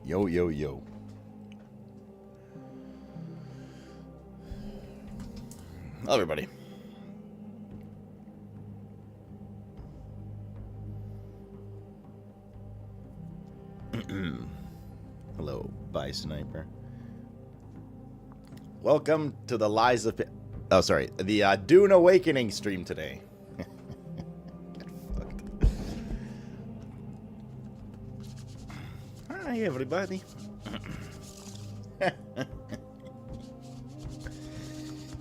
Yo, yo, yo. Hello, everybody. Hello, Bye Sniper. Welcome to the Lies of... the Dune Awakening stream today. Hi, everybody.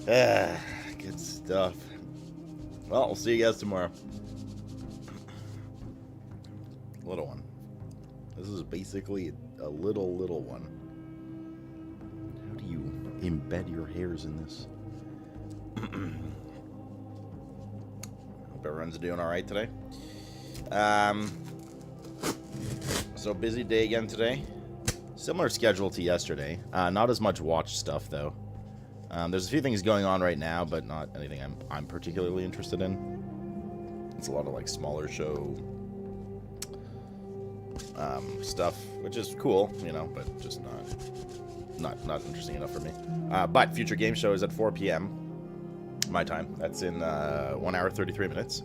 Good stuff. Well, we'll see you guys tomorrow. Little one. This is basically a little one. How do you embed your hairs in this? Hope everyone's doing all right today. So busy day again today. Similar schedule to yesterday. Not as much watch stuff though. There's a few things going on right now, but not anything I'm particularly interested in. It's a lot of like smaller show stuff, which is cool, you know, but just not interesting enough for me. But future game show is at 4 p.m. my time. That's in 1 hour 33 minutes.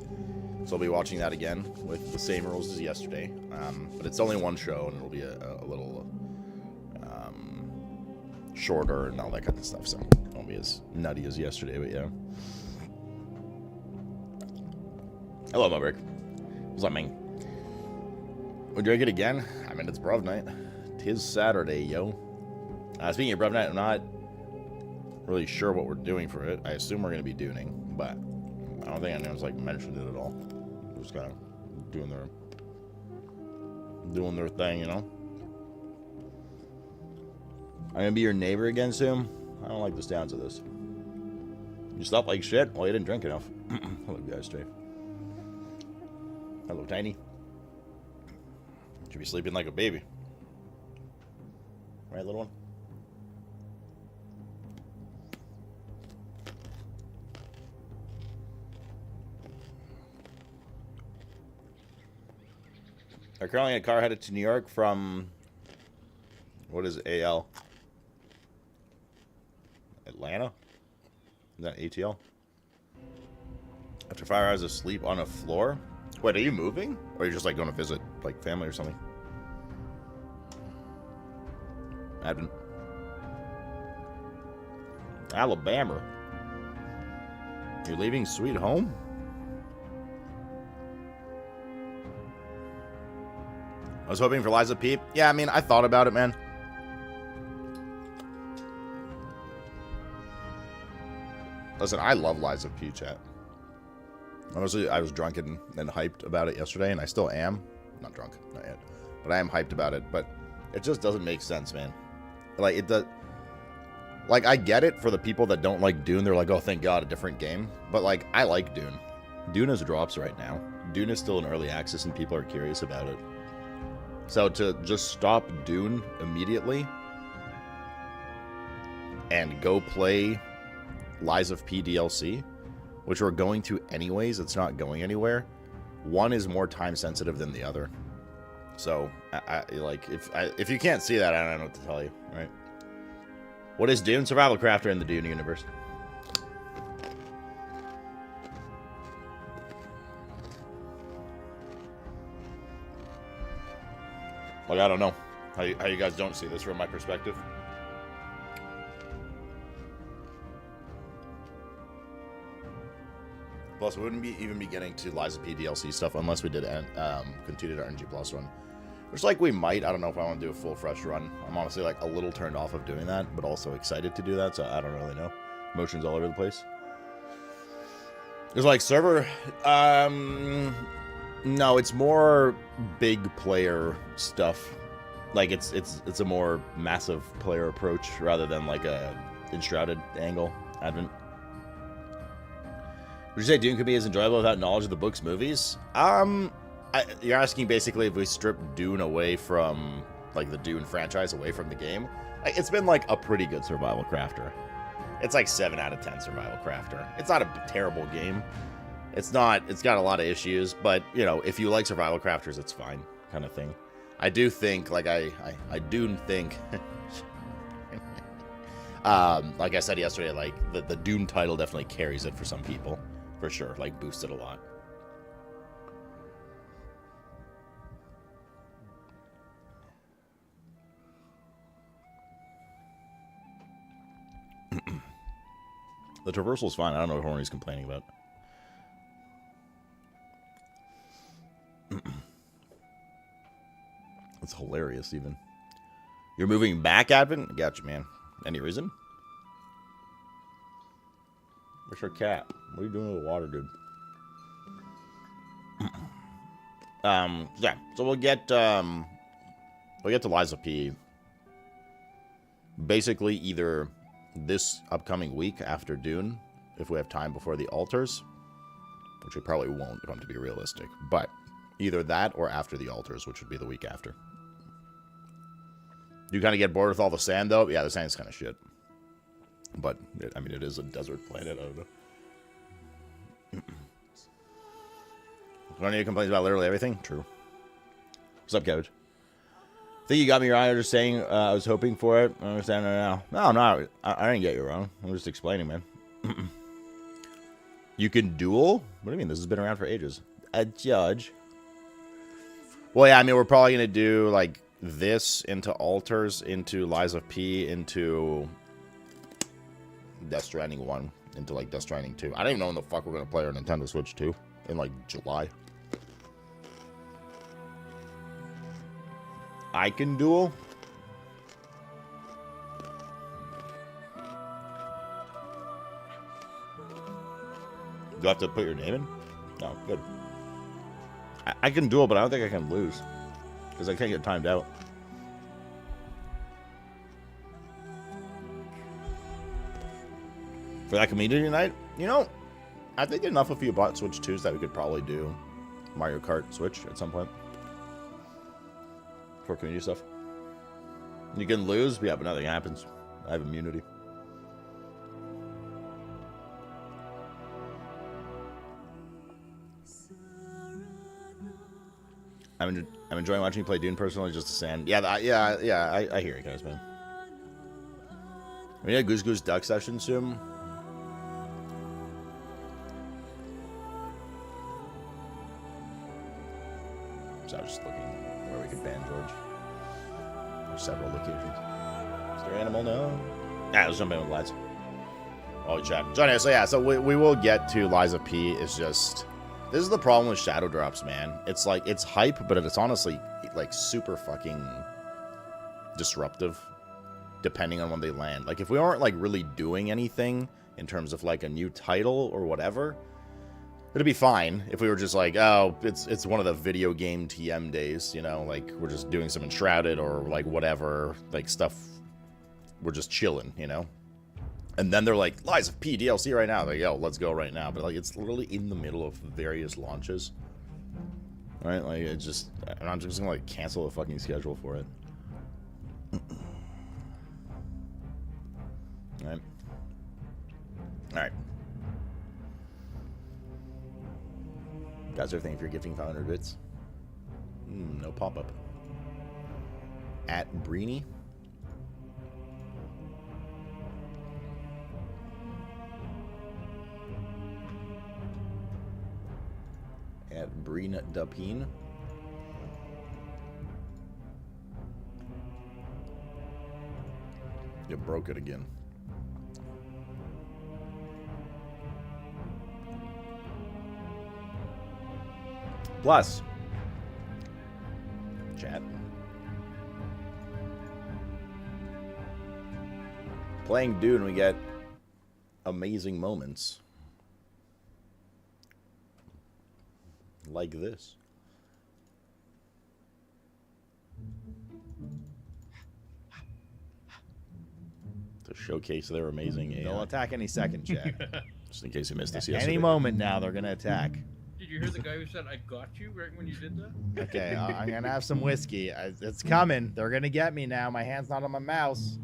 So I'll be watching that again with the same rules as yesterday. But it's only one show, and it'll be a little shorter and all that kind of stuff. So it won't be as nutty as yesterday, but yeah. Hello, Maverick. What's up, man? We drink it again? I mean, it's Bruv Night. 'Tis Saturday, yo. Speaking of Bruv Night, I'm not really sure what we're doing for it. I assume we're going to be Duning, but I don't think anyone's like mentioned it at all. We're just kind of doing their thing, you know. I'm going to be your neighbor again soon. I don't like the sounds of this. You slept like shit? Well, you didn't drink enough. Hello, guys, Jay. Hello, Tiny. Should be sleeping like a baby. Right, little one? I'm currently in a car headed to New York from... What is AL? Atlanta? Is that ATL? After 5 hours of sleep on a floor? Wait, are you moving? Or are you just like going to visit like family or something? Advin. Alabama. You're leaving sweet home? I was hoping for Liza P. Yeah, I mean, I thought about it, man. Listen, I love Liza P, chat. Honestly, I was drunk and hyped about it yesterday, and I still am. Not drunk, not yet. But I am hyped about it, but it just doesn't make sense, man. Like, it does... Like, I get it for the people that don't like Dune. They're like, oh, thank God, a different game. But, like, I like Dune. Dune has drops right now. Dune is still in early access, and people are curious about it. So to just stop Dune immediately and go play Lies of P DLC, which we're going to anyways, it's not going anywhere. One is more time sensitive than the other. So, if you can't see that, I don't know what to tell you, right? What is Dune? Survival crafter in the Dune universe. Like, I don't know how you guys don't see this from my perspective. Plus, we wouldn't even be getting to Liza P DLC stuff unless we did continued our NG Plus one. Which, like, we might. I don't know if I want to do a full fresh run. I'm honestly, like, a little turned off of doing that, but also excited to do that, so I don't really know. Emotions all over the place. There's, like, server... No, it's more big player stuff. Like, it's a more massive player approach rather than, like, a enshrouded angle. Advent. Would you say Dune could be as enjoyable without knowledge of the book's movies? You're asking basically if we strip Dune away from, like, the Dune franchise away from the game. Like, it's been, like, a pretty good survival crafter. It's like 7 out of 10 survival crafter. It's not a terrible game. It's got a lot of issues, but, you know, if you like survival crafters, it's fine, kind of thing. I do think, like, I do think, like I said yesterday, like, the Dune title definitely carries it for some people, for sure, like, boosts it a lot. The traversal's fine. I don't know what Horny's complaining about. It's hilarious, even. You're moving back, Advent? Gotcha, man. Any reason? Where's your cat? What are you doing with the water, dude? Yeah. So we'll get to Liza P. Basically, either this upcoming week after Dune, if we have time before the altars, which we probably won't, if I'm to be realistic. But either that or after the altars, which would be the week after. You kind of get bored with all the sand, though? Yeah, the sand's kind of shit. But, I mean, it is a desert planet. I don't know. One of you complains about literally everything? True. What's up, Cabbage? I think you got me wrong. I was just saying I was hoping for it. I understand it now. No, I didn't get you wrong. I'm just explaining, man. You can duel? What do you mean? This has been around for ages. A judge. Well, yeah, I mean, we're probably going to do, like, this into altars, into Liza P, into Death Stranding 1, into, like, Death Stranding 2. I don't even know when the fuck we're going to play our Nintendo Switch 2 in, like, July. I can duel? Do I have to put your name in? No, good. I can duel, but I don't think I can lose. Because I can't get timed out. For that community night, you know, I think enough if you bought Switch 2s that we could probably do Mario Kart Switch at some point. For community stuff. You can lose, yeah, but nothing happens. I have immunity. I'm enjoying watching you play Dune personally, just the sand. Yeah, I hear you guys, man. We need a Goose Goose Duck session soon. So I was just looking where we could ban George. There's several locations. Is there animal? No. Yeah, let's jump in with Liza. Oh, chat. Johnny, so yeah, so we will get to Liza P. It's just... This is the problem with Shadow Drops, man. It's like, it's hype, but it's honestly, like, super fucking disruptive, depending on when they land. Like, if we aren't, like, really doing anything in terms of, like, a new title or whatever, it'd be fine if we were just like, oh, it's one of the video game TM days, you know? Like, we're just doing some Enshrouded or, like, whatever, like, stuff. We're just chilling, you know? And then they're like, Liza P DLC right now. Like, yo, let's go right now. But, like, it's literally in the middle of various launches. Right? Like, it's just... I'm just gonna, like, cancel the fucking schedule for it. Alright. Alright. Guys, everything if you're gifting 500 bits. No pop-up. At Breeny. At Breen Dupine. You broke it again. Plus, chat. Playing Dune, we get amazing moments. Like this. To showcase their amazing AI. They'll attack any second, chat. Just in case you missed this yesterday. Any moment now, they're going to attack. Did you hear the guy who said, I got you, right when you did that? Okay, I'm going to have some whiskey. It's coming. They're going to get me now. My hand's not on my mouse.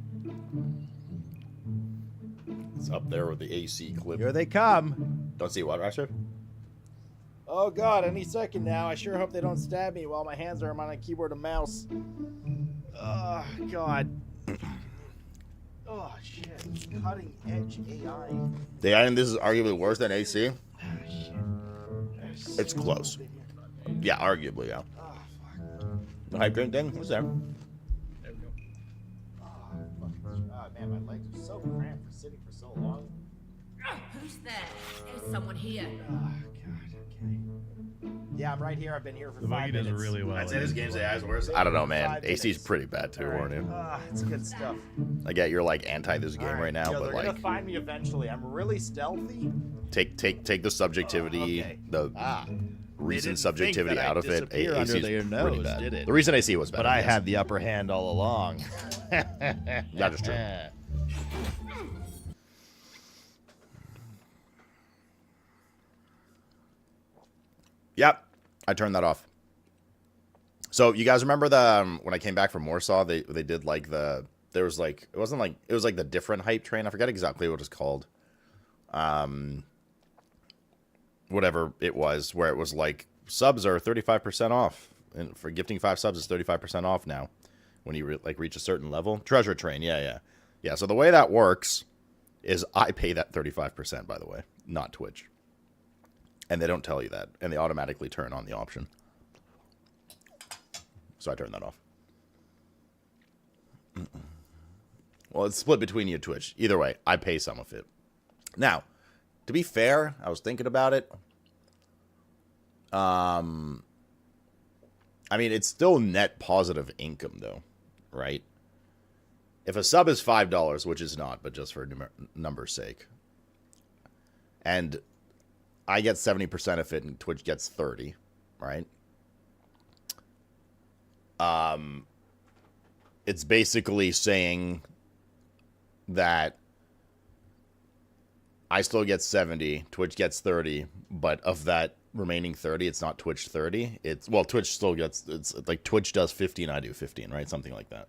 It's up there with the AC clip. Here they come. Don't see what, Rasher? Oh god, any second now. I sure hope they don't stab me while my hands are on a keyboard and mouse. Oh god. Oh shit. Cutting edge AI. The item, this is arguably worse than AC. Ah, shit. It's close. Yeah, arguably, yeah. Oh fuck. The hype train thing was there. There we go. Oh man, my legs are so cramped for sitting for so long. Who's there? There's someone here. Oh god, okay. Yeah, I'm right here. I've been here for The 5 buggy minutes. does really well. I'd say this game's AI is worse. I don't know, man. AC's pretty bad too, All aren't you? It's good stuff. I get you're like anti this game All right now, Yo, but they're gonna like find me eventually. I'm really stealthy. take the subjectivity, Okay. the recent didn't subjectivity think that out I'd of it. disappear under AC's their pretty nose, bad. did it? The reason AC was bad, But I yes. had the upper hand all along. That is true. Yep, I turned that off. So you guys remember the when I came back from Warsaw, they did like there was like it was like the different hype train. I forget exactly what it's called. Whatever it was, where it was like subs are 35% off, and for gifting 5 subs is 35% off now when you reach a certain level. Treasure train, yeah. So the way that works is I pay that 35%, by the way, not Twitch. And they don't tell you that, and they automatically turn on the option. So I turned that off. Well, it's split between you and Twitch. Either way, I pay some of it. Now, to be fair, I was thinking about it. I mean, it's still net positive income, though, right? If a sub is $5, which is not, but just for number's sake, and I get 70% of it, and Twitch gets 30%, right? It's basically saying that I still get 70, Twitch gets 30, but of that remaining 30, it's not Twitch 30. It's Twitch still gets, it's like Twitch does 15, I do 15, right? Something like that.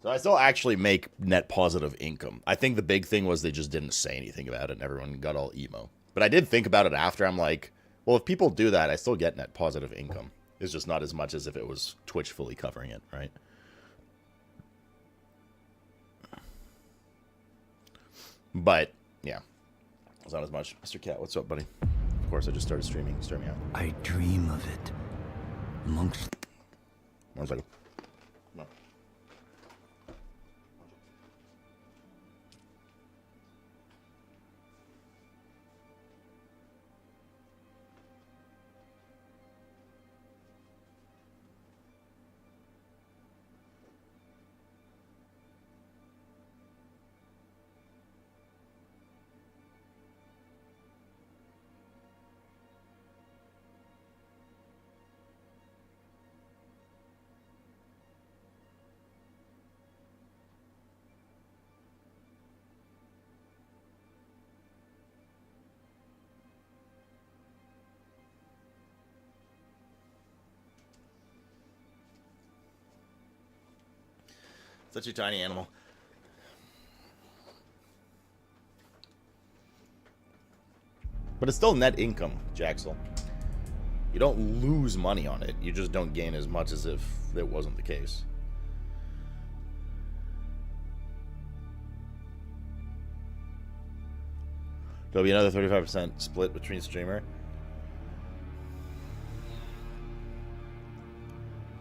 So I still actually make net positive income. I think the big thing was they just didn't say anything about it and everyone got all emo. But I did think about it after. I'm like, well, if people do that, I still get net positive income. It's just not as much as if it was Twitch fully covering it, right? But, yeah. It's not as much. Mr. Cat, what's up, buddy? Of course, I just started streaming out. I dream of it. Amongst 1 second. No. Such a tiny animal. But it's still net income, Jaxel. You don't lose money on it. You just don't gain as much as if it wasn't the case. There'll be another 35% split between streamer.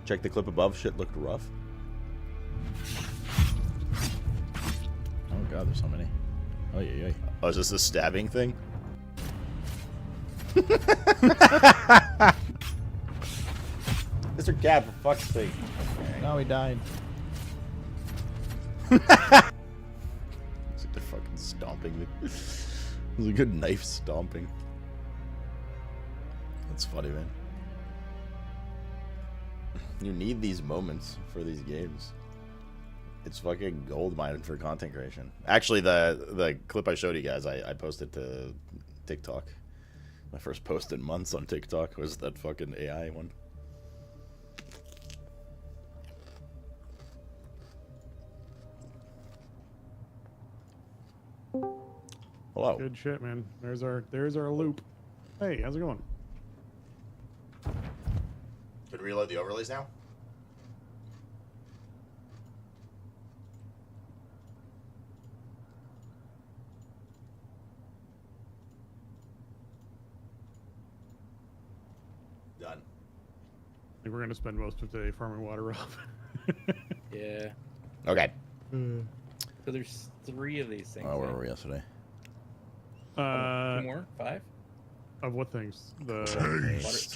Check the clip above. Shit looked rough. Oh god, there's so many. Oh yeah. Oh, is this the stabbing thing? Mr. Cat, for fuck's sake. No, he died. It's like they're fucking stomping. It was a good knife stomping. That's funny, man. You need these moments for these games. It's fucking gold mine for content creation. Actually, the clip I showed you guys, I posted to TikTok. My first post in months on TikTok was that fucking AI one. Hello. Good shit, man. There's our loop. Hey, how's it going? Could we reload the overlays now? Done. I think we're gonna spend most of today farming water up. Yeah. Okay. So there's 3 of these things. Oh, where were we yesterday? 2 more? 5? Of what things? The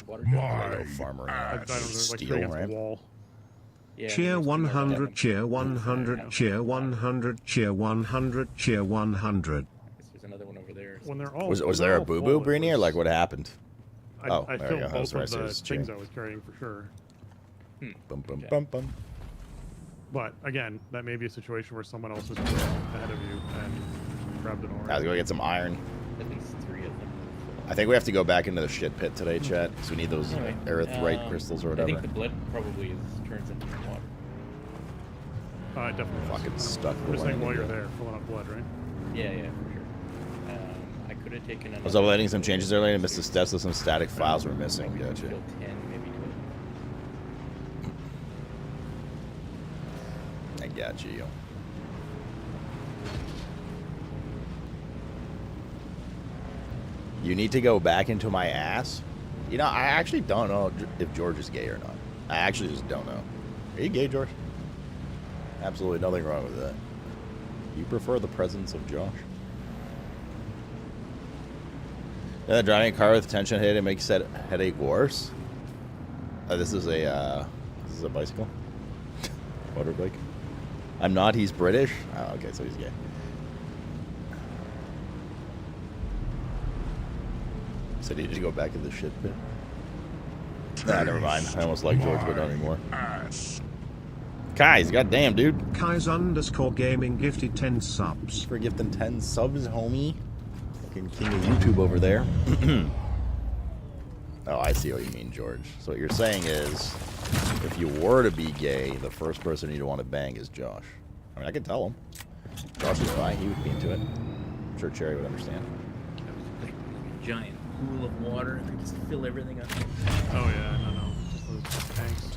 Water Go farmer. I don't know, like Steel, three against right? the wall. Yeah, Cheer there's 2 more 100, down. cheer 100, cheer 100, cheer 100, cheer 100. There's another one over there. When they're all Was there a all boo-boo, full, it Brainy, or was- like what happened? I, Oh, I there filled you go. That's both what I of see the was things cheering. I was carrying for sure. Bum, bum, Okay. bum, bum. But again, that may be a situation where someone else is ahead of you and grabbed an I was orange. go get some iron. At least 3 of them. I think we have to go back into the shit pit today, chat, because we need those Anyway, erythrite crystals or I whatever. think the blood probably turns into water. Definitely. Fucking stuck I'm the just saying landing while you're gear. there, filling up blood, right? Yeah, for sure. I could have taken another. I was uploading some changes earlier and missed the steps, so some static files were missing. Gotcha. Kill 10, maybe 12. I got you. You need to go back into my ass? You know, I actually don't know if George is gay or not. I actually just don't know. Are you gay, George? Absolutely nothing wrong with that. You prefer the presence of Josh? Yeah, driving a car with tension hit it makes that headache worse. This is a bicycle, motorbike. I'm not. He's British. Oh, okay, so he's gay. So did you go back to the shit pit? Nah, never mind. I almost like George, but not anymore. Kai's, goddamn, dude. Kai's _ gaming gifted 10 subs. For gifting 10 subs, homie. Fucking king of YouTube over there. Oh, I see what you mean, George. So what you're saying is, if you were to be gay, the first person you'd want to bang is Josh. I mean, I could tell him. Josh is fine. He would be into it. I'm sure Cherry would understand. Like a giant pool of water and they just fill everything up. Oh yeah, no. Just those tanks.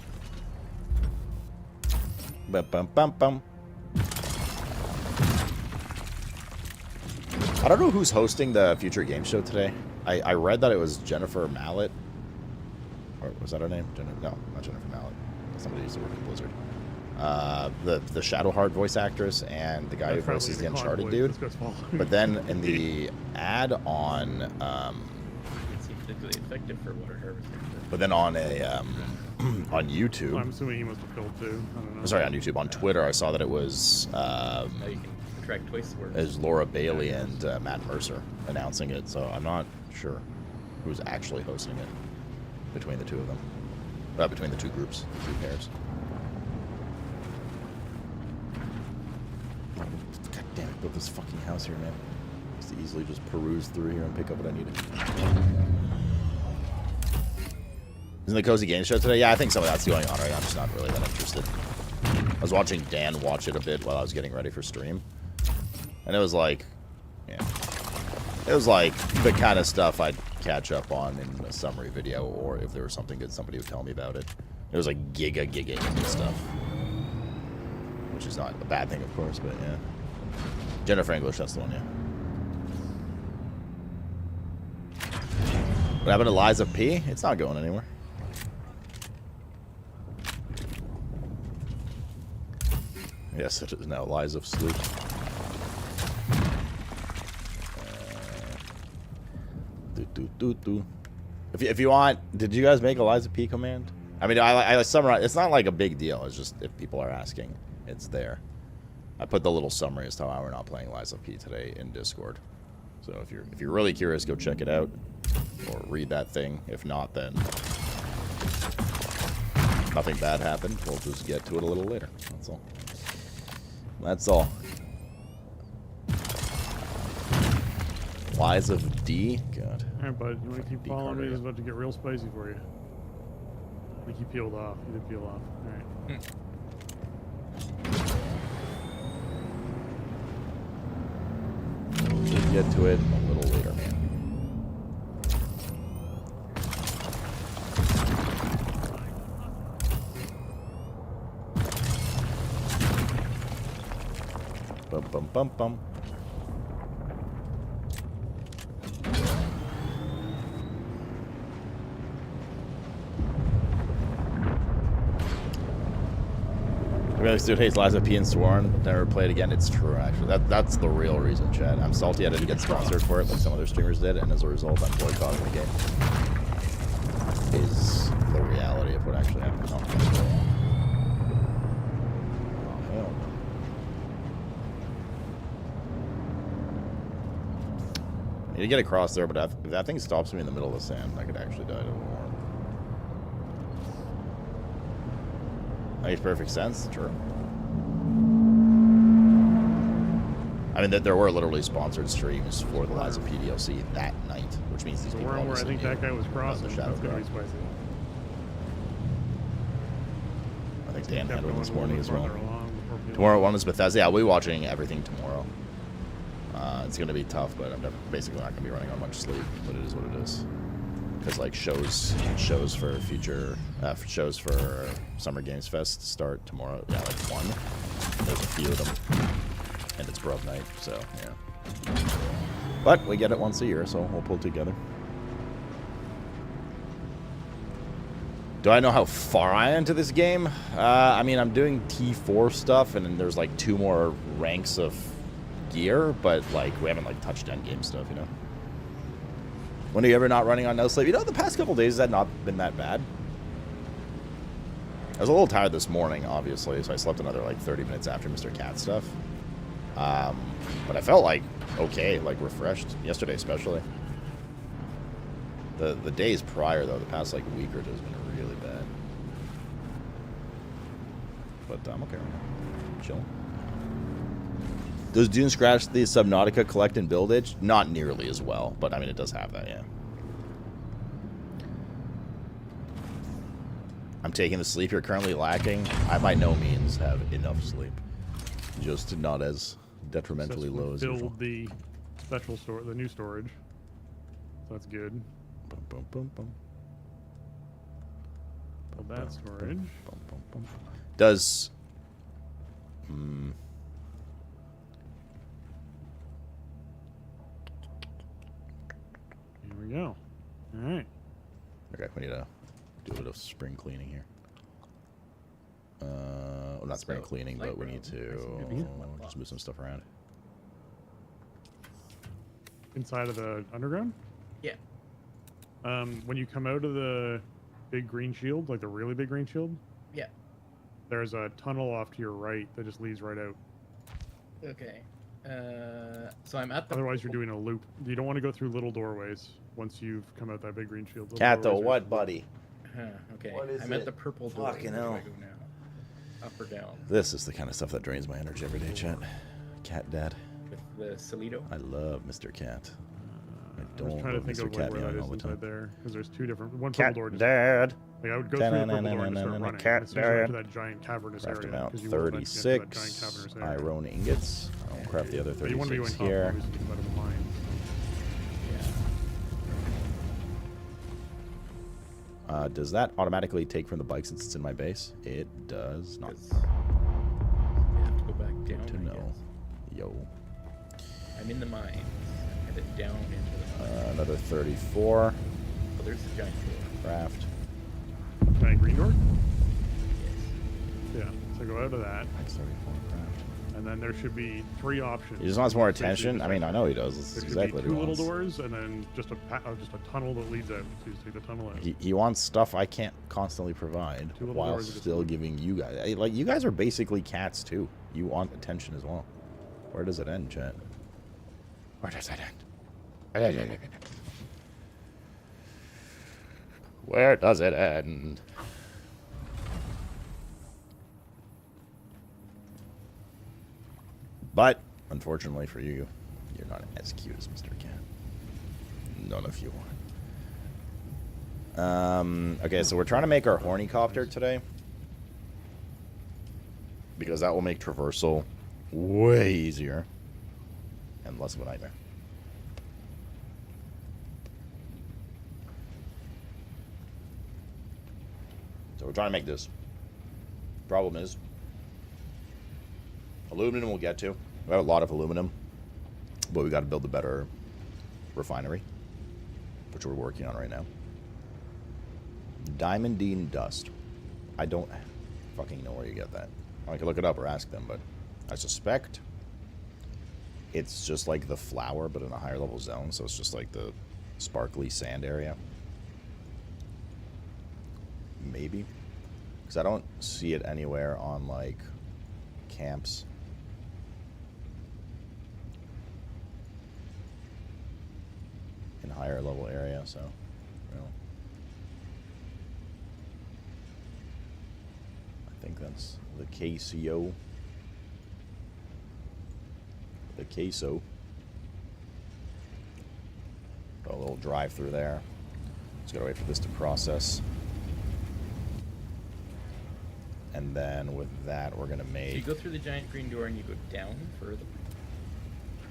Bum, bum, bum, bum. I don't know who's hosting the Future Game Show today. I read that it was Jennifer Mallet. Or was that her name? No, not Jennifer Mallet. Somebody used to work at Blizzard. The Shadowheart voice actress and the guy who voices the Uncharted dude. But then in the ad on, It seems particularly effective for water harvesting. but then on a on YouTube. I'm assuming he must have killed too. I don't know. Sorry, on YouTube. On Twitter, I saw that it was Now you can attract twice the words. as Laura Bailey and Matt Mercer announcing it. So I'm not sure who's actually hosting it between the two of them. Between the two groups, the two pairs. God damn it, built this fucking house here, man. Just to easily just peruse through here and pick up what I needed. Isn't the Cozy Game Show today? Yeah, I think some of that's going on right now. I'm just not really that interested. I was watching Dan watch it a bit while I was getting ready for stream. And it was like, yeah. It was like the kind of stuff I'd catch up on in a summary video, or if there was something good, somebody would tell me about it. It was like giga indie stuff. Which is not a bad thing, of course, but yeah. Jennifer English, that's the one, yeah. What happened to Liza P? It's not going anywhere. Yes, it is now Lies of Sleep. If you want, did you guys make a Liza P command? I mean, I summarize. It's not like a big deal. It's just if people are asking, it's there. I put the little summary as to why we're not playing Liza P today in Discord. So if you're really curious, go check it out or read that thing. If not, then nothing bad happened. We'll just get to it a little later. That's all. That's all. Lies of D? God. Alright, bud. You want to keep D following me? Carter. It's about to get real spicy for you. I think you peeled off. You did peel off. Alright. We'll get to it a little later, man. Bum bum bum bum. Really, dude hates Liza P and Sworn. Never played again. It's true, actually. That's the real reason, Chad. I'm salty I didn't get sponsored for it like some other streamers did, and as a result, I'm boycotting the game. Is the reality of what actually happened. Oh, hell no. I need to get across there, but if that thing stops me in the middle of the sand, I could actually die to a war. Makes perfect sense. True. I mean, there were literally sponsored streams for the Liza P DLC that night, which means these people where I obviously think that guy was crossing. the shadow That's gonna be drop. spicy. I think Dan had one this morning as well. Along Tomorrow one is Bethesda. Yeah, I'll be watching everything tomorrow. It's going to be tough, but I'm basically not going to be running on much sleep. But it is what it is. Because like shows for future shows for Summer Games Fest start tomorrow. Yeah, like 1. There's a few of them, and it's Brub night, so yeah. But we get it once a year, so we'll pull together. Do I know how far I am to this game? I mean, I'm doing T4 stuff, and then there's like 2 more ranks of gear, but like we haven't like touched endgame stuff, you know. When are you ever not running on no sleep? You know, the past couple days has that not been that bad. I was a little tired this morning, obviously, so I slept another like 30 minutes after Mr. Cat stuff. But I felt like okay, like refreshed yesterday, especially. The days prior though, the past like week or two has been really bad. But I'm okay right now. Chilling. Does Dune scratch the Subnautica collect and build itch? Not nearly as well, but I mean it does have that, yeah. I'm taking the sleep you're currently lacking. I by no means have enough sleep. Just not as detrimentally low as usual. Build the special store, the new storage. So that's good. Bum, bum, bum, bum. Build that storage. Bum, bum, bum. Does... Here we go. All right. Okay, we need to do a bit of spring cleaning here. Well, not spring cleaning, but we need to just move some stuff around. Inside of the underground? Yeah. When you come out of the big green shield, like the really big green shield, Yeah. there's a tunnel off to your right that just leads right out. Okay. So I'm at the. Otherwise, you're doing a loop. You don't want to go through little doorways once you've come out that big green shield. Little Cat, though, doorways are- what, buddy? Okay. What is I'm it? at the purple door. Fucking Where do hell. I go now? Up or down? This is the kind of stuff that drains my energy every day, chat. Cat Dad. With the Solito? I love Mr. Cat. I I was don't trying to love think Mr. of Cat like, where meowing that all is the inside time. there, because there's 2 different. One Cat purple door. Just, Dad. like I would go through the purple door and just start running. Cat as soon as you're into Dad. that giant cavernous Craft area. amount 'cause you will eventually get into that 36. giant cavernous area. Iron ingots. I'll craft the other But you want to be 36 going top, here. obviously, to come out of the mine. Does that automatically take from the bike since it's in my base? It does not. Because you have to go back down. Good to I know. guess. Yo. I'm in the mines. I'm headed down into the mines. Another 34. Oh, there's the giant door. Craft. Giant green door? Yes. Yeah. So go out of that, 34 craft. and then there should be 3 options. He just wants more Essentially, attention. just I mean, I know he does. This There is should exactly be what 2 he little wants. doors, and then just a tunnel that leads out. So you just take the tunnel out. He wants stuff I can't constantly provide 2 little while doors that still just- giving you guys. Like, you guys are basically cats, too. You want attention as well. Where does it end, chat? Where does it end? Where does it end? But, unfortunately for you, you're not as cute as Mr. Cat. None of you are. Okay, so we're trying to make our hornythopter today. Because that will make traversal way easier. And less of a nightmare. So we're trying to make this. Problem is, aluminum we'll get to. We have a lot of aluminum, but we got to build a better refinery, which we're working on right now. Diamondine dust. I don't fucking know where you get that. I can look it up or ask them, but I suspect it's just like the flour, but in a higher level zone, so it's just like the sparkly sand area. Maybe. Because I don't see it anywhere on, like, camps. In higher level area, so, you know. I think that's the KCO. The queso. Got a little drive through there. Just gotta wait for this to process. And then with that, we're gonna So you make. go through the giant green door and you go down further.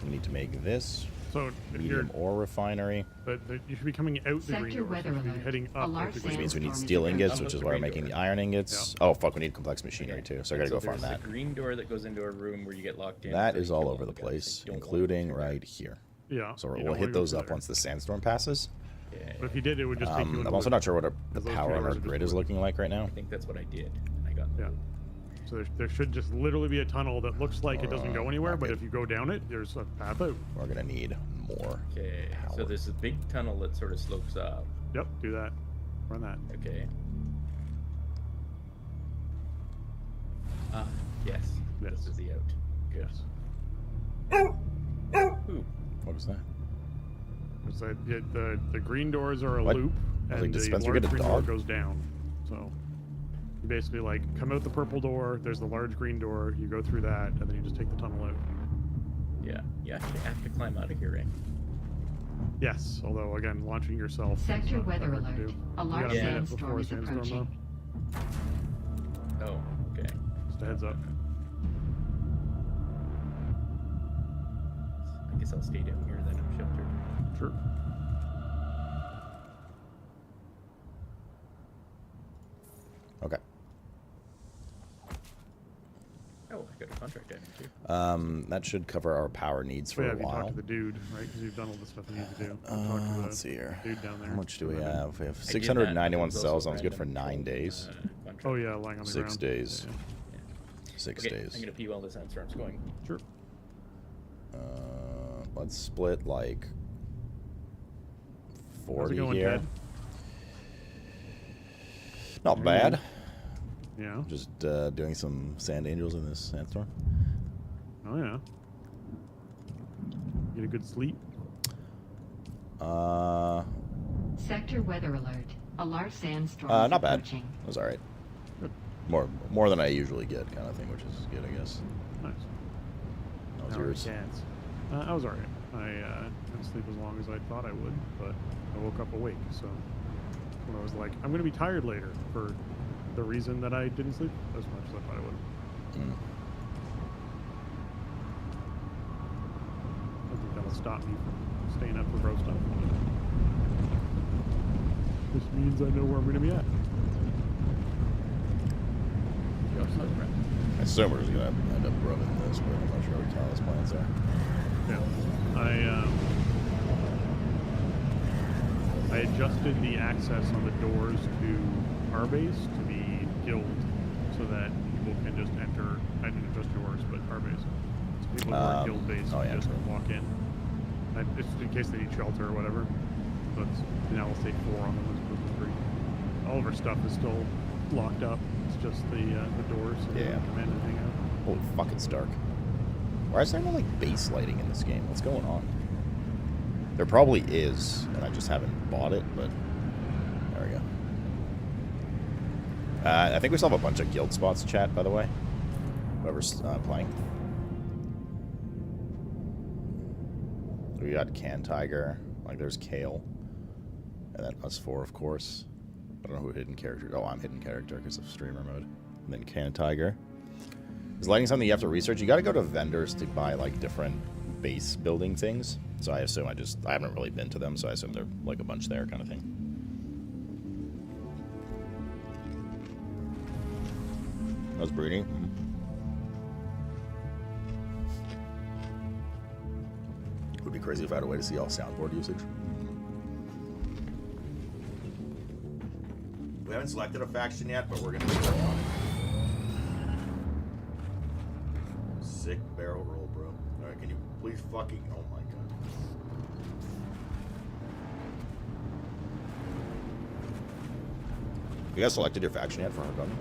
We need to make this So if medium ore refinery, but you should be coming out the green Sector door. So weather you should be alert. heading A up. large out the which green means we door. need Sandstorm steel is ingots, approaching. which is Up why we're the green making the door. iron ingots. Oh fuck, we need complex machinery too, so I gotta go there's farm that. the green door that goes into a room where you get locked in. That for is you all kill over the guys. place, You don't want including to. right here. Yeah. So you we'll don't hit wanna go those through up there. once the sandstorm passes. Yeah, But if you did, it would just take you. I'm into also it. not sure what the Those power three on our doors are just grid is wood. looking like right now. I think that's what I did. I got Yeah. So there should just literally be a tunnel that looks like it doesn't go anywhere, but okay. if you go down it, there's a path out. We're gonna need more. Okay, so Power. there's a big tunnel that sort of slopes up. Yep, do that. Run that. Okay. Ah, yes. Yes. This is the out. Good. Yes. Ooh. What was that? It's like, the green doors are a What? loop, I was like, and did the Spencer large get a green door dog? goes down. So you basically like come out the purple door. There's the large green door. You go through that, and then you just take the tunnel out. Yeah. You actually have to climb out of here, right? Yes, although again, launching yourself. is Sector not that weather hard to alert. do. A You large got a minute sandstorm before a is sandstorm, approaching. though. Oh, okay. Just a heads up. I guess I'll stay down here then. I'm sheltered. Sure. Okay. Oh, I got a contract item too. That should cover our power needs So for yeah, a if you talk while. to the dude, right? Because you've done all the stuff you need to do. Talk to the Let's see here. dude down there. How much do we And then- have? We have I did that, but 691 there was also cells. That was good random for 9 control, days. contract. Oh yeah, lying on the 6 ground. days. Yeah, 6 Okay, days. I'm gonna pee while the sandstorm's going. yeah. Sure. Let's split like How's it 40 going, here. Ted? Not bad. Yeah. Just doing some sand angels in this sandstorm. Oh yeah. Get a good sleep. Sector weather alert. A large sandstorm is Not bad. approaching. It was all right. Good. More than I usually get, kind of thing, which is good, I guess. Nice. That was How are yours. cats? I was alright. I didn't sleep as long as I thought I would, but I woke up awake. So when I was like, I'm gonna be tired later for the reason that I didn't sleep as much as I thought I would. Mm. I think that'll stop me from staying up for bro stuff. This means I know where I'm gonna be at. You also have rent. I assume we're just gonna end up rubbing this, but I'm not sure what Callus plans are. Yeah. I adjusted the access on the doors to our base to be guild so that people can just enter. I didn't adjust yours, but our base. So people who are guild based oh, can yeah, just true. walk in. It's in case they need shelter or whatever. But now we'll say 4 on them as opposed to 3. All of our stuff is still locked up. It's just the doors. So they Yeah. can come in and hang out. Holy fuck, it's dark. Why is there no like base lighting in this game? What's going on? There probably is, and I just haven't bought it, but there we go. I think we still have a bunch of guild spots, chat, by the way. Whoever's playing. We got Can Tiger, like there's Kale, and then us 4, of course. I don't know who hidden character. Oh, I'm hidden character because of streamer mode. And then Can Tiger. Is lighting something you have to research? You got to go to vendors to buy like different base building things. So I assume I haven't really been to them, so I assume they're like a bunch there kind of thing. That was broody. crazy if I had a way to see all soundboard usage. We haven't selected a faction yet, but we're gonna be working on it. Sick barrel roll, bro. Alright, can you please fucking... Oh my god. You guys selected your faction yet for Harkonnen?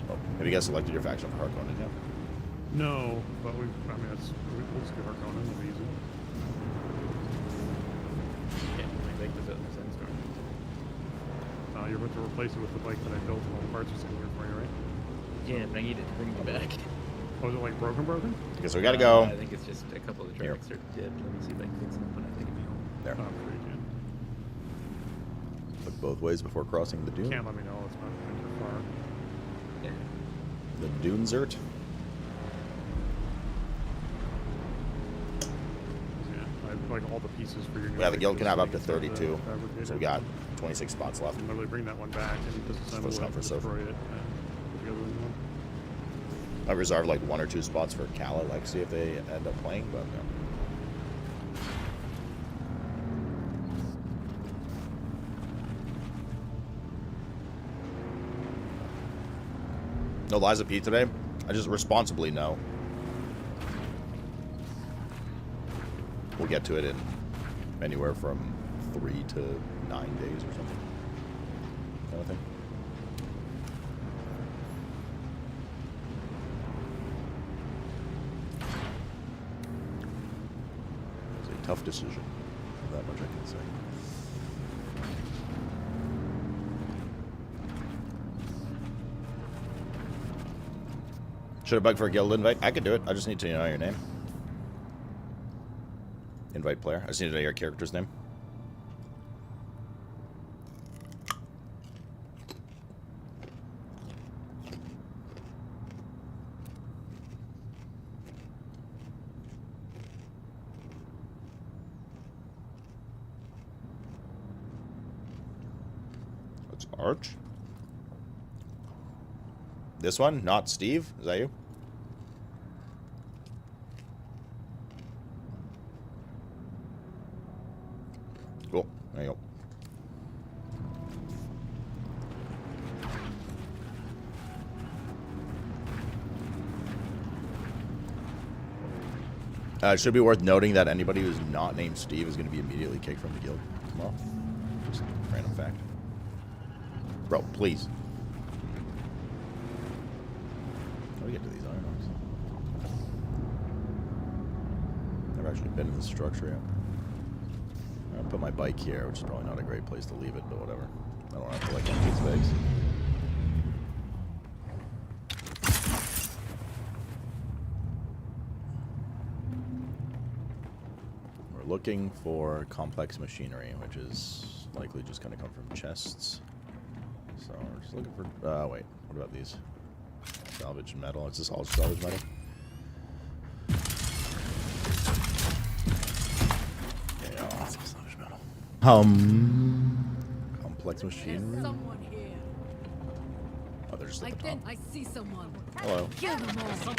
Oh, have you guys selected your faction for Harkonnen yet? No, but we'll just do Harkonnen, it'll be easy. Yeah, my bike was out in the sandstorm. You're about to replace it with the bike that I built and all the parts are sitting here for you, right? Yeah, but I need it to bring me back. Oh, is it like broken? Okay, so we gotta go. I think it's just a couple of the tracks are dead. Let me see if I can fix them when I take it home. There. Oh, pretty good. Look both ways before crossing the dune. Can't let me know, it's not too far. Yeah. The dune zert. Yeah, I have like all the pieces for your new Yeah, the bike guild can have up to just so you can 32. have the fabricator. So we got 26 spots left. You can literally bring that one back and disassemble First it, come, first serve. destroy it, and put together a new one. I reserved like 1 or 2 spots for Kala, like see if they end up playing, but yeah. No Liza P today? I just responsibly no. We'll get to it in anywhere from 3 to 9 days or something. Kind of thing. It's a tough decision. That much I can say. Should I bug for a guild invite? I could do it. I just need to know your name. Invite player. I just need to know your character's name. That's Arch. This one, not Steve. Is that you? Cool. There you go. It should be worth noting that anybody who's not named Steve is going to be immediately kicked from the guild tomorrow. Just a random fact. Bro, please. How do we get to these iron arms? Never actually been in this structure yet. I'll put my bike here, which is probably not a great place to leave it, but whatever. I don't have to like empty space. We're looking for complex machinery, which is likely just going to come from chests. So we're just looking for... wait, what about these? Salvage metal. Is this all salvage metal? Yeah, that's salvage metal. Complex machinery. There's someone here. Oh, they're just I at the top. think I see someone. Hello. Kill them all. Oh.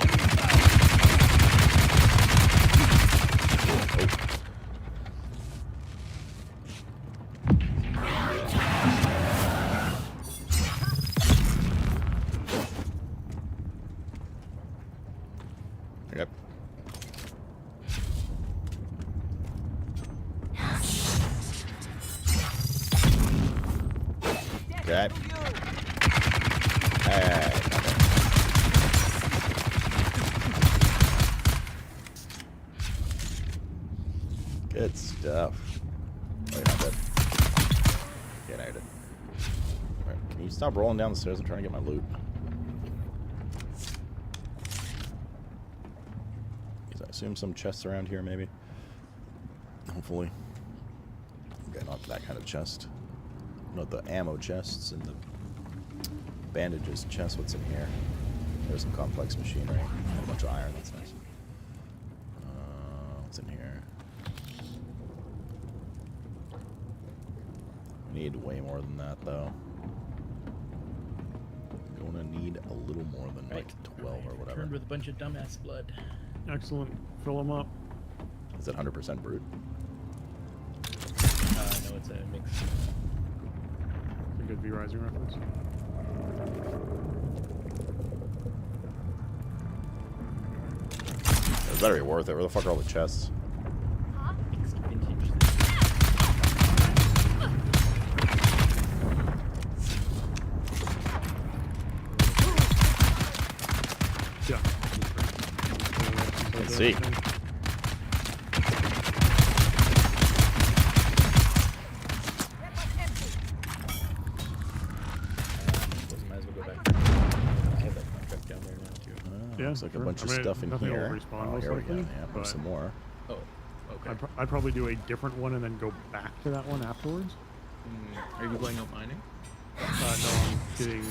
Yep. Okay. Hey, good stuff. Oh, you're not dead. Get out of it. Alright, can you stop rolling down the stairs? I'm trying to get my loot. I assume some chests around here, maybe. Hopefully. Okay, not that kind of chest. Not the ammo chests and the bandages chest. What's in here? There's some complex machinery. A bunch of iron. That's nice. What's in here? We need way more than that, though. I'm gonna need a little more than like 12 or whatever. Returned with a bunch of dumbass blood. Excellent. Fill them up. Is it 100% brute? No, it's a mix. It's a good V Rising reference. It better be worth it. Where the fuck are all the chests? Mixed vintage. Yeah. Let's see. Might as well go back. I have that contract down there now too. Yeah, Looks like sure. a bunch of I mean, stuff in nothing will here. respawn, Oh, most here we go. likely, Yeah, but- some more. Oh, okay. I'd probably do a different one and then go back to that one afterwards. Are you going out mining? No, I'm getting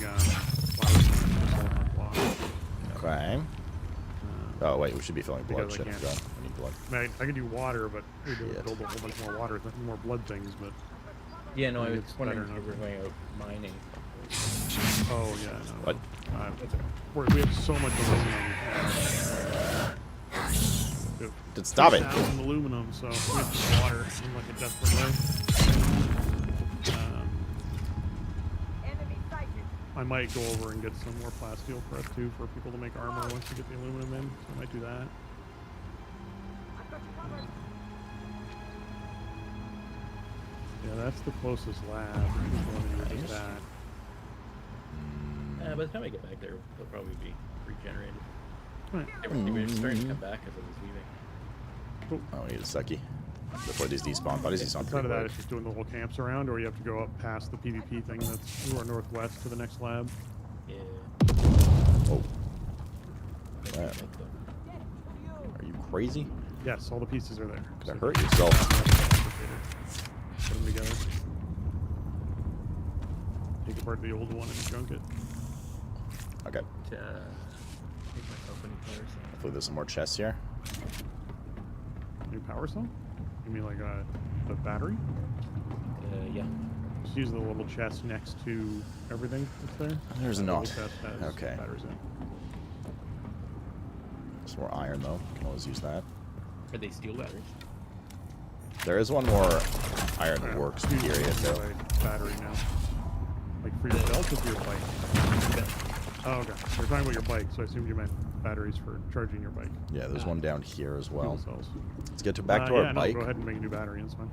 flowers. Okay. Oh, wait, we should be filling blood. Because I Shit, I can't. forgot. I need blood. I can do water, but we do Shit. build a whole bunch more water, more blood things. But Yeah, no, I was It's wondering better if we were going out mining. oh yeah, no. What? We have so much aluminum. Dude, stop it. 6,000 aluminum, so we have some water in like a desperate way. I might go over and get some more plasteel press too for people to make armor once we get the aluminum in. So I might do that. Yeah, that's the closest lab. The one you were just at. By the time I get back there, they'll probably be regenerated. Right. They were starting to come back as I was leaving. Oh, we need a sucky. Before these despawn. But these despawn Outside pretty of that, quick. it's just doing the little camps around, or you have to go up past the PvP thing that's to our northwest to the next lab. Yeah. Oh, Maybe Wow. like the- are you crazy? Yes, all the pieces are there. Gonna hurt yourself. Put them together. Take apart the old one and junk it. Okay. to make myself any colors. Hopefully there's some more chests here. New power cell? You mean like a battery? Yeah. Just use the little chest next to everything that's there. There's That not. little chest has Okay. batteries in it. Some more iron though. Can always use that. Are they steel batteries? There is one more iron Yeah, works use period it though. like battery now. Like for yourself or for your bike? Oh, okay. You're talking about your bike, so I assumed you meant batteries for charging your bike. Yeah, there's one down here as well. Fuel cells. Let's get back to our yeah, bike. No, go ahead and make a new battery. It's fine.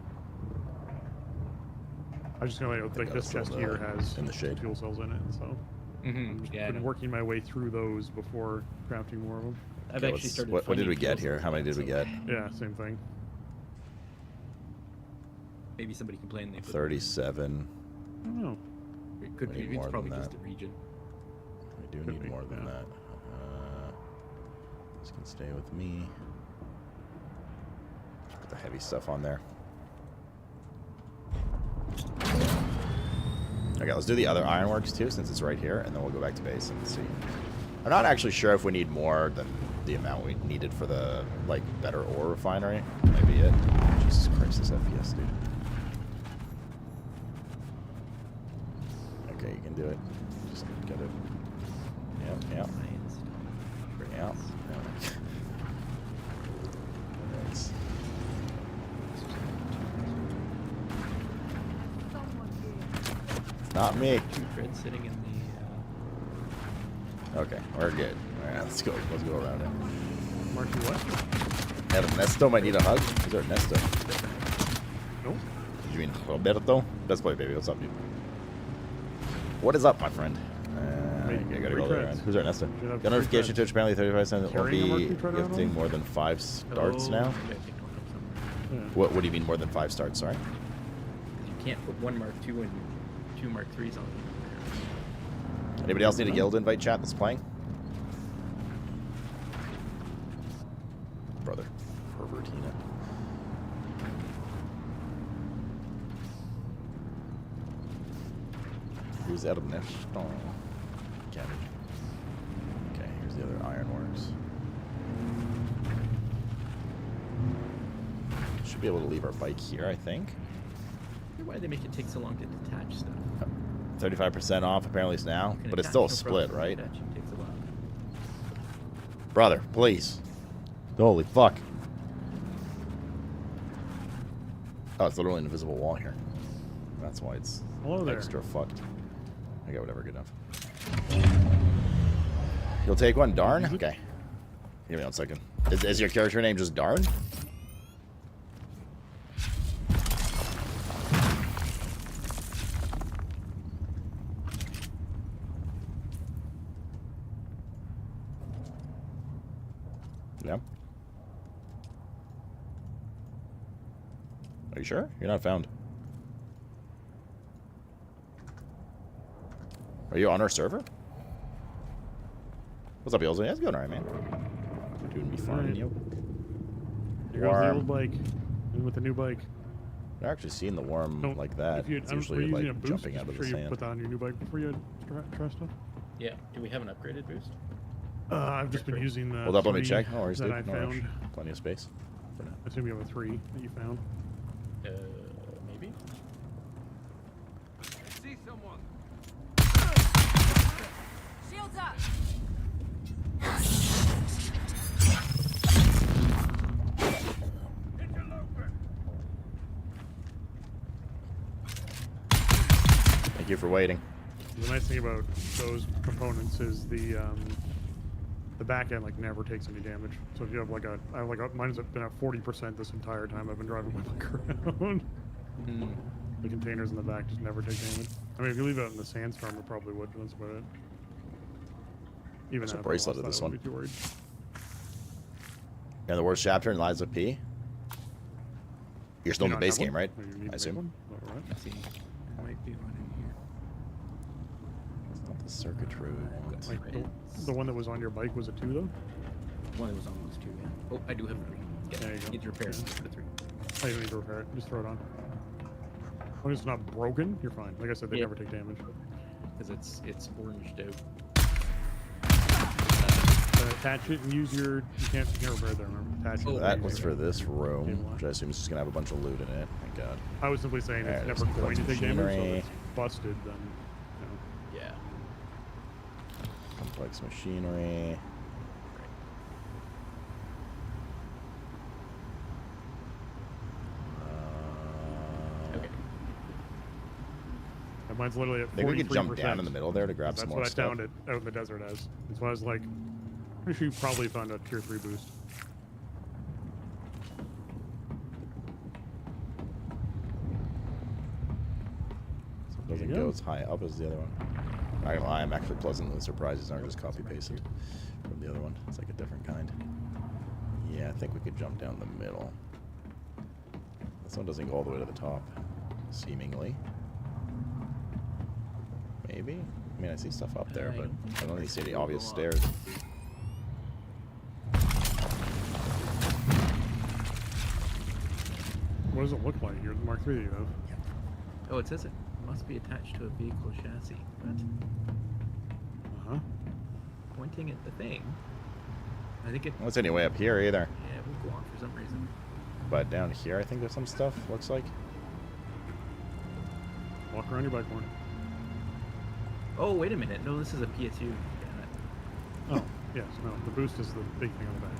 I was just gonna like got this some chest here has in the shade. fuel cells in it, so Mm-hmm. I've Yeah. I been know. working my way through those before crafting more of them. I've Okay, actually started. what did finding we get fuel here? cells How many again, did we so get? Yeah, same thing. Maybe somebody complained they put 37. I don't know. It could We be. need It's more probably than just that. the region. We do Could need be, more than yeah. that. This can stay with me. Put the heavy stuff on there. Okay, let's do the other ironworks too, since it's right here, and then we'll go back to base and see. I'm not actually sure if we need more than the amount we needed for the, like, better ore refinery. Maybe it. Jesus Christ, this FPS, dude. Okay, you can do it. Just get it. Yep, yep. Science. Yep. Nice. It's not me. Two treads sitting in the. Okay, we're good. Alright, let's go. Let's go around it. Marky what? Ernesto might need a hug. Is there Ernesto? Nope. Did you mean Roberto? Best boy, baby. What's up, dude? What is up, my friend? Wait, I gotta three go there. treads. Who's Ernesto? Should have Got notification three to apparently 35 cents. It won't Carrying a be marquee tread around gifting them? more than 5 starts Oh, now. maybe I picked one up somewhere. Yeah. What do you mean more than 5 starts? Sorry. 'Cause you can't put one Mark II and two Mark IIIs on it. Anybody else need a guild invite chat that's playing? Brother. Pervertina. Who's Ernesto? Okay. Okay, here's the other ironworks. Should be able to leave our bike here, I think. I wonder why they make it take so long to detach stuff. 35% off apparently it's now, You can but it's attach, still a no split, problem. right? Detaching takes a while. Brother, please. Holy fuck. Oh, it's literally an invisible wall here. That's why it's Hello there. extra fucked. Okay, whatever, good enough. You'll take one, Darn? Okay. Give me 1 second. Is your character name just Darn? Yeah. Are you sure? You're not found. Are you on our server? What's up, Yolzy? How's it going, alright, man? Doing me fine, yo. Here goes the old bike. In with the new bike. I've actually seen the worm Don't- like that. If you, It's usually using like a boost, jumping out of sure the you sand. put that on your new bike before you try stuff. Yeah. Do we have an upgraded boost? I've just been using the Hold up, let me 3 check. No worries, that dude. I No rush. found. Plenty of space for now. I assume you have a 3 that you found. Maybe. See someone. Shields up! Thank you for waiting. The nice thing about those components is the back end like never takes any damage. So if you have like mine's been at 40% this entire time I've been driving my bike around. The containers in the back just never take damage. I mean, if you leave it out in the sandstorm, it probably would, but that's about it. Even There's a after bracelet lost of this that, I one. wouldn't be too worried. And the worst chapter in Lies of P. You're still in You the don't base have game, one? right? Or you need to I make assume. one? All right. Let's see. There might be one in here. It's not the circuitry we want. Like the one that was on your bike was a 2 though? One that was on those 2, yeah. Oh, I do have 3. Yeah, There you go. needs repairs. Yeah. Put a 3. Oh, you don't need to repair it. Just throw it on. As long as it's not broken, you're fine. Like I said, they Yeah. never take damage. Because it's oranged out. Attach it and use your. You can't repair that. Remember, attach it. Oh, and That use was your- for this room, Cable which I assume is just gonna have a bunch of loot in it. Thank God. I was simply saying it's Alright, never let's going to put take damage. So machinery. if it's busted, then Yeah. Complex machinery. Okay. and mine's literally at 43%. I think we could jump down in the middle there to grab That's some what more I stuff. found it out in the desert as. That's why I was like, pretty sure you probably found a tier 3 boost. So it doesn't There you go go. as high up as the other one. Not gonna lie, I'm actually pleasantly surprised it's not just copy pasted from the other one. It's like a different kind. Yeah, I think we could jump down the middle. This one doesn't go all the way to the top, seemingly. Maybe? I mean, I see stuff up there, but I don't really see any obvious stairs. What does it look like? Your Mark 3 that you have. Oh, it says it must be attached to a vehicle chassis. What? Uh huh. Pointing at the thing. I think it. Well, it's anyway up here either. Yeah, it won't go on for some reason. But down here, I think there's some stuff, looks like. Walk around your bike more. Oh, wait a minute. No, this is a PS2. Damn it. Oh, yes. No, the boost is the big thing on the back.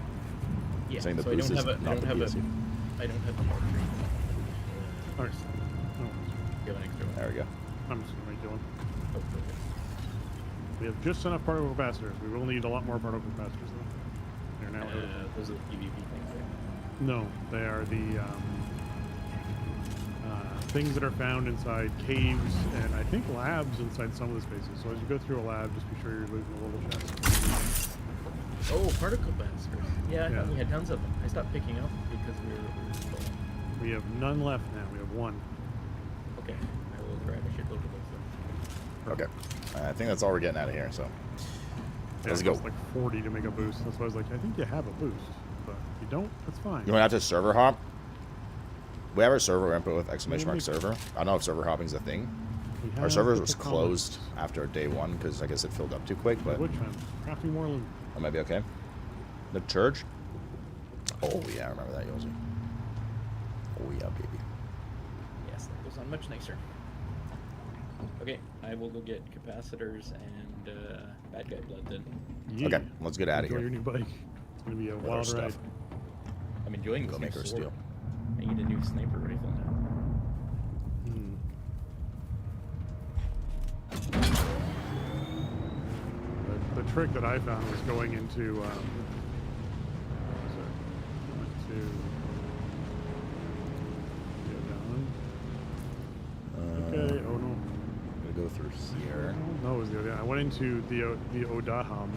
Yeah, Saying the so I boost don't is have a. I not don't the have a. PSU. I don't have a Mark 3. All right. No worries. You have an extra one. There we go. I'm just gonna make you one. Oh, okay. We have just enough particle capacitors. We will need a lot more particle capacitors though. They're now. Those are the PvP things, right? No, they are the things that are found inside caves and I think labs inside some of the spaces. So as you go through a lab, just be sure you're losing a little chest. Oh, particle capacitors. Yeah, I Yeah. thought we had tons of them. I stopped picking up because we were full. We have none left now. We have one. Okay, I will grab a shitload of those then. Okay. I think that's all we're getting out of here, so. Yeah, Let's it go. costs like 40 to make a boost. That's why I was like, I think you have a boost, but if you don't, that's fine. You want to have to server hop? We have our server input with exclamation mark Maybe. server. I don't know if server hopping's a thing. We Our have server the was technologies. closed after day one because I guess it filled up too quick, but Which one? Crafting more loot. that might be okay. The church? Oh yeah, I remember that, Yosi. Oh yeah, baby. Yes, that goes on much nicer. Okay, I will go get capacitors and bad guy blood then. Yeah. Okay, let's get out of Enjoy here. your new bike. It's gonna be a With our wild stuff. ride. I'm enjoying this Go new make her sword. steel. I need a new sniper rifle now. Hmm. The trick that I found was going into what was it? Went to okay. Oh no. I'm gonna go through here. No, it was the other. I went into the Odaham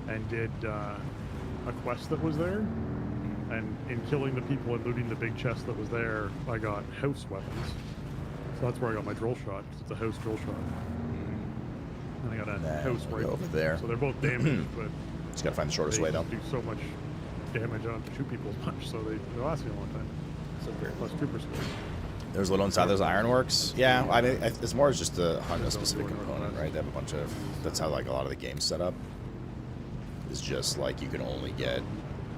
and did a quest that was there, and in killing the people and looting the big chest that was there, I got house weapons. So that's where I got my drill shot. 'Cause it's a house drill shot. And I got a house Go rifle. over there. So they're both damaged, but Just gotta find the shortest they way down. do so much damage. I don't have to shoot people as much, so they last me a long time. So very Plus trooper skill. There's a little inside those ironworks. Yeah, I mean, it's more as just to hunt a specific component, right? They have a bunch of. That's how like a lot of the games set up. Is just like you can only get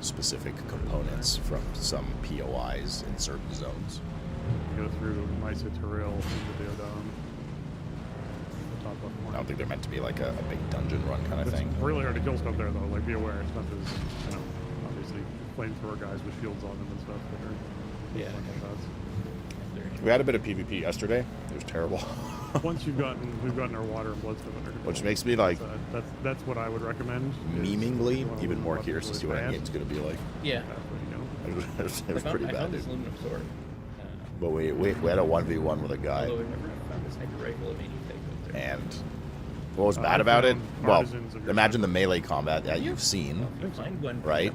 specific components from some POIs in certain zones. You go through Mysa Terrell into the Odaham. The top left I corner. don't think they're meant to be like a big dungeon run kind of It's thing. really hard to kill stuff there, though. Like, be aware. Stuff is, obviously flamethrower guys with shields on them and stuff that are Yeah. one shots. We had a bit of PvP yesterday. It was terrible. Once we've gotten our water and blood stuff under control. Which makes me like that's what I would recommend. is memeingly you wanna even learn more what curious to really see what fast, endgame's gonna be like. Yeah. that's what you know. It was pretty I bad, found dude. this aluminum sword. But we had a 1v1 with a guy, Although I never found a sniper rifle of any type out there. and what was I bad about it? found Well, artisans of your imagine the type. melee combat that you've seen, Find one. right?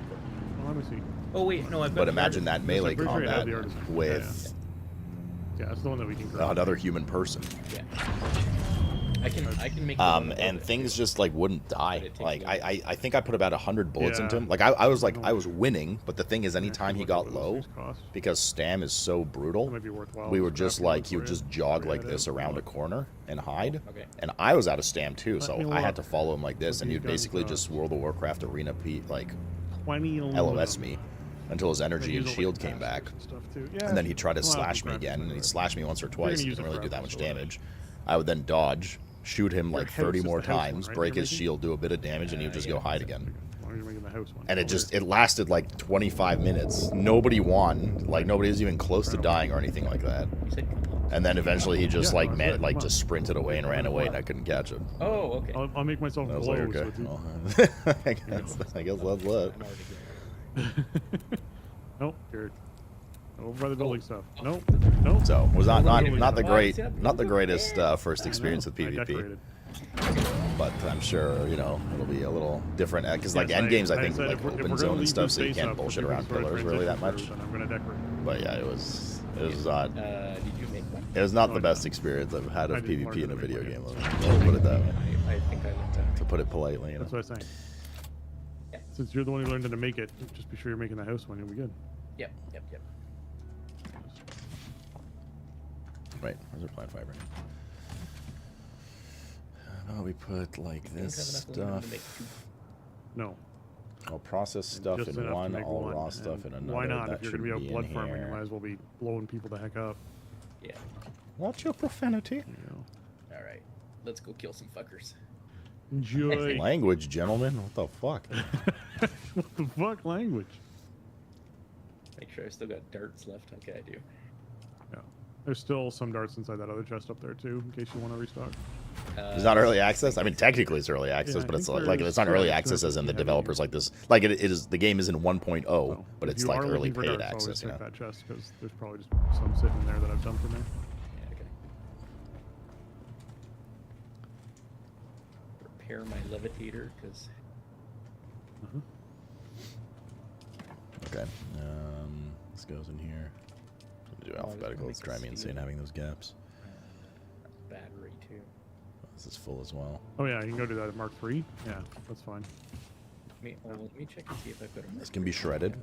Well, let me see. Oh wait, no, I've got but the imagine that artisan. melee pretty sure it had combat the artisan. with Yeah, it's the one that we can grab. another human person. Yeah. I can make. And things just like wouldn't die. takes Like a while. I think I put about 100 bullets Yeah. into him. Like I was winning, but the thing is, anytime he Look at got what low, those things cost. because Stam is so brutal, It might be worthwhile we to were grab just one like for he would you. just jog Yeah, like it this is. around a corner and hide. Okay. And I was out of Stam too, so Let me I had look. to follow him like this, What and these he'd guns basically cost. just World of Warcraft arena like 20 LOS me until his They energy and use it shield like came back. bastards and stuff, too. Yeah, And then he'd try to well, slash me grab again, some and he'd of slash me once or twice. gonna He use didn't it really for do that much rifles, so- damage. I would then dodge, shoot him Your like house 30 is more the house one, times, right? break You're his making? shield, do a bit of damage, and he would just go hide again. Why are you making the house one? And it Oh, just weird. it lasted like 25 minutes. Nobody won. Like nobody was even close to dying or anything like that. You said come on. And then eventually he just Yeah, like no, man, it's like come just on. sprinted away and ran away, and I couldn't catch him. Oh, okay. I'll make myself I was glow. like, so okay, it's- well, I guess that's it. I'm already good. Nope, you're over by the building stuff. Oh. Nope, nope. So was not the Oh, great, see, I'm not the good. greatest first experience with I PvP. decorated. But I'm sure it'll be a little different because like Yes, end games I I think said like if we're open gonna zone leave and stuff, this so you space can't up for bullshit people around to sort of pillars really that transition much. through, then I'm gonna decorate. But yeah, it was not Did you make one? it was not Oh, the yeah. best experience I've had I of didn't learn PvP in to a make video one game. yet. Let's put it that way. I think I learned that. To put it politely, you know. That's what I was saying. Yeah. Since you're the one who learned how to make it, just be sure you're making the house one. You'll be good. Yep. Right, where's our plant fiber? How about we put like You this don't have enough aluminum to stuff? make two. No. I'll process stuff Just in enough to one, make all one, raw stuff in and another. Why not? That If you're gonna should be out in blood farming, you here. might as well be blowing people the heck up. Yeah. Watch your profanity. You know. All right. Let's go kill some fuckers. Enjoy. Language, gentlemen. What the fuck? What the fuck language? Make sure I still got darts left. Okay, I do. Yeah. There's still some darts inside that other chest up there too, in case you want to restock. It's not early access. I mean, technically it's early access, I but it's think like there's it's not early two access as in the heavy developers like this. Like it is. The game is in 1.0, but If it's you like are early looking for paid darts, always access. You check know. that chest because there's probably just some sitting in there that I've dumped in there. Yeah, okay. Repair my levitator because Okay. This goes in here. Do Oh, I was alphabetical. gonna It's make a driving me insane steel. having those gaps. battery too. This is full as well. Oh yeah, you can go do that at Mark III. Yeah, that's fine. Let me check and see if I've got a. This can be shredded.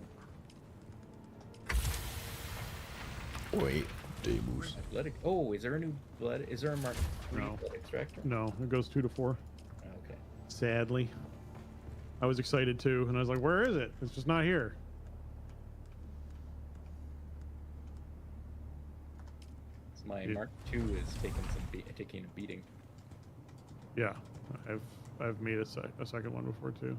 Wait, Damus. Blood. Oh, is there a new blood? Is there a Mark III No. blood extractor? No, it goes 2 to 4. Okay. Sadly. I was excited too, and I was like, where is it? It's just not here. So my Dude. Mark II is taking a beating. Yeah, I've made a second one before too.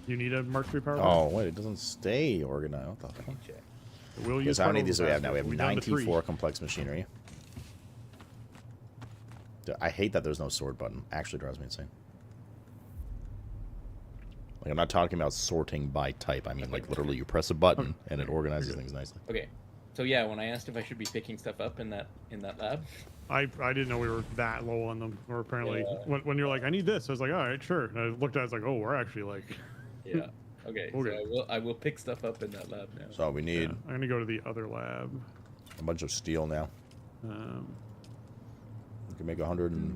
You need a Mark III power. Oh, wait, it doesn't stay organized. What the fuck? We'll Guess use how many of cartels these do we have now? faster. We have down to 94 3. complex machinery. Dude, I hate that there's no sort button. Actually drives me insane. Like, I'm not talking about sorting by type. I mean, like, literally you press a button and it organizes things nicely. Okay. So yeah, when I asked if I should be picking stuff up in that lab, I didn't know we were that low on them. Or apparently, Yeah. when you're like, I need this, I was like, all right, sure. And I looked at it, I was like, oh, we're actually like. yeah. Okay. Okay. So I will pick stuff up in that lab now. So we need I'm gonna go to the other lab. a bunch of steel now. We can make 100 and...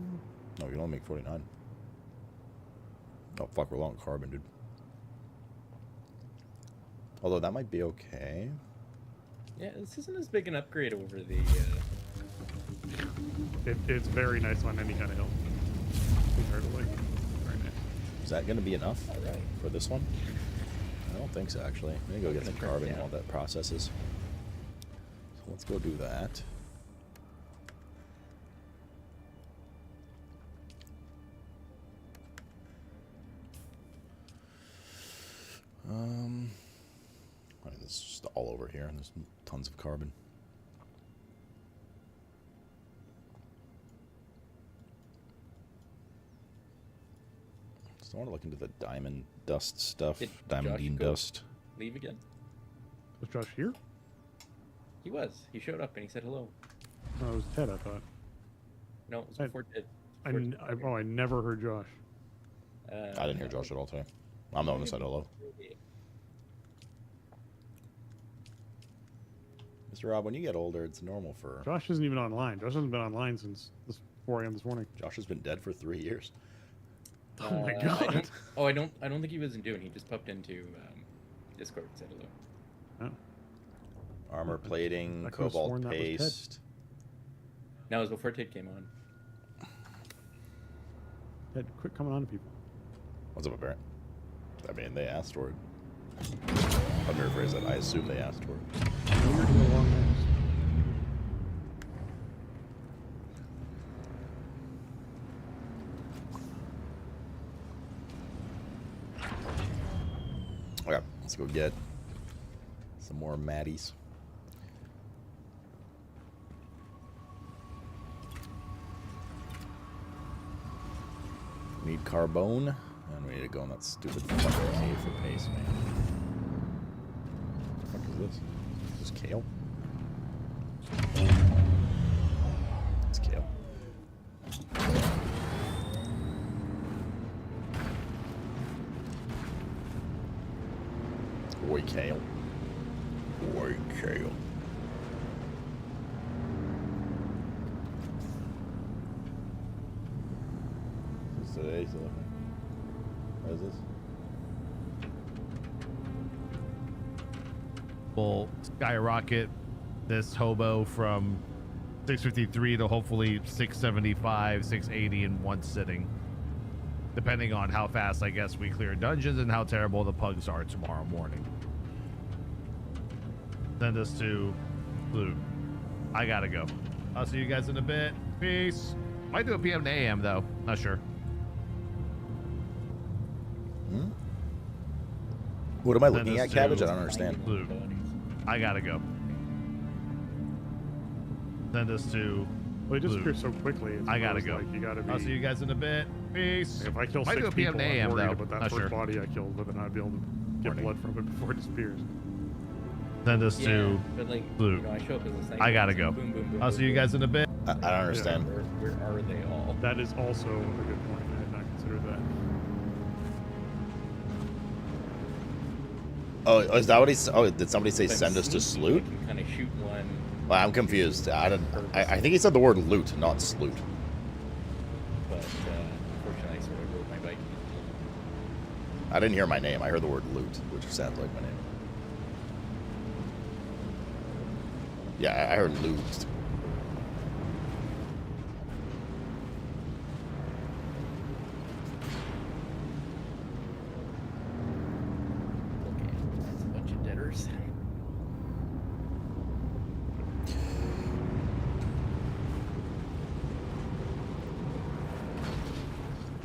No, we can only make 49. Oh, fuck, we're low on carbon, dude. Although that might be okay. Yeah, this isn't as big an upgrade over the. It's very nice on any kind of hill. Comparatively. Very nice. Is that going to be enough All right. for this one? I don't think so, actually. I'm going to go get some carbon while that processes. So let's go do that. I mean, this is just all over here, and there's tons of carbon. Just want to look into the diamond dust stuff. Did Diamondine Josh go dust. Leave again. Was Josh here? He was. He showed up and he said hello. Oh, it was Ted, I thought. No, it was I- before Ted. I never heard Josh. I didn't hear Josh at all today. I'm the one who said hello. Mr. Rob, when you get older, it's normal for... Josh isn't even online. Josh hasn't been online since 4 a.m. this morning. Josh has been dead for 3 years. Oh my I god. don't think he was in Dune. He just popped into Discord and said hello. Oh. Armor plating, I could've sworn cobalt that was Ted. paste. No, it was before Ted came on. Ted, quit coming on to people. What's up, Barrett? I mean, they asked for it. Let me rephrase that. I assume they asked for it. No, you're gonna go along next. Okay, let's go get some more Maddies. We need carbone, and we need to go on that stupid fucking cave for paste, man. What the fuck is this? Is this kale? It's kale. Boy kale. Boy kale. What's today? So, what is this? Will skyrocket this hobo from 653 to hopefully 675, 680 in one sitting. Depending on how fast, I guess, we clear dungeons and how terrible the pugs are tomorrow morning. Send us to Blue. I gotta go. I'll see you guys in a bit. Peace. Might do a PM to AM, though. Not sure. What am I Send looking us at, Cabbage? I to don't understand. Blue. I gotta go. Send us to Well, they Blue. disappear so quickly. It's I gotta almost go. Like you gotta be. I'll see you guys in a bit. Peace. If I kill Might 6 do a PM people, to AM, I'm worried though. about that Not first sure. body I killed, whether or not I'd be able to get Morning. blood from it before it disappears. Send us Yeah, to but like, Blue. you know, I show up as a sniper. I gotta it's like go. Boom, boom, boom, I'll boom, see you boom. guys in a bit. I don't understand. Where are they all? That is also a good point. I had not considered that. Oh, is that what he said? Oh, did somebody say If I'm send us to sneaky, Sloot? I can kind of shoot one. Well, I'm confused. I think he said the word loot, not sloot. But unfortunately, I sort of rode my bike. I didn't hear my name. I heard the word loot, which sounds like my name. Yeah, I heard loot. Okay, that's a bunch of deaders.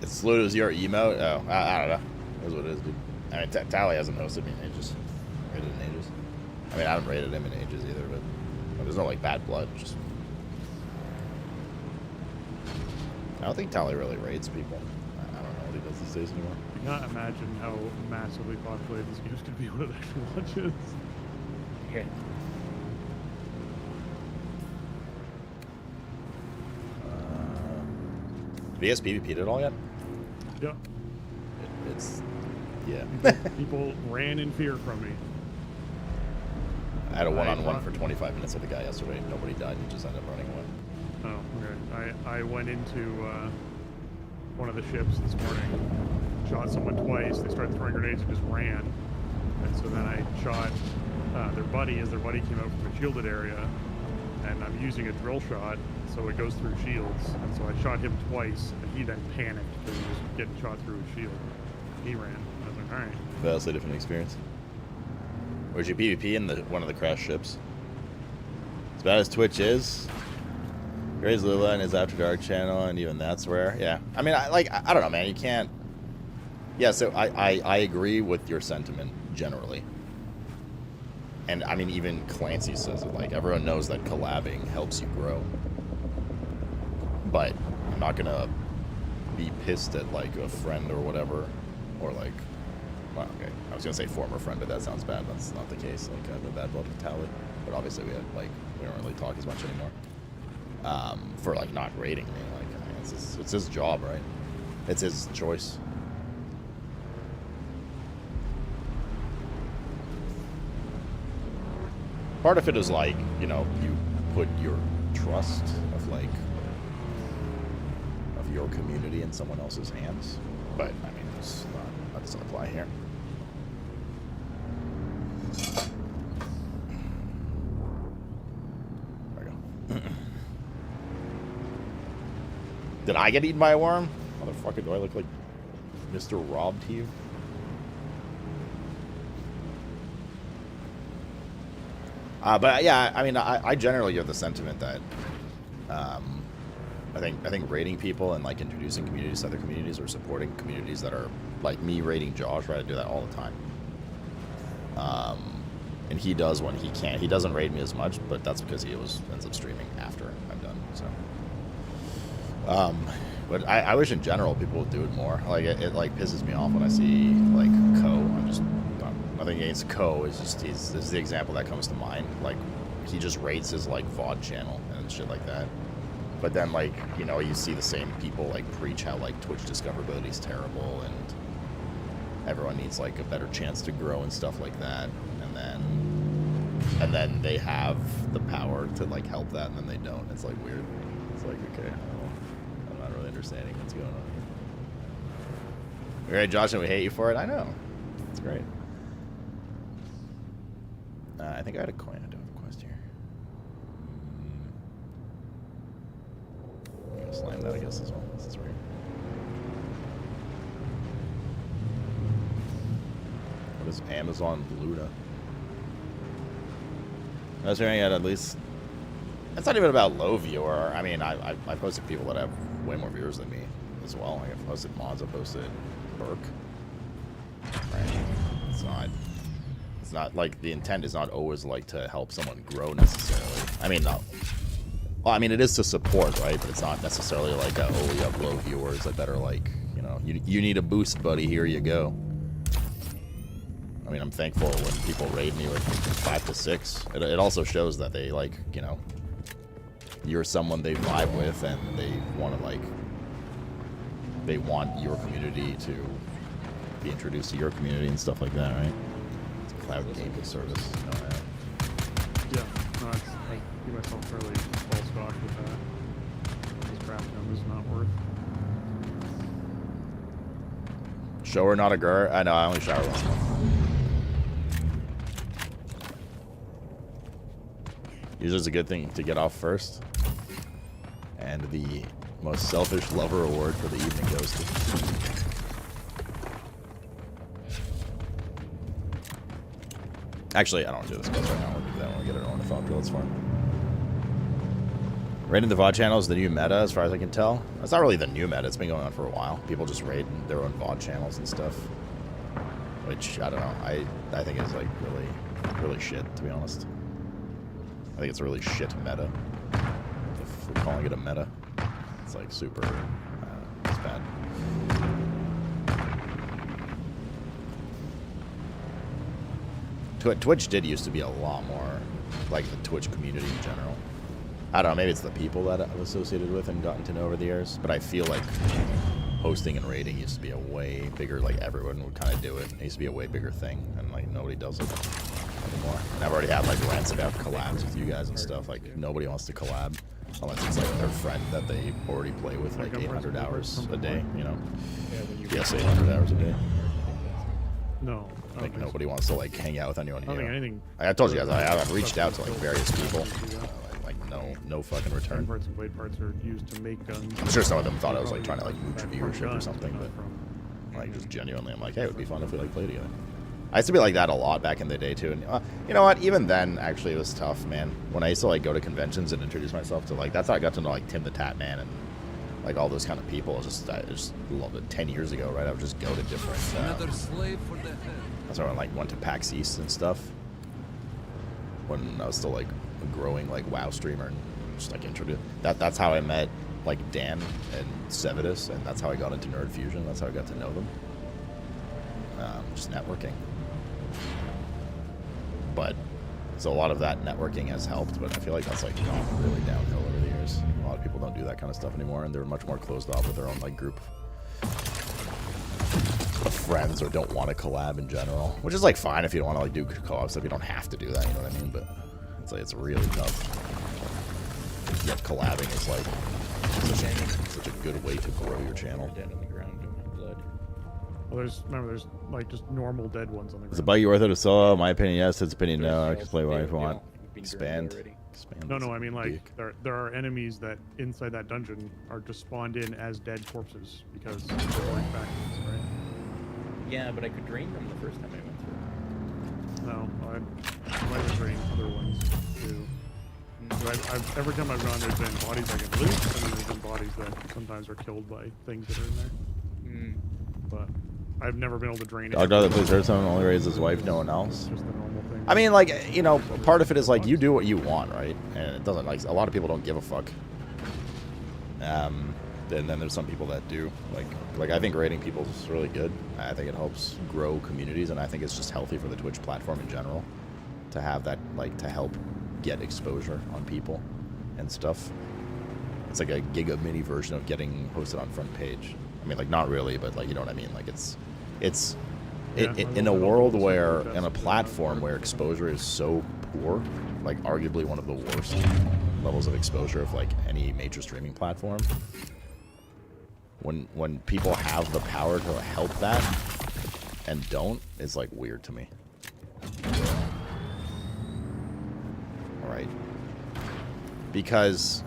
It's sloot as your emote? Oh, I don't know. That's what it is, dude. I mean, Tally hasn't hosted me in ages. Rated in ages. I mean, I haven't rated him in ages either, but there's no like bad blood. Just I don't think Tally really raids people. I don't know what he does these days anymore. I cannot imagine how massively populated this game's gonna be when it actually launches. Yeah. Have you guys PvP'd at all yet? Yeah. It's yeah. People ran in fear from me. I had a one-on-one for 25 minutes with a guy yesterday. Nobody died. He just ended up running away. Oh, okay. I went into one of the ships this morning, shot someone twice. They started throwing grenades and just ran. And so then I shot their buddy as their buddy came out from a shielded area. And I'm using a drill shot, so it goes through shields. And so I shot him twice, and he then panicked because he was getting shot through his shield. He ran. I was like, all right. Vastly different experience. Where'd you PvP in one of the crash ships? As bad as Twitch is, Gray's Lula and his After Dark channel, and even that's rare. Yeah, I mean, I don't know, man. You can't. Yeah, so I agree with your sentiment generally, and I mean, even Clancy says it. Like, everyone knows that collabing helps you grow, but I'm not gonna be pissed at like a friend or whatever, or like. Well, okay. I was gonna say former friend, but that sounds bad. That's not the case. Like, I have no bad blood with Tally, but obviously we don't really talk as much anymore. For like not rating me, like, I mean, it's his job, right? It's his choice. Part of it is like, you know, you put your trust of like of your community in someone else's hands, but I mean, that doesn't apply here. There we go. Did I get eaten by a worm? Motherfucker, do I look like Mr. Rob to you? But yeah, I mean, I generally get the sentiment that I think raiding people and like introducing communities to other communities or supporting communities that are like me raiding Josh, right? I do that all the time. And he does when he can. He doesn't raid me as much, but that's because he ends up streaming after I'm done. So, but I wish in general people would do it more. Like it like pisses me off when I see like I'm just nothing against It's just this is the example that comes to mind. Like he just raids his like VOD channel and shit like that. But then, like, you know, you see the same people, like, preach how, like, Twitch discoverability is terrible and everyone needs, like, a better chance to grow and stuff like that. And then they have the power to, like, help that, and then they don't. It's, like, weird. It's like, okay, I'm not really understanding what's going on here. All right, Josh, and we hate you for it? I know. It's great. I think I had a coin. I don't have a quest here. I'm gonna slam that, I guess, as well. This is weird. What is Amazon Luna? I was hearing at least. It's not even about low viewer. I mean, I posted people that have way more viewers than me as well. Like, I've posted mods, I posted Burke. Right. It's not like the intent is not always like to help someone grow necessarily. I mean, no. Well, I mean, it is to support, right? But it's not necessarily like, oh, we have low viewers. I better, like, you know, you need a boost, buddy. Here you go. I mean, I'm thankful when people raid me with 5 to 6. It also shows that they, like, you know, you're someone they vibe with and they want to, like, they want your community to be introduced to your community and stuff like that, right? It's a cloud gaming service. You know, Yeah, no, I give myself fairly full stock with that. This crap gun is not worth. Shower, not a girl. I know, I only shower once a month. Usually it's a good thing to get off first. And the most selfish lover award for the evening goes to... Actually, I don't want to do this quest right now. I'll do that when we get it on the phone. That's fine. Raiding the VOD channel is the new meta, as far as I can tell. It's not really the new meta. It's been going on for a while. People just raid their own VOD channels and stuff. which I don't know. I think is like really shit, to be honest. I think it's a really shit meta. If we're calling it a meta, it's like super. It's bad. Twitch did used to be a lot more like the Twitch community in general. I don't know, maybe it's the people that I've associated with and gotten to know over the years, but I feel like hosting and raiding used to be a way bigger, like everyone would kind of do it. It used to be a way bigger thing, and like nobody does it anymore. And I've already had like rants about collabs with you guys and stuff. Like nobody wants to collab unless it's like their friend that they already play with like 800 hours a day, you know? Yes, 800 hours a day. No. Like nobody wants to like hang out with anyone. I don't think anything. I told you guys I've reached out to like various people. Like no fucking return. Parts and blade parts are used to make guns. I'm sure some of them thought I was like trying to like mooch viewership or something, but like just genuinely, I'm like, hey, it would be fun if we like play together. I used to be like that a lot back in the day too, and you know what? Even then, actually, it was tough, man. When I used to like go to conventions and introduce myself to like, that's how I got to know like Tim the Tat Man and like all those kind of people. I just loved it 10 years ago, right? I would just go to different. That's why I like went to PAX East and stuff when I was still like a growing like WoW streamer and just like introduced. That's how I met like Dan and Sevidus, and that's how I got into Nerd Fusion. That's how I got to know them. Just networking. But so a lot of that networking has helped, but I feel like that's like gone really downhill over the years. A lot of people don't do that kind of stuff anymore, and they're much more closed off with their own like group of friends or don't want to collab in general, which is like fine if you don't want to like do co-op stuff. You don't have to do that, you know what I mean? But it's like it's really tough. Yet collabing is like such a good way to grow your channel. Dead on the ground, don't have blood. Well, there's like just normal dead ones on the ground. Is the buggy worth it to solo? In my opinion, yes. Its opinion, no. I can play what I want. Expand. No, I mean like there are enemies that inside that dungeon are just spawned in as dead corpses because they're going factions, right? Yeah, but I could drain them the first time I went through. No, I might have drained other ones too. But every time I've gone, there's been bodies I can loot, and then there's been bodies that sometimes are killed by things that are in there. But I've never been able to drain it. Dog that plays Hearthstone only raises his wife, no one else. It's just the normal thing. I mean, like, you know, part of it is like you do what you want, right? And it doesn't like a lot of people don't give a fuck. And then there's some people that do. Like I think rating people is really good. I think it helps grow communities, and I think it's just healthy for the Twitch platform in general to have that, like, to help get exposure on people and stuff. It's like a giga mini version of getting hosted on front page. I mean, like, not really, but like, you know what I mean? Like, it's in a world where, in a platform where exposure is so poor, like arguably one of the worst levels of exposure of like any major streaming platform. When people have the power to help that and don't, it's like weird to me. All right. Because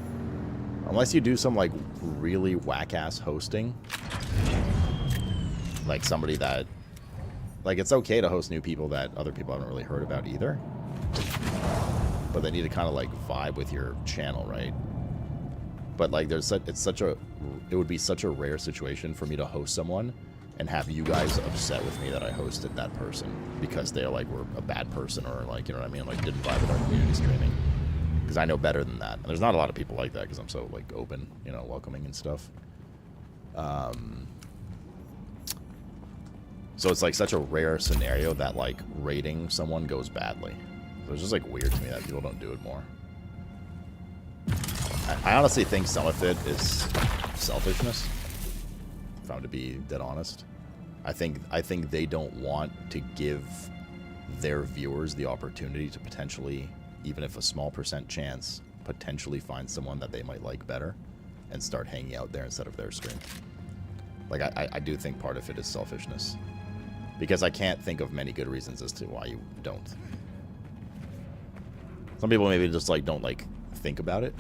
unless you do some like really whack-ass hosting, like somebody that, like, it's okay to host new people that other people haven't really heard about either, but they need to kind of like vibe with your channel, right? But like it would be such a rare situation for me to host someone and have you guys upset with me that I hosted that person because they're like, were a bad person, or like, you know what I mean, like didn't vibe with our community streaming, because I know better than that. And there's not a lot of people like that because I'm so like open, you know, welcoming and stuff. So it's like such a rare scenario that like rating someone goes badly. So it's just like weird to me that people don't do it more. I honestly think some of it is selfishness, if I'm to be dead honest. I think they don't want to give their viewers the opportunity to potentially, even if a small % chance, potentially find someone that they might like better and start hanging out there instead of their stream. Like, I do think part of it is selfishness, because I can't think of many good reasons as to why you don't. Some people maybe just like don't like think about it.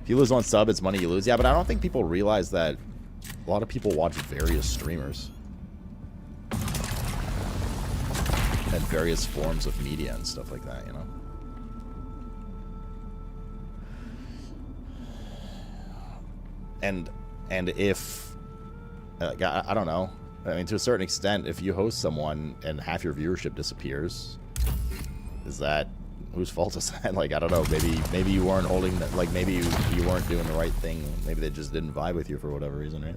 If you lose one sub, it's money you lose. Yeah, but I don't think people realize that a lot of people watch various streamers and various forms of media and stuff like that, you know? And if, I don't know, I mean, to a certain extent, if you host someone and half your viewership disappears, is that whose fault is that? Like, I don't know. Maybe you weren't holding that. Like, maybe you weren't doing the right thing. Maybe they just didn't vibe with you for whatever reason, right?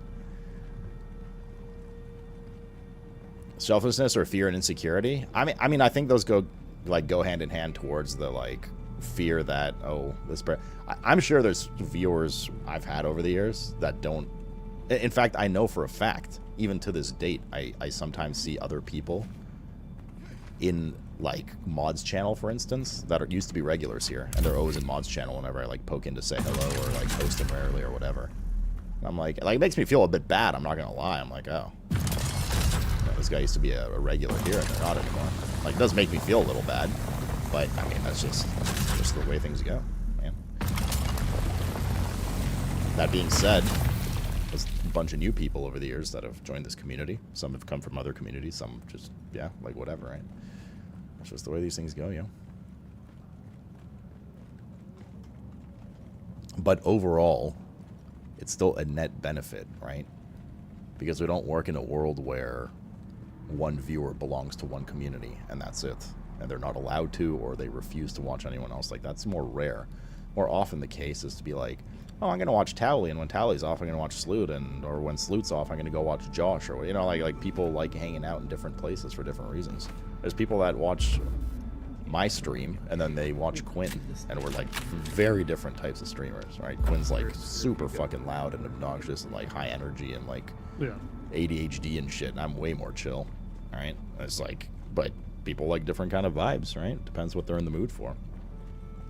Selflessness or fear and insecurity. I mean, I think those go hand in hand towards the like fear that I'm sure there's viewers I've had over the years that don't. In fact, I know for a fact, even to this date, I sometimes see other people in like Mod's channel, for instance, that used to be regulars here, and they're always in Mod's channel whenever I like poke in to say hello or like post them rarely or whatever. And I'm like, it makes me feel a bit bad. I'm not gonna lie. I'm like, oh, this guy used to be a regular here, and they're not anymore. Like, it does make me feel a little bad, but I mean, that's just the way things go, man. That being said, there's a bunch of new people over the years that have joined this community. Some have come from other communities. Some just, yeah, like whatever, right? That's just the way these things go, yo. But overall, it's still a net benefit, right? Because we don't work in a world where one viewer belongs to one community and that's it. And they're not allowed to, or they refuse to watch anyone else. Like, that's more rare. More often the case is to be like, oh, I'm going to watch Towley, and when Towley's off, I'm going to watch Sloot, or when Sloot's off, I'm going to go watch Josh, or, you know, like people like hanging out in different places for different reasons. There's people that watch my stream, and then they watch Quinn, and we're like very different types of streamers, right? Quinn's like super fucking loud and obnoxious and like high energy and like ADHD and shit, and I'm way more chill, all right? It's like, but people like different kind of vibes, right? Depends what they're in the mood for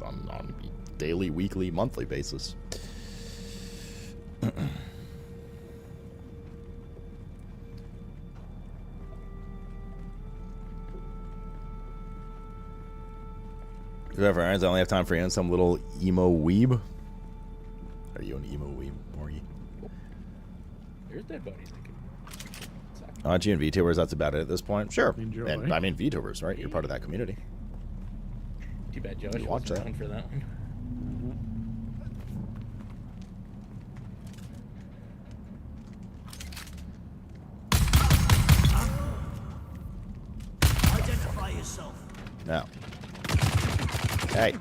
on daily, weekly, monthly basis. Whoever irons, I only have time for you and some little emo weeb. Are you an emo weeb, Morgie? There's dead bodies. G and VTubers, that's about it at this point. Sure. Enjoy. And I mean VTubers, right? You're part of that community. Too bad Josh watch wasn't that. around for that one. Identify yourself. No. Hey.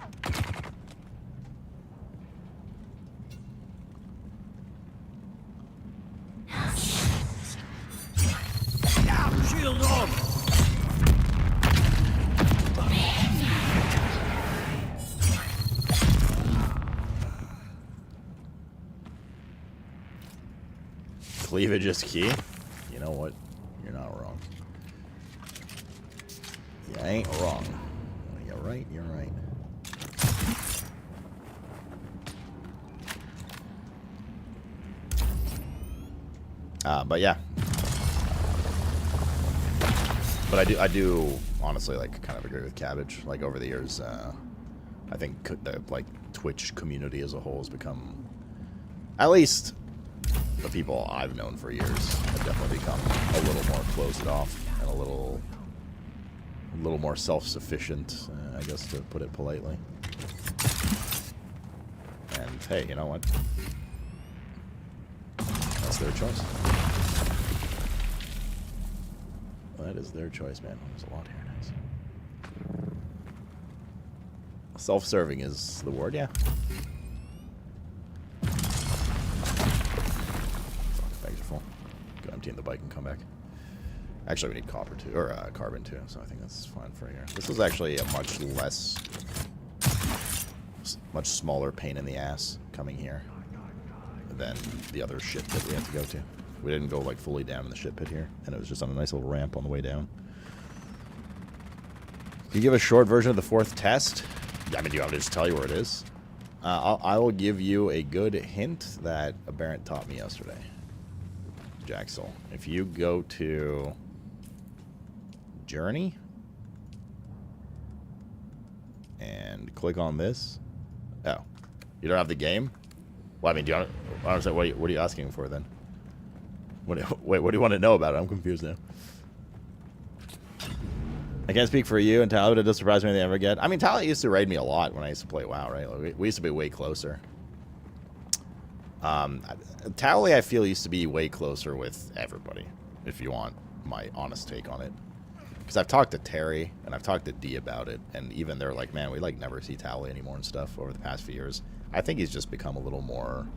Shield on! Cleavage is key. You know what? You're not wrong. You ain't wrong. You're right, you're right. But yeah. But I do honestly like kind of agree with Cabbage. Like over the years, I think the like Twitch community as a whole has become, at least the people I've known for years, have definitely become a little more closed off and a little more self-sufficient, I guess, to put it politely. And hey, you know what? That's their choice. That is their choice, man. There's a lot here. Nice. Self-serving is the word, yeah. Fuck, bags are full. Go empty in the bike and come back. Actually, we need copper too, or carbon too, so I think that's fine for here. This is actually a much smaller pain in the ass coming here than the other shit that we had to go to. We didn't go like fully down in the shit pit here, and it was just on a nice little ramp on the way down. Can you give a short version of the fourth test? I mean, do you want me to just tell you where it is? I will give you a good hint that Aberrant taught me yesterday. Jaxel, if you go to Journey and click on this. Oh, you don't have the game? Well, I mean, I don't understand. What are you asking for then? Wait, what do you want to know about it? I'm confused now. I can't speak for you, and Tyler, but it does surprise me they ever get. I mean, Tyler used to raid me a lot when I used to play WoW, right? Like, we used to be way closer. Towley, I feel, used to be way closer with everybody. if you want my honest take on it. Because I've talked to Terry and I've talked to Dee about it, and even they're like, man, we like never see Tally anymore and stuff over the past few years. I think he's just become a little more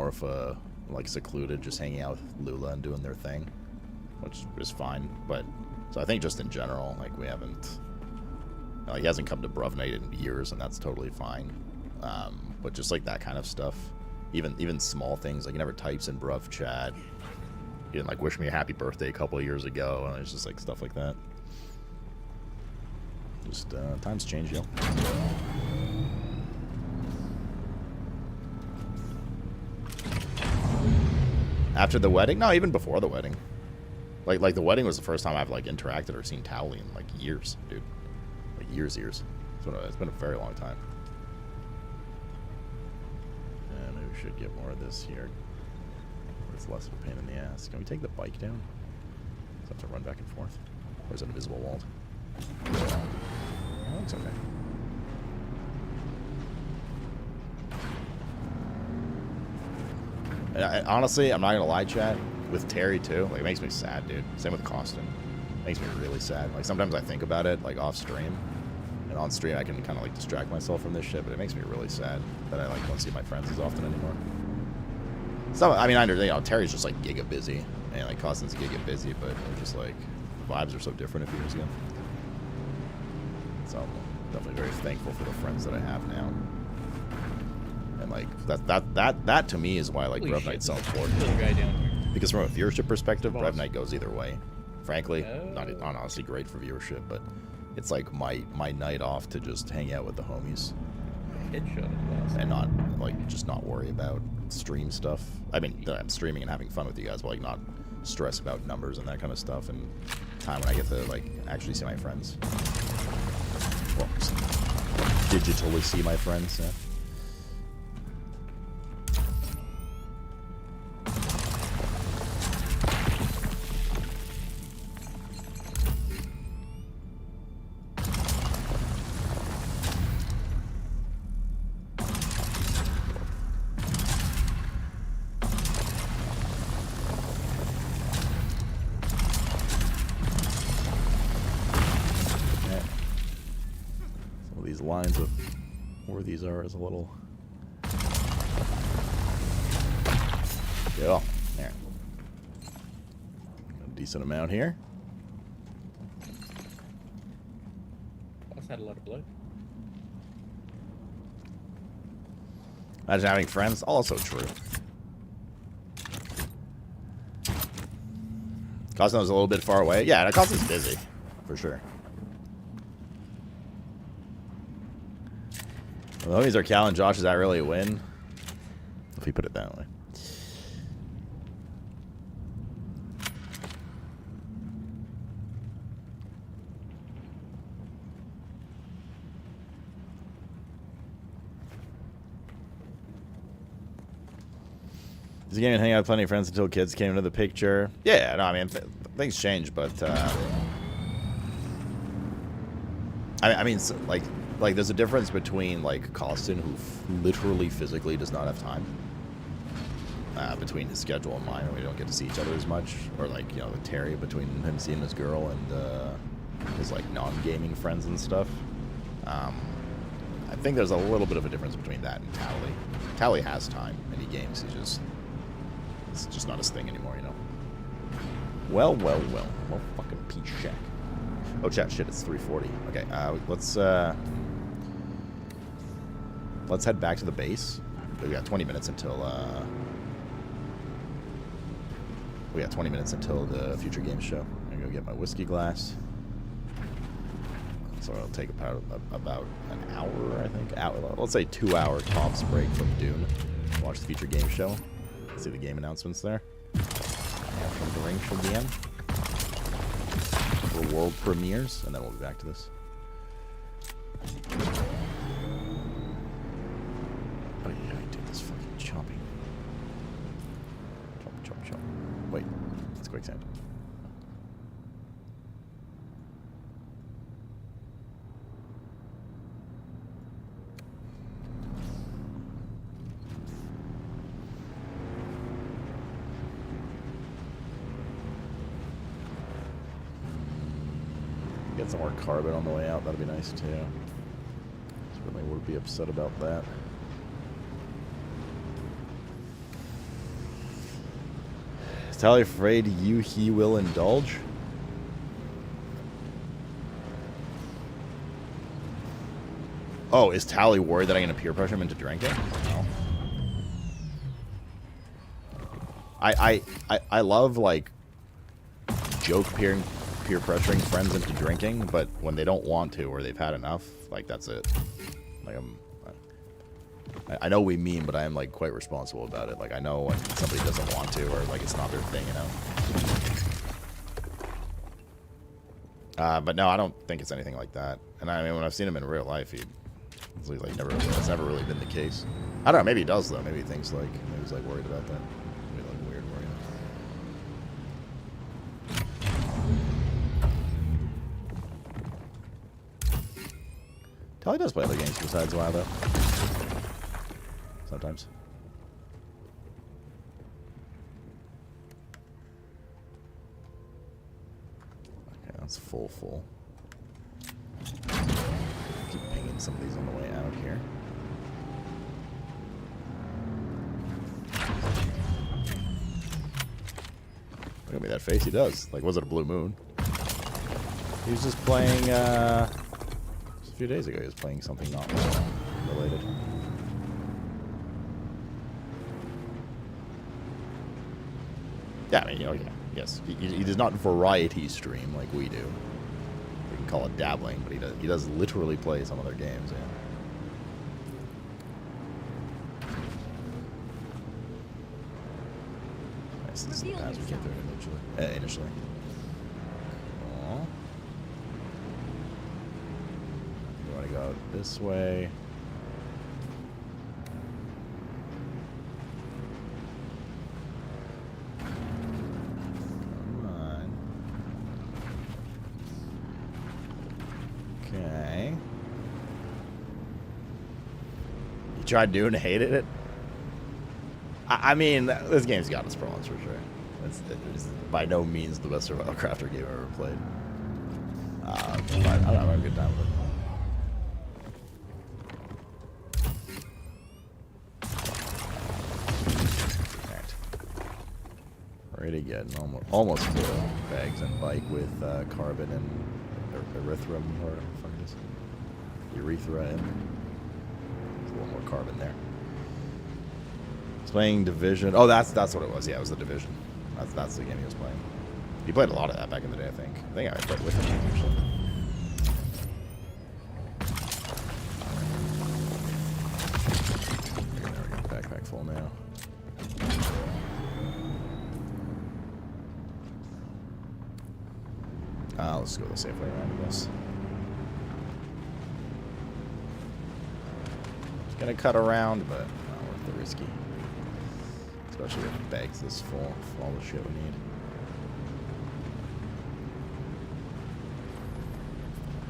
of a, like, secluded, just hanging out with Lula and doing their thing, which is fine. But so I think just in general, like, we haven't, like, he hasn't come to Bruv Night in years, and that's totally fine. But just like that kind of stuff, even small things, like he never types in Bruv chat. He didn't like wish me a happy birthday a couple of years ago, and it's just like stuff like that. Just times change, yo. After the wedding? No, even before the wedding. Like the wedding was the first time I've like interacted or seen Towley in like years, dude. Like years. It's been a very long time. And maybe we should get more of this here. It's less of a pain in the ass. Can we take the bike down? Does it have to run back and forth? Or is it invisible walled? That looks okay. And honestly, I'm not gonna lie, chat, with Terry too, like, it makes me sad, dude. Same with Costin. It makes me really sad. Like, sometimes I think about it, like, off stream. And on stream, I can kind of, like, distract myself from this shit, but it makes me really sad that I, like, don't see my friends as often anymore. So, I mean, I understand, you know, Terry's just, like, giga busy. And, like, Costin's giga busy, but they're just, like, the vibes are so different a few years ago. So, I'm definitely very thankful for the friends that I have now. And, like, that to me is why, like, Bruv Night's so important. Guy down here. Because from a viewership perspective, Bruv Night goes either way. Frankly, not honestly great for viewership, but it's like my night off to just hang out with the homies. Headshot at last. And not, like, just not worry about stream stuff. I mean, I'm streaming and having fun with you guys, but, like, not stress about numbers and that kind of stuff, and time when I get to, like, actually see my friends. Well, digitally see my friends, yeah. Lines of where these are is a little. Yeah, there. A decent amount here. Boss had a lot of blood. Imagine having friends. Also true. Cosmo's a little bit far away. Yeah, Cosmo's busy, for sure. Well, homies are Cal and Josh. Is that really a win? If we put it that way. This game and hang out with plenty of friends until kids came into the picture. Yeah, no, I mean, things change, but I mean, so, like there's a difference between, like, Costin, who literally physically does not have time, between his schedule and mine, and we don't get to see each other as much, or, like, you know, with Terry, between him seeing his girl and his, like, non-gaming friends and stuff. I think there's a little bit of a difference between that and Tally. Tally has time, and he games. It's just not his thing anymore, you know. Well, fucking Pete Shack. Oh, chat, shit, it's 3:40. Okay, let's head back to the base. We got 20 minutes until the Future Games show. I'm gonna go get my whiskey glass. So it'll take about an hour, I think. Let's say 2-hour tops break from Dune. Watch the Future Games show. See the game announcements there. And from the ring shall begin. For world premieres, and then we'll be back to this. Oh yeah, I did this fucking chopping. Chop. Wait, it's quicksand. some more carbon on the way out. That'd be nice too. Certainly would be upset about that. Is Tally afraid he will indulge? Oh, is Tally worried that I'm going to peer pressure him into drinking? No. I love, like, joke peer pressuring friends into drinking, but when they don't want to or they've had enough, like, that's it. Like, I know we mean, but I am, like, quite responsible about it. Like, I know when somebody doesn't want to or, like, it's not their thing, you know? But no, I don't think it's anything like that. And I mean, when I've seen him in real life, it's like it's never really been the case. I don't know. Maybe he does though. Maybe he thinks like maybe he's like worried about that. Maybe like weird worry. Tally does play other games besides WoW though. Sometimes. Okay, that's full. Keep pinging some of these on the way out here. Look at me, that face he does. Like, was it a blue moon? He was just playing, just a few days ago, he was playing something not related. Yeah, I mean, you know, yeah, yes. He does not variety stream like we do. We can call it dabbling, but he does literally play some other games, yeah. Nice, this is the pass we came through initially. Aww. You want to go this way. Come on. Okay. You tried Dune, hated it? I mean, this game's got its problems for sure. It's by no means the best survival crafter game I've ever played. But I have a good time with it. Alright. Ready to get almost full bags and bike with carbon and erythrum, or whatever the fuck it is. Urethra and there's a little more carbon there. Playing Division. Oh, that's what it was. Yeah, it was the Division. That's the game he was playing. He played a lot of that back in the day, I think. I think I played with him actually. There we go. Backpack full now. Let's go the safe way around, I guess. Just gonna cut around, but not worth the risky. Especially with bags this full of all the shit we need.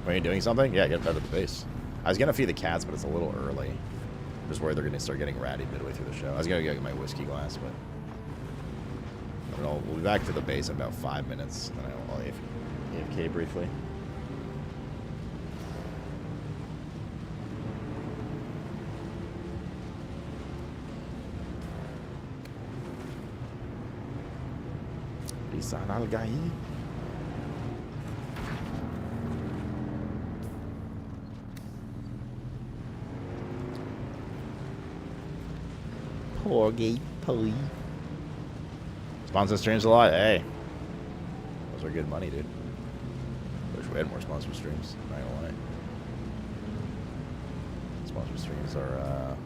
Are you doing something? Yeah, get better at the base. I was gonna feed the cats, but it's a little early. I'm just worried they're gonna start getting ratty midway through the show. I was gonna go get my whiskey glass, but we'll be back to the base in about 5 minutes, and I'll AFK briefly. Lisan al-Gahi. Poor gay Polly. Sponsor streams a lot. Hey, those are good money, dude. Wish we had more sponsor streams. Not gonna lie. Sponsor streams are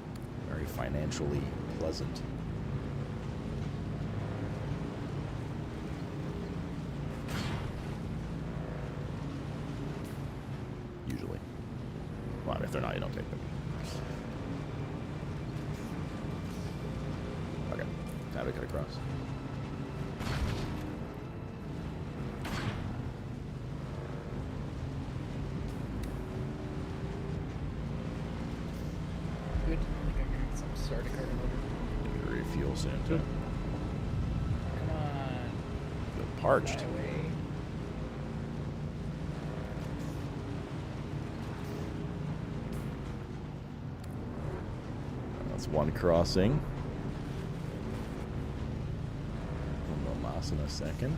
very financially pleasant. Usually. Well, if they're not, you don't take them. Okay. Now we cut across. Good. I think I can get some starter card over. Refuel soon, too. Come on. Feel parched. Fly away. That's one crossing. We'll go Moss in a second.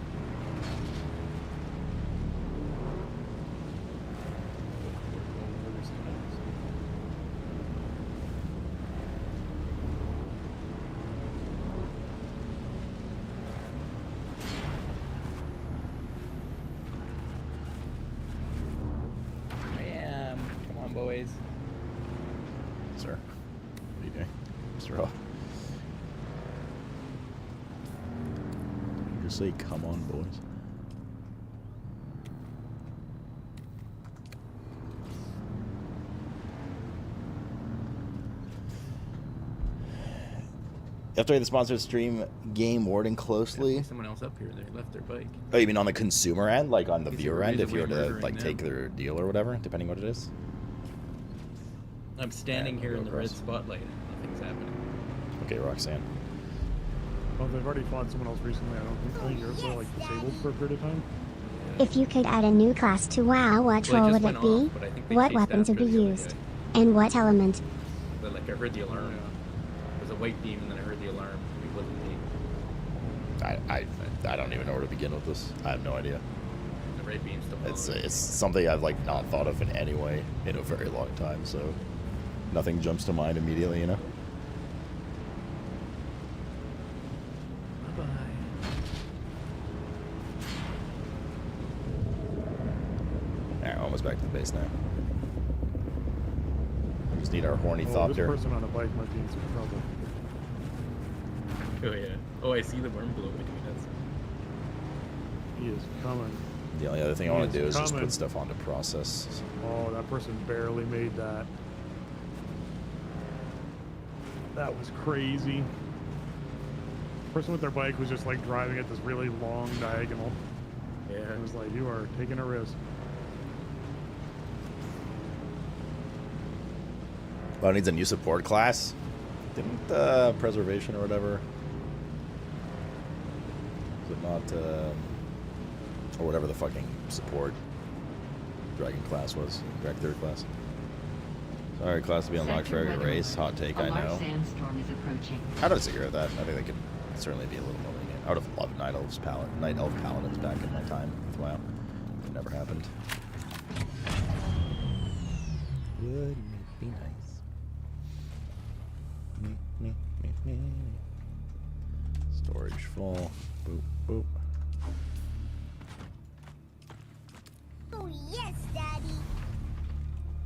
Bam! Come on, boys. Sir. What are you doing? Mr. Hawk. Just say, come on, boys. After the sponsored stream game warding closely. There's someone else up here. They left their bike. Oh, you mean on the consumer end, like on the He's viewer end, if you were to murdering like them. take their deal or whatever, depending what it is. I'm standing Yeah, here we'll in go the red across. spotlight. And nothing's happening. Okay, Roxanne. Well, they've already fought someone else recently. I think yours are like disabled for a period of time. If you could add a new class to WoW, what Well, role it would just it went be? off, but I think they What chased weapons would after be the other used? guy. And what element? But like I heard the alarm. There was a white beam, and then I heard the alarm. It wasn't me. I don't even know where to begin with this. I have no idea. The red beam still. It's something I've like not thought of in any way in a very long time. So nothing jumps to mind immediately, you know. Bye. Alright, almost back to the base now. We just need our Oh, this hornythopter. person on a bike might be in some trouble. Oh yeah. Oh, I see the worm below between us. He is coming. The only other thing I He want to do is just coming. put stuff onto process. Oh, that person barely made that. That was crazy. The person with their bike was just like driving at this really long diagonal. Yeah. It was like, you are taking a risk. Oh, it needs a new support class. Didn't preservation or whatever? Is it not or whatever the fucking support dragon class was? Dragon third class. Sorry, class to be unlocked for every race. Hot take, I A large know. sandstorm is approaching. I don't disagree with that. I think they could certainly be a little more lenient. I would have loved Night Elf Paladins back in my time with WoW. It never happened. Would be nice. Storage full. Boop, boop. Oh, yes, Daddy.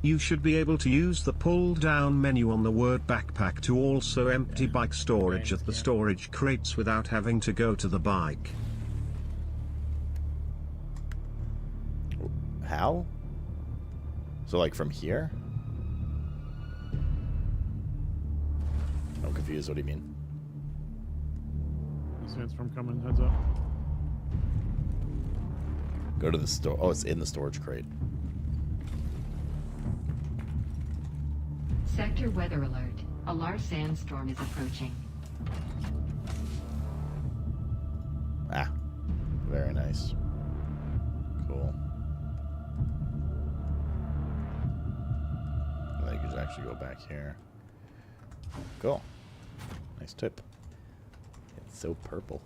You should be able to use the pull-down menu on the word backpack to also empty bike storage at the storage crates without having to go to the bike. How? So, like, from here? I'm confused. What do you mean? Sandstorm coming, heads up. Go to the store. Oh, it's in the storage crate. Sector weather alert. A large sandstorm is approaching. Ah. Very nice. Cool. I think you should actually go back here. Cool. Nice tip. It's so purple.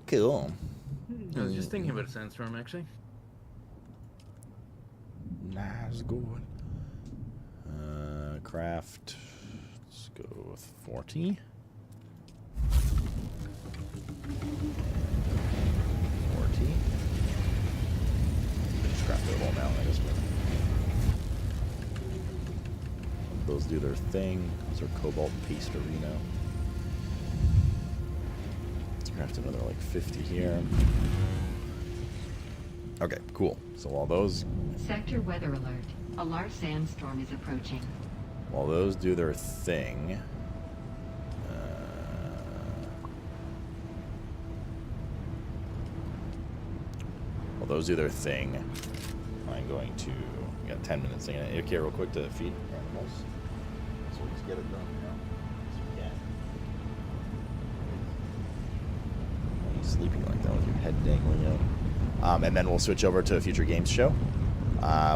Cool. I was just thinking about a sandstorm actually. Nice, good. Craft. Let's go with 40. 40. Just craft it all now, I guess. Those do their thing. Those are Cobalt Pastorino. Let's craft another like 50 here. Okay, cool. So while those Sector weather alert. A large sandstorm is approaching. do their thing, I'm going to. We got 10 minutes. I'm gonna AFK real quick to feed animals. So we'll just get it done, you know? So we can. Why are you sleeping like that with your head dangling out? And then we'll switch over to a future games show.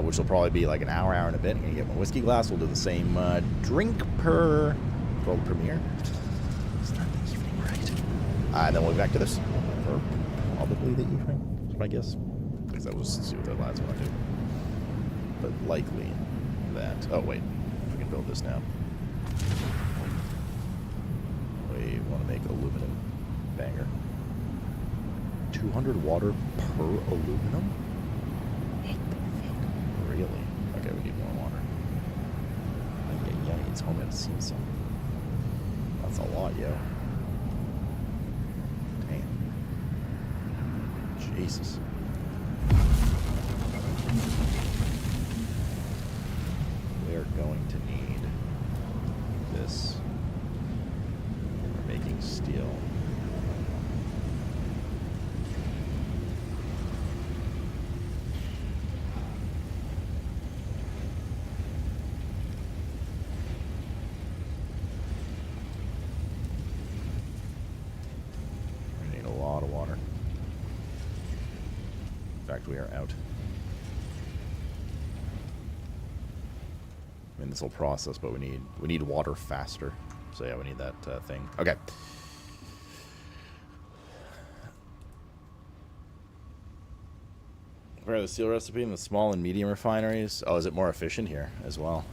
which will probably be like an hour and a bit. I'm going to get my whiskey glass. We'll do the same drink per world premiere. Start the evening right. And then we'll be back to this for probably the evening, is my guess. Because I will see what the lads want to do. But likely that... Oh, wait. We can build this now. We want to make aluminum. Banger. 200 water per aluminum? What the fuck? Really? Okay, we need more water. Yeah, it's home at sea some. That's a lot, yo. Damn. Jesus. We're going to need this. We're making steel. We need a lot of water. In fact, we are out. I mean, this whole process, but we need water faster. So yeah, we need that thing. Okay. Prepare the steel recipe in the small and medium refineries. Oh, is it more efficient here as well?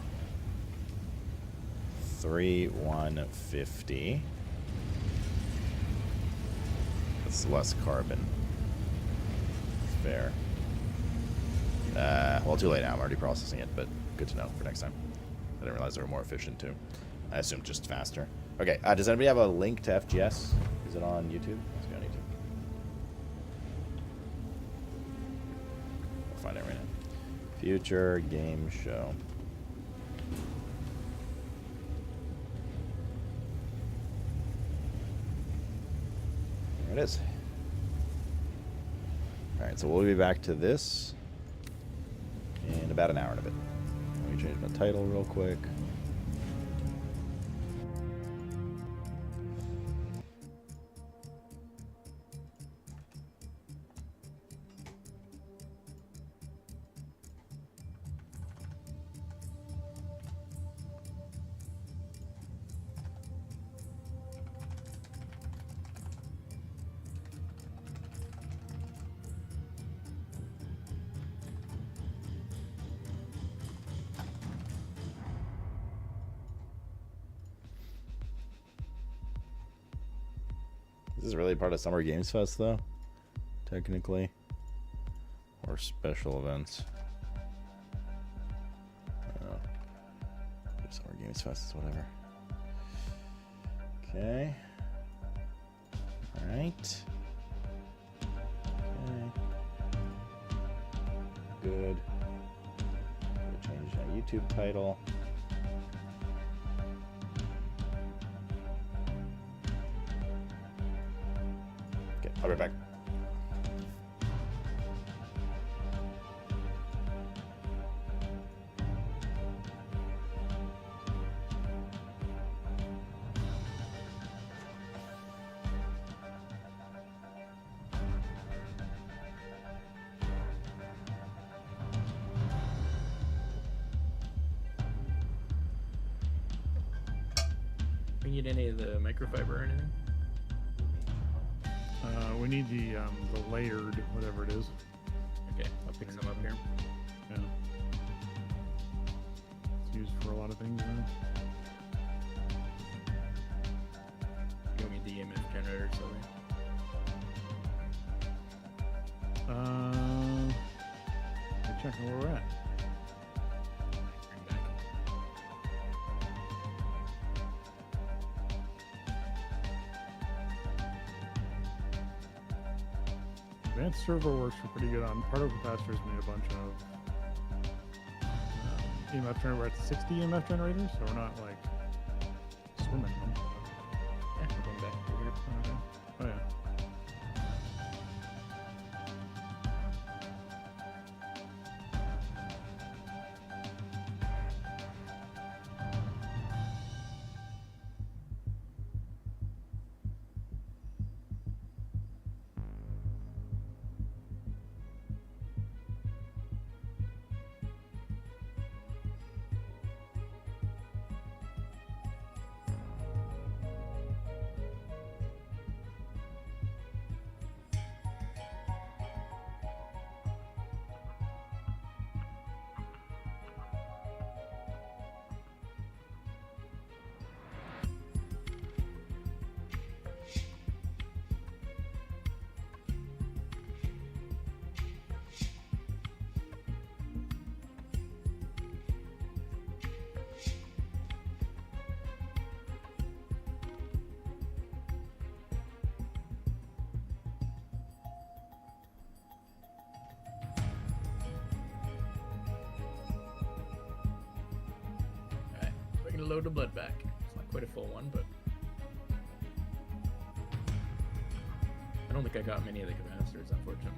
3,150. That's less carbon. Fair. Well, too late now. I'm already processing it, but good to know for next time. I didn't realize they were more efficient too. I assumed just faster. Okay, does anybody have a link to FGS? Is it on YouTube? Let's go on YouTube. We'll find it right now. Future game show. There it is. Alright, so we'll be back to this in about an hour and a bit. Let me change my title real quick. Is this really part of Summer Games Fest, though? Technically. Or special events. Oh. Summer Games Fest is whatever. Okay. Alright. Okay. Good. Change my YouTube title. I'll be back. We need any of the microfiber or anything? We need the layered, whatever it is. Okay, I'll pick some up here. Yeah. It's used for a lot of things now. You want me the EMF generator, Sylvie? I'm checking where we're at. Advanced server works for pretty good on particle capacitors. We need a bunch of EMF generators. We're at 60 EMF generators, so we're not like swimming them. Yeah, we're going back through here. Okay. Oh yeah. looking to load the blood back. It's not quite a full one, but I don't think I got many of the canisters, unfortunately.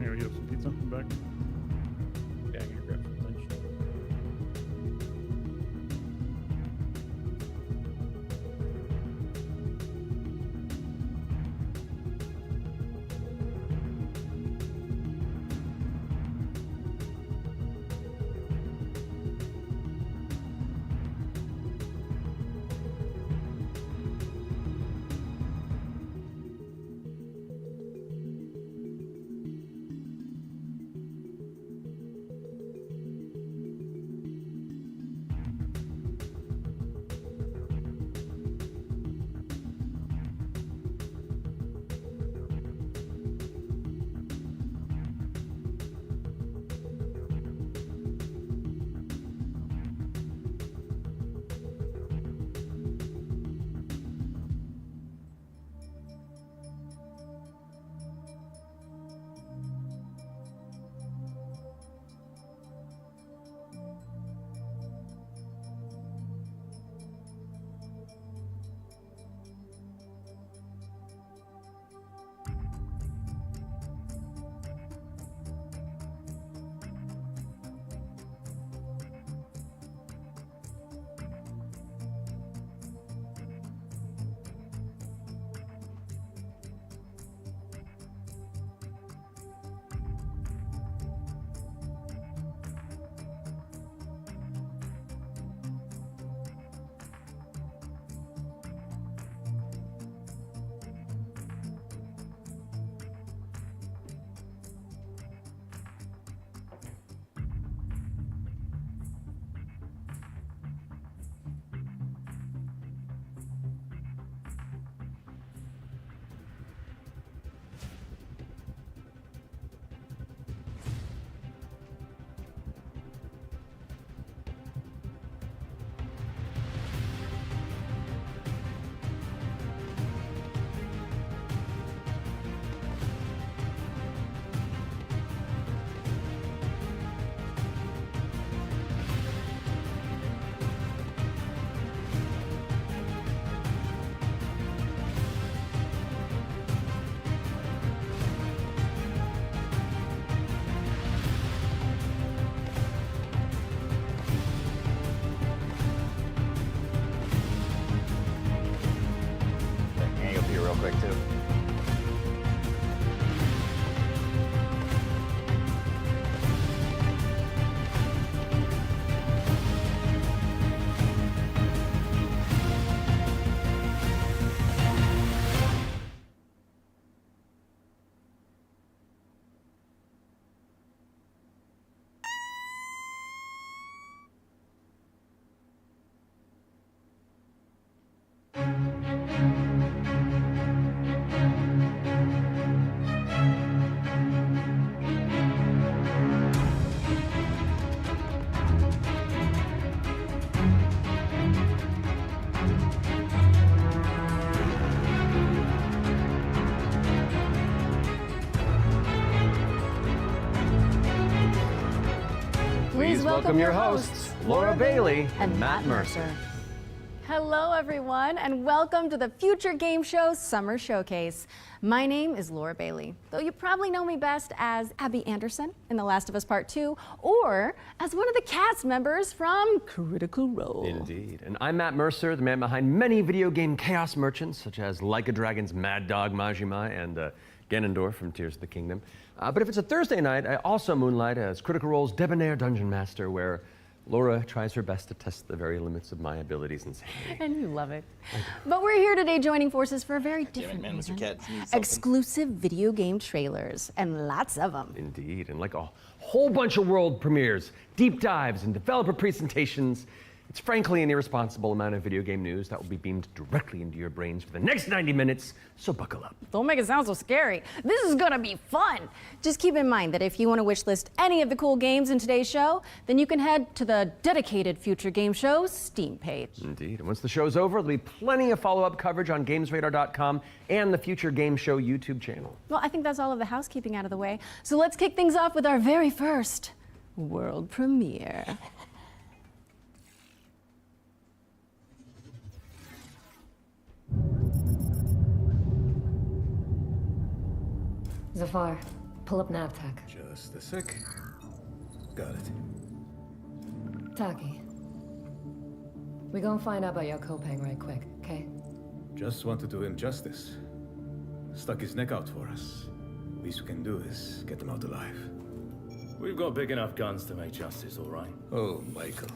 Anyway, you have some pizza back? Yeah, I'm gonna grab some lunch. Hang up here real quick too. welcome your hosts, Laura Bailey and Matt Mercer. Hello, everyone, and welcome to the Future Game Show Summer Showcase. My name is Laura Bailey, though you probably know me best as Abby Anderson in The Last of Us Part 2, or as one of the cast members from Critical Role. Indeed. And I'm Matt Mercer, the man behind many video game chaos merchants, such as Like a Dragon's Mad Dog Majima and Ganondorf from Tears of the Kingdom. But if it's a Thursday night, I also moonlight as Critical Role's debonair dungeon master, where Laura tries her best to test the very limits of my abilities and sanity. And you love it. But we're here today joining forces for a very different reason. Exclusive video game trailers, and lots of them. Indeed, and like a whole bunch of world premieres, deep dives, and developer presentations. It's frankly an irresponsible amount of video game news that will be beamed directly into your brains for the next 90 minutes, so buckle up. Don't make it sound so scary. This is gonna be fun. Just keep in mind that if you want to wishlist any of the cool games in today's show, then you can head to the dedicated Future Game Show Steam page. Indeed, and once the show's over, there'll be plenty of follow-up coverage on GamesRadar.com and the Future Game Show YouTube channel. Well, I think that's all of the housekeeping out of the way. So let's kick things off with our very first world premiere. Zafar, pull up NavTech. Just a sec. Got it. Taki. We gonna find out about your Kopang right quick, okay? Just want to do him justice. Stuck his neck out for us. Least we can do is get him out alive. We've got big enough guns to make justice, all right? Oh, Michael.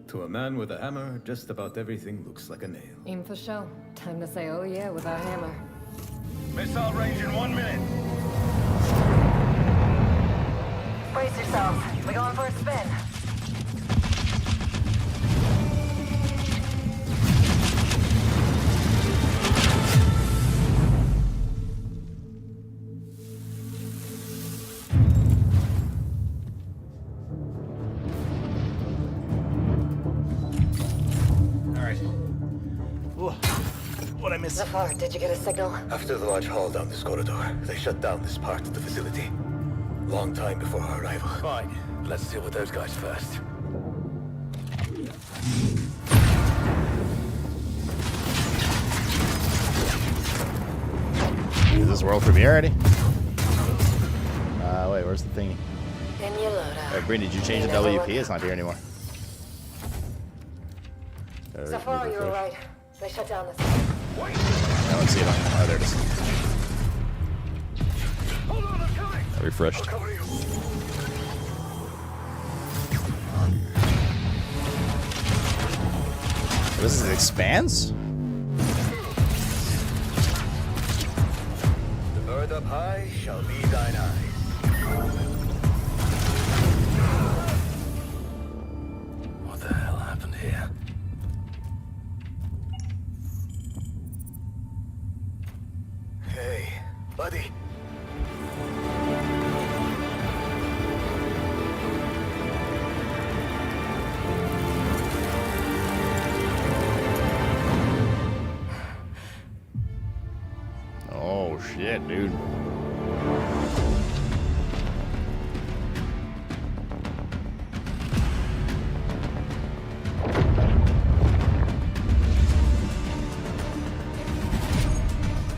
To a man with a hammer, just about everything looks like a nail. Aim for show. Time to say oh yeah with our hammer. Missile range in 1 minute. Brace yourselves. We're going for a spin. What I miss? Zafar, did you get a signal? After the large haul down this corridor, they shut down this part of the facility. Long time before our arrival. Fine. Let's deal with those guys first. Is this world premiere already? Wait, where's the thingy? In your loadout. Wait, Breen, did you change the WP? It's not here anymore. Zafar, you were right. They shut down this. I don't see it on. Oh, there it is. I refreshed. This is Expanse? The bird up high shall be thine eyes. What the hell happened here? Hey, buddy. Oh shit, dude.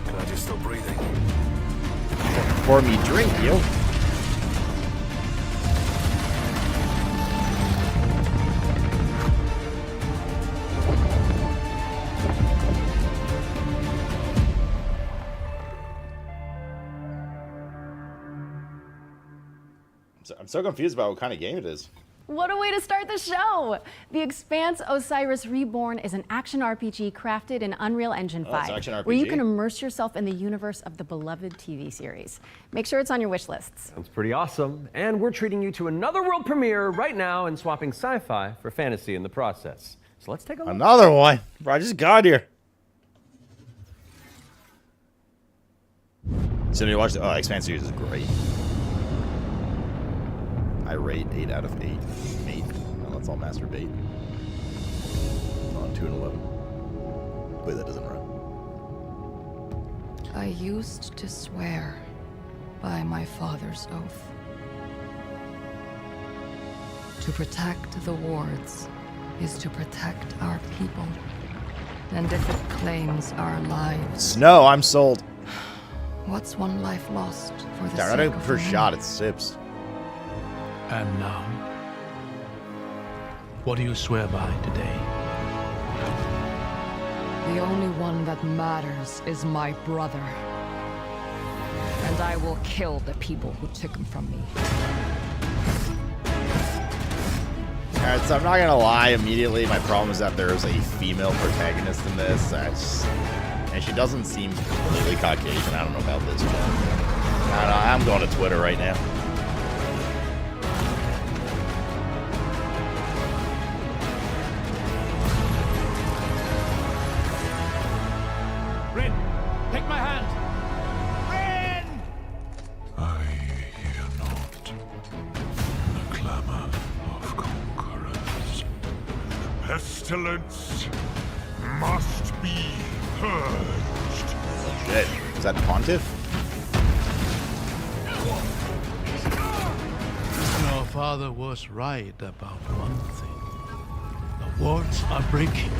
Can I just stop breathing? Pour me drink, yo. I'm so confused about what kind of game it is. What a way to start the show! The Expanse Osiris Reborn is an action RPG crafted in Unreal Engine 5, it's action RPG? where you can immerse yourself in the universe of the beloved TV series. Make sure it's on your wish lists. Sounds pretty awesome. And we're treating you to another world premiere right now and swapping sci-fi for fantasy in the process. So let's take a look. Another one? Bro, I just got here. So you watch the Expanse series is great. I rate 8 out of 8. 8. No, that's all masturbate. On 2 and 11. Wait, that doesn't run. I used to swear by my father's oath to To protect the wards is to protect our people. And if it claims our lives... Snow, I'm sold. What's one life lost for the Darn sake it, of for the shot, many? it sips. And now, what do you swear by today? The only one that matters is my brother. And I will kill the people who took him from me. Alright, so I'm not gonna lie, immediately my problem is that there's a female protagonist in this. And she doesn't seem completely Caucasian. I don't know about this, but I don't know, I'm going to Twitter right now. Rin, take my hand! Rin! I hear not the clamor of conquerors. Pestilence must be purged. Shit, is that Pontiff? Your father was right about one thing. The wards are breaking.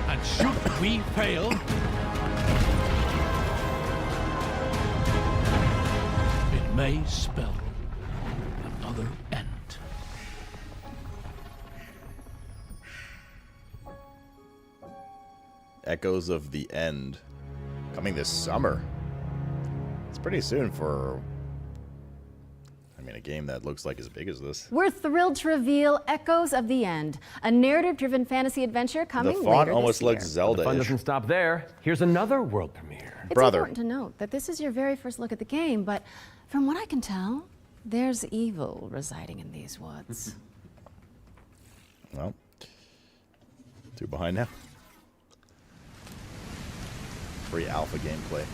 And should we fail, it may spell another end. Echoes of the End. Coming this summer. It's pretty soon for... I mean, a game that looks like as big as this. We're thrilled to reveal Echoes of the End, a narrative-driven fantasy adventure coming The font later almost this year. looks Zelda-ish. The fun doesn't stop there. Here's another world premiere. It's important to note that this is your very first look at the game, but from what I can tell, there's evil residing in these woods. Well, 2 behind now. Free alpha gameplay.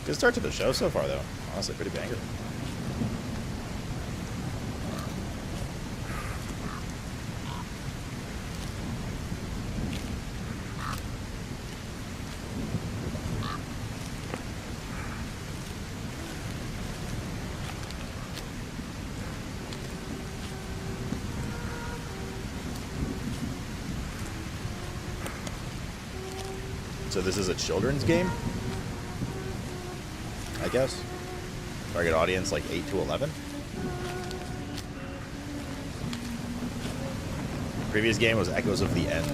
Good start to the show so far, though. Honestly, pretty banger. So this is a children's game? I guess. Target audience like 8 to 11. Previous game was Echoes of the End.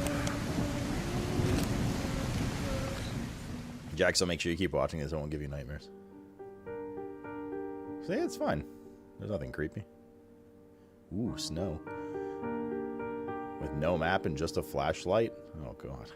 Jackson, make sure you keep watching this. I won't give you nightmares. So yeah, it's fine. There's nothing creepy. Ooh, snow. With no map and just a flashlight? Oh, God.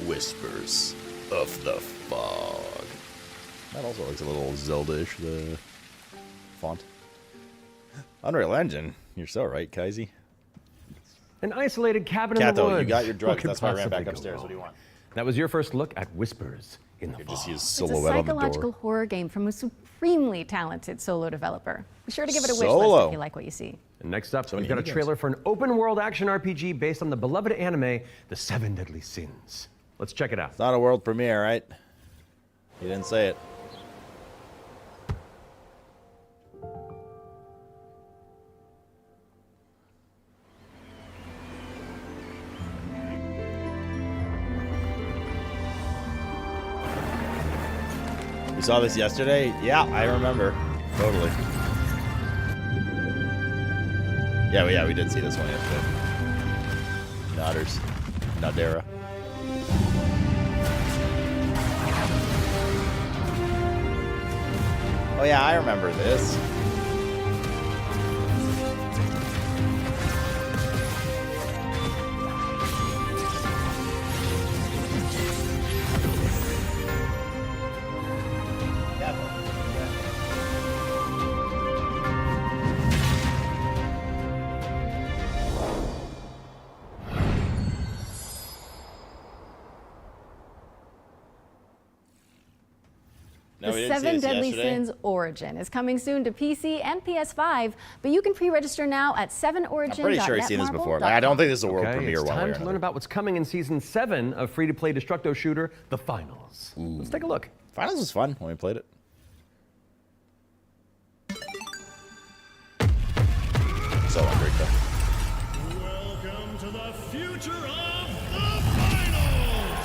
Whispers of the Fog. That also looks a little Zelda-ish, the font. Unreal Engine. You're so right, Kaisi. An isolated cabin in the Kato, woods. you got your drugs. What could That's why I ran back possibly go upstairs. What wrong? do you want? That was your first look at Whispers in the Fog. Just use It's a silhouette on the psychological door. horror game from a supremely talented solo developer. Be sure to give it a wish Solo. list if you like what you see. And next up, So we've many got a indie trailer for an open-world action RPG based on the beloved anime, The Seven Deadly Sins. Let's check it out. It's not a world premiere, right? You didn't say it. You saw this yesterday? Yeah, I remember. Totally. Yeah, we did see this one yesterday. Nodders. Nodera. Oh yeah, I remember this. Seven Deadly Sins Origin is coming soon to PC and PS5, but you can pre-register now at 7origin.netmarble.com. I'm pretty sure I've seen this before. I don't think this is a world premiere. It's time to learn about what's coming in Season 7 of free-to-play Destructo shooter, The Finals. Let's take a look. Finals was fun when we played it. So great though. Welcome to the future of the finals!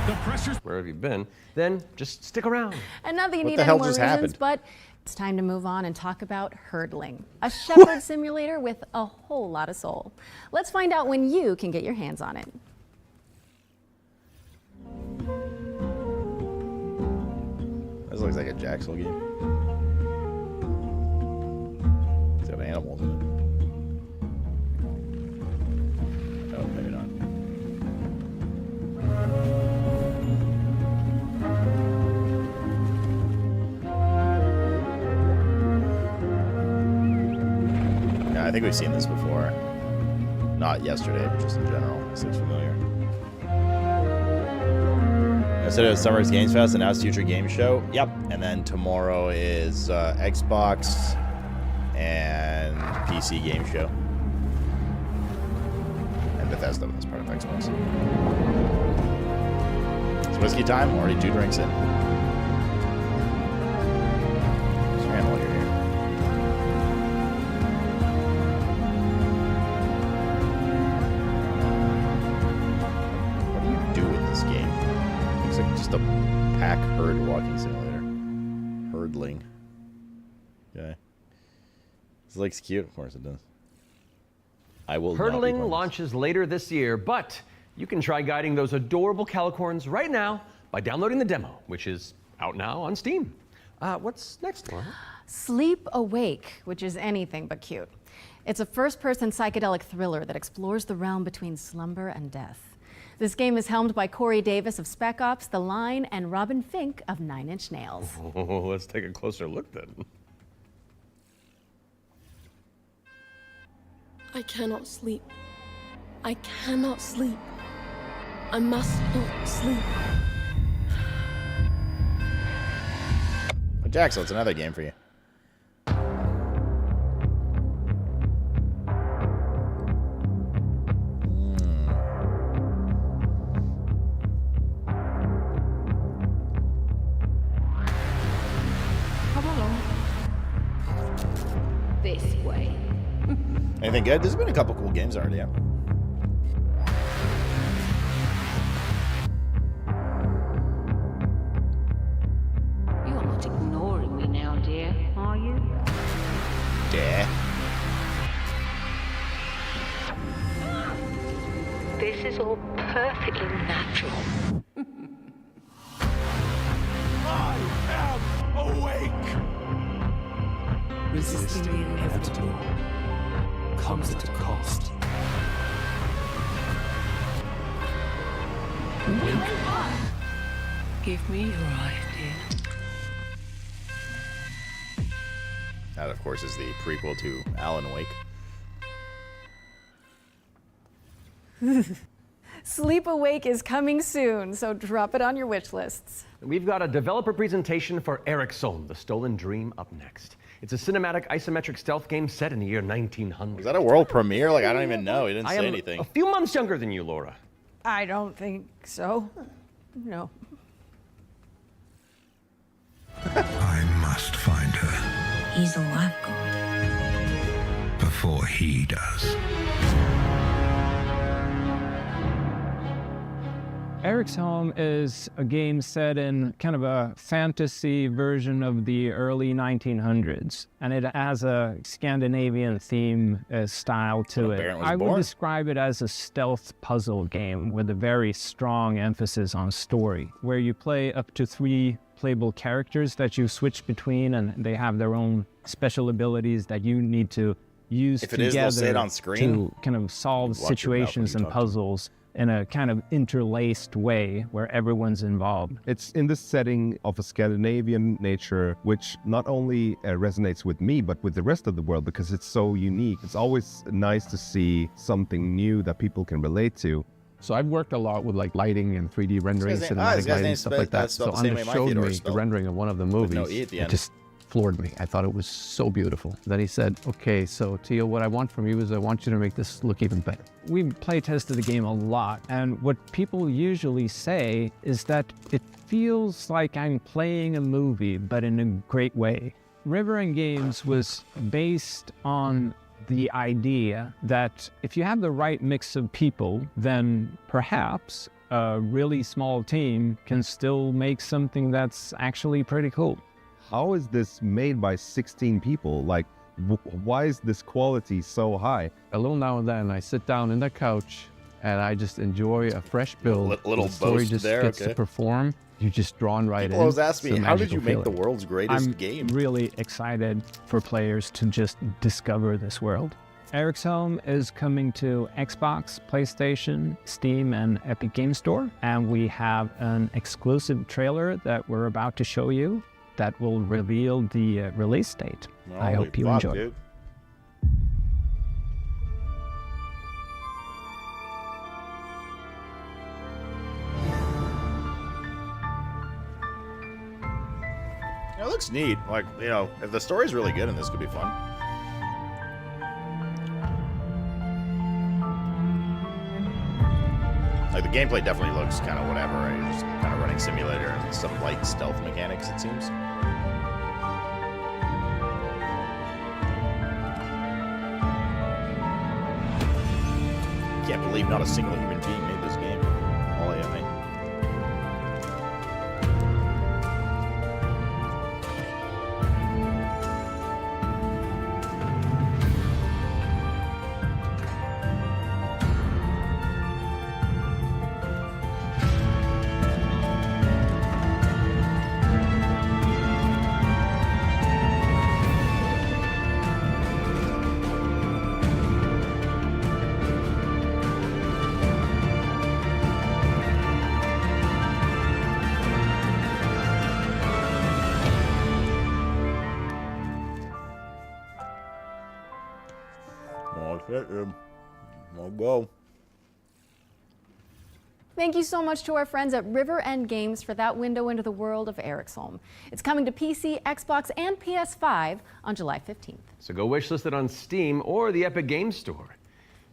The pressure's where have you been? Then just stick around. And not that you What need the any hell more just reasons, happened? but it's time to move on and talk about hurdling, a shepherd simulator with a whole lot of soul. Let's find out when you can get your hands on it. This looks like a Jaxel game. It's got animals in it. Oh, maybe not. Yeah, I think we've seen this before. Not yesterday, but just in general. This looks familiar. Instead of Summer's Games Fest, announced Future Game Show. Yep. And then tomorrow is Xbox and PC Game Show. And Bethesda as part of Xbox. It's whiskey time. Already 2 drinks in. Just ran while you're here. What do you do with this game? Looks like just a pack herd walking simulator. Herdling. Okay. This looks cute. Of course it does. I will not be Hurdling playing launches later this year, but you can try guiding those adorable calicorns right now by downloading the demo, which is out now on Steam. What's next, Laura? Sleep Awake, which is anything but cute. It's a first-person psychedelic thriller that explores the realm between slumber and death. This game is helmed by Corey Davis of Spec Ops, The Line, and Robin Fink of 9 Inch Nails. Oh, let's take a closer look then. I cannot sleep. I cannot sleep. I must not sleep. Jaxel, it's another game for you. Come along. This way. Anything good? There's been a couple cool games already, yeah. You're not ignoring me now, dear, are you? Yeah. This is all perfectly natural. I am awake! Resisting the inevitable comes at a cost. Wake up! Give me your eye, dear. That, of course, is the prequel to Alan Wake. Sleep Awake is coming soon, so drop it on your wish lists. We've got a developer presentation for Ericsson, The Stolen Dream, up next. It's a cinematic isometric stealth game set in the year 1900. Was that a world premiere? Like, I don't even know. He didn't I say am anything. a few months younger than you, Laura. I don't think so. No. I must find her He's all I've got. before he does. Eric's Home is a game set in kind of a fantasy version of the early 1900s, and it has a Scandinavian theme style to it. I would describe it as a stealth puzzle game with a very strong emphasis on story, where you play up to 3 playable characters that you switch between, and they have their own special abilities that you need to used If it is, they'll say it together on screen. to kind of solve Watch your mouth situations when and you talk to puzzles in a kind of interlaced way where everyone's involved. It's in this setting of a Scandinavian nature, which not only resonates with me, but with the rest of the world because it's so unique. It's always nice to see something new that people can relate to. So I've worked a lot with like lighting and 3D rendering, This guy's name- cinematic this guy's lighting, name's stuff spelled- like that. spelled So the same Anna way my showed theater is me the spelled, rendering of one of the with movies. no E at the It end. just floored me. I thought it was so beautiful. Then he said, okay, so Tio, what I want from you is I want you to make this look even better. We play tested the game a lot, and what people usually say is that it feels like I'm playing a movie, but in a great way. River and Games was based on the idea that if you have the right mix of people, then perhaps a really small team can still make something that's actually pretty cool. How is this made by 16 people? Like, why is this quality so high? A little now and then I sit down in the couch and I just enjoy a fresh build. Little the story boast just there, gets okay. to perform. You're just drawn right People in. always ask It's me, a how did you magical make the feeling. world's greatest I'm game? really excited for players to just discover this world. Eric's Home is coming to Xbox, PlayStation, Steam, and Epic Game Store. And we have an exclusive trailer that we're about to show you that will reveal the release date. I hope you enjoy. Dude. It looks neat. Like, you know, if the story's really good, and this could be fun. Like, the gameplay definitely looks kind of whatever, right? You're just kind of running simulator and some light stealth mechanics, it seems. Can't believe not a single human being made this game. All AI. Well, go. Thank you so much to our friends at River End Games for that window into the world of Eric's Home. It's coming to PC, Xbox, and PS5 on July 15th. So go wishlist it on Steam or the Epic Games Store.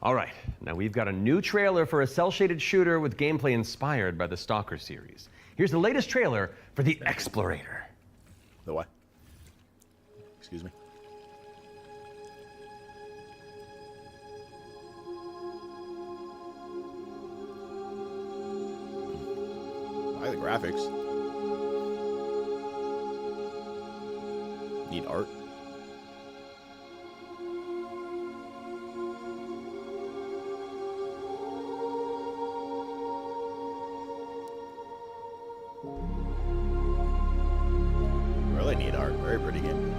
All right, now we've got a new trailer for a cel-shaded shooter with gameplay inspired by the Stalker series. Here's the latest trailer for The Explorator. The what? Excuse me. I like the graphics. Need art. Really neat art. Very pretty game.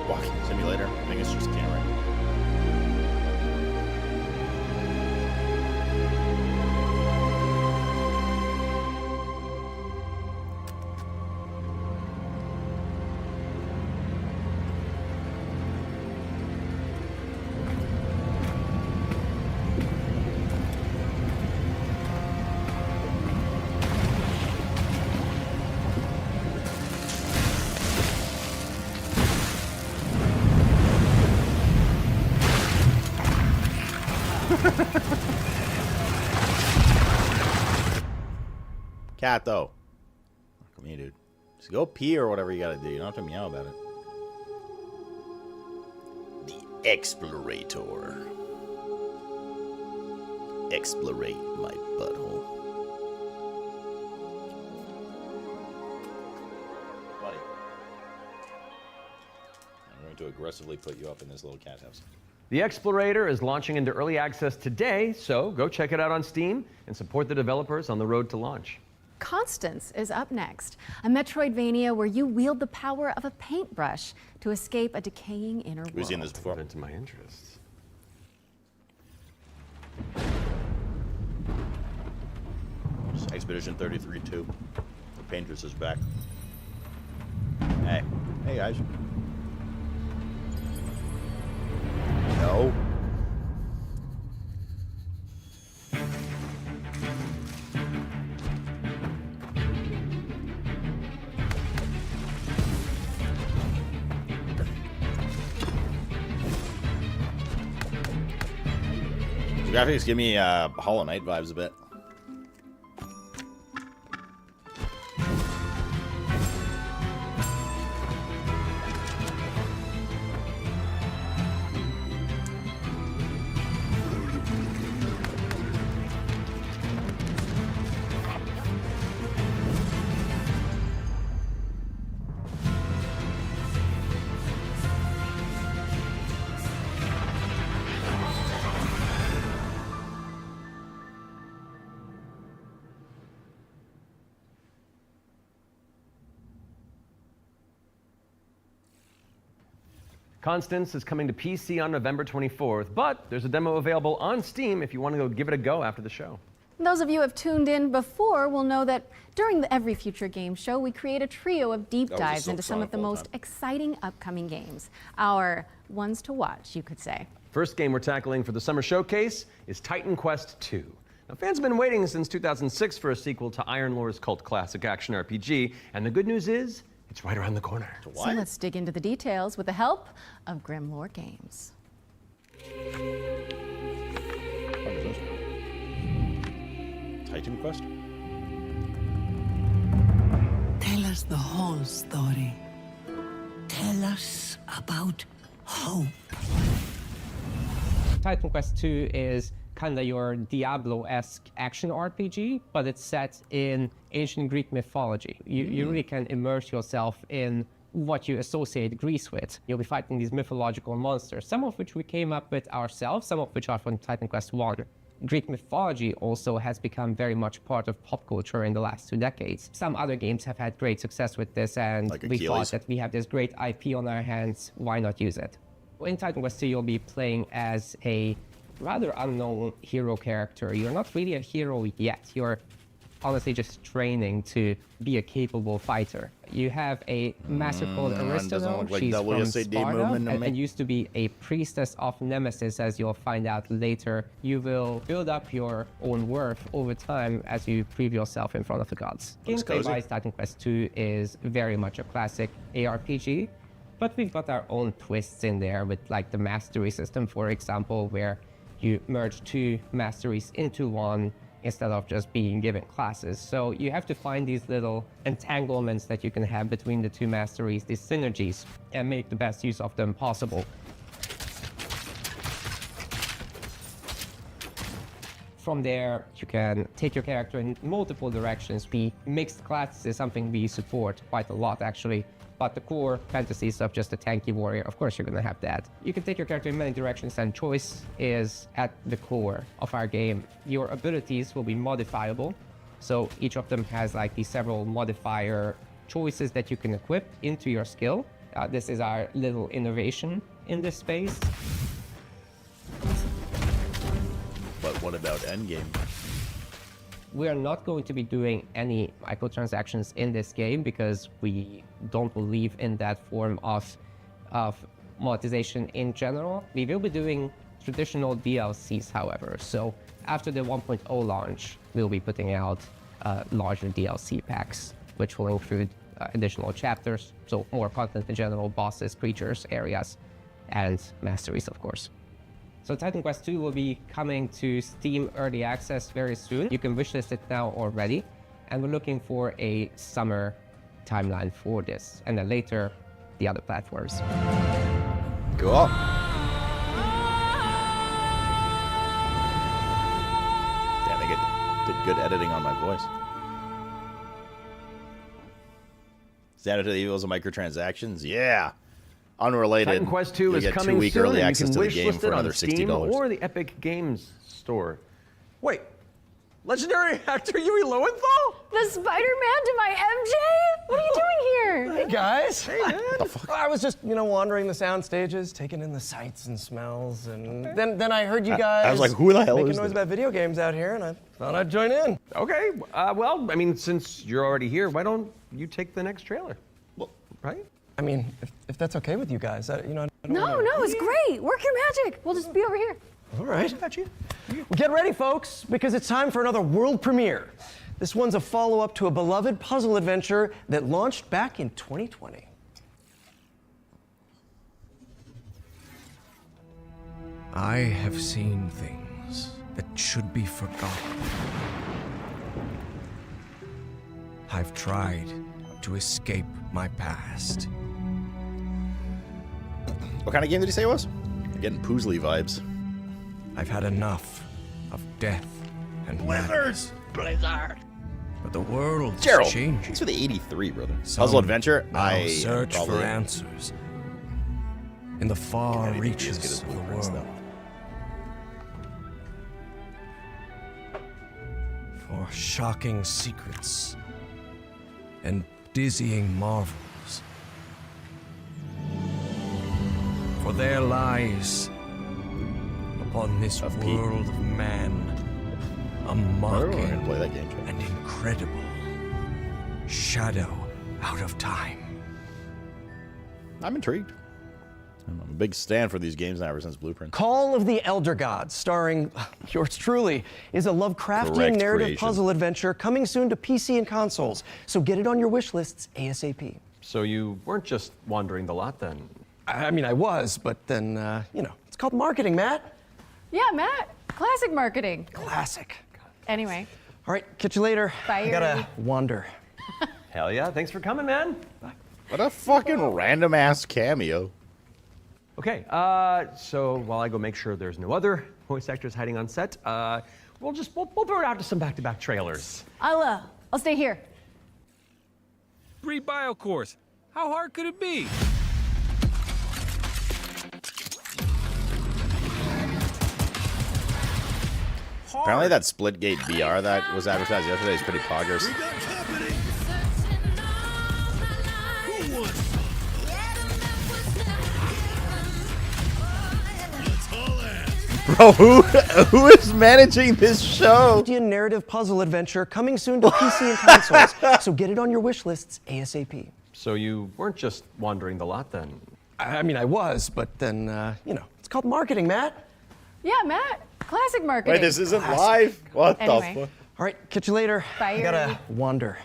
Walking simulator. I think it's just a camera. Cat, though. Come here, dude. Just go pee or whatever you gotta do. You don't have to meow about it. The Explorator. Explorate my butthole. Buddy. I'm going to aggressively put you up in this little cat house. The Explorator is launching into early access today, so go check it out on Steam and support the developers on the road to launch. Constance is up next, a Metroidvania where you wield the power of a paintbrush to escape a decaying inner world. We've seen this before. Into my interests. Expedition 33-2. The Paintress is back. Hey. Hey, guys. No. The graphics give me Hollow Knight vibes a bit. Constance is coming to PC on November 24th, but there's a demo available on Steam if you want to go give it a go after the show. Those of you who have tuned in before will know that during the Every Future Game Show, we create a trio of deep dives into some of the most exciting upcoming games. Our ones to watch, you could say. First game we're tackling for the summer showcase is Titan Quest II. Now, fans have been waiting since 2006 for a sequel to Iron Lore's cult classic action RPG, and the good news is, it's right around the corner. So let's dig into the details with the help of Grim Lore Games. Titan Quest? Tell us the whole story. Tell us about hope. Titan Quest II is kind of your Diablo-esque action RPG, but it's set in ancient Greek mythology. You really can immerse yourself in what you associate Greece with. You'll be fighting these mythological monsters, some of which we came up with ourselves, some of which are from Titan Quest I. Greek mythology also has become very much part of pop culture in the last 2 decades. Some other games have had great success with this, and we thought that we have this great IP on our hands, why not use it? In Titan Quest II, you'll be playing as a rather unknown hero character. You're not really a hero yet. You're honestly just training to be a capable fighter. You have a master called Aristodome. Like She's from SAD Sparta and used to be a priestess of Nemesis, as you'll find out later. You will build up your own worth over time as you prove yourself in front of the gods. Gameplay-wise, Titan Quest II is very much a classic ARPG, but we've got our own twists in there with like the mastery system, for example, where you merge 2 masteries into one instead of just being given classes. So you have to find these little entanglements that you can have between the 2 masteries, these synergies, and make the best use of them possible. From there, you can take your character in multiple directions. Mixed classes is something we support quite a lot, actually. But the core fantasy stuff, just a tanky warrior, of course you're gonna have that. You can take your character in many directions, and choice is at the core of our game. Your abilities will be modifiable, so each of them has like these several modifier choices that you can equip into your skill. This is our little innovation in this space. But what about endgame? We are not going to be doing any microtransactions in this game because we don't believe in that form of monetization in general. We will be doing traditional DLCs, however. So after the 1.0 launch, we'll be putting out larger DLC packs, which will include additional chapters, so more content in general, bosses, creatures, areas, and masteries, of course. So Titan Quest II will be coming to Steam Early Access very soon. You can wishlist it now already. And we're looking for a summer timeline for this. And then later, the other platforms. Cool. Yeah, they did good editing on my voice. Xanadu the Evils of Microtransactions? Yeah. Unrelated. Titan Quest II is coming 2 week soon, early and access you to can the game wishlist for it on another Steam $60. or the Epic Games Store. Wait, Legendary actor Yui Lowenthal? The Spider-Man to my MJ? What are you doing here? Hey guys. Hey man. I was just, wandering the sound stages, taking in the sights and smells, and then I heard you guys I was like, who the hell making is noise this? about video games out here, and I thought I'd join in. Okay, well, I mean, since you're already here, why don't you take the next trailer? Well, right? I mean, if that's okay with you guys, I don't No, it's great. Work your magic. We'll just be over here. All right. Got you. Well, get ready, folks, because it's time for another world premiere. This one's a follow-up to a beloved puzzle adventure that launched back in 2020. I have seen things that should be forgotten. I've tried to escape my past. What kind of game did he say it was? I'm getting Poosley vibes. I've had enough of death and madness. Blizzard. But the world's Gerald. changing. Thanks for the 83, brother. Some Puzzle adventure. now I search for probably answers in the far Maybe reaches just of get the his blueprints, world. For shocking secrets and dizzying marvels. For there lies upon this world of man a mocking play that game, and incredible shadow out of time. I'm intrigued. I'm a big stand for these games now ever since Blueprint. Call of the Elder Gods, starring yours truly, is a Lovecraftian Correct narrative creation. puzzle adventure coming soon to PC and consoles. So get it on your wish lists ASAP. So you weren't just wandering the lot then? I mean, I was, but then, it's called marketing, Matt. Yeah, Matt. Classic marketing. Classic. Anyway. All right, catch you later. Bye, I gotta Yuri. wander. Hell yeah, thanks for coming, man. What a fucking random ass cameo. Okay, so while I go make sure there's no other voice actors hiding on set, we'll throw it out to some back-to-back trailers. I'll stay here. Free bio course. How hard could it be? Apparently that Splitgate VR that was advertised yesterday is pretty poggers. Bro, who is managing this show? Indian narrative puzzle adventure coming soon to PC and consoles. So get it on your wish lists ASAP. So you weren't just wandering the lot then? I mean, I was, but then, it's called marketing, Matt. Yeah, Matt. Classic marketing. Wait, this isn't live? What Anyway. the fuck? All right, catch you later. Bye, I gotta Yuri. wander.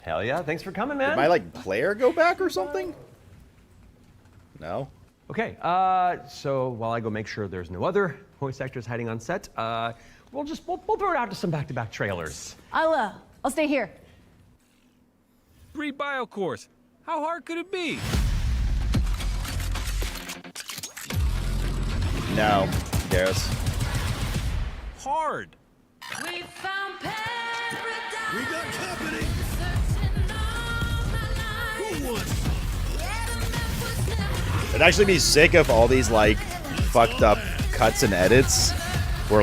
Hell yeah, thanks for coming, man. Did my, player go back or something? No? Okay, so while I go make sure there's no other voice actors hiding on set, we'll throw it out to some back-to-back trailers. I'll stay here. Free bio course. How hard could it be? No. Garrus. Hard. We found paradise. We got company. Who won? It'd actually be sick if all these, fucked up cuts and edits were,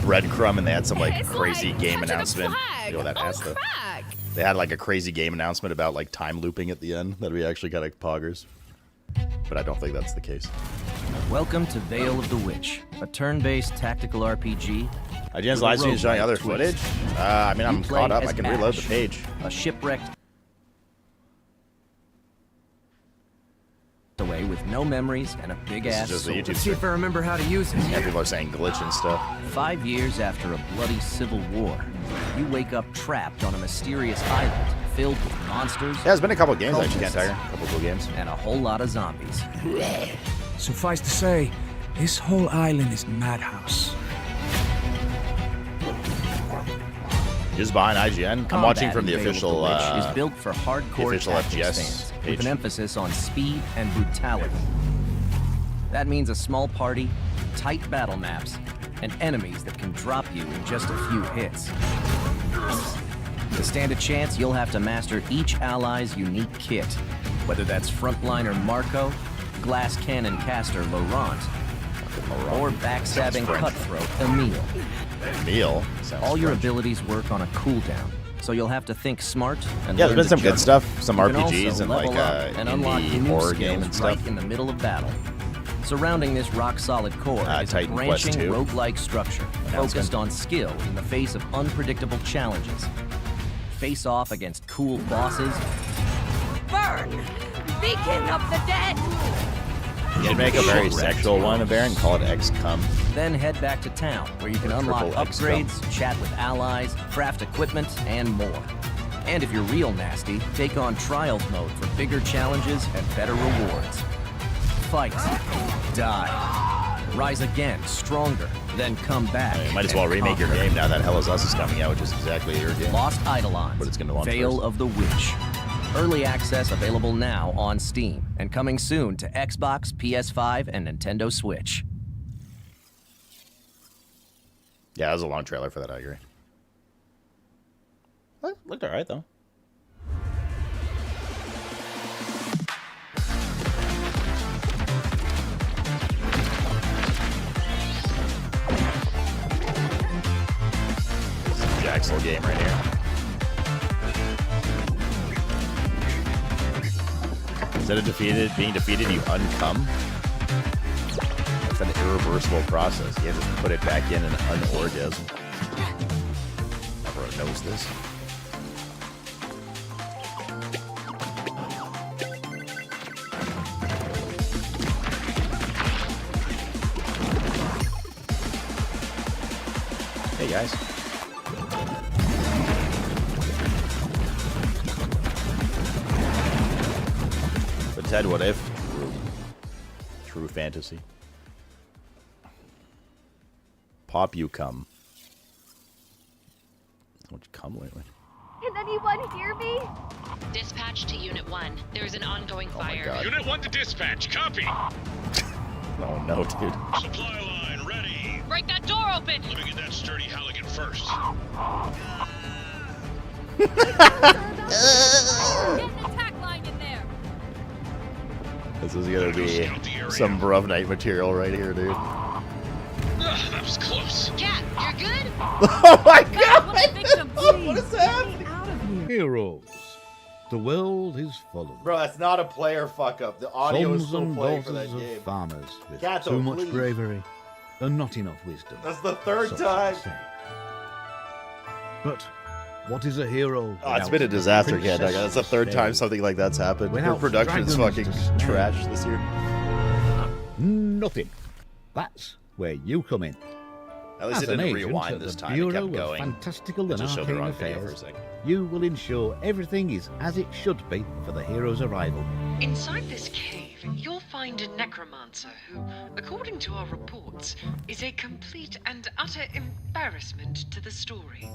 breadcrumb and they had some, crazy game announcement. You know, that has the... They had, a crazy game announcement about, time looping at the end. That'd be actually kind of poggers. But I don't think that's the case. Welcome to Veil of the Witch, a turn-based tactical RPG. IGN's live stream is showing other footage. I'm caught up. I can reload the page. A shipwrecked away with no memories and a big-ass This is just the sword. YouTube Let's see if I remember how to use it. Yeah, people are saying glitch and stuff. 5 years after a bloody civil war, you wake up trapped on a mysterious island filled with monsters. Yeah, there's been a couple of games actually, Can't Tiger. A couple of cool games. And a whole lot of zombies. Suffice to say, this whole island is madhouse. Just behind IGN. I'm watching from the official is built for hardcore official tactics FGS fans, page. with an emphasis on speed and brutality. That means a small party, tight battle maps, and enemies that can drop you in just a few hits. To stand a chance, you'll have to master each ally's unique kit, whether that's frontliner Marco, glass cannon caster Laurent, or backstabbing cutthroat Emile. Emile? All your abilities work on a cooldown, so you'll have to think smart and Yeah, learn there's been to some good juggle. stuff, some You can RPGs also and level like up and unlock indie new horror game skills and stuff. right in the middle of battle. Surrounding this rock-solid core is a Titan Quest branching 2. roguelike structure Announcement. focused on skill in the face of unpredictable challenges. Face off against cool bosses. Burn! Beacon of the dead! You'd make a very sexual one, Baron, and call it XCOM. Then head back to town, where you can unlock Triple XCOM. upgrades, chat with allies, craft equipment, and more. And if you're real nasty, take on Trials mode for bigger challenges and better rewards. Fight, die, rise again, stronger, then come back. You might as well and remake your conquer. game now that Hell is Us is coming out, which is exactly your game. Lost Eidolons, But it's going to launch Veil first. of the Witch. Early access available now on Steam, and coming soon to Xbox, PS5, and Nintendo Switch. Yeah, that was a long trailer for that, I agree. Looked alright, though. This is Jack's little game right here. Instead of being defeated, you uncome. It's an irreversible process. You have to put it back in and unorgasm. Everyone knows this. Hey guys. But Ted, what if? True fantasy. Pop you come. How much come lately? Can anyone hear me? Dispatch to Unit 1. There's an ongoing fire. God. Unit 1 to dispatch. Copy. Oh no, dude. Supply line ready. Break that door open! Let me get that sturdy Halligan first. Get an attack line in there. This is gonna be some Bruv Night material right here, dude. That was close. Cat, you're good? Oh my god! What is happening? Heroes. The world is full of Bro, that's not a player fuck up. The audio is sons still and playing for daughters that of game. farmers with Kato, too much please. bravery and not enough wisdom. That's the third such time. to say. But what is a hero? Oh, it's without been a disaster, princess kid. That's the third time something like that's happened. Her Without production is dragons fucking to slay. trash this year. Nothing. That's where you come in. At least As it an didn't agent rewind at this the time. It Bureau kept of going. Fantastical It and just showed the Arcane wrong video for a Affairs, second. you will ensure everything is as it should be for the hero's arrival. Inside this cave, you'll find a necromancer who, according to our reports, is a complete and utter embarrassment to the story.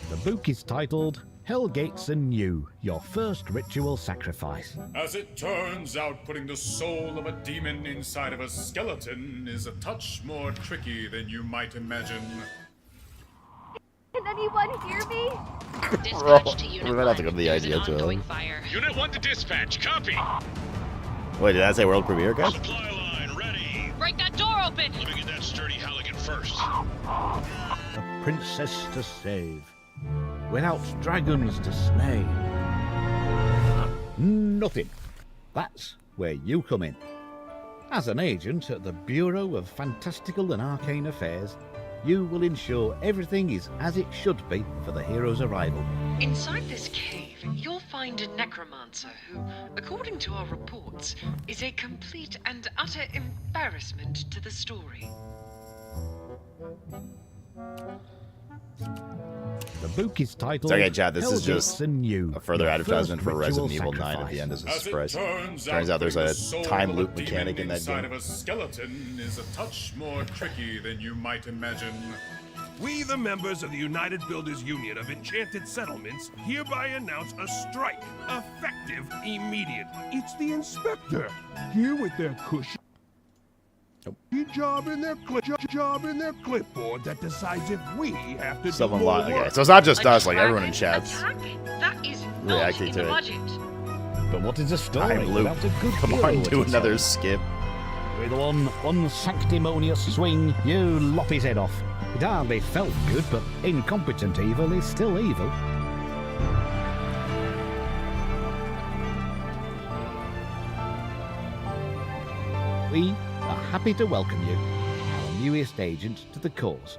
The book is titled Hell Gates Anew, Your First Ritual Sacrifice. As it turns out, putting the soul of a demon inside of a skeleton is a touch more tricky than you might imagine. Can anyone hear me? Dispatch to Unit We're gonna have to 1. go to the There's an idea too. ongoing fire. Unit 1 to dispatch. Copy. Wait, did that say world premiere, guys? Supply line ready. Break that door open! Let me get that sturdy Halligan first. A princess to save, without dragons to slay. Nothing. That's where you come in. As an agent at the Bureau of Fantastical and Arcane Affairs, you will ensure everything is as it should be for the hero's arrival. Inside this cave, you'll find a necromancer who, according to our reports, is a complete and utter embarrassment to the story. The book is titled. It's okay, Chad. This Hell is Gates just Anew, a further Your advertisement First for Resident Ritual Evil 9 at Sacrifice. the end as a As it surprise. turns out there's putting a the soul time of loop demon mechanic in that inside game. of a skeleton is a touch more tricky than you might imagine. We, the members of the United Builders Union of Enchanted Settlements, hereby announce a strike, effective immediately. It's the inspector, here with their cushy job in their clipboard that decides if we have to Someone do more okay, work. so it's not just us, like everyone in chat. Attack? That is reacting to it. But what is a story I'm Luke. without a good Come hero on, at do its another helm? skip. With one unsanctimonious swing, you lop his head off. It hardly felt good, but incompetent evil is still evil. We are happy to welcome you, our newest agent to the cause.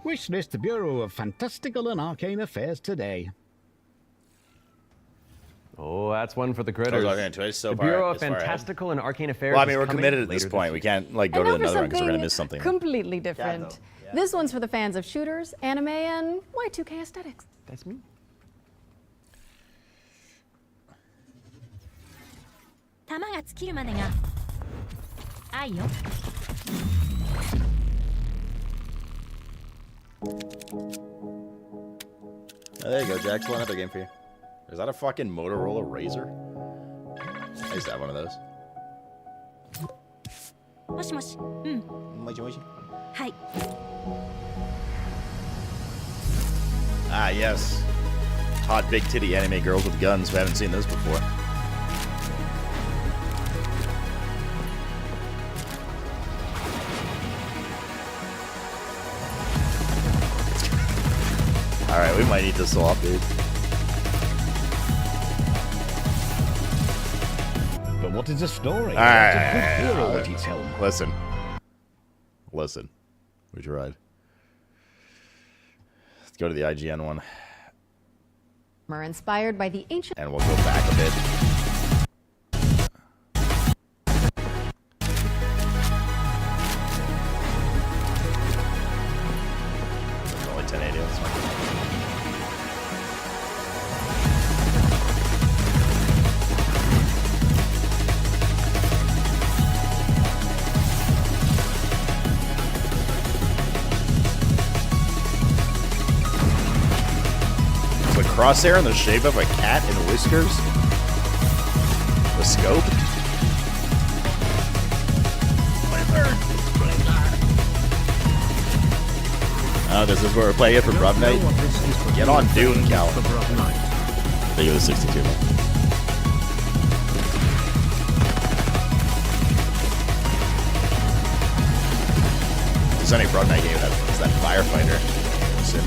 Wish list Bureau of Fantastical and Arcane Affairs today. Oh, that's one for the critters. So the far, Bureau of this far ahead. Fantastical and Arcane Affairs. Well, I mean, is we're coming committed at this later point. We week. can't like go And to now for another one because we're gonna something miss something. completely different. This one's for the fans of shooters, anime, and Y2K aesthetics. That's me. Oh, there you go, Jax. One other game for you. Is that a fucking Motorola Razr? I used to have one of those. もしもし。うん。もしもし。はい。 Ah, yes. Hot big titty anime girls with guns. We haven't seen this before. Alright, we might need to swap, dude. But what is a story? Alright. Without a good hero at its helm? Listen. Listen. We tried. Let's go to the IGN one. Are inspired by the ancient. And we'll go back a bit. It's only 1080. That's fine. The crosshair in the shape of a cat and whiskers. The scope. Oh, this is where we're playing it for Brub Night. Get on Dune, Cal. Think of the 62. If there's any Brub Night game that's that firefighter. Sim.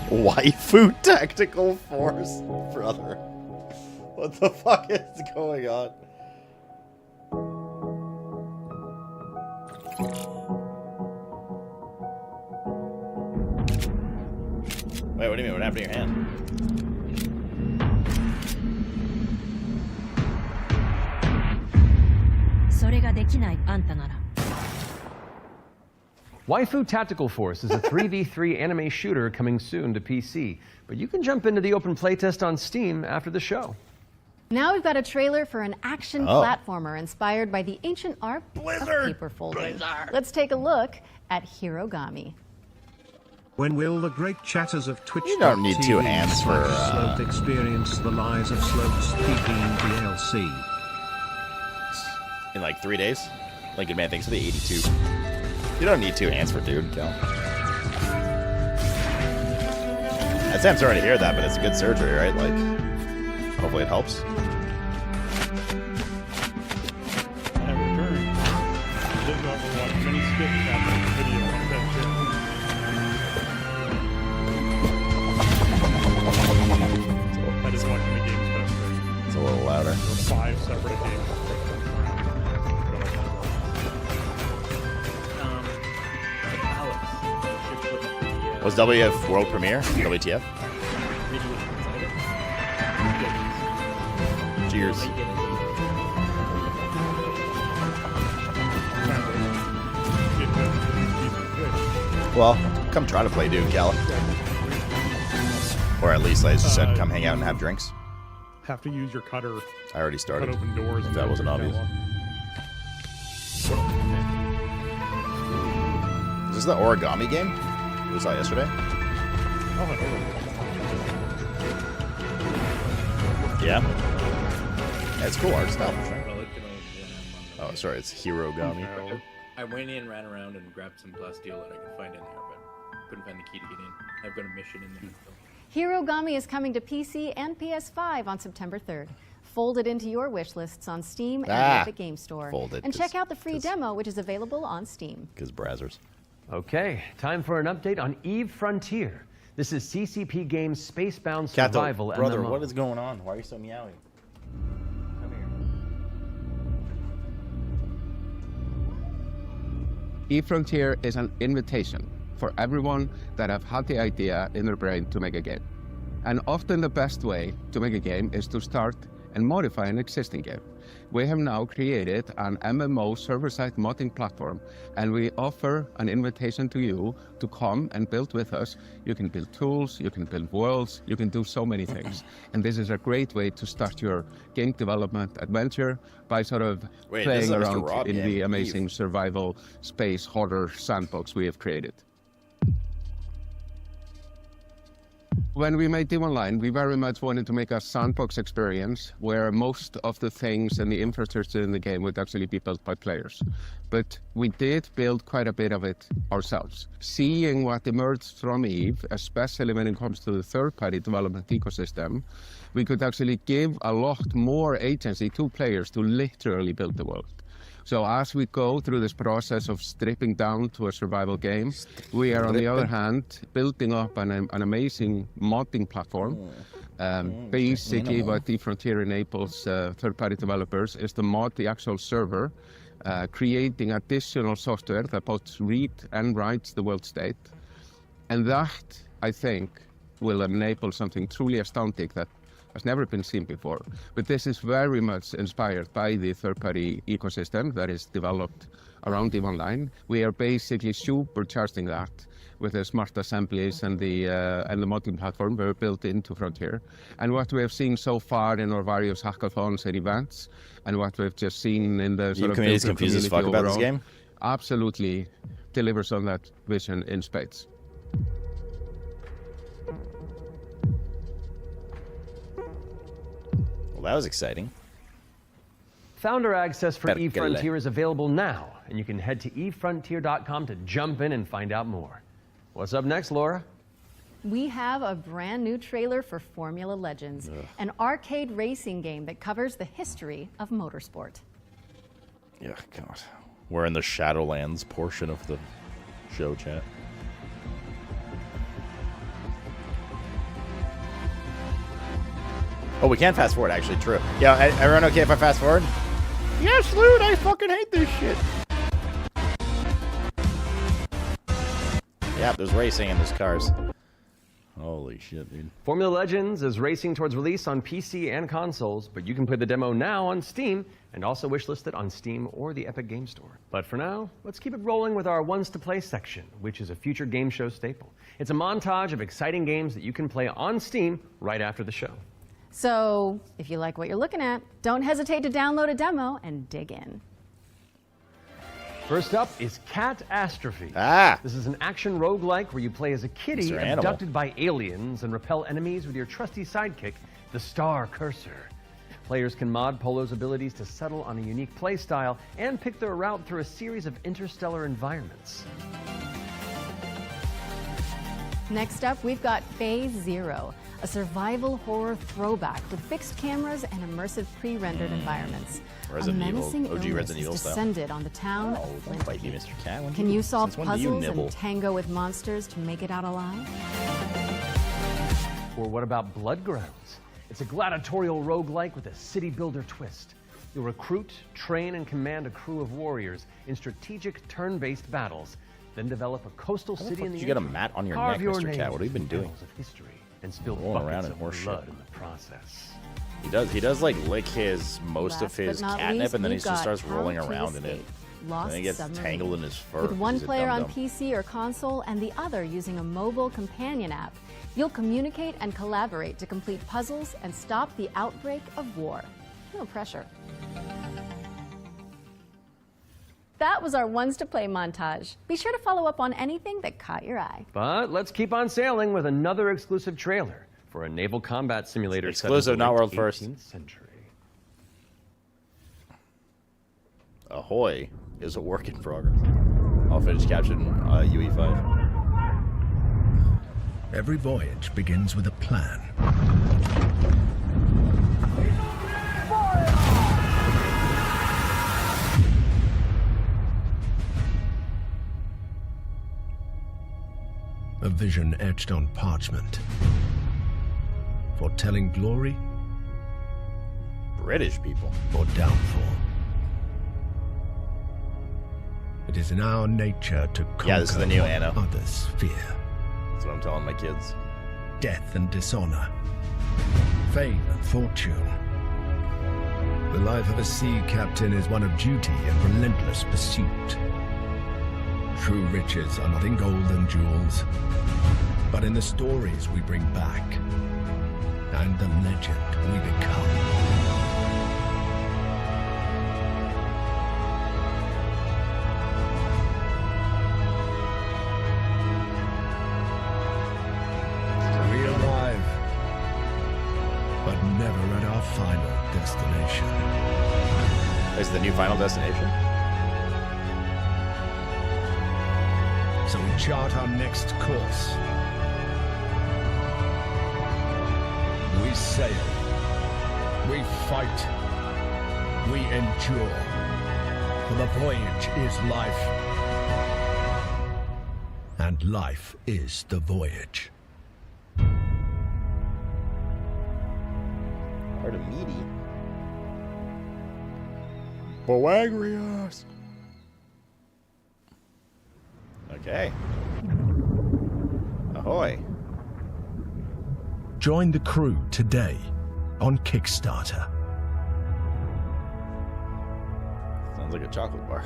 Waifu Tactical Force, brother. What the fuck is going on? Wait, what do you mean? What happened to your hand? Waifu Tactical Force is a 3v3 anime shooter coming soon to PC, but you can jump into the open playtest on Steam after the show. Now we've got a trailer for an action Oh. platformer inspired by the ancient art of paper folding. Let's take a look at Hirogami. When will the great chatters of Twitch You don't need two hands for, Slope experience the lies of Slope's PPing DLC? In like 3 days? Lincoln Man, thanks for the 82. You don't need two hands for Dune, Cal. I'm sorry to hear that, but it's a good surgery, right? Like, hopefully it helps. That is watching the games best. It's a little louder. 5 separate games. Was WF World Premiere? WTF? Cheers. Well, come try to play Dune, Cal. Or at least, like I just said, come hang out and have drinks. Have to use your cutter. I already started. Cut open doors. If that wasn't obvious. Is this the origami game we saw yesterday? Oh, I know. Yeah? It's cool art style. Well, it can only be one app on the Sorry, it's Hirogami. I went in, ran around, and grabbed some plasteel that I could find in there, but couldn't find the key to get in. I've got a mission in there. Hirogami is coming to PC and PS5 on September 3rd. Fold it into your wish lists on Steam and the Epic Game Store. And check out the free demo, which is available on Steam. Because brazzers. Okay, time for an update on Eve Frontier. This is CCP Games' Spacebound Survival Kato, brother, MMO. what is going on? Why are you so meowy? eFrontier is an invitation for everyone that have had the idea in their brain to make a game. And often the best way to make a game is to start and modify an existing game. We have now created an MMO server-side modding platform, and we offer an invitation to you to come and build with us. You can build tools, you can build worlds, you can do so many things. And this is a great way to start your game development adventure by sort of playing around in the amazing survival space horror sandbox we have created. When we made Eve Online, we very much wanted to make a sandbox experience where most of the things and the infrastructure in the game would actually be built by players. But we did build quite a bit of it ourselves. Seeing what emerged from Eve, especially when it comes to the third-party development ecosystem, we could actually give a lot more agency to players to literally build the world. So as we go through this process of stripping down to a survival game, we are, on the other hand, building up an amazing modding platform. Basically, what eFrontier enables third-party developers is to mod the actual server, creating additional software that both reads and writes the world state. And that, I think, will enable something truly astounding that has never been seen before. But this is very much inspired by the third-party ecosystem that is developed around Eve Online. We are basically supercharging that with the smart assemblies and the modding platform we're built into Frontier. And what we have seen so far in our various hackathons and events, and what we've just seen in the sort of community's confused as fuck about this game? Absolutely delivers on that vision in spades. That was exciting. Founder access for Eve Frontier is available now, and you can head to evefrontier.com to jump in and find out more. What's up next, Laura? We have a brand new trailer for Formula Legends, an arcade racing game that covers the history of motorsport. Yeah, God. We're in the Shadowlands portion of the show, chat. Oh, we can fast forward, actually, true. Yeah, everyone okay if I fast forward? Yes, Lude, I fucking hate this shit. Yeah, there's racing and there's cars. Holy shit, dude. Formula Legends is racing towards release on PC and consoles, but you can play the demo now on Steam and also wishlist it on Steam or the Epic Game Store. But for now, let's keep it rolling with our Ones to Play section, which is a future game show staple. It's a montage of exciting games that you can play on Steam right after the show. So if you like what you're looking at, don't hesitate to download a demo and dig in. First up is Catastrophe. This is an action roguelike where you play as a kitty abducted by aliens and repel enemies with your trusty sidekick, the Star Cursor. Players can mod Polo's abilities to settle on a unique playstyle and pick their route through a series of interstellar environments. Next up, we've got Phase Zero, a survival horror throwback with fixed cameras and immersive pre-rendered environments. Resident a menacing Evil, OG illness Resident Evil has style. descended on the town Oh, of don't Flint. bite me, Mr. Cat. Can you solve Since when do you puzzles nibble? and tango with monsters to make it out alive? Or what about Bloodgrounds? It's a gladiatorial roguelike with a city builder twist. You'll recruit, train, and command a crew of warriors in strategic turn-based battles, then develop a coastal city in the you get a mat on your neck, Mr. Cat? What have you been doing? Of history and spill Rolling around buckets in of horse blood shit. in the process. He does like lick his most of Last his but not catnip, least, and then he we've just got starts How rolling to around in it. Escape, Lost Then he gets Submarine. tangled in his fur. With one He's a player on dum-dum. PC or console and the other using a mobile companion app, you'll communicate and collaborate to complete puzzles and stop the outbreak of war. No pressure. That was our Ones to Play montage. Be sure to follow up on anything that caught your eye. But let's keep on sailing with another exclusive trailer for a naval combat simulator set in Exclusive, the not late world first. 18th century. Ahoy is a work in progress. I'll finish caption UE5. Every voyage begins with a plan. A vision etched on parchment, foretelling glory, British people, or downfall. It is in our nature to conquer Yeah, this is the new what Anna. others fear. That's what I'm telling my kids. Death and dishonor, fame and fortune. The life of a sea captain is one of duty and relentless pursuit. True riches are not in gold and jewels, but in the stories we bring back and the legend we become. We arrive, but never at our final destination. Is the new final destination? So we chart our next course. We sail. We fight. We endure. For the voyage is life. And life is the voyage. Heart of meaty. Boagrios. Okay. Ahoy. Join the crew today on Kickstarter. Sounds like a chocolate bar.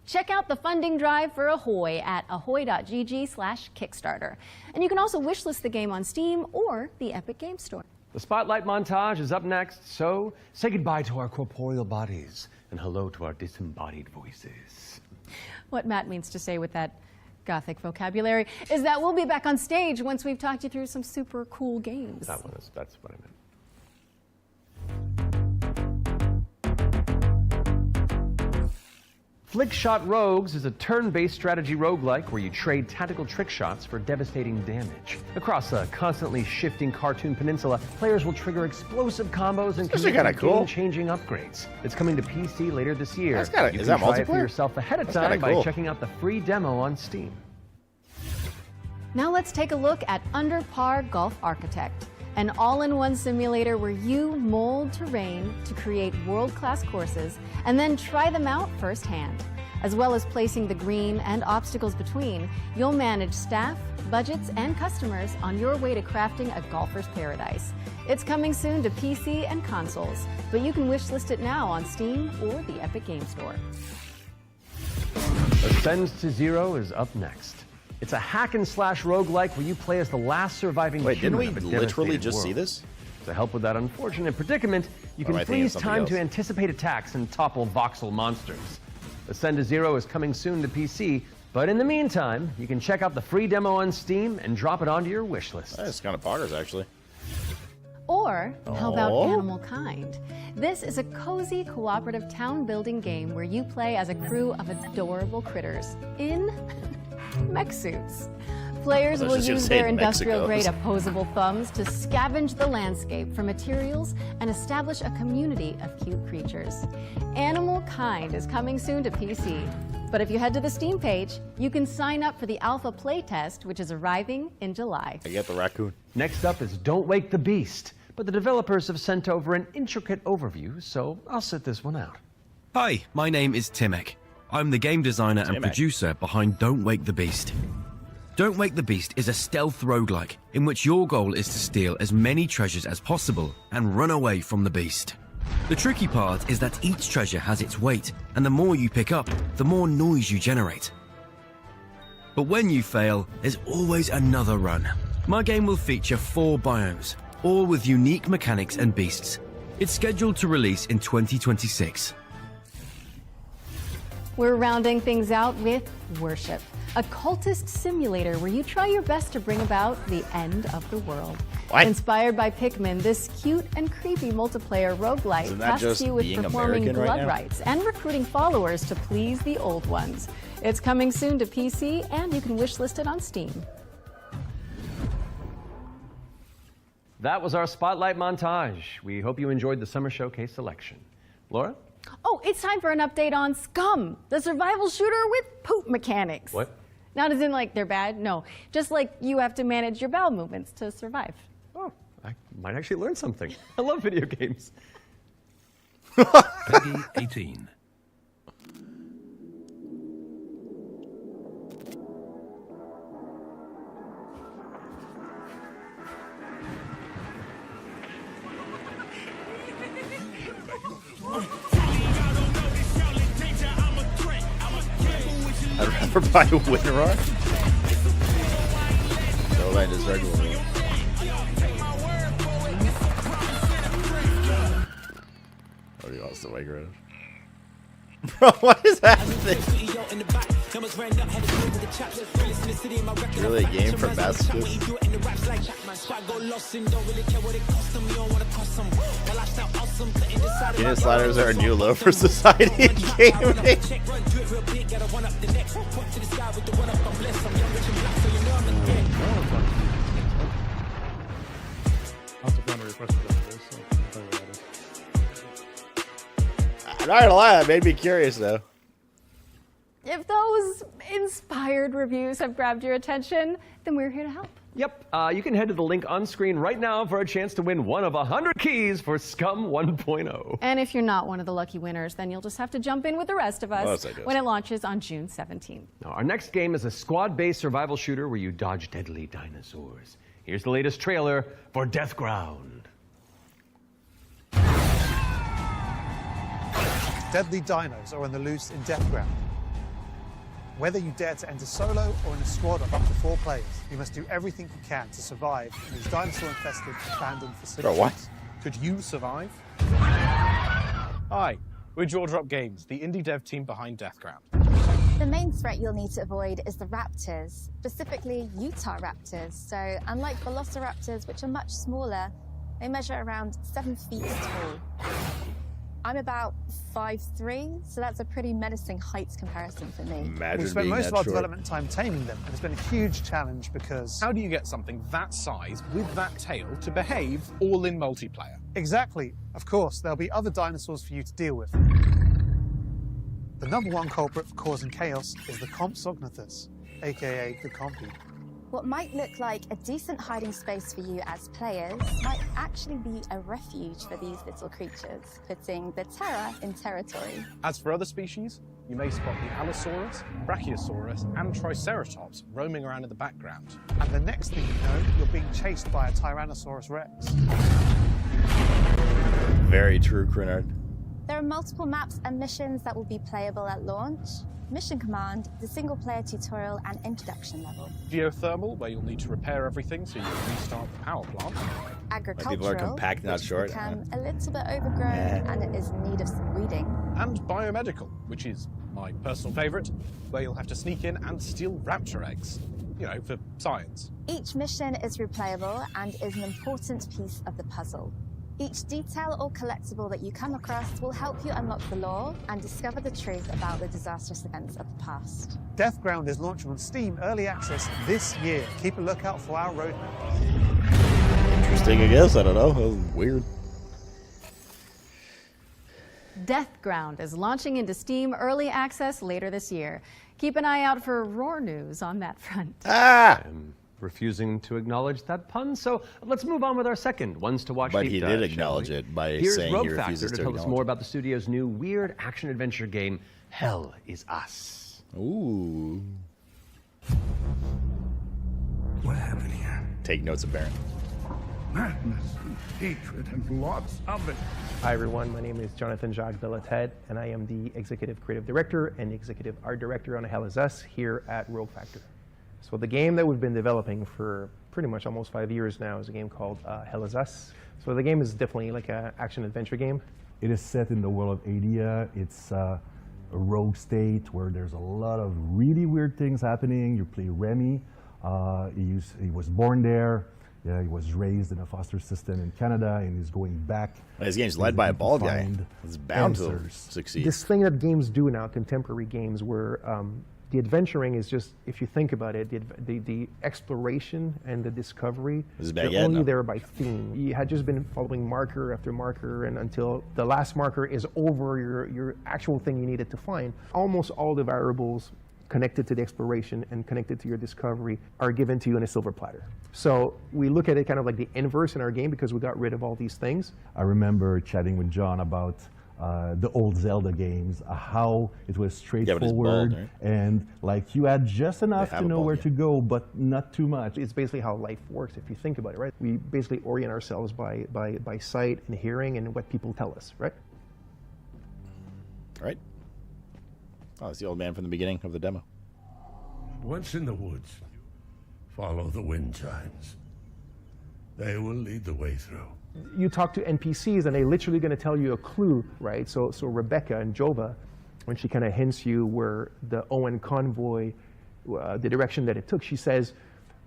Check out the funding drive for Ahoy at ahoy.gg/Kickstarter. And you can also wishlist the game on Steam or the Epic Games Store. The spotlight montage is up next, so say goodbye to our corporeal bodies and hello to our disembodied voices. What Matt means to say with that gothic vocabulary is that we'll be back on stage once we've talked you through some super cool games. That's what I meant. Flickshot Rogues is a turn-based strategy roguelike where you trade tactical trick shots for devastating damage. Across a constantly shifting cartoon peninsula, players will trigger explosive combos and actually kinda cool. game-changing upgrades. It's coming to PC later this year. That's kinda- you is can that try it for multiplayer? yourself ahead of That's kinda time by cool. checking out the free demo on Steam. Now let's take a look at Under Par Golf Architect, an all-in-one simulator where you mold terrain to create world-class courses and then try them out firsthand. As well as placing the green and obstacles between, you'll manage staff, budgets, and customers on your way to crafting a golfer's paradise. It's coming soon to PC and consoles, but you can wishlist it now on Steam or the Epic Games Store. Ascends to Zero is up next. It's a hack-and-slash roguelike where you play as the last surviving Wait, didn't human we of a literally devastated just see world. this? To help with that unfortunate predicament, you Or am I can thinking of freeze something time else? to anticipate attacks and topple voxel monsters. Ascend to Zero is coming soon to PC, but in the meantime, you can check out the free demo on Steam and drop it onto your wish list. That's kind of poggers, actually. Or how about Oh. Animal Kind? This is a cozy cooperative town building game where you play as a crew of adorable critters in mech suits. Players I was will just gonna use say their industrial-grade Mexico. opposable thumbs to scavenge the landscape for materials and establish a community of cute creatures. Animal Kind is coming soon to PC. But if you head to the Steam page, you can sign up for the alpha playtest, which is arriving in July. I get the raccoon. Next up is Don't Wake the Beast, but the developers have sent over an intricate overview, so I'll sit this one out. Hi, my name is Timek. I'm the game designer and Timek. producer behind Don't Wake the Beast. Don't Wake the Beast is a stealth roguelike in which your goal is to steal as many treasures as possible and run away from the beast. The tricky part is that each treasure has its weight, and the more you pick up, the more noise you generate. But when you fail, there's always another run. My game will feature 4 biomes, all with unique mechanics and beasts. It's scheduled to release in 2026. We're rounding things out with Worship, a cultist simulator where you try your best to bring about the end of the world. What? Inspired by Pikmin, this cute and creepy multiplayer roguelite Isn't that tasks just you with being performing American right blood now? rites and recruiting followers to please the old ones. It's coming soon to PC, and you can wishlist it on Steam. That was our spotlight montage. We hope you enjoyed the Summer Showcase selection. Laura? Oh, it's time for an update on Scum, the survival shooter with poop mechanics. What? Not as in like they're bad, no. Just like you have to manage your bowel movements to survive. Oh, I might actually learn something. I love video games. Peggy 18. I'd rather buy a WinRAR. No, that is regular. Oh, he wants to wake her up. Bro, what is happening? Really a game for baskets? Peanut sliders are a new low for society in gaming. I'm not gonna lie, that made me curious though. If those inspired reviews have grabbed your attention, then we're here to help. Yep, you can head to the link on screen right now for a chance to win one of 100 keys for Scum 1.0. And if you're not one of the lucky winners, then you'll just have to jump in with the rest of us when it launches on June 17th. Now, our next game is a squad-based survival shooter where you dodge deadly dinosaurs. Here's the latest trailer for Death Ground. Deadly dinos are on the loose in Death Ground. Whether you dare to enter solo or in a squad of up to 4 players, you must do everything you can to survive in these dinosaur-infested abandoned facilities. Bro, what? Could you survive? Hi, we're Jaw Drop Games, the indie dev team behind Death Ground. The main threat you'll need to avoid is the raptors, specifically Utah raptors. So unlike velociraptors, which are much smaller, they measure around 7 feet tall. I'm about 5'3", so that's a pretty menacing height comparison for me. We've spent most of our development time taming them, and it's been a huge challenge because... How do you get something that size with that tail to behave all in multiplayer? Exactly. Of course, there'll be other dinosaurs for you to deal with. The #1 culprit for causing chaos is the Compsognathus, aka the Compy. What might look like a decent hiding space for you as players might actually be a refuge for these little creatures, putting the terror in territory. As for other species, you may spot the Allosaurus, Brachiosaurus, and Triceratops roaming around in the background. And the next thing you know, you're being chased by a Tyrannosaurus Rex. Very true, Crenard. There are multiple maps and missions that will be playable at launch. Mission Command, the single-player tutorial and introduction level. Geothermal, where you'll need to repair everything so you can restart the power plant. Agricultural, People are compact, not which short. has become a little bit overgrown and it is in need of some weeding. And biomedical, which is my personal favourite, where you'll have to sneak in and steal raptor eggs. You know, for science. Each mission is replayable and is an important piece of the puzzle. Each detail or collectible that you come across will help you unlock the lore and discover the truth about the disastrous events of the past. Death Ground is launching on Steam Early Access this year. Keep a lookout for our roadmap. Interesting, I guess. I don't know. That was weird. Death Ground is launching into Steam Early Access later this year. Keep an eye out for Roar news on that front. I'm refusing to acknowledge that pun, so let's move on with our second Ones to Watch But deep he dive, did acknowledge shall we? it by Here's saying Rogue he Factor refuses to to tell us acknowledge more it. about the studio's new weird action-adventure game, Hell is Us. Ooh. What happened here? Take notes, Baron. Madness and hatred and lots of it. Hi everyone, my name is Jonathan Jacques Delated, and I am the Executive Creative Director and Executive Art Director on Hell is Us here at Rogue Factor. So the game that we've been developing for pretty much almost 5 years now is a game called Hell is Us. So the game is definitely like an action-adventure game. It is set in the world of Adia. It's a rogue state where there's a lot of really weird things happening. You play Remy. He was born there. Yeah, he was raised in a foster system in Canada, and he's going back. His game's led by a bald guy. It's bound to succeed. This thing that games do now, contemporary games, where the adventuring is just, if you think about it, the exploration and the discovery, they're only there by theme. You had just been following marker after marker, and until the last marker is over your actual thing you needed to find. Almost all the variables connected to the exploration and connected to your discovery are given to you in a silver platter. So we look at it kind of like the inverse in our game because we got rid of all these things. I remember chatting with John about the old Zelda games, how it was straightforward, bald, right? And like you had just enough to know where to go, but not too much. It's basically how life works if you think about it, right? We basically orient ourselves by sight and hearing and what people tell us, right? Right. Oh, it's the old man from the beginning of the demo. Once in the woods, follow the wind chimes. They will lead the way through. You talk to NPCs and they're literally going to tell you a clue, right? So Rebecca and Jova, when she kind of hints you where the Owen convoy, the direction that it took, she says,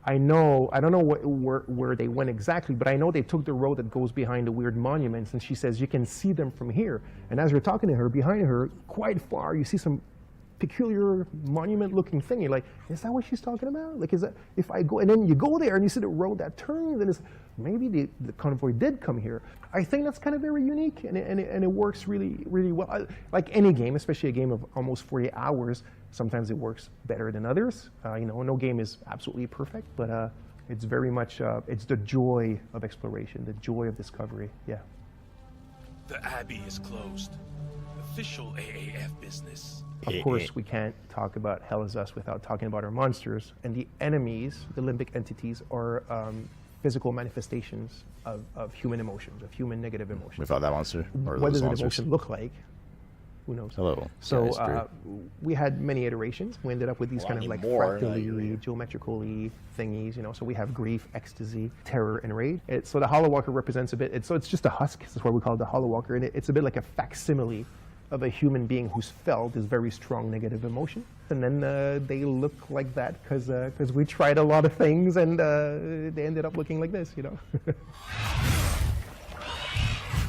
I don't know where they went exactly, but I know they took the road that goes behind the weird monuments. And she says, you can see them from here. And as you're talking to her, behind her, quite far, you see some peculiar monument-looking thing. You're like, is that what she's talking about? Like, is that if I go, and then you go there and you see the road that turns, and it's maybe the convoy did come here. I think that's kind of very unique, and it works really, really well. Like any game, especially a game of almost 40 hours, sometimes it works better than others. No game is absolutely perfect, but it's very much it's the joy of exploration, the joy of discovery. Yeah. The Abbey is closed. Official AAF business. Of course, we can't talk about Hell Is Us without talking about our monsters. And the enemies, the limbic entities, are physical manifestations of human emotions, of human negative emotions. We found that monster? Or what does an monsters? emotion look like? Who knows? Hello. So we had many iterations. We ended up with these kind of like fractally, geometrically thingies, So we have grief, ecstasy, terror, and rage. So the Hollow Walker represents a bit, so it's just a husk. That's why we call it the Hollow Walker. And it's a bit like a facsimile of a human being who's felt this very strong negative emotion. And then they look like that because we tried a lot of things and they ended up looking like this,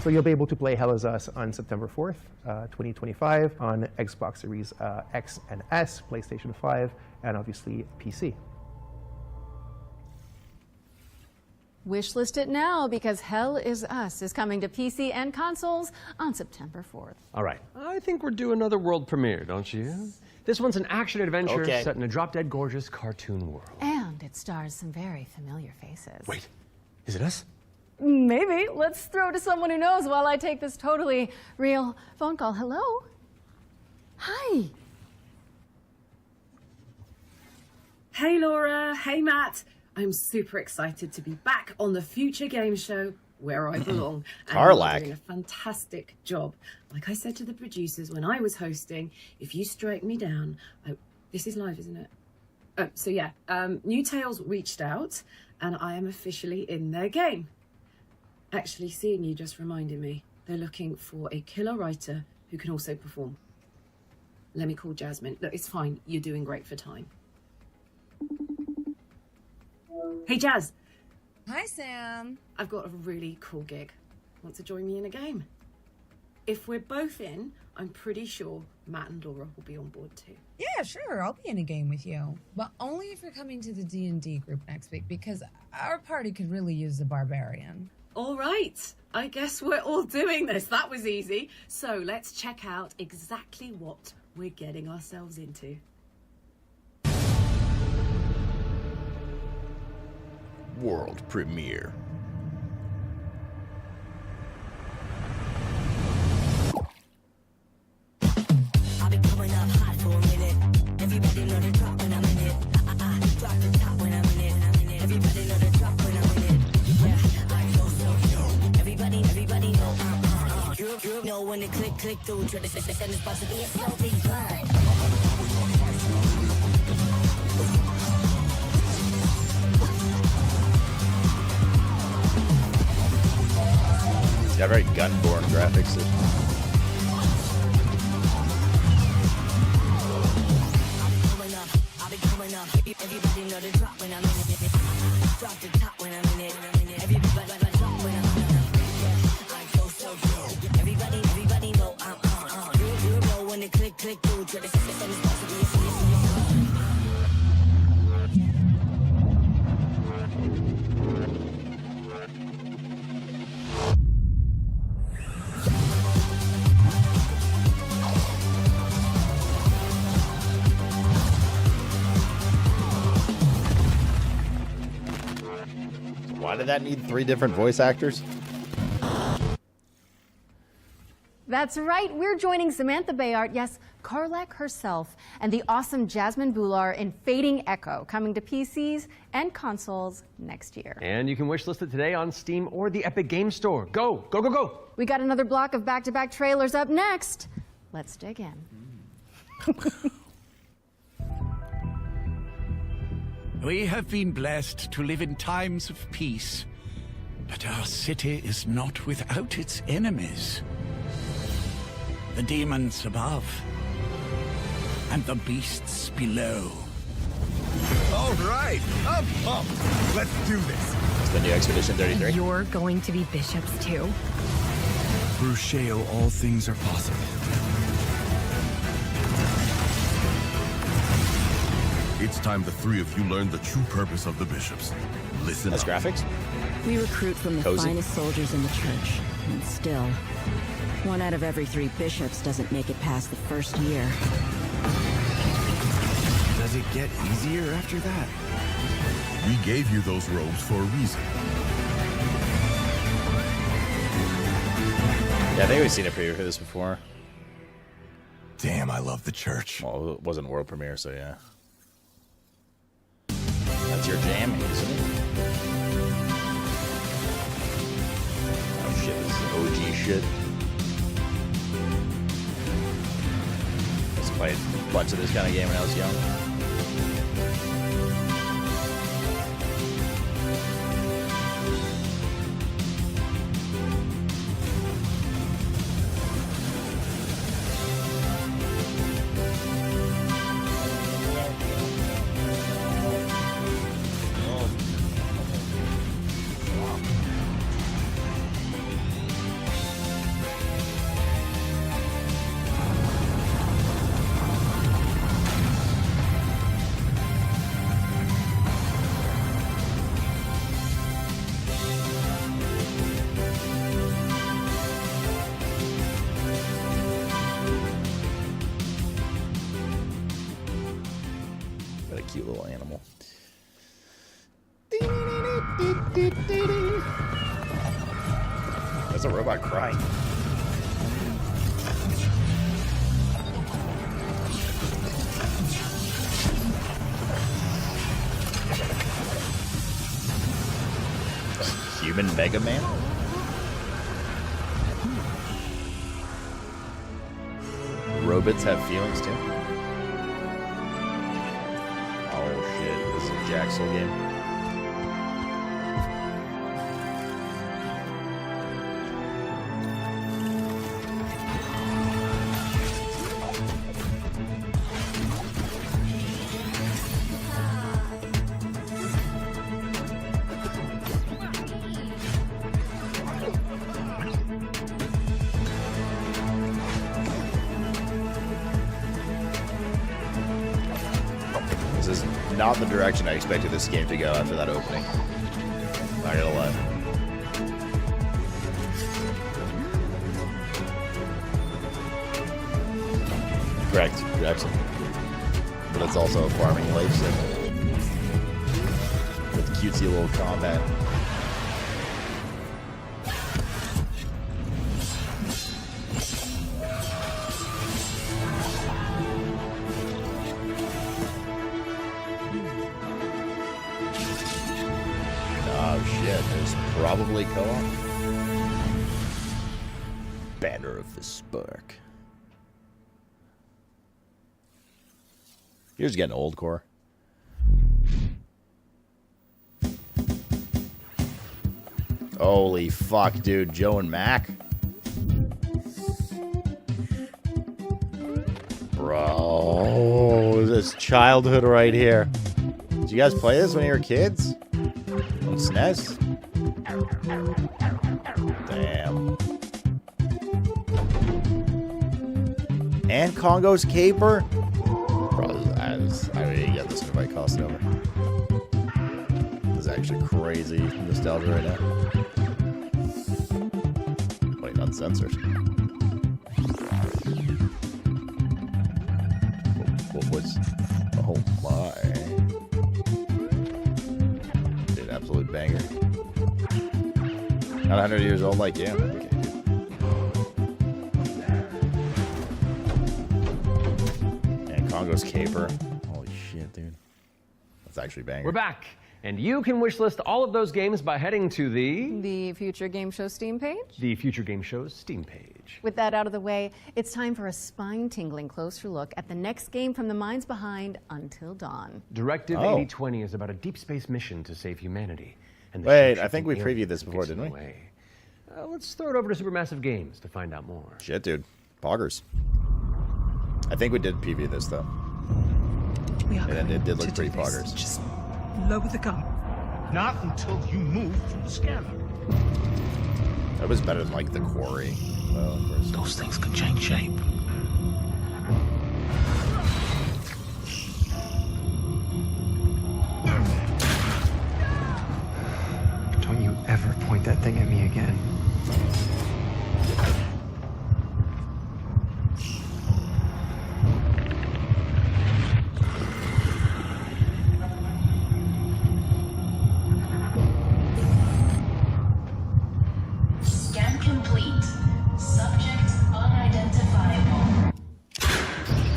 So you'll be able to play Hell Is Us on September 4th, 2025 on Xbox Series X and S, PlayStation 5, and obviously PC. Wishlist it now because Hell Is Us is coming to PC and consoles on September 4th. All right. I think we're due another world premiere, don't you? This one's an action-adventure set in a drop-dead gorgeous cartoon world. And it stars some very familiar faces. Wait, is it us? Maybe. Let's throw to someone who knows while I take this totally real phone call. Hello? Hi. Hey Laura, hey Matt. I'm super excited to be back on the Future Game Show where I belong. And you're doing a fantastic job. Like I said to the producers when I was hosting, if you strike me down, this is live, isn't it? So yeah, New Tales reached out and I am officially in their game. Actually, seeing you just reminded me, they're looking for a killer writer who can also perform. Let me call Jasmine. Look, it's fine. You're doing great for time. Hey, Jazz. Hi, Sam. I've got a really cool gig. Want to join me in a game? If we're both in, I'm pretty sure Matt and Laura will be on board too. Yeah, sure. I'll be in a game with you. But only if you're coming to the D&D group next week, because our party could really use a barbarian. All right. I guess we're all doing this. That was easy. So let's check out exactly what we're getting ourselves into. World premiere. I'll be coming up hot for a minute. Everybody know the drop when I'm in it. Drop the top when I'm in it. Everybody know the drop when I'm in it. Yeah, I know. Everybody know. You know when it click through. Try to send this box to be a slow beat grind. Yeah, very gun-born graphics. know the drop when I'm in it. Drop the top when I'm in it. Everybody drop when I'm in it. Yeah, I go so good. Everybody know I'm real low when the click through. Try to set this supposed to be a Why did that need 3 different voice actors? That's right, we're joining Samantha Bayard, yes, Karlak herself, and the awesome Jasmine Bhullar in Fading Echo, coming to PCs and consoles next year. And you can wishlist it today on Steam or the Epic Games Store. Go, go, go, go! We got another block of back-to-back trailers up next. Let's dig in. We have been blessed to live in times of peace, but our city is not without its enemies. The demons above, and the beasts below. All right, I'm pumped. Let's do this. It's the new Expedition 33. You're going to be bishops too? Through Shale, all things are possible. It's time the 3 of you learn the true purpose of the bishops. Listen That's up. graphics? We recruit from the Cozy. finest soldiers in the church, and still, 1 out of every 3 bishops doesn't make it past the first year. Does it get easier after that? We gave you those robes for a reason. Yeah, I think we've seen a preview for this before. Damn, I love the church. Well, it wasn't a world premiere, so yeah. That's your jam, isn't it? Oh shit, this is OG shit. I just played a bunch of this kind of game when I was young. What a cute little animal. That's a robot crying. Human Mega Man? Robots have feelings too? Oh shit, this is a Jaxel game. This is not the direction I expected this game to go after that opening. Not gonna lie. Correct, Jackson. But it's also a farming life sim with cutesy little combat. Oh shit, there's probably co-op. Banner of the Spark. You're just getting old, Core. Holy fuck, dude. Joe and Mac. Bro, this childhood right here. Did you guys play this when you were kids? On SNES? Damn. And Congo's Caper? Bro, I mean, yeah, this might cost over. This is actually crazy nostalgia right now. Wait, uncensored. What was... Oh my. Dude, absolute banger. Not 100 years old like you. Okay. Congo's Caper. Holy shit, dude. That's actually banger. We're back, and you can wishlist all of those games by heading to the Future Game Show Steam page. The Future Game Show's Steam page. With that out of the way, it's time for a spine-tingling closer look at the next game from the minds behind Until Dawn. Directive 8020 is about a deep space mission to save humanity. And wait, I think we previewed this before, didn't we? Let's throw it over to Supermassive Games to find out more. Shit, dude. Poggers. I think we did preview this, though. And it did look pretty poggers. Just lower the gun. Not until you move from the scanner. That was better than, like, the Quarry. Those things can change shape. Don't you ever point that thing at me again.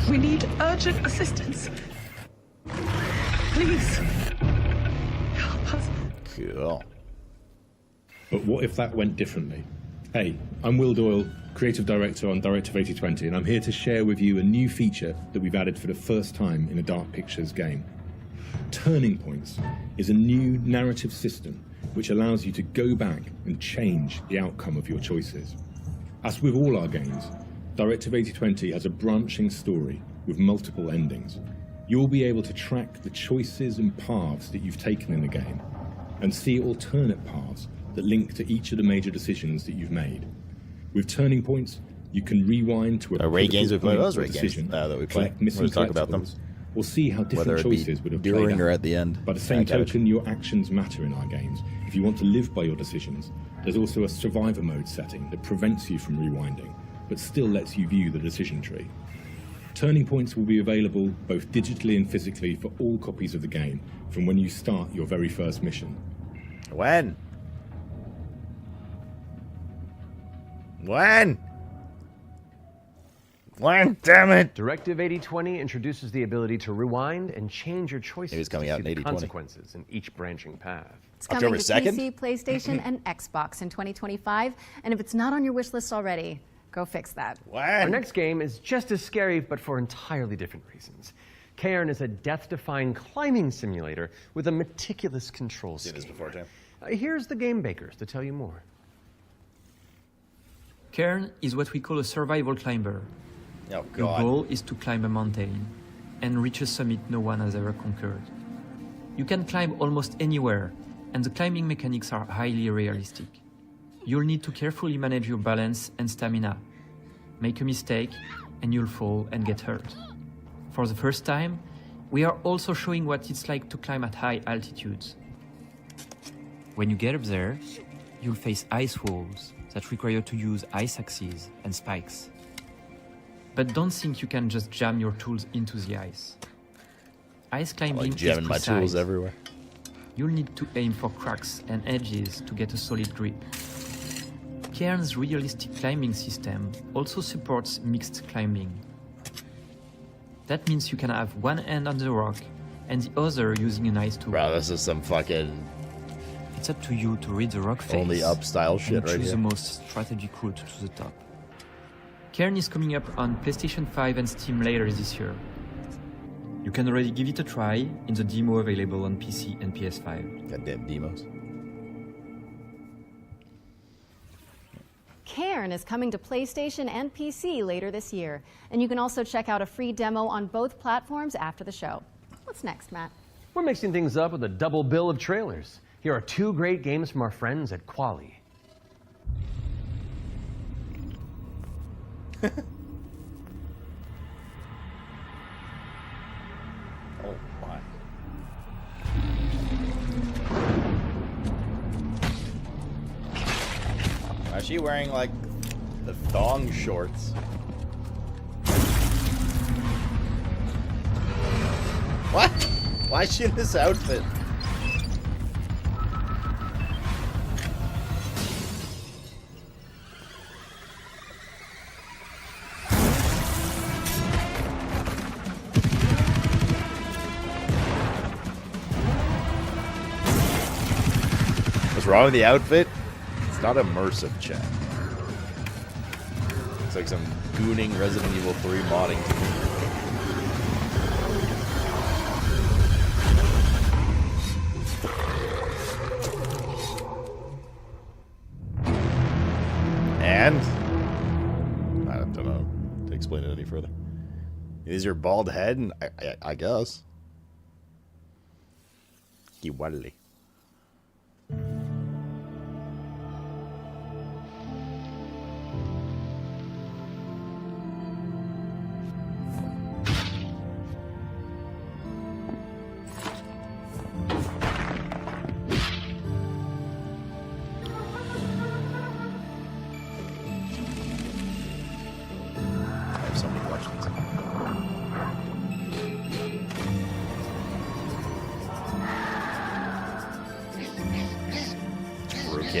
We need urgent assistance. Please. Help us. Cool. But what if that went differently? Hey, I'm Will Doyle, Creative Director on Directive 8020, and I'm here to share with you a new feature that we've added for the first time in a Dark Pictures game. Turning Points is a new narrative system which allows you to go back and change the outcome of your choices. As with all our games, Directive 8020 has a branching story with multiple endings. You'll be able to track the choices and paths that you've taken in the game and see alternate paths that link to each of the major decisions that you've made. With Turning Points, you can rewind to a Raid games we play, those Raid decision that we play. collect missing We'll talk about them. collectibles, or see how different Whether it be choices would have during played or out. at the end. By the same I got it. token, your actions matter in our games. If you want to live by your decisions, there's also a survivor mode setting that prevents you from rewinding, but still lets you view the decision tree. Turning Points will be available both digitally and physically for all copies of the game from when you start your very first mission. When? When? When? Damn it! Directive 8020 introduces the ability to rewind and change your choices. It was coming to out see in the 8020. consequences in each branching path. It's coming to PC, PlayStation, and Xbox in 2025. And if it's not on your wish list already, go fix that. Our next game is just as scary, but for entirely different reasons. Cairn is a death-defying climbing simulator with a meticulous control scheme. Seen this before, Tim. Here's the game bakers to tell you more. Cairn is what we call a survival climber. Oh, Your God. goal is to climb a mountain and reach a summit no one has ever conquered. You can climb almost anywhere, and the climbing mechanics are highly realistic. You'll need to carefully manage your balance and stamina. Make a mistake, and you'll fall and get hurt. For the first time, we are also showing what it's like to climb at high altitudes. When you get up there, you'll face ice walls that require you to use ice axes and spikes. But don't think you can just jam your tools into the ice. Ice climbing Like jamming is my precise. tools everywhere. You'll need to aim for cracks and edges to get a solid grip. Cairn's realistic climbing system also supports mixed climbing. That means you can have one hand on the rock and the other using an ice tool. Bro, this is some fucking It's up to you to read the rock face only up style and shit right choose here. the most strategic route to the top. Cairn is coming up on PlayStation 5 and Steam later this year. You can already give it a try in the demo available on PC and PS5. Goddamn demos. Cairn is coming to PlayStation and PC later this year. And you can also check out a free demo on both platforms after the show. What's next, Matt? We're mixing things up with a double bill of trailers. Here are 2 great games from our friends at Quali. Oh my. Why is she wearing like the thong shorts? What? Why is she in this outfit? What's wrong with the outfit? It's not immersive, chat. It's like some gooning Resident Evil 3 modding. And I don't know to explain it any further. Is your bald head? And I guess. Kiwali.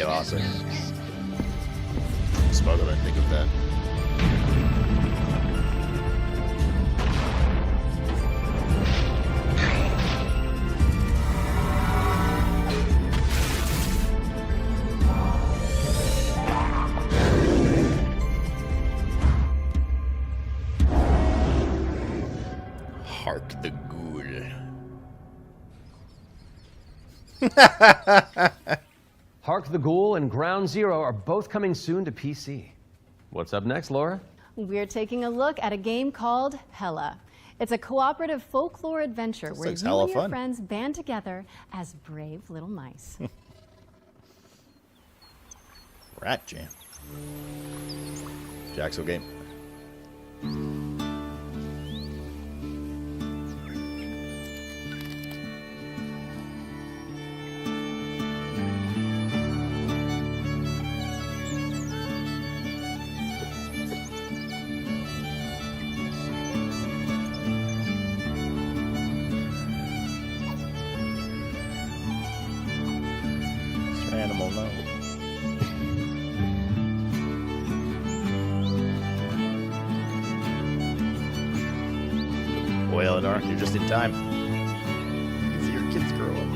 Awesome. Smug that I think of that. Hark the ghoul. Hark the Ghoul and Ground Zero are both coming soon to PC. What's up next, Laura? We're taking a look at a game called Hella. It's a cooperative folklore adventure where you and your friends band together as brave little mice. Rat Jam. Jaxo game. Animal no. Boy, Eleanor, you're just in time. You can see your kids grow up.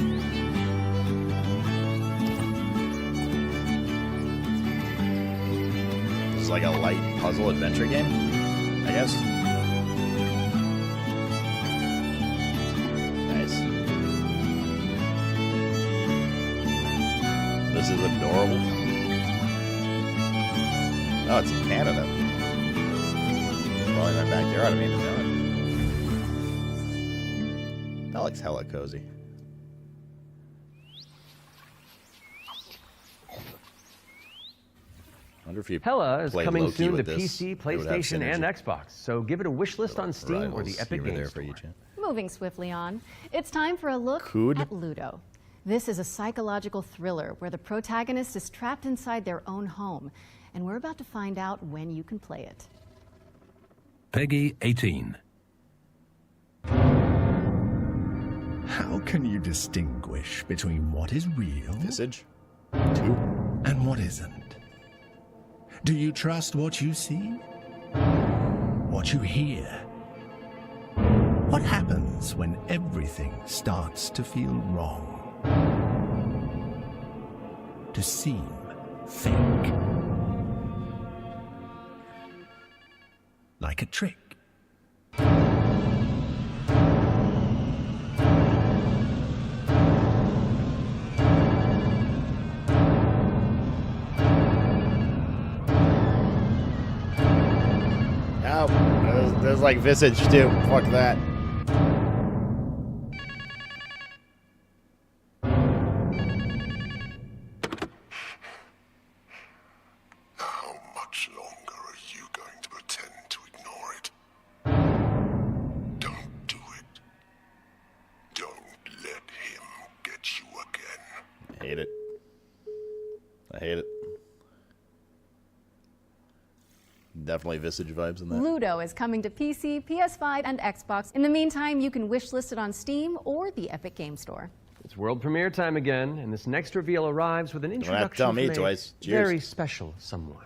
This is like a light puzzle adventure game, I guess. Nice. This is adorable. Oh, it's in Canada. Probably in my backyard, I don't even know it. That looks hella cozy. Wonder if you Hella is coming Loki soon to with this, PC, it would have PlayStation, and synergy. Xbox. So give it a wish list on Steam or the Epic Games Store. Moving swiftly on, it's time for a look at Ludo. This is a psychological thriller where the protagonist is trapped inside their own home, and we're about to find out when you can play it. Peggy 18. How can you distinguish between what is real Visage? and what isn't? Do you trust what you see? What you hear? What happens when everything starts to feel wrong? To seem fake? Like a trick? Oh, there's like Visage too. Fuck that. I hate it. Definitely Visage vibes in that. Ludo is coming to PC, PS5, and Xbox. In the meantime, you can wishlist it on Steam or the Epic Game Store. It's world premiere time again, and this next reveal arrives with an Don't have to introduction tell me from a twice. Cheers. very special someone.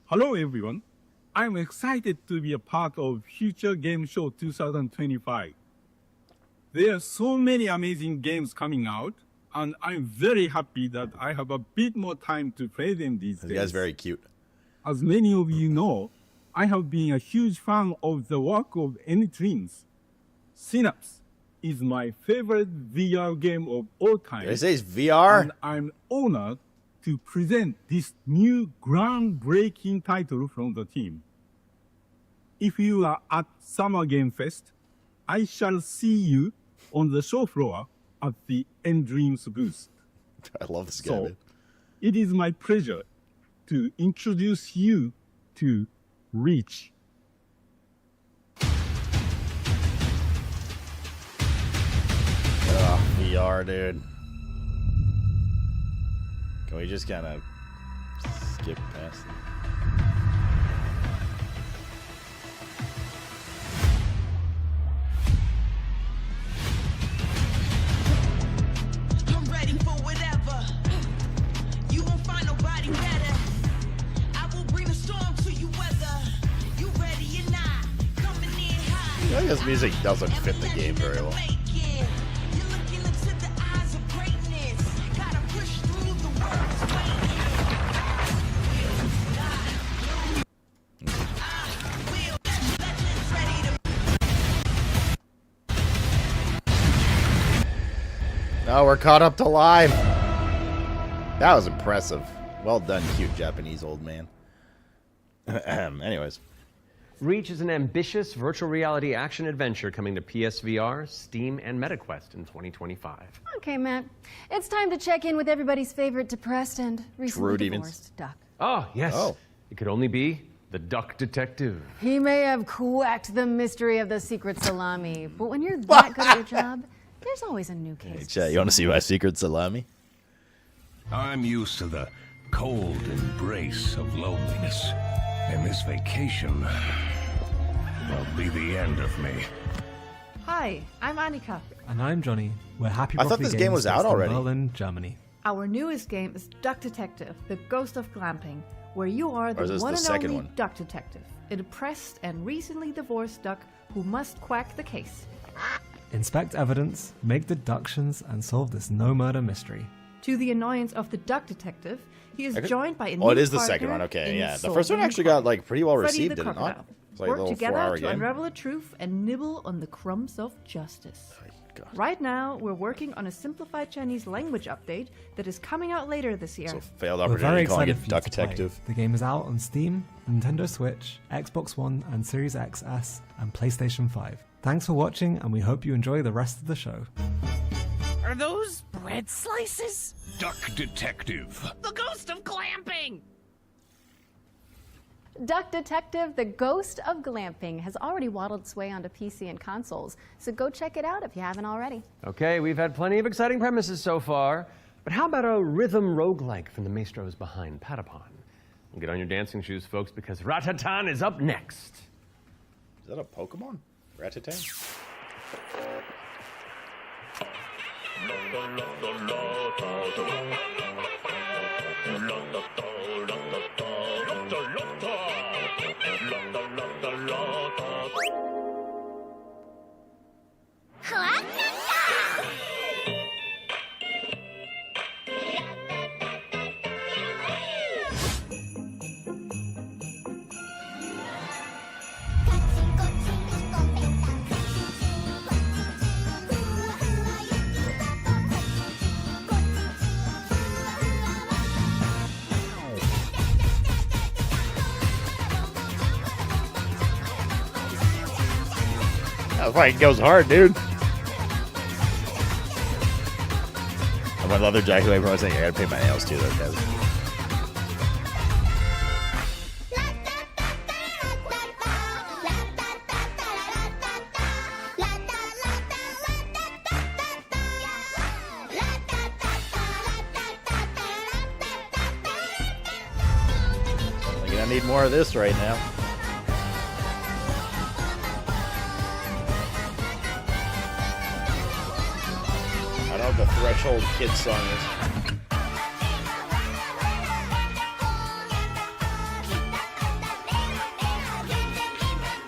Hello everyone. I'm excited to be a part of Future Game Show 2025. There are so many amazing games coming out, and I'm very happy that I have a bit more time to play them these days. The guy's very cute. As many of you know, I have been a huge fan of the work of N-Twins. Synapse is my favorite VR game of all time. Did I say it's VR? And I'm honored to present this new groundbreaking title from the team. If you are at Summer Game Fest, I shall see you on the show floor at the N-Dreams booth. I love this guy. So, Man. it is my pleasure to introduce you to Reach. VR, dude. Can we just kind of skip past it? I'm ready for whatever. You won't find nobody better. I will bring a storm to you weather. You ready or not? Coming in high. I feel like this music doesn't fit the game very well. Oh, we're caught up to live. That was impressive. Well done, cute Japanese old man. Anyways. Reach is an ambitious virtual reality action adventure coming to PSVR, Steam, and MetaQuest in 2025. Okay, Matt. It's time to check in with everybody's favorite depressed and recently divorced duck. Oh, yes. It could only be the Duck Detective. He may have cracked the mystery of the secret salami, but when you're that good at your job, there's always a new case. Hey, chat, you want to see my secret salami? I'm used to the cold embrace of loneliness, and this vacation will be the end of me. Hi, I'm Annika. And I'm Johnny. We're happy. I thought this game was out already. Berlin, Germany. Our newest game is Duck Detective, the Ghost of Glamping, where you are the one and only duck detective, a depressed and recently divorced duck who must quack the case. Inspect evidence, make deductions, and solve this no-murder mystery. To the annoyance of the duck detective, he is joined by a new Oh, it is the partner second one. Okay, in yeah. The first one solving actually got like pretty well Freddy received, the did it crocodile. not? It's like a Work little together 4-hour to game. unravel the truth and nibble on the crumbs of justice. Right now, we're working on a simplified Chinese language update that is coming out later this year. Failed We're very opportunity calling excited it for you Duck to play. Detective. The game is out on Steam, Nintendo Switch, Xbox One and Series XS, and PlayStation 5. Thanks for watching, and we hope you enjoy the rest of the show. Are those bread slices? Duck Detective. The Ghost of Glamping! Duck Detective, the Ghost of Glamping, has already waddled its way onto PC and consoles, so go check it out if you haven't already. Okay, we've had plenty of exciting premises so far, but how about a rhythm roguelike from the maestros behind Patapon? Well, get on your dancing shoes, folks, because Ratatan is up next. Is that a Pokemon? Ratatan? That fight goes hard, dude. And when leather jacket away from I was saying, I gotta paint my nails too, though, guys. need more of this right now. I don't know what the Threshold Kids song is.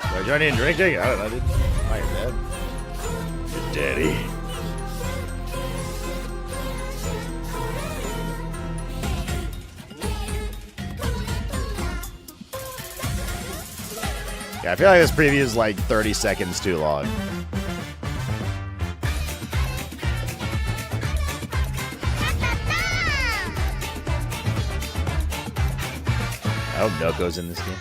Do I join in drinking? I don't know, dude. Hi, your dad. Your daddy. Yeah, I feel like this preview is like 30 seconds too long. I hope Noko's in this game.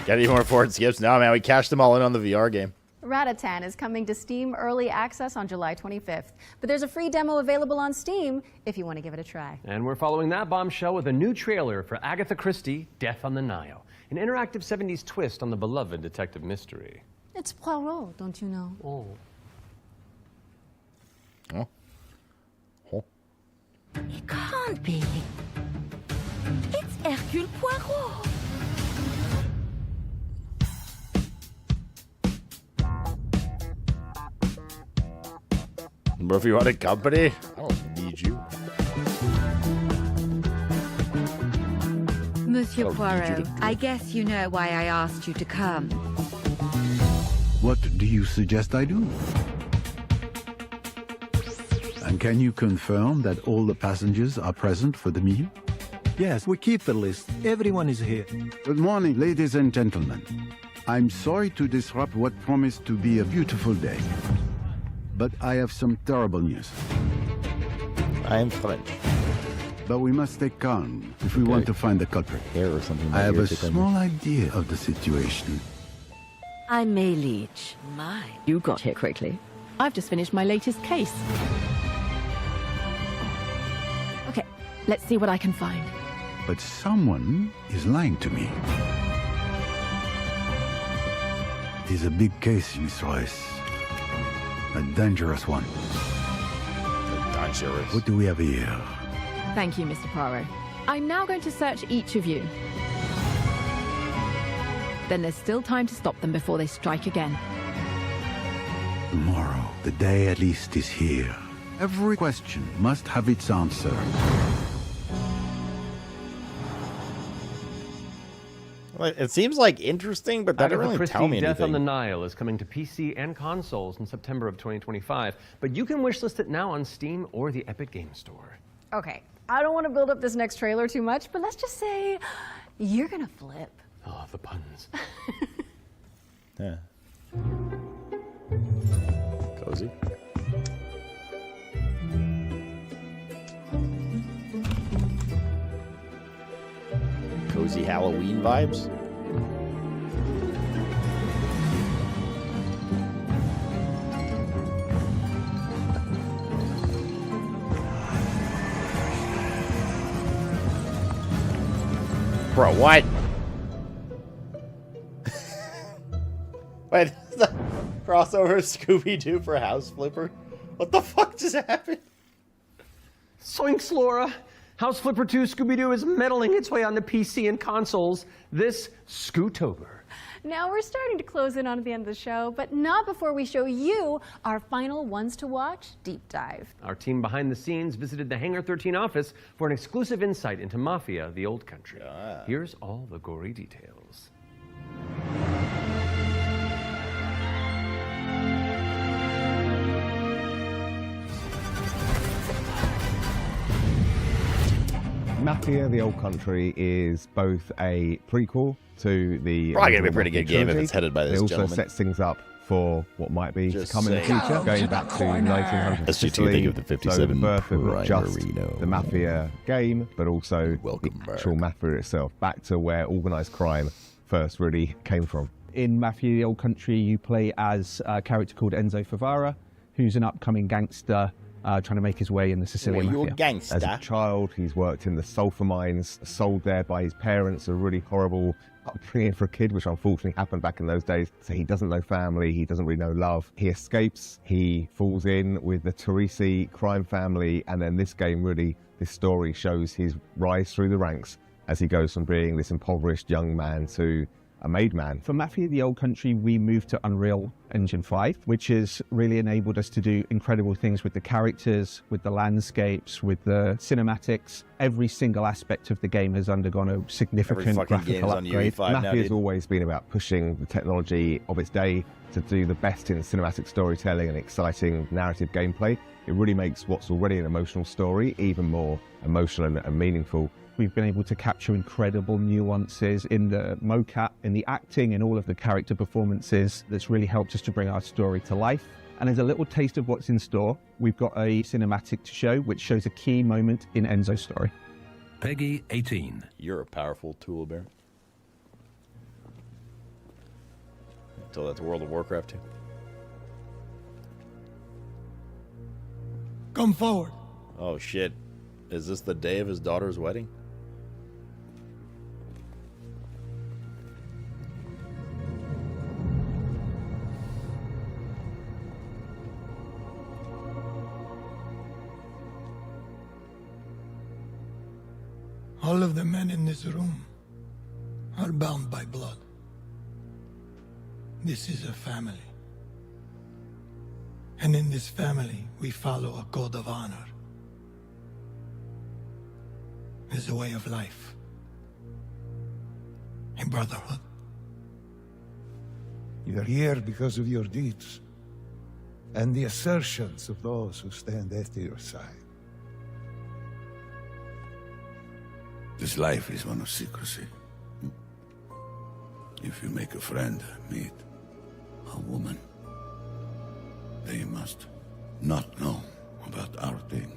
Got any more forward skips? No, man, we cashed them all in on the VR game. Ratatan is coming to Steam Early Access on July 25th. But there's a free demo available on Steam if you want to give it a try. And we're following that bombshell with a new trailer for Agatha Christie, Death on the Nile. An interactive 70s twist on the beloved detective mystery. It's Poirot, don't you know? Oh. Oh. Oh. It can't be. It's Hercule Poirot. But if you wanted company, I don't need you. Monsieur Poirot, I guess you know why I asked you to come. What do you suggest I do? And can you confirm that all the passengers are present for the meal? Yes, we keep the list. Everyone is here. Good morning, ladies and gentlemen. I'm sorry to disrupt what promised to be a beautiful day. But I have some terrible news. I am French. But we must stay calm if we want to find the culprit. Hair or something. I have a small idea of the situation. I'm May Leach. My, you got here quickly. I've just finished my latest case. Okay, let's see what I can find. But someone is lying to me. It is a big case, Miss Royce. A dangerous one. Dangerous. What do we have here? Thank you, Mr. Poirot. I'm now going to search each of you. Then there's still time to stop them before they strike again. Tomorrow, the day at least is here. Every question must have its answer. Well, it seems like interesting, but that doesn't really tell me Death on the anything. Nile is coming to PC and consoles in September of 2025, but you can wishlist it now on Steam or the Epic Game Store. Okay, I don't want to build up this next trailer too much, but let's just say you're gonna flip. Oh, the puns. Yeah. Cozy. Cozy Halloween vibes. Bro, what? Wait, is that crossover Scooby-Doo for House Flipper? What the fuck just happened? Soinks, Laura! House Flipper 2 Scooby-Doo is meddling its way onto PC and consoles this Scootober. Now we're starting to close in on the end of the show, but not before we show you our final ones to watch deep dive. Our team behind the scenes visited the Hangar 13 office for an exclusive insight into Mafia, the Old Country. Here's all the gory details. Mafia, the Old Country is both a prequel to the... Probably going to be a pretty good game if it's headed by this gentleman. It also gentleman. sets things up for what might be Just to come in the saying. future, going back to 1900 SG2, think of the 57 so the birth of just Primarino. the Mafia game, but also the actual Mafia itself, back to where organised crime first really came from. In Mafia, the Old Country, you play as a character called Enzo Favara, who's an upcoming gangster trying to make his way in the Sicilian Well, you're Mafia. a gangster. As a child, he's worked in the sulfur mines, sold there by his parents, a really horrible upbringing for a kid, which unfortunately happened back in those days. So he doesn't know family, he doesn't really know love. He escapes, he falls in with the Teresi crime family, and then this story shows his rise through the ranks as he goes from being this impoverished young man to a made man. For Mafia: The Old Country, we moved to Unreal Engine 5, which has really enabled us to do incredible things with the characters, with the landscapes, with the cinematics. Every single aspect of the game has undergone a significant graphical upgrade. Mafia has always been about pushing the technology of its day to do the best in cinematic storytelling and exciting narrative gameplay. It really makes what's already an emotional story even more emotional and meaningful. We've been able to capture incredible nuances in the mocap, in the acting, in all of the character performances. That's really helped us to bring our story to life. And as a little taste of what's in store, we've got a cinematic to show, which shows a key moment in Enzo's story. Peggy 18. You're a powerful tool, Bear. Tell that to World of Warcraft too. Come forward. Oh shit. Is this the day of his daughter's wedding? All of the men in this room are bound by blood. This is a family. And in this family, we follow a code of honor. It's a way of life. A brotherhood. You're here because of your deeds and the assertions of those who stand at your side. This life is one of secrecy. If you make a friend, meet a woman, they must not know about our thing.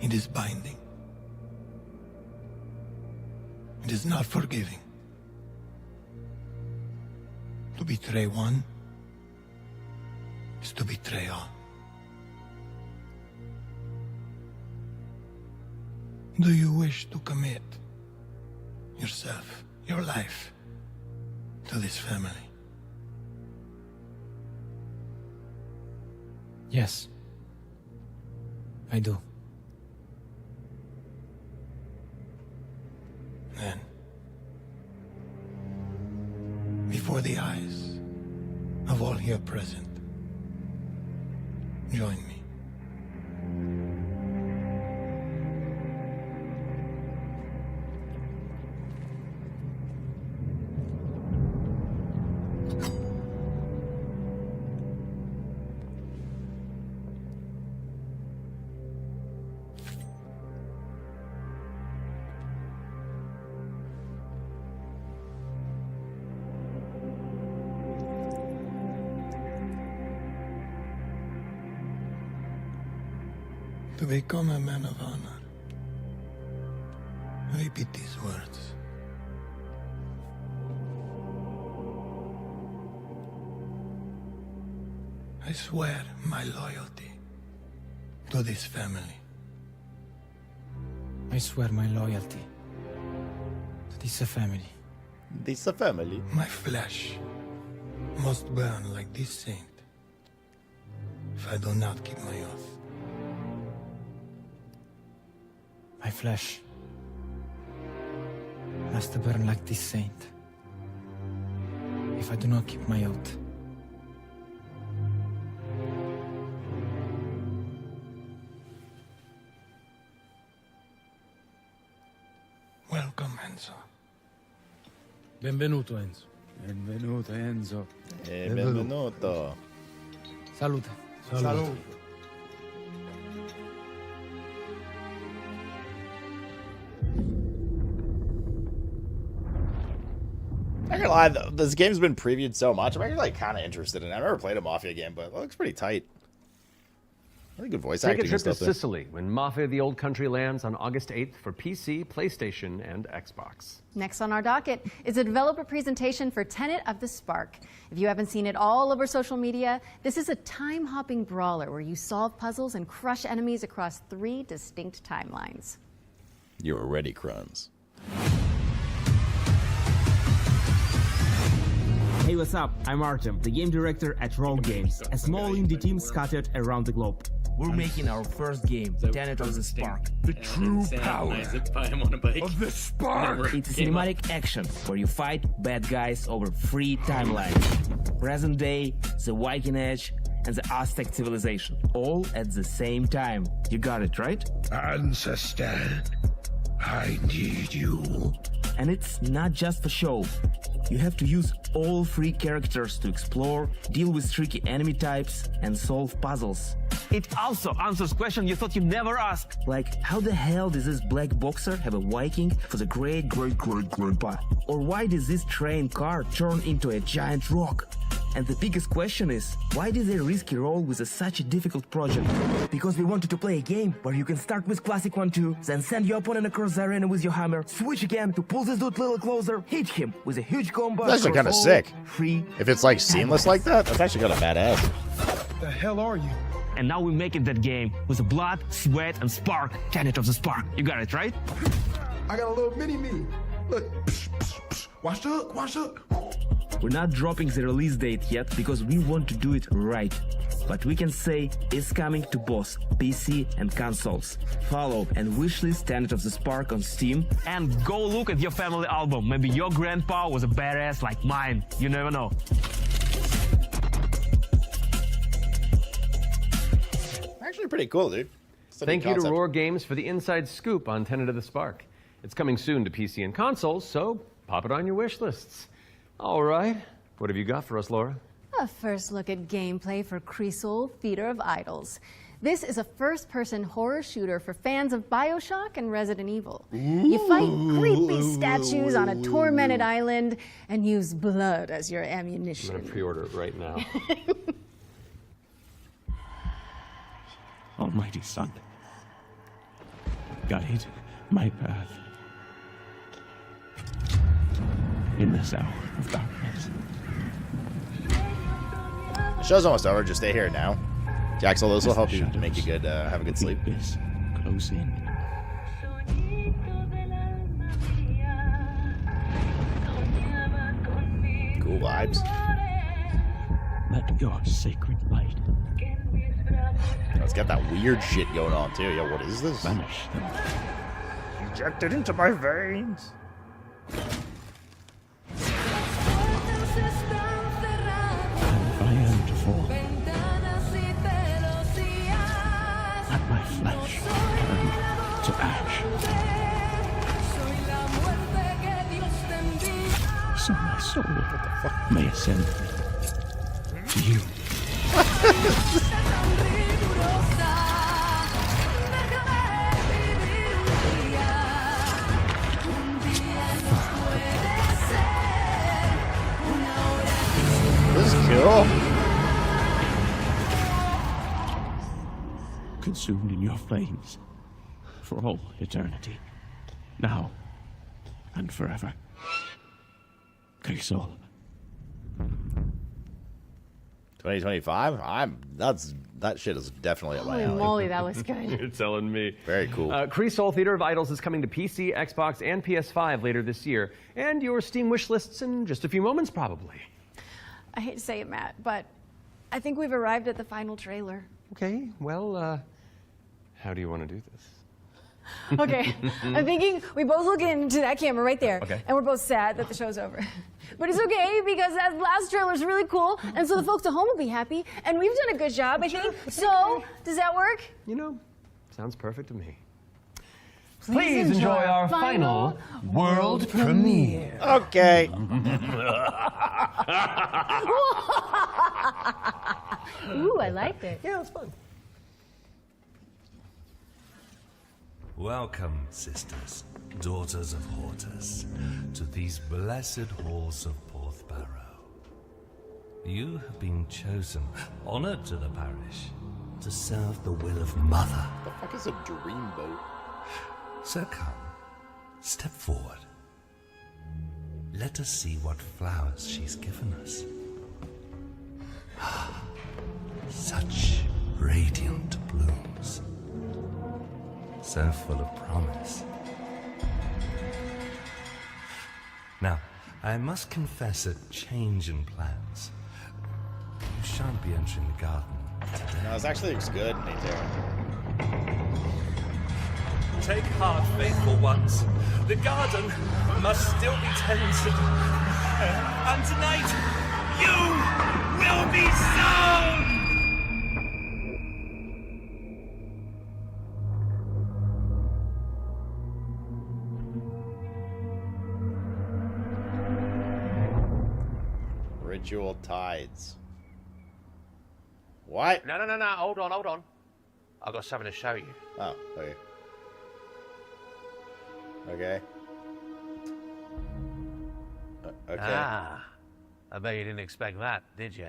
It is binding. It is not forgiving. To betray one is to betray all. Do you wish to commit yourself, your life, to this family? Yes, I do. Then, before the eyes of all here present, join me. To become a man of honor, repeat these words. I swear my loyalty to this family. I swear my loyalty to this family. This family? My flesh must burn like this saint if I do not keep my oath. My flesh must burn like this saint if I do not keep my oath. Welcome, Enzo. Benvenuto, Enzo. Benvenuto, Enzo. Benvenuto. Salute. Salute. I'm not gonna lie, this game's been previewed so much. I'm actually like kind of interested in it. I've never played a Mafia game, but it looks pretty tight. Really good voice acting. Take a trip to and stuff there. Sicily when Mafia: The Old Country lands on August 8th for PC, PlayStation, and Xbox. Next on our docket is a developer presentation for Tenet of the Spark. If you haven't seen it all over social media, this is a time-hopping brawler where you solve puzzles and crush enemies across 3 distinct timelines. You were ready, Crumbs. Hey, what's up? I'm Artem, the game director at Roll Games, a small indie team scattered around the globe. We're making our first game, Tenet of the Spark. The true power of the spark! It's a cinematic action where you fight bad guys over 3 timelines. Present day, the Viking Age, and the Aztec civilization, all at the same time. You got it, right? Ancestor, I need you. And it's not just for show. You have to use all 3 characters to explore, deal with tricky enemy types, and solve puzzles. It also answers questions you thought you'd never ask. Like, how the hell does this black boxer have a Viking for the great-great-great-grandpa? Or why does this train car turn into a giant rock? And the biggest question is, why did they risky roll with such a difficult project? Because we wanted to play a game where you can start with classic 1-2, then send your opponent across the arena with your hammer, switch again to pull this dude a little closer, hit him with a huge combo. That's actually kind of sick. 3 If it's like seamless like that, that's actually kind of badass. The hell are you? And now we're making that game with the blood, sweat, and spark. Tenet of the Spark. You got it, right? I got a little mini-me. Look, watch the hook, watch the hook. We're not dropping the release date yet because we want to do it right. But we can say it's coming to both PC and consoles. Follow and wishlist Tenet of the Spark on Steam. And go look at your family album. Maybe your grandpa was a badass like mine. You never know. Actually pretty cool, dude. Thank you to Roar Games for the inside scoop on Tenet of the Spark. It's coming soon to PC and consoles, so pop it on your wish lists. All right, what have you got for us, Laura? A first look at gameplay for Creasol, Feeder of Idols. This is a first-person horror shooter for fans of BioShock and Resident Evil. You fight creepy statues on a tormented island and use blood as your ammunition. I'm going to pre-order it right now. Almighty Sun, guide my path in this hour of darkness. The show's almost over. Just stay here now. Jaxel, this will help you make you good, have a good sleep. Close in. Cool vibes. Let your sacred light. It's got that weird shit going on too. Yo, what is this? Vanish them. Injected into my veins. I am to fall. Let my flesh turn to ash. So my soul may ascend to you. This is cool. Consumed in your flames for all eternity, now and forever. Creasol. 2025? That shit is definitely at my Holy alley. moly, that was good. You're telling me. Very cool. Creasol Theater of Idols is coming to PC, Xbox, and PS5 later this year, and your Steam wish lists in just a few moments, probably. I hate to say it, Matt, but I think we've arrived at the final trailer. Okay, well, how do you want to do this? Okay, I'm thinking we both look into that camera right there, Okay. and we're both sad that the show's over. But it's okay because that last trailer's really cool, and so the folks at home will be happy, and we've done a good job, I think. So, does that work? You know, sounds perfect to me. Please enjoy our final world premiere. Okay. Ooh, I liked it. Yeah, it's fun. Welcome, sisters, daughters of Hortus, to these blessed halls of Porthbarrow. You have been chosen, honored to the parish, to serve the will of Mother. The fuck is a dreamboat? So come, step forward. Let us see what flowers she's given us. Such radiant blooms. So full of promise I must confess a change in plans. You shan't be entering the garden today. No, this actually looks good, Natero. Take heart, faithful ones. The garden must still be tended. And tonight, you will be sown! Ritual tides. What? No. Hold on. I've got something to show you. Oh, okay. Okay. Okay. Ah, I bet you didn't expect that, did you?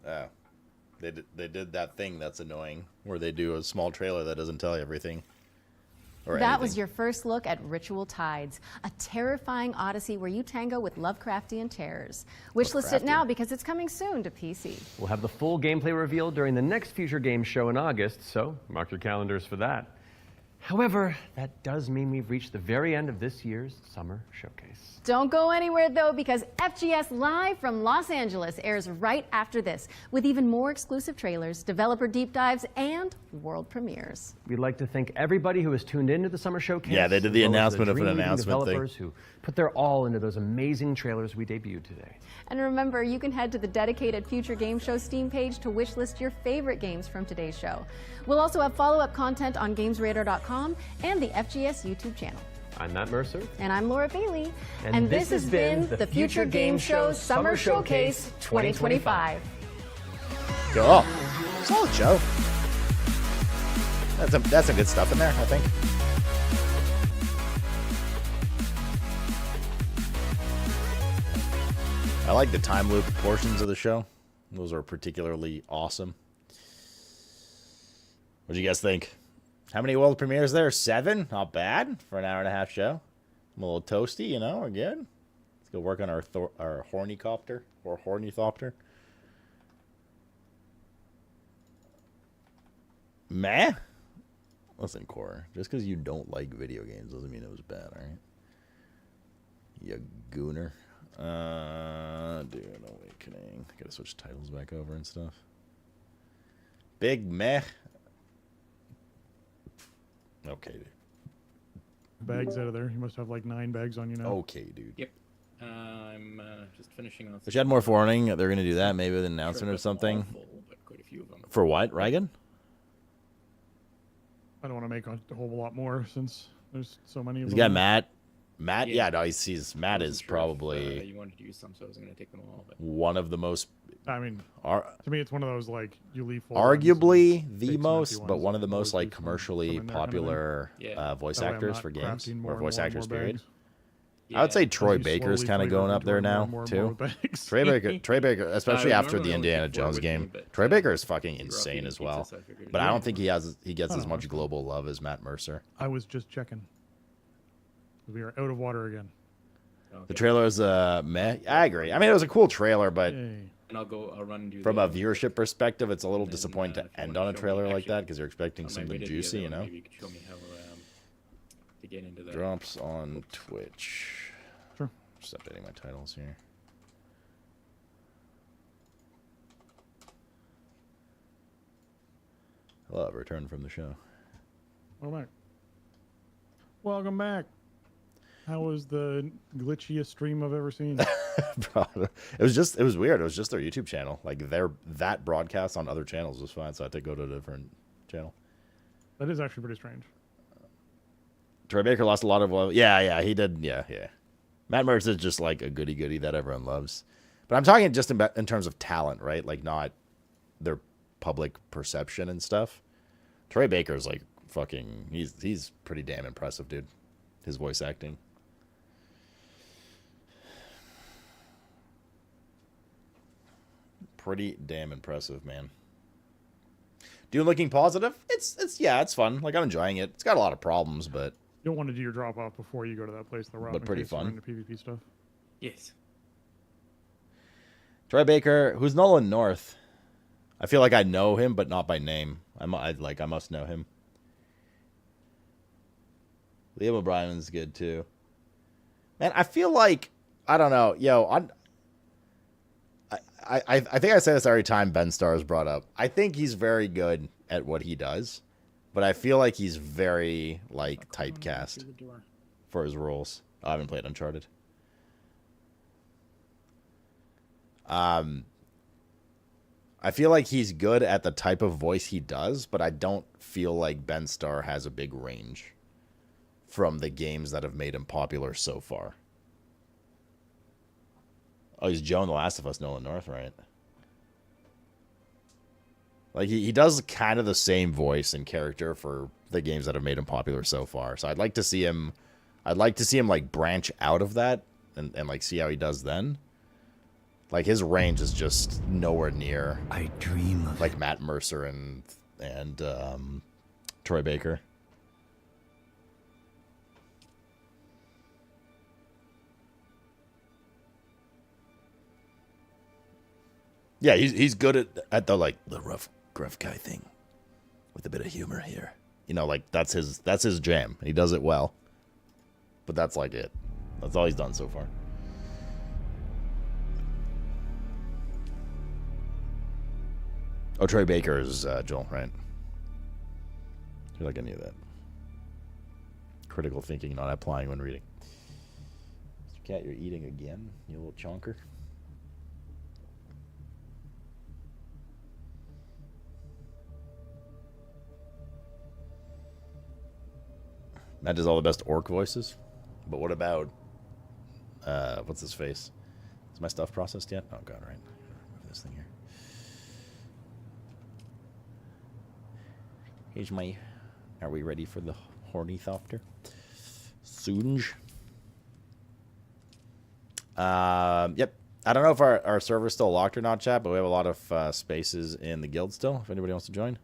Oh. They did that thing that's annoying, where they do a small trailer that doesn't tell you everything. Or that anything. was your first look at Ritual Tides, a terrifying odyssey where you tango with Lovecraftian terrors. Wishlist it now because it's coming soon to PC. We'll have the full gameplay revealed during the next Future Games show in August, so mark your calendars for that. However, that does mean we've reached the very end of this year's Summer Showcase. Don't go anywhere though, because FGS Live from Los Angeles airs right after this, with even more exclusive trailers, developer deep dives, and world premieres. We'd like to thank everybody who has tuned into the Summer Showcase. Yeah, they did the as well as announcement of an dream-leading announcement thing. developers who put their all into those amazing trailers we debuted today. And remember, you can head to the dedicated Future Game Show Steam page to wishlist your favorite games from today's show. We'll also have follow-up content on GamesRadar.com and the FGS YouTube channel. I'm Matt Mercer. And I'm Laura Bailey. And this has been the Future Game Show Summer Showcase 2025. Cool. Solid show. That's some good stuff in there, I think. I like the time loop portions of the show. Those are particularly awesome. What do you guys think? How many world premieres there? 7? Not bad for an hour-and-a-half show. I'm a little toasty, you know. We're good. Let's go work on our hornycopter or hornythopter. Meh. Listen, Core. Just because you don't like video games doesn't mean it was bad, all right? You gooner. Dune Awakening. Gotta switch titles back over and stuff. Big meh. Okay, dude. Bags out of there. You must have like 9 bags on you now. Okay, dude. Yep. I'm just finishing off. If you had more warning, they're going to do that. Maybe with an announcement or something. Full, but quite a few of them. For what, Reagan? I don't want to make a whole lot more since there's so many of He's them. got Matt. Matt, yeah, no, he's Matt is Sure probably if, you wanted to use some, so I was going to take them all. But one of the most. I mean, to me, it's one of those like you leave. Arguably the most, but one of the most like commercially popular voice actors for games or voice actors. Period. I would say Troy Baker's kind of going up there now too. Troy Baker, especially after the Indiana Jones game. Troy Baker is fucking insane as well, but I don't think he gets as much global love as Matt Mercer. I was just checking. We are out of water again. The trailer is meh. I agree. I mean, it was a cool trailer, but and I'll run and do from a viewership perspective, it's a little disappointing to end on a trailer like that because you're expecting something juicy, you know. Maybe you could show me how to get into that. Drops on Twitch. Sure. Just updating my titles here. Hello, I've returned from the show. Welcome back. Welcome back. How was the glitchiest stream I've ever seen? Bro, it was weird. It was just their YouTube channel. Like that broadcast on other channels was fine, so I had to go to a different channel. That is actually pretty strange. Troy Baker lost a lot of yeah, he did. Yeah. Matt Mercer is just like a goody that everyone loves. But I'm talking just in terms of talent, right? Like not their public perception and stuff. Troy Baker's like fucking he's pretty damn impressive, dude. His voice acting. Pretty damn impressive, man. Dune looking positive? It's fun. Like I'm enjoying it. It's got a lot of problems, but you don't want to do your drop off before you go to that place, though. But pretty fun. Into PvP stuff. Yes. Troy Baker, who's Nolan North? I feel like I know him, but not by name. I must know him. Liam O'Brien's good too. Man, I feel like, I don't know, I think I say this every time Ben Starr is brought up. I think he's very good at what he does, but I feel like he's very, like, typecast for his roles. I haven't played Uncharted. I feel like he's good at the type of voice he does, but I don't feel like Ben Starr has a big range from the games that have made him popular so far. Oh, he's Joe in The Last of Us, Nolan North, right? Like, he does kind of the same voice and character for the games that have made him popular so far. So I'd like to see him, like, branch out of that and like, see how he does then. Like, his range is just nowhere near, I dream of like, Matt Mercer and Troy Baker. Yeah, he's good at the, like, the rough, gruff guy thing with a bit of humor here. You know, like, that's his jam. He does it well. But that's, like, it. That's all he's done so far. Oh, Troy Baker is Joel, right? You're like any of that. Critical thinking not applying when reading. Mr. Cat, you're eating again, you little chonker. Matt does all the best orc voices. But what about what's his face? Is my stuff processed yet? Oh god, right. Remove this thing here. Here's my... Are we ready for the hornythopter? Soonge. Yep. I don't know if our server's still locked or not, chat, but we have a lot of spaces in the guild still, if anybody wants to join.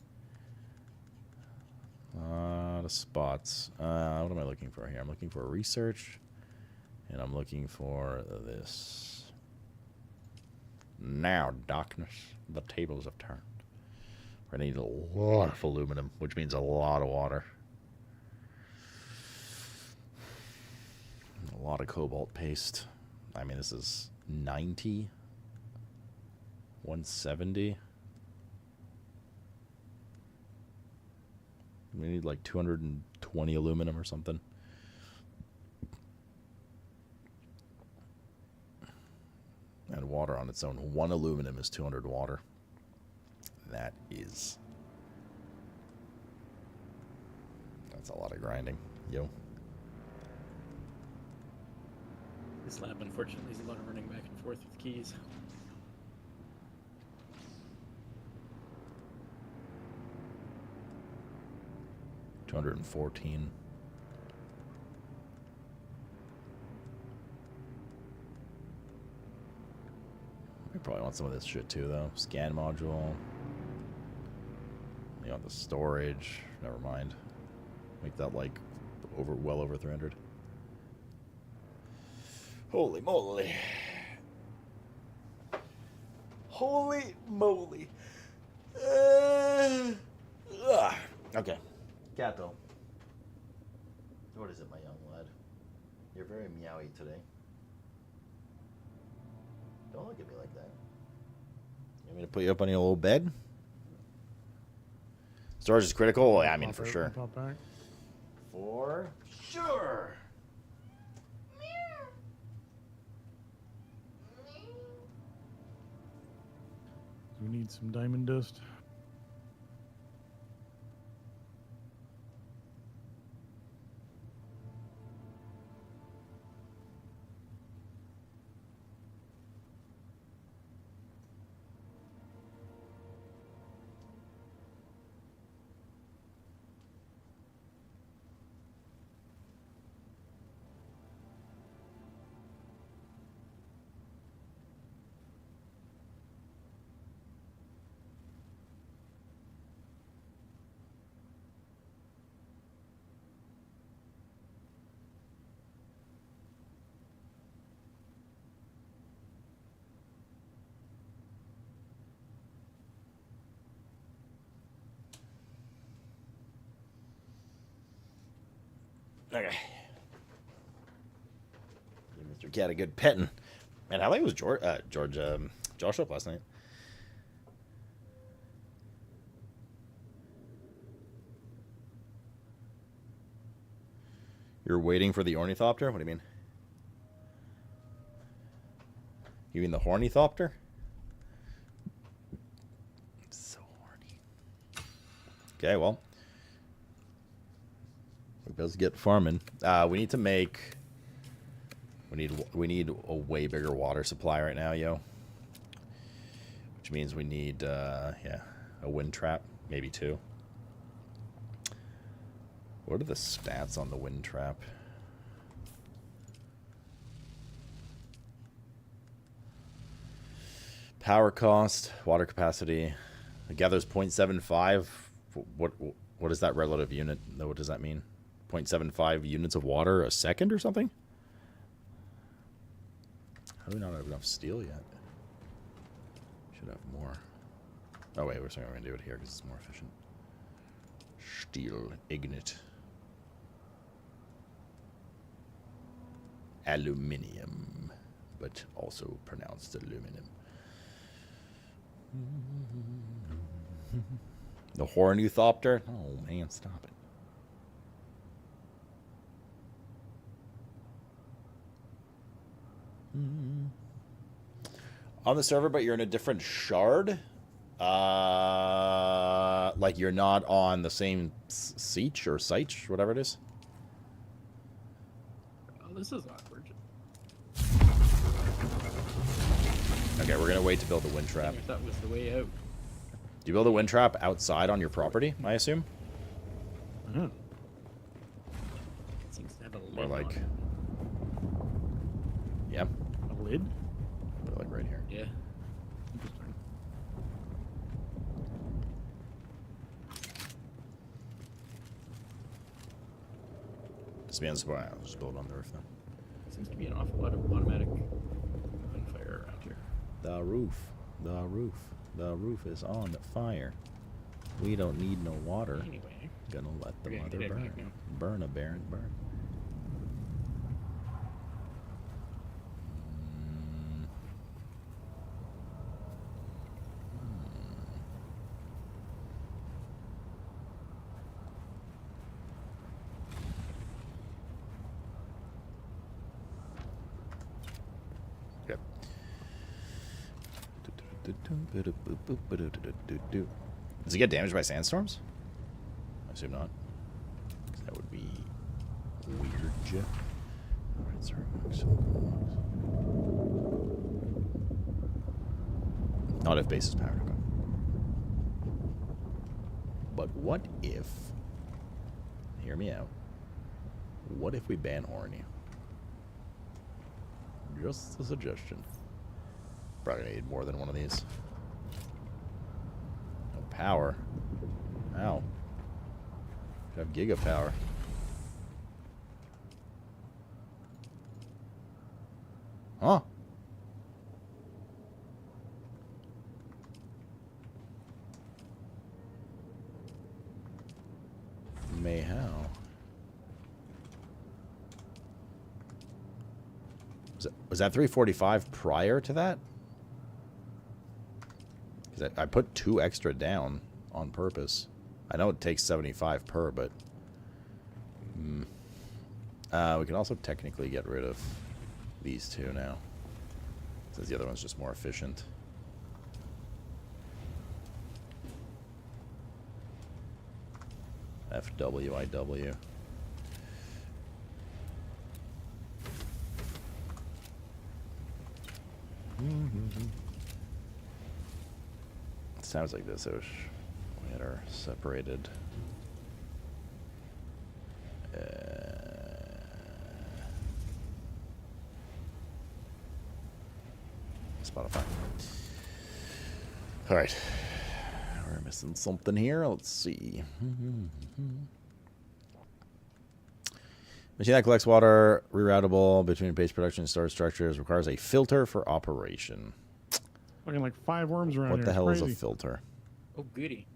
A lot of spots. What am I looking for here? I'm looking for research, and I'm looking for this. Now, darkness, the tables have turned. We're going to need a lot of aluminum, which means a lot of water. A lot of cobalt paste. I mean, this is 90, 170. We need like 220 aluminum or something. And water on its own. 1 aluminum is 200 water. That's a lot of grinding. Yo. This lab, unfortunately, is a lot of running back and forth with keys. $214. We probably want some of this shit too, though. Scan module. You want the storage. Never mind. Make that like well over 300. Holy moly. Holy moly. Okay. Gato. What is it, my young lad? You're very meowy today. Don't look at me like that. You want me to put you up on your little bed? Storage is critical? Yeah, I mean, for sure. For sure. We need some diamond dust. Okay. Your cat a good petting. Man, how late was Josh up last night? You're waiting for the ornithopter? What do you mean? You mean the hornythopter? So horny. Okay, well. We better get farming. We need to make... We need a way bigger water supply right now, yo. Which means we need, yeah, a wind trap. Maybe 2. What are the stats on the wind trap? Power cost, water capacity. It gathers 0.75. What is that relative unit? What does that mean? 0.75 units of water a second or something? How do we not have enough steel yet? Should have more. Oh wait, we're going to do it here because it's more efficient. Steel ignite. Aluminium, but also pronounced aluminum. The hornythopter? Oh man, stop it. On the server, but you're in a different shard? Like you're not on the same siege or siege, whatever it is? Oh, this is awkward. Okay, we're gonna wait to build the wind trap. I thought was the way out. Do you build a wind trap outside on your property, I assume? It seems to have a lid. Or like... on it. Yeah. A lid? Put it like right here. Yeah. Interesting. Just be on the spot. I'll just build it on the roof then. Seems to be an awful lot of automatic gunfire around here. The roof. The roof. The roof is on fire. We don't need no water. Anyway. Gonna let the We're gonna mother get in burn. here now. Burn a baron burn. Yep. Does it get damaged by sandstorms? I assume not. That would be weird. Alright, sorry. Not if base is powered. Okay. But what if... Hear me out. What if we ban Horny? Just a suggestion. Probably gonna need more than one of these. No power. Ow. Should have giga power. Huh? May how? Was that 345 prior to that? Because I put 2 extra down on purpose. I know it takes 75 per, but... we can also technically get rid of these 2 now. Since the other one's just more efficient. FWIW. It sounds like this. I wish we had our separated. Spotify. All right, we're missing something here. Let's see. Machine that collects water, reroutable between base production and storage structures, requires a filter for operation. Fucking like 5 worms around here. What the hell is a Crazy. filter? Oh, goody.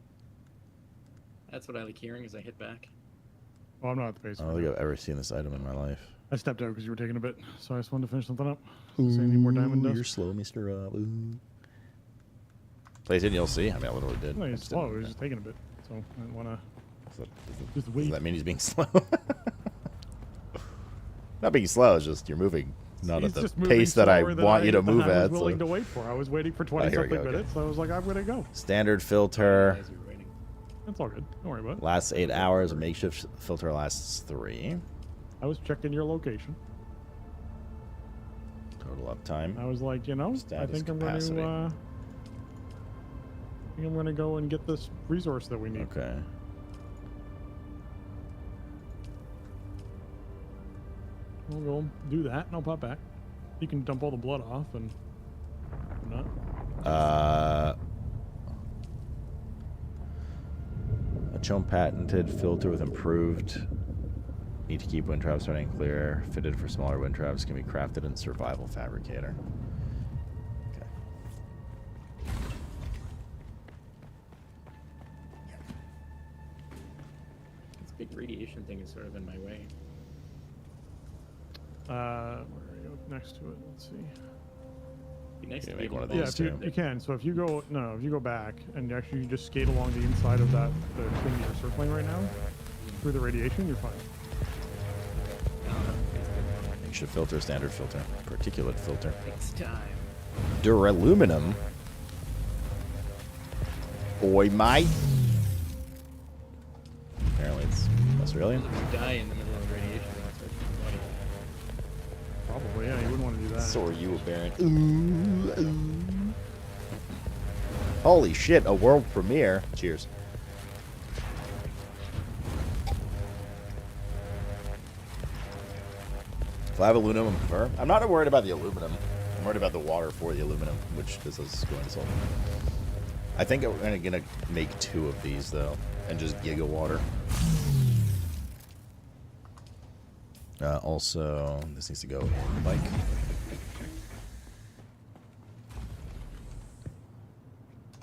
That's what I like hearing as I hit back. Oh, I'm not at the base. I don't think I've ever seen this item in my life. I stepped out because you were taking a bit, so I just wanted to finish something up. So I need more diamond dust. You're slow, Mr. Plays it and you'll see. I mean, I literally did. No, he's slow. He's just taking a bit, so I didn't want to just wait. Does that mean he's being slow? Not being slow, it's just you're moving not He's at just the moving pace that I slower than want you to move I at. was willing So. to wait for. I was waiting for 20 here we something go, minutes, so I was like, I'm gonna go. Standard filter. That's all good. Don't worry about it. Lasts 8 hours. A makeshift filter lasts 3. I was checking your location. Total uptime. I was like, you know, I think I'm going to go and get this resource that we need. Okay. We'll go do that, and I'll pop back. You can dump all the blood off, and not. A chum patented filter with improved. Need to keep wind traps running clear. Fitted for smaller wind traps. Can be crafted in survival fabricator. Okay. This big radiation thing is sort of in my way. Where are you next to it? Let's see. Be nice to make make one of Yeah, these if you can. So if you go, if you go back and actually you just skate along the inside of the thing that you're circling right now, through the radiation, you're fine. Makeshift filter, standard filter, particulate filter. Takes time. Duraluminum. Boy, mate. Apparently it's Australian. If you die in the middle of radiation, that's what your body. Probably, yeah. You wouldn't want to do that. So are you, Baron. Ooh, ooh. Holy shit, a world premiere. Cheers. If I have aluminum fur, I'm not worried about the aluminum. I'm worried about the water for the aluminum, which this is going to solve. I think we're going to make 2 of these, though, and just giga water. Also, this needs to go in the bike.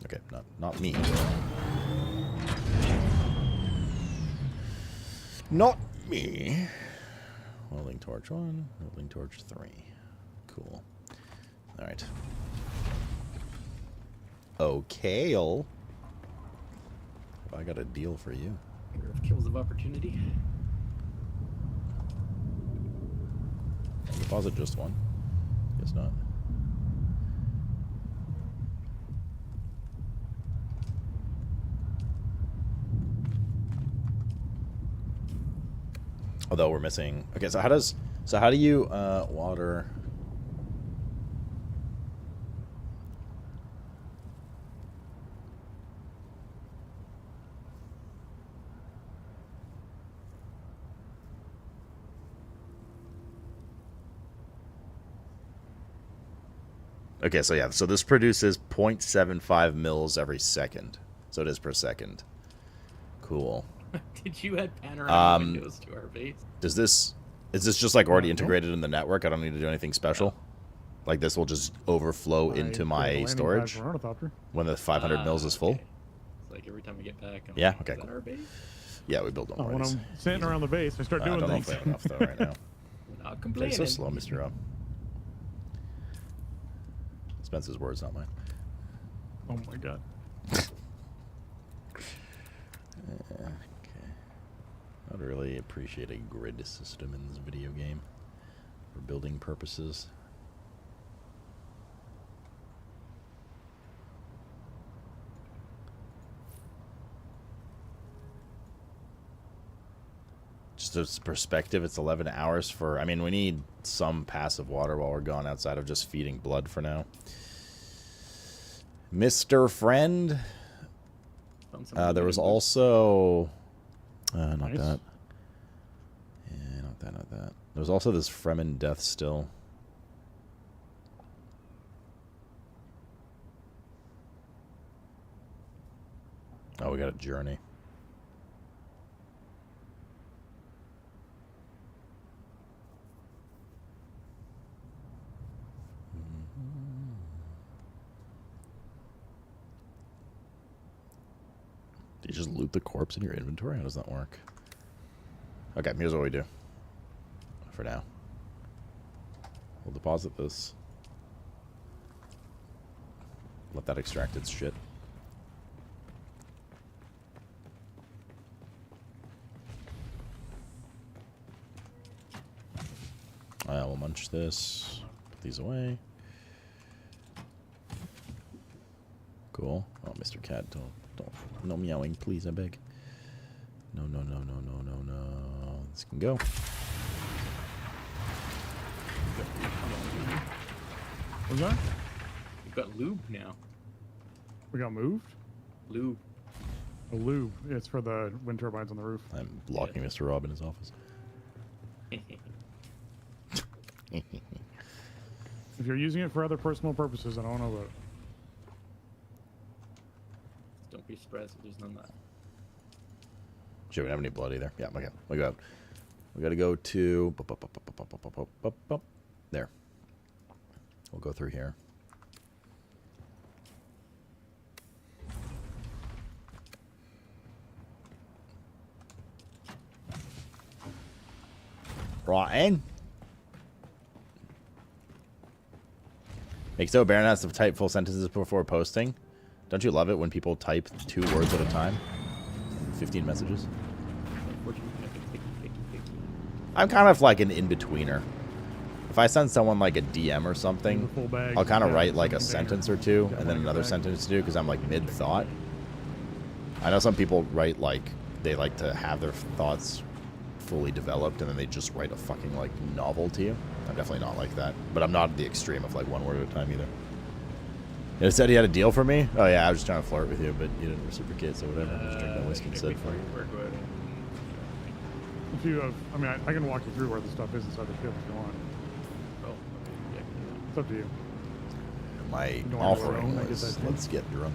Okay, not me. Not me. Welding torch 1, welding torch 3. Cool. Alright. Okay, have I got a deal for you? Kills of opportunity. Deposit just 1. Guess not. Although we're missing. Okay, so how do you water? Okay, so yeah, so this produces 0.75 mils every second. So it is per second. Cool. Did you add panorama windows to our base? Is this just like already integrated in the network? I don't need to do anything special? Like this will just overflow into my storage when the 500 mils is full? Okay. It's like every time we get back, Yeah, like, okay, is that cool. our base? Yeah, we build one more When of these. I'm sitting around the base, I start doing I don't things. know if I have enough, though, right now. We're not Okay, complaining. so slow, Mr. O. Spencer's words, not mine. Oh my god. Okay. I'd really appreciate a grid system in this video game for building purposes. Just as perspective, it's 11 hours for... I mean, we need some passive water while we're gone outside of just feeding blood for now. Mr. Friend. There was also... not Nice. that. Yeah, not that, not that. There was also this Fremen death still. Oh, we got a journey. Do you just loot the corpse in your inventory? How does that work? Okay, here's what we do. For now. We'll deposit this. Let that extract its shit. We'll munch this. Put these away. Cool. Oh, Mr. Cat, don't. No meowing, please, I beg. No. This can go. What's that? We've got lube now. We got moved? Lube. A lube. It's for the wind turbines on the roof. I'm blocking Mr. Rob in his office. If you're using it for other personal purposes, I don't know about it. Don't be surprised if there's none left. Sure, we don't have any blood either. Yeah, okay. We gotta go to... There. We'll go through here. Right in. Make so Baron has to type full sentences before posting. Don't you love it when people type 2 words at a time? 15 messages. I'm kind of like an in-betweener. If I send someone like a DM or something, I'll kind of write like a sentence or two and then another sentence to do because I'm like mid-thought. I know some people write like, they like to have their thoughts fully developed and then they just write a fucking like novel to you. I'm definitely not like that, but I'm not at the extreme of like 1 word at a time either. You said he had a deal for me? Oh yeah, I was just trying to flirt with you, but you didn't reciprocate, so whatever. I'm just drinking whiskey instead for you. If you have, I mean, I can walk you through where the stuff is inside the ship if you want. Oh, okay. Yeah, it's up to you. My offering was, let's get drunk.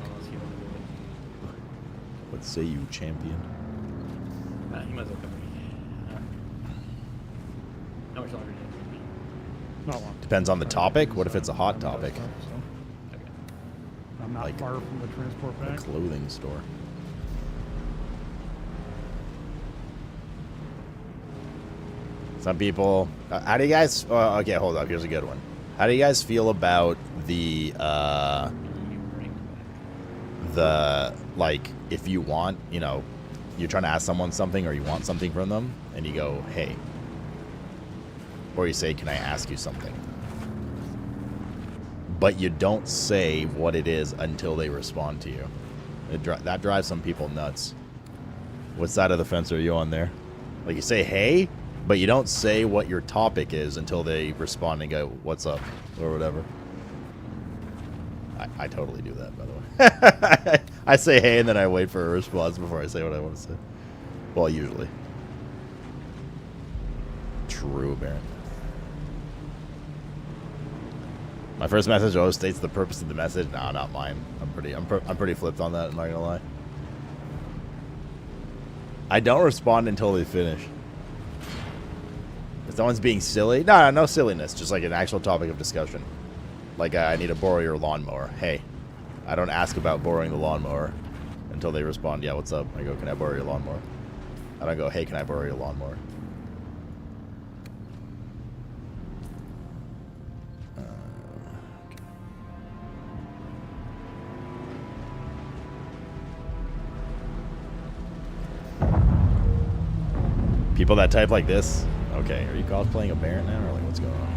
What say you, champion? He might as well come with me. How much longer do you have to be? Not long. Depends on the topic. What if it's a hot topic? I'm not like far from the transport a bag. clothing store. Some people... how do you guys... okay, hold up. Here's a good one. How do you guys feel about the... like, if you want, you know, you're trying to ask someone something or you want something from them, and you go, hey. Or you say, can I ask you something? But you don't say what it is until they respond to you. That drives some people nuts. What side of the fence are you on there? Like, you say, hey, but you don't say what your topic is until they respond and go, what's up, or whatever. I totally do that, by the way. I say hey, and then I wait for a response before I say what I want to say. Well, usually. True, Baron. My first message always states the purpose of the message. No, not mine. I'm pretty flipped on that. I'm not gonna lie. I don't respond until they finish. If someone's being silly, no silliness. Just like an actual topic of discussion. Like I need to borrow your lawnmower. Hey, I don't ask about borrowing the lawnmower until they respond. Yeah, what's up? I go, can I borrow your lawnmower? I don't go, hey, can I borrow your lawnmower? People that type like this. Okay, are you cosplaying a Baron now, or like what's going on?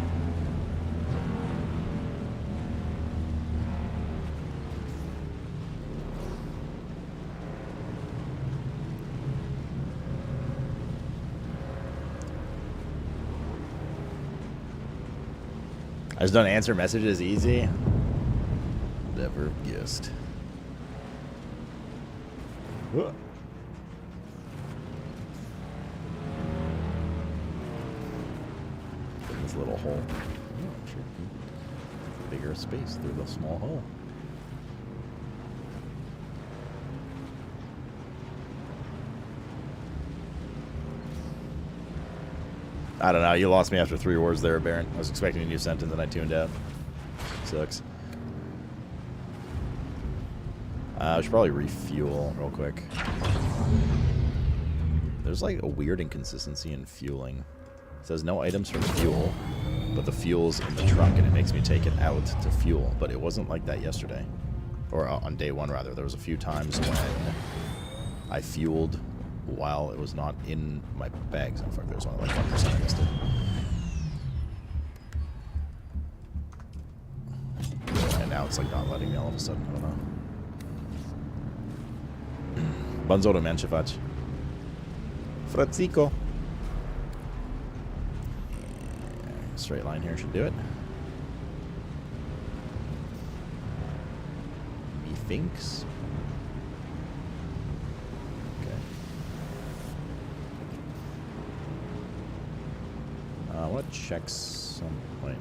I just don't answer messages easy. Never guessed. Whoa. This little hole. Oh, I'm sure you can bigger space through the small hole. I don't know. You lost me after 3 words there, Baron. I was expecting a new sentence and I tuned out. Sucks. I should probably refuel real quick. There's like a weird inconsistency in fueling. It says no items from fuel. but the fuel's in the truck and it makes me take it out to fuel. But it wasn't like that yesterday. Or on day one, rather. There was a few times when I fueled while it was not in my bags. Oh, fuck, there's only like 1% I missed it. And now it's like not letting me all of a sudden. I don't know. Banzo do men, faccio. Frazzico. Straight line here should do it. Methinks. Okay. I want to check some point.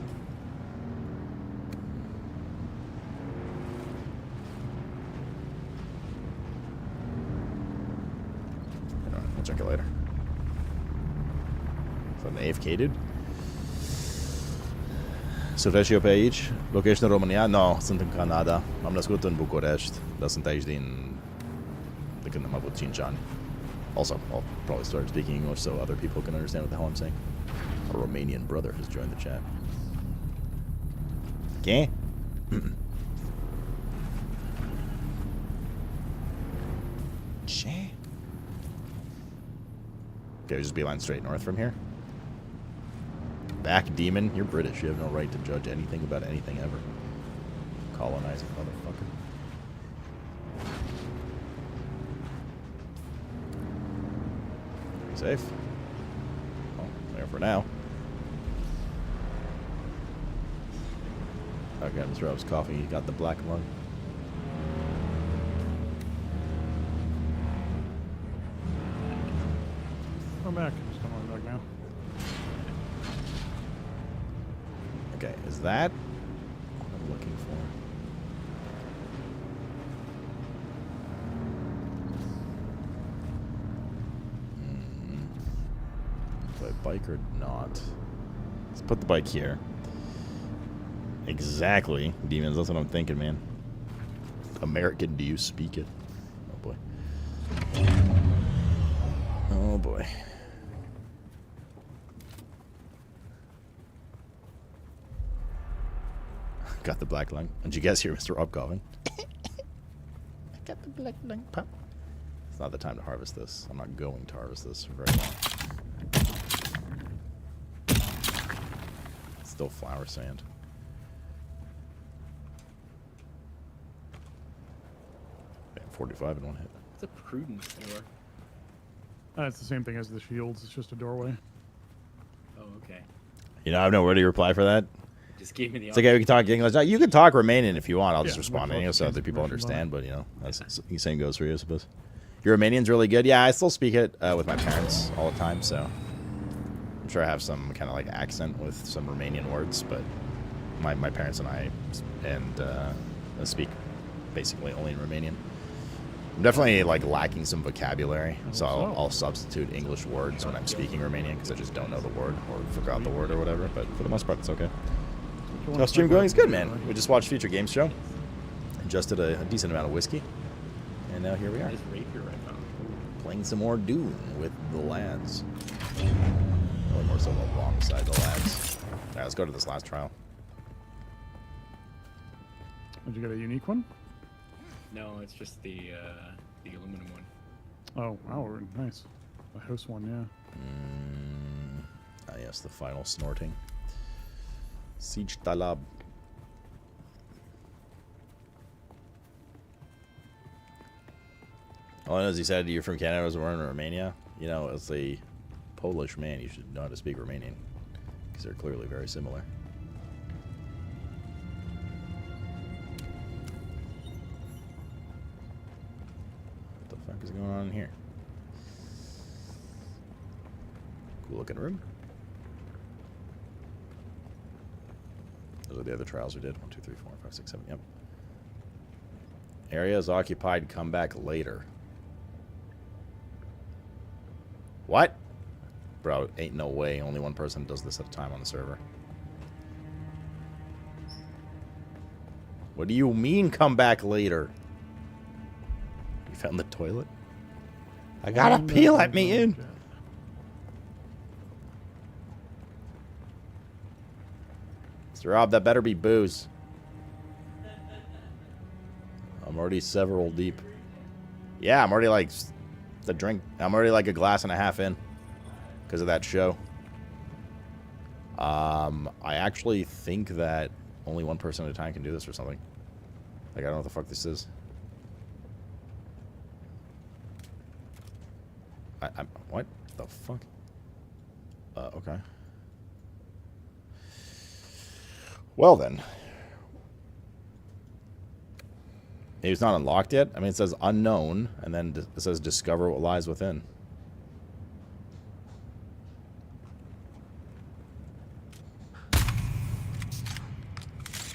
I'll check it later. Is that an AFK dude? Săvrești pe aici? Location în România? No, sunt în Canada. Am născut în București, dar sunt aici de când am avut 5 ani. Also, I'll probably start speaking English so other people can understand what the hell I'm saying. A Romanian brother has joined the chat. Okay. Okay, just beeline straight north from here. Back demon, you're British. You have no right to judge anything about anything ever. Colonizing motherfucker. Safe. Well, there for now. Okay, Mr. Rob's coughing. He got the black lung. I'm back. I'm just going back now. Okay, is that what I'm looking for? Play bike or not? Let's put the bike here. Exactly, demons. That's what I'm thinking, man. American, do you speak it? Oh boy. Oh boy. Got the black lung. Did you guys hear Mr. Rob coughing? I got the black lung pop. It's not the time to harvest this. I'm not going to harvest this for very long. It's still flower sand. Damn, 45 in one hit. It's a prudence door. It's the same thing as the shields. It's just a doorway. Oh, okay. You know, I have no word to reply for that. Just gave me the. It's okay. We can talk English. No, you can talk Romanian if you want. I'll just Yeah, respond in we'll English so talk other people English understand. But you know, that's the same goes for you, I suppose. Your Romanian's really good. Yeah, I still speak it with my parents all the time. So I'm sure I have some kind of like accent with some Romanian words. But my parents and I speak basically only in Romanian. I'm definitely like lacking some vocabulary, so I'll substitute English words when I'm speaking Romanian because I just don't know the word or forgot the word or whatever. But for the most part, it's okay. No, stream going is good, man. We just watched Future Games Show, ingested a decent amount of whiskey, and now here we are. Playing some more Dune with the lads. Really more so the wrong side of the lads. Alright, let's go to this last trial. Did you get a unique one? No, it's just the aluminum one. Oh, wow, nice. The house one, yeah. Ah, yes, the final snorting. Siege Talab. Well, as he said, you're from Canada, I was born in Romania. You know, as a Polish man, you should know how to speak Romanian. Because they're clearly very similar. What the fuck is going on in here? Cool looking room. Those are the other trials we did. 1, 2, 3, 4, 5, 6, 7. Yep. Area is occupied. Come back later. What? Bro, ain't no way. Only one person does this at a time on the server. What do you mean come back later? You found the toilet? I gotta pee, let me in. So Rob, that better be booze. I'm already several deep. Yeah, I'm already like I'm already like a glass and a half in because of that show. I actually think that only one person at a time can do this or something. Like, I don't know what the fuck this is. What the fuck? Okay. Well then. Maybe it's not unlocked yet? I mean, it says unknown, and then it says discover what lies within.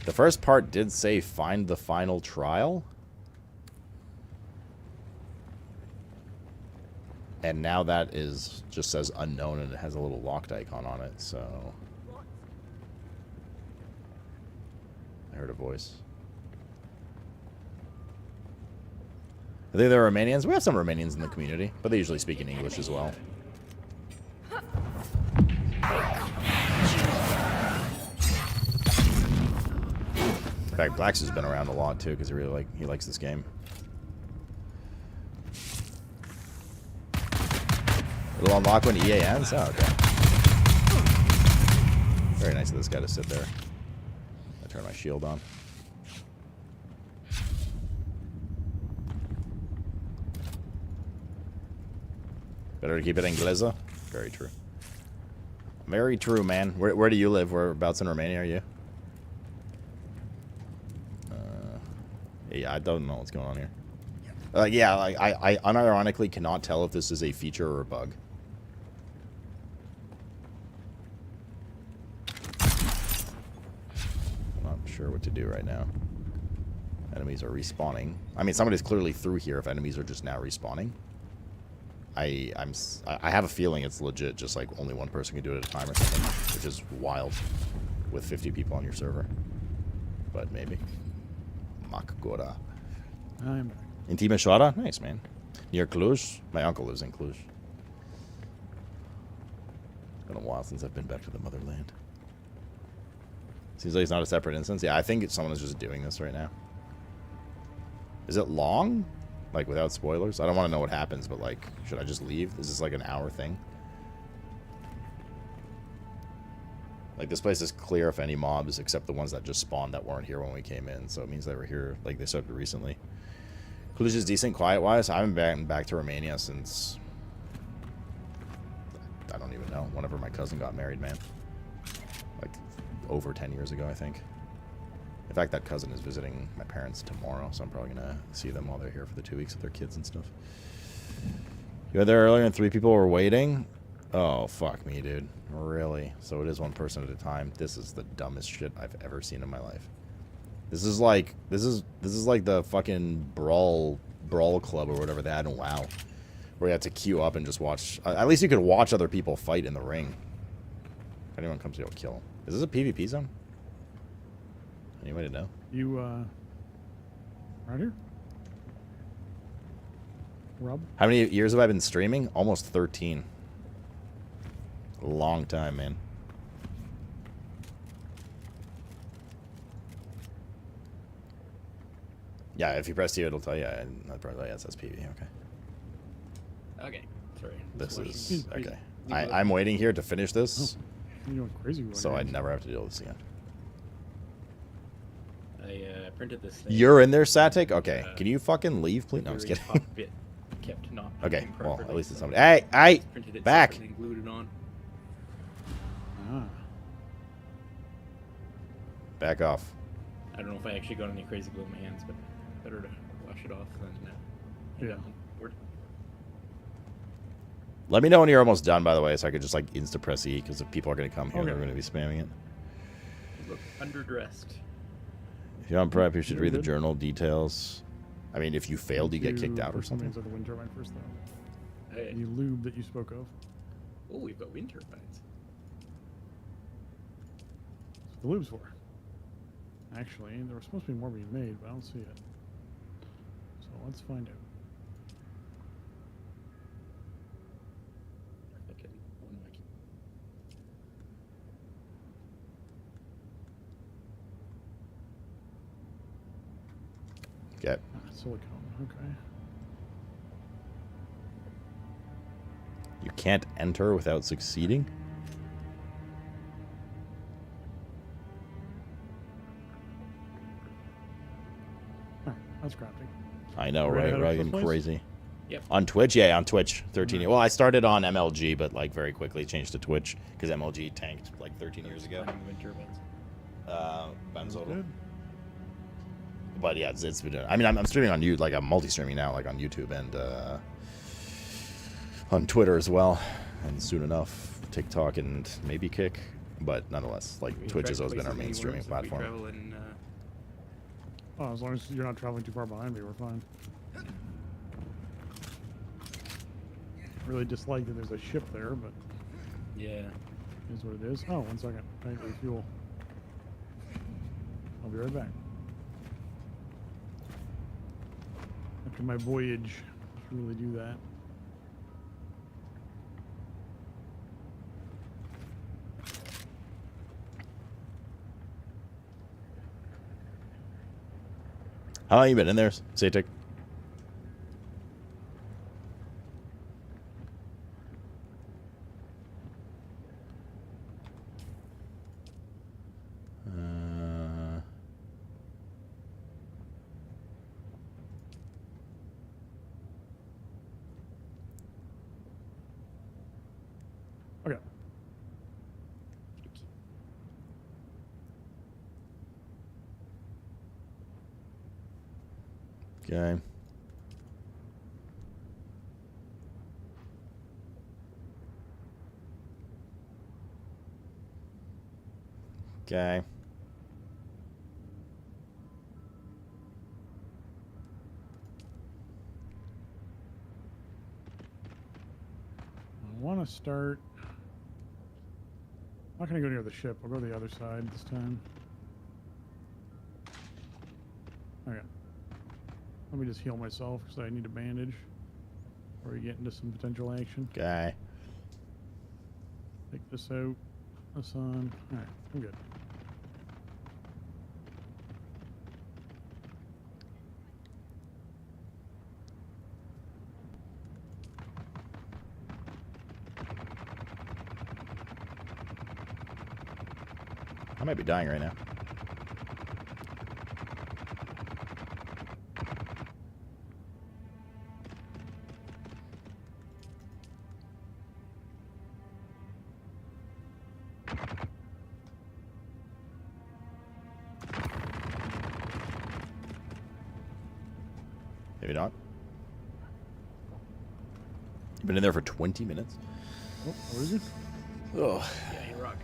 The first part did say find the final trial. And now that is just says unknown, and it has a little locked icon on it, so... I heard a voice. I think there are Romanians. We have some Romanians in the community, but they usually speak in English as well. In fact, Blax has been around a lot too because he likes this game. It'll unlock when EA ends? Oh, okay. Very nice of this guy to sit there. I turn my shield on. Better to keep it Inglesa. Very true. Very true, man. Where do you live? Whereabouts in Romania are you? Yeah, I don't know what's going on here. Yeah, I unironically cannot tell if this is a feature or a bug. I'm not sure what to do right now. Enemies are respawning. I mean, somebody's clearly through here if enemies are just now respawning. I have a feeling it's legit, just like only one person can do it at a time or something, which is wild with 50 people on your server. But maybe. Makgora. I'm back. In Timișoara? Nice, man. Near Cluj? My uncle lives in Cluj. It's been a while since I've been back to the motherland. Seems like it's not a separate instance. Yeah, I think someone is just doing this right now. Is it long? Like, without spoilers? I don't want to know what happens, but, like, should I just leave? Is this, like, an hour thing? Like, this place is clear of any mobs, except the ones that just spawned that weren't here when we came in. So it means they were here, like, they started recently. Cluj is decent quiet-wise. I haven't been back to Romania since... I don't even know. Whenever my cousin got married, man. Like, over 10 years ago, I think. In fact, that cousin is visiting my parents tomorrow, so I'm probably going to see them while they're here for the 2 weeks with their kids and stuff. You were there earlier and 3 people were waiting? Oh, fuck me, dude. Really? So it is one person at a time. This is the dumbest shit I've ever seen in my life. This is like the fucking brawl club or whatever they had in WoW, where you had to queue up and just watch. At least you could watch other people fight in the ring. If anyone comes, you'll kill them. Is this a PvP zone? Anybody know? You, right here? Rob? How many years have I been streaming? Almost 13. A long time, man. Yeah, if you press T, it'll tell you. I'd probably, yeah, it says PV. Okay. Okay. Sorry. This is... Okay. I'm waiting here to finish this. Oh, you're going crazy. So I never have to deal with this again. I printed this thing. You're in there, Satic? Okay. Can you fucking leave, please? No, I'm just kidding. Bit kept not Okay, well, properly, at least it's so somebody. Hey! printed it Back! separately and glued it on. Ah. Back off. I don't know if I actually got any crazy glue in my hands, but better to wash it off than Yeah. Word. Let me know when you're almost done, by the way, so I could just, like, insta-press E, because if people are going to come here, Okay. they're going to be spamming it. Look underdressed. If you're on prep, you should read the journal details. I mean, if you failed, you get kicked out or put something. Inside the wind turbine first, though. Hey. The lube that you spoke of. Oh, we've got wind turbines. That's what the lube's for. Actually, there was supposed to be more being made, but I don't see it. So let's find out. Okay. Silicone. Okay. You can't enter without succeeding? That's crafty. I know, Right right? ahead of Right, first getting place? crazy. Yep. On Twitch? Yeah, on Twitch. 13 Well, I started on MLG, but like very quickly changed to Twitch because MLG tanked like 13 years ago. Benzoidal. But yeah, it's been. I mean, I'm streaming on YouTube. Like I'm multi-streaming now, like on YouTube and on Twitter as well, and soon enough TikTok and maybe Kick. But nonetheless, like Twitch has always been our main streaming platform. Oh, as long as you're not traveling too far behind me, we're fine. Really dislike that there's a ship there, but yeah, is what it is. Oh, 1 second. I need refuel. I'll be right back. After my voyage, I should really do that. How long you been in there, Satik? Okay. Okay. Okay. I want to start. I'm not going to go near the ship. I'll go to the other side this time. Okay. Let me just heal myself because I need a bandage before we get into some potential action. Okay. Take this out. This on. Alright, I'm good. I might be dying right now. Maybe not. You've been in there for 20 minutes? Oh, where is it? Oh. Yeah, you rock.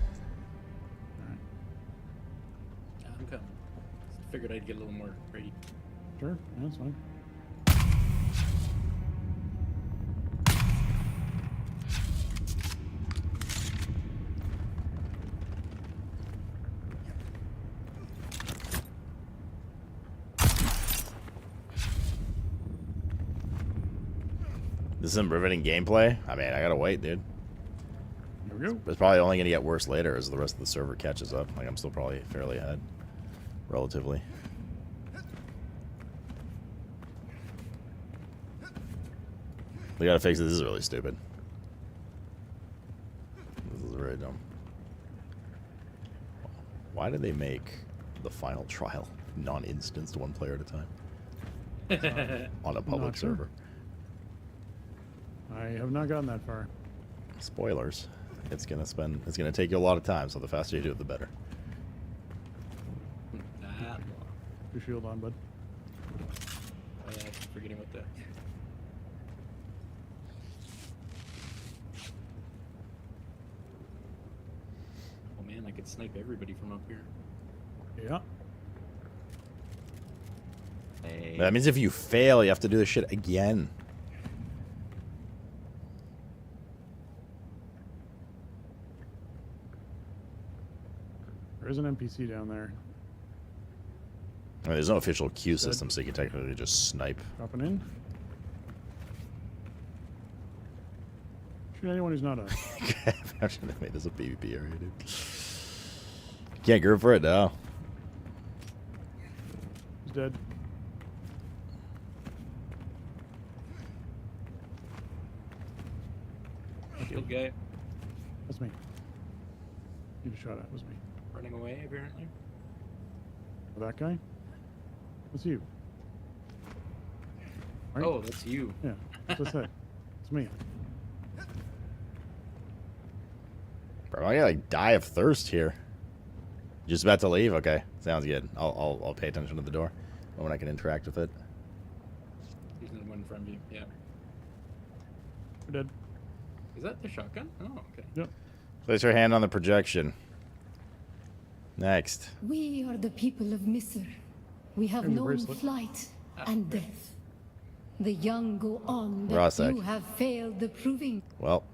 I'm coming. Figured I'd get a little more ready. Sure, yeah, that's fine. This isn't riveting gameplay? I mean, I gotta wait, dude. There we go. It's probably only gonna get worse later as the rest of the server catches up. Like, I'm still probably fairly ahead. Relatively. We gotta fix it. This is really stupid. This is really dumb. Why did they make the final trial non-instanced, one player at a time? On a public Not sure. server. I have not gotten that far. Spoilers. It's gonna take you a lot of time, so the faster you do it, the better. Your shield on, bud. Oh yeah, I keep forgetting what the... Oh man, I could snipe everybody from up here. Yeah. That means if you fail, you have to do this shit again. There is an NPC down there. I mean, there's no official queue system, so you can technically just snipe. Dropping in. Shoot anyone who's not a... Imagine they made this a PvP area, dude. Can't group for it now. He's dead. shield guy. That's me. You just shot at. It was me. Running away, apparently. That guy? That's you. Right? Oh, that's you. Yeah, that's what I said. It's me. Bro, I'm gonna like die of thirst here. Just about to leave? Okay, sounds good. I'll pay attention to the door when I can interact with it. He's the one from you. Yeah. We're dead. Is that the shotgun? Oh, okay. Yep. Place your hand on the projection. Next. We are the people of Misr. We have Here's your known bracelet. flight and death. The young go on, but Rosek. you have failed the proving. Well.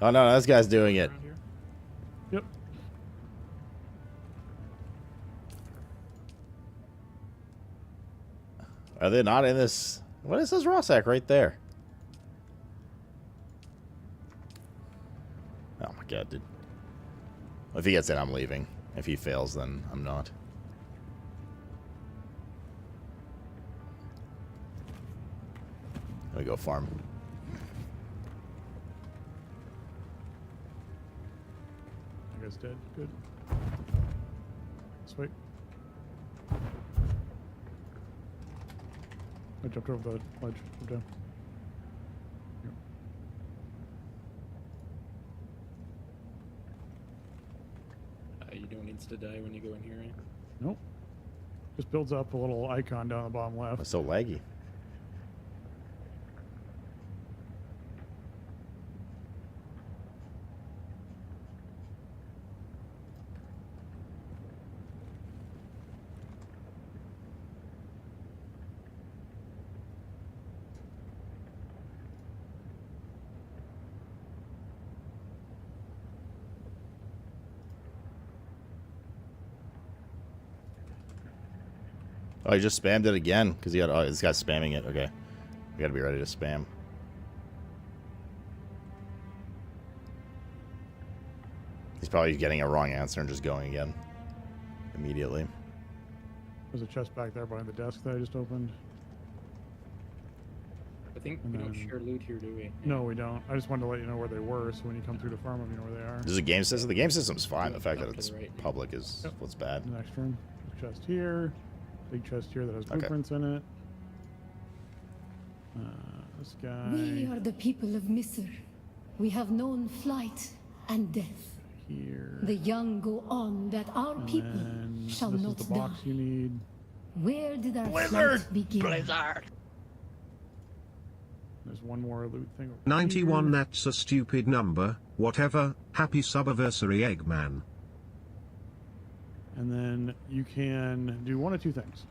Oh no, this guy's doing it. Yep. Are they not in this? What is this Rossack right there? Oh my god, dude. If he gets in, I'm leaving. If he fails, then I'm not. Let me go farm. That guy's dead. Good. Sweet. I jumped over the ledge. I'm down. Yep. You don't need to die when you go in here, right? Nope. Just builds up a little icon down the bottom left. It's so laggy. Oh, he just spammed it again because he got. Oh, this guy's spamming it. Okay, we gotta be ready to spam. He's probably getting a wrong answer and just going again immediately. There's a chest back there behind the desk that I just opened. I think And we don't then- share loot here, do we? No, we don't. I just wanted to let you know where they were, so when you come through the farm, you know where they are. There's a game system. The game system's fine. The fact that Up to it's the right. public is what's bad. The next room. There's a chest here. Big chest here that has Okay. blueprints in it. This guy We are the people of Misr. We have known flight and death. here. The young go on, that our And people then shall this not is the die. box you need. Where did our Blizzard! flight begin? There's one more loot thing. over 91, here. that's a stupid number. Whatever. Happy subiversary, Eggman. And then you can do one of two things.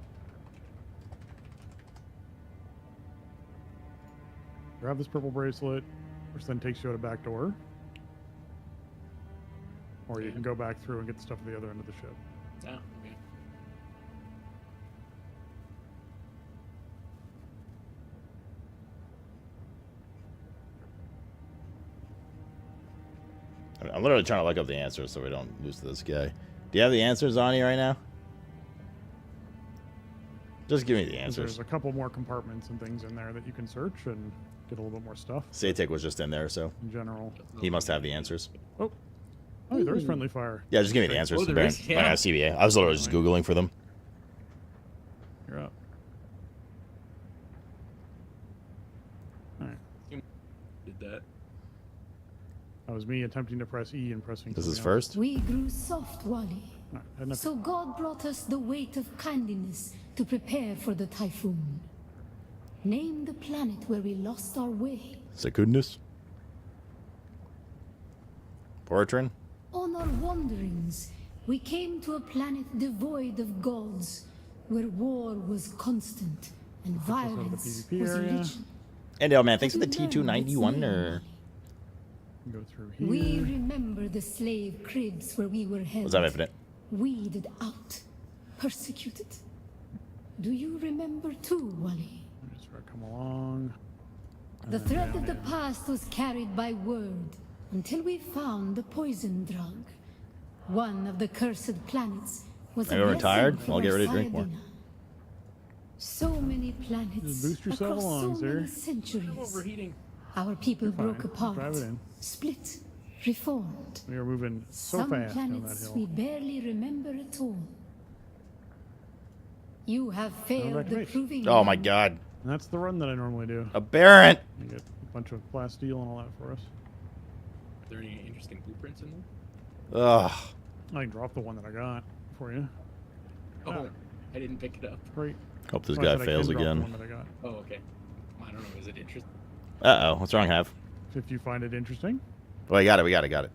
Grab this purple bracelet, which then takes you out a back door. Or you can go back through and get the stuff at the other end of the ship. Oh, okay. I'm literally trying to look up the answers so we don't lose to this guy. Do you have the answers on you right now? Just give me the answers. There's a couple more compartments and things in there that you can search and get a little bit more stuff. Satek was just in there, so In general. he must have the answers. Oh, there is friendly fire. Yeah, just give me the answers. Oh, there Baron. is? Yeah. CBA. I was literally just Googling for them. You're up. Alright. Did that. That was me attempting to press E and pressing This is something else. first? We grew soft, Wally. Alright, head up. So God brought us the weight of kindness to prepare for the typhoon. Name the planet where we lost our way. Secundus? Portrin? On our wanderings, we came to a planet devoid of gods, where war was constant and violence PvP was area. legion. And yo, man, thanks for the But we learned its T291 name. or... Go through here. We remember the slave cribs where we were held. What's up, Infinite? Weeded out, persecuted. Do you remember too, Wally? Just try to come along. The thread of the past was carried by word until we found the poison drug. One of the cursed planets was Are a you blessing retired? for I'll get our ready to drink more. Sayadina. So many planets Just boost yourself across along, so sir. many centuries. I'm overheating. Our people You're fine. broke apart, Drive it in. split, reformed. We are moving so Some fast down that planets hill. we barely remember at all. You have failed the proving. Oh my god. That's the run that I normally do. Aberrant. You get a bunch of plasteel and all that for us. Are there any interesting blueprints in there? Ugh. I can drop the one that I got for you. Oh, I didn't pick it up. Great. Hope this Well, I guy said I fails can drop the again. one that I got. Oh, okay. I don't know. Is it interesting? Uh-oh. What's wrong, Hav? If you find it interesting. Oh, I got it. We got it.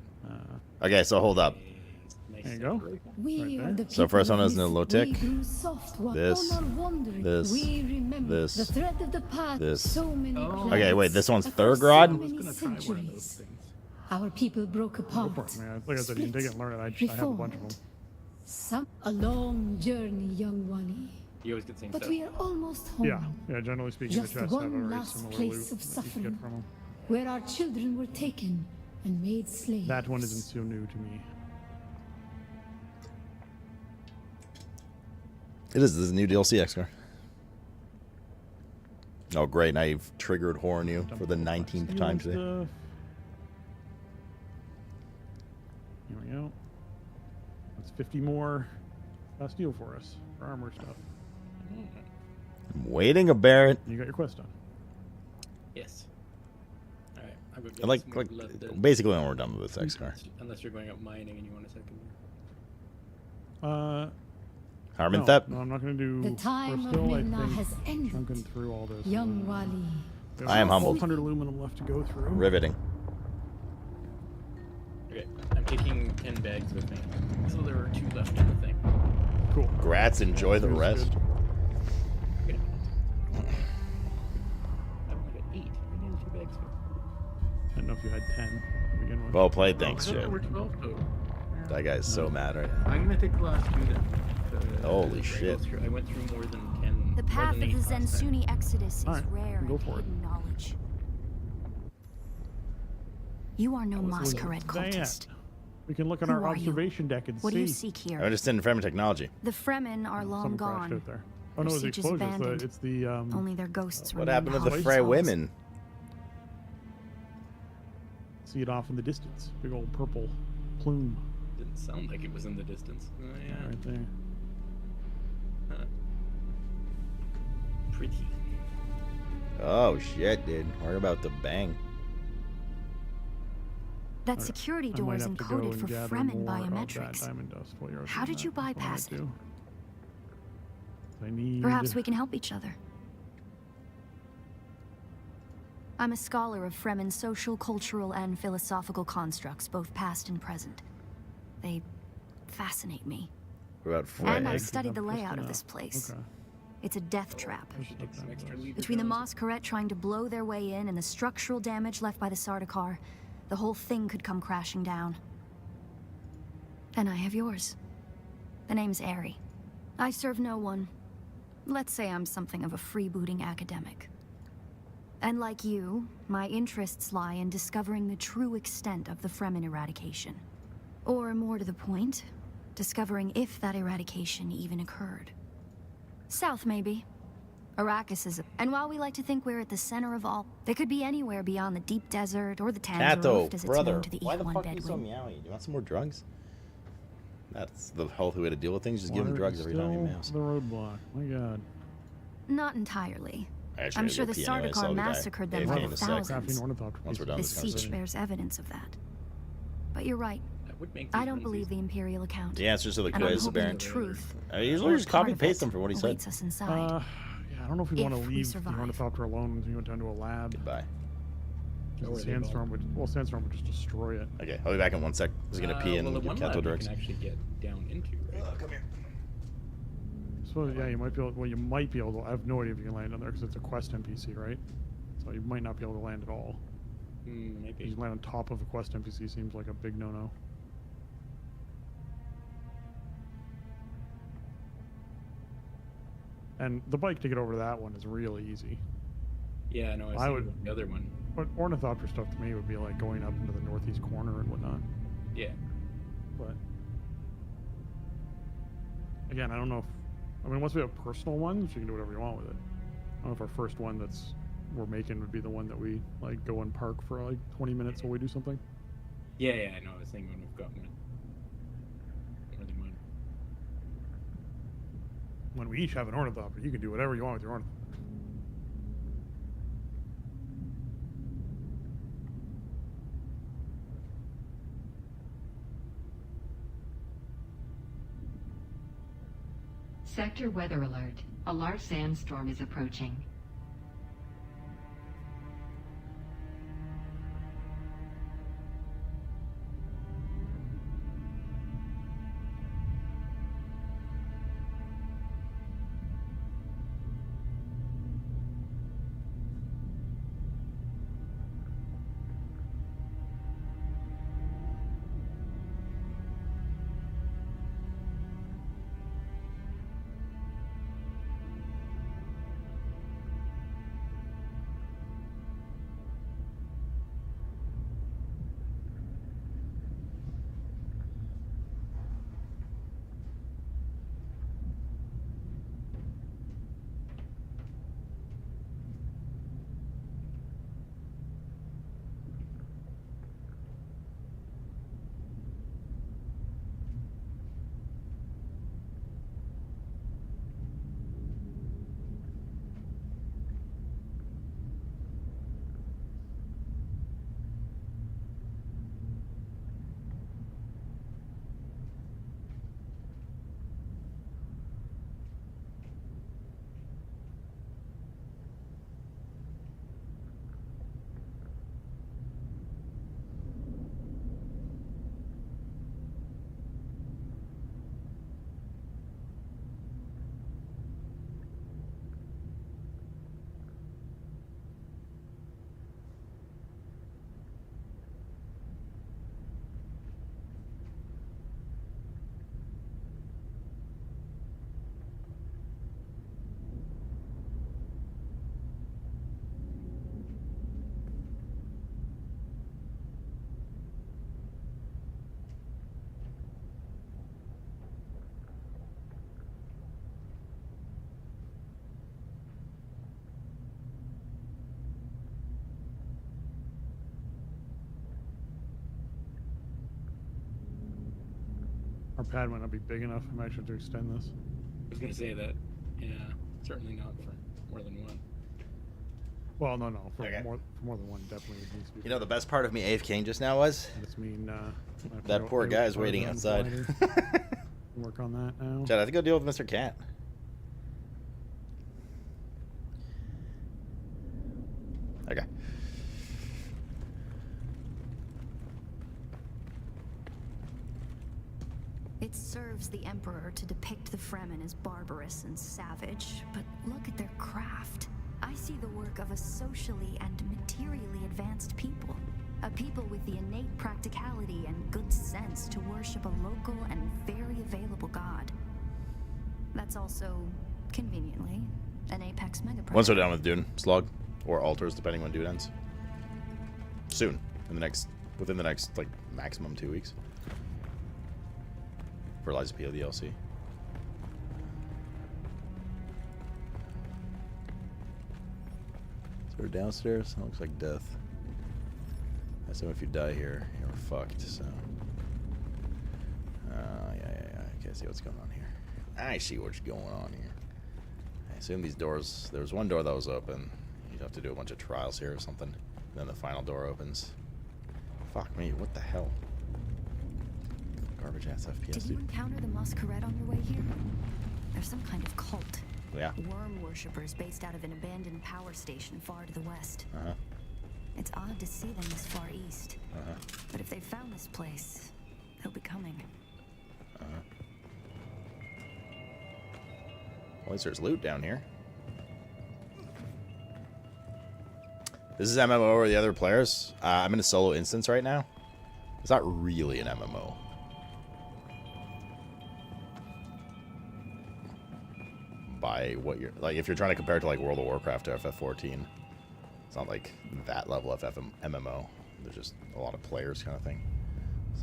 Okay, so hold up. There you go. We are the So first one is people no low of this. tick. We grew soft while This. all are wandering. This. We remember This. the thread of the past. This. So many Okay, wait. This one's across Thurgrod? so many centuries. Our people broke apart. Man, like I said, you can take it and learn it. I have a bunch of them. Some a long journey, young one. You always get the same But stuff. we are almost home. Yeah, generally speaking, Just the chests have a one very last similar place loot of that you can suffering, get from them. where our children were taken and made slaves. That one isn't so new to me. It is. This is a new DLC, X-Car. Oh, great. Now you've triggered Hornu for the 19th time today. Here we go. That's 50 more steel for us, for armor stuff. I'm waiting, Aberrant. You got your quest done. Yes. All right. I've got I like some more left then. basically when we're done with this X-Car. Unless you're going out mining and you want a second. Harmonthep? No, I'm not going to do. The time we're of still, I Midna think, has ended. chunking through all this. Young Wali. There's I am humbled. 1,200 aluminum left to go through. Riveting. Okay. I'm taking 10 bags with me. So there are 2 left in the thing. Cool. Grats, enjoy the rest. Wait a minute. I've only got 8. I needed 2 bags. I don't know if you had 10 to begin with. Well played, thanks, Jim. We're 12 total. That guy's so mad right now. I'm gonna take the last 2 then. Holy shit. I went through more than 10. The path of the last time. Zensuni Exodus is Alright, rare go in for it. hidden knowledge. You are no masquerade That. cultist. We can look at Who our are you? observation deck and What see. do you seek here? I just didn't frame technology. The Fremen are long Someone crashed gone. out there. Oh Their no, it was the siege is explosion. abandoned. It's the Only their ghosts What remain happened to the haunting Frey souls. women? see it off in the distance. Big old purple plume. Didn't sound like it was in the distance. Yeah. Right there. Pretty. Oh shit, dude. We're about to bang. That security I door might is have to go encoded and for gather Fremen more of that biometrics. diamond dust while you're How doing did you that. That's what I bypass it? do. I need... Perhaps we can help each other. I'm a scholar of Fremen social, cultural, and philosophical constructs, both past and present. They fascinate me. What about Frey? And I've studied the layout of this place. Okay. It's a death trap. Take some extra lever Between the guns. Mosqueret trying to blow their way in and the structural damage left by the Sardaukar, the whole thing could come crashing down. And I have yours. The name's Aerie. I serve no one. Let's say I'm something of a freebooting academic. And like you, my interests lie in discovering the true extent of the Fremen eradication. Or more to the point, discovering if that eradication even occurred. South, maybe. Arrakis is and while we like to think we're at the center of all, they could be anywhere beyond the deep desert or the Tanzaroof Kato, as it's brother, known to the why the Ikhwan fuck are you so Bedouin. meowy? Do you want some more drugs? That's the healthy way to deal with things. Just give them Water drugs is every time you still mouse. the roadblock. My god. Not entirely. Actually, I'm I sure go the pee anyway, so I'll Sardaukar be back. massacred them AFK by in the a sec. thousands. Once we're done The this Siege conversation. bears evidence of that. But you're right. That would make I don't believe the Imperial account. The answers to the And I'm quiz, hoping the Baron. truth. I usually or just part copy of paste it him for what he said. awaits us inside. Yeah, I don't know if we want to If we leave the survive. ornithopter alone until you went down to a lab. Goodbye. Because the sandstorm would, sandstorm would just destroy it. Okay, I'll be back in 1 sec. I was gonna pee and well, the give one Kato lab you drugs. can actually get down into, right? Come here. So yeah, you might be able. Well, you might be able to. I have no idea if you can land on there because it's a quest NPC, right? So you might not be able to land at all. Maybe. You land on top of a quest NPC seems like a big no-no. And the bike to get over to that one is really easy. Yeah, no, I would. the other one. But ornithopter stuff to me would be like going up into the northeast corner and whatnot. Yeah. But again, I don't know if. I mean, once we have personal ones, you can do whatever you want with it. I don't know if our first one that's we're making would be the one that we like go and park for like 20 minutes while we do something. Yeah, I know. I was thinking when we've got more than one. When we each have an ornithopter, you can do whatever you want with your ornithopter. Sector weather alert. A large sandstorm is approaching. Our pad might not be big enough. I might have to extend this. I was gonna say that. Yeah, certainly not for more than one. Well, no. For more than one, definitely it needs to be. You know, the best part of me AFKing just now was That's mean. that poor guy's waiting outside. Work on that now. Chad, I have to go deal with Mr. Cat. Okay. It serves the Emperor to depict the Fremen as barbarous and savage, but look at their craft. I see the work of a socially and materially advanced people. A people with the innate practicality and good sense to worship a local and very available god. That's also, conveniently, an Apex megaproject. Once we're done with Dune, Slug, or Altars, depending when Dune ends. Soon, within the next, like, maximum 2 weeks. For Liza P. DLC. So we're downstairs. That looks like death. I assume if you die here, you're fucked. So, yeah. Okay, I see what's going on here. I see what's going on here. I assume these doors. There was one door that was open. You'd have to do a bunch of trials here or something. And then the final door opens. Fuck me! What the hell? Garbage ass FPS. Did you encounter the Masquerade on your way here? They're some kind of cult. Yeah. Worm worshippers based out of an abandoned power station far to the west. Uh-huh. It's odd to see them this far east. Uh-huh. But if they found this place, they'll be coming. Uh-huh. Well, at least there's loot down here. This is MMO or the other players. I'm in a solo instance right now. It's not really an MMO. By what you're like, if you're trying to compare it to like World of Warcraft or FF14, it's not like that level of MMO. There's just a lot of players kind of thing.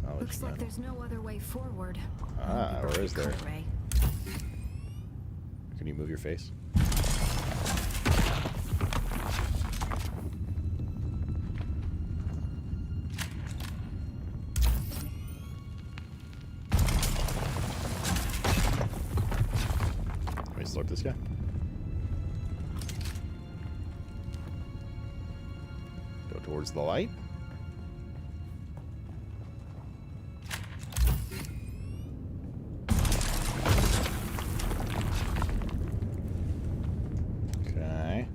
So Looks like there's no other way forward. Where is there? Can you move your face? this guy? Go towards the light. Okay.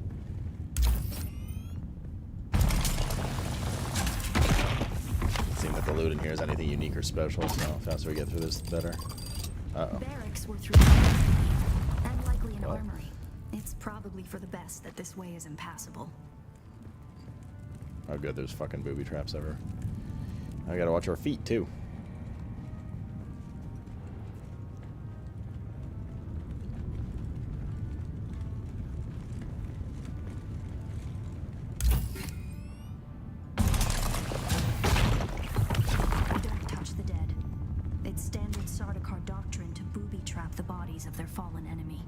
Seeing that the loot in here is anything unique or special, so the faster we get through this, the better. Uh-oh. Barracks were through and likely an armory. It's probably for the best that this way is impassable. Oh good, there's fucking booby traps ever. I gotta watch our feet too. Don't touch the dead. It's standard Sardaukar doctrine to booby trap the bodies of their fallen enemy.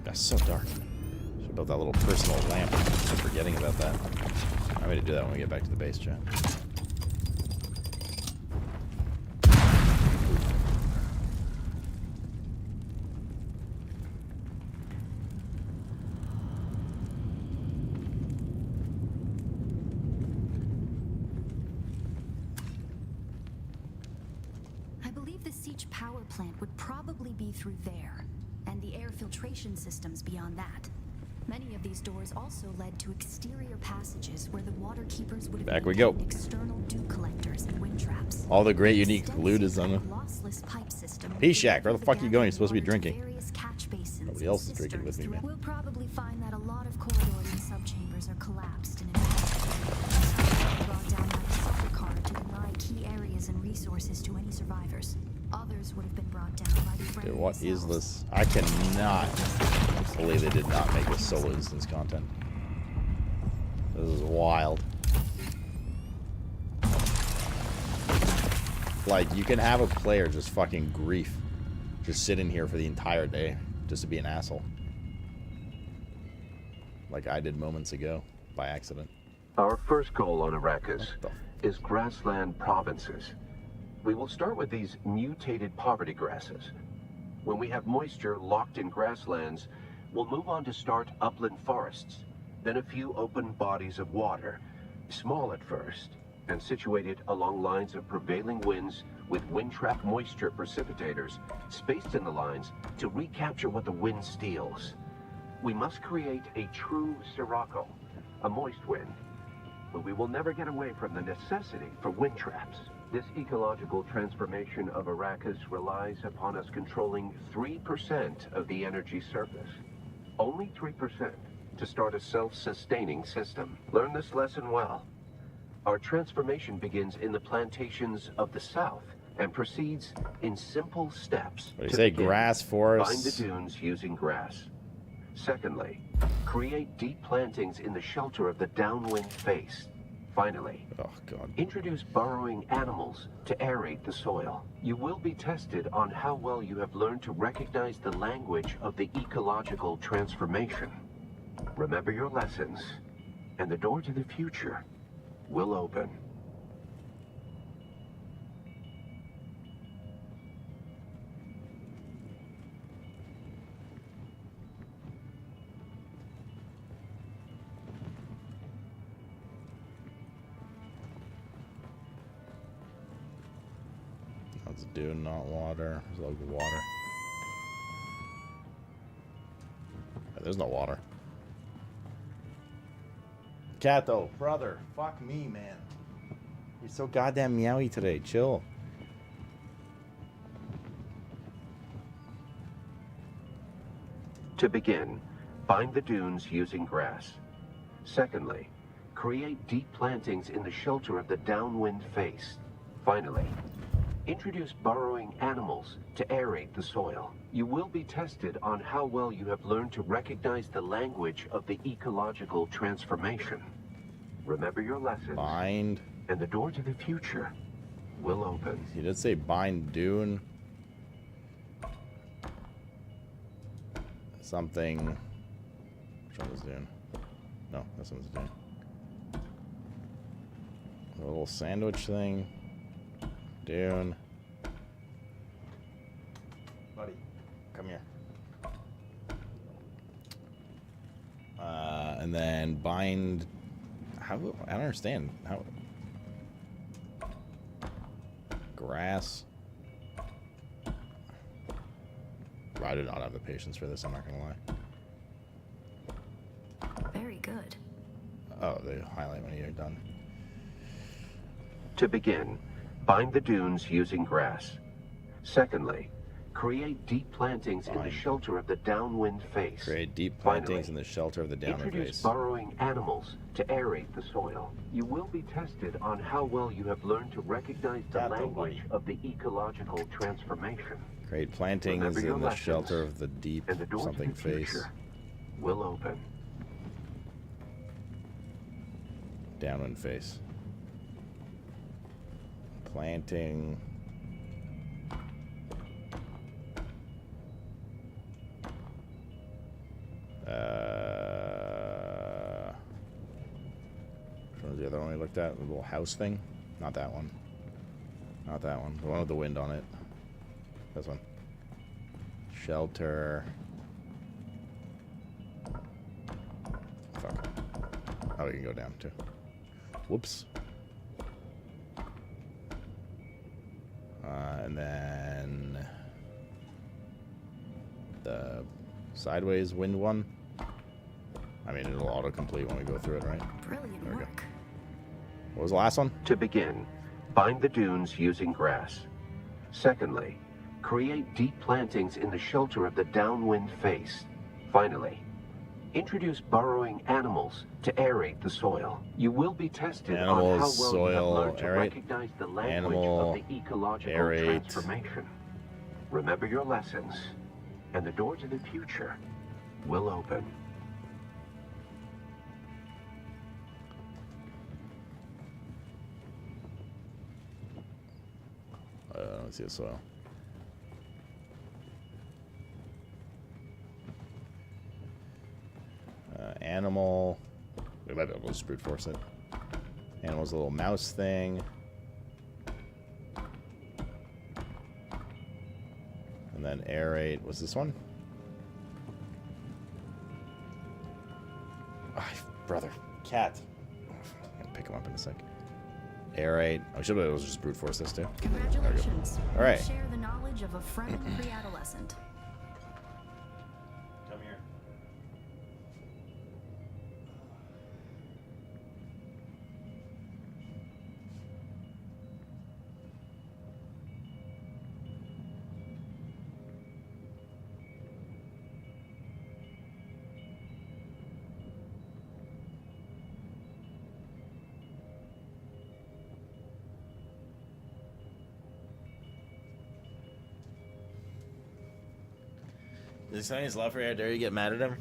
That's so dark. Should've built that little personal lamp. I'm forgetting about that. I'm going to do that when we get back to the base, chat. I believe the siege power plant would probably be through there, and the air filtration systems beyond that. Many of these doors also led to exterior passages where the water keepers would have Back we go. maintained external dew collectors and wind traps. All the great unique loot is on the Lossless pipe system Hey Shack, where the fuck are you going? You're supposed to be drinking. various catch basins Nobody and else is drinking with me, man. We'll probably find that a lot of corridors and subchambers are collapsed and impassable. Brought down by the Sardaukar to deny key areas and resources to any survivors. Others would have been brought down by the friendly Dude, what is this? I cannot believe they did not make this solo instance content. This is wild. Like, you can have a player just fucking grief. Just sit in here for the entire day just to be an asshole. Like I did moments ago by accident. Our first goal on Arrakis is grassland provinces. We will start with these mutated poverty grasses. When we have moisture locked in grasslands, we'll move on to start upland forests, then a few open bodies of water, small at first, and situated along lines of prevailing winds with wind-trap moisture precipitators spaced in the lines to recapture what the wind steals. We must create a true sirocco, a moist wind, but we will never get away from the necessity for wind traps. This ecological transformation of Arrakis relies upon us controlling 3% of the energy surface. Only 3% to start a self-sustaining system. Learn this lesson well. Our transformation begins in the plantations of the south and proceeds in simple steps. What do you say, grass forests? Find the dunes using grass. Secondly, create deep plantings in the shelter of the downwind face. Finally, introduce burrowing animals to aerate the soil. You will be tested on how well you have learned to recognize the language of the ecological transformation. Remember your lessons, and the door to the future will open. That's Dune, not water. There's like water. There's no water. Kato, brother, fuck me, man. You're so goddamn meowy today. Chill. To begin, find the dunes using grass. Secondly, create deep plantings in the shelter of the downwind face. Finally, introduce burrowing animals to aerate the soil. You will be tested on how well you have learned to recognize the language of the ecological transformation. Remember your lessons. Bind. And the door to the future will open. He did say bind Dune. Something. Which one was Dune? No, this one's Dune. A little sandwich thing. Dune. Buddy. Come here. And then bind. How? I don't understand. How? Grass. I do not have the patience for this, I'm not gonna lie. Very good. Oh, they highlight when you're done. To begin, bind the dunes using grass. Secondly, create deep plantings in the shelter of the downwind face. Create deep plantings in the shelter of the downwind Introduce face. burrowing animals to aerate the soil. You will be tested on how well you have learned to recognize the language of the ecological transformation. Create plantings in the shelter of the deep and the door something to the face. future will open. Downwind face. Planting. Which one was the other one we looked at? The little house thing? Not that one. Not that one. The one with the wind on it. This one. Shelter. Fuck. Oh, we can go down too. Whoops. And then the sideways wind one. I mean, it'll autocomplete when we go through it, right? Brilliant there we work. go. What was the last one? To begin, bind the dunes using grass. Secondly, create deep plantings in the shelter of the downwind face. Finally, introduce burrowing animals to aerate the soil. You will be tested on how well soil, you have learned to aerate. recognize the language Animal, of the ecological aerate. transformation. Remember your lessons, and the door to the future will open. I don't see a soil. Animal. We might be able to just brute force it. Animal's a little mouse thing. And then aerate. What's this one? Oh, brother. Cat. I'm gonna pick him up in a sec. Aerate. I should be able to just brute force this too. Congratulations. All right. You share the knowledge of a Fremen pre-adolescent. Come here. Is he saying his love for you? How dare you get mad at him?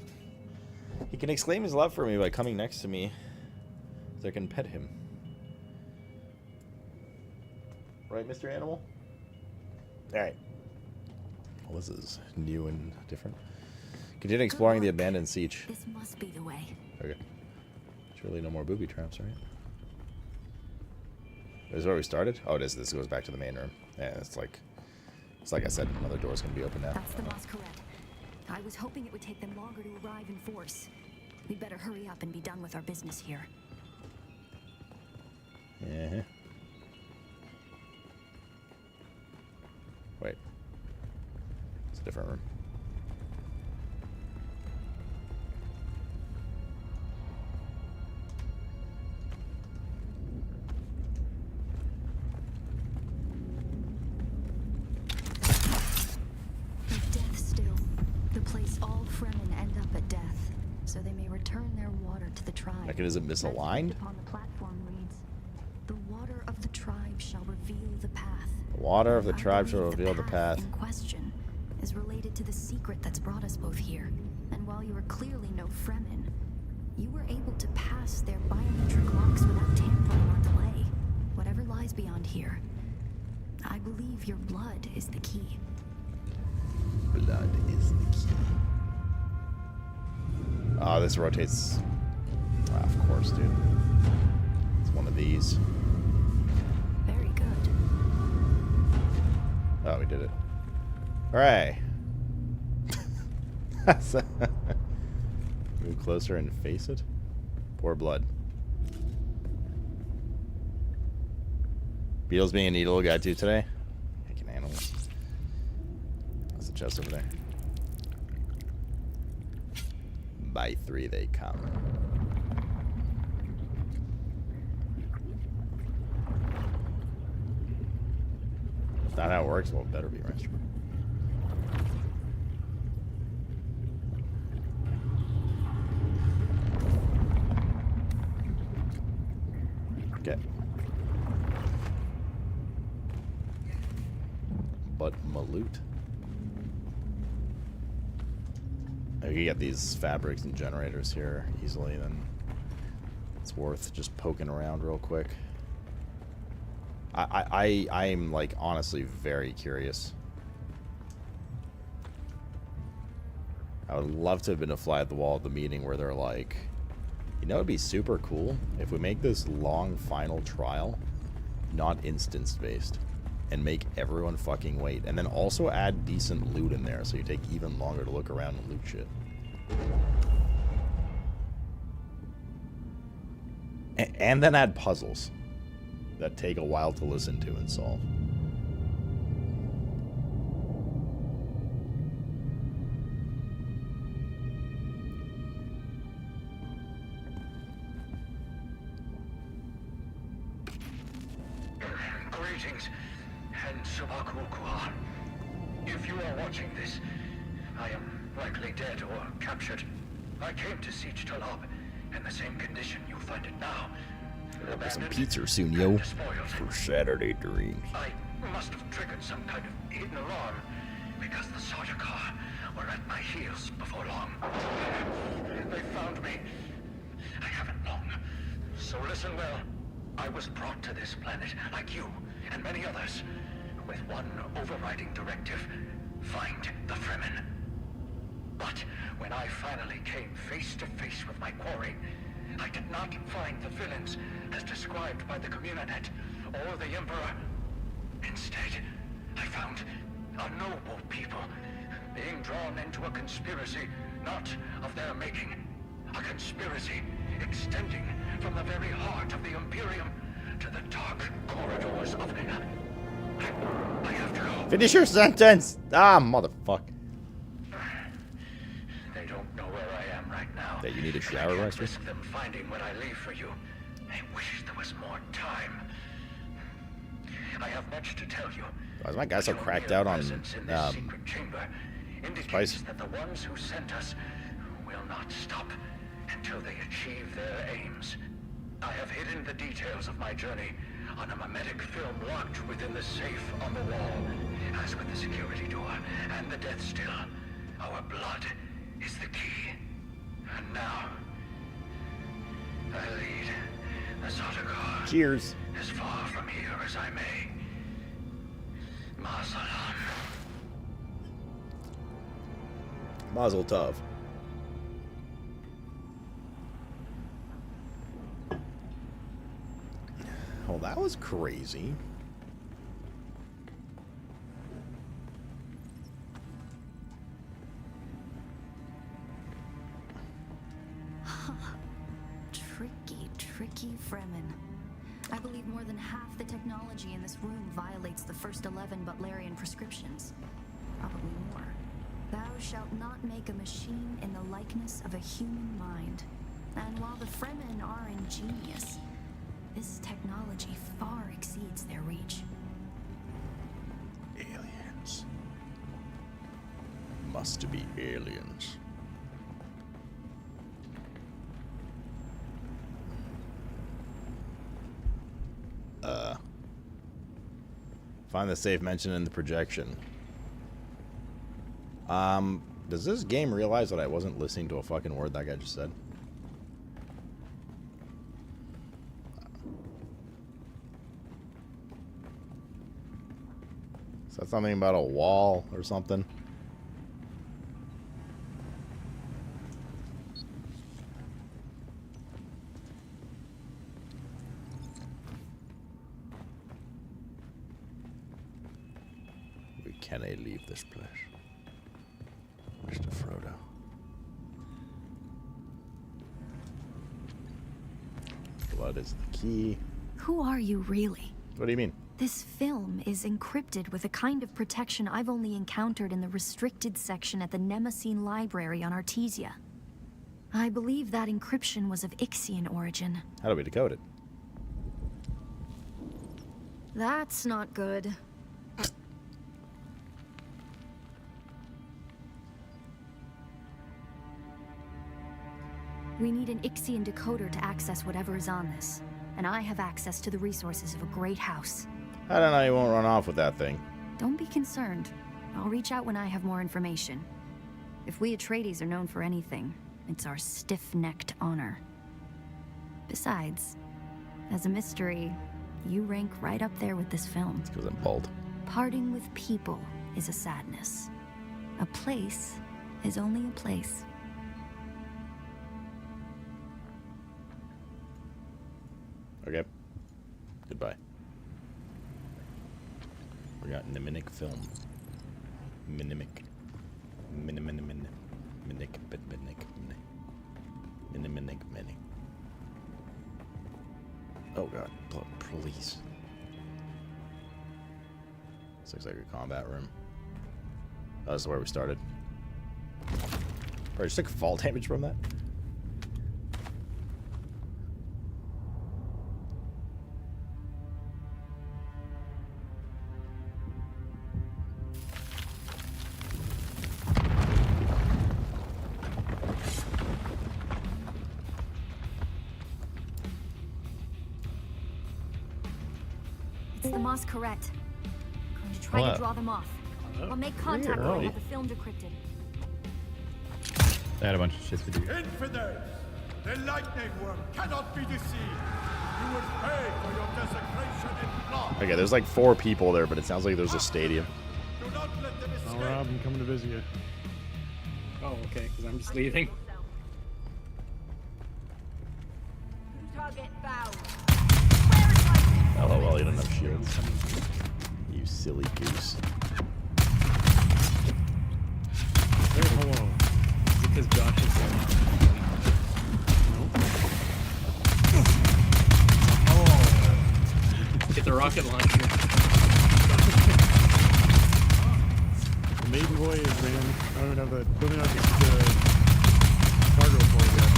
He can exclaim his love for me by coming next to me so I can pet him. Right, Mr. Animal? Alright. Well, this is new and different. Continue exploring the abandoned siege. This must be the way. Okay. Surely no more booby traps, right? Is this where we started? Oh, it is. This goes back to the main room. Yeah, it's like I said, another door's gonna be open now. That's the masquerade. I was hoping it would take them longer to arrive in force. We'd better hurry up and be done with our business here. Yeah. Wait. It's a different room. Death still. The place all Fremen end up at death, so they may return their water to the tribe. Mechanism misaligned? Upon the platform reads, "The water of the tribe shall reveal the path." The water of the I tribe shall believe reveal the path. in question is related to the secret that's brought us both here. And while you are clearly no Fremen, you were able to pass their biometric locks without tampering or delay. Whatever lies beyond here, I believe your blood is the key. Blood is the key. Oh, this rotates. Ah, of course, dude. It's one of these. Very good. Oh, we did it. Hooray. Move closer and face it. Pour blood. Beetles being a neat little guy too today. Making animals. That's the chest over there. By 3 they come. If not how it works, well, it better be right. Okay. But Maloot. You can get these fabrics and generators here easily, then it's worth just poking around real quick. I'm like honestly very curious. I would love to have been a fly at the wall at the meeting where they're like, you know, it'd be super cool if we make this long final trial not instance based and make everyone fucking wait, and then also add decent loot in there so you take even longer to look around and loot shit. And then add puzzles that take a while to listen to and solve. Greetings, and Subakukua. If you are watching this, I am likely dead or captured. I came to Siege Talab in the same condition you find it now. Order some pizza soon, yo. For Saturday dreams. I must have triggered some kind of hidden alarm because the Sardaukar were at my heels before long. They found me. I haven't long. So listen well. I was brought to this planet, like you and many others, with one overriding directive: find the Fremen. But when I finally came face to face with my quarry, I did not find the villains as described by the Communinet or the Emperor. Instead, I found a noble people being drawn into a conspiracy not of their making. A conspiracy extending from the very heart of the Imperium to the dark corridors of... I have to go. Finish your sentence! Ah, motherfucker. They don't know where I am right now. That you need a shower, I Rester? risk them finding when I leave for you. I wish there was more time. I have much to tell you. Why is my guy so cracked out on secret chamber indicates spice? that the ones who sent us will not stop until they achieve their aims. I have hidden the details of my journey on a mimetic film locked within the safe on the wall. As with the security door and the death still, our blood is the key. And now, I lead the Sardaukar. Cheers. As far from here as I may. Masalam. Mazel tov. Oh, that was crazy. Tricky Fremen. I believe more than half the technology in this room violates the first 11 Butlerian prescriptions. Probably more. Thou shalt not make a machine in the likeness of a human mind. And while the Fremen are ingenious, this technology far exceeds their reach. Aliens. Must be aliens. Find the safe mentioned in the projection. Does this game realize that I wasn't listening to a fucking word that guy just said? Is that something about a wall or something? Can I leave this place? Mr. Frodo. Blood is the key. Who are you, really? What do you mean? This film is encrypted with a kind of protection I've only encountered in the restricted section at the Nemesine Library on Artesia. I believe that encryption was of Ixian origin. How do we decode it? That's not good. We need an Ixian decoder to access whatever is on this. And I have access to the resources of a great house. I don't know, you won't run off with that thing. Don't be concerned. I'll reach out when I have more information. If we Atreides are known for anything, it's our stiff-necked honor. Besides, as a mystery, you rank right up there with this film. It's because I'm bald. Parting with people is a sadness. A place is only a place. Okay. Goodbye. We got Mnemonic film. Mnemonic. Mnemonic. Oh god, police. This looks like a combat room. Oh, this is where we started. Or just took fall damage from that? It's the Masquerette. I'm going to try to draw them off. I'll make contact when I have the film decrypted. They had a bunch of shit to do. Infidels! The lightning worm cannot be deceived. You will pay for your desecration in blood. Okay, there's like 4 people there, but it sounds like there's a stadium. Do not let them escape. Oh, Rob, I'm coming to visit you. Oh, okay, because I'm just leaving. Target found. Oh, well, you don't have shields. You silly goose. Hey, hello. Because Josh is so Oh. Get the rocket launcher. The maiden voyage, man. I don't have the cargo for it yet.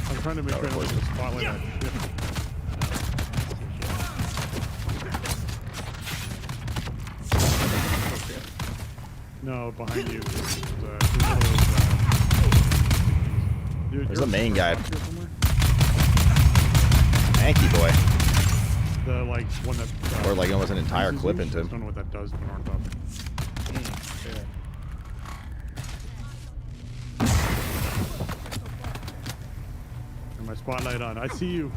I'm trying to make sure I don't spotlight that ship. No, behind you. Dude, there's a main guy. Hanky boy. The like one that. Or like almost an entire clip into him. I don't know what that does to an ornithopter. Turn my spotlight on. I see you.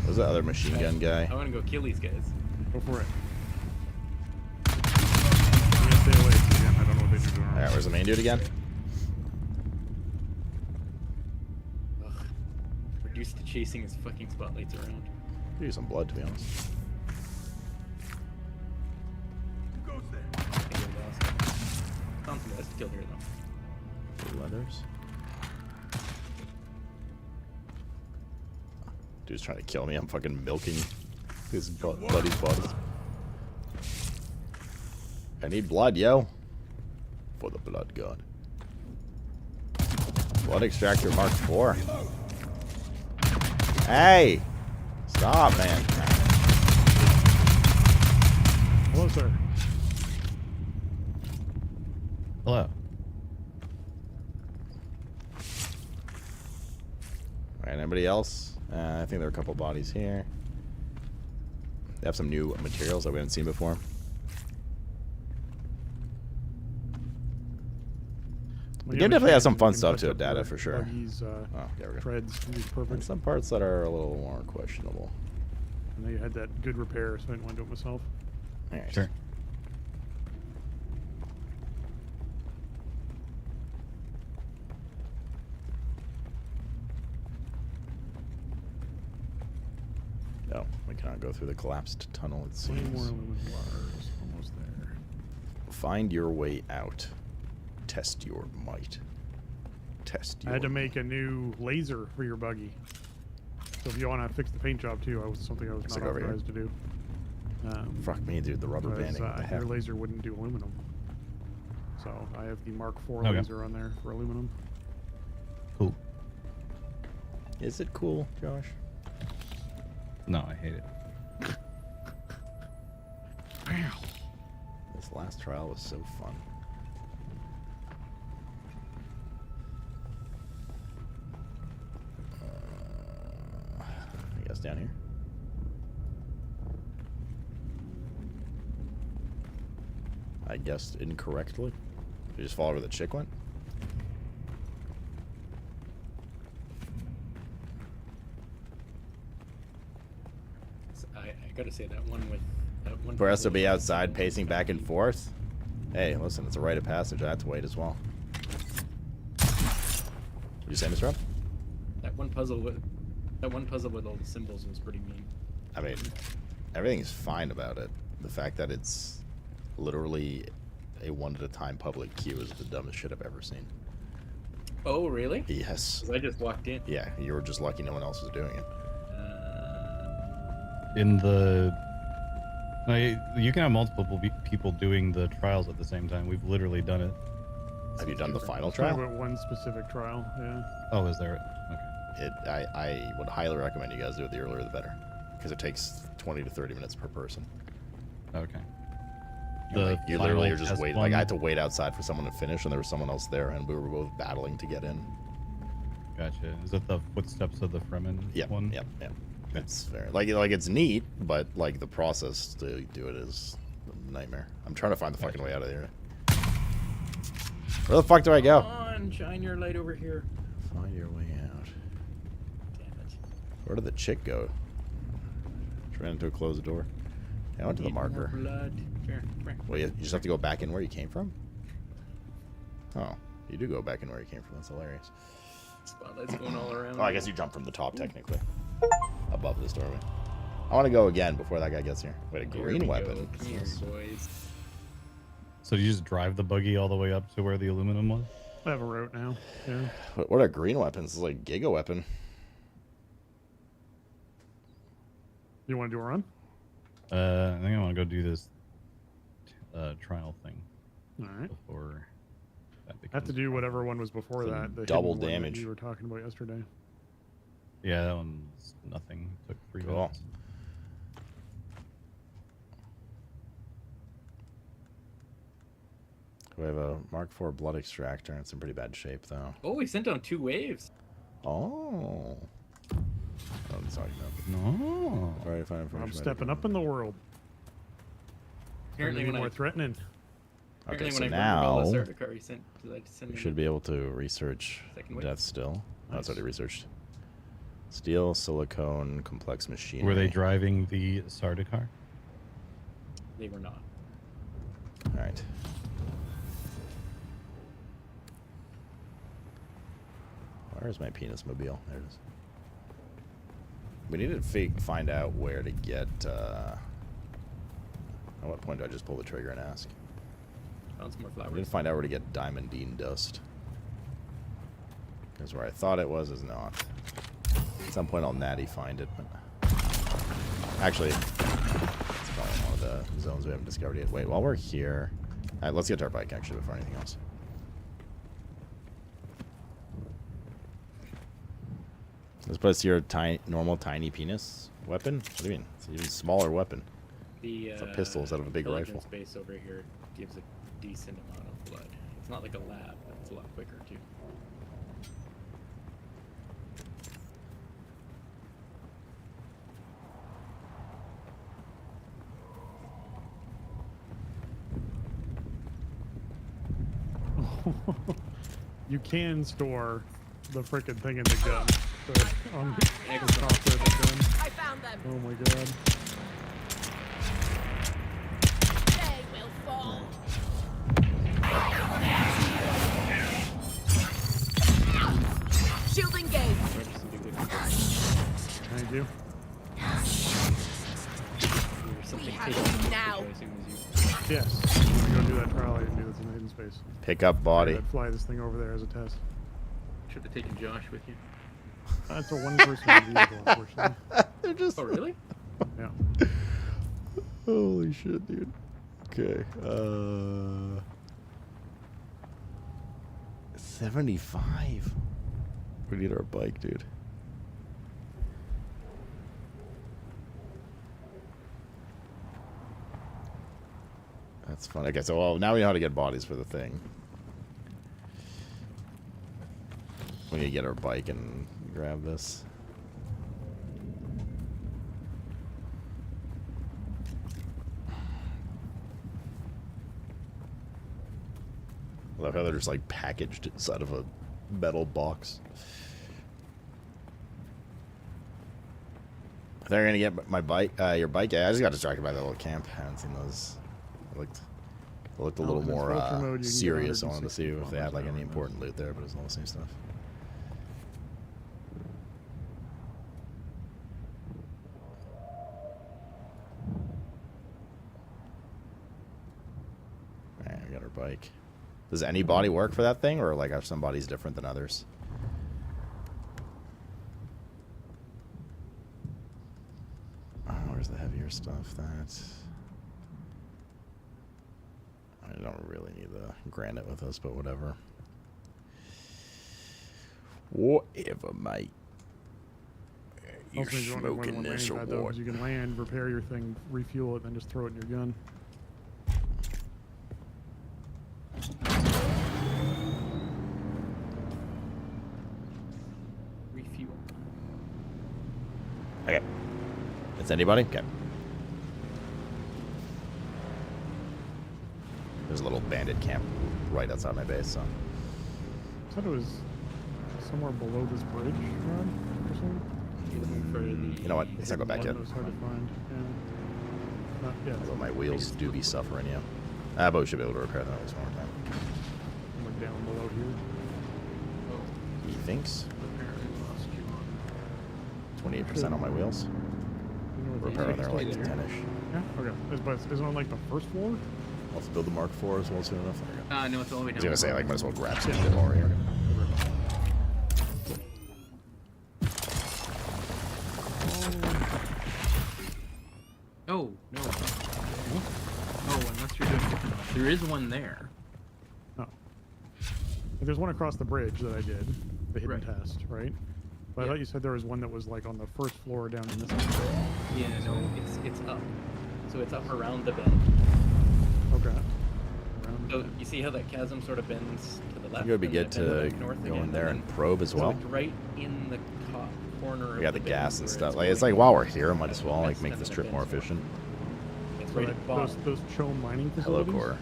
There's the other machine gun guy. I want to go kill these guys. Go for it. Stay away. Again, I don't know what they're doing. Alright, where's the main dude again? Ugh. Reduced to chasing his fucking spotlights around. Use some blood, to be honest. Who goes there? I think we lost. Thompson has killed her though. The leathers. Dude's trying to kill me. I'm fucking milking his buddy's body. I need blood, yo. For the blood god. Blood extractor Mark IV. Hey! Stop, man. Hello, sir. Hello. Alright, anybody else? I think there are a couple bodies here. They have some new materials that we haven't seen before. The game definitely has some fun stuff to it, data for sure. Buggies, oh, there we go. Treads, perfect. And some parts that are a little more questionable. I know you had that good repair, so I didn't want to do it myself. Alright. Sure. No, we cannot go through the collapsed tunnel, it Way more seems. lemon bars. Almost there. Find your way out. Test your might. Test I had to make a new laser for your buggy. So if you want to fix the paint job too, something I was not authorized to do. Fuck me, dude. The rubber banding. What the heck? Your laser wouldn't do aluminum. So I have the Mark IV Okay. laser on there for aluminum. Cool. Is it cool, Josh? No, I hate it. This last trial was so fun. I guess down here. I guessed incorrectly. You just follow where the chick went? I gotta say that one with that one. For us to be outside pacing back and forth? Hey, listen, it's a rite of passage. I have to wait as well. What did you say, Mr. Rob? That one puzzle with all the symbols was pretty mean. I mean, everything's fine about it. The fact that it's literally a one-at-a-time public queue is the dumbest shit I've ever seen. Oh, really? Yes. 'Cause I just walked in. Yeah, you were just lucky no one else was doing it. In the... No, you can have multiple people doing the trials at the same time. We've literally done it. Have you done the final Talking trial? about one specific trial, yeah. Oh, is there? Okay. I would highly recommend you guys do it the earlier the better, because it takes 20 to 30 minutes per person. Okay. You literally are just test waiting. one- Like, I had to wait outside for someone to finish, and there was someone else there, and we were both battling to get in. Gotcha. Is it the Footsteps of the Fremen one? Yep. It's very like it's neat, but like the process to do it is a nightmare. I'm trying to find the fucking way out of here. Where the fuck do I go? Come on, shine your light over here. Find your way out. Damn it. Where did the chick go? She ran into a closed door. I went to the Need more marker. blood. Here, come here. Well, you just have to go back in where you came from? Oh, you do go back in where you came from. That's hilarious. Spotlight's going all around. Oh, I guess you jumped from the top, technically. Above this doorway. I want to go again before that guy gets here. Wait, a Here green we weapon. go. Come here, boys. So you just drive the buggy all the way up to where the aluminum was? I have a route now, yeah. What are green weapons? It's like Giga Weapon. You want to do a run? I think I want to go do this trial thing. All right. Before that I have to do whatever one was before It's that. The double hidden one that damage. you were talking about yesterday. Yeah, that one's nothing. Took 3 Cool. minutes. We have a Mark IV blood extractor. It's in pretty bad shape, though. Oh, we sent down 2 waves. Oh. I'm talking about. No. Sorry if I information. I'm stepping up in the world. Apparently, Getting when more I threatening. Okay, so when I now started the car, he sent. Did I send we him should be able to research Second wave? death still. Oh, Nice. it's already researched. Steel, silicone, complex machinery. Were they driving the Sardaukar? They were not. All right. Where's my penis mobile? There it is. We need to find out where to get. At what point do I just pull the trigger and ask? Found some more We need flowers. to find out where to get diamondine dust. Because where I thought it was is not. At some point I'll natty find it. But actually, it's probably one of the zones we haven't discovered yet. Wait, while we're here, let's get to our bike actually before anything else. Let's put us your normal tiny penis weapon. What do you mean? It's an even smaller weapon. The It's a pistol instead of a big intelligence rifle. base over here gives a decent amount of blood. It's not like a lab, but it's a lot quicker too. You can store the frickin' thing in the gun. On the top of the gun. I found them. Oh my god. They will fall. Shield engaged. Thank you. We have you now. Yes. I'm gonna go do that trial I didn't do that's in the hidden space. Pick up body. I'd fly this thing over there as a test. Should have taken Josh with you. That's a one-person vehicle, unfortunately. They're just... Oh, really? Yeah. Holy shit, dude. Okay. 75. We need our bike, dude. That's fun. Okay, so well, now we know how to get bodies for the thing. We need to get our bike and grab this. I love how they're just like packaged inside of a metal box. They're gonna get my bike, your bike. Yeah, I just got distracted by that little camp. I haven't seen those. It looked a little more serious. I wanted to see if they had like any important loot there, but it's all the same stuff. Alright, we got our bike. Does any body work for that thing, or like are some bodies different than others? Oh, where's the heavier stuff? I don't really need the granite with us, but whatever. Whatever, mate. You're smoking this or what? You can land, repair your thing, refuel it, then just throw it in your gun. Refuel. Okay. It's anybody? Okay. There's a little bandit camp right outside my base, so. I thought it was somewhere below this bridge, Ron, or something. You know what? Let's not go back yet. It was hard to find. Yeah. Although my wheels do be suffering you. But we should be able to repair them at least one more time. Somewhere down below here. He thinks. 28% on my wheels. Repair on there like 10-ish. Yeah, okay. Is it on like the first floor? Let's build the Mark IV as well soon enough. No, it's all the way down. I was gonna say, like, might as well grab some shit while we're here. Oh, no. Oh, unless you're doing different. There is one there. Oh. There's one across the bridge that I did, the hidden test, right? But I thought you said there was one that was like on the first floor down in this area. Yeah, no, it's up. So it's up around the bend. Okay. So you see how that chasm sort of bends to the left? It would be good to go in there and probe as well. It's right in the top corner. We got the gas and stuff. Like, it's like while we're here, might as well like make this trip more efficient. It's right at the bottom. Those Cho mining Hello, facilities? Core.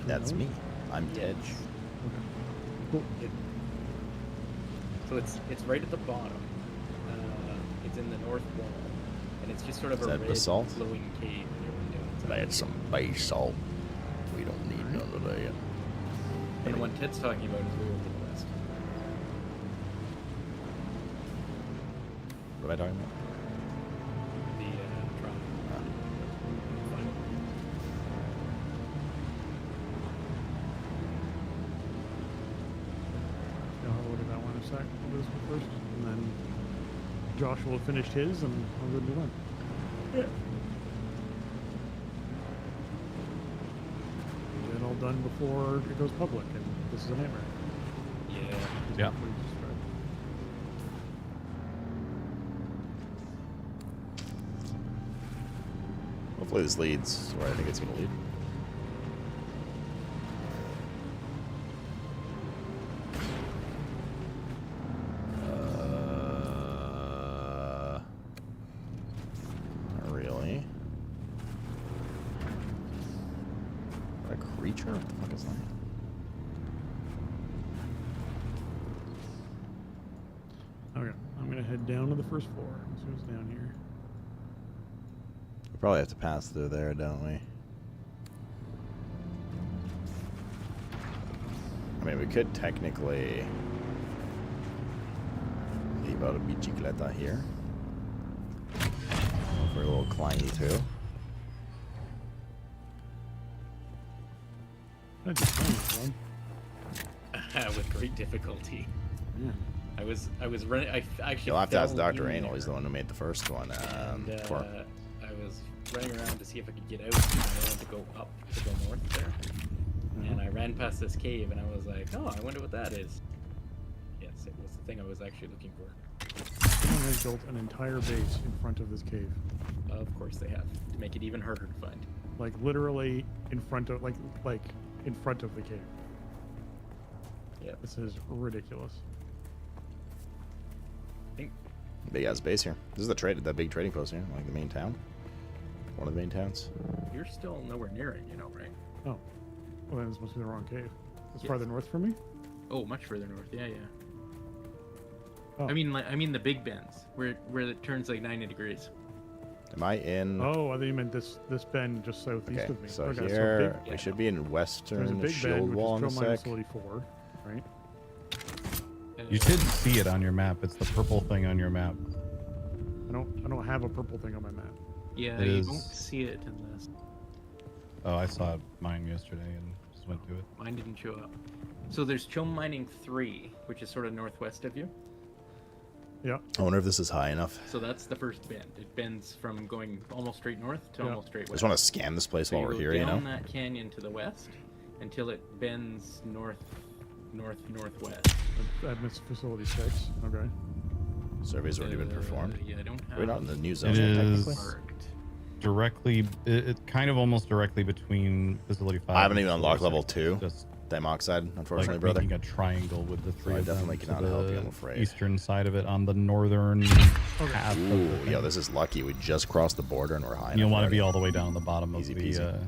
That's me. I'm Tej. Cool. So it's right at the bottom. It's in the north wall, and it's just sort of Is a that red basalt? glowing cave in your window. That's some basalt. We don't need none of that. And the one Ted's talking about is way over to the west. What am I talking about? The trial. I'll look at that one in a sec. I'll do this one first, and then Josh will have finished his, and I'll go do one. Yeah. Get it all done before it goes public, and this is a nightmare. Yeah. Hopefully this leads where I think it's going to lead. Not really. A creature? What the fuck is that? Okay, I'm gonna head down to the first floor. Let's see what's down here. We probably have to pass through there, don't we? I mean, we could technically leave out a bicicleta here. We're a little climby too. I just found this one. With great difficulty. Man. I was running. I actually. You'll have to ask fell Dr. in Anal. there, He's the one who made the first one. and, Corp. I was running around to see if I could get out. And I wanted to go up to go north there, and I ran past this cave, and I was like, "Oh, I wonder what that is." Yes, it was the thing I was actually looking for. Someone has built an entire base in front of this cave. Of course they have, to make it even harder to find. Like literally in front of like in front of the cave. Yeah. This is ridiculous. Big ass base here. This is that big trading post here, like the main town. One of the main towns. You're still nowhere near it, you know, right? Oh. Well, then this must be the wrong cave. It's Yes. farther north from me? Oh, much further north. Yeah, yeah. Oh. I mean the big bends where it turns like 90 degrees. Am I in? Oh, I think you meant this bend just southeast Okay, of me. so Okay, here big, we should be in there's a western big shield bend, wall which in is a still sec. minus 44, right? You should see it on your map. It's the purple thing on your map. I don't have a purple thing on my map. Yeah, It you is- don't see it unless Oh, I saw mine yesterday and just went to it. mine didn't show up. So there's Chum Mining 3, which is sort of northwest of you. Yeah. I wonder if this is high enough. So that's the first bend. It bends from going almost straight north to almost straight I west. just want to scan this place So while you we're go here, you know? down that canyon to the west until it bends northwest. Admits facility 6. Okay. Survey's already been performed. Yeah, I don't have. We're not in the new zone It yet, is technically. directly. It's kind of almost directly between facility 5. I haven't and even unlocked facility level 2. 6. Just Dimoxide, unfortunately, like brother. making a triangle with the three I of them definitely to cannot the help you, I'm afraid. eastern side of it on the northern half. of the Ooh, thing. yo, this is lucky. We just crossed the border and we're high. You'll enough want to already. be all the way down the bottom Easy of peasy. the.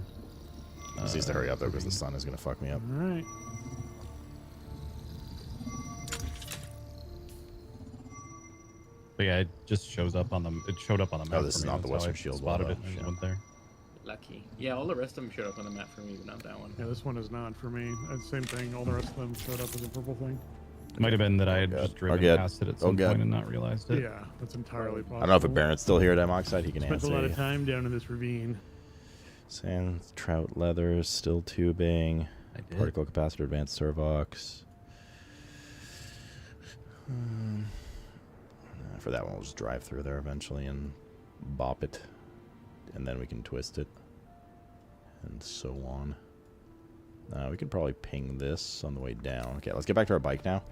Just needs to hurry up though, because the sun is gonna fuck me up. All right. But yeah, it just shows up on the. It showed up on the map. Oh, this for is me. not the That's how Western I Shield spotted wall, it though. and Shit. went there. Lucky. Yeah, all the rest of them showed up on the map for me, but not that one. Yeah, this one is not for me. Same thing. All the rest of them showed up as a purple thing. Might have been that I had Oh, just God. driven Oh, God. past it at Oh, some God. point and not realized it. Yeah, that's entirely possible. I don't know if Barrett's still here, Dimoxide. He can Spent answer. a lot of you. time down in this ravine. Sand, trout leathers, still tubing, particle capacitor, advanced servox. For that one, we'll just drive through there eventually and bop it, and then we can twist it, and so on. We could probably ping this on the way down. Okay, let's get back to our bike now.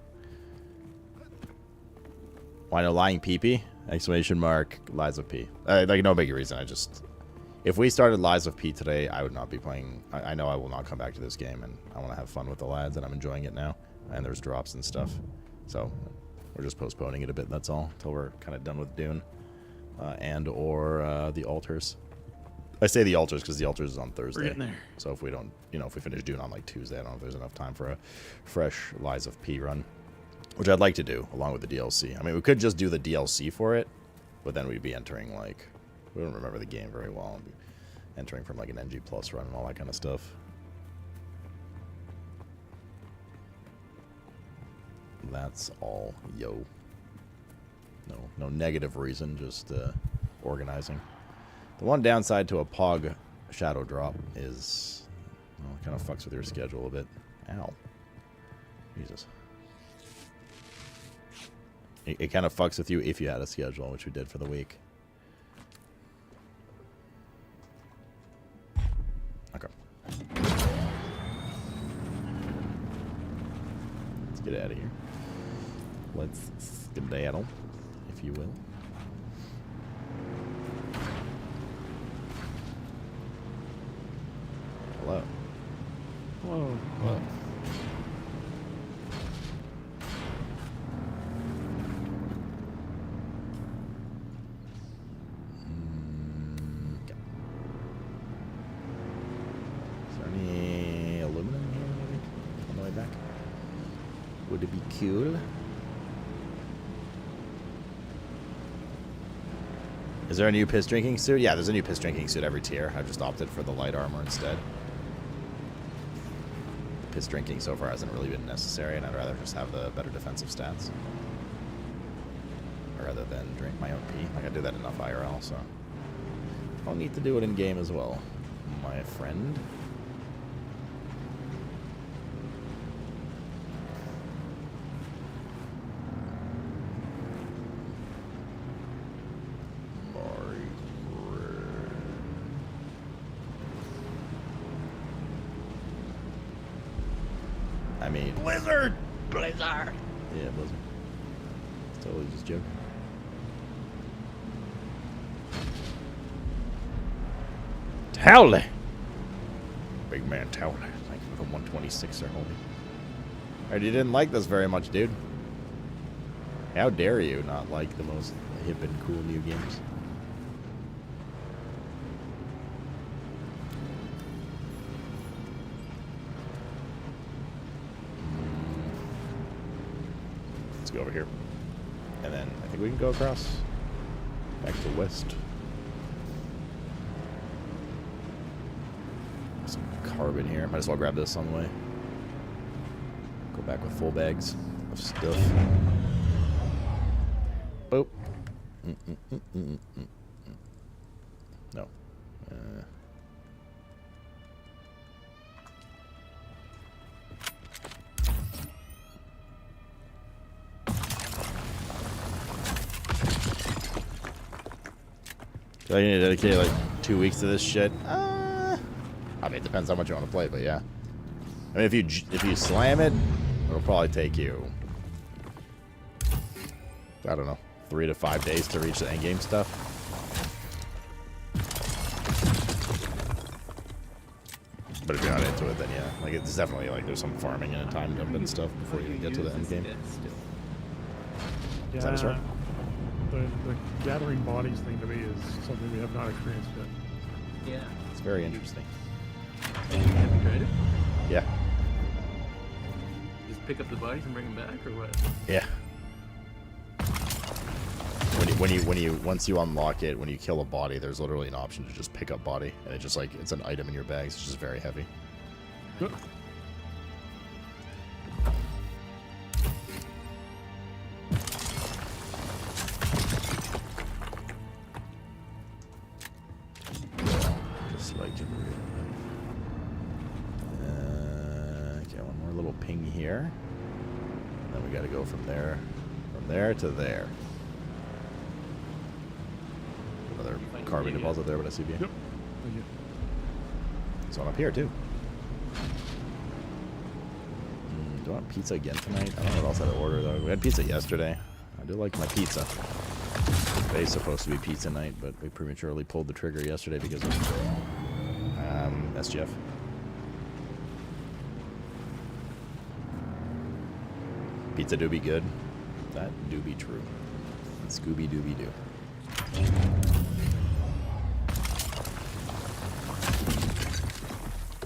Why no lying peepee? Exclamation mark, Lies of P. Like, no big reason. I just... If we started Lies of P today, I would not be playing... I know I will not come back to this game, and I want to have fun with the lads, and I'm enjoying it now. And there's drops and stuff. So, we're just postponing it a bit, that's all. Until we're kind of done with Dune. And/or the Altars. I say the Altars because the Altars is on Thursday. We're getting there. So if we don't... if we finish Dune on, like, Tuesday, I don't know if there's enough time for a fresh Lies of P run. Which I'd like to do, along with the DLC. I mean, we could just do the DLC for it, but then we'd be entering, like... We don't remember the game very well. We'd be entering from, like, an NG Plus run and all that kind of stuff. That's all, yo. No negative reason, just organizing. The one downside to a POG shadow drop is... Well, it kind of fucks with your schedule a bit. Ow. Jesus. It kind of fucks with you if you had a schedule, which we did for the week. Okay. Let's get out of here. Let's skedaddle, if you will. Hello. Whoa. What? Is there any aluminum here, maybe, on the way back? Would it be cool? Is there a new piss drinking suit? Yeah, there's a new piss drinking suit every tier. I've just opted for the light armor instead. The piss drinking so far hasn't really been necessary, and I'd rather just have the better defensive stats. Rather than drink my own pee. Like, I do that enough IRL, so I'll need to do it in game as well, my friend. I mean... Blizzard! Blizzard! Yeah, Blizzard. It's totally just joking. Towley! Big man Towley. Thank you for the 126 there, homie. Alright, you didn't like this very much, dude. How dare you not like the most hip and cool new games? Let's go over here. And then I think we can go across. Back to west. Some carbon here. Might as well grab this on the way. Go back with full bags of stuff. Boop. No. Do I need to dedicate like 2 weeks to this shit? I mean, it depends how much you want to play, but yeah. I mean, if you slam it, it'll probably take you, I don't know, 3 to 5 days to reach the end game stuff. But if you're not into it, then yeah, like it's definitely like there's some farming and time dump and stuff before you get to the end game. Yeah, Is that a start? The gathering bodies thing to me is something we have not experienced yet. Yeah. It's very interesting. Have you tried it? Yeah. Just pick up the bodies and bring them back, or what? Yeah. Once you unlock it, when you kill a body, there's literally an option to just pick up body, and it just like it's an item in your bags. It's just very heavy. Just like in real life. Okay, one more little ping here. And then we got to go from there to there. Another carbon deposit there, but I see you. Yep. There's one up here too. Do I want pizza again tonight? I don't know what else I had to order though. We had pizza yesterday. I do like my pizza. Today's supposed to be pizza night, but we prematurely pulled the trigger yesterday because of SGF. Pizza do be good. That do be true. Scooby Dooby Doo.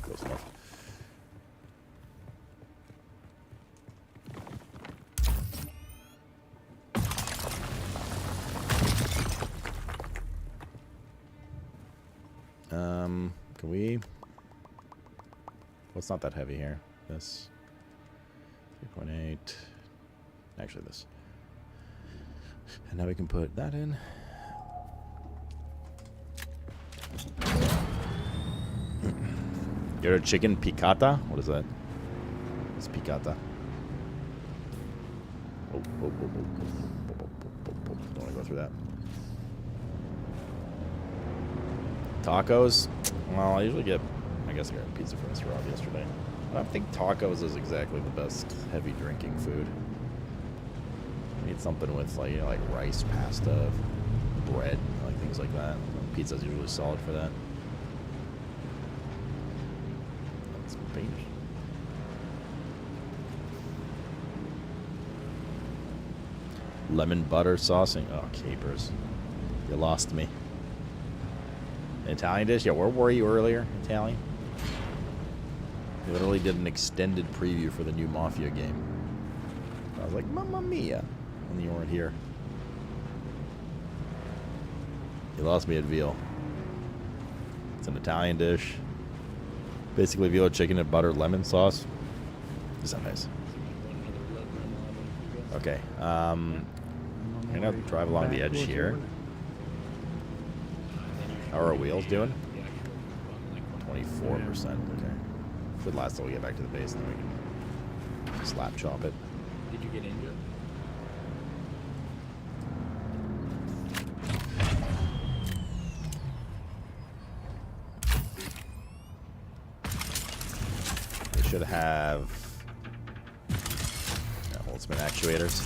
Close enough. Can we? What's not that heavy here? This 3.8. Actually, this. And now we can put that in. You're a chicken piccata? What is that? What's piccata? Oh. Don't want to go through that. Tacos? Well, I usually get, I guess I got pizza from Mr. Rob yesterday. I don't think tacos is exactly the best heavy drinking food. I need something with like, you know, like rice, pasta, bread, like things like that. Pizza's usually solid for that. That's Spanish. Lemon butter saucing. Oh, capers. You lost me. An Italian dish? Yeah, where were you earlier? Italian? We literally did an extended preview for the new Mafia game. I was like, Mamma Mia. And you weren't here. You lost me at veal. It's an Italian dish. Basically veal chicken and butter lemon sauce. Is that nice? Okay. I'm gonna drive along the edge here. How are our wheels doing? 24%. Okay. Should last till we get back to the base, and then we can slap chop it. Did you get into it? They should have Boltzmann actuators.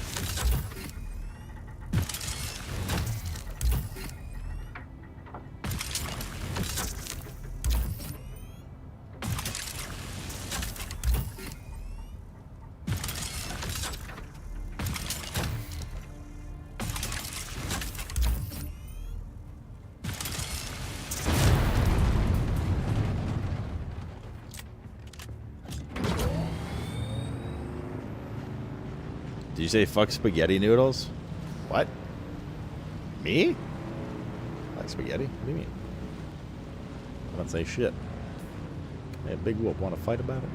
Did you say fuck spaghetti noodles? What? Me? Like spaghetti? What do you mean? I don't say shit. Hey, Big Whoop, want to fight about it?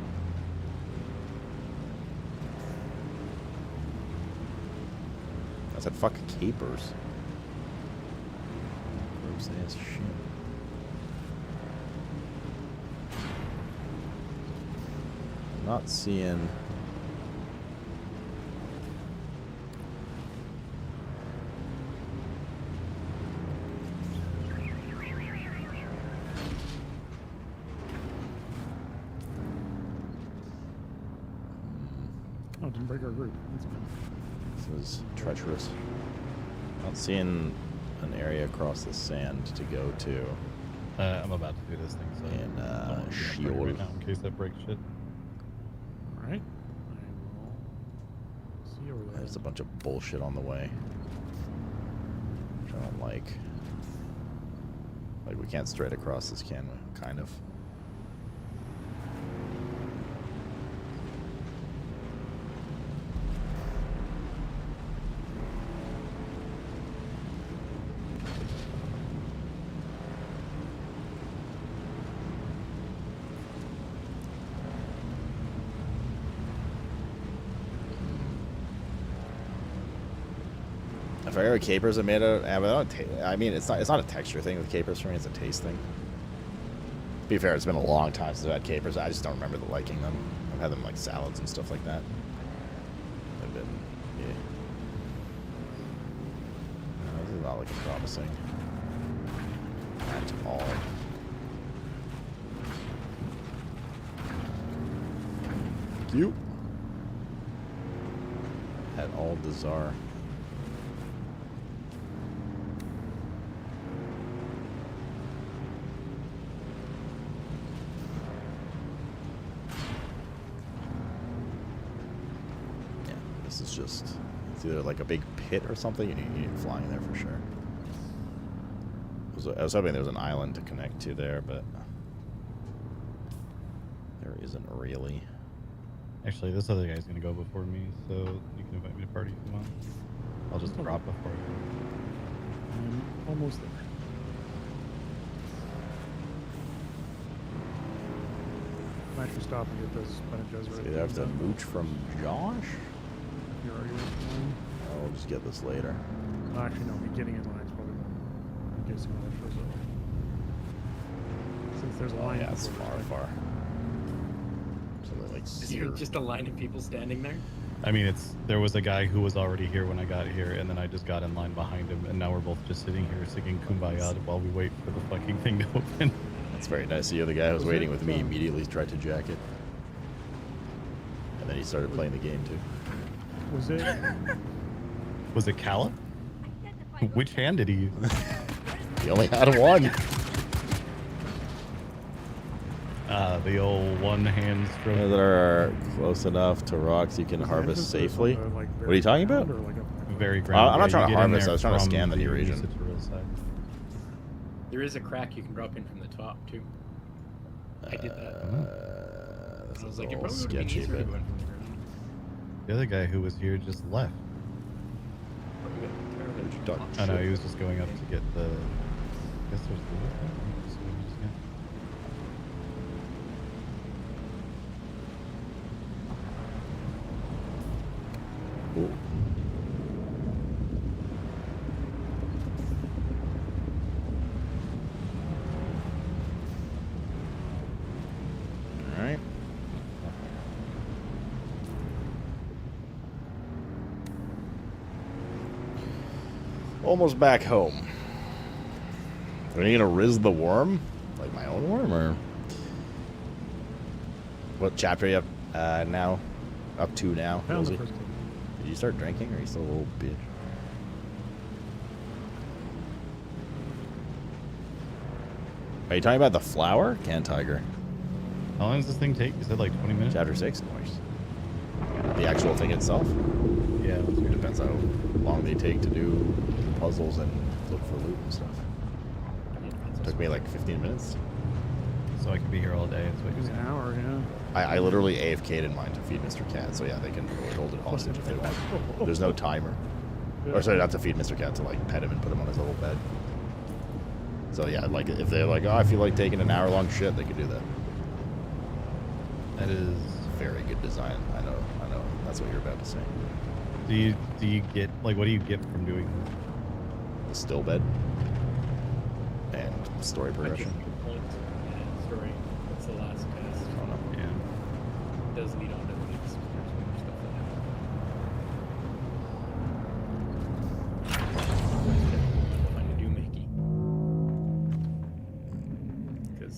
I said fuck capers. Gross ass shit. I'm not seeing... Oh, didn't break our group. That's fine. This is treacherous. Not seeing an area across the sand to go to. I'm about to do this thing, so and shield right now in case that breaks shit. All right. I will see over there. There's a bunch of bullshit on the way, which I don't like. Like we can't straight across this, can we? Kind of. If I ever capers, I made I mean, it's not a texture thing with capers for me. It's a taste thing. To be fair, it's been a long time since I've had capers. I just don't remember liking them. I've had them like salads and stuff like that. They've been, yeah. No, this is not looking promising at all. Cute. At all bizarre. This is just, it's either like a big pit or something. You need flying there for sure. I was hoping there was an island to connect to there, but there isn't really. Actually, this other guy's gonna go before me, so you can invite me to party if you want. I'll just drop before you. I'm almost there. I'm actually stopping at this Bene Gesserit. So you have to mooch from Josh? You're already in line. I'll just get this later. Actually, no, getting in line is probably more in case someone else shows up. Since there's a line. Yeah, it's far. Something like Is there just a line of people standing there? I mean, there was a guy who was already here when I got here, and then I just got in line behind him, and now we're both just sitting here singing Kumbaya while we wait for the fucking thing to open. That's very nice. The other guy who was waiting with me immediately tried to jack it. And then he started playing the game too. Was it? Was it Callum? Which hand did he use? He only had one. The old one-hand stroke. That are close enough to rocks you can harvest safely. What are you talking about? Very I'm not trying to harvest. I was trying to scan the new region. There is a crack you can drop in from the top too. I did that. This I was is like, a it little probably would have been sketchy, easier to but go in from the ground. The other guy who was here just left. I know, he was just going up to get the... I guess there's the... Ooh. All right. Almost back home. Are you gonna riz the worm? Like my own worm, or what chapter are you up now? Up to now? Yeah, Rosie? Did you start drinking, or are you still a little bitch? Are you talking about the flower? Can Tiger? How long does this thing take? You said like 20 minutes? Chapter 6, of course. The actual thing itself? Yeah. It depends how long they take to do the puzzles and look for loot and stuff. It took me like 15 minutes. So I could be here all day. That's what you're saying. An hour, yeah. I literally AFK'd in mine to feed Mr. Cat, so yeah, they can hold it hostage if they want. There's no timer. Or sorry, not to feed Mr. Cat, to like pet him and put him on his little bed. So yeah, like if they're like, oh, I feel like taking an hour-long shit, they could do that. That is very good design. I know. That's what you're about to say. Do you get, like, what do you get from doing that? The still bed and story progression. Story. What's the last cast? I don't know. Yeah. It does lead on to the next stuff that find a doohickey.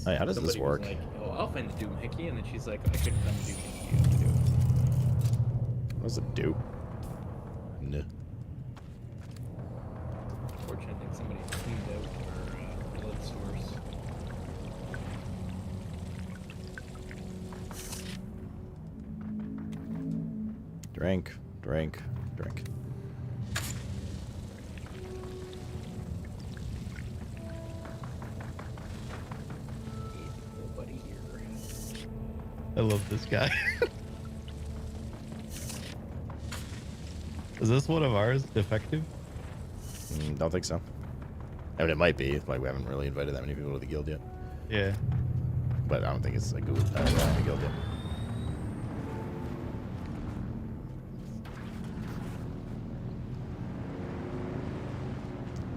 Hey, how does this work? Like, oh, I'll find the doohickey, and then she's like, I couldn't find the doohickey. You have to do it. What does it do? No. Fortunately, I think somebody cleaned out our blood source. Drink. Nobody here. I love this guy. Is this one of ours? Defective? Don't think so. I mean, it might be. Like, we haven't really invited that many people to the guild yet. Yeah. But I don't think it's a guild yet.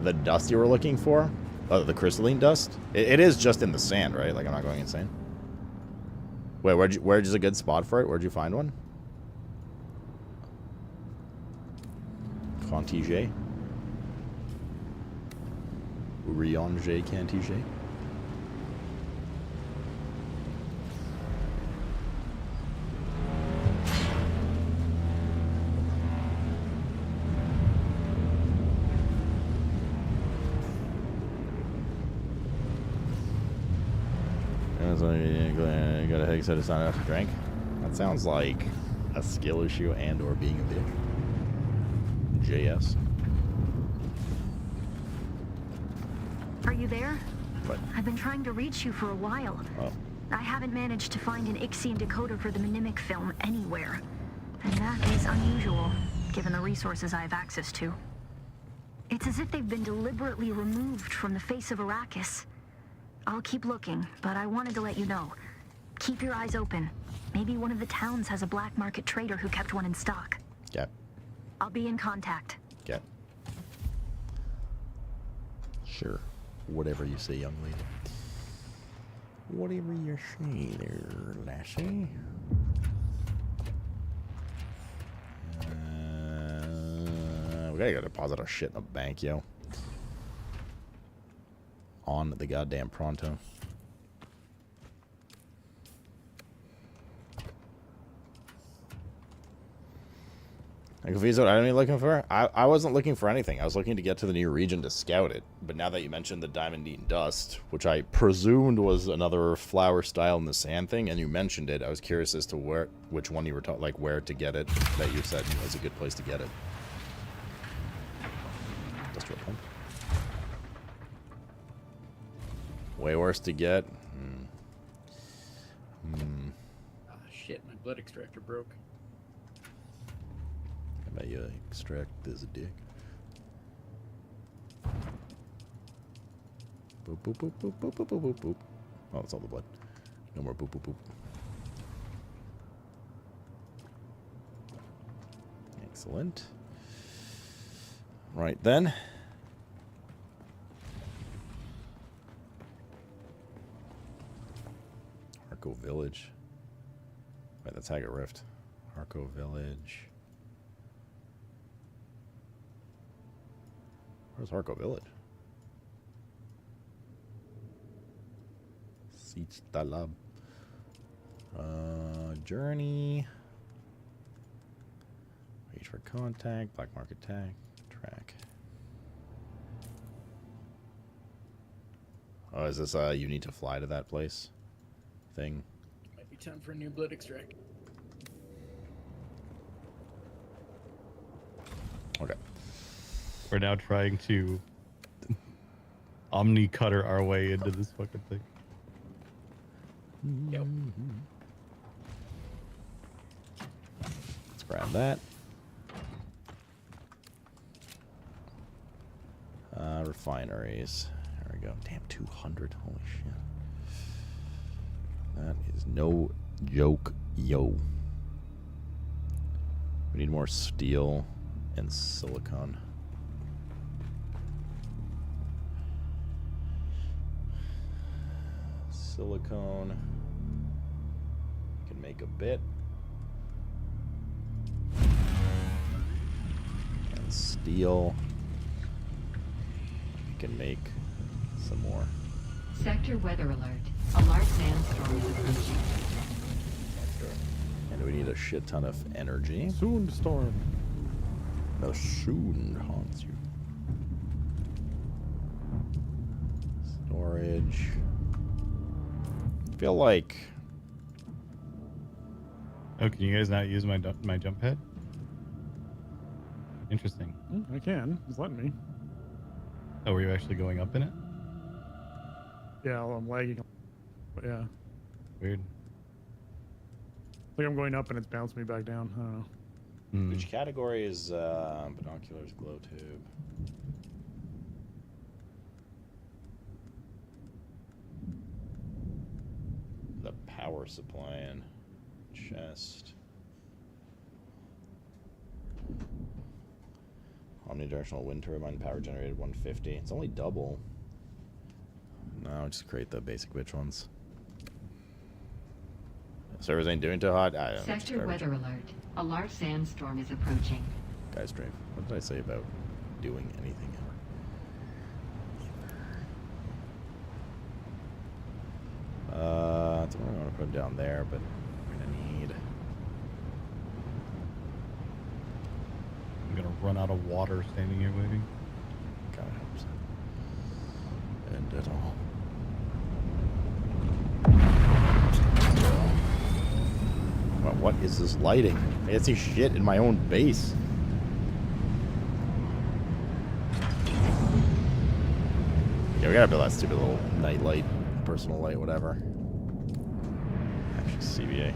The dust you were looking for? Oh, the crystalline dust? It is just in the sand, right? Like, I'm not going insane. Wait, where's a good spot for it? Where'd you find one? Contige? Riange Cantige? You got a headache, so it's not enough to drink. That sounds like a skill issue and or being a bitch. JS. Are you there? What? I've been trying to reach you for a while. Oh. I haven't managed to find an Ixian decoder for the Mnemic film anywhere. And that is unusual, given the resources I have access to. It's as if they've been deliberately removed from the face of Arrakis. I'll keep looking, but I wanted to let you know. Keep your eyes open. Maybe one of the towns has a black market trader who kept one in stock. Yeah. I'll be in contact. Okay. Sure. Whatever you say, young lady. Whatever you say there, lassie. We gotta go deposit our shit in a bank, yo. On the goddamn pronto. I'm confused what I'm looking for. I wasn't looking for anything. I was looking to get to the new region to scout it. But now that you mentioned the diamond eaten dust, which I presumed was another flower style in the sand thing, and you mentioned it, I was curious as to which one you were like where to get it. That you said was a good place to get it. Industrial pump. Way worse to get. Ah, shit, my blood extractor broke. I bet you extract this dick. Boop, boop, boop, boop, boop, boop, boop, boop. Oh, that's all the blood. No more boop, boop, boop. Excellent. Right then. Harco Village. Wait, that's Haggard Rift. Harco Village. Where's Harco Village? Siege Talab. Journey. Wait for contact. Black market tag. Track. Oh, is this you need to fly to that place thing? Might be time for a new blood extract. Okay. We're now trying to omni cutter our way into this fucking thing. Yep. Let's grab that. Refineries. There we go. Damn, 200. Holy shit. That is no joke, yo. We need more steel and silicon. Silicone. Can make a bit. And steel. We can make some more. Sector weather alert. A large sandstorm is approaching. And we need a shit ton of energy. Soon storm. The soon haunts you. Storage. I feel like. Oh, can you guys not use my jump pad? Interesting. I can. It's letting me. Oh, were you actually going up in it? Yeah, well, I'm lagging. But yeah. Weird. I think I'm going up and it's bounced me back down. I don't know. Which category is binoculars, glow tube? The power supply and chest. Omnidirectional wind turbine power generated 150. It's only double. No, just create the basic bitch ones. Servers ain't doing too hot. I don't know. Sector weather alert. A large sandstorm is approaching. Guys, Drake, what did I say about doing anything ever? That's what I'm going to put down there, but we're going to need. I'm going to run out of water standing here waiting. God helps. And it all. Well, what is this lighting? I can't see shit in my own base. Yeah, we gotta build that stupid little night light, personal light, whatever. Actually, CBA.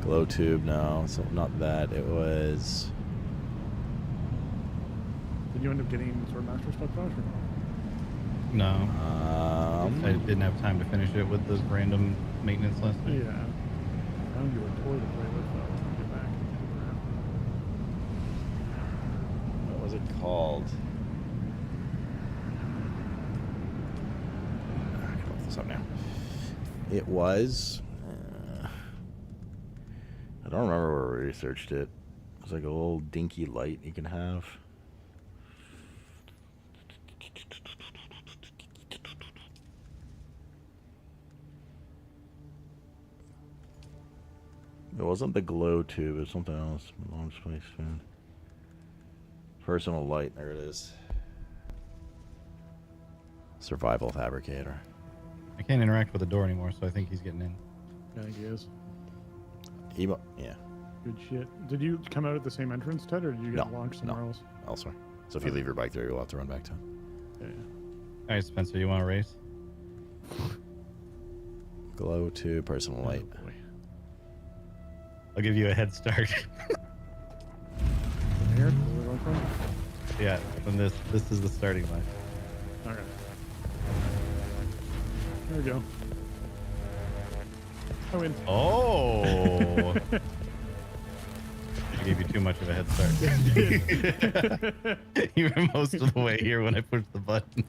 Glow tube, no, so not that. It was. Did you end up getting sort of master stuff, Josh, or no? No. I didn't have time to finish it with this random maintenance last week. Yeah. I found you a toy to play with, though. Get back. What was it called? I can look this up now. It was. I don't remember where we researched it. It was like a little dinky light you can have. It wasn't the glow tube, it was something else. Long space food. Personal light, there it is. Survival fabricator. I can't interact with the door anymore, so I think he's getting in. I think he is. Yeah. Good shit. Did you come out at the same entrance, Ted, or did you get launched somewhere else? Elsewhere. So if you leave your bike there, you'll have to run back to it. Yeah. All right, Spencer, you want to race? Glow tube, personal light. Boy. I'll give you a head start. From here? Where we're going from? Yeah, from this is the starting line. Okay. There we go. I win. Oh! I gave you too much of a head start. You were most of the way here when I pushed the button.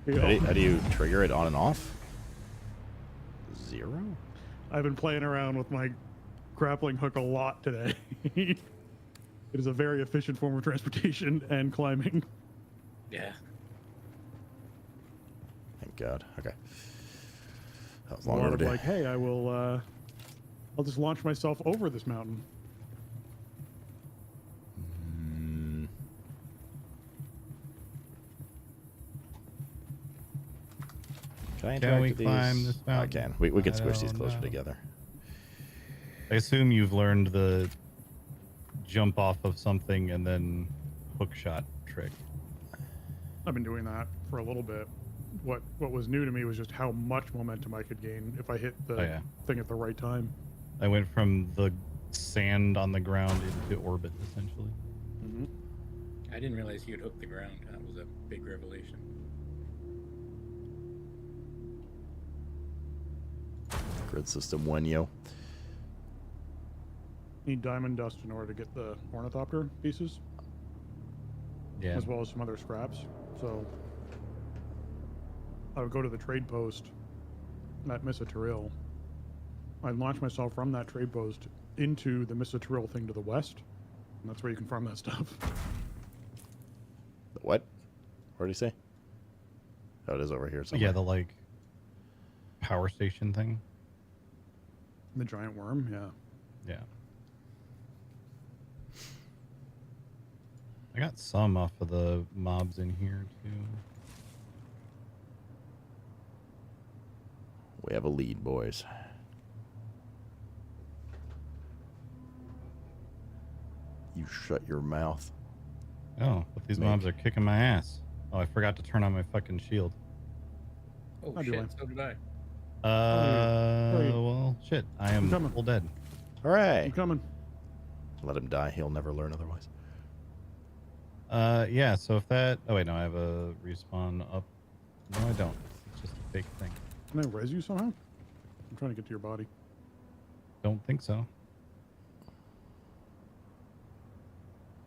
How do you trigger it on and off? 0? I've been playing around with my grappling hook a lot today. It is a very efficient form of transportation and climbing. Yeah. Thank God. Okay. That was A long lot of overdue. like, hey, I'll I'll just launch myself over this mountain. Can I Can interact we with these? climb this I mountain? can. We can I squish these don't closer know. together. I assume you've learned the jump off of something and then hook shot trick. I've been doing that for a little bit. What was new to me was just how much momentum I could gain if I hit the thing at the right time. I went from the sand on the ground into orbit, essentially. Mm-hmm. I didn't realize you'd hook the ground. That was a big revelation. Grid system one, yo. Need diamond dust in order to get the ornithopter pieces. Yeah. As well as some other scraps. So I would go to the trade post at Missa Taril. I'd launch myself from that trade post into the Missa Taril thing to the west. And that's where you can farm that stuff. What? What did he say? Oh, it is over here somewhere. Yeah, the like power station thing. The giant worm, yeah. Yeah. I got some off of the mobs in here too. We have a lead, boys. You shut your mouth. Oh, but these mobs are kicking my ass. Oh, I forgot to turn on my fucking shield. Oh How do shit, I? so did I. Well, shit. I am full dead. Hooray! I'm coming. Let him die. He'll never learn otherwise. Yeah, so if that... Oh, wait, no, I have a respawn up. No, I don't. It's just a fake thing. Can I res you somehow? I'm trying to get to your body. Don't think so.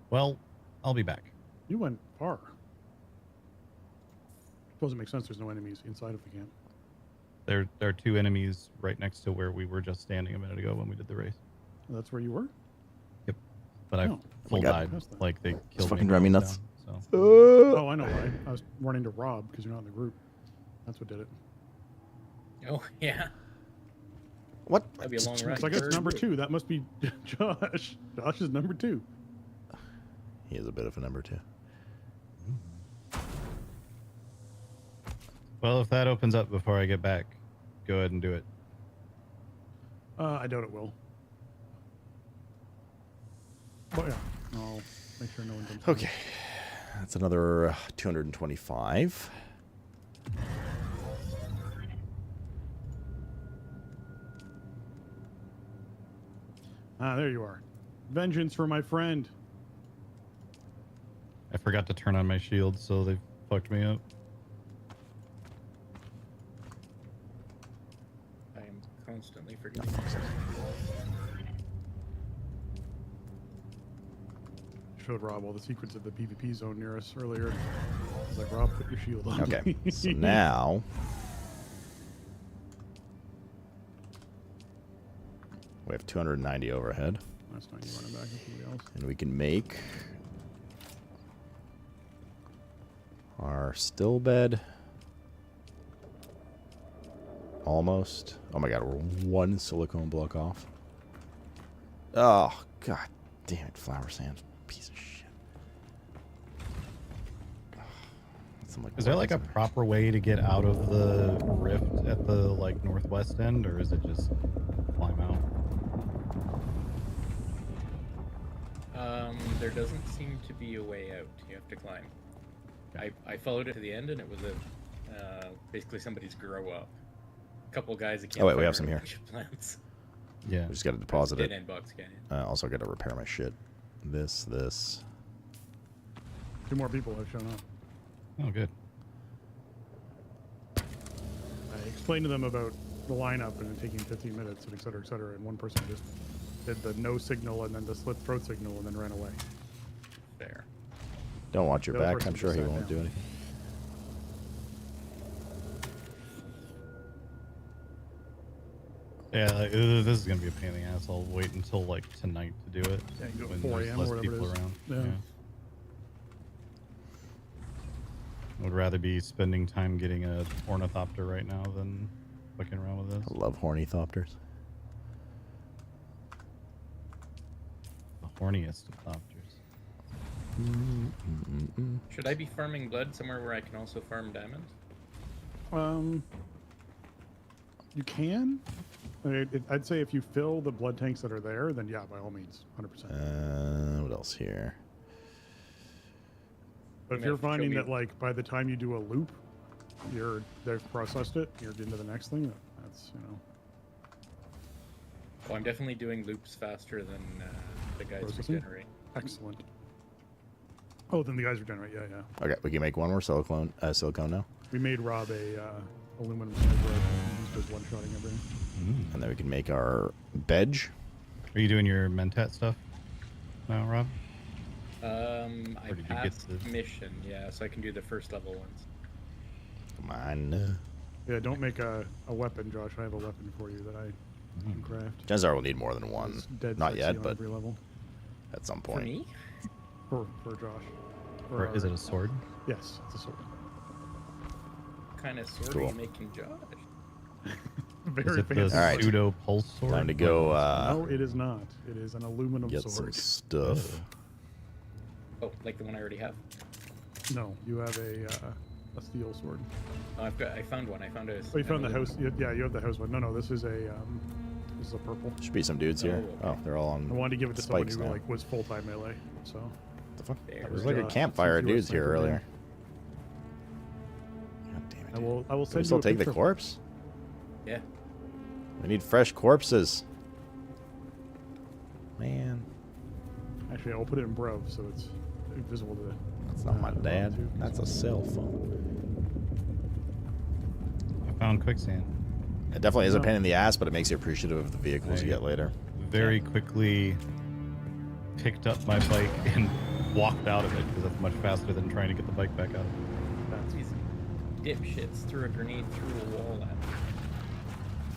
Well, I'll be back. You went far. Doesn't make sense. There's no enemies inside of the camp. There are two enemies right next to where we were just standing a minute ago when we did the race. That's where you were? Yep. But I full died. Like, they killed fucking me. drive me when I nuts. was down, Oh, I know why. I was running to Rob because you're not in the group. That's what did it. Oh, yeah. What? That'd be a long rest. So I guess number 2. That must be Josh. Josh is number 2. He is a bit of a number 2. Well, if that opens up before I get back, go ahead and do it. I doubt it will. But yeah, I'll make sure no one jumps. Okay. That's another 225. Ah, there you are. Vengeance for my friend. I forgot to turn on my shield, so they fucked me up. I am constantly forgetting. Showed Rob all the secrets of the PvP zone near us earlier. I was like, Rob, put your shield on. Okay. So now we have 290 overhead. That's not you running back with somebody else. And we can make our still bed almost. Oh my god, we're one silicone block off. Oh god damn it, flower sand, piece of shit. Is there like a proper way to get out of the rift at the like northwest end, or is it just climb out? There doesn't seem to be a way out. You have to climb. I followed it to the end, and it was a basically somebody's grow up. A couple guys that can't. Oh wait, we have some here. Plants. Yeah. We just got to deposit it. Dead end box canyon. Also got to repair my shit. This. 2 more people have shown up. Oh, good. I explained to them about the lineup and it taking 15 minutes and et cetera, and one person just did the no signal and then the slit throat signal and then ran away. There. Don't watch your The other back. I'm person sure he just sat won't do down. anything. Yeah, like, this is gonna be a pain in the ass. I'll wait until like tonight to do it. Yeah, you can do it when 4 there's a.m. less or whatever it people is. around. Yeah. I would rather be spending time getting a ornithopter right now than fucking around with this. I love hornythopters. horniest of thopters. Should I be farming blood somewhere where I can also farm diamonds? You can. I'd say if you fill the blood tanks that are there, then yeah, by all means, 100%. What else here? But if you're finding that, like, by the time you do a loop, they've processed it, you're into the next thing, that's, you know. Oh, I'm definitely doing loops faster than the guys Processing? regenerate. Excellent. Oh, then the guys regenerate, yeah. Okay, we can make one more silicone now. We made Rob a aluminum sniper and used his one-shotting everything. And then we can make our bedge. Are you doing your Mentat stuff now, Rob? I passed mission, yeah, so I can do the first level ones. Come on. Yeah, don't make a weapon, Josh. I have a weapon for you that I can craft. Chances are we'll need more than one. Dead Not sexy yet, on but every level. at some point. For me? For Josh. Or is it a sword? Yes, it's a sword. What kind of sword are you making, Josh? Very is it fancy. the pseudo pulse sword? Time to go. No, it is not. It is an aluminum get sword. some stuff. Oh, like the one I already have? No, you have a steel sword. Oh, I found one. I found a. Oh, you found the house. Yeah, you have the house one. No, this is a purple. Should be some dudes here. Oh, Oh, they're all on. I wanted to give it to someone spikes who now. like was full-time melee. So. What the fuck? There There's we like a go. campfire of Since you were dudes here sniper earlier. game. God damn it. I will Can send we still you a take the picture. corpse? Yeah. We need fresh corpses. Man. Actually, I'll put it in Brov so it's visible to. That's not my dad. That's a cell phone. I found quicksand. It definitely is a pain in the ass, but it makes you appreciative of the vehicles you get later. Very quickly picked up my bike and walked out of it because that's much faster than trying to get the bike back out of it. These dipshits threw a grenade through a wall at me.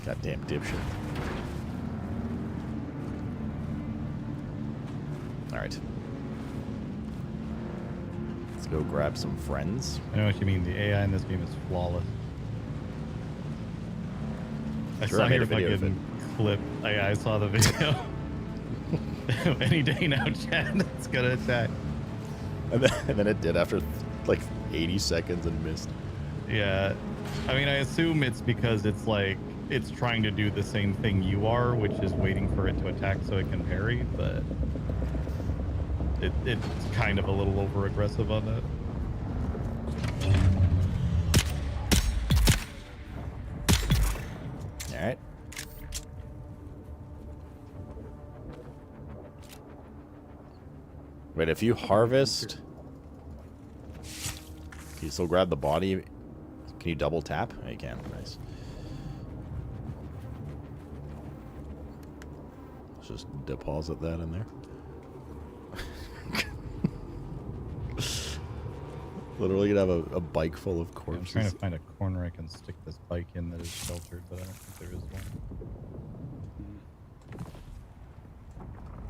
Goddamn dipshit. Alright. Let's go grab some friends. I know what you mean. The AI in this game is flawless. I Sure, saw I made your a video of fucking clip. I saw the video. Any day now, Chad. It's gonna attack. And then it did after like 80 seconds and missed. Yeah. I mean, I assume it's because it's like it's trying to do the same thing you are, which is waiting for it to attack so it can parry, but it's kind of a little over aggressive on that. All right. Wait, if you harvest, can you still grab the body? Can you double tap? Oh, you can. Nice. Let's just deposit that in there. Literally, you'd have a bike full of I'm corpses. trying to find a corner I can stick this bike in that is sheltered, but I don't think there is one.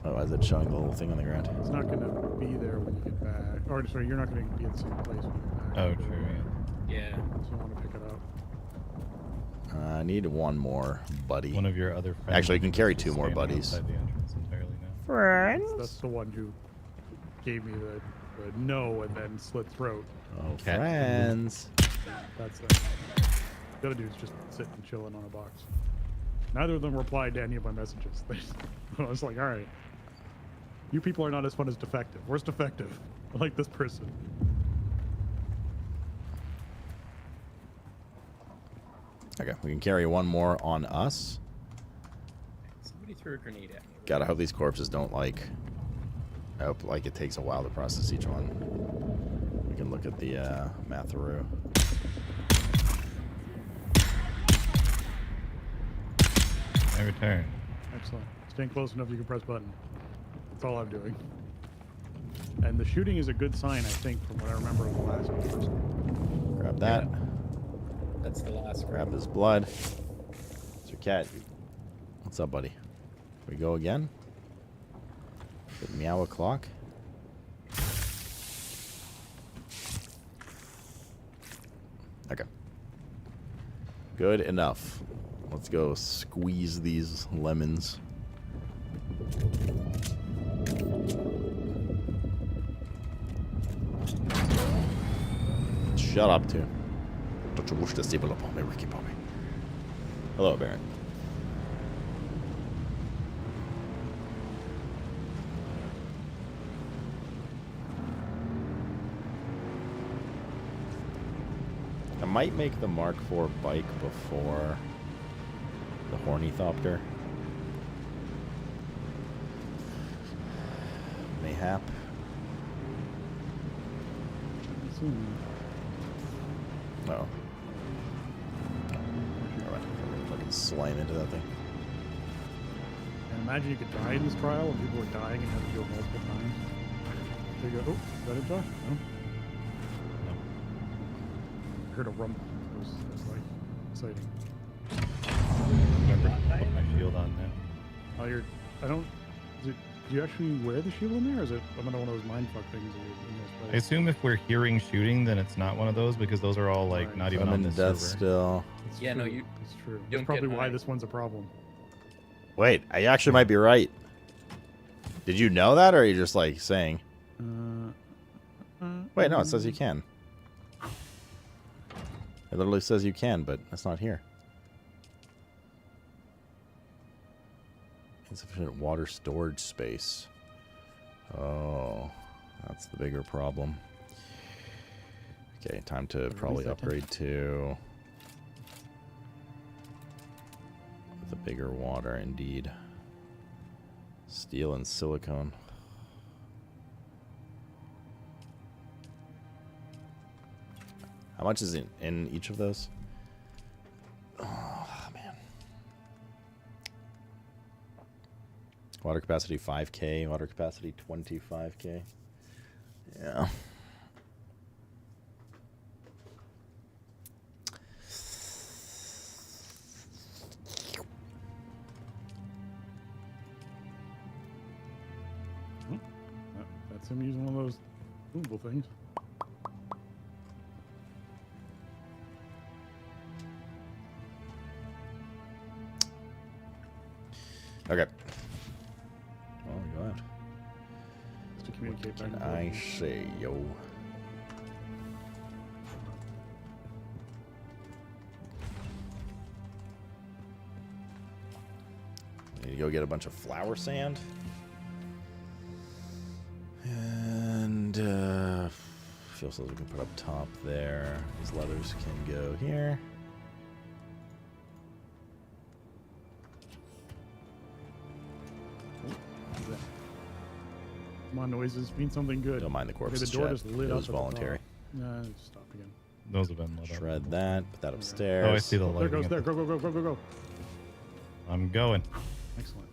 Oh, why is it showing the little thing on the ground? It's not going to be there when you get back. Or sorry, you're not going to be at the same place when you get back. Oh, true. Yeah. So you want to pick it up. I need one more buddy. One of your other friends. Actually, you can carry two more standing buddies. outside the entrance entirely now. Friends? That's the one who gave me the no and then slit throat. Oh, friends. That's it. The other dude's just sitting chilling on a box. Neither of them replied to any of my messages. I was like, all right. You people are not as fun as Defective. Where's Defective? I like this person. Okay, we can carry one more on us. Somebody threw a grenade at me. Gotta hope these corpses don't like. I hope like it takes a while to process each one. We can look at the Matharu. I return. Excellent. Staying close enough you can press button. That's all I'm doing. And the shooting is a good sign, I think, from what I remember of the last one. Grab that. Yeah. That's the last Grab this blood. It's your cat. What's up, buddy? We go again? Good meow o'clock. Okay. Good enough. Let's go squeeze these lemons. Shut up, too. Don't you wish this evil upon me, Ricky Bobby? Hello, Baron. I might make the Mark IV bike before the hornythopter. Mayhap. No. Fucking slam into that thing. And imagine you could die in this trial and people were dying and had to go multiple times. There you go. Oh, is that it, Josh? No? I heard a rumble. It was like exciting. Remember to put my shield on now. Oh, you're. I don't. Do you actually wear the shield in there, or is it another one of those mindfuck things? In those I assume if we're hearing shooting, then it's not one of those because those are all like not even on this death server. still. It's Yeah, true. no, you. It's true. don't That's probably get why high. this one's a problem. Wait, I actually might be right. Did you know that, or are you just like saying? Wait, no, it says you can. It literally says you can, but that's not here. Insufficient water storage space. Oh, that's the bigger problem. Okay, time to probably upgrade to the bigger water, indeed. Steel and silicone. How much is in each of those? Oh, man. Water capacity 5K, water capacity 25K. Yeah. That's him using one of those movable things. Okay. Oh, go ahead. Just to communicate back and I forth. say, yo. Need to go get a bunch of flour sand. And fuel cells we can put up top there. These leathers can go here. Come on, noises mean something good. Don't mind the corpses, Okay, the door chat. just lit It up was at the voluntary. top. Nah, stop again. Those have been lit up. Shred that. Put that upstairs. Oh, I see the There lighting. goes there. Go, go, go, go, go, go. I'm going. Excellent.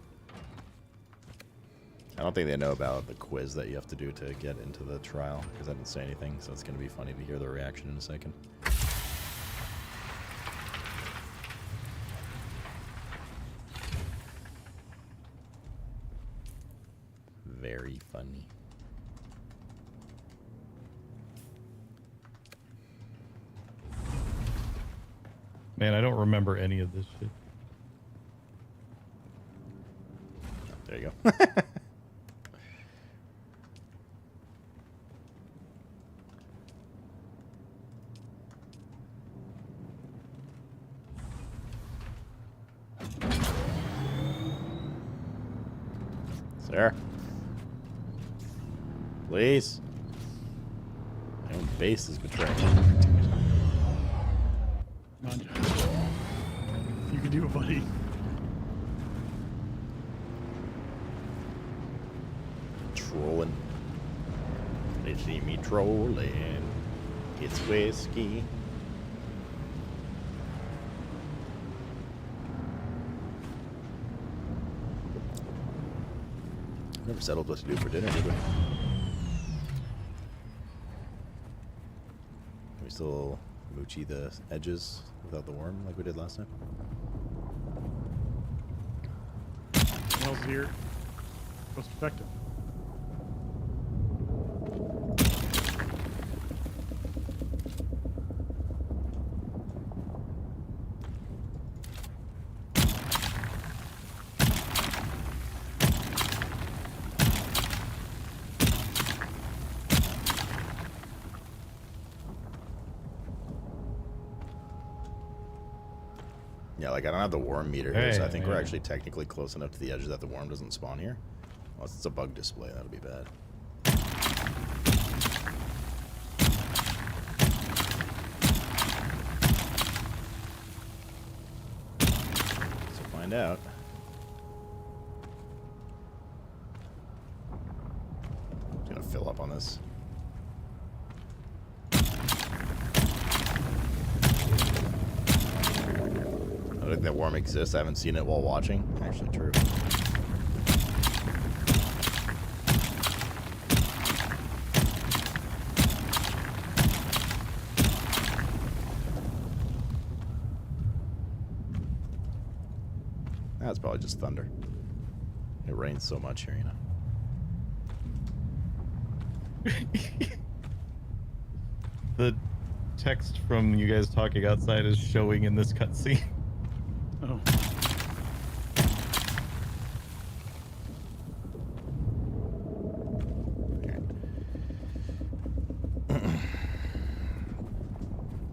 I don't think they know about the quiz that you have to do to get into the trial, because I didn't say anything, so it's going to be funny to hear their reaction in a second. Very funny. Man, I don't remember any of this shit. There you go. Sir. Please. My own base is betraying. Come on, Josh. You can do it, buddy. Trolling. They see me trolling. It's whiskey. Never settled what to do for dinner, did we? Can we still moochie the edges without the worm like we did last time? What else is here? Most effective. Yeah, like I don't have the worm meter here, so I Hey, think we're yeah. actually technically close enough to the edge that the worm doesn't spawn here. Unless it's a bug display, that'll be bad. So find out. Just gonna fill up on this. I don't think that worm exists. I haven't seen it while watching. Actually, true. That's probably just thunder. It rains so much here, you know. The text from you guys talking outside is showing in this cutscene. Oh.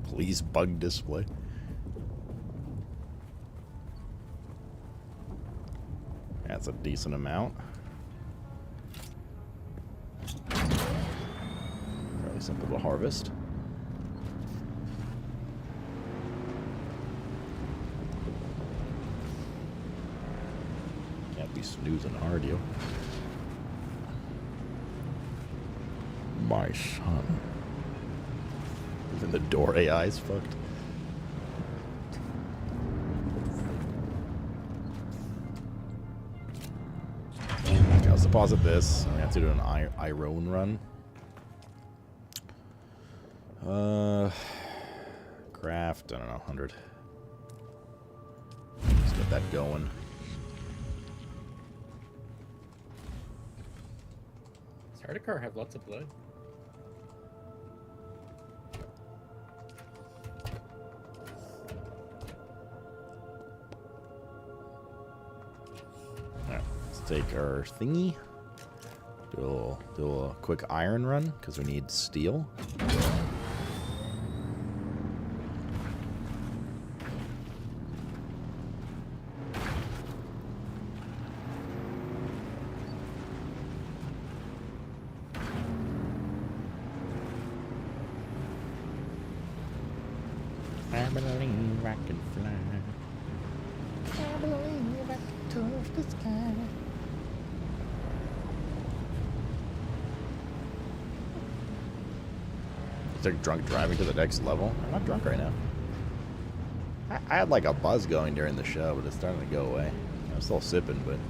Please bug display. That's a decent amount. Fairly simple to harvest. Can't be snoozing hard, yo. My son. Even the door AI is fucked. Okay, let's deposit this. I'm gonna have to do an iron run. Craft, I don't know, 100. Let's get that going. Does Sardaukar have lots of blood? Alright, let's take our thingy. Do a quick iron run, because we need steel. I believe I can fly. I believe I can touch the sky. Is there drunk driving to the next level? I'm not drunk right now. I had like a buzz going during the show, but it's starting to go away. I'm still sipping, but I'm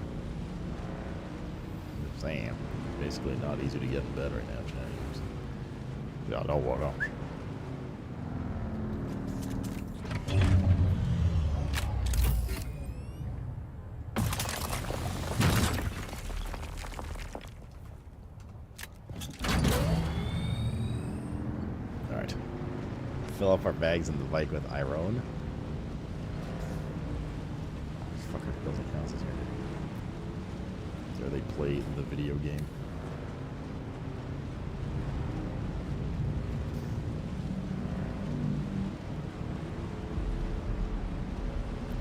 just saying, it's basically not easy to get in bed right now, James. Yeah, don't what else? Alright. Fill up our bags in the bike with iron. This fucker building houses here. That's where they play the video game.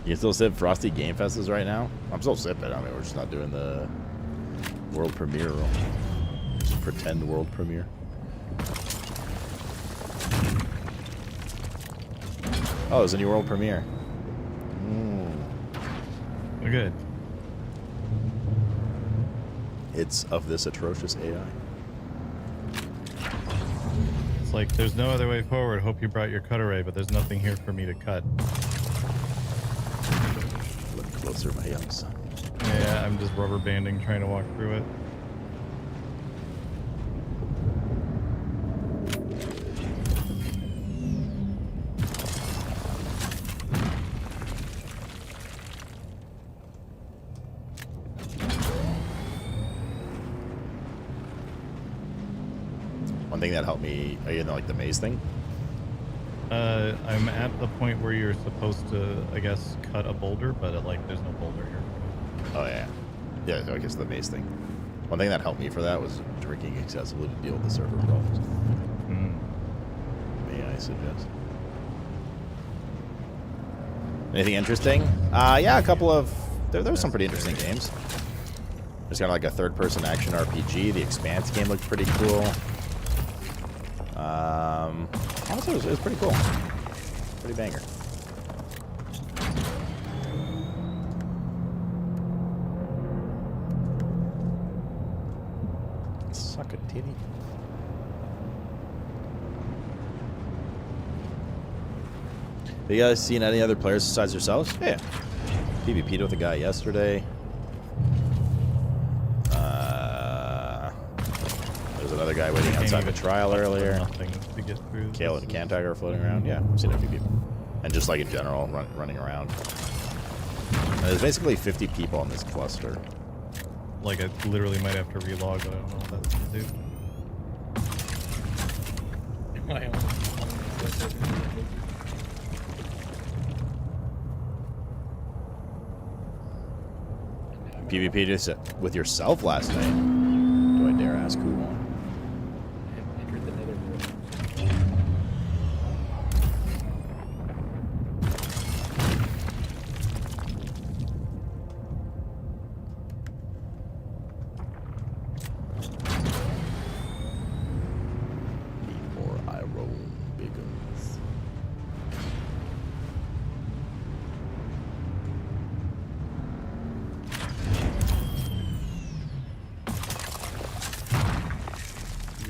You can still sip Frosty Game Fests right now? I'm still sipping. I mean, we're just not doing the world premiere. Just pretend world premiere. Oh, it's a new world premiere. We're good. It's of this atrocious AI. It's like, there's no other way forward. Hope you brought your cut array, but there's nothing here for me to cut. Look closer, my young son. Yeah, I'm just rubber banding trying to walk through it. One thing that helped me, you know, like the maze thing. I'm at the point where you're supposed to, I guess, cut a boulder, but like there's no boulder here. Oh yeah, yeah. So I guess the maze thing. One thing that helped me for that was drinking excessively to deal with the server problems. May I suggest? Anything interesting? Yeah, a couple of... There were some pretty interesting games. There's kind of like a third-person action RPG. The Expanse game looked pretty cool. Honestly, it was pretty cool. Pretty banger. Suck a titty. Have you guys seen any other players besides yourselves? Yeah. PvP'd with a guy yesterday. There's another guy waiting outside the trial earlier. To get through. Kale and Cantag are floating around. Yeah, I've seen a few people. And just like in general, running around. And there's basically 50 people in this cluster. Like, I literally might have to relog, but I don't know what that's gonna do. PvP just with yourself last night. Do I dare ask who won? Entered the nether world. Before I roll big guns.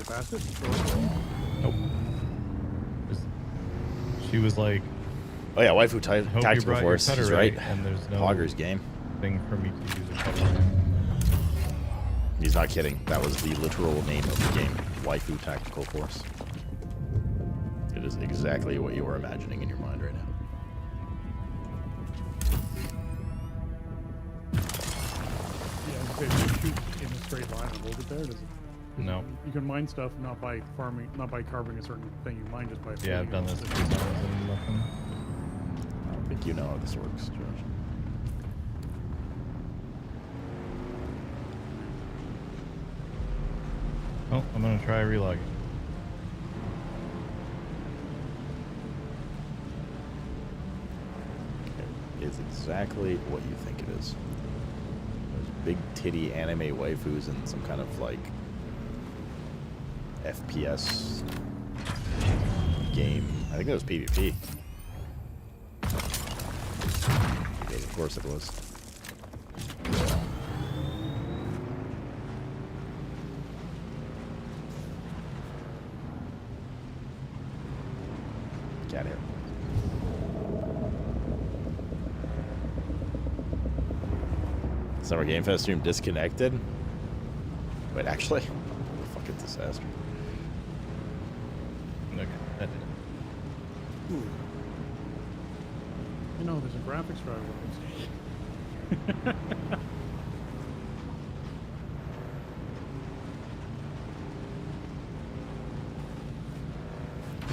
Past it? Nope. She was like, oh yeah, Waifu Tactical Force is right. And there's no Hogger's game. Thing for me to use a cutter. He's not kidding. That was the literal name of the game. Waifu Tactical Force. It is exactly what you were imagining in your mind right now. Yeah, if you shoot in a straight line and hold it there, does it? No. You can mine stuff not by farming, not by carving a certain thing. You mine just by. Yeah, I've done this a few times and nothing. I don't think you know how this works, George. Oh, I'm gonna try relogging. It is exactly what you think it is. There's big titty anime waifus and some kind of like FPS game. I think it was PvP. Yes, of course it was. Get here. Summer Game Fest stream disconnected? Wait, actually? What a fucking disaster. Okay, that did it. Ooh. You know, there's a graphics driver.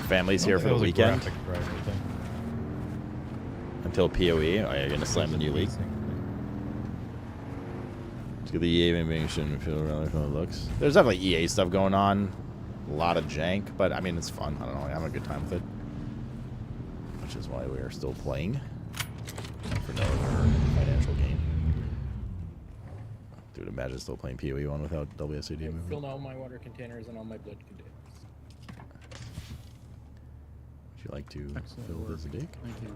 Family's here for the weekend. Until PoE. Are you going to slam the new league? Let's get the EA animation feel around how it looks. There's definitely EA stuff going on. A lot of jank, but I mean, it's fun. I don't know. I'm having a good time with it. Which is why we are still playing. For no other financial gain. Dude, imagine still playing PoE 1 without WSAD movement. Filled all my water containers and all my blood containers. Would you like to fill this dick? Thank you.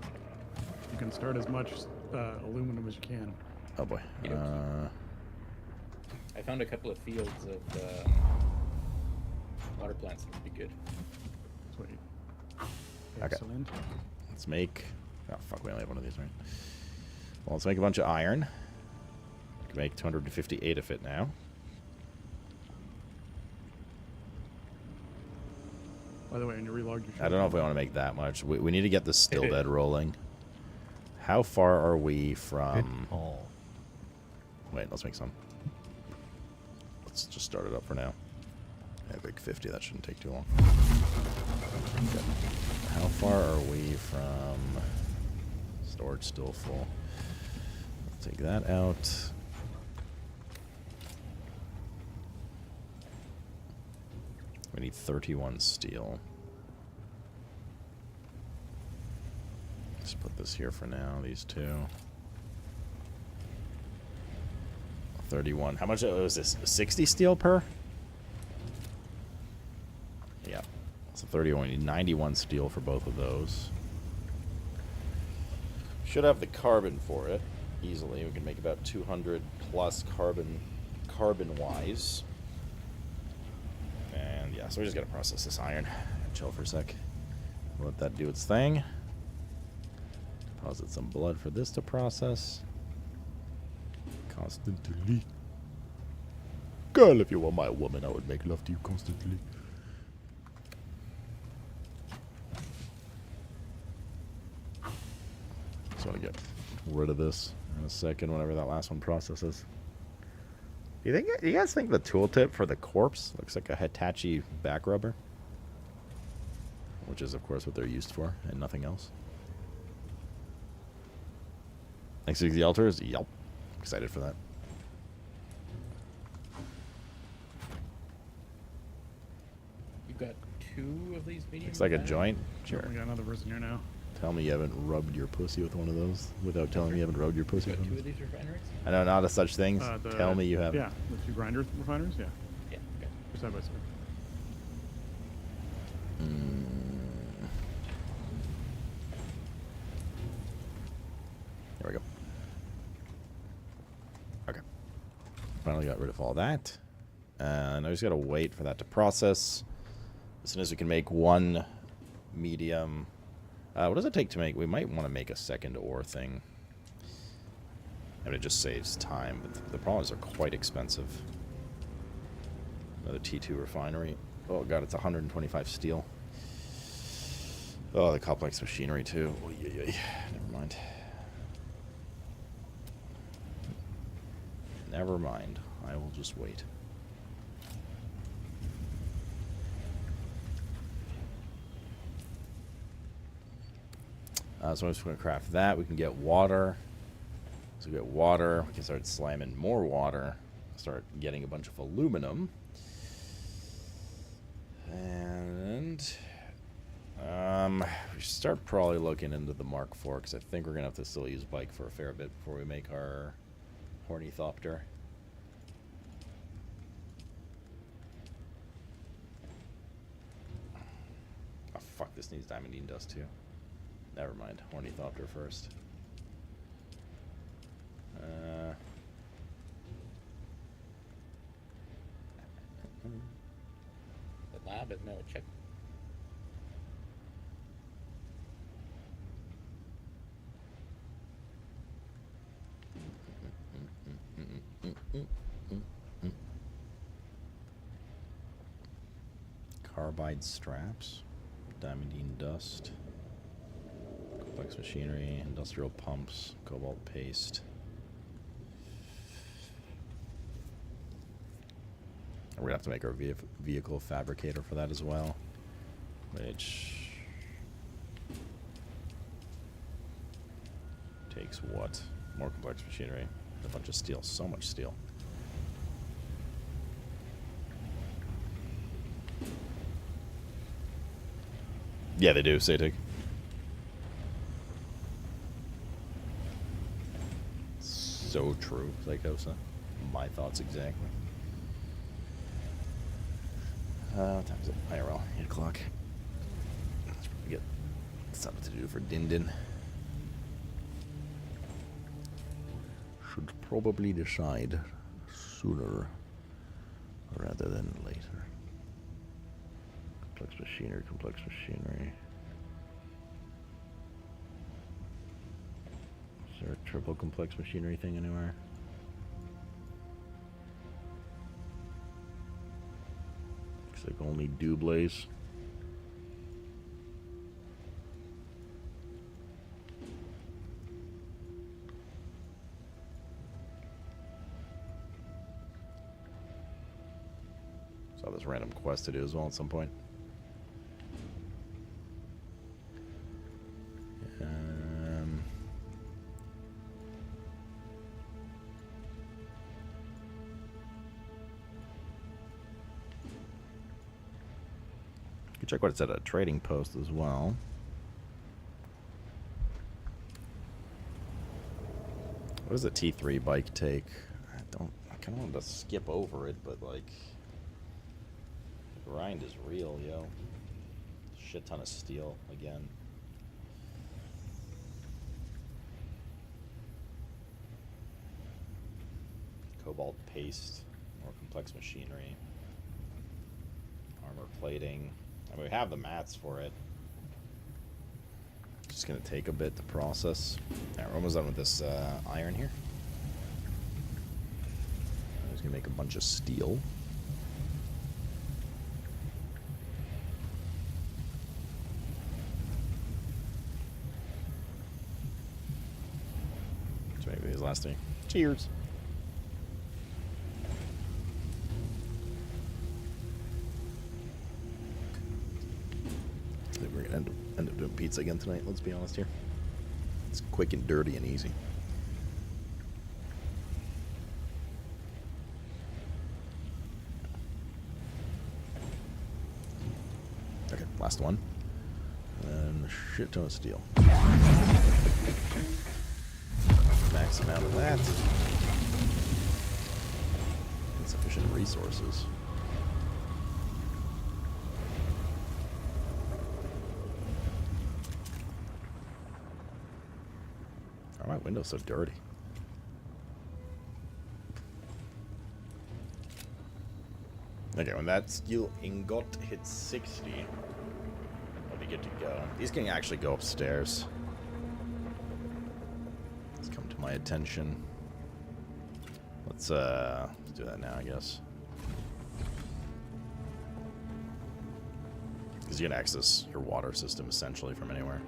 You can start as much aluminum as you can. Oh boy. I found a couple of fields of water plants that would be good. Sweet. Okay. Excellent. Let's make... Oh, fuck, we only have one of these, right? Well, let's make a bunch of iron. We can make 258 of it now. By the way, when you relog your I don't know if we want to make that much. We need to get the still dead rolling. How far are we from... Wait, let's make some. Let's just start it up for now. Yeah, big 50, that shouldn't take too long. Okay. How far are we from... Storage still full. Let's take that out. We need 31 steel. Just put this here for now. These two. 31. How much was this? 60 steel per? Yeah. So 31. We need 91 steel for both of those. Should have the carbon for it easily. We can make about 200 plus carbon-wise. And yeah, so we just gotta process this iron and chill for a sec. Let that do its thing. Deposit some blood for this to process. Constantly. Girl, if you were my woman, I would make love to you constantly. Just want to get rid of this in a second whenever that last one processes. Do you guys think the tooltip for the corpse looks like a Hitachi back rubber? Which is, of course, what they're used for and nothing else. Next week's the altars? Yep. Excited for that. You got 2 of these medium. Looks like a joint. Sure. We got another person here now. Tell me you haven't rubbed your pussy with one of those without telling me you haven't rubbed your pussy You with got one 2 of of those. these refineries? I know not of such things. Tell me you haven't. Yeah, the 2 grinder refiners. Yeah. Yeah. Okay. They're side by side. There we go. Okay. Finally got rid of all that. And I just gotta wait for that to process. As soon as we can make one medium. What does it take to make? We might want to make a second ore thing. And it just saves time. But the problem is they're quite expensive. Another T2 refinery. Oh god, it's 125 steel. Oh, the complex machinery too. Oy, oy, oy. Never mind. Never mind. I will just wait. So I'm just going to craft that. We can get water. So we get water. We can start slamming more water. Start getting a bunch of aluminum. And we should start probably looking into the Mark IV, because I think we're going to have to still use bike for a fair bit before we make our hornythopter. Oh fuck, this needs diamondine dust too. Never mind, hornythopter first. The lab is now a check. Carbide straps, diamondine dust, complex machinery, industrial pumps, cobalt paste. We're gonna have to make our vehicle fabricator for that as well, which takes what? More complex machinery, a bunch of steel, so much steel. Yeah, they do, Satig. So true, Psychosa. My thoughts exactly. What time is it? IRL, 8 o'clock. Let's probably get something to do for Din Din. Should probably decide sooner rather than later. Complex machinery, complex machinery. Is there a triple complex machinery thing anywhere? Looks like only Dublaze. Saw this random quest to do as well at some point. Check what it said at a trading post as well. What does the T3 bike take? I kind of wanted to skip over it, but like, the grind is real, yo. Shit ton of steel again. Cobalt paste, more complex machinery, armor plating. I mean, we have the mats for it. Just gonna take a bit to process. Alright, we're almost done with this iron here. I'm just gonna make a bunch of steel. Let's make these last three. Cheers. I think we're gonna end up doing pizza again tonight, let's be honest here. It's quick and dirty and easy. Okay, last one. And a shit ton of steel. Max amount of that. Insufficient resources. Why are my windows so dirty? Okay, when that steel ingot hits 60, I'll be good to go. These can actually go upstairs. It's come to my attention. Let's do that now, I guess. Because you can access your water system essentially from anywhere.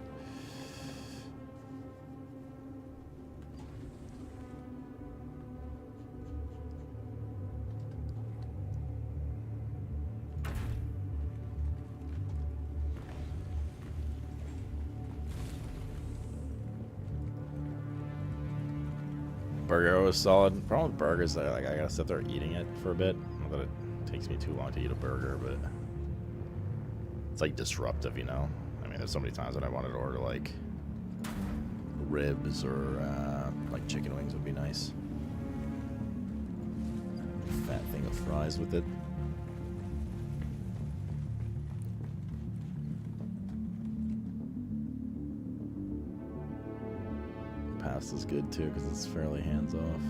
Burger was solid. Problem with burgers is that like I gotta sit there eating it for a bit. Not that it takes me too long to eat a burger, but it's like disruptive, you know. I mean, there's so many times that I wanted to order like ribs or like chicken wings would be nice. Fat thing of fries with it. Pasta's good too because it's fairly hands off.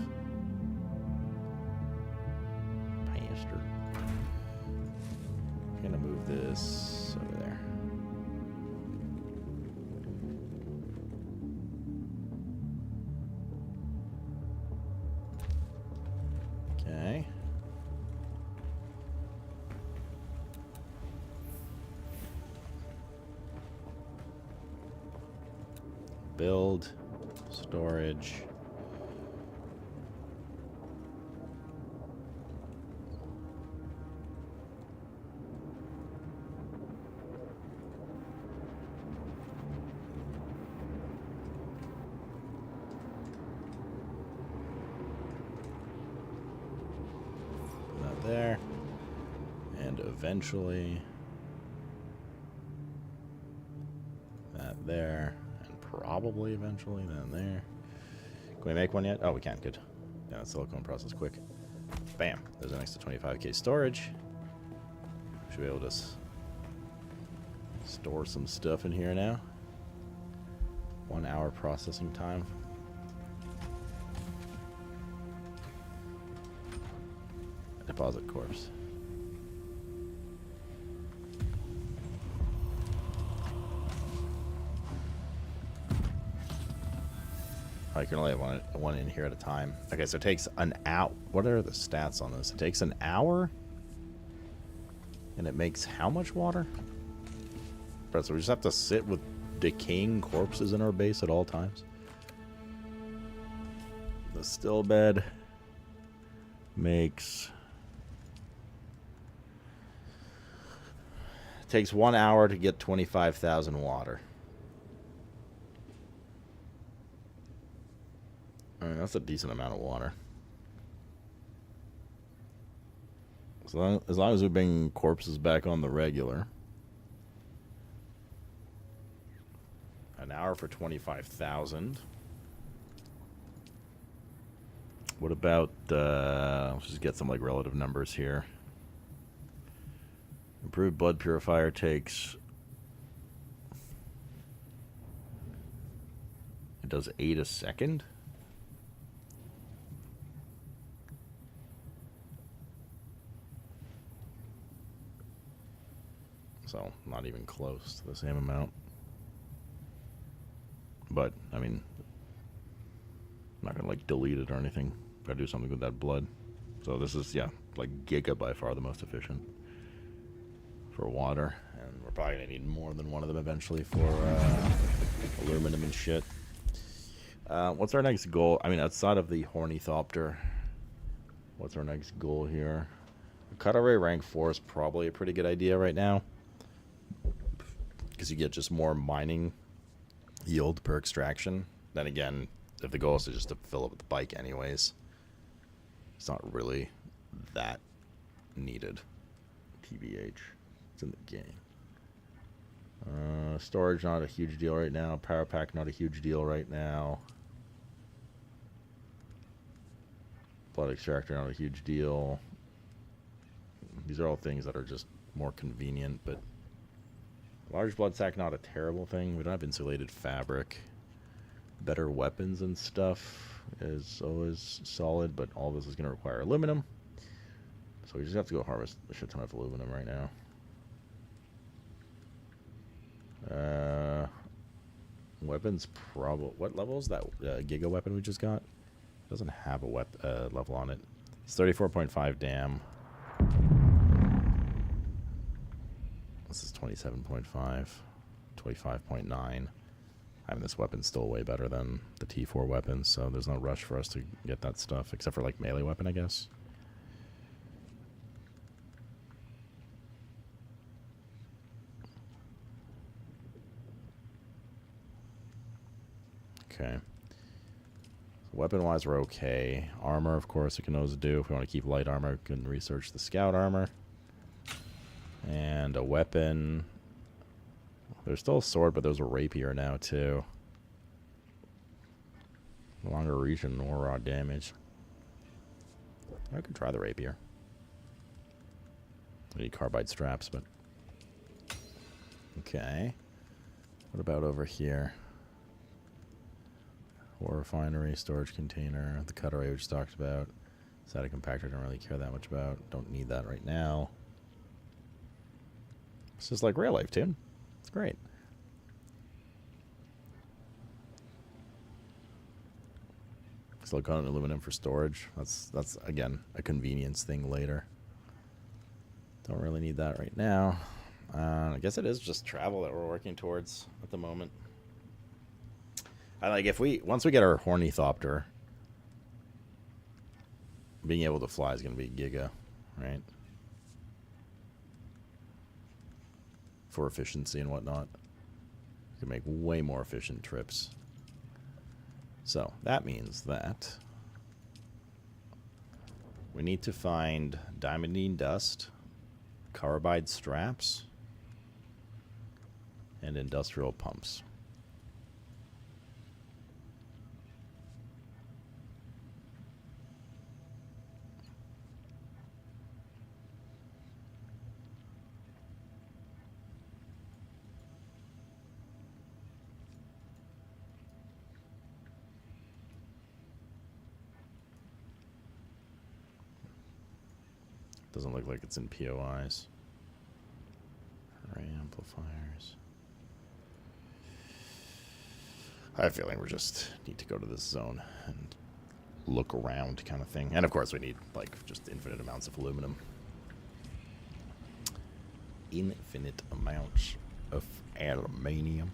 Pasta. I'm gonna move this over there. Okay. Build. Storage. Not there. And eventually that there. Probably eventually down there. Can we make one yet? Oh, we can. Good. Yeah, that silicone process quick. Bam. There's an extra 25k storage. Should be able to store some stuff in here now. 1 hour processing time. Deposit corpse. I can only have one in here at a time. Okay, so it takes an hour. What are the stats on this? It takes an hour, and it makes how much water? But so we just have to sit with decaying corpses in our base at all times. The still bed makes. It takes 1 hour to get 25,000 water. I mean, that's a decent amount of water. As long as we bring corpses back on the regular. An hour for 25,000. What about, let's just get some like relative numbers here. Improved blood purifier takes, it does 8 a second. So not even close to the same amount. But I mean, I'm not gonna like delete it or anything. Gotta do something with that blood. So this is, yeah, like Giga by far the most efficient for water, and we're probably gonna need more than one of them eventually for aluminum and shit. What's our next goal? I mean, outside of the hornythopter, what's our next goal here? Cutaway rank 4 is probably a pretty good idea right now, because you get just more mining yield per extraction. Then again, if the goal is to just to fill up the bike anyways, it's not really that needed. TBH, it's in the game. Storage, not a huge deal right now. Power pack, not a huge deal right now. Blood extractor, not a huge deal. These are all things that are just more convenient, but large blood sack, not a terrible thing. We don't have insulated fabric. Better weapons and stuff is always solid, but all this is going to require aluminum. So we just have to go harvest a shit ton of aluminum right now. Weapons, probably. What level is that Giga weapon we just got? It doesn't have a level on it. It's 34.5 dam. This is 27.5, 25.9. I mean, this weapon's still way better than the T4 weapons, so there's no rush for us to get that stuff, except for like melee weapon, I guess. Okay. Weapon-wise, we're okay. Armor, of course, we can always do. If we want to keep light armor, we can research the scout armor. And a weapon. There's still a sword, but there's a rapier now, too. Longer reach and more raw damage. I could try the rapier. I need carbide straps, but... Okay. What about over here? Ore refinery, storage container, the cutaway we just talked about. Static compactor, don't really care that much about. Don't need that right now. It's just like real life, dude. It's great. Silicone and aluminum for storage. That's again a convenience thing later. Don't really need that right now. I guess it is just travel that we're working towards at the moment. I like once we get our hornythopter, being able to fly is going to be Giga, right? For efficiency and whatnot. We can make way more efficient trips. So that means that we need to find diamondine dust, carbide straps, and industrial pumps. Doesn't look like it's in POIs. Array amplifiers. I have a feeling we just need to go to this zone and look around kind of thing. And of course we need like just infinite amounts of aluminum. Infinite amounts of aluminium.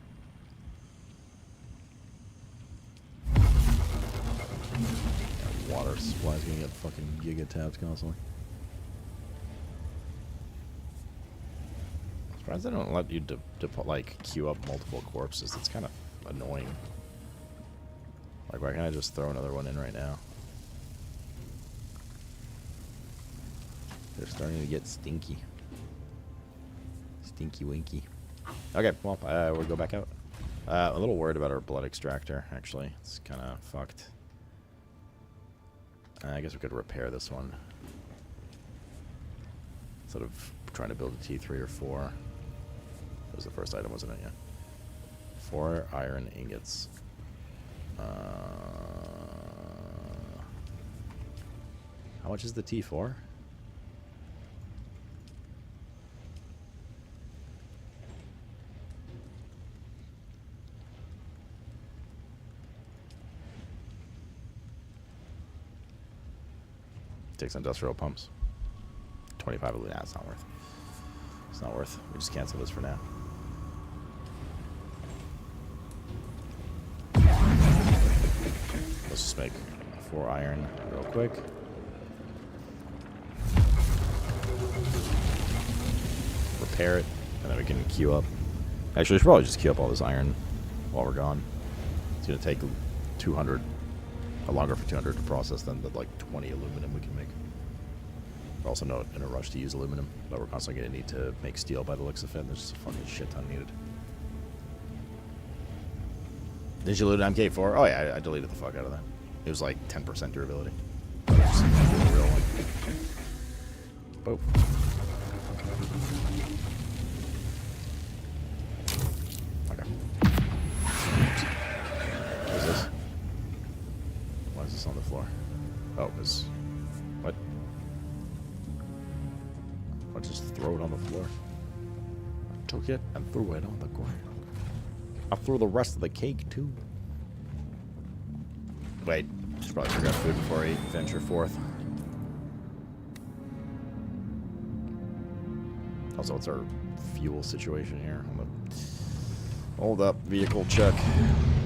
Water supply's gonna get fucking giga tapped constantly. Surprised they don't let you like queue up multiple corpses. It's kind of annoying. Like, why can't I just throw another one in right now? They're starting to get stinky. Stinky winky. Okay, well, we'll go back out. A little worried about our blood extractor, actually. It's kind of fucked. I guess we could repair this one. Instead of trying to build a T3 or 4. That was the first item, wasn't it? Yeah. 4 iron ingots. How much is the T4? Takes industrial pumps. 25 of it's not worth. It's not worth. We just cancel this for now. Let's just make 4 iron real quick. Repair it, and then we can queue up. Actually, we should probably just queue up all this iron while we're gone. It's gonna take 200, longer for 200 to process than the like 20 aluminum we can make. We're also not in a rush to use aluminum, but we're constantly gonna need to make steel by the looks of it. There's just a fucking shit ton needed. Did you loot an MK4? Oh yeah, I deleted the fuck out of that. It was like 10% durability. But I just did a real one. Boop. Okay. What is this? Why is this on the floor? Oh, it was... What? I'll just throw it on the floor. I took it and threw it on the ground. I threw the rest of the cake, too. Wait, should probably figure out food before I venture forth. Also, what's our fuel situation here? Hold up, vehicle check.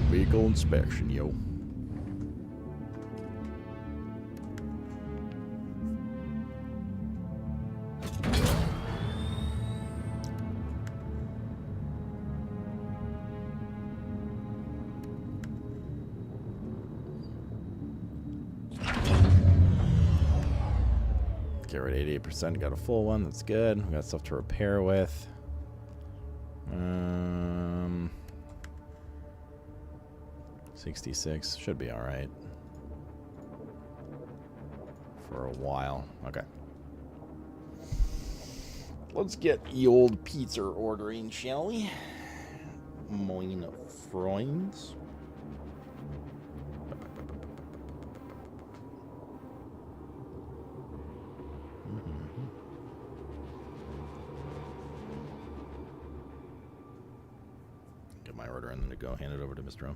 Vehicle inspection, yo. Okay, we're at 88%. Got a full one. That's good. We got stuff to repair with. 66 should be all right for a while. Okay. Let's get the old pizza ordering, shall we? Moin friends. Get my order and then to go hand it over to Mr. O.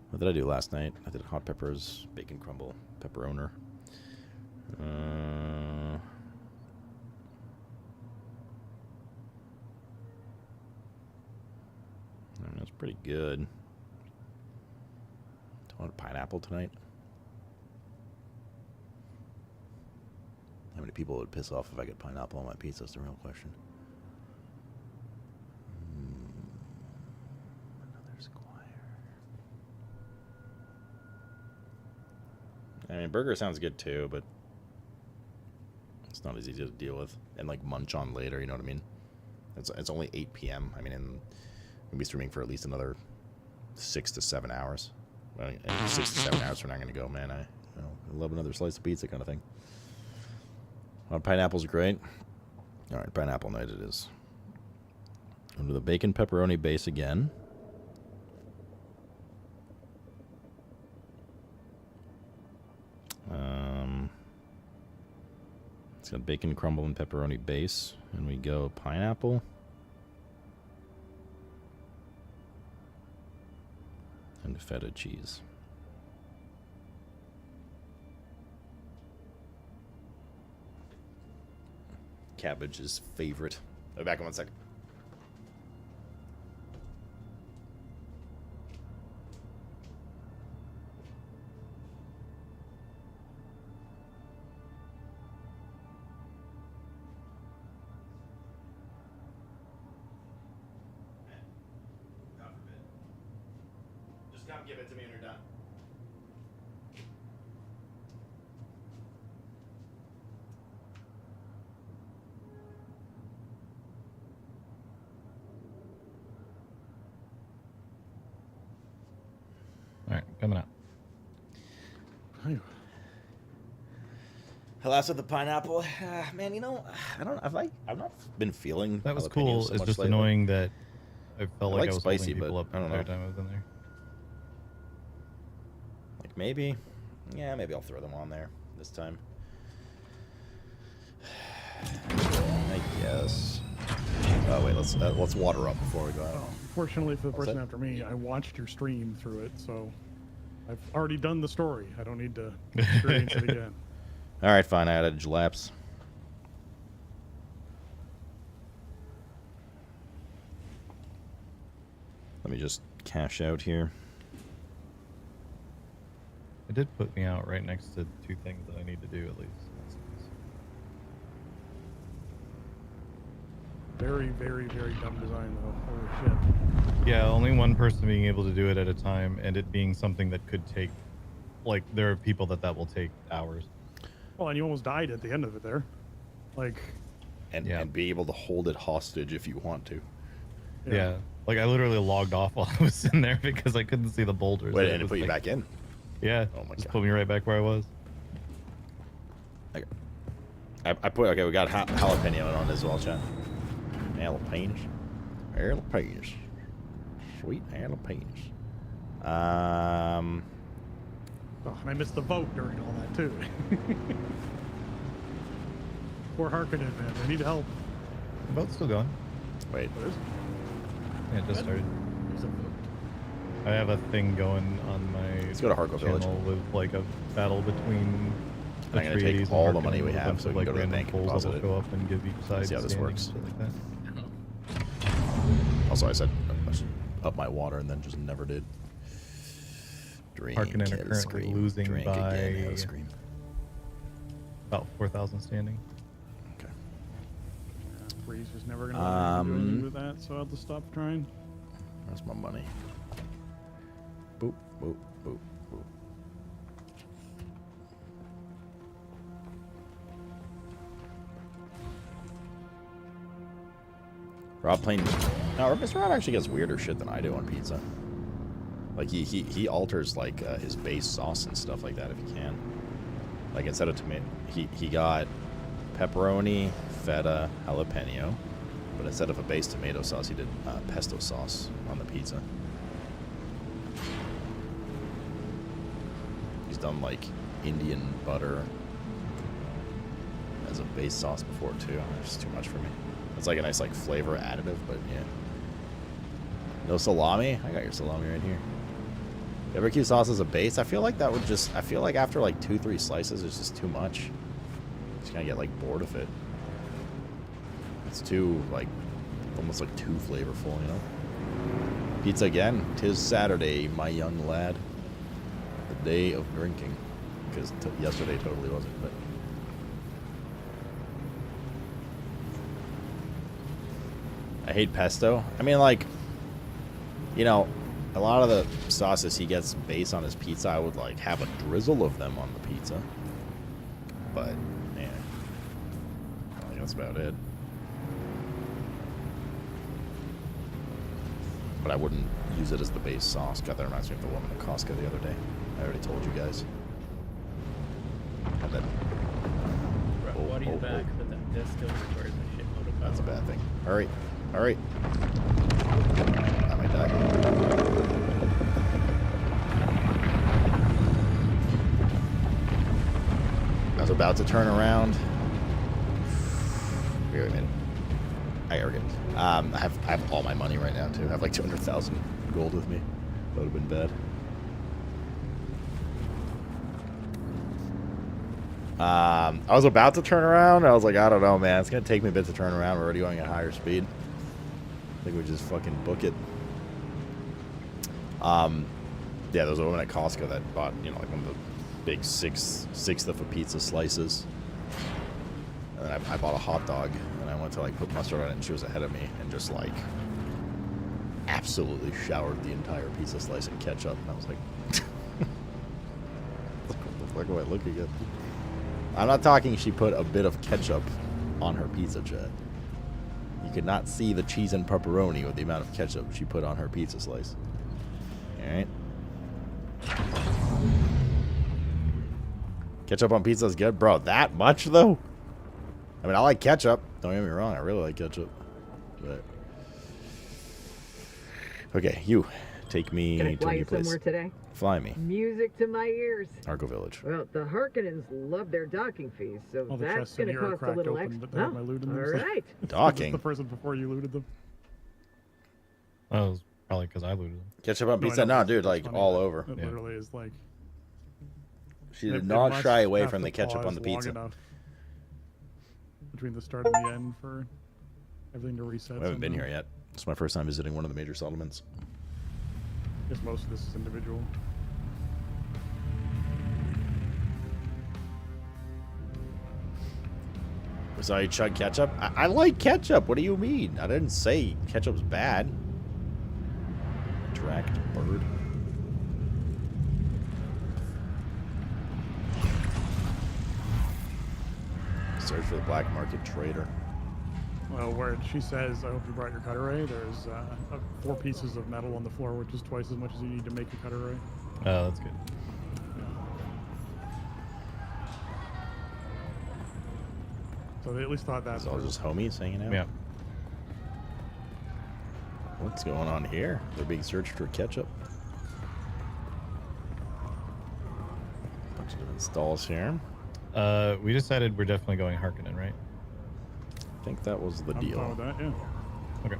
What did I do last night? I did hot peppers, bacon crumble, pepperoner. That's pretty good. Do I want a pineapple tonight? How many people would piss off if I get pineapple on my pizza is the real question. Another squire. I mean, burger sounds good too, but it's not as easy to deal with and like munch on later. You know what I mean? It's only 8 p.m. I mean, and we'll be streaming for at least another 6 to 7 hours. Well, 6 to 7 hours, we're not gonna go, man. I love another slice of pizza, kind of thing. Pineapple's great. All right, pineapple night it is. Under the bacon pepperoni base again. It's got bacon crumble and pepperoni base, and we go pineapple. And feta cheese. Cabbage's favorite. I'll be back in 1 second. Just come give it to me when you're done. All right, coming out. Class with the pineapple. Man, you know, I've not been feeling That was jalapenos cool. so It's much just lately. annoying that I felt like I was spicy, holding people but up I the don't entire know. time I was in there. Like maybe, yeah, maybe I'll throw them on there this time. I guess. Oh wait, let's water up before we go out. Fortunately for the What's person that? after me, I watched your stream through it, so I've already done the story. I don't need to experience it again. All right, fine. I added Jalap's. Let me just cash out here. It did put me out right next to 2 things that I need to do at least. That's nice. Very, very, very dumb design, though. Holy shit. Yeah, only one person being able to do it at a time, and it being something that could take, like, there are people that will take hours. Well, and you almost died at the end of it there. Like... And be able to hold it hostage if you want to. Yeah. Like, I literally logged off while I was in there because I couldn't see the boulders. Wait, and it put you back in? Yeah. Oh my just God. put me right back where I was. Okay. I put, okay, we got jalapeno on as well, chat. Jalapenos. Jalapenos. Sweet jalapenos. Oh, and I missed the vote during all that, too. Poor Harkonnen, man. I need help. The boat's still going. Wait. What is it? Yeah, it just started. There's a vote. I have a thing going on my Let's go to Harko Village. channel with like a battle between the I'm gonna 380s take and all the Harkonnen money we with a have bunch so of, we like can go to the random bank and polls deposit that'll it. show up and give each side See how this standings works. and shit like that. Also, I said I should up my water and then just never did. Drink. Harkonnen are Hell currently scream. losing Drink by again, hell scream. about 4,000 standing. Okay. Breeze was never going to do anything with that, so I'll just stop trying. That's my money. Boop, boop, boop, boop. Rob playing. No, Mr. Rob actually gets weirder shit than I do on pizza. Like he alters like his base sauce and stuff like that if he can. Like instead of tomato, he got pepperoni, feta, jalapeno, but instead of a base tomato sauce, he did pesto sauce on the pizza. He's done like Indian butter as a base sauce before too. It's too much for me. It's like a nice like flavor additive, but yeah. No salami? I got your salami right here. Barbecue sauce as a base? I feel like that would just, I feel like after like 2-3 slices it's just too much. Just kind of get like bored of it. It's too like, almost like too flavorful, you know? Pizza again? 'Tis Saturday, my young lad. The day of drinking. Because yesterday totally wasn't, but... I hate pesto. I mean, like, you know, a lot of the sauces he gets based on his pizza, I would, like, have a drizzle of them on the pizza. But, man, I think that's about it. But I wouldn't use it as the base sauce. God, that reminds me of the woman at Costco the other day. I already told you guys. And then... What are you back? But that still requires a shitload of power. That's a bad thing. Hurry. Hurry. I might die. I was about to turn around. Wait a minute. I arrogant. I have all my money right now too. I have like 200,000 gold with me. That would have been bad. I was about to turn around. I was like, I don't know, man. It's gonna take me a bit to turn around. We're already going at higher speed. I think we just fucking book it. Yeah, there was a woman at Costco that bought, you know, like one of the big sixth of a pizza slices. And then I bought a hot dog, and I went to like put mustard on it, and she was ahead of me, and just like absolutely showered the entire pizza slice in ketchup. And I was like, what the fuck am I looking at? I'm not talking she put a bit of ketchup on her pizza, Chad. You could not see the cheese and pepperoni with the amount of ketchup she put on her pizza slice. Alright? Ketchup on pizza is good, bro. That much though? I mean, I like ketchup. Don't get me wrong. I really like ketchup. But okay, you take me Can I to fly a you new place. somewhere today? Fly me. Music to my ears. Argo Village. Well, the Harkonnens love their docking fees, so All the that's chests going in to here are cost a cracked little open, extra. but they have my loot in them. All so- right. Docking? The person before you looted them. That was probably because I looted them. Ketchup on No, I pizza? know, No, it's dude, like funny all that over. It literally is like. She they- did they not must shy away have from to the ketchup on pause the long pizza. enough between the start and the end for everything to reset. I haven't been somehow. here yet. It's my first time visiting one of the major settlements. I guess most of this is individual. So you chug ketchup? I like ketchup. What do you mean? I didn't say ketchup's bad. Interact bird. Search for the black market trader. Well, where she says, "I hope you brought your cutter ray," there's 4 pieces of metal on the floor, which is twice as much as you need to make a cutter ray. Oh, that's good. So they at least thought that. It's all just homies hanging out. Yeah. What's going on here? They're being searched for ketchup. Bunch of installs here. We decided we're definitely going Harkonnen, right? I think that was the I'm deal. fine with that, yeah. Okay.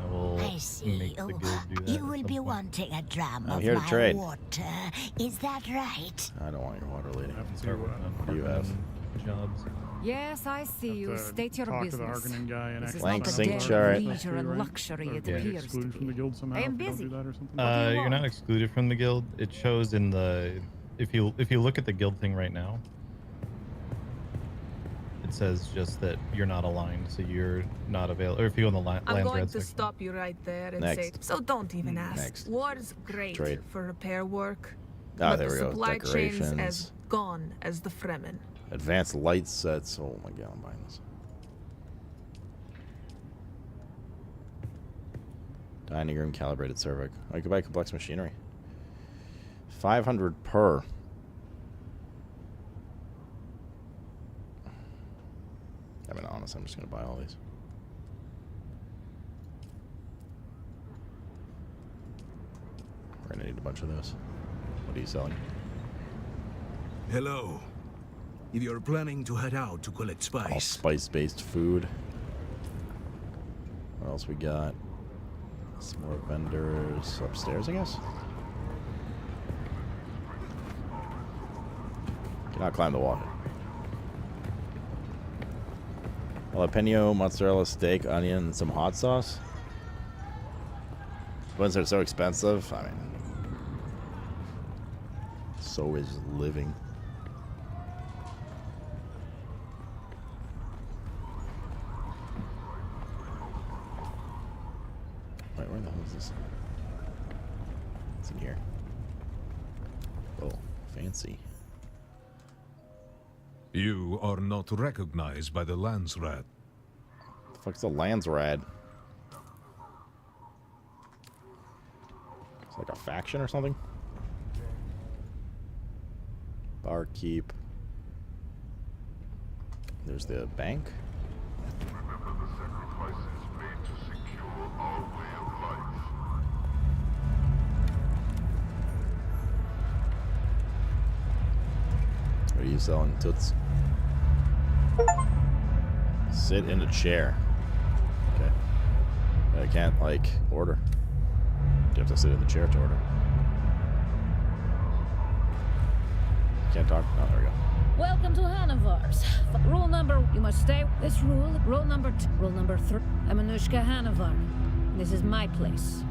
I will I see. make the guild do that. You at will some be point. wanting a dram I'm of here to my trade. water. Is that right? I don't want your water, lady. Start working on What do you have? Harkonnen jobs. Yes, I see you. State your Talk to the business. Harkonnen guy and This is actually not Blank a sink den of chart. leisure and luxury it Are you appears to excluded from the be. guild somehow I am if you don't busy. do that or something? You're not excluded from the guild. It shows in the if you look at the guild thing right now. It says just that you're not aligned, so you're not available. Or if you go on the I'm lands going red to section. stop you right there and Next. say, so don't even ask. Next. War's great Trade. for repair work, Ah, but there the we go. supply chain's Decorations. as gone as the Fremen. Advanced light sets. Oh my god, I'm buying this. Dining room, calibrated server. I could buy complex machinery. 500 per. I mean, honestly, I'm just gonna buy all these. We're gonna need a bunch of those. What are you selling? Hello. If you're planning to head out to collect All spice, spice-based food. What else we got? Some more vendors upstairs, I guess. Cannot climb the wall here. Jalapeno, mozzarella steak, onion, and some hot sauce. Ones that are so expensive. I mean, so is living. Wait, where the hell is this? It's in here. Oh, fancy. You are not recognized by the Landsrat. The fuck's a Landsrad? It's like a faction or something? Barkeep. There's the bank. What are you selling, Toots? Sit in a chair. Okay. I can't, like, order. You have to sit in the chair to order. Can't talk? Oh, there we go. Welcome to Hanovars. Rule number, you must stay. This rule. Rule number 2. Rule number 3. I'm Anushka Hanovar. This is my place.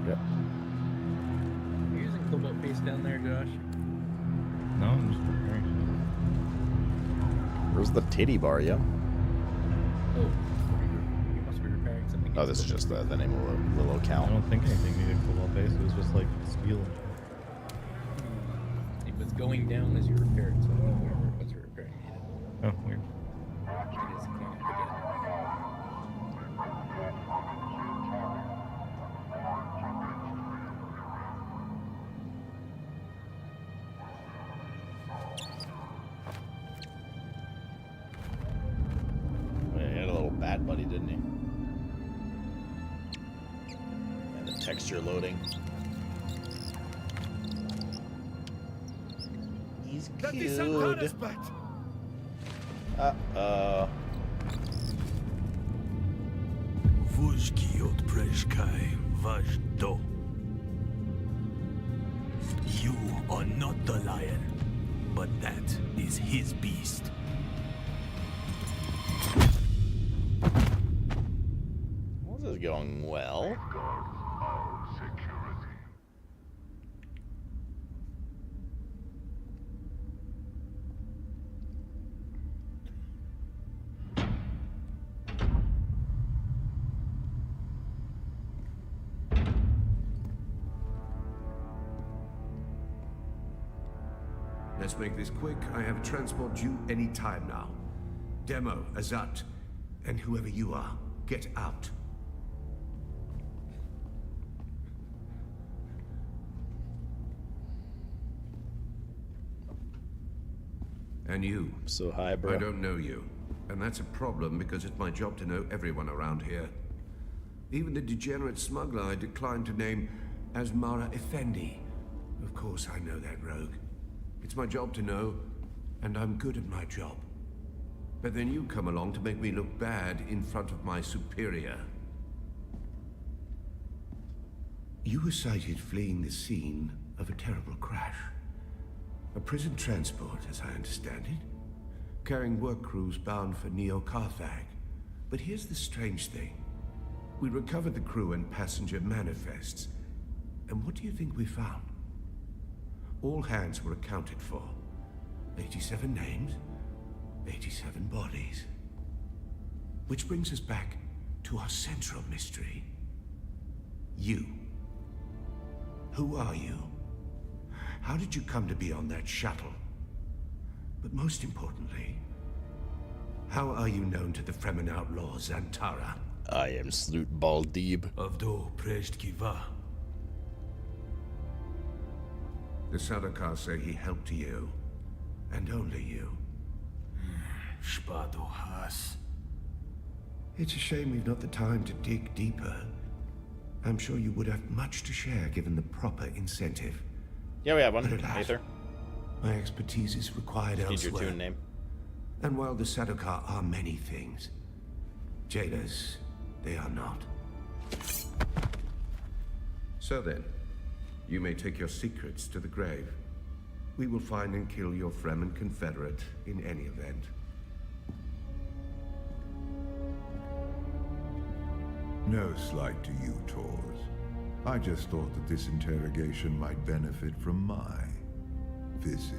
Yep. Are you using cobalt paste down there, Josh? No, I'm just preparing. Where's the titty bar, yo? Oh, you must be repairing something. Oh, this is just the name of the locale. I don't think anything needed cobalt base. It was just like steel. It was going down as you repaired, so I don't know whatever it was you're repairing needed. Oh, weird. It is clean up again. somebody, didn't he? And the texture loading. He's cute. Uh-oh. Vujki od prejshkai vajdo. You are not the lion, but that is his beast. This is going well. Let's make this quick. I have a transport due any time now. Demo, Azat, and whoever you are, get out. And you. So high, bro. I don't know you. And that's a problem because it's my job to know everyone around here. Even the degenerate smuggler I declined to name as Mara Effendi. Of course I know that rogue. It's my job to know, and I'm good at my job. But then you come along to make me look bad in front of my superior. You were sighted fleeing the scene of a terrible crash. A prison transport, as I understand it, carrying work crews bound for Neo-Carthag. But here's the strange thing. We recovered the crew and passenger manifests. And what do you think we found? All hands were accounted for. 87 names, 87 bodies. Which brings us back to our central mystery. You. Who are you? How did you come to be on that shuttle? But most importantly, how are you known to the Fremen outlaw Zantara? I am Slut Baldib. Avdo Prejtkiva. The Sardaukar say he helped you, and only you. Spado Has. It's a shame we've not the time to dig deeper. I'm sure you would have much to share given the proper incentive. Yeah, we have one. But alas, Aether. my expertise is required Need elsewhere. your tune name. And while the Sardaukar are many things, jailers, they are not. So then, you may take your secrets to the grave. We will find and kill your Fremen confederate in any event. No slight to you, Tors. I just thought that this interrogation might benefit from my visage.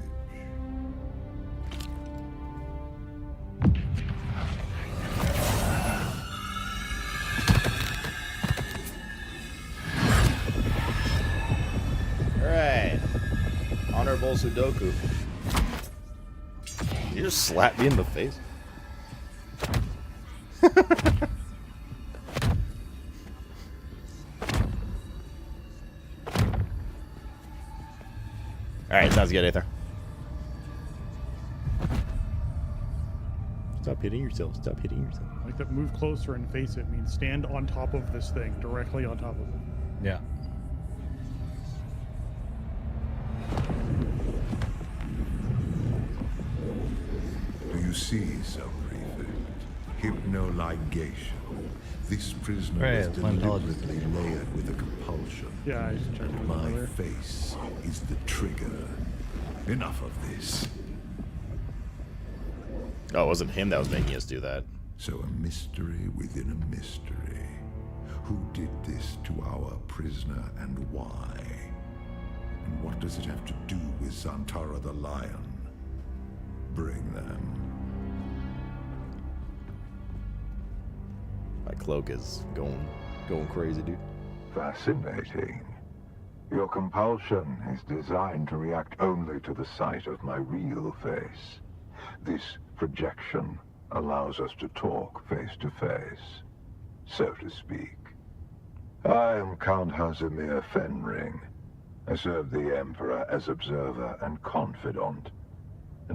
Alright. Honorable Sudoku. You just slapped me in the face. Alright, sounds good, Aether. Stop hitting yourself. Stop hitting yourself. Like that, move closer and face it means stand on top of this thing, directly on top of it. Yeah. Do you see, Sub-Prefect? Hypnoligation. This prisoner Right, is Scientologist. deliberately layered with a compulsion. Yeah, I just checked it My earlier. face is the trigger. Enough of this. Oh, it wasn't him that was making us do that. So a mystery within a mystery. Who did this to our prisoner and why? And what does it have to do with Zantara the Lion? Bring them. My cloak is going crazy, dude. Fascinating. Your compulsion is designed to react only to the sight of my real face. This projection allows us to talk face to face, so to speak. I am Count Hazimir Fenring. I serve the Emperor as observer and confidant.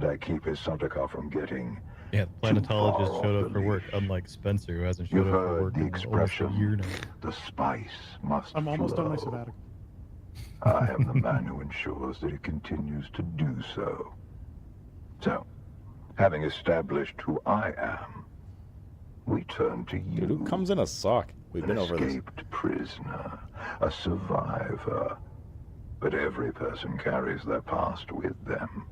and I keep his Sardaukar from getting. Yeah, the planetologist far showed off up the for work, leash. unlike Spencer, who hasn't You've showed up for heard work the in almost a expression, year now. the spice must I'm almost flow. on my sabbatical. I am the man who ensures that it continues to do so. So, having established who I am, we turn to you. Dude, who comes in a sock? We've been over this. An escaped prisoner, a survivor. But every person carries their past with them.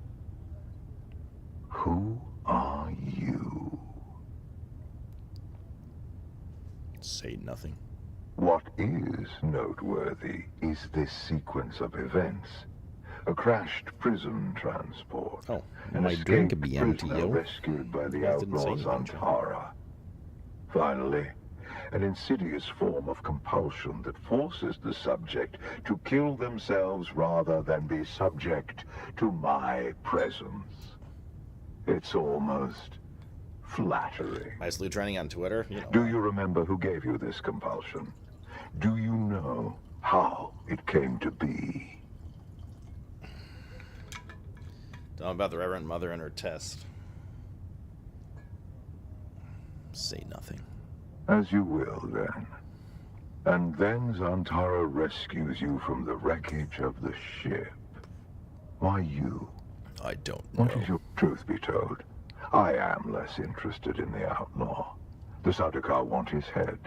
Who are you? Say nothing. What is noteworthy is this sequence of events. A crashed prison transport. Oh, an my drink could escaped be empty, prisoner yo. rescued by the You guys didn't say outlaws on anything. Tara. Finally, an insidious form of compulsion that forces the subject to kill themselves rather than be subject to my presence. It's almost flattering. Nicely trending on Twitter. You know. Do you remember who gave you this compulsion? Do you know how it came to be? Tell me about the Reverend Mother and her test. Say nothing. As you will, then. And then Zantara rescues you from the wreckage of the ship. Why you? I don't know. What is your truth be told? I am less interested in the outlaw. The Sardaukar want his head,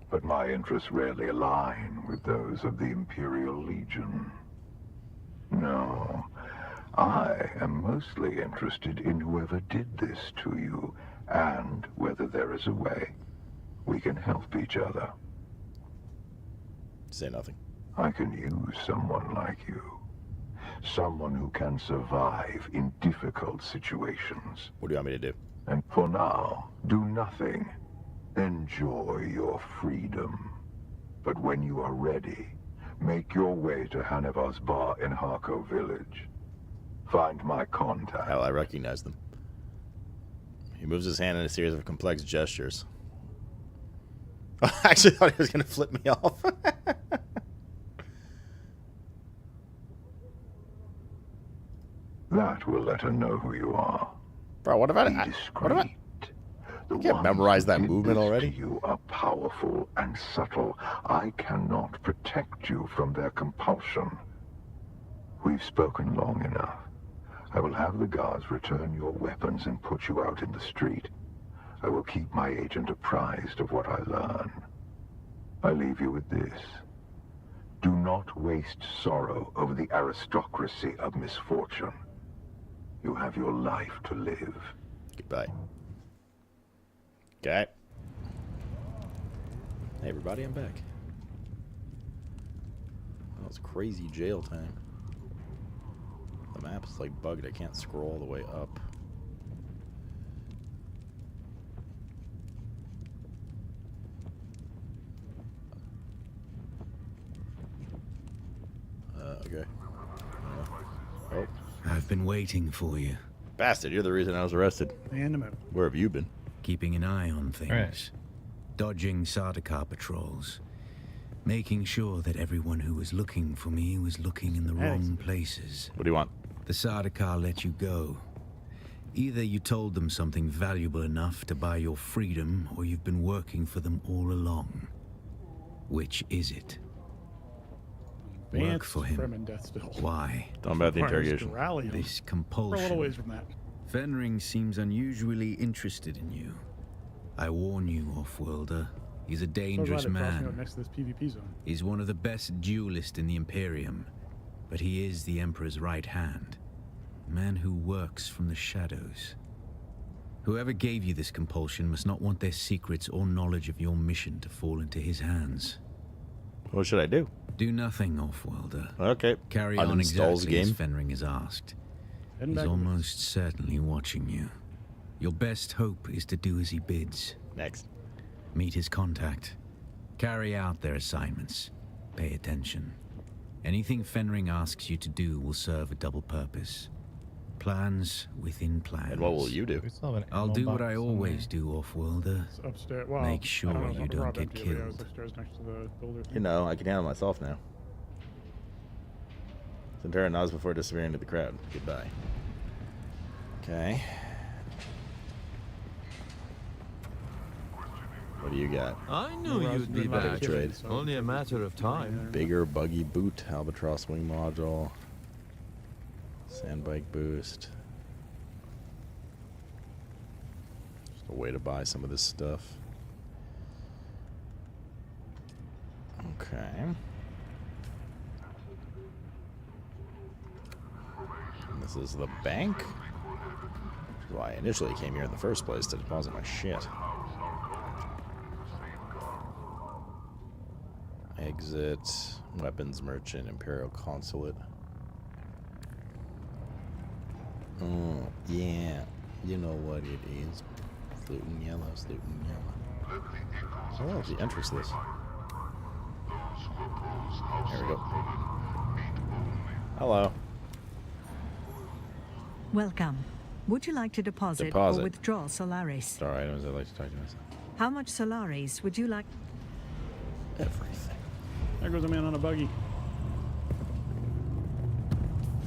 but my interests rarely align with those of the Imperial Legion. No, I am mostly interested in whoever did this to you, and whether there is a way we can help each other. Say nothing. I can use someone like you. Someone who can survive in difficult situations. What do you want me to do? And for now, do nothing. Enjoy your freedom. But when you are ready, make your way to Hanevar's bar in Harko village. Find my contact. Hell, I recognize them. He moves his hand in a series of complex gestures. I actually thought he was going to flip me off. That will let her know who you are. Bro, what about Be it? discreet. You can't memorize that Did movement this already? to you are powerful and subtle. I cannot protect you from their compulsion. We've spoken long enough. I will have the guards return your weapons and put you out in the street. I will keep my agent apprised of what I learn. I leave you with this. Do not waste sorrow over the aristocracy of misfortune. You have your life to live. Goodbye. Okay. Hey everybody, I'm back. That was crazy jail time. The map is like bugged. I can't scroll all the way up. Okay. Oh. I've been waiting for you. Bastard, you're the reason I was arrested. And a minute. Where have you been? Keeping an eye on things. Right. Dodging Sardaukar patrols. Making sure that everyone who was looking for me was looking in the wrong places. What do you want? The Sardaukar let you go. Either you told them something valuable enough to buy your freedom, or you've been working for them all along. Which is it? Work for him. Fremen death still. Why? Tell him about the Requires interrogation. to rally him. This We're a little compulsion. ways from that. Fenring seems unusually interested in you. I warn you, Offworlder. He's a dangerous So glad it crossed me out man. next to this PvP zone. He's one of the best duelists in the Imperium, but he is the Emperor's right hand. A man who works from the shadows. Whoever gave you this compulsion must not want their secrets or knowledge of your mission to fall into his hands. What should I do? Do nothing, Offworlder. Okay. Carry on Uninstalls exactly as game. Fenring has asked. Heading He's back almost certainly watching you. Your best hope is to do as he bids. Next. Meet his contact. Carry out their assignments. Pay attention. Anything Fenring asks you to do will serve a double purpose. Plans within plans. And what will you do? We still have an I'll ammo do what box I somewhere. always do, Offworlder. It's upstairs. Well, Make sure I don't know, you don't Rob get emptied it, but yeah, I was killed. upstairs next to the builder thing. You know, I can handle myself now. Centura nods before disappearing into the crowd. Goodbye. Okay. What do you got? I knew you'd be back. Trade. Only a matter of time. Bigger buggy boot, albatross wing module, sandbike boost. Just a way to buy some of this stuff. Okay. And this is the bank. Which is why I initially came here in the first place, to deposit my shit. Exit, weapons merchant, Imperial Consulate. Oh, yeah. You know what it is. Fluting yellow, fluting yellow. Oh, the entrance list. There we go. Hello. Welcome. Would you like to deposit or withdraw Solaris? Star items, I'd like to talk to myself. How much Solaris would you like? Everything. There goes a man on a buggy.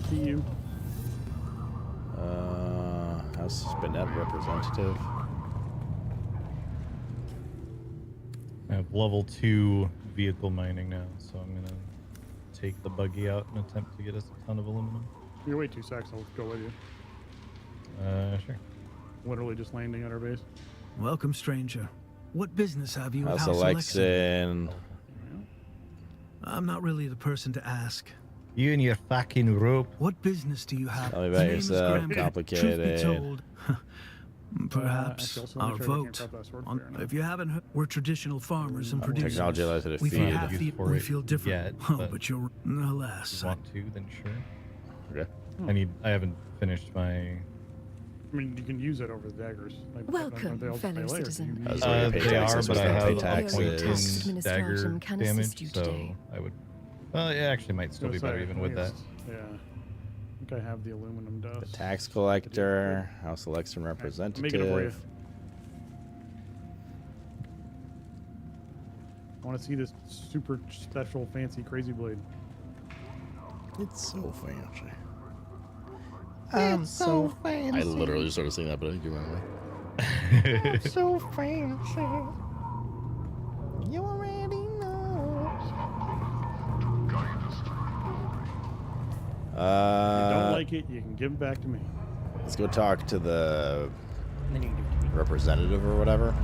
See you. House Spinette representative. I have level 2 vehicle mining now, so I'm gonna take the buggy out and attempt to get us a ton of aluminum. You're way too sacks. I'll go with you. Sure. Literally just landing at our base. Welcome, stranger. What business have you with House House Alexin. I'm not really the person to ask. You and your fucking rope. What business do you have? Tell me about yourself. Complicated. Truth be told, perhaps our vote. If you haven't heard, we're traditional farmers and producers. Technology allows you to we feed. we feel different. But you're, alas. If you want to, then sure. Okay. I haven't finished my... I mean, you can use it over the daggers. Like, Welcome, fellow citizen. They are, but I have taxes. Dagger damage, so I would... Well, it actually might still be better even with that. Yeah. I think I have the aluminum dust. The tax collector, House election representative. Make it for you. I want to see this super special fancy crazy blade. It's so fancy. It's so fancy. I literally just started saying that, but I think you're right. It's so fancy. You already know. If you don't like it, you can give it back to me. Let's go talk to the representative or whatever.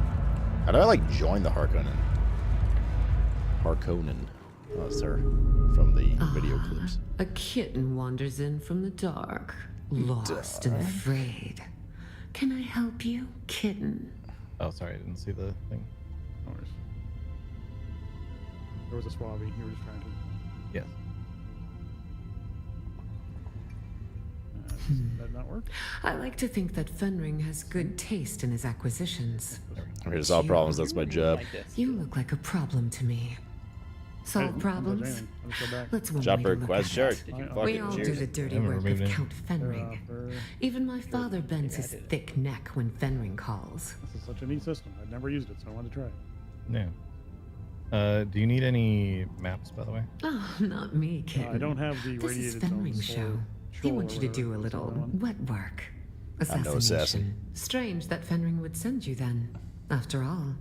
How do I like join the Harkonnen? Harkonnen. Oh, sir. From the video clips. A kitten wanders in from the dark, lost and afraid. Can I help you, kitten? Oh, sorry, I didn't see the thing. No worries. There was a swabby. You were just trying to. Yes. That not work? I like to think that Fenring has good taste in his acquisitions. I'm here to solve problems. That's my job. You look like a problem to me. Solve problems? Let's job request, sure. We all do the dirty work of Count Fenring. Even my father bends his thick neck when Fenring calls. This is such a neat system. I've never used it, so I wanted to try it. Yeah. Do you need any maps, by the way? Oh, not me, kitten. I don't have the This is radiated Fenring's show. He wants you to do a little wet work. Assassination. Strange that Fenring would send you then. After all,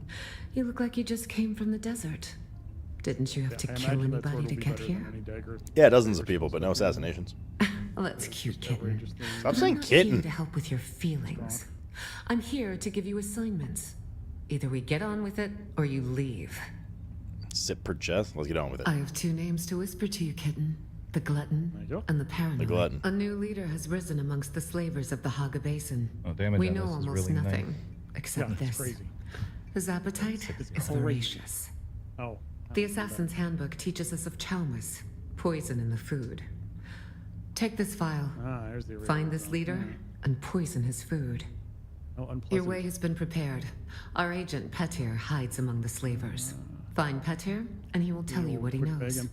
you look like you just came from the desert. Didn't you have to kill anybody to get here? Yeah, dozens of people, but no assassinations. Well, that's cute, kitten. Stop saying I'm not kitten. here to help with your feelings. I'm here to give you assignments. Either we get on with it, or you leave. Sit per chest. Let's get on with it. I have two names to whisper to you, kitten. The Glutton and the Paranoid. The Glutton. A new leader has risen amongst the slavers of the Haga Basin. Oh, damn it, we Dennis, know this is almost really nothing nice. except this. Crazy. His appetite is voracious. Oh. The Assassin's Handbook teaches us of chaumas, poison in the food. Take this file, There's the find this leader, and poison his food. Oh, unpleasant. Your way has been prepared. Our agent Petir hides among the slavers. Find Petir, and he will tell you what he knows.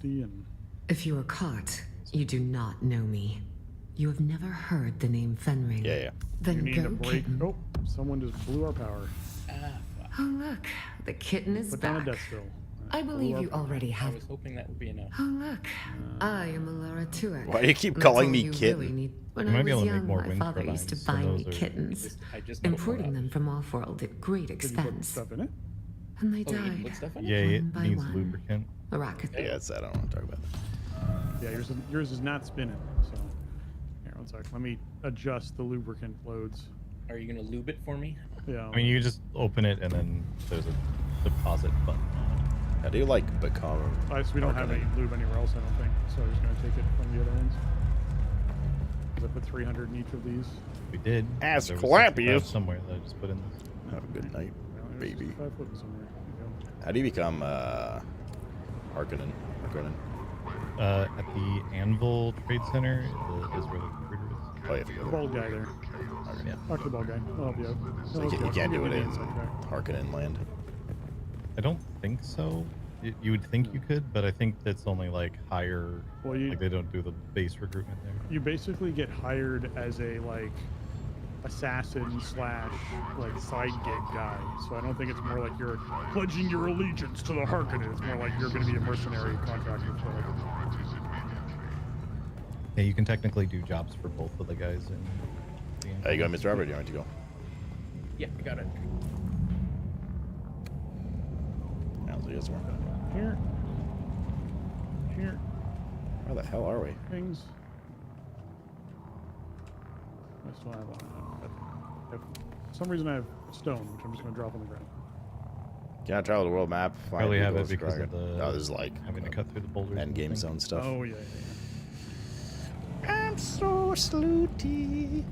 If you are caught, you do not know me. You have never heard the name Fenring. Yeah. Then you need go, a break. kitten. Oh, someone just blew our power. Oh look, the kitten is Put back. down a death spill. I believe you already I have. was hoping that would be enough. Oh look, I am Alara Tuek. Why do you keep That's calling all me you kitten? really need. When You I might be was able to make young, more my wind father used to turbines, buy and me those are- kittens, I just know importing them from off-world at great Did you put expense. stuff in it? And they Oh, you died. put stuff in Yeah, it? it One by needs one. lubricant. Arachid. Yeah, it's, I don't want to talk about that. Yeah, yours is not spinning. So here, one sec. Let me adjust the lubricant loads. Are you gonna lube it for me? Yeah. I mean, you just open it and then there's a deposit button on it. How do you like become? We don't have any lube anywhere else, I don't think. So I'm just gonna take it from the other ones. Because I put 300 in each of these. We did. Ass There was clap 65 you. somewhere that I just put in this. Have a good night, baby. 5 foot somewhere. There you go. How do you become Harkonnen? At the Anvil Trade Center, the Israeli recruiters. Oh, you have to go The there. bald guy there. Yeah. Talk to the bald guy. I'll help you out. So you can't do it in Harkonnen land. I don't think so. You would think you could, but I think that's only like higher. Well, like they don't do the base recruitment there. You basically get hired as a like assassin slash like side gig guy. So I don't think it's more like you're pledging your allegiance to the Harkonnen. It's more like you're going to be a mercenary contractor for like. Yeah, you can technically do jobs for both of the guys in the Anvil. There you go, Mr. Robert. Do you want to go? Yeah, I got it. How's it work? Here. Here. Where the hell are we? Things. I still have for some reason I have stone, which I'm just going to drop on the ground. Can I travel the world map? Probably have it Eagles, because Dragon. of the Oh, this is like having to cut through the boulders. end game zone stuff. Oh yeah. I'm so slooty.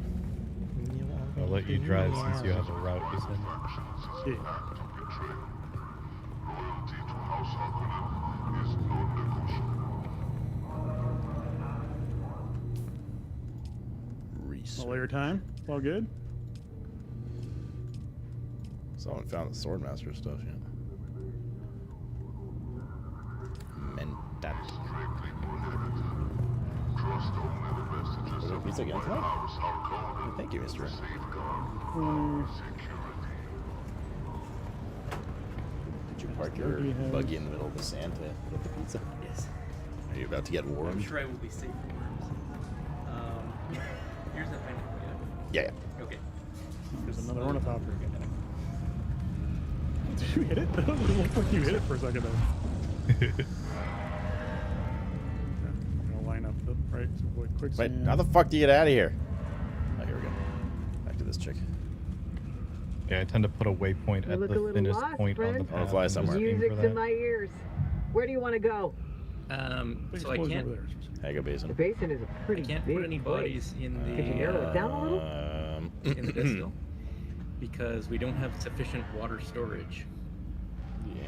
I'll let you drive since you have a route to send. Yeah. All your time. All good. Someone found the Swordmaster stuff yet. Mentat. Was there pizza again tonight? Oh, thank you, Mr. Did you park your buggy in the middle of the sand to get the pizza? Yes. Are you about to get warm? I'm sure I will be safe for worms. Here's the pineapple. Yeah. Okay. There's another ornithopter. Did you hit it? It looked like you hit it for a second there. I'm gonna line up the right. So quick. Wait, how the fuck do you get out of here? Oh, here we go. Back to this chick. Yeah, I tend to put a waypoint at the thinnest point on the path. Fly somewhere. Music's in my ears. Where do you want to go? So I can't. Haga Basin. The basin is a pretty I can't big put any bodies in the. Could you narrow it down a little? In the distill, because we don't have sufficient water storage.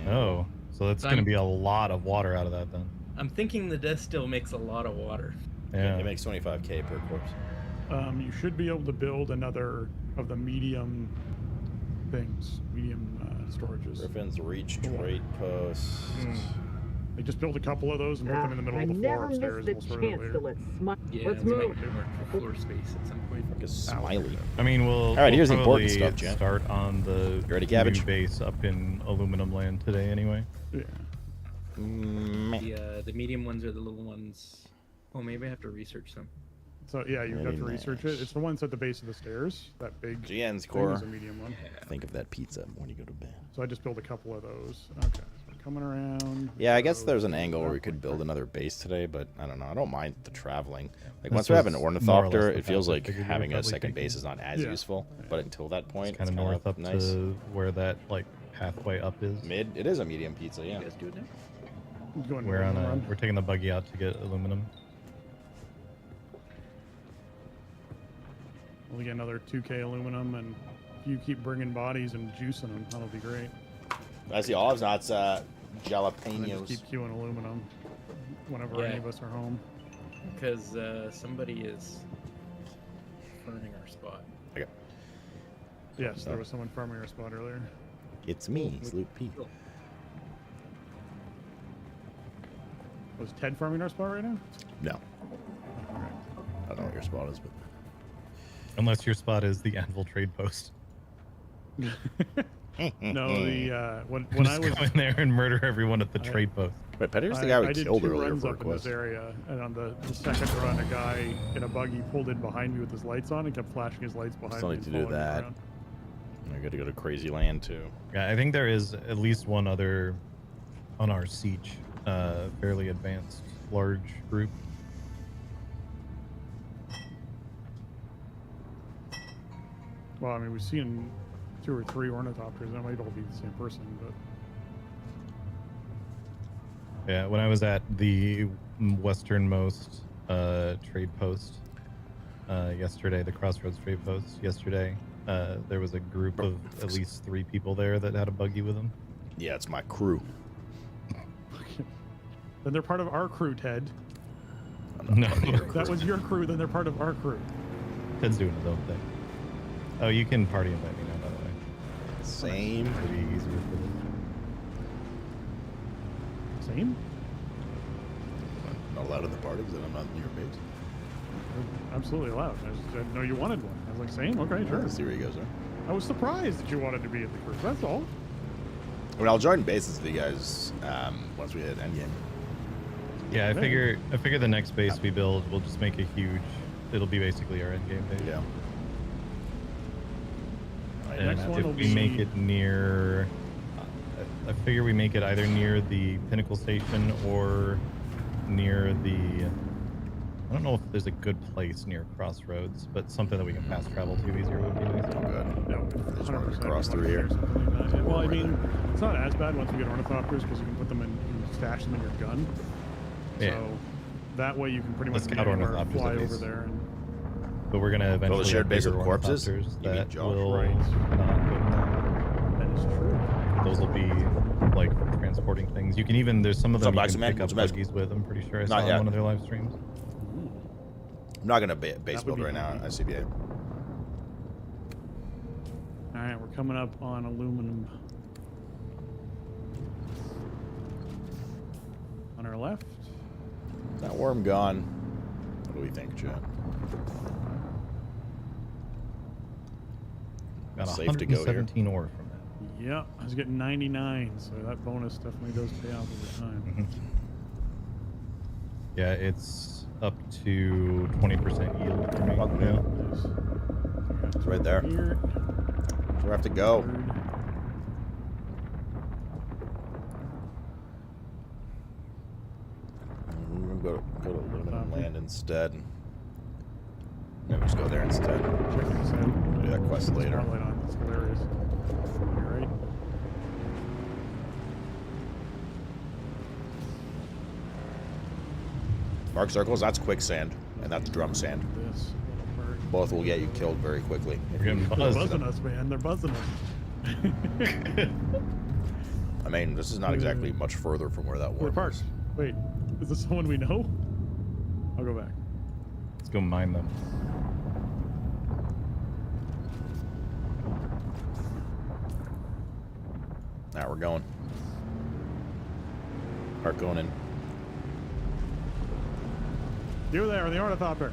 Oh, so that's going to be a lot of water out of that then. I'm thinking the distill makes a lot of water. Yeah. It makes 25k per corpse. You should be able to build another of the medium things, storages. Griffin's Reach Trade Post. They just build a couple of those and put them in the middle of the floor upstairs. We'll sort it out later. Yeah, Let's we move. might need more floor space at some point. Fuck is Smiley. I mean, All right, here's the important probably stuff, Jen. start on the You ready, new cabbage? base up in aluminum land today anyway. Yeah. The medium ones are the little ones. Oh, maybe I have to research them. So yeah, you have to research it. It's the ones at the base of the stairs. That big GN's thing core. is a medium one. Think of that pizza when you go to bed. So I just built a couple of those. Okay, so we're coming around. Yeah, I guess there's an angle where we could build another base today, but I don't know. I don't mind the traveling. Like This once we have an was more or less ornithopter, the it feels path I like figured you were having a probably second taking. base is not as useful. But until that point, It's kind of north up nice. to where that like pathway up is. Mid. It is a medium pizza. Yeah. You guys do it now? Going We're on run. we're taking the buggy out to get aluminum. We'll get another 2K aluminum, and if you keep bringing bodies and juicing them, that'll be great. I see olives nuts, And then jalapenos. just keep queuing aluminum whenever Yeah. any of us are home. Because somebody is farming our spot. Okay. Yes, there was someone farming our spot earlier. It's me, Sloop P. Was Ted farming our spot right now? No. I don't know what your spot is, but Unless your spot is the Anvil Trade Post. No, the when Just I was go in there and murder everyone at the trade post. Wait, Petty's the guy we I did killed 2 earlier runs for a up in this quest. area, and on the second run, a guy in a buggy pulled in behind me with his lights on and kept flashing his lights behind Still me. need to and do following me that. around. I got to go to Crazy Land too. Yeah, I think there is at least one other on our siege, fairly advanced, large group. Well, I mean, we've seen 2 or 3 ornithopters. That might all be the same person, but Yeah, when I was at the westernmost trade post yesterday, the Crossroads trade post yesterday, there was a group of at least 3 people there that had a buggy with them. Yeah, it's my crew. then they're part of our crew, Ted. No, That was your crew. Then they're part of our crew. Ted's doing his own thing. Oh, you can party invite me now, by the way. Same. Pretty easier for this. Same? Not allowed in the party because I'm not near base. Absolutely allowed. I just didn't know you wanted one. I was like, same? Okay, sure. Let's see where he goes there. I was surprised that you wanted to be at the crew. That's all. I mean, I'll join bases with you guys once we hit endgame. Yeah, I figure the next base we build, we'll just make a huge. It'll be basically our endgame base. Yeah. And Next one if will we be- make it near, I figure we make it either near the Pinnacle Station or near the. I don't know if there's a good place near Crossroads, but something that we can fast travel to easier would be nice. Oh, good. No, Just wanted to 100% cross through here. something like that. Well, I mean, it's not as bad once you get ornithopters because you can put them in, you can stash them in your gun. Yeah. So that way you can pretty Let's much scout anywhere, ornithopters fly at over least. there. And But we're gonna eventually Build a shared have base bigger with corpses? ornithopters You mean that Josh? will Right. not go down. that is true. Those will be like transporting things. You can even there's some of What's them up, you Baxter can Man? pick up What's the best? buggies with. I'm pretty sure I Not saw on yet. one of their live streams. I'm not going to base That would build be right now handy. at CBA. All right, we're coming up on aluminum. On our left. That worm gone. What do we think, Chad? Got Safe to go here. 117 ore from that. Yeah, I was getting 99, so that bonus definitely does pay off over time. Yeah, it's up to 20% yield for me now. Nice. It's right there. Here. That's where I have to go. We're going to go to aluminum land instead. Maybe just go there instead. Check this out. Do that quest later. Spotlight on. It's hilarious. You're right. Mark circles, that's quicksand, and that's drum sand. This little bird. Both will get you killed very quickly. We're getting They're buzzed. buzzing us, man. They're buzzing us. I mean, this is not exactly much further from where that We're worm parked. is. Wait, is this someone we know? I'll go back. Let's go mine them. Now we're going. Park going in. You there, the ornithopter.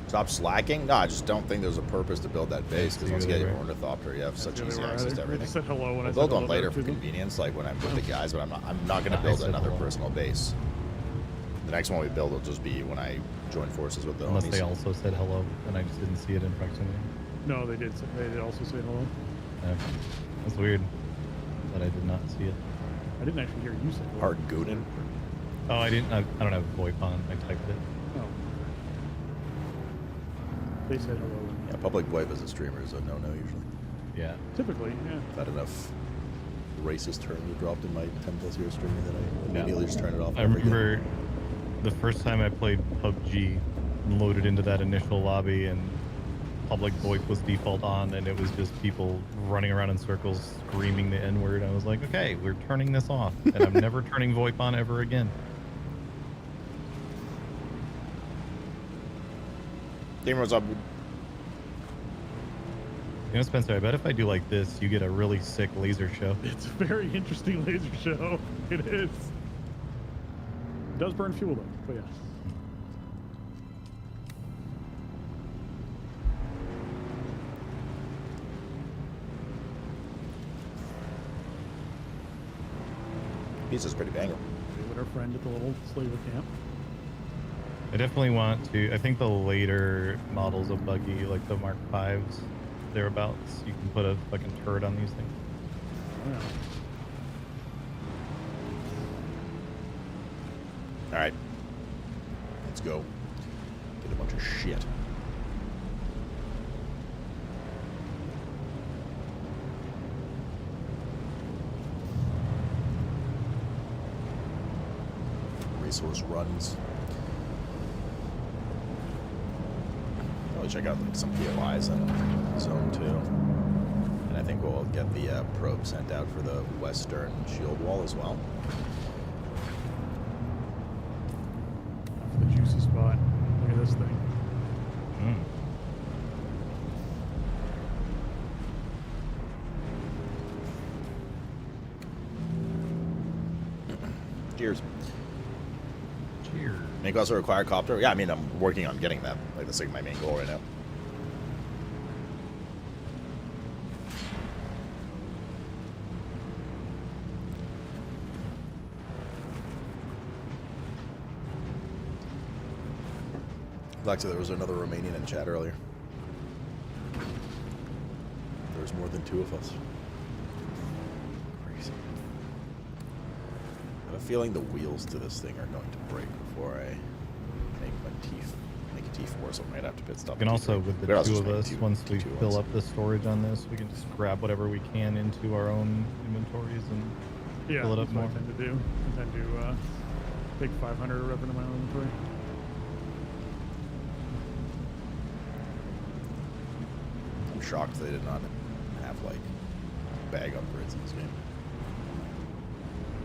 Stop slacking? No, I just don't think there's a purpose to build that base, because once you get your Right. ornithopter, you have such Yeah, they easy were access either- to they everything. just said hello when I We'll said build hello one later back for to them. convenience, like when I'm with the guys, but I'm not going to I build said another hello. personal base. The next one we build will just be when I join forces with the Unless homies. they also said hello, and I just didn't see it in proximity. No, they did. They did also say hello. Okay. That's weird that I did not see it. I didn't actually hear you say hello. Hard goonin'. Oh, I didn't. I don't have VoIP on. I typed it. Oh. They said hello. Yeah, public VoIP as a streamer is a no-no usually. Yeah. Typically, yeah. I've had enough racist terms dropped in my 10+ year streaming that I immediately just turn it off. I remember the first time I played PUBG, loaded into that initial lobby, and public VoIP was default on, and it was just people running around in circles screaming the N-word. I was like, okay, we're turning this off, and I'm never turning VoIP on ever again. Gamer, what's up? You know, Spencer, I bet if I do like this, you get a really sick laser show. It's a very interesting laser show. It is. It does burn fuel though, but yeah. Pizza's pretty banger. With our friend at the little slaver camp. I definitely want to. I think the later models of buggy, like the Mark V's, thereabouts, you can put a fucking turret on these things. Yeah. All right, let's go. Get a bunch of shit. Resource runs. Probably check out like some POIs in Zone 2. And I think we'll get the probe sent out for the western shield wall as well. For the juicy spot. Look at this thing. Cheers. Cheers. Make also require a copter? Yeah, I mean, I'm working on getting that. Like, that's like my main goal right now. Alexa, there was another Romanian in chat earlier. There's more than 2 of us. Crazy. I have a feeling the wheels to this thing are going to break before I make a T4, so I might have to pit stop. You can also, with the 2 of us, once we fill up the storage on this, we can just grab whatever we can into our own inventories and fill it up more. That's what I tend to do. I tend to take 500 or whatever in my own inventory. I'm shocked they did not have like bag upgrades in this game.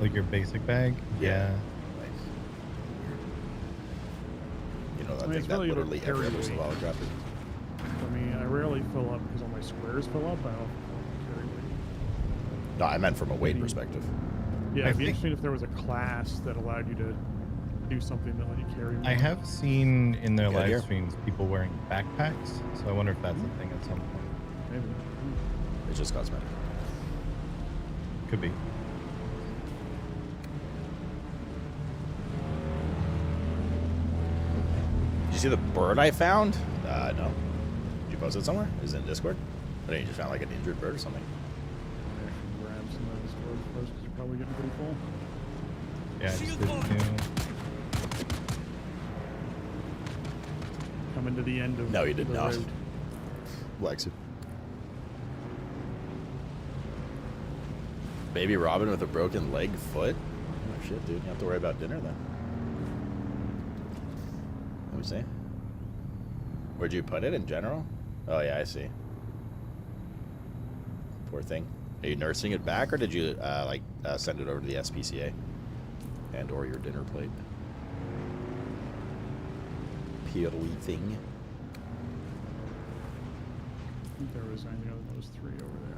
Like your basic bag? Yeah. Like, you know, I mean, think that really literally every other weight. survival graphic. I mean, I rarely fill up because all my squares fill up. I don't carry weight. No, I meant from a weight perspective. Yeah, it'd be interesting if there was a class that allowed you to do something that let you carry more. I have seen in their live here. streams people wearing backpacks, so I wonder if that's a thing at some point. Maybe. It's just cosmetic. Could be. Did you see the bird I found? No. Did you post it somewhere? Is it in Discord? I think you just found like an injured bird or something. I should grab some of the storage first because you're probably getting pretty full. Yeah, I just did too. Coming to the end of No, you did the not. road. Lexi. Baby Robin with a broken leg, foot? Oh shit, dude. You have to worry about dinner then. Let me see. Where'd you put it in general? Oh yeah, I see. Poor thing. Are you nursing it back, or did you send it over to the SPCA and or your dinner plate? Poor wee thing. I think there was any of those 3 over there.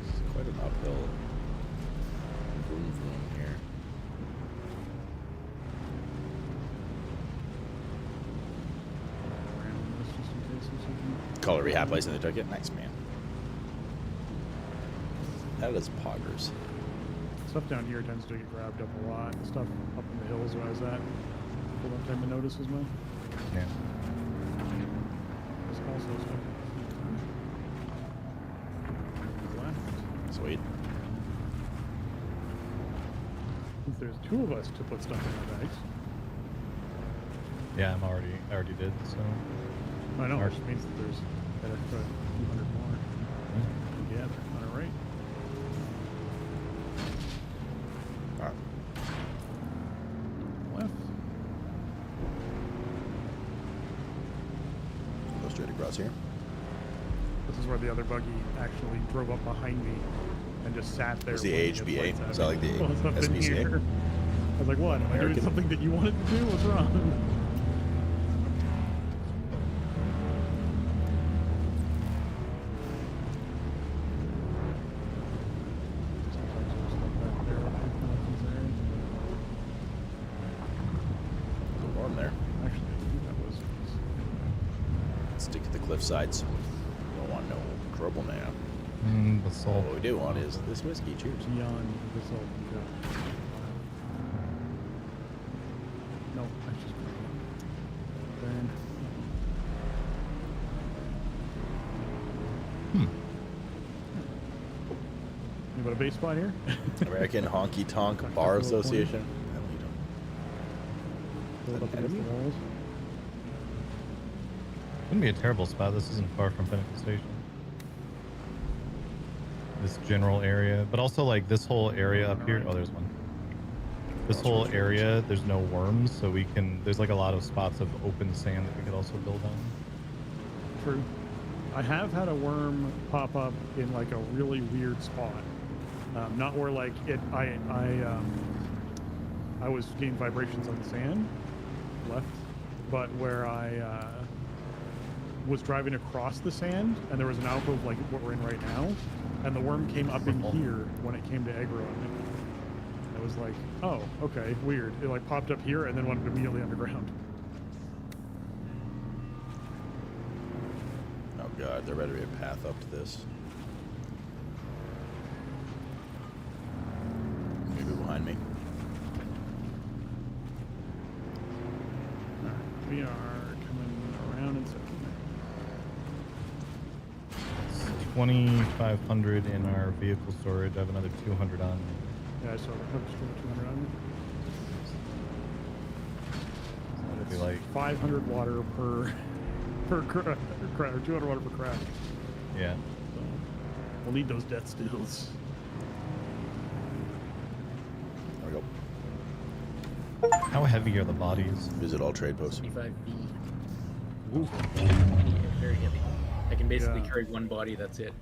It's quite an uphill vroom vroom here. Color rehab place and they took it. Nice, man. That is poggers. Stuff down here tends to get grabbed up a lot. Stuff up in the hills where I was at, people don't tend to notice as much. Yeah. There's also stuff left. Sweet. If there's 2 of us to put stuff in our bags. Yeah, I already did, so. I know, which means that there's an extra 200 more together on our right. Alright. Left. Go straight across here. This is where the other buggy actually drove up behind me and just sat there. Is the waiting to AHBA? lights out. Is that like the Well, it's up in SPCA? here. I was like, what? Am I doing American? something that you wanted to do? What's wrong? Sometimes there's stuff back there. I think nothing's there. cliff sides. Don't want no trouble now. Basalt. What we do want is this whiskey. Cheers. Beyond basalt. No, that's just burn. You got a base spot here? American Honky Tonk Bar Association. Build up against the walls. Wouldn't be a terrible spot. This isn't far from Pinnacle Station. This general area, but also like this whole area up here. Oh, there's one. This whole area, there's no worms, so we can. There's like a lot of spots of open sand that we could also build on. True. I have had a worm pop up in like a really weird spot. Not where like it. I was getting vibrations on the sand, left, but where I was driving across the sand, and there was an alcove like what we're in right now, and the worm came up in here when it came to aggro on me. I was like, oh, okay, weird. It like popped up here and then went immediately underground. Oh god, there better be a path up to this. Maybe behind me. Alright, we are coming around in circle. 2,500 in our vehicle storage. I have another 200 on me. Yeah, I saw that. 200 on me. That'd be like 500 water per craft, or 200 water per craft. Yeah. So we'll need those death stills. There we go. How heavy are the bodies? Visit all trade posts. 25B. Ooh. Very heavy. I can basically carry one body, that's it.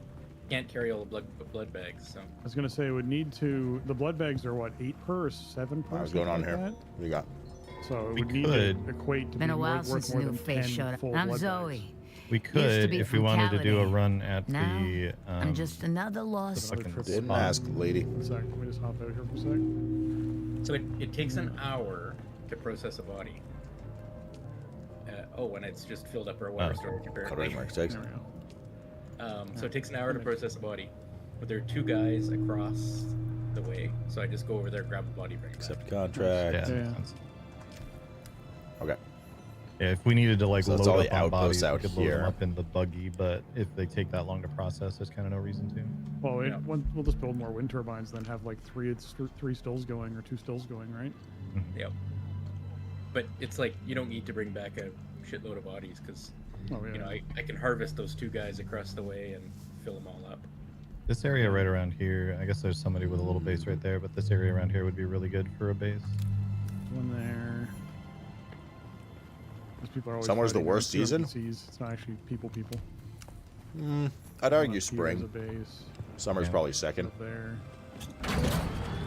Can't carry all the blood bags, so. I was gonna say, it would need to. The blood bags are what, 8 per or 7 per? What's going on here? What do you got? So it would need to equate to Been be a while worth since more new than face 10 showed up. full I'm blood Zoe. bags. We could if we wanted to do a run at now, the. I'm just another lost. Didn't ask, lady. One sec, let me just hop out here for a sec. So it takes an hour to process a body. And it's just filled up our water storage apparently. So it takes an hour to process a body. But there are 2 guys across the way, so I just go over there, grab the body, bring it back. Accept contract. Yeah. Okay. Yeah, if we needed to like So load that's all up the on outposts bodies, out we could load here. them up in the buggy. But if they take that long to process, there's kind of no reason to. Well, we'll just build more wind turbines, then have like 3 stills going or 2 stills going, right? Yep. But it's like you don't need to bring back a shitload of bodies because you know I can harvest those 2 guys across the way and fill them all up. This area right around here, I guess there's somebody with a little base right there, but this area around here would be really good for a base. One there. Those people are always Summer's the fighting worst against season? NPCs. It's not actually people. I'd argue Here's spring. a base. Summer's probably second. Up there.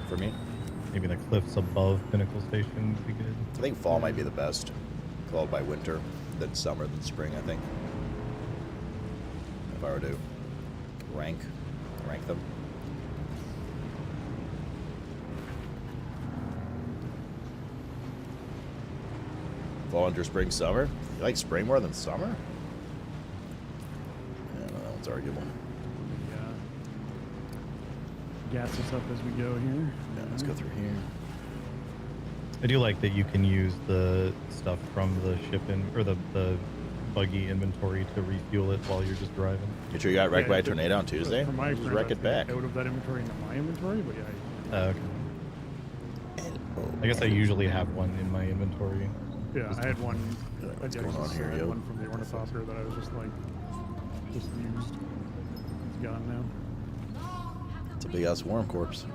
For me. Maybe the cliffs above Pinnacle Station would be good. I think fall might be the best, followed by winter, then summer, then spring, I think. If I were to rank them. Fall, winter, spring, summer? You like spring more than summer? Yeah, no, that one's arguable. Gas us up as we go here. Yeah, let's go through here. I do like that you can use the stuff from the ship or the buggy inventory to refuel it while you're just driving. You sure you got wrecked by a tornado on Tuesday? From my Just experience, wreck it back. out of that inventory into my inventory, but yeah. Okay. I guess I usually have one in my inventory. Yeah, I had one. What's I going on here, I had yo? one from the ornithopter that I was just used. It's gone now. It's a big ass worm corpse.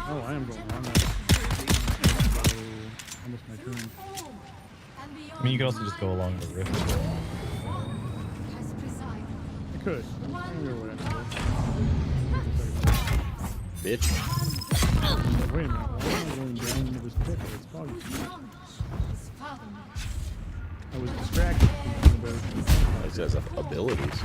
Oh, I am going wrong. I missed my turn. I mean, you could also just go along the rift. I could. Bitch. Wait a minute. Why am I going down into this pit? It's foggy. I was distracted. He has abilities.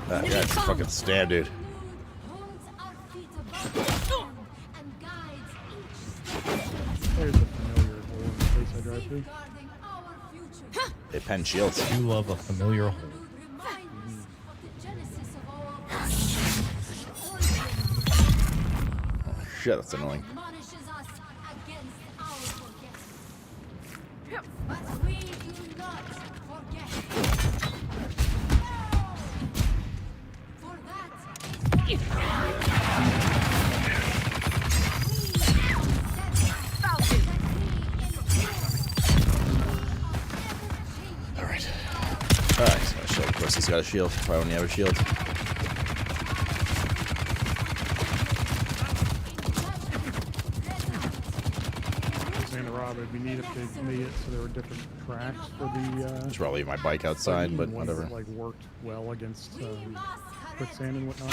Yeah, it's fucking stand, dude. There's a familiar hole in the place I drive through. They pen shields. You love a familiar hole. Oh, shit, that's annoying. Alright. Alright, he's got a shield. Of course he's got a shield. Why wouldn't he have a shield? Saying to Rob, it'd be neat if they made it so there were different tracks for the. Just probably leave my bike outside, but whatever. That, like worked well against quicksand and whatnot.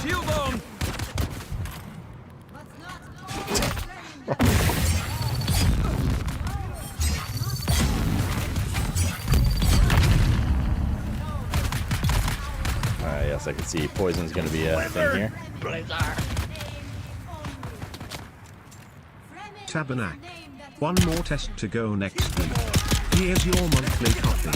Shield on! Yes, I can see poison's gonna be a thing here. Tabernacle. One more test to go next week. Here's your monthly copy.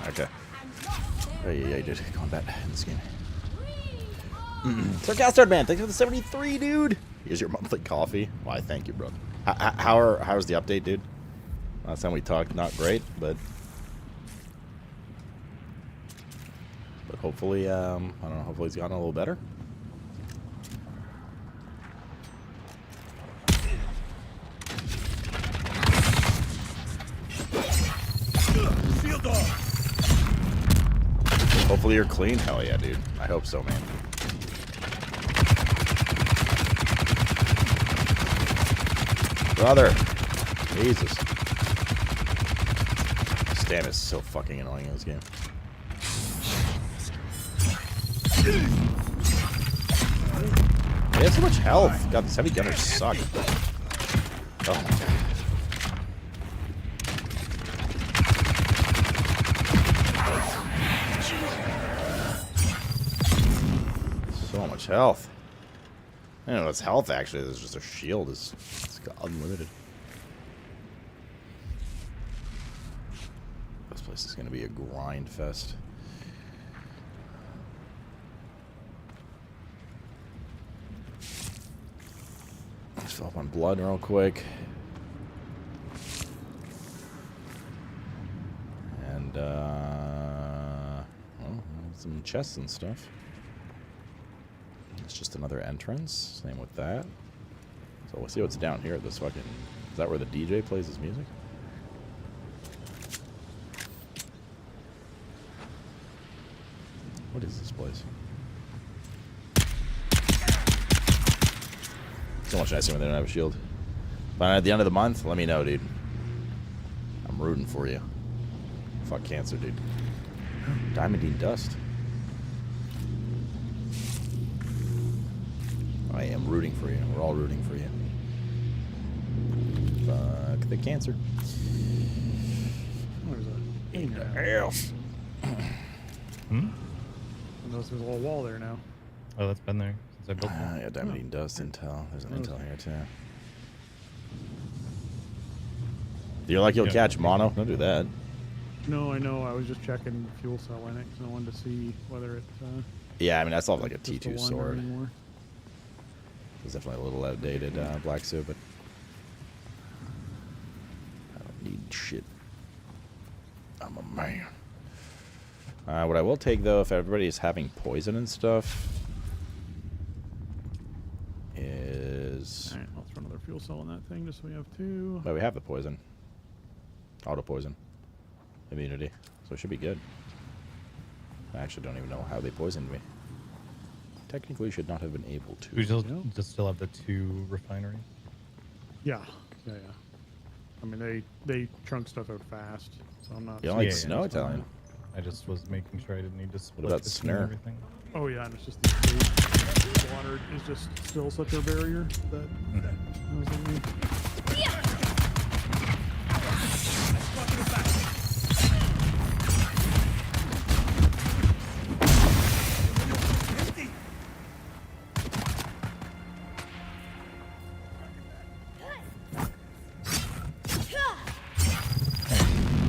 Okay. Hey, dude. Combat in this game. Sir Castard Man, thanks for the 73, dude. Here's your monthly coffee. Why, thank you, bro. How's the update, dude? Last time we talked, not great, but hopefully, I don't know. Hopefully, it's gotten a little better. Shield off! Hopefully, you're clean. Hell yeah, dude. I hope so, man. Brother. Jesus. Stam is so fucking annoying in this game. They have so much health. God, these heavy gunners suck. Oh my god. So much health. I don't know, it's health actually. There's just a shield. It's got unlimited. This place is going to be a grind fest. Let's fill up on blood real quick. And, well, some chests and stuff. It's just another entrance. Same with that. So we'll see what's down here at this fucking... Is that where the DJ plays his music? What is this place? So much nicer when they don't have a shield. But at the end of the month, let me know, dude. I'm rooting for you. Fuck cancer, dude. Diamondine dust. I am rooting for you. We're all rooting for you. Fuck the cancer. There's a thing In the there. house. I notice there's a little wall there now. Oh, that's been there since I built it. Yeah, diamondine dust, intel. There's an intel here, too. Do you like you'll catch mono? Don't do that. No, I know. I was just checking the fuel cell in it because I wanted to see whether it. Yeah, I mean, I still have like a just the T2 one sword. anymore. It's definitely a little outdated black suit, but I don't need shit. I'm a man. What I will take, though, if everybody is having poison and stuff, is... Alright, I'll throw another fuel cell in that thing just so we have two. But we have the poison. Auto poison. Immunity. So it should be good. I actually don't even know how they poisoned me. technically should not have been able to. We just still have the 2 refineries. Yeah. I mean, they chunk stuff out fast, so I'm not. You don't like snow, Italian? I just was making sure I didn't need to split What about the snare? and everything. Oh yeah, and it's just the water is just still such a barrier that.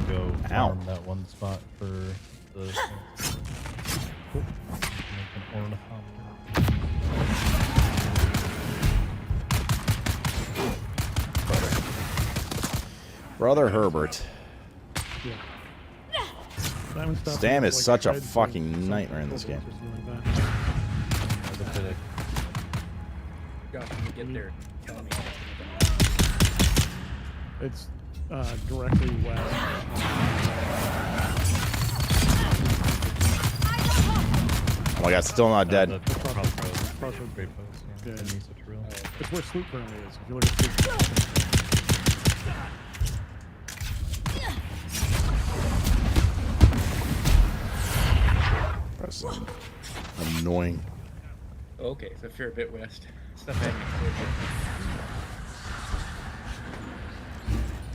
Go Ow. farm that one spot for the make an ornithopter. Brother Herbert. Yeah. Stam is such a fucking nightmare in this game. Josh, when you get there, tell me. It's directly west. Oh my god, still not dead. Crossroads. Yeah. It's where Sloop currently is. If you look at Sloop. That's annoying. Okay, so if you're a bit west, stuff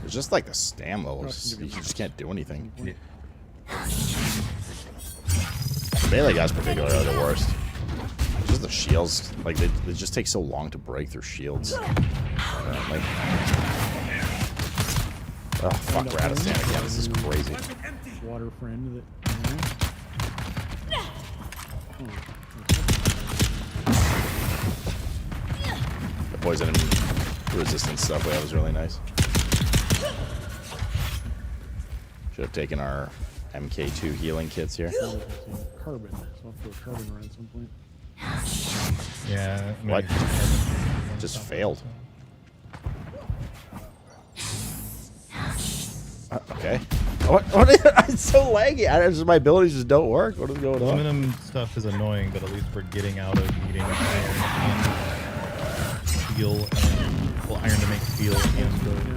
It's just like the stam levels. You just can't do anything. Melee guys particularly are the worst. It's just the shields, like they just take so long to break through shields. Like, oh fuck, Radistan again. This is crazy. Water friend that. The poison resistance stuff we had was really nice. Should have taken our MK2 healing kits here. Carbon. So I'll have to go carbon around at some point. Yeah. What? Just failed. Okay. What? It's so laggy. My abilities just don't work. What is going on? Aluminum stuff is annoying, but at least we're getting out of needing iron and steel and iron to make steel and the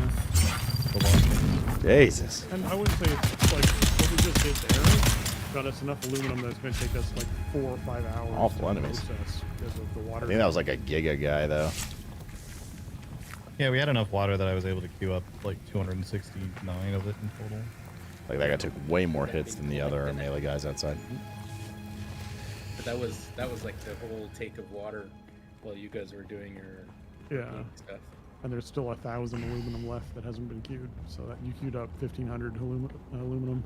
Jesus. And I wouldn't say it's like what we just did there got us enough aluminum that's going to take us like 4 or 5 hours. Awful to enemies. process because of the water. I think that was like a Giga guy though. Yeah, we had enough water that I was able to queue up like 269 of it in total. Like that guy took way more hits than the other melee guys outside. But that was like the whole take of water while you guys were doing your stuff. And there's still 1,000 aluminum left that hasn't been queued. So that you queued up 1,500 aluminum.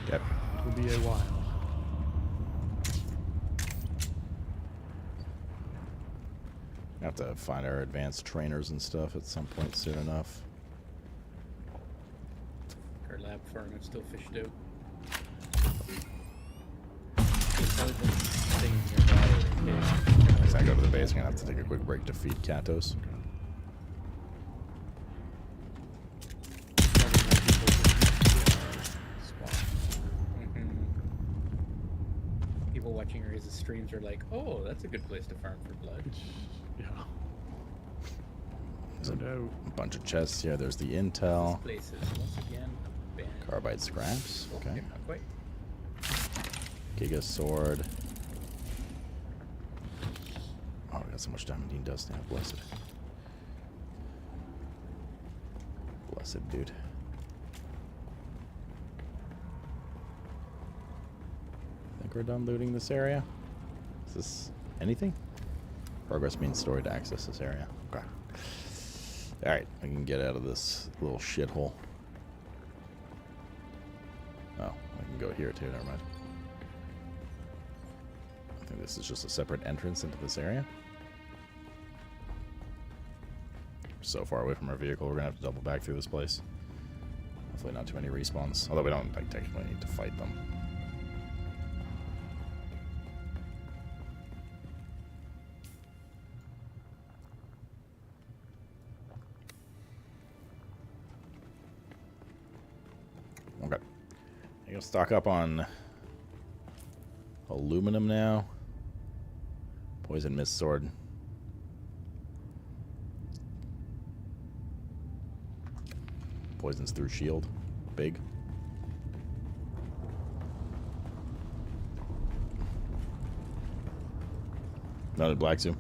Yep. It would be a while. We have to find our advanced trainers and stuff at some point soon enough. Our lab farm is still fished out. As I go to the base, I'm gonna have to take a quick break to feed Katos. People watching Raze's streams are like, "Oh, that's a good place to farm for blood." Yeah. There's a bunch of chests here. There's the intel. Places once again. Banned. Carbide scraps. Okay. Not quite. Giga sword. Oh, we got so much diamondine dust now. Blessed. Blessed, dude. I think we're done looting this area. Is this anything? Progress means story to access this area. Okay. Alright, I can get out of this little shithole. Oh, I can go here too, never mind. I think this is just a separate entrance into this area. We're so far away from our vehicle, we're gonna have to double back through this place. Hopefully not too many respawns, although we don't like, technically need to fight them. Okay. I'm gonna stock up on aluminum now. Poison mist sword. Poisons through shield. Big. Another black zoom.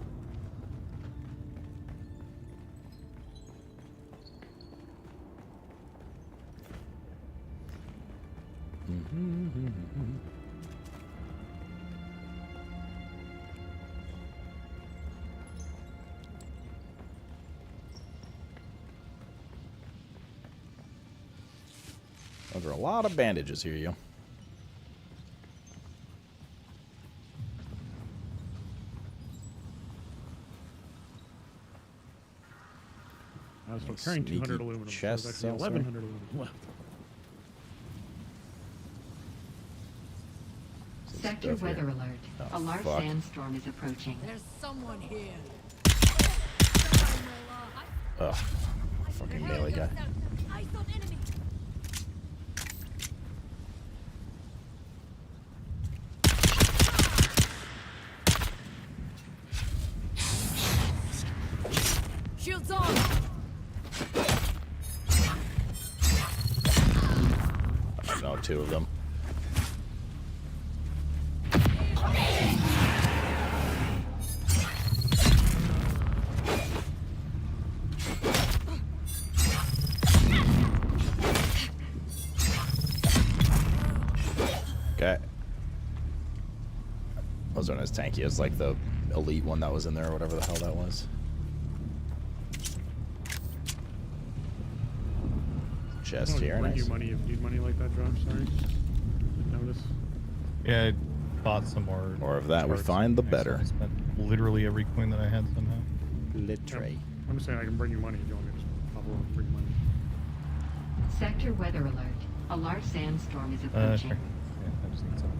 Those are a lot of bandages here, yo. I was carrying 200 aluminum. Chest, so there's actually 1,100 aluminum left. Sector weather alert. A large sandstorm is approaching. There's someone here. Ugh. Fucking melee guy. Eyes on enemy. Shields on. I know 2 of them. Okay. Those aren't as tanky as like the elite one that was in there or whatever the hell that was. Chest here. Bring Nice. you money if you need money like that, John. Sorry. Didn't notice. Yeah, I bought some more. More of that we find, the better. I spent literally every coin that I had somehow. Literally. I'm just saying I can bring you money if you want me to just pop over and bring you money. Sector weather alert. A large sandstorm is approaching. Sure. Yeah, I just need something.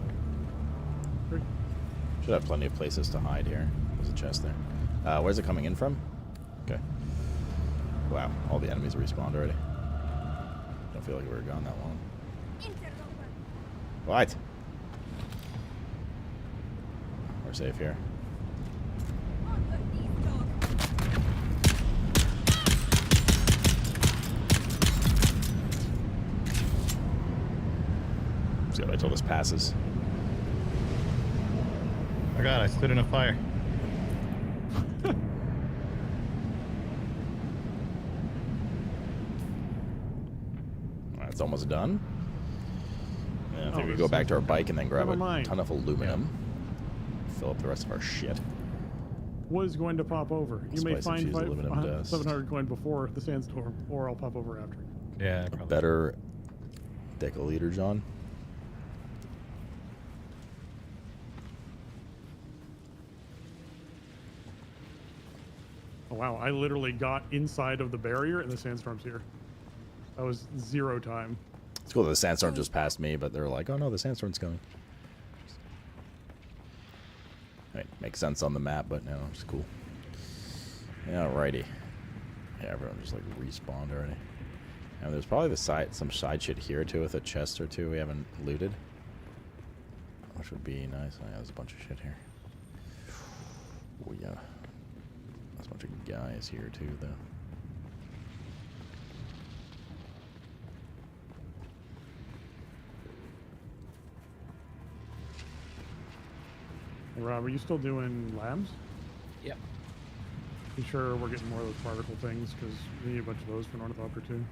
Should have plenty of places to hide here. There's a chest there. Where's it coming in from? Okay. Wow, all the enemies respawned already. Don't feel like we were gone that long. What? We're safe here. Just gotta wait till this passes. Oh god, I stood in a fire. It's almost done. Yeah, I think we go back to our bike and then grab a ton of aluminum. Fill up the rest of our shit. Was going to pop over. You may Spice find infused aluminum dust. 700 coin before the sandstorm, or I'll pop over after. Yeah, a better deciliter, John. Oh wow, I literally got inside of the barrier and the sandstorm's here. That was 0 time. It's cool that the sandstorm just passed me, but they're like, oh no, the sandstorm's coming. Right, makes sense on the map, but no, it's cool. Alrighty. Yeah, everyone just like respawned already. And there's probably some side shit here too with a chest or two we haven't looted. Which would be nice. Oh, yeah, there's a bunch of shit here. Oh yeah. There's a bunch of guys here too though. Hey, Rob, are you still doing labs? Yep. You sure we're getting more of those particle things? Because we need a bunch of those for hornythopter too.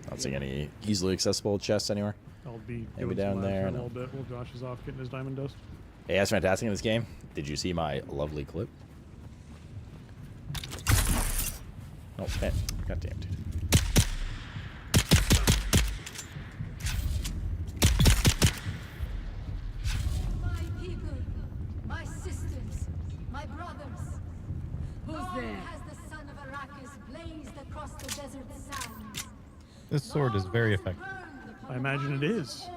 Not seeing any easily accessible chests anywhere. I'll be maybe doing down some labs there. for a little bit while Josh is off getting his diamond dust. Hey, that's fantastic in this game. Did you see my lovely clip? Oh, man. God damn, dude. My people, my sisters, my brothers. Who's there? Has the son of Arrakis blazed across the desert sands? This sword is very effective. I imagine it is.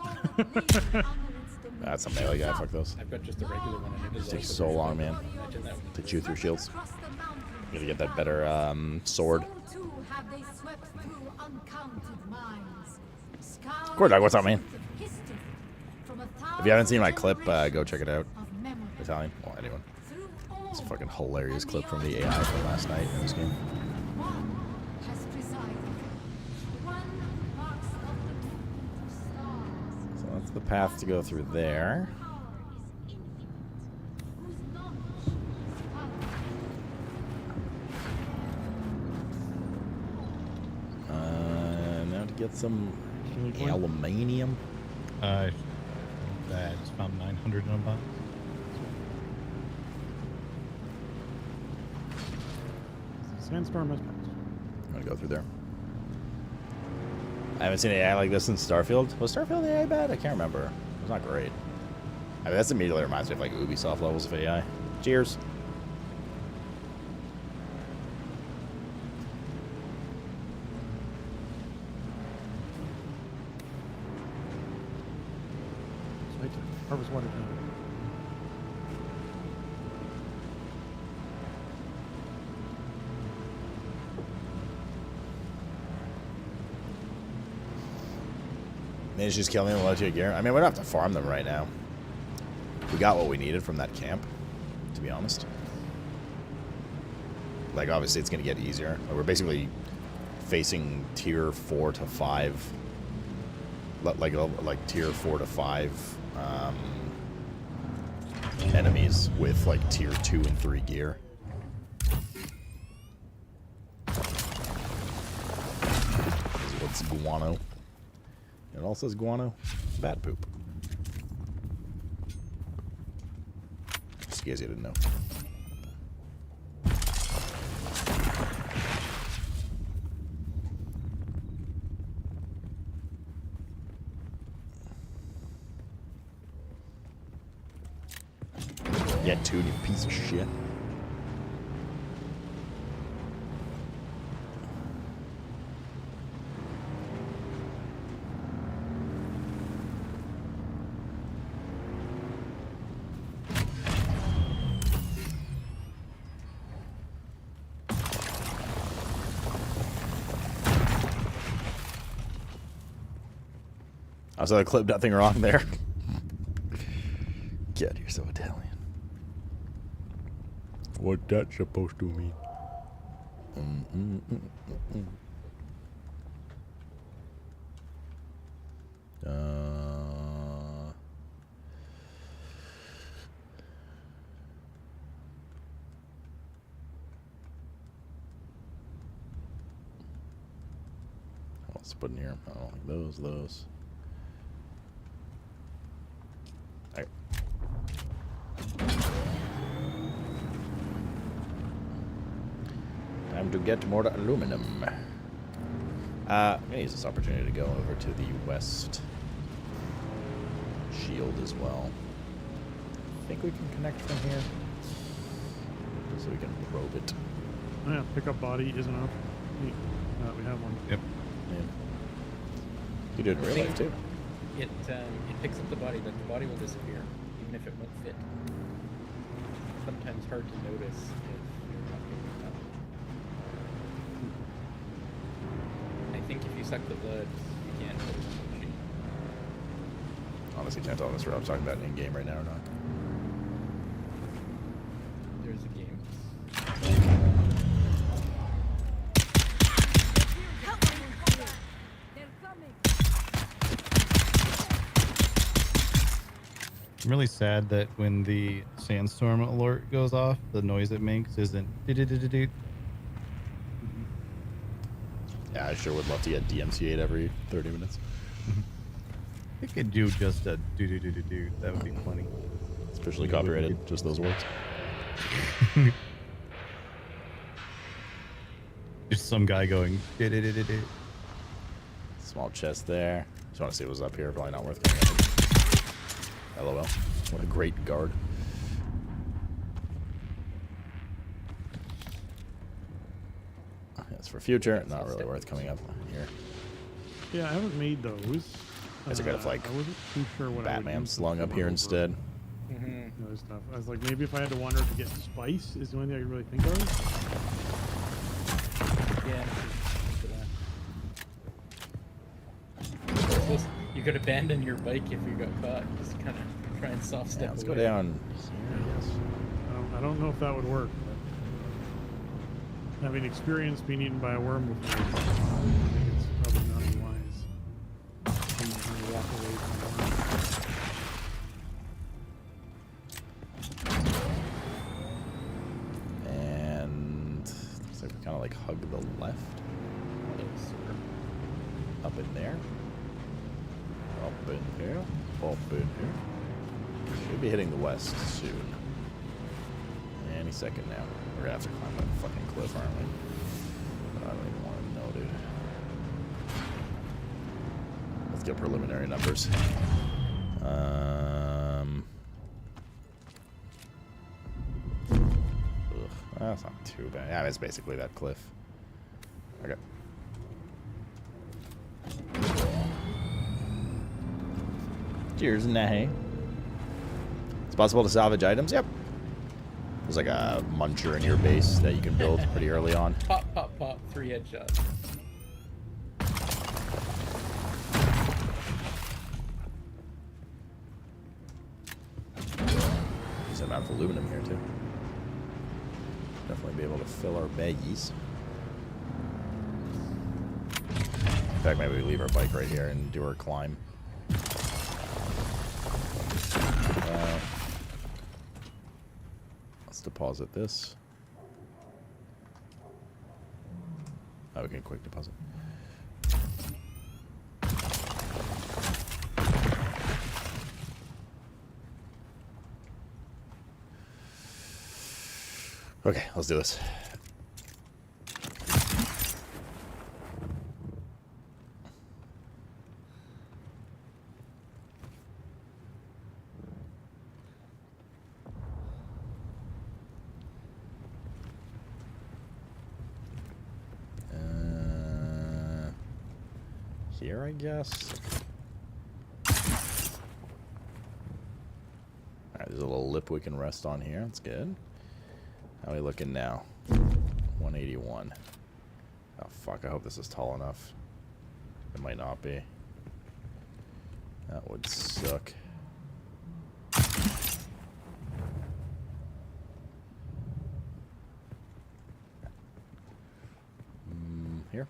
That's a melee guy. Fuck those. I've got just a regular one. And it It takes so long, man, to chew through shields. You gotta get that better sword. Core Dog, what's up, man? If you haven't seen my clip, go check it out. Italian. Well, anyone. It's a fucking hilarious clip from the AI from last night in this game. So that's the path to go through there. Now to get some aluminium. I just found 900 in a box. Sandstorm has passed. I'm gonna go through there. I haven't seen AI like this since Starfield. Was Starfield AI bad? I can't remember. It was not great. I mean, that's immediately reminds me of like Ubisoft levels of AI. Cheers. Harvest water tank. They just kill me and let you gear. I mean, we don't have to farm them right now. We got what we needed from that camp, to be honest. Like, obviously, it's going to get easier. We're basically facing tier 4 to 5. Like tier 4 to 5 enemies with, like, tier 2 and 3 gear. What's guano? It all says guano. Bad poop. Just in case you didn't know. Yeah, dude, you piece of shit. I saw the clip, nothing wrong there. God, you're so Italian. What that supposed to mean? What's put in here? I don't like those. Alright. Time to get more aluminum. I'm gonna use this opportunity to go over to the west shield as well. I think we can connect from here, so we can probe it. Oh yeah, pickup body is enough. We have one. Yep. Yeah. You do it in real life too. It picks up the body, but the body will disappear, even if it won't fit. Sometimes hard to notice if you're not picking it up. I think if you suck the blood, you can't notice the machine. Honestly, can't tell if I'm talking about in-game right now or not. There's a game. I'm really sad that when the sandstorm alert goes off, the noise it makes isn't do-do-do-do-do. Yeah, I sure would love to get DMCA'd every 30 minutes. It could do just a do-do-do-do-do. That would be plenty. Especially copyrighted, just those words. Just some guy going do-do-do-do-do. Small chest there. Just want to see what's up here. Probably not worth getting up. LOL. What a great guard. That's for future. Not really worth coming up here. Yeah, I haven't made those. Guess I could have like I wasn't too sure what Batman slung up here instead. Other stuff. I was like, maybe if I had to wander to get spice is the only thing I could really think of. Yeah. You could abandon your bike if you got caught. Just kind of try and soft step. Yeah, let's away. go down. don't know if that would work. But having experience being eaten by a worm before, I think it's probably not wise. I'm trying to walk away from the worm. And looks like we kind of like hug the left. Up in there. Up in here. Up in here. Should be hitting the west soon. Any second now. We're gonna have to climb that fucking cliff, aren't we? I don't even want to know, dude. Let's get preliminary numbers. That's not too bad. Yeah, it's basically that cliff. Okay. Cheers, Nahe. It's possible to salvage items? Yep. There's like a muncher in your base that you can build pretty early on. Pop, pop, pop. 3 headshots. There's an amount of aluminum here, too. Definitely be able to fill our baggies. In fact, maybe we leave our bike right here and do our climb. Let's deposit this. Oh, we can quick deposit. Okay, let's do this. Here, I guess. Alright, there's a little lip we can rest on here. That's good. How are we looking now? 181. Oh, fuck. I hope this is tall enough. It might not be. That would suck. Here.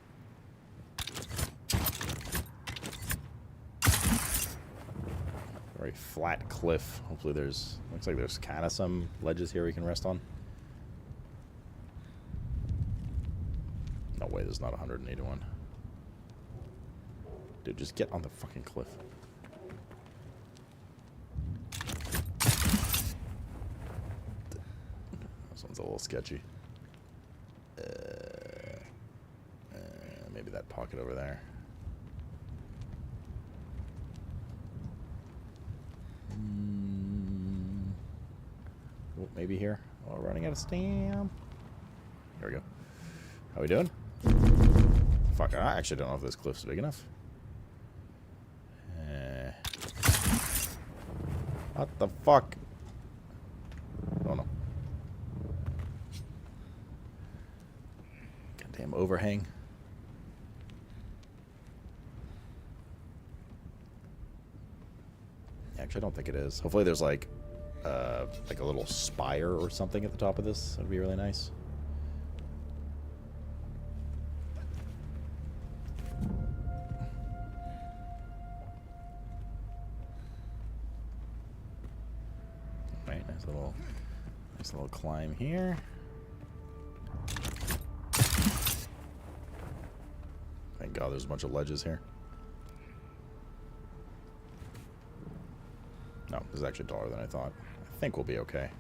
Very flat cliff. Hopefully there's... Looks like there's kind of some ledges here we can rest on. No way, there's not 181. Dude, just get on the fucking cliff. This one's a little sketchy. Maybe that pocket over there. Oh, maybe here. Oh, running out of steam. Here we go. How we doing? Fuck, I actually don't know if this cliff's big enough. What the fuck? Oh no. Goddamn overhang. Actually, I don't think it is. Hopefully there's like a little spire or something at the top of this. That'd be really nice. Alright, nice little climb here. Thank God there's a bunch of ledges here. No, this is actually taller than I thought. I think we'll be okay.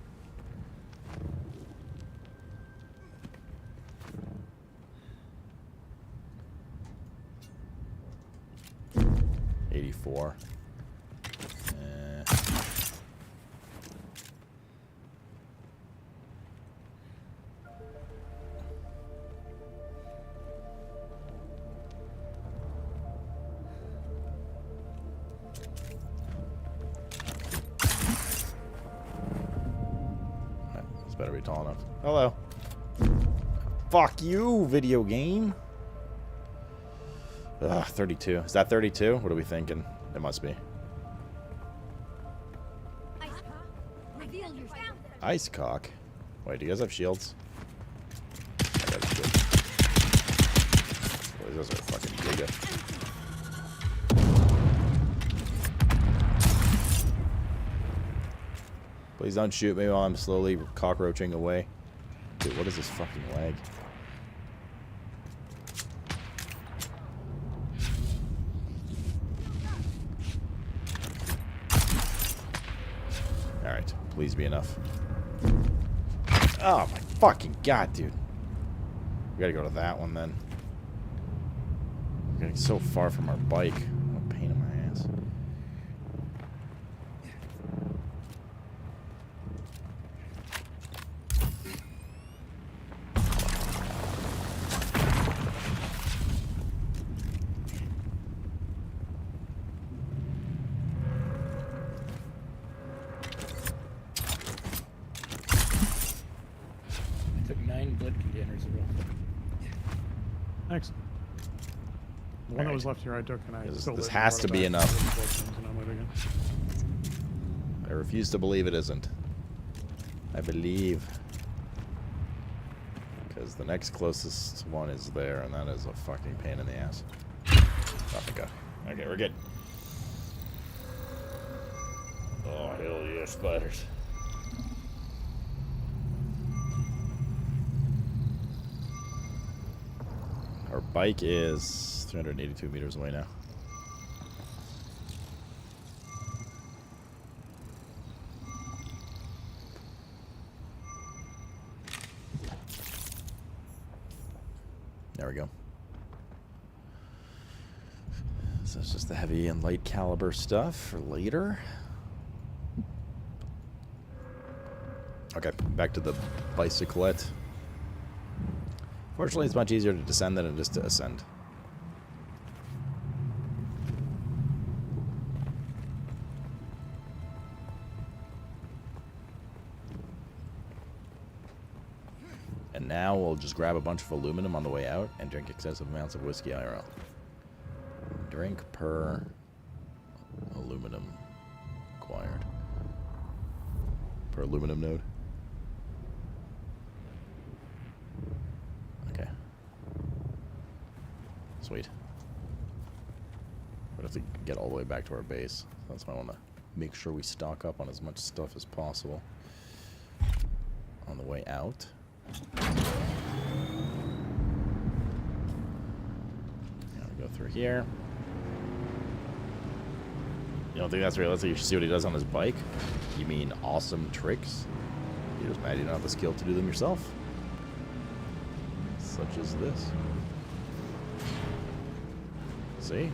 $84. Better be tall enough. Hello. Fuck you, video game. Ugh, 32. Is that 32? What are we thinking? It must be. Ice cock? Wait, do you guys have shields? I got a shield. Boy, those are fucking giga. Please don't shoot me while I'm slowly cockroaching away. Dude, what is this fucking lag? Alright, please be enough. Oh my fucking god, dude. We gotta go to that one then. We're getting so far from our bike. What a pain in my ass. Excellent. The one that was left here I took, and I still this has to be enough. I refuse to believe it isn't. I believe. Because the next closest one is there, and that is a fucking pain in the ass. Oh my god. Okay, we're good. Oh, hell yeah, spiders. Our bike is 382 meters away now. There we go. So it's just the heavy and light caliber stuff for later. Okay, back to the bicyclette. Fortunately, it's much easier to descend than it is to ascend. And now we'll just grab a bunch of aluminum on the way out and drink excessive amounts of whiskey IRL. Drink per aluminum acquired. Per aluminum node. Okay. Sweet. We'd have to get all the way back to our base. That's why I want to make sure we stock up on as much stuff as possible on the way out. Now we go through here. You don't think that's realistic? You should see what he does on his bike? You mean awesome tricks? You're just mad you don't have the skill to do them yourself. Such as this. See?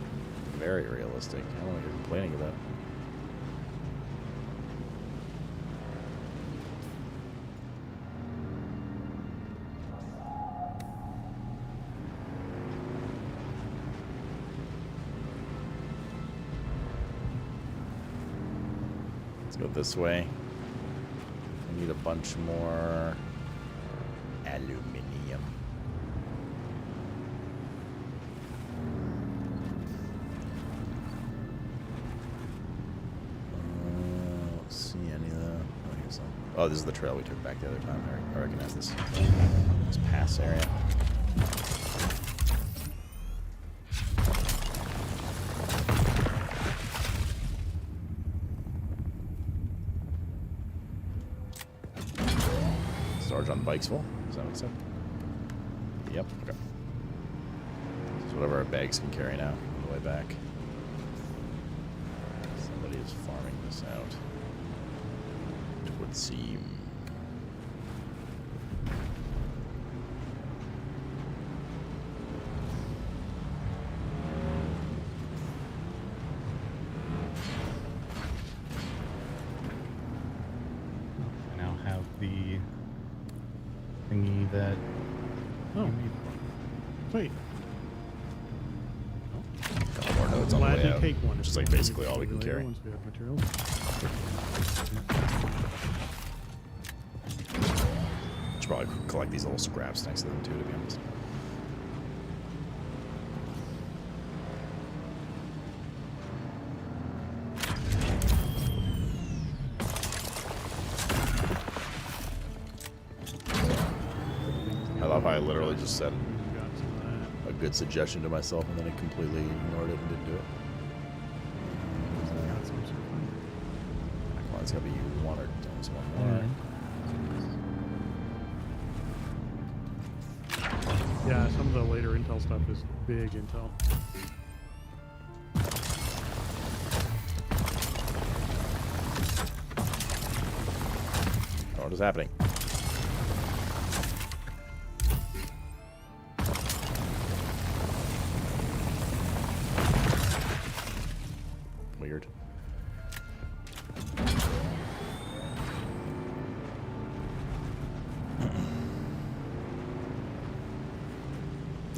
Very realistic. I don't know what you're complaining about. Let's go this way. I need a bunch more aluminum. Don't see any of that. Oh, here's some. Oh, this is the trail we took back the other time. I recognize this pass area. Storage on the bike's full? Is that what it said? Yep, okay. So whatever our bags can carry now on the way back. Somebody is farming this out. It would seem. I now have the thingy that. Oh, sweet. A couple more nodes on the way out. Take one. Which is like basically all we can carry. Once we have materials. Should probably collect these little scraps next to them too, to be honest. literally just said a good suggestion to myself, and then I completely ignored it and didn't do it. Come on, it's gotta be one or one more. Yeah, some of the later intel stuff is big intel. Oh, what is happening? Weird.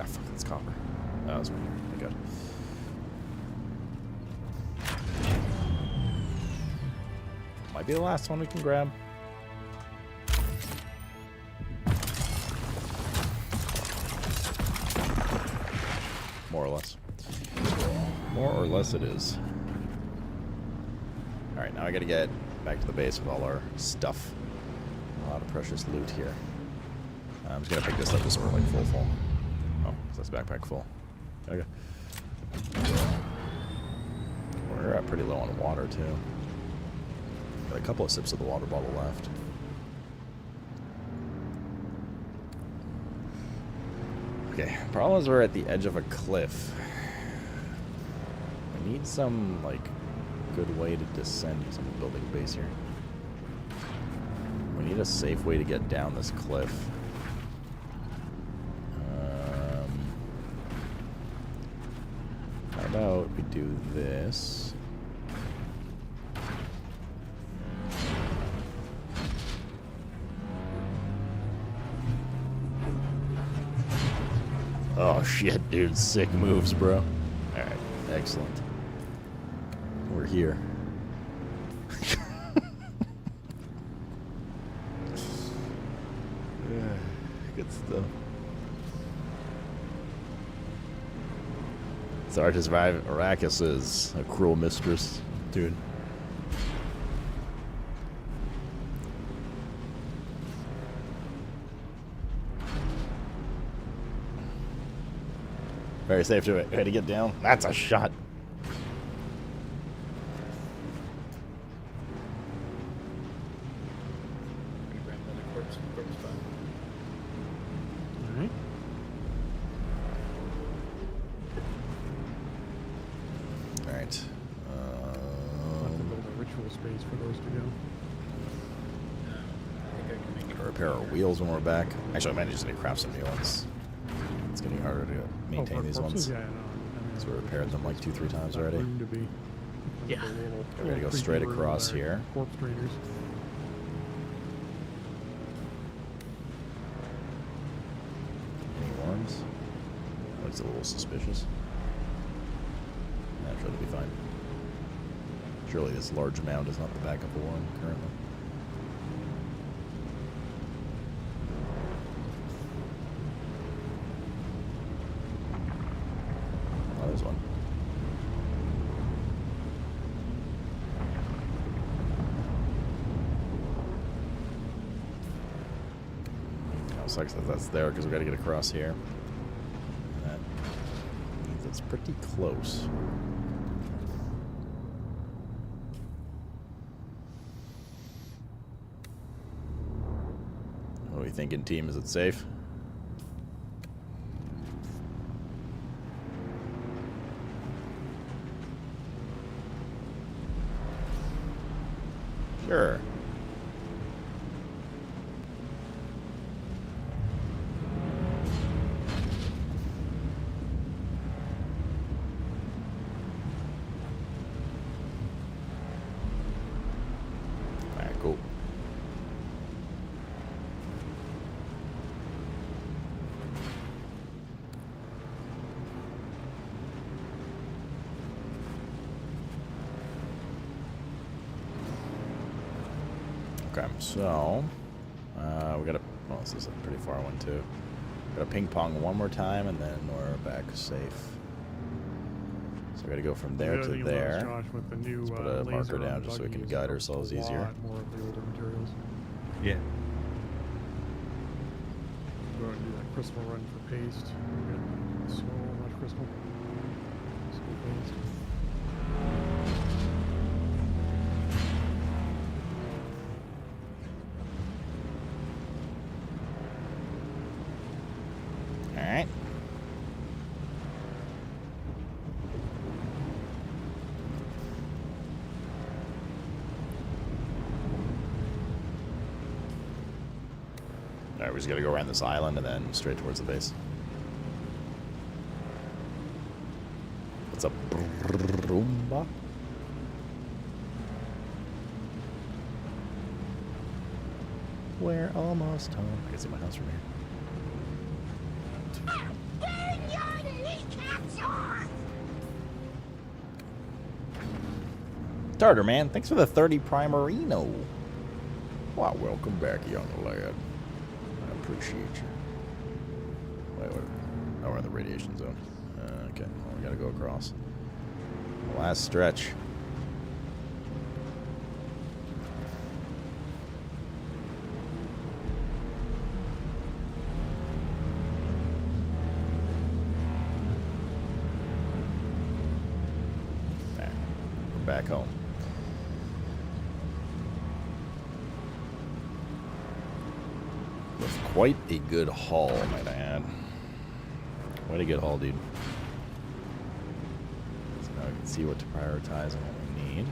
Ah, fuck, that's copper. That was weird. Thank God. Might be the last one we can grab. More or less. More or less it is. Alright, now I gotta get back to the base with all our stuff. A lot of precious loot here. I'm just gonna pick this up just so we're like full. Oh, that's backpack full. Okay. We're pretty low on water too. Got a couple of sips of the water bottle left. Okay, problem is we're at the edge of a cliff. I need some, like, good way to descend. I'm building a base here. We need a safe way to get down this cliff. How about we do this? Oh shit, dude. Sick moves, bro. Alright, excellent. We're here. Good stuff. It's hard to survive. Arrakis is a cruel mistress, dude. Very safe to it. Way to get down. That's a shot. Alright. Alright. I'll have to build a ritual space for those to go. Repair our wheels when we're back. Actually, I might just need to craft some new ones. It's getting harder to maintain these ones. Yeah, So we repaired them like 2-3 times already. Yeah. We're gonna go straight across here. Corpse traders. Any worms? Looks a little suspicious. Yeah, sure, it'll be fine. Surely this large mound is not the back of a worm currently. Oh, there's one. Oh, sucks that that's there because we got to get across here. That means it's pretty close. What are we thinking, team? Is it safe? Sure. Alright, cool. Okay, so we gotta. Oh, this is a pretty far one too. Gotta ping pong one more time, and then we're back safe. So we gotta go from there to there. Josh, with the new, Let's put a marker down just so we can guide ourselves easier. More of the older materials. Yeah. Go go out and do that crystal run for paste. We got so much crystal. So paste. Alright. Alright, we just gotta go around this island and then straight towards the base. What's up, Roomba? We're almost home. I can see my house from here. Tartar, man. Thanks for the 30 Primerino. Wow, welcome back, young lad. I appreciate you. Wait. Oh, we're in the radiation zone. Okay, well, we gotta go across. Last stretch. We're back home. With quite a good haul, might I add. Quite a good haul, dude. So now we can see what to prioritize and what we need.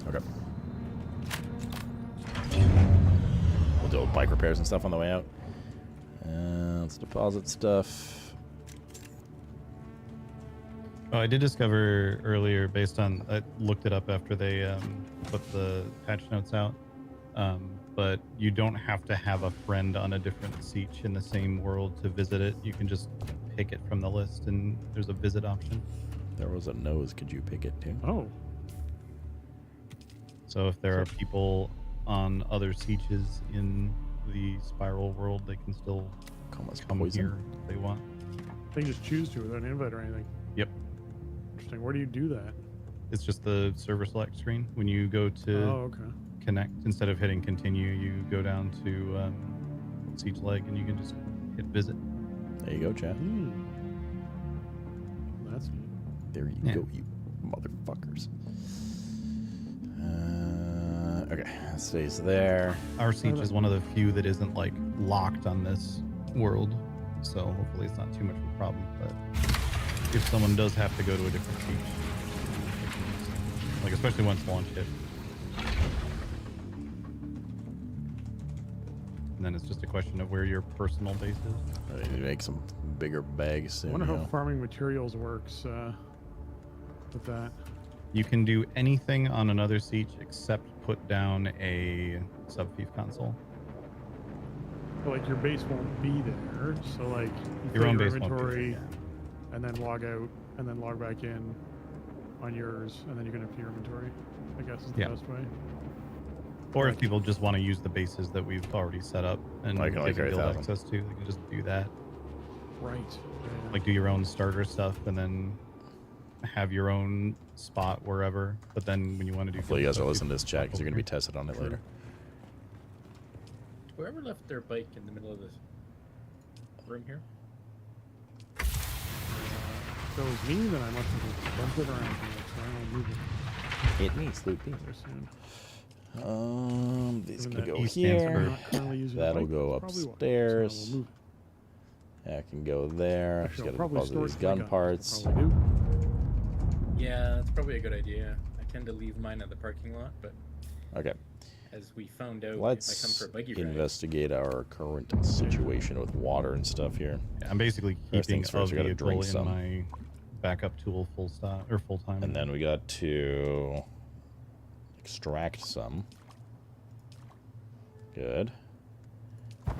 Okay. We'll do bike repairs and stuff on the way out. Let's deposit stuff. Oh, I did discover earlier, based on, I looked it up after they put the patch notes out, but you don't have to have a friend on a different siege in the same world to visit it. You can just pick it from the list, and there's a visit option. There was a nose. Could you pick it too? Oh. So if there are people on other sieges in the spiral world, they can still come here if they want. They can just choose to without an invite or anything. Yep. Interesting. Where do you do that? It's just the server select screen. When you go to connect, instead of hitting continue, you go down to siege leg and you can just hit visit. There you go, chat. That's neat. There you go, you motherfuckers. Okay, that stays there. Our siege is one of the few that isn't like locked on this world, so hopefully it's not too much of a problem. But if someone does have to go to a different siege, like especially once launch hit, and then it's just a question of where your personal base is. I need to make some bigger bags soon. I wonder how farming materials works with that. You can do anything on another siege except put down a sub-fief console. But like your base won't be there, so like you Your fill own your base won't be there, inventory, yeah. and then log out, and then log back in on yours, and then you can empty your inventory. I guess is the best way. Or if people just want to use the bases that we've already set up and Like give carry guild 1,000. access to, they can just do that. Right. Yeah. Like do your own starter stuff and then have your own spot wherever. But then when you want to do, Hopefully you guys guild are stuff, listening to this chat because you're going to be tested on it later. Whoever left their bike in the middle of this room here? If it was me, then I must have just bumped it around too much, so I don't move it. Hit me, Sloop me. These Given can that go East Hampton are here. not currently using the That'll bike, go that's probably why. upstairs. So we'll move That can go there. Actually, I'll Just got to probably deposit store these it gun for the parts. Probably do. Yeah, that's probably a good idea. I tend to leave mine at the parking lot, but Okay. as we found out, if I come Let's for a buggy ride, investigate our current situation with water and stuff here. I'm basically First keeping things a first, we gotta vehicle drink in some. my backup tool full time. And then we got to extract some. Good.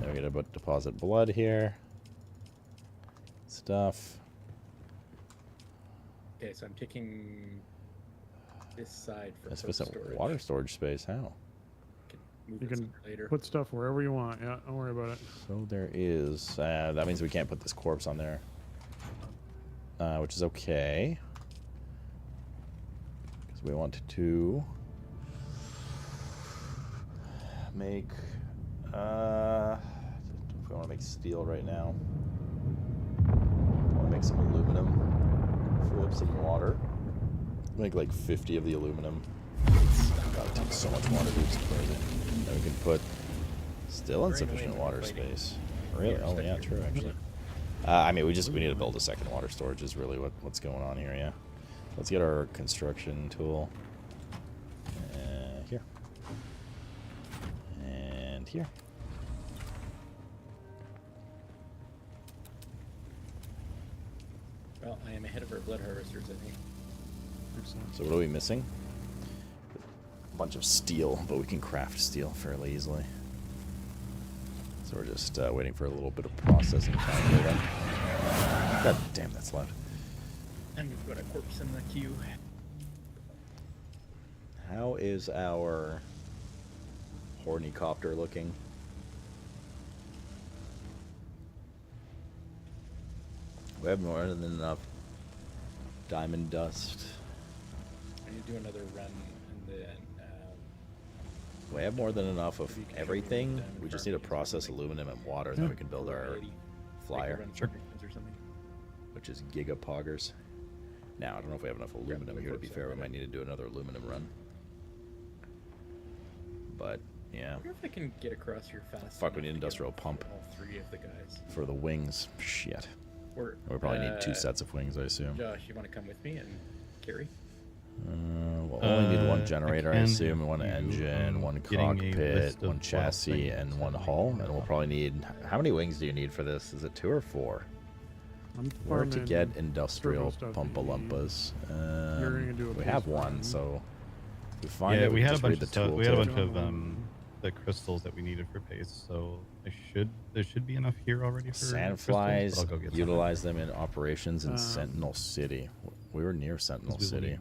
Then we got to deposit blood here. Stuff. okay, so I'm taking this side for That's cold some storage. water storage space. How? Move You it can later. put stuff wherever you want. Yeah, don't worry about it. So there is. That means we can't put this corpse on there. Which is okay. So we want to make, if we want to make steel right now, I want to make some aluminum, fill up some water, make like 50 of the aluminum. God, it takes so much water, dude, it's crazy. Then we can put still insufficient water space. Really? Oh yeah, true actually. I mean, we need to build a second water storage is really what's going on here, yeah. Let's get our construction tool. Here. And here. Well, I am ahead of our blood harvesters, I think. So what are we missing? A bunch of steel, but we can craft steel fairly easily. So we're just waiting for a little bit of processing time here then. God damn, that's loud. And we've got a corpse in the queue. How is our hornythopter looking? We have more than enough diamond dust. I need to do another run and then We have more than enough of everything. We just need to process aluminum and water, then we can build our flyer, which is gigapoggers. Now, I don't know if we have enough aluminum here, to be fair. We might need to do another aluminum run. But, yeah. I wonder if I can get across here fast. Fuck, we need an industrial pump. All three of the guys. For the wings. Shit. Or, we probably need 2 sets of wings, I assume. Josh, you want to come with me and carry? We'll only need 1 generator, I assume, 1 engine, 1 cockpit, 1 chassis, and 1 hull. And we'll probably need... How many wings do you need for this? Is it 2 or 4? Where to get industrial pumpalumpas? We have 1, so... We find we had a bunch of stuff. We had a bunch of the crystals that we needed for paste, so there should be enough here already for sandflies. I'll go get Utilize them in operations in Sentinel City. We were near Sentinel City.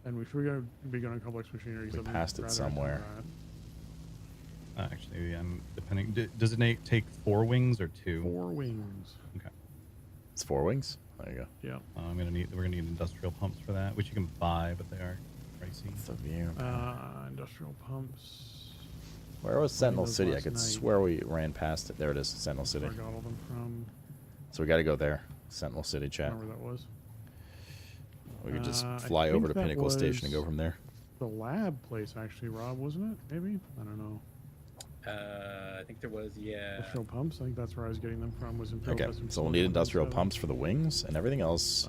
And we should be going to complex machinery. We passed it somewhere. Actually, I'm depending. Does it take 4 wings or 2? 4 wings. Okay. It's 4 wings. There you go. Yeah. We're gonna need industrial pumps for that, which you can buy, but they are pricey. Industrial pumps. Where was Sentinel City? I could swear we ran past it. There it is, Sentinel City. Where I got all them from. So we got to go there, Sentinel City, chat. I don't know where that was. We could just fly over to Pinnacle Station and go from there. The lab place, actually, Rob, wasn't it? Maybe? I don't know. I think there was, yeah. Industrial pumps. I think that's where I was getting them from. Was in okay, so we'll need industrial pumps for the wings, and everything else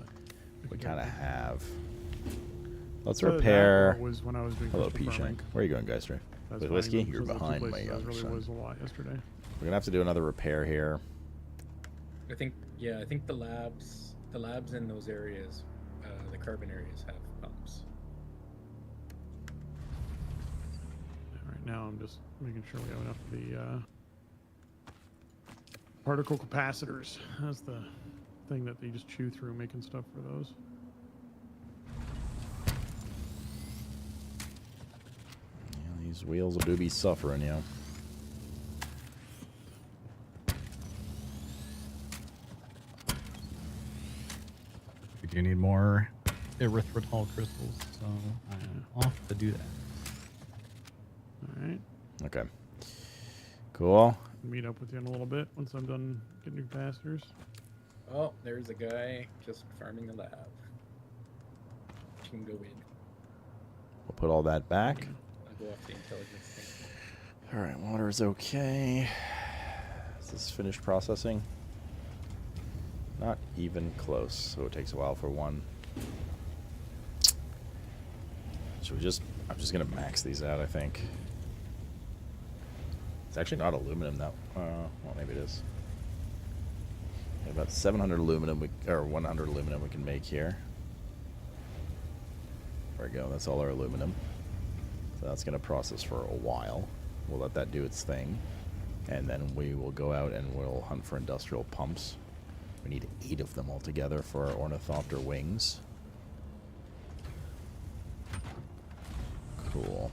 we kind of have. Let's repair. Was when I was doing hello, P-Shank. Where are you going, Geister? With whiskey? You're behind my young son. Was a lot yesterday. We're gonna have to do another repair here. I think the labs in those areas, the carbon areas have pumps. Right now, I'm just making sure we have enough of the particle capacitors. That's the thing that they just chew through, making stuff for those. These wheels do be suffering, yeah. We do need more erythritol crystals, so I'm off to do that. All right. Okay. Cool. Meet up with you in a little bit once I'm done getting new capacitors. Oh, there's a guy just farming the lab. You can go in. We'll put all that back. I'll go off the intelligence thing. Alright, water is okay. Is this finished processing? Not even close, so it takes a while for one. Should we just... I'm just gonna max these out, I think. It's actually not aluminum now. Well, maybe it is. About 700 aluminum, or 100 aluminum we can make here. There we go, that's all our aluminum. So that's gonna process for a while. We'll let that do its thing. And then we will go out and we'll hunt for industrial pumps. We need 8 of them altogether for our ornithopter wings. Cool.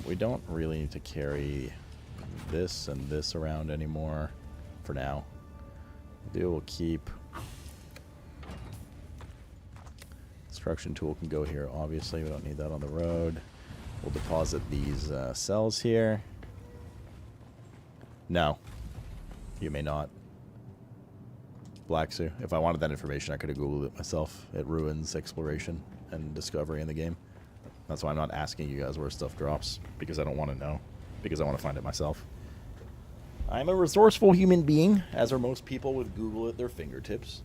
We don't really need to carry this and this around anymore for now. We'll keep Construction tool can go here, obviously. We don't need that on the road. We'll deposit these cells here. No. You may not. Black Sue. If I wanted that information, I could have Googled it myself. It ruins exploration and discovery in the game. That's why I'm not asking you guys where stuff drops. Because I don't want to know. Because I want to find it myself. I'm a resourceful human being, as are most people with Google at their fingertips.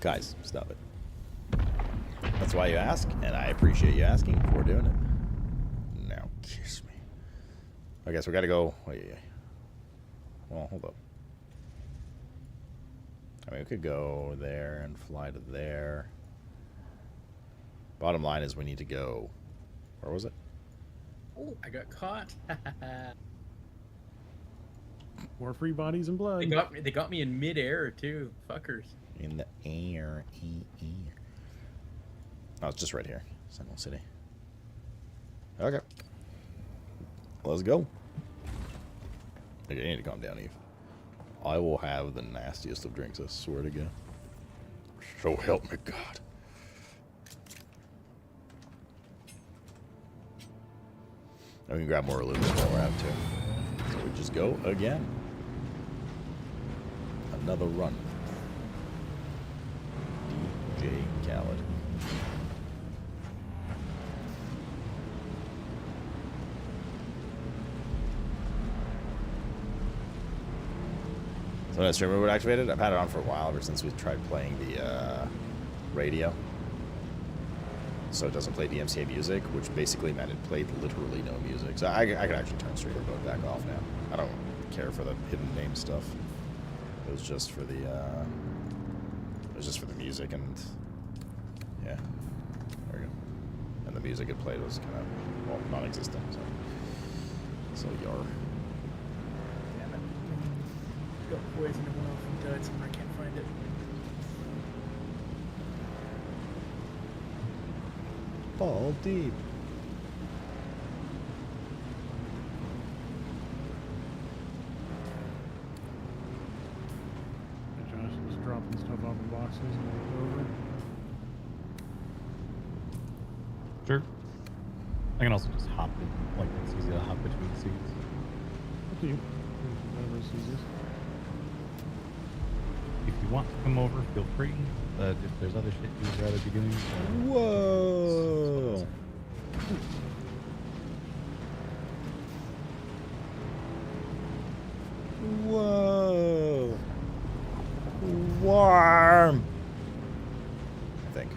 Guys, stop it. That's why you ask, and I appreciate you asking for doing it. Now kiss me. I guess we gotta go. Well, hold up. I mean, we could go there and fly to there. Bottom line is we need to go. Where was it? Oh, I got caught. More free bodies and blood. They got me in midair too, fuckers. In the air. Oh, it's just right here. Sentinel City. Okay. Let's go. Okay, you need to calm down, Eve. I will have the nastiest of drinks, I swear to God. So help me God. I can grab more aluminum while we're out too. So we just go again. Another run. DJ Khaled. So when that streamer would activate it, I've had it on for a while, ever since we tried playing the radio. So it doesn't play DMCA music, which basically meant it played literally no music. So I could actually turn streamer mode back off now. I don't care for the hidden name stuff. It was just for the music, and yeah, there we go. And the music it played was kind of, well, non-existent. So yar. Damn it! Got poison and went off and died somewhere. I can't find it. Ball deep. Josh is dropping stuff off in boxes and over. Sure. I can also just hop in, like it's easy to hop between seats. Up to you. Whatever's easiest. If you want to come over, feel free. But if there's other shit you'd rather be doing, whoa! Whoa! Warm. I think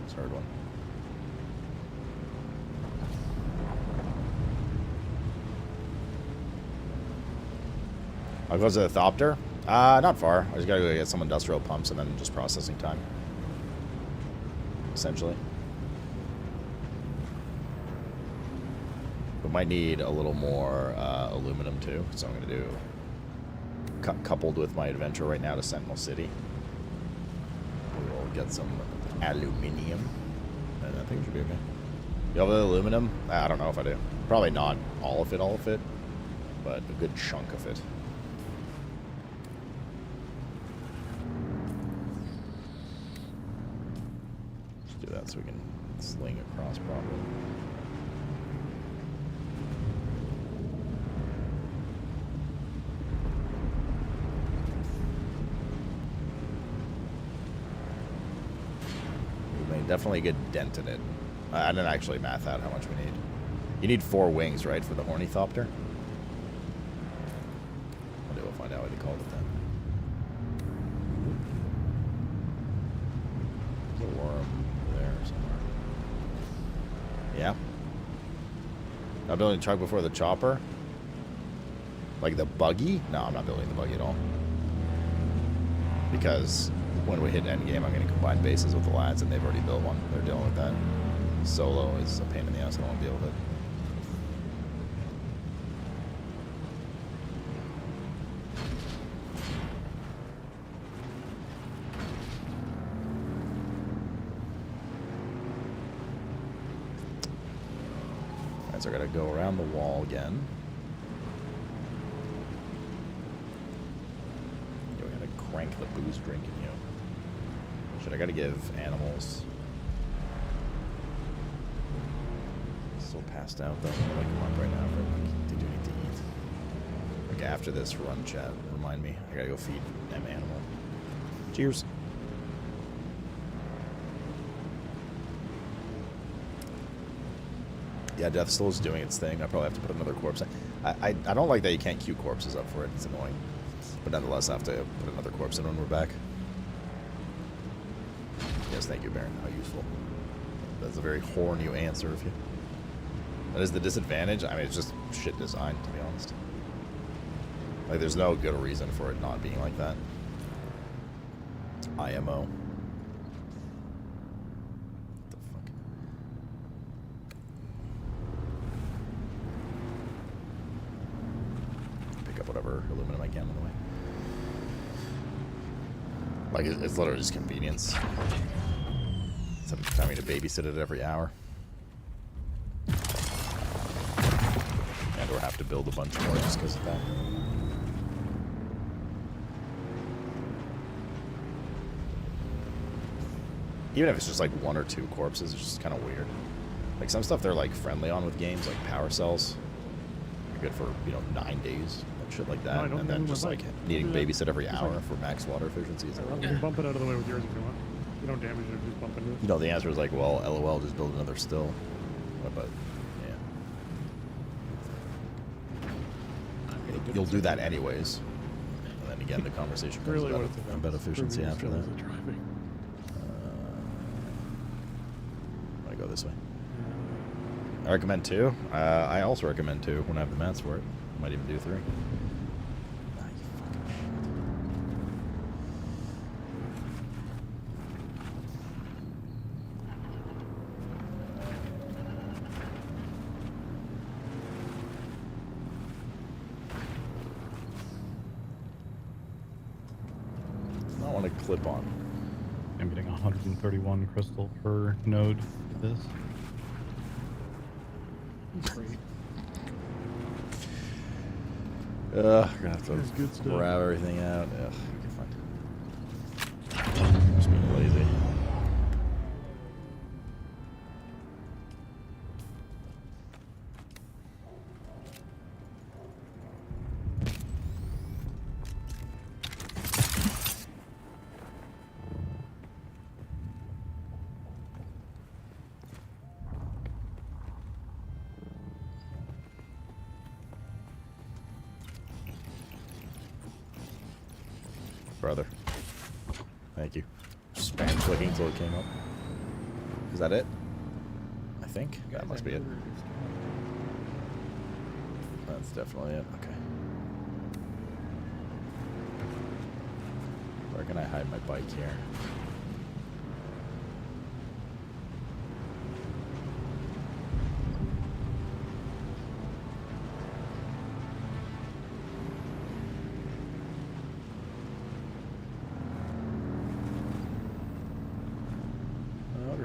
it's a hard one. I'll go to the Thopter. Not far. I just gotta go get some industrial pumps and then just processing time. Essentially. We might need a little more aluminum too, so I'm gonna do coupled with my adventure right now to Sentinel City. We will get some aluminium, and I think it should be okay. You have the aluminum? I don't know if I do. Probably not all of it, but a good chunk of it. Do that so we can sling across properly. We made definitely a good dent in it. I didn't actually math out how much we need. You need 4 wings, right, for the hornythopter? We'll find out what they called it then. There's a worm there somewhere. Yeah. Not building a truck before the chopper? Like the buggy? No, I'm not building the buggy at all. Because when we hit endgame, I'm going to combine bases with the lads, and they've already built one. They're dealing with that. Solo is a pain in the ass. I don't want to deal with it. So I gotta go around the wall again. crank the booze drink in you. Shit, I gotta give animals. Still passed out though. I'm gonna wake them up right now for they do need to eat. Like after this run, chat, remind me. I gotta go feed them animal. Cheers. Yeah, Death still is doing its thing. I probably have to put another corpse in. I don't like that you can't queue corpses up for it. It's annoying. But nonetheless, I have to put another corpse in when we're back. Yes, thank you, Baron. How useful. That's a very horny answer of you. That is the disadvantage. I mean, it's just shit design, to be honest. Like, there's no good reason for it not being like that. IMO. What the fuck? Pick up whatever aluminum I can on the way. Like, it's literally just convenience. Instead of having to babysit it every hour. And or have to build a bunch more just because of that. Even if it's just like 1 or 2 corpses, it's just kind of weird. Like some stuff they're like friendly on with games, like power cells. They're good for, you know, 9 days. Shit like that, and then just like needing babysit every hour for max water efficiency. You can bump it out of the way with yours if you want. You don't damage it, just bump into it. You know, the answer is like, well, LOL, just build another still. But yeah, you'll do that anyways. And then again, the conversation comes really about efficiency after that. I go this way. I recommend 2. I also recommend 2 when I have the mats for it. Might even do 3. I want to clip on. I'm getting 131 crystal per node for this. That's great. I'm gonna have to grab everything out. Ugh, okay, fine. Just being lazy. Brother. Thank you. Spam clicking until it came up. Is that it? I think. That must be it. That's definitely it. Okay. Where can I hide my bike here?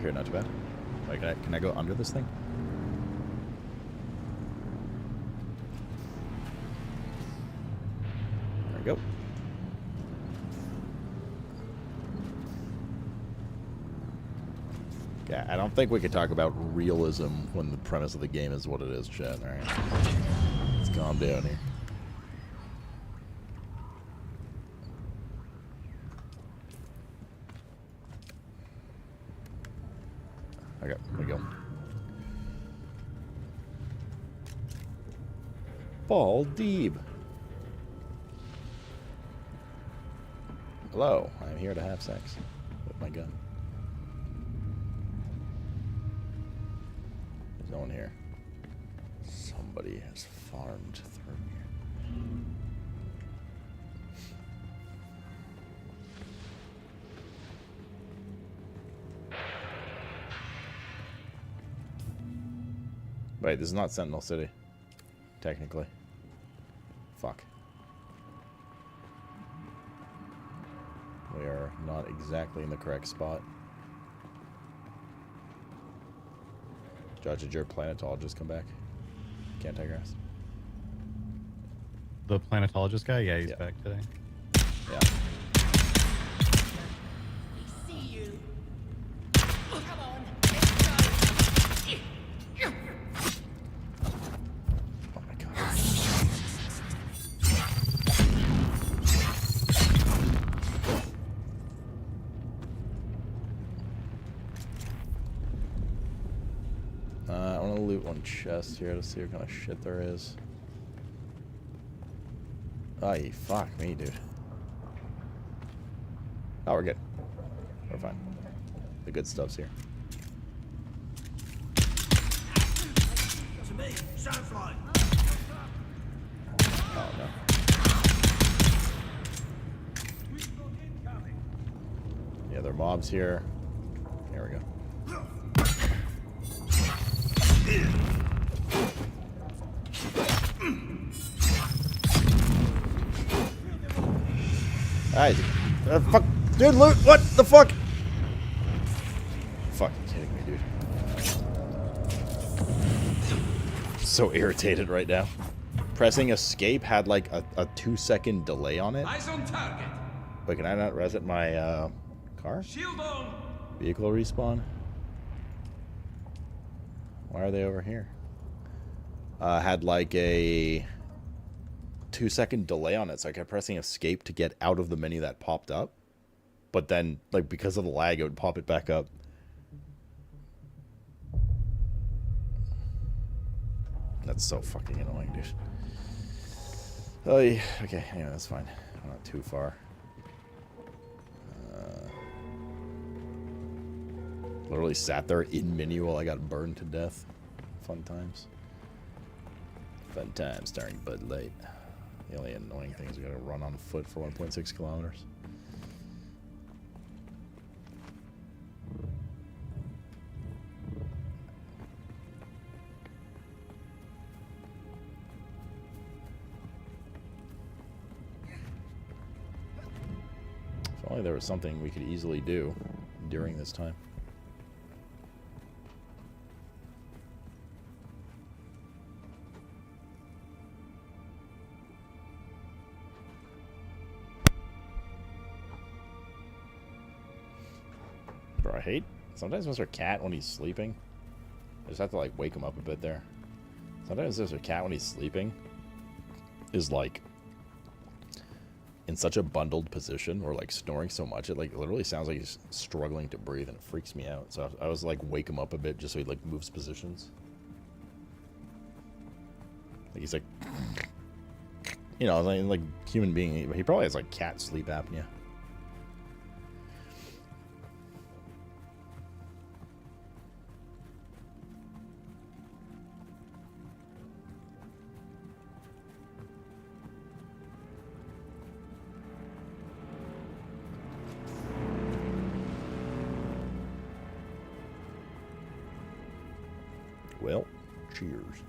Here, not too bad. Wait, can I go under this thing? There we go. Okay, I don't think we could talk about realism when the premise of the game is what it is, chat. Alright. Let's calm down here. Okay, there we go. Ball Deeb. Hello, I'm here to have sex with my gun. There's no one here. Somebody has farmed through here. Wait, this is not Sentinel City. Technically. Fuck. We are not exactly in the correct spot. Judge, did your planetologist come back? Can't take rest. The planetologist guy? Yeah, he's back today. Yeah. chest here to see what kind of shit there is. Oh, fuck me, dude. Oh, we're good. We're fine. The good stuff's here. To me, sounds like. Oh, no. Yeah, there are mobs here. Here we go. Alright. Fuck. Dude, loot. What the fuck? Fucking kidding me, dude. So irritated right now. Pressing escape had like a 2-second delay on it. Eyes on target. Wait, can I not reset my car? Shield on. Vehicle respawn? Why are they over here? Had like a 2-second delay on it, so I kept pressing escape to get out of the menu that popped up. But then, like, because of the lag, it would pop it back up. That's so fucking annoying, dude. Oh, yeah. Okay, anyway, that's fine. I'm not too far. Literally sat there in menu while I got burned to death. Fun times. Fun times starring Bud Light. The only annoying thing is we gotta run on foot for 1.6 kilometers. If only there was something we could easily do during this time. Bro, I hate sometimes Mr. Cat when he's sleeping. I just have to like wake him up a bit there. Sometimes Mr. Cat when he's sleeping is like in such a bundled position or like snoring so much it like literally sounds like he's struggling to breathe and it freaks me out. So I was like wake him up a bit just so he like moves positions. Like he's like, you know, like human being. He probably has like cat sleep apnea. Well, cheers.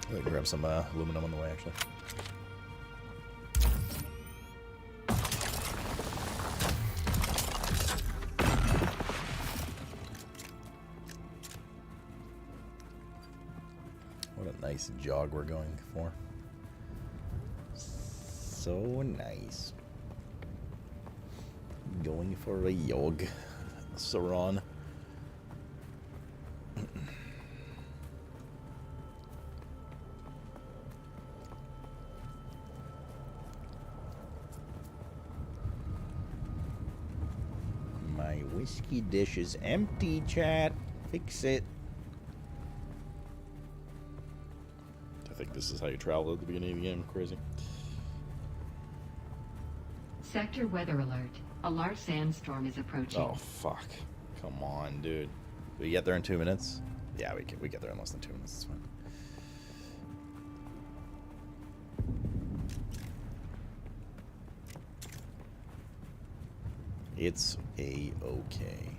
I'm gonna grab some aluminum on the way, actually. What a nice jog we're going for. So nice. Going for a jog, Saran. My whiskey dish is empty, chat. Fix it. I think this is how you travel at the beginning of the game. Crazy. Sector weather alert. A large sandstorm is approaching. Oh, fuck. Come on, dude. We get there in 2 minutes? Yeah, we get there in less than 2 minutes. It's fine. It's a-okay.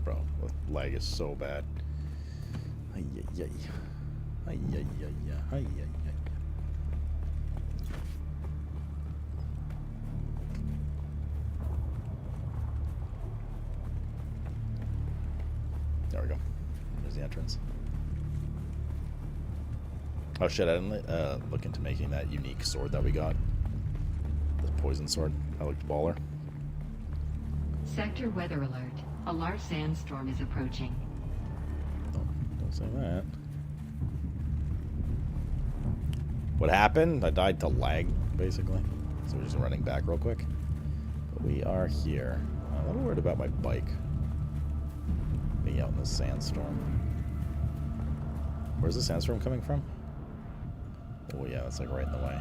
Bro, the lag is so bad. Ay-yi-yi. Ay-yi-yi-yi. Ay-yi-yi. There we go. There's the entrance. Oh shit, I didn't look into making that unique sword that we got. The poison sword. I looked baller. Sector weather alert. A large sandstorm is approaching. Don't say that. What happened? I died to lag, basically. So we're just running back real quick. But we are here. I'm a little worried about my bike being out in the sandstorm. Where's the sandstorm coming from? Oh yeah, that's like right in the way.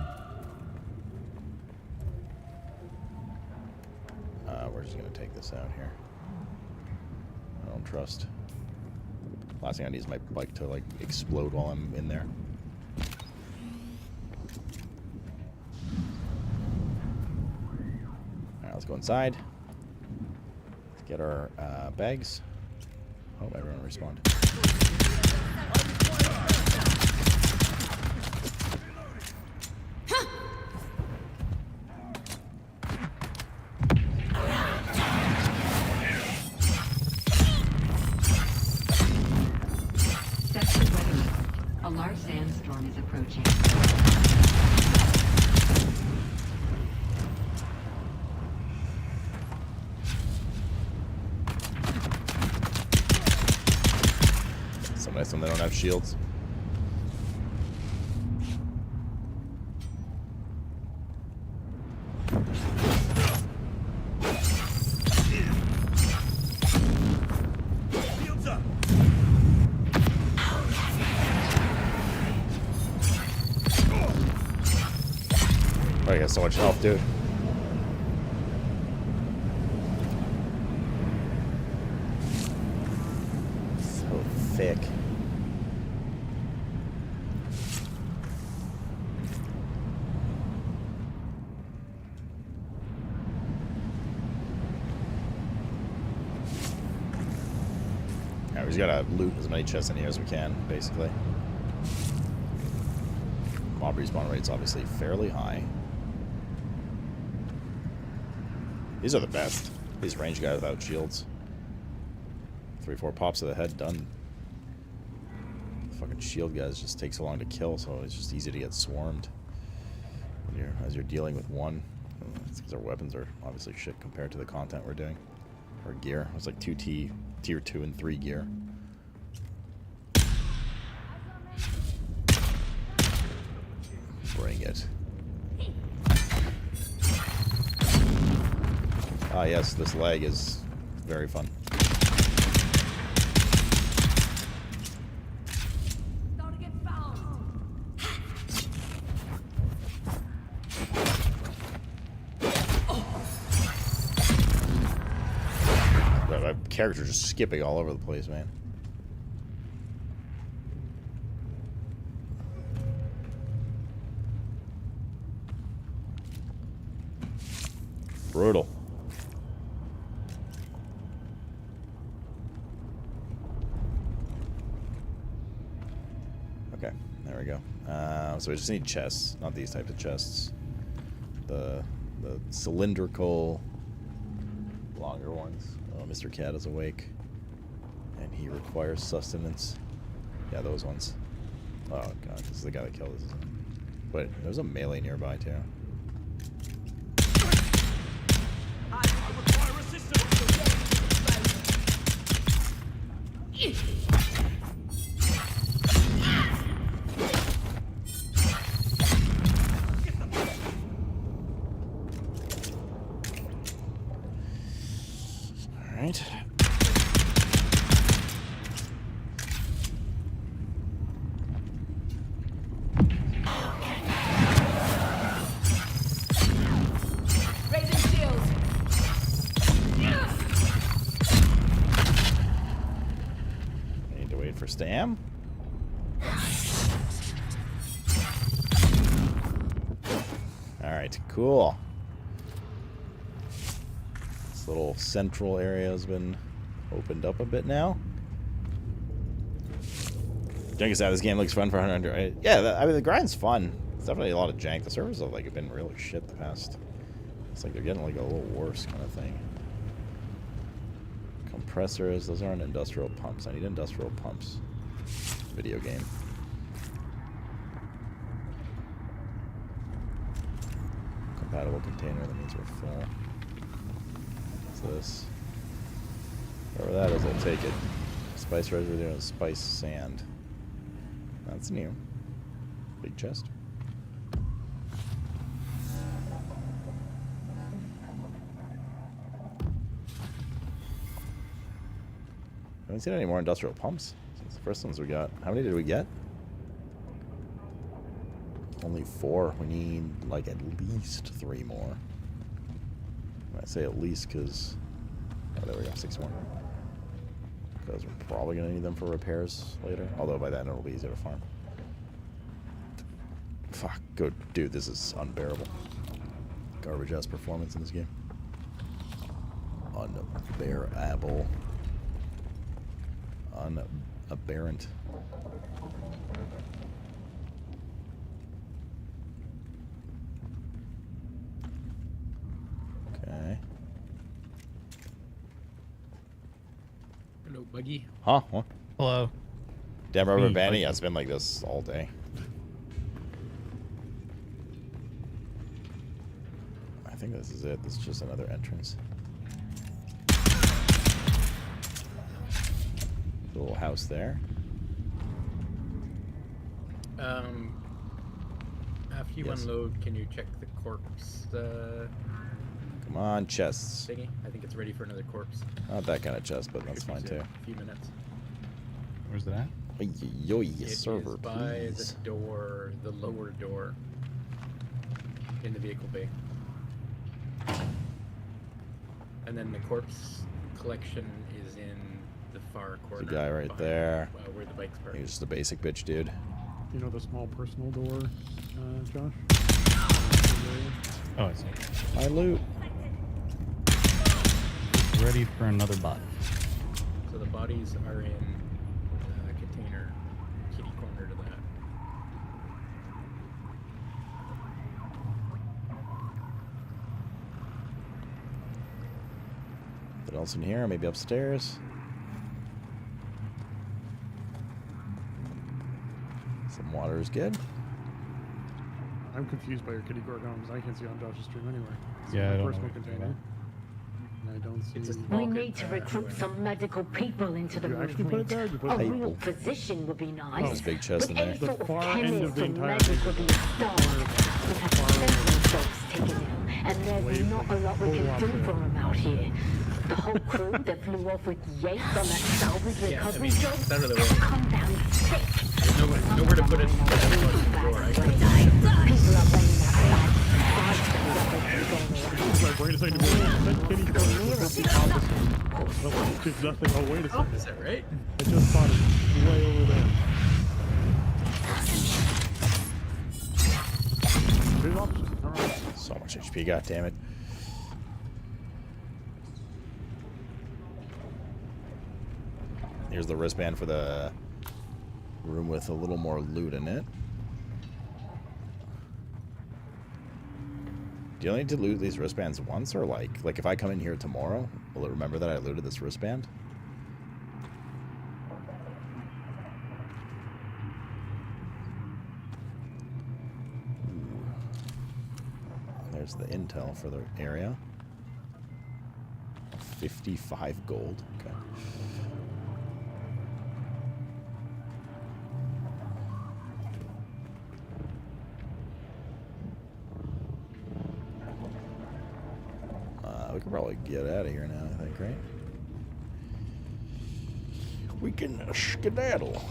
We're just gonna take this out here. I don't trust. Last thing I need is my bike to like explode while I'm in there. Alright, let's go inside. Let's get our bags. Oh, everyone respawned. A large sandstorm is approaching. So nice when they don't have shields. I got so much health, dude. So thick. Alright, we just gotta loot as many chests in here as we can, basically. Mob respawn rate's obviously fairly high. These are the best. These range guys without shields. 3-4 pops to the head, done. The fucking shield guys just take so long to kill, so it's just easy to get swarmed when as you're dealing with one. It's because our weapons are obviously shit compared to the content we're doing. Our gear. It's like tier 2 and 3 gear. Bring it. Ah yes, this lag is very fun. My character's just skipping all over the place, man. Brutal. Okay, there we go. So we just need chests, not these types of chests. The cylindrical, longer ones. Oh, Mr. Cat is awake, and he requires sustenance. Yeah, those ones. Oh god, this is the guy that killed us. Wait, there's a melee nearby too. Alright. For Stam. Alright, cool. This little central area has been opened up a bit now. Jank aside, this game looks fun for 100. Right? Yeah, I mean the grind's fun. It's definitely a lot of jank. The servers have like been really shit the past. It's like they're getting like a little worse kind of thing. Compressors, those aren't industrial pumps. I need industrial pumps. Video game. Compatible container, that means we're full. What's this? Whatever that is, I'll take it. Spice residue and spice sand. That's new. Big chest. I haven't seen any more industrial pumps since the first ones we got. How many did we get? Only 4. We need like at least 3 more. I say at least because... Oh, there we go. 6 more. Because we're probably going to need them for repairs later. Although by then it'll be easier to farm. Fuck. Good. Dude, this is unbearable. Garbage ass performance in this game. Unbearable. Unaberrant. Okay. Hello, Buggy. Huh? What? Hello. Damn rubber banding. Yeah, it's been like this all day. I think this is it. This is just another entrance. Little house there. After you unload, can you check the corpse? Come on, chests. Thingy? I think it's ready for another corpse. Not that kind of chest, but that's fine too. A few minutes. Where's that? Yo, server, is by please. the door, the lower door in the vehicle bay. And then the corpse collection is in the far corner. The guy right there. Where the bike's parked. He's just a basic bitch, dude. You know the small personal door, Josh? Oh, I see. My loot. Ready for another body. So the bodies are in the container, kitty corner to that. What else in here? Maybe upstairs. Some water is good. I'm confused by your kitty core because I can't see on Josh's stream anywhere. It's Yeah, I don't personal know. container. And I don't see. We need to recruit some medical people into the movement. A real physician would be nice. There's a big chest in there. The far end of the entire medic would be a star. We have several jobs taken in, and there's not a lot we can do for them out here. The whole crew that flew off with Yates on that salvage recovery job has come down sick. There's nowhere to put it. People are running Wait a second. That kitty core is the opposite. No, it's nothing. Oh, wait a second. Opposite, right? I just thought it way over there. There's options. All right. So much HP, god damn it. Here's the wristband for the room with a little more loot in it. Do you only need to loot these wristbands once, or like if I come in here tomorrow, will it remember that I looted this wristband? Ooh. There's the intel for the area. 55 gold. Okay. We can probably get out of here now, I think, right? We can skedaddle.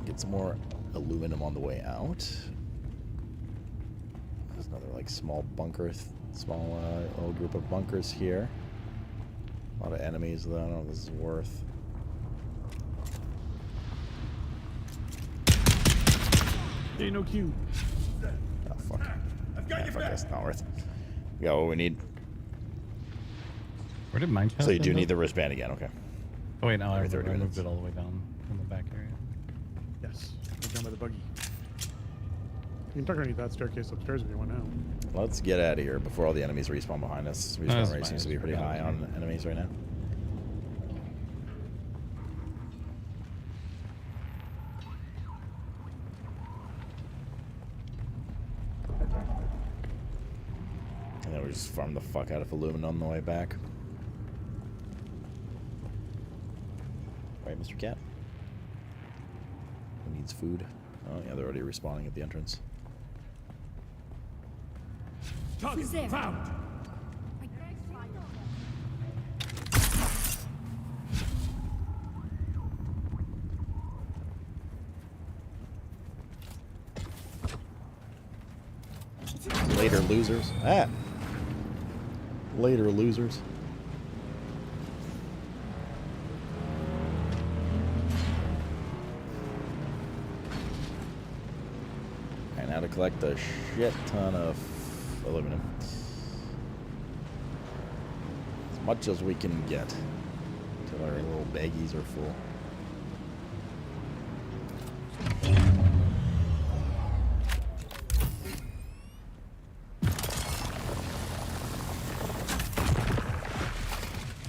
Get some more aluminum on the way out. There's another, like, small bunker, small little group of bunkers here. A lot of enemies, though. I don't know what this is worth. Ain't no Q. Oh, fuck. Yeah, fuck, that's not worth it. We got what we need. Where did mine chest So you do end need up? the wristband again, okay. Oh wait, no, I Every 30 moved minutes. it all the way down in the back area. Yes. Right down by the buggy. You can tuck underneath that staircase upstairs if you want now. Let's get out of here before all the enemies respawn behind us. No, that's Respawn rate fine. seems to be pretty high on enemies right now. we just farmed the fuck out of aluminum on the way back. Right, Mr. Cat? Who needs food? Oh, yeah, they're already respawning at the entrance. Target found. Later, losers. Ah! Later, losers. And now to collect a shit ton of aluminum. As much as we can get until our little baggies are full.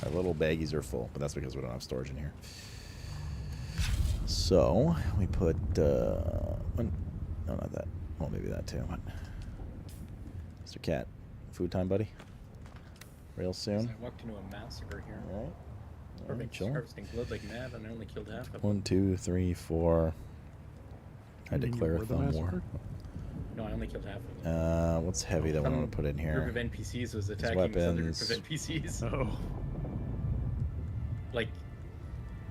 Our little baggies are full, but that's because we don't have storage in here. So we put no, not that. Well, maybe that too. But Mr. Cat, food time, buddy. Real soon. I walked into a massacre here. All right. Perfect. Chill. Harvesting blood like mad, and I only killed half of them. 1, 2, 3, 4. I declare a thumb war. No, I only killed half of them. What's heavy that we want to put in here? Group of NPCs was attacking this other group of NPCs. Oh. Like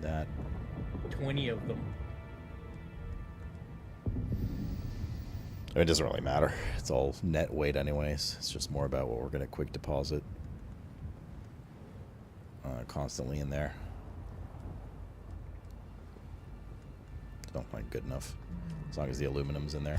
that. 20 of them. It doesn't really matter. It's all net weight anyways. It's just more about what we're going to quick deposit constantly in there. Don't find good enough. As long as the aluminum's in there.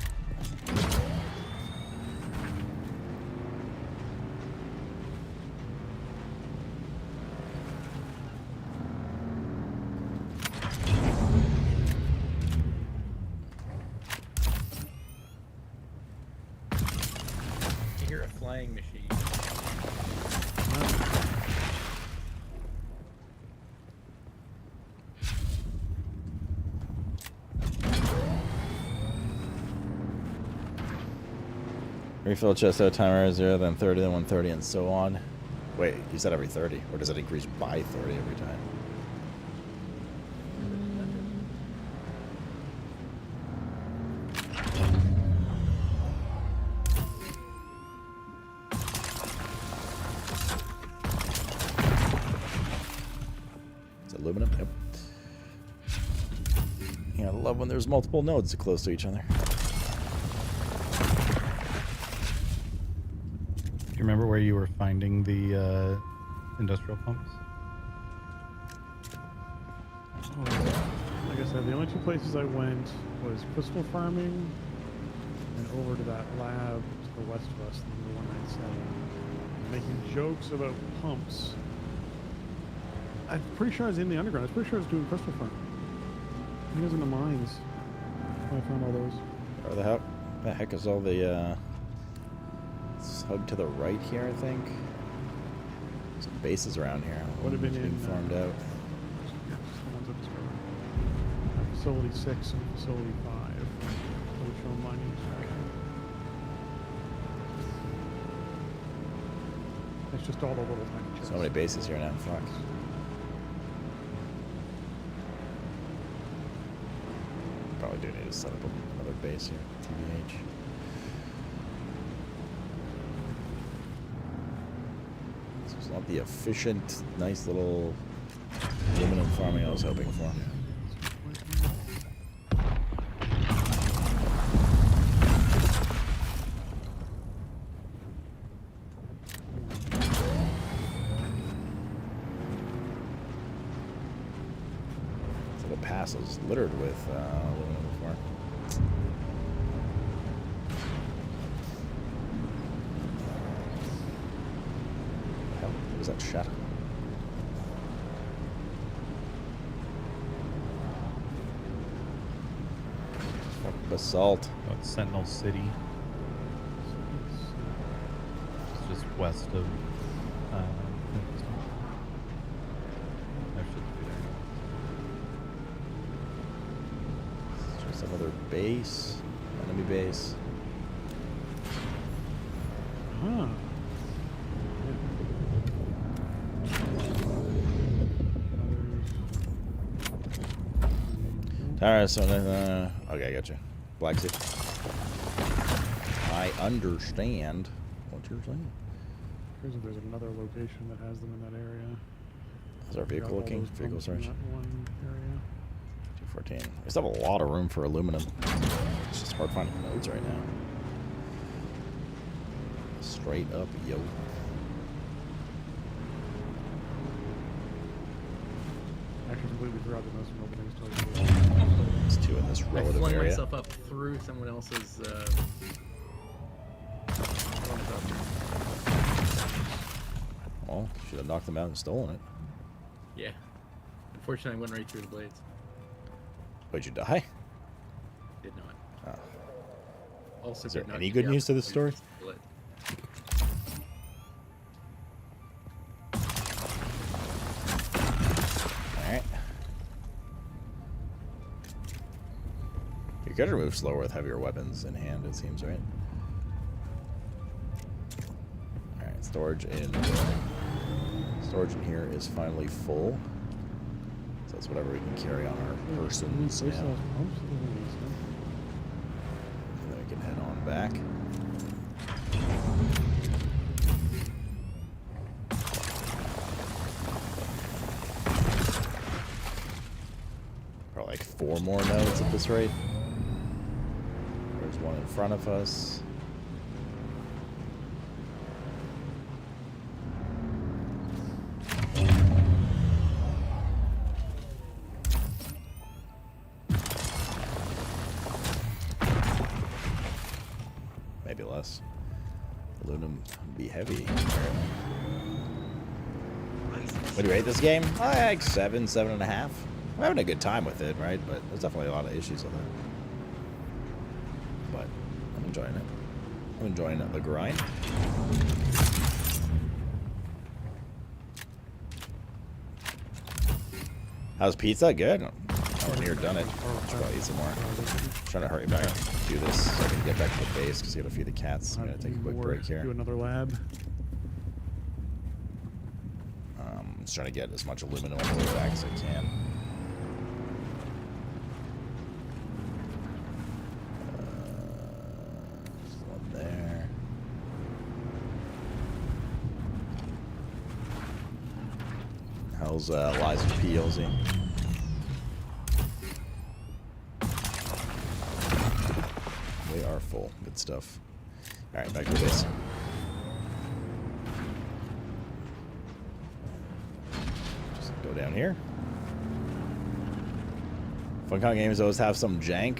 You hear a flying machine. Refill chest out timer 0, then 30, then 130, and so on. Wait, you said every 30, or does it increase by 30 every time? It's aluminum. Yep. Yeah, I love when there's multiple nodes close to each other. Do you remember where you were finding the industrial pumps? Oh, like I said, the only two places I went was crystal farming and over to that lab to the west of us, number 197. Making jokes about pumps. I'm pretty sure I was in the underground. I was pretty sure I was doing crystal farming. I think I was in the mines when I found all those. Where the heck is all the it's hugged to the right here, I think. Some bases around here. Would have been being farmed out. Yeah, just the ones I discovered. Facility 6 and Facility 5. Which are mining extraction. It's just all the little tiny chests. So many bases here now. Fuck. Probably do need to set up another base here. TBH. This is not the efficient, nice little aluminum farming I was hoping for. So the pass is littered with aluminum before. Hell, what was that shadow? Basalt. Oh, it's Sentinel City. It's just west of. That should be there. It's just another base, enemy base. Huh. Alright, so okay, I got you. Black Sea. I understand what you're saying. There's another location that has them in that area. Is our vehicle looking? Vehicle search. One area. 214. We still have a lot of room for aluminum. It's just hard finding nodes right now. Straight up, yo. Actually, completely forgot that most of the openings. It's two in this relative I flung area. myself up through someone else's. Well, should have knocked them out and stolen it. Yeah. Unfortunately, I went right through the blades. Would you die? Did not. Oh. Also, Is there did not any get good the news to this opportunity story? to split. Alright. You could move slower with heavier weapons in hand, it seems, right? Alright, storage in here is finally full. So that's whatever we can carry on our persons now. And then we can head on back. Probably like 4 more nodes at this rate. There's one in front of us. Maybe less. Aluminum would be heavy. What do you rate this game? Like 7, 7.5. I'm having a good time with it, right? But there's definitely a lot of issues with it. But I'm enjoying it. I'm enjoying the grind. How's pizza? Good. I'm near done it. Should probably eat some more. Trying to hurry back and do this so I can get back to the base because I gotta feed the cats. I'm gonna take a quick break here. Do another lab. I'm just trying to get as much aluminum on the way back as I can. There's one there. How's Liza PLZ? We are full. Good stuff. Alright, back to the base. Just go down here. Funcom games always have some jank.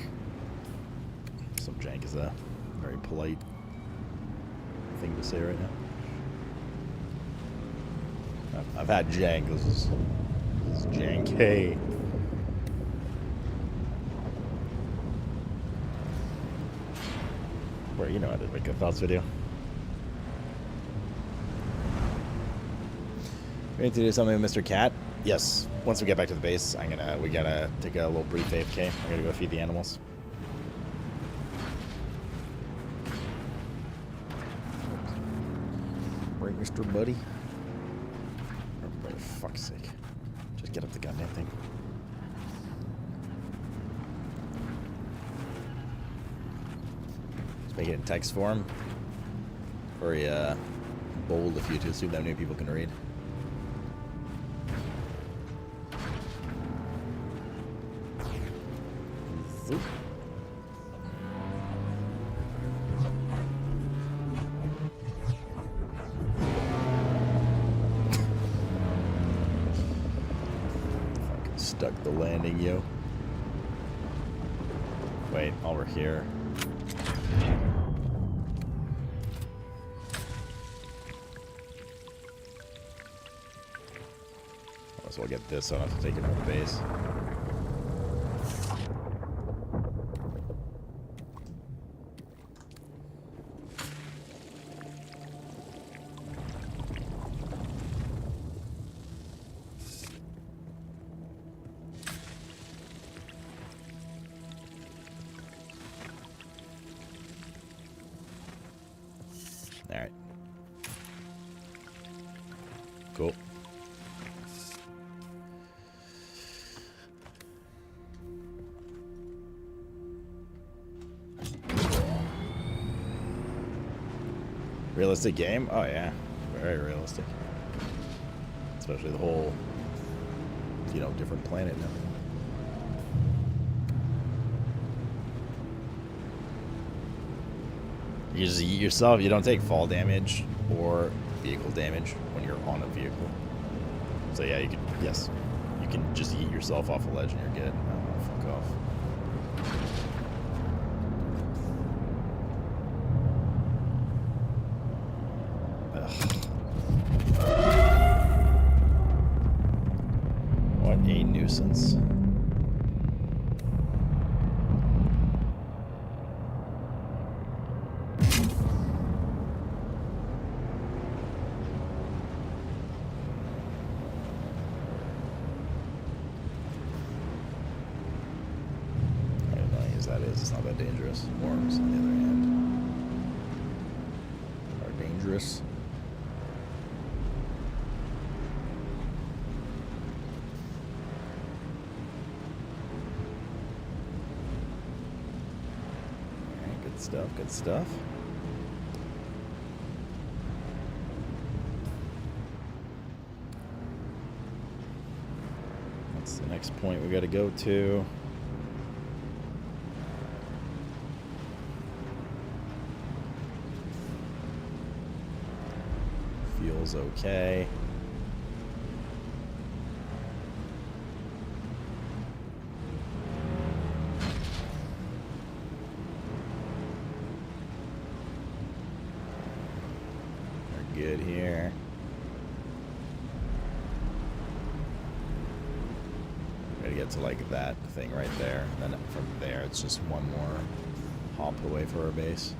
Some jank is a very polite thing to say right now. I've had jank. This is jank. Hey. Where you know I did make a thoughts video. We need to do something with Mr. Cat. Yes. Once we get back to the base, we gotta take a little brief AFK. I'm gonna go feed the animals. Right, Mr. Buddy. For fuck's sake. Just get up the goddamn thing. Let's make it in text form. Very bold of you to assume that new people can read. Zoop. Fucking stuck the landing, yo. Wait, while we're here. So I'll get this, so I don't have to take it out of the base. Alright. Cool. Realistic game? Oh yeah, very realistic. Especially the whole, you know, different planet and everything. You just eat yourself. You don't take fall damage or vehicle damage when you're on a vehicle. So yeah, you can. Yes, you can just eat yourself off a ledge and you're good. Oh, fuck off. What a nuisance. It's not that dangerous. Worms, on the other hand, are dangerous. Alright, good stuff, good stuff. That's the next point we gotta go to. Feels okay. We're good here. Gotta get to like that thing right there. And then from there, it's just one more hop away for our base.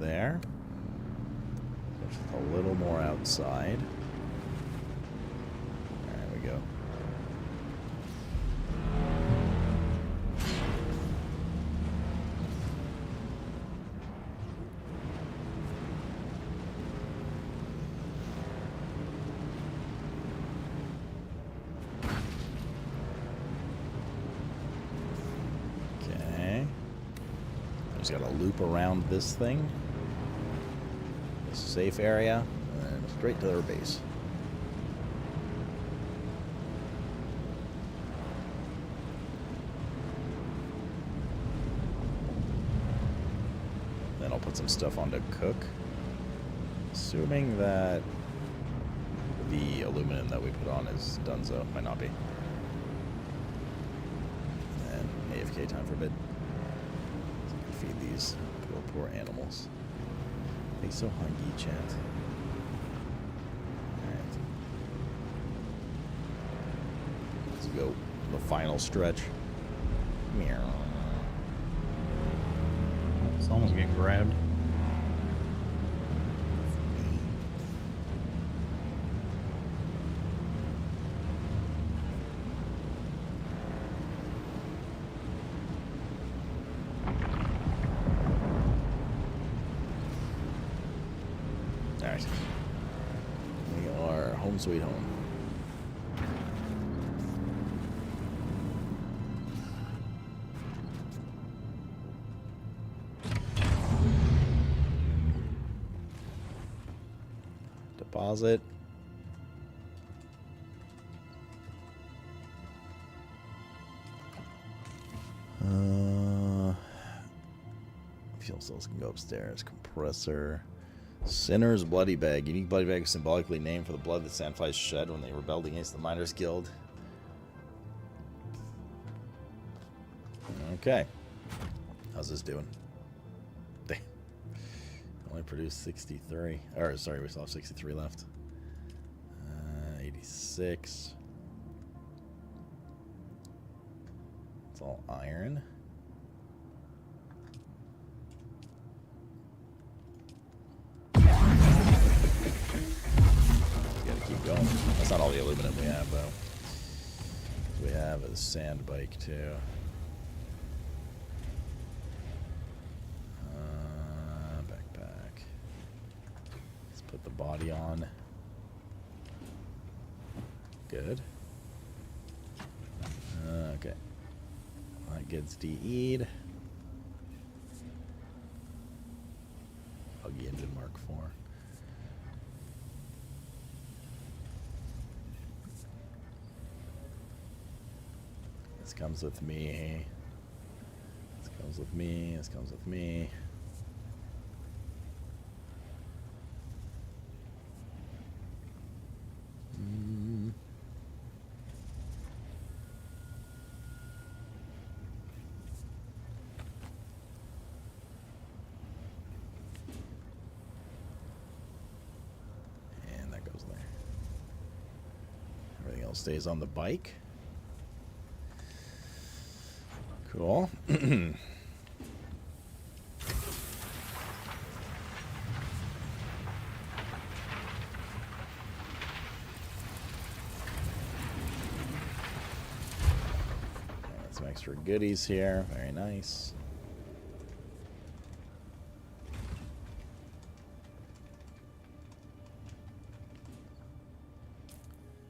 There. Just a little more outside. There we go. Okay. I just gotta loop around this thing. Safe area, and straight to their base. Then I'll put some stuff on to cook. Assuming that the aluminum that we put on is donezo. Might not be. And AFK time for a bit. So I can feed these poor animals. They so hungry, chat. Alright. Let's go. The final stretch. Meow. It's almost getting grabbed. Alright. We are home sweet home. Deposit. Fuel cells can go upstairs. Compressor. Sinner's Bloody Bag. Unique bloody bag symbolically named for the blood that Sandflies shed when they rebelled against the Miners Guild. Okay. How's this doing? They only produced 63. Or, sorry, we still have 63 left. 86. It's all iron. Keep going. That's not all the aluminum we have, though. We have a sand bike, too. Backpack. Let's put the body on. Good. Okay. That gets DE'd. Buggy engine Mark IV. This comes with me. This comes with me. This comes with me. And that goes there. Everything else stays on the bike. Cool. Some extra goodies here. Very nice.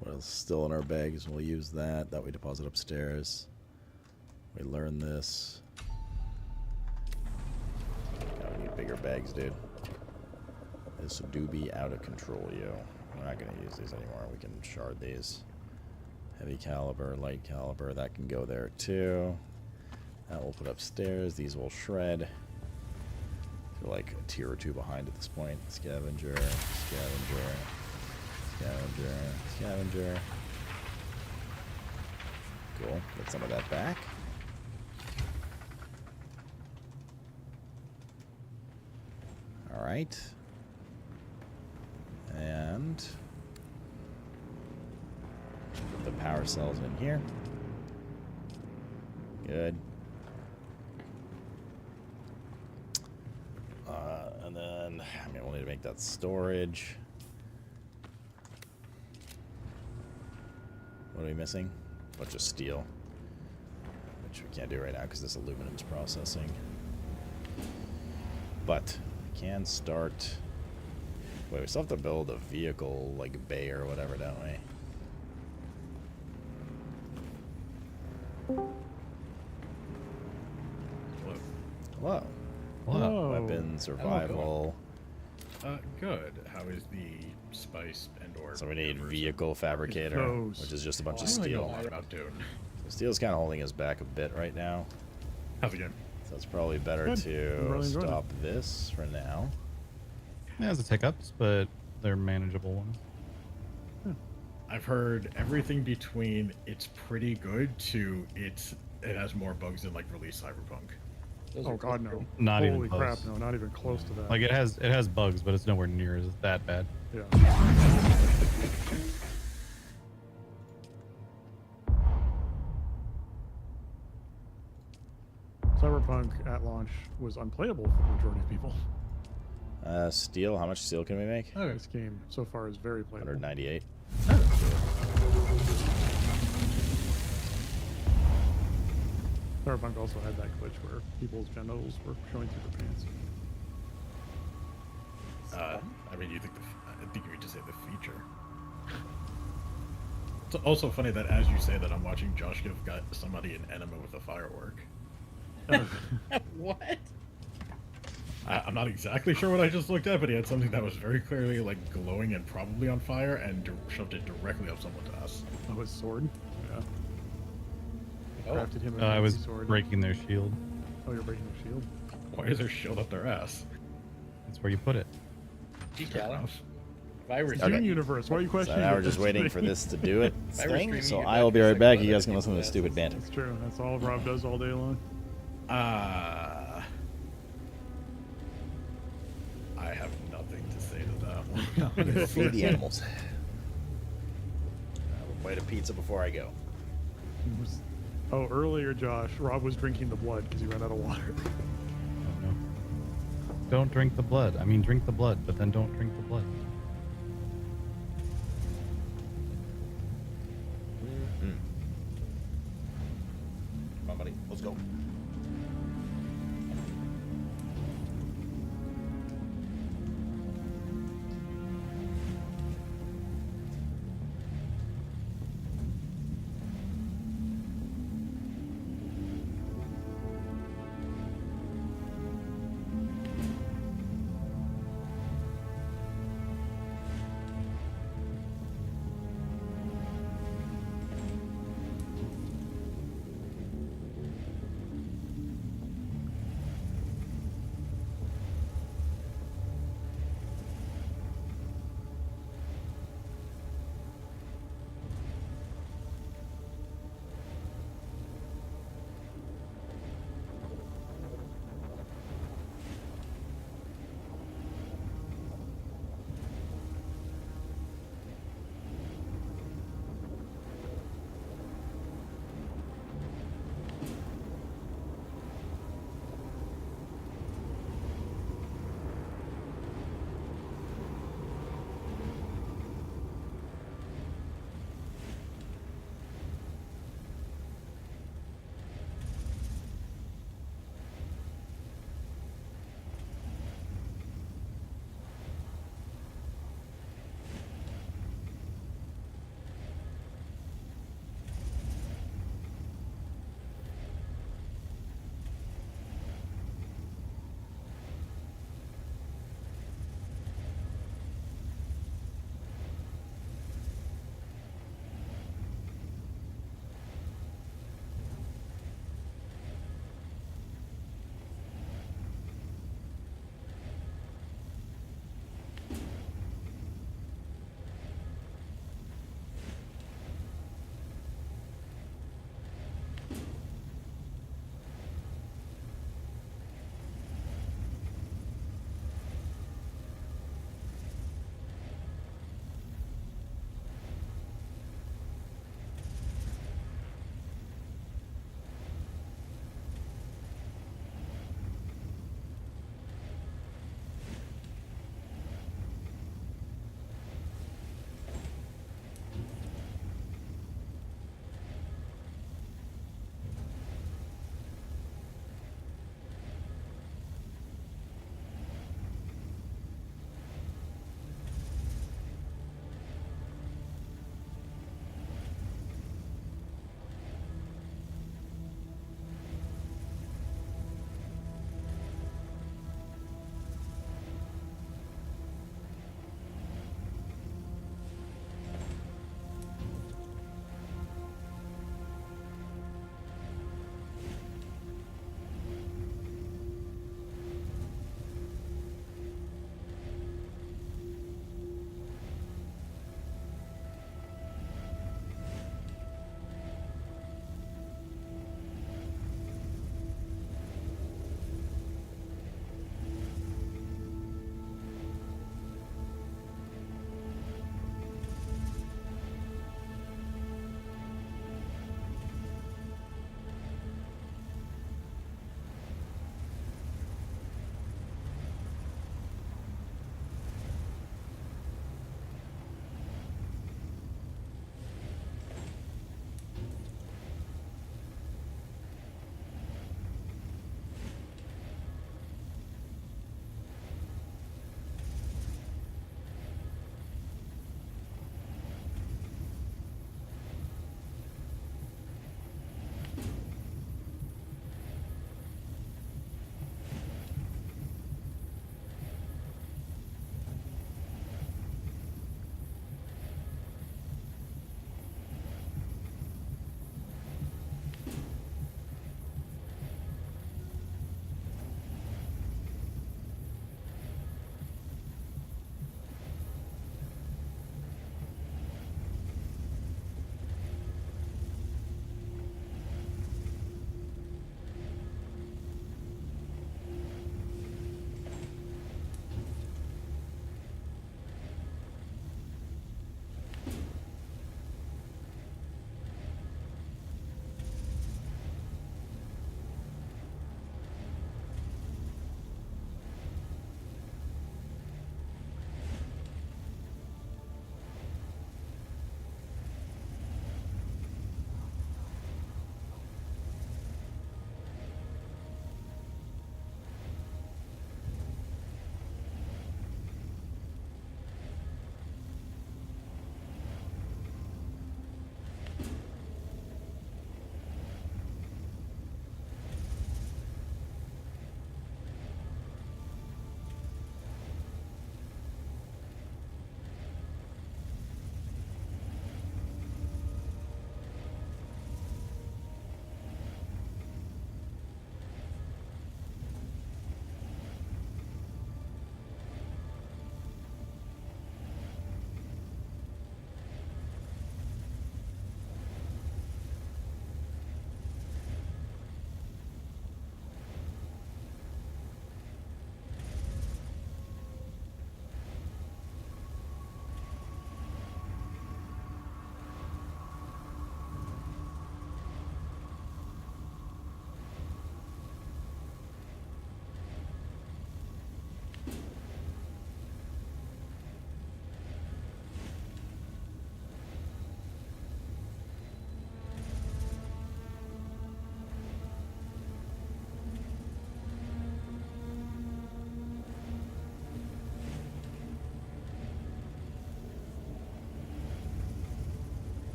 What else is still in our bags? We'll use that. That we deposit upstairs. We learn this. Now we need bigger bags, dude. This do be out of control, yo. We're not going to use these anymore. We can shard these. Heavy caliber, light caliber, that can go there too. That we'll put upstairs. These will shred. Feel like a tier or two behind at this point. Scavenger, scavenger, scavenger, scavenger. Cool. Get some of that back. All right. And put the power cells in here. Good. And then, I mean, we'll need to make that storage. What are we missing? A bunch of steel, which we can't do right now because this aluminum's processing. But we can start. Wait, we still have to build a vehicle, like a bay or whatever, don't we? Whoa. Whoa. Weapon, survival. Good. How is the spice and or... So we need vehicle fabricator, which is just a bunch of steel. About Dune. So steel's kind of holding us back a bit right now. How's it going? So it's probably better to stop this for now. It has its hiccups, but they're manageable ones. I've heard everything between it's pretty good to it has more bugs than like release Cyberpunk. Oh god, no! Not Holy even close. crap, no! Not even close to that. Like it has bugs, but it's nowhere near as that bad. Yeah. Cyberpunk at launch was unplayable for the majority of people. Steel. How much steel can we make? Oh, this game so far is very playable. 198. Cyberpunk also had that glitch where people's genitals were showing through their pants. I mean, I think you could just say the feature. It's also funny that as you say that, I'm watching Josh give somebody an enema with a firework. What? I'm not exactly sure what I just looked at, but he had something that was very clearly like glowing and probably on fire, and shoved it directly up someone's ass. Oh, his sword? Yeah. Crafted him I was sword. breaking their shield. Oh, you're breaking their shield? Why is their shield up their ass? That's where you put it. If I were Dune universe, why are you questioning? So now we're just waiting for this to do its thing. So I will be right back. You guys can listen to this stupid banter. That's true. That's all Rob does all day long. I have nothing to say to that one. Feed the animals. I will bite a pizza before I go. Oh, earlier, Josh, Rob was drinking the blood because he ran out of water. No. Don't drink the blood. I mean, drink the blood, but then don't drink the blood. Come on, buddy. Let's go.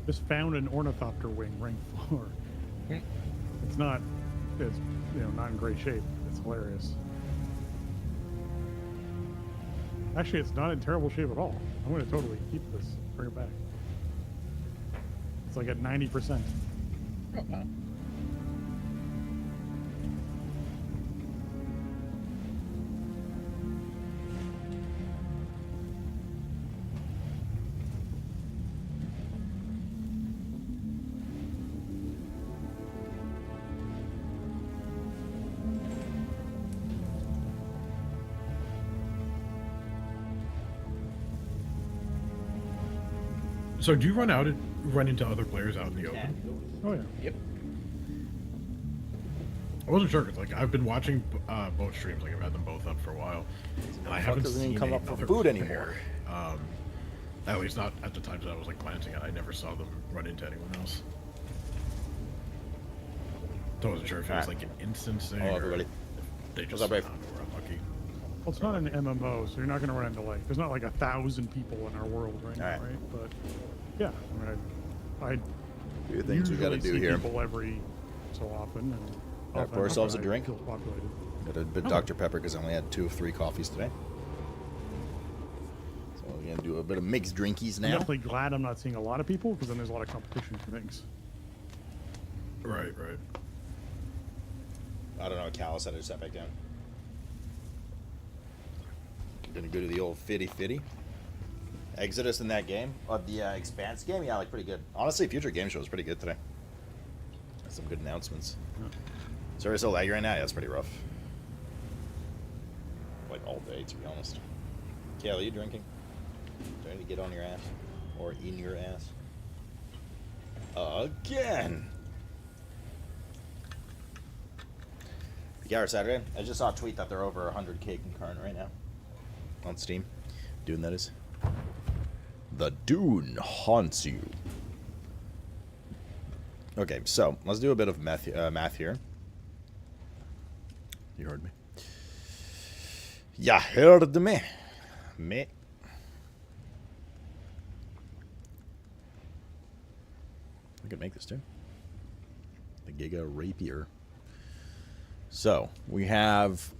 just found an ornithopter wing rank 4. It's not not in great shape. It's hilarious. Actually, it's not in terrible shape at all. I'm going to totally keep this. Bring it back. It's like at 90%. Oh, wow. So do you run into other players out in the open? Oh yeah. Yep. I wasn't sure because like I've been watching both streams, like I've had them both up for a while, and I haven't doesn't even seen come up for another food player. anymore. At least not at the times that I was like planting it. I never saw them run into anyone else. So I wasn't sure if it was like an instance thing. Hello, everybody. If they just What's up, Brave? were unlucky. Well, it's not an MMO, so you're not going to run into like. There's not like 1,000 people in our world right now, right? But yeah, I mean, I do things we got to do see here. people every so often, and Gotta pour ourselves a drink. Feel populated. Got a bit of Dr. Pepper because I only had 2 of 3 coffees today. So we're gonna do a bit of mixed drinkies I'm now. definitely glad I'm not seeing a lot of people because then there's a lot of competition for things. Right. I don't know. Callus had to set back down. Gonna go to the old fitty. Exodus in that game, the Expanse game, yeah, like pretty good. Honestly, Future Game Show was pretty good today. Had some good announcements. Sorry, so laggy right now. Yeah, it's pretty rough. Like all day, to be honest. Kale, are you drinking? Do I need to get on your ass or in your ass again? Garrett Saturday. I just saw a tweet that they're over 100K concurrent right now on Steam. Dune, that is. The Dune haunts you. Okay, so let's do a bit of math here. You heard me. You heard me. I could make this too. The Giga Rapier. So we have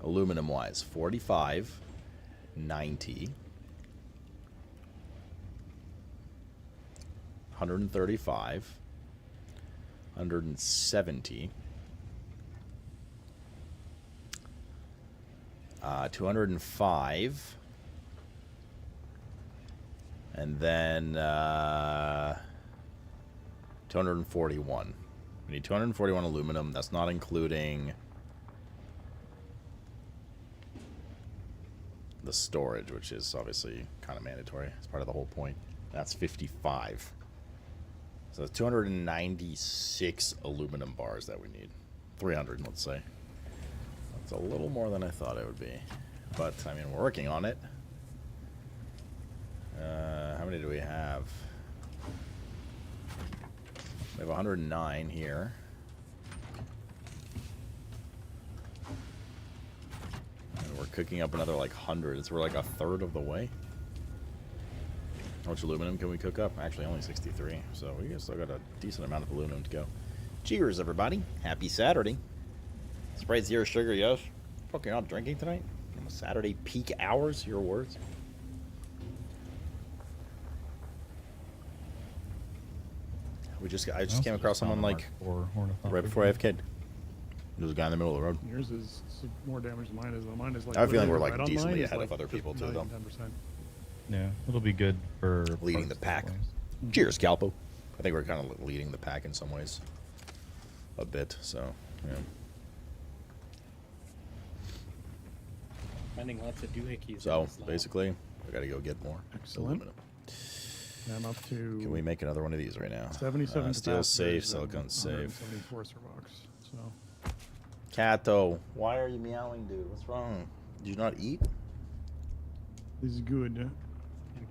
aluminum wise 45, 90, 135, 170, 205, and then 241. We need 241 aluminum. That's not including the storage, which is obviously kind of mandatory. It's part of the whole point. That's 55. So that's 296 aluminum bars that we need. 300, let's say. That's a little more than I thought it would be. But, I mean, we're working on it. How many do we have? We have 109 here. And we're cooking up another like 100. So we're like a third of the way. How much aluminum can we cook up? Actually, only 63. So we still got a decent amount of aluminum to go. Cheers, everybody. Happy Saturday. Sprite zero sugar, yes. Fucking not drinking tonight? On a Saturday peak hours, your words. I just came across someone like right before I have kid. There's a guy in the middle of the road. Yours is more damage than mine is. Mine is like. I have a feeling we're like right decently ahead of other people too, though. 10%. Yeah, it'll be good for leading the pack. Cheers, Calpo. I think we're kind of leading the pack in some ways. A bit, so yeah. Finding lots of doohickeys. So basically, we got to go get more. Excellent. I'm up to. Can we make another one of these right now? 77 steel safe, silicon safe. 74 box. So. Kato, why are you meowing, dude? What's wrong? Did you not eat? This is good.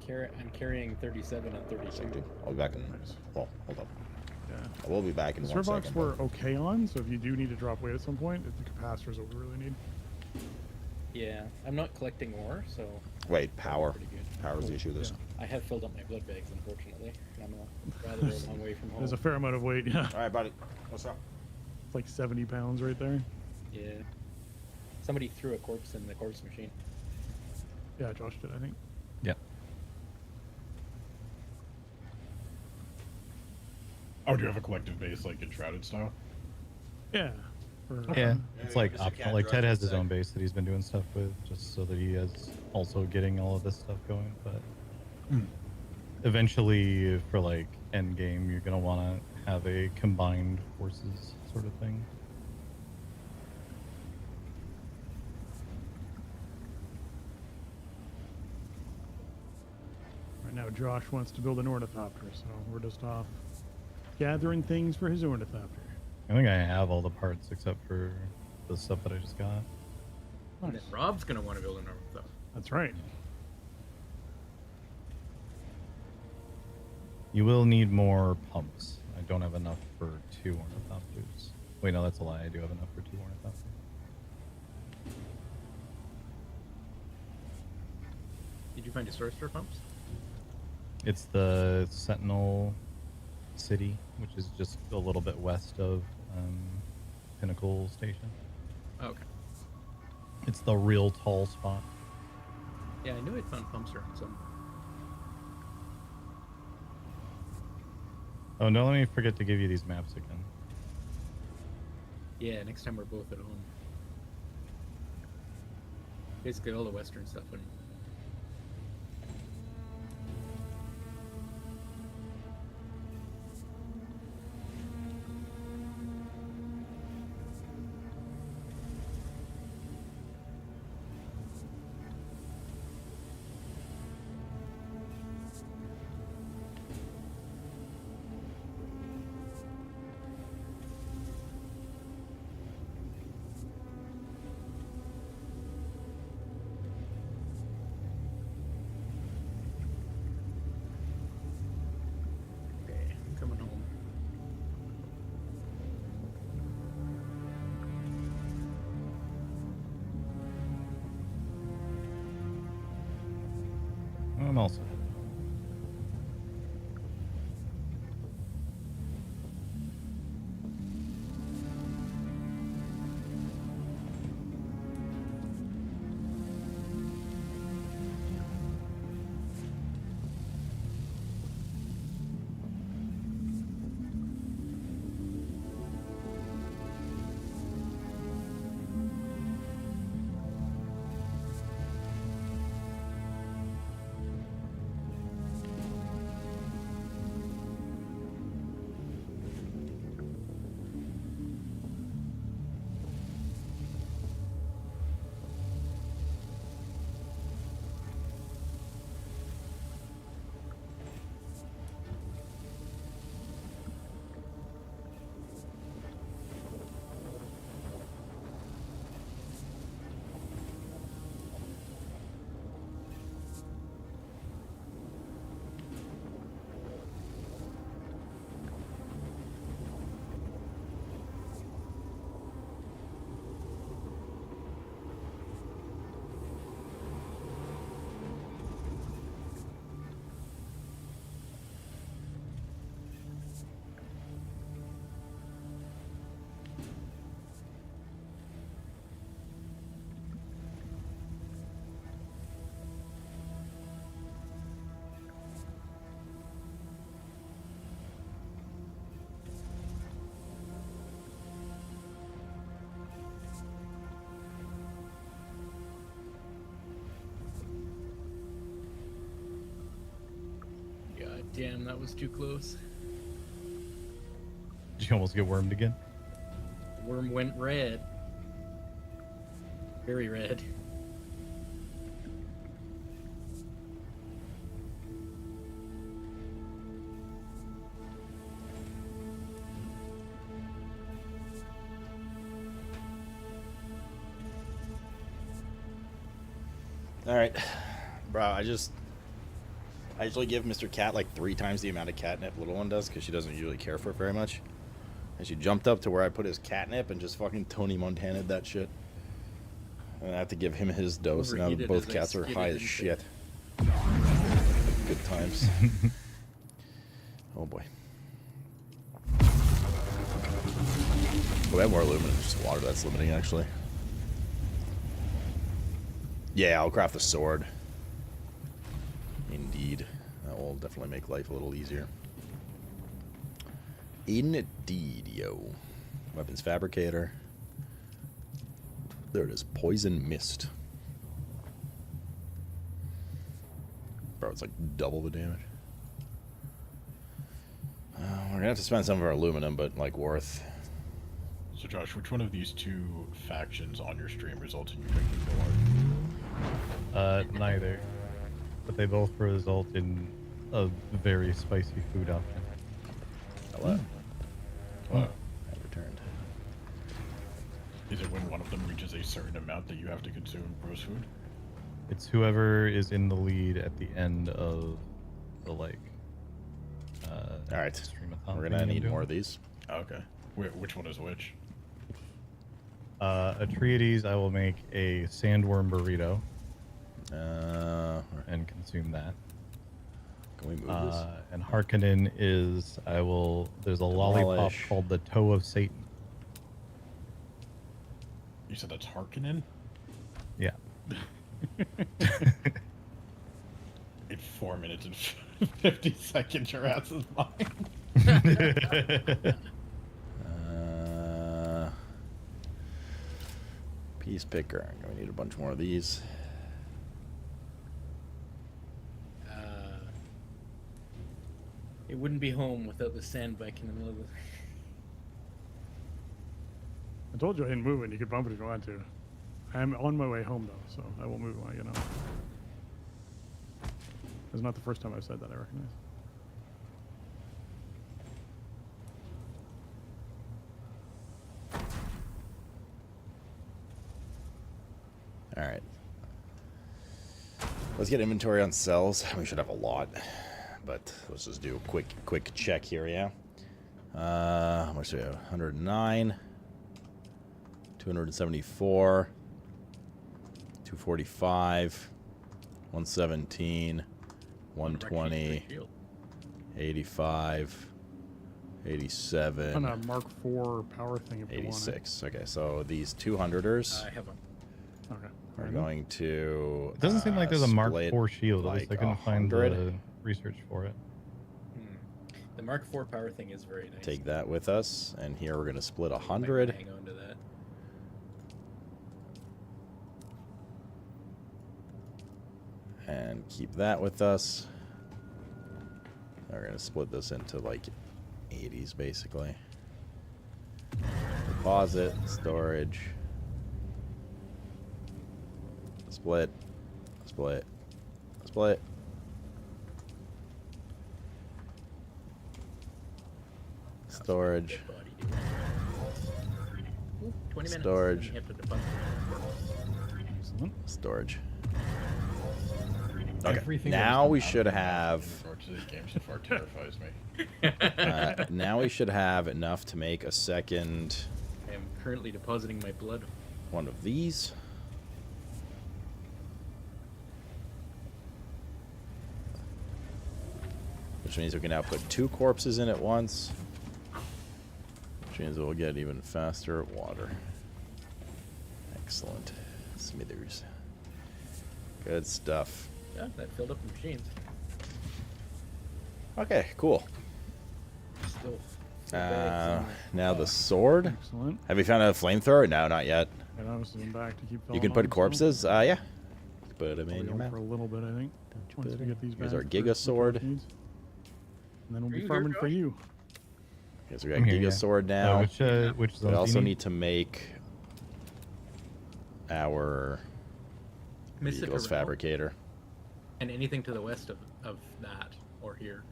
I'm carrying 37 and 32. I'll be back in. Well, hold on. Yeah. I will be back in 1 second. Box we're okay on, so if you do need to drop weight at some point, the capacitors what we really need. Yeah, I'm not collecting ore, so. Wait, power. Power's the issue with this. I have filled up my blood bags, unfortunately. I'm rather a long way from home. There's a fair amount of weight, yeah. All right, buddy. What's up? It's like 70 pounds right there. Yeah. Somebody threw a corpse in the corpse machine. Yeah, Josh did, I think. Yeah. Oh, do you have a collective base like in Shrouded style? Yeah. Yeah, it's like optional. Like Ted has his own base that he's been doing stuff with, just so that he is also getting all of this stuff going. But eventually, for like end game, you're gonna want to have a combined forces sort of thing. Right now, Josh wants to build an ornithopter, so we're just off gathering things for his ornithopter. I think I have all the parts except for the stuff that I just got. And then Rob's gonna want to build an ornithopter. That's right. You will need more pumps. I don't have enough for 2 ornithopters. Wait, no, that's a lie. I do have enough for 2 ornithopters. Did you find a source for pumps? It's the Sentinel City, which is just a little bit west of Pinnacle Station. Oh, okay. It's the real tall spot. Yeah, I knew I'd found pumps around some. Oh, no, let me forget to give you these maps again. Yeah, next time we're both at home. Basically all the western stuff. And I'm also. God damn, that was too close. Did you almost get wormed again? The worm went red. Very red. All right, bro. I usually give Mr. Cat like 3 times the amount of catnip little one does because she doesn't usually care for it very much. And she jumped up to where I put his catnip and just fucking Tony Montana'd that shit. I have to give him his dose now. Overheated Both as I cats are skidded high as into shit. Good times. Oh boy. Oh, we have more aluminum. Just water that's limiting, actually. Yeah, I'll craft the sword. Indeed. That will definitely make life a little easier. Indeed, yo. Weapons fabricator. There it is. Poison mist. Bro, it's like double the damage. We're gonna have to spend some of our aluminum, but like worth. So Josh, which one of these two factions on your stream results in you drinking more? Neither. But they both result in a very spicy food option. Hello. Oh. I returned. Is it when one of them reaches a certain amount that you have to consume gross food? It's whoever is in the lead at the end of the all right, we're gonna need more of these. Okay. Which one is which? Atreides, I will make a sandworm burrito. And consume that. Can we move this? And Harkonnen is there's a lollipop called the Toe of Satan. You said that's Harkonnen? Yeah. In 4 minutes and 50 seconds, your ass is mine. Piece picker. We need a bunch more of these. It wouldn't be home without the sandbike in the middle of the... I told you I didn't move it. You could bump it if you want to. I'm on my way home, though, so I won't move it when I get home. It's not the first time I've said that, I recognize. All right. Let's get inventory on cells. We should have a lot, but let's just do a quick check here, yeah? How much do we have? 109, 274, 245, 117, 120, 85, 87, On a Mark IV power thing if you want it. 86. Okay, so these 200ers I have one. Okay. are going to. It doesn't seem like there's a Mark split IV shield. At like least I couldn't find 100. the research for it. The Mark IV power thing is very nice. Take that with us, and here we're going to split 100. Hang on to that. And keep that with us. We're going to split this into like 80s, basically. Deposit, storage. Split. Split. Split. Storage. Ooh, 20 minutes. Storage. Then you have to deposit. Storage. Okay, Everything now that we has come should out of have. the this game so far terrifies me. Now we should have enough to make a second I am currently depositing my blood. one of these. Which means we can now put 2 corpses in at once. Which means we'll get even faster water. Excellent. Smithers. Good stuff. Yeah, that filled up the machines. Okay, cool. Still. Now the sword. Excellent. Have you found a flamethrower? No, not yet. And I was sitting back to keep You filling can on, put so corpses. Yeah. Put them in we'll your go mouth. for a little bit, I think. Once we get these Here's back our for Giga what sword. Josh needs. And then we'll Are be you farming here, for Josh? you. Okay, so we got I'm here, Giga yeah. sword now. Which We zones also do you need to make our Mr. Eagles Terrell? fabricator. And anything to the west of that or here.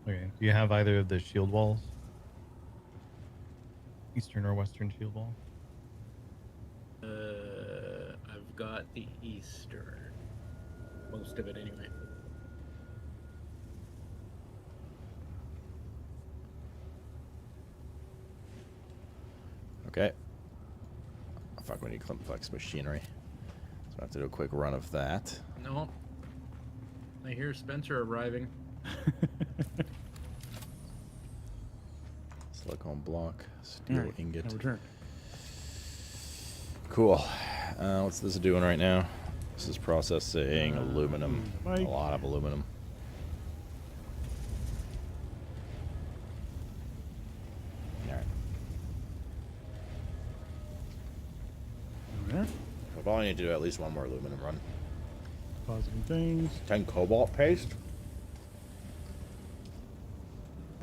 Okay. Do you have either of the shield walls? Eastern or western shield wall? I've got the eastern. Most of it anyway. Okay. Oh, fuck, we need complex machinery. I have to do a quick run of that. No. I hear Spencer arriving. Silicone block, steel ingot. Now return. Cool. What's this doing right now? This is processing aluminum. A lot of aluminum. Alright. Alright. I'll probably need to do at least one more aluminum run. Positive things. 10 cobalt paste?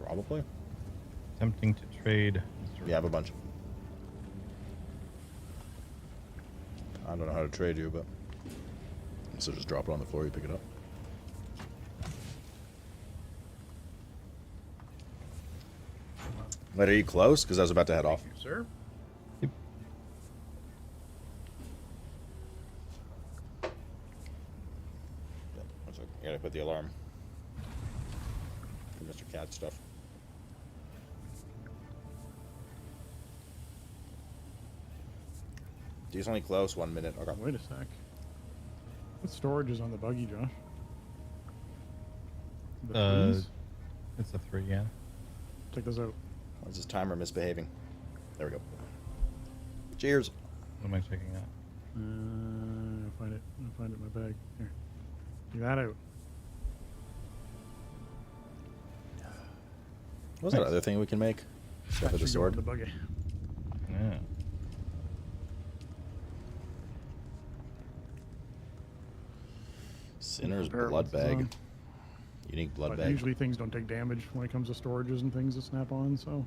Probably. Attempting to trade. You have a bunch. I don't know how to trade you, but so just drop it on the floor, you pick it up. Wait, are you close? Because I was about to head off. Thank you, sir. Yep. I gotta put the alarm for Mr. Cat stuff. Decently close, 1 minute. Okay. Wait a sec. What storage is on the buggy, Josh? The threes? It's a 3, yeah. Check this out. Why is this timer misbehaving? There we go. Cheers. What am I checking out? I'll find it. I'll find it in my bag. Here. Check that out. What's that other thing we can make? Stuff with the sword. The buggy. Yeah. Sinner's blood bag. Unique blood bag. Usually things don't take damage when it comes to storages and things that snap on, so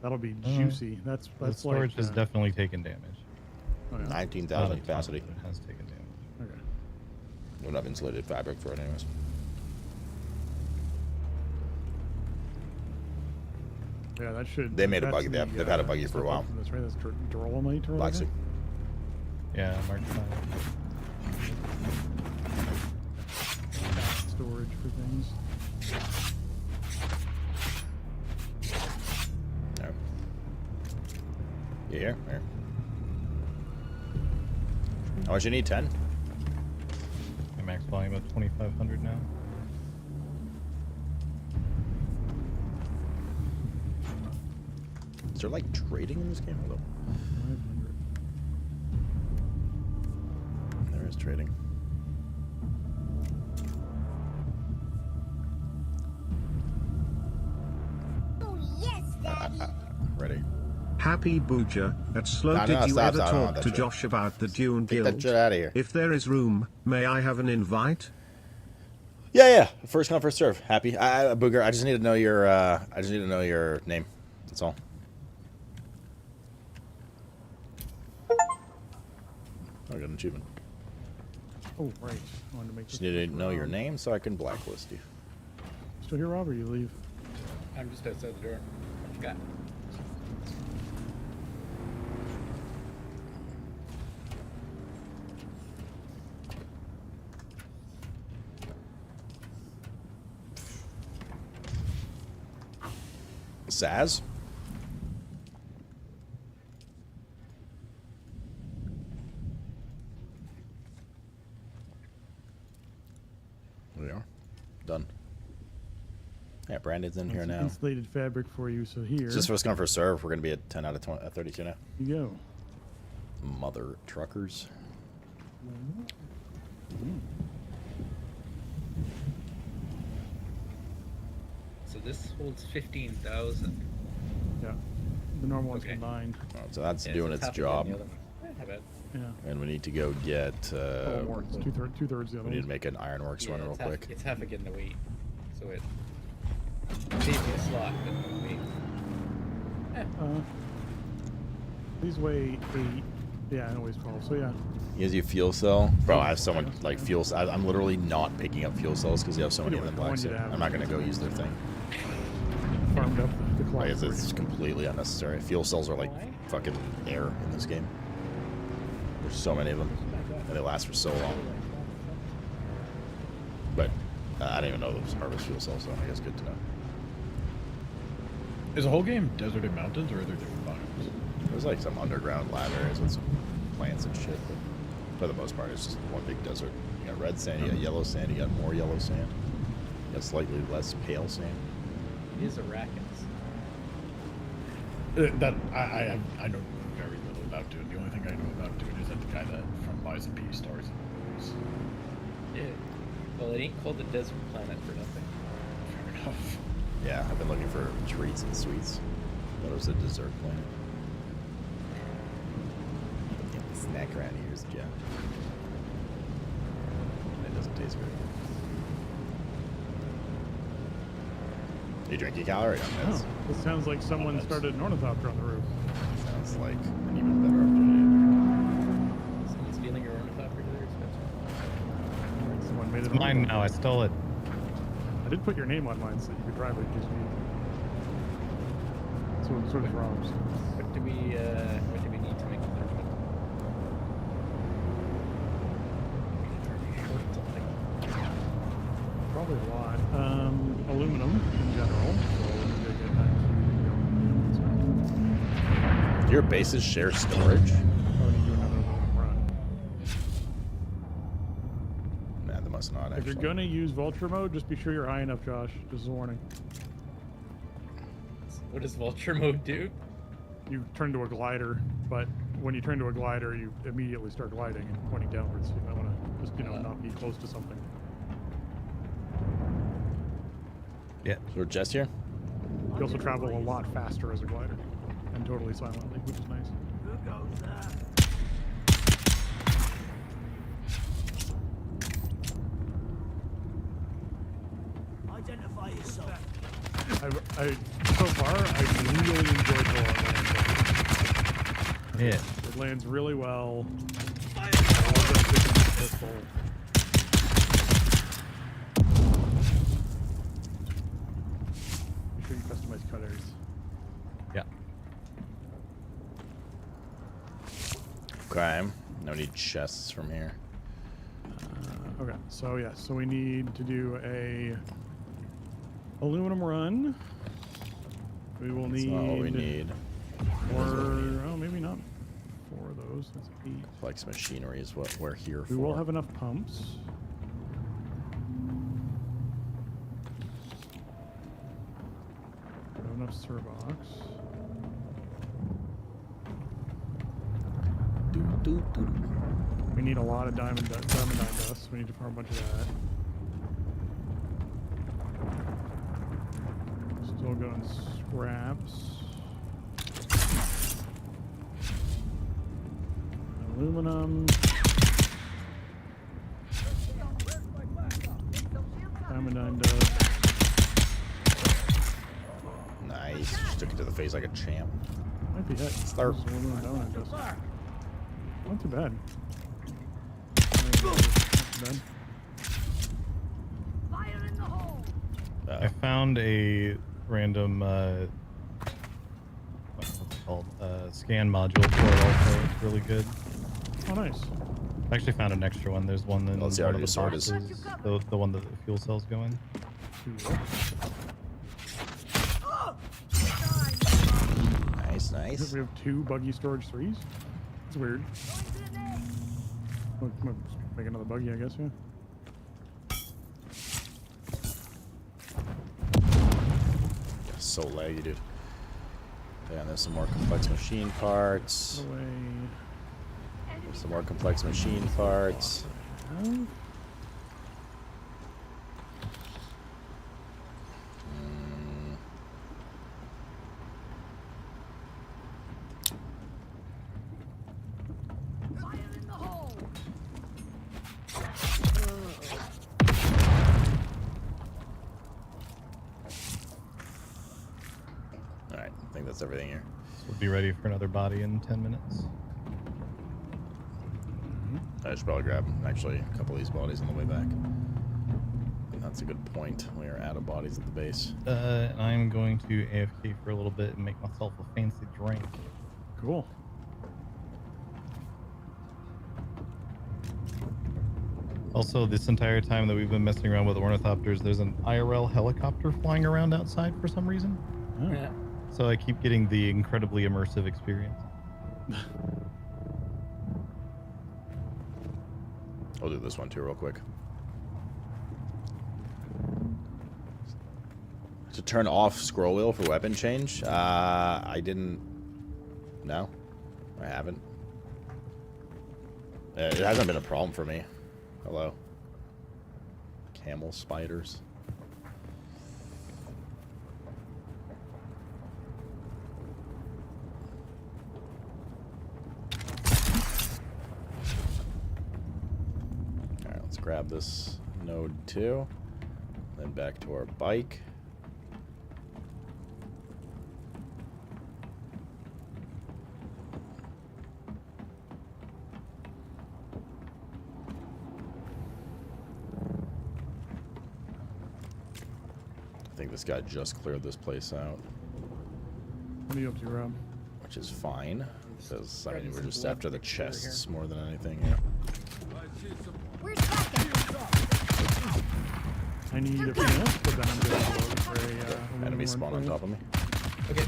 that'll be juicy. That's storage like, has definitely taken damage. Oh, yeah. 19,000 capacity. It has taken damage. Okay. We don't have insulated fabric for it anyways. Yeah, that should. They made a buggy. They've had a buggy for a while. That's right. That's Durolomite or Black Sea. Yeah, Mark 5. Storage for things. No. You here? Here. How much you need? 10? My max volume of 2,500 now. Is there like trading in this game? Hold up. 500. There is trading. Ready. Happy Booja, at Slow, No, did no, you stop, ever stop, talk that to shit. Josh about the Dune Get Guild? that shit out of here. If there is room, may I have an invite? Yeah. First come, first serve. Happy. Booger, I just need to know your name. That's all. I got an achievement. Oh, right. I wanted to make Just this need to know your name so I can blacklist you. Still here, Rob, or you leave? I'm just outside the door. What you got? Saz? There we are. Done. Yeah, Brandon's in here now. Insulated fabric for you, so here. Just first come, first serve. We're going to be at 10 out of 20, 32 now. You go. Mother truckers. So this holds 15,000. Yeah. The normal one's Okay. 9. Oh, so that's Yeah, doing so its half again job. the other one. Not bad. Yeah. And we need to go get. It's two-thirds the other We need one. to make an ironworks Yeah, run real it's half, quick. it's half again the weight. So it saves me a slot, but no weight. These weigh 8. Yeah, it weighs 12. So yeah. Gives you fuel cell. Bro, I have so much like fuel. I'm literally not picking up fuel cells because you have so many of them black. So I'm not gonna go use their thing. Farmed up the clock. Like, it's completely unnecessary. Fuel cells are like fucking air in this game. There's so many of them, and they last for so long. But I didn't even know there was harvest fuel cells, so I guess good to know. Is the whole game desert and mountains, or are there different biomes? There's like some underground lab areas with some plants and shit. But For the most part, it's just one big desert. You got red sand, you got yellow sand, you got more yellow sand. You got slightly less pale sand. It is Arrakis. That I know very little about Dune. The only thing I know about Dune is that the guy that from Lies of P stars in movies. Yeah. Well, it ain't called the desert planet for nothing. Fair enough. Yeah, I've been looking for treats and sweets. Thought it was a dessert planet. Snack around here is Jeff. It doesn't taste very good. Are you drinking calorie? Oh, it sounds like someone started an ornithopter on the roof. Sounds like an even better opportunity. Someone's stealing your ornithopter to their expense. Someone made It's it mine now. I stole it. I did put your name on mine so you could drive it. Just me. So it sort of robs. What do we need to make the third one? Probably a lot. Aluminum in general. So Your bases share storage? Man, they must not If actually. you're gonna use Vulture mode, just be sure you're high enough, Josh. Just a warning. What does Vulture mode do? You turn to a glider, but when you turn to a glider, you immediately start gliding and pointing downwards. You might want to just, not be close to something. Yeah. So we're just here? You also travel a lot faster as a glider, and totally silently, which is nice. Identify yourself. So far, I really enjoyed the land. Yeah. It lands really well. Make sure you customize cutters. Yeah. Okay. No need chests from here. Okay, so yeah, so we need to do a aluminum run. We will That's need. not what we need. Or oh, maybe not 4 of those. That's 8. Flex machinery is what we're here for. We will have enough pumps. We have enough servox. We need a lot of diamond dust. We need to farm a bunch of that. Still going scraps. Aluminum. Diamond dust. Nice. Just took it to the face like a champ. Might be it. Start. Aluminum diamond dust. Not too bad. Not too bad. I found a random what's it called? Scan module for it also. It's really good. Oh, nice. I actually found an extra one. There's one in Let's see one how of the the sword is. boxes, the one that the fuel cells go in. Nice. We have 2 buggy storage 3s. It's weird. We'll make another buggy, I guess, yeah. So laggy, dude. Yeah, there's some more complex machine parts. There's some more complex machine parts. Alright, I think that's everything here. We'll be ready for another body in 10 minutes. I should probably grab actually a couple of these bodies on the way back. That's a good point. We are out of bodies at the base. I'm going to AFK for a little bit and make myself a fancy drink. Cool. Also, this entire time that we've been messing around with ornithopters, there's an IRL helicopter flying around outside for some reason. Oh. Yeah. So I keep getting the incredibly immersive experience. I'll do this one too real quick. To turn off scroll wheel for weapon change? I didn't... No. I haven't. It hasn't been a problem for me. Hello. Camel spiders. Alright, let's grab this node 2. Then back to our bike. I think this guy just cleared this place out. What are you up to, Rob? Which is fine, because I mean we're just after the chests more than anything. Yeah. I need a finish, but then I'm going to load for a enemy spawn on top of me. Okay.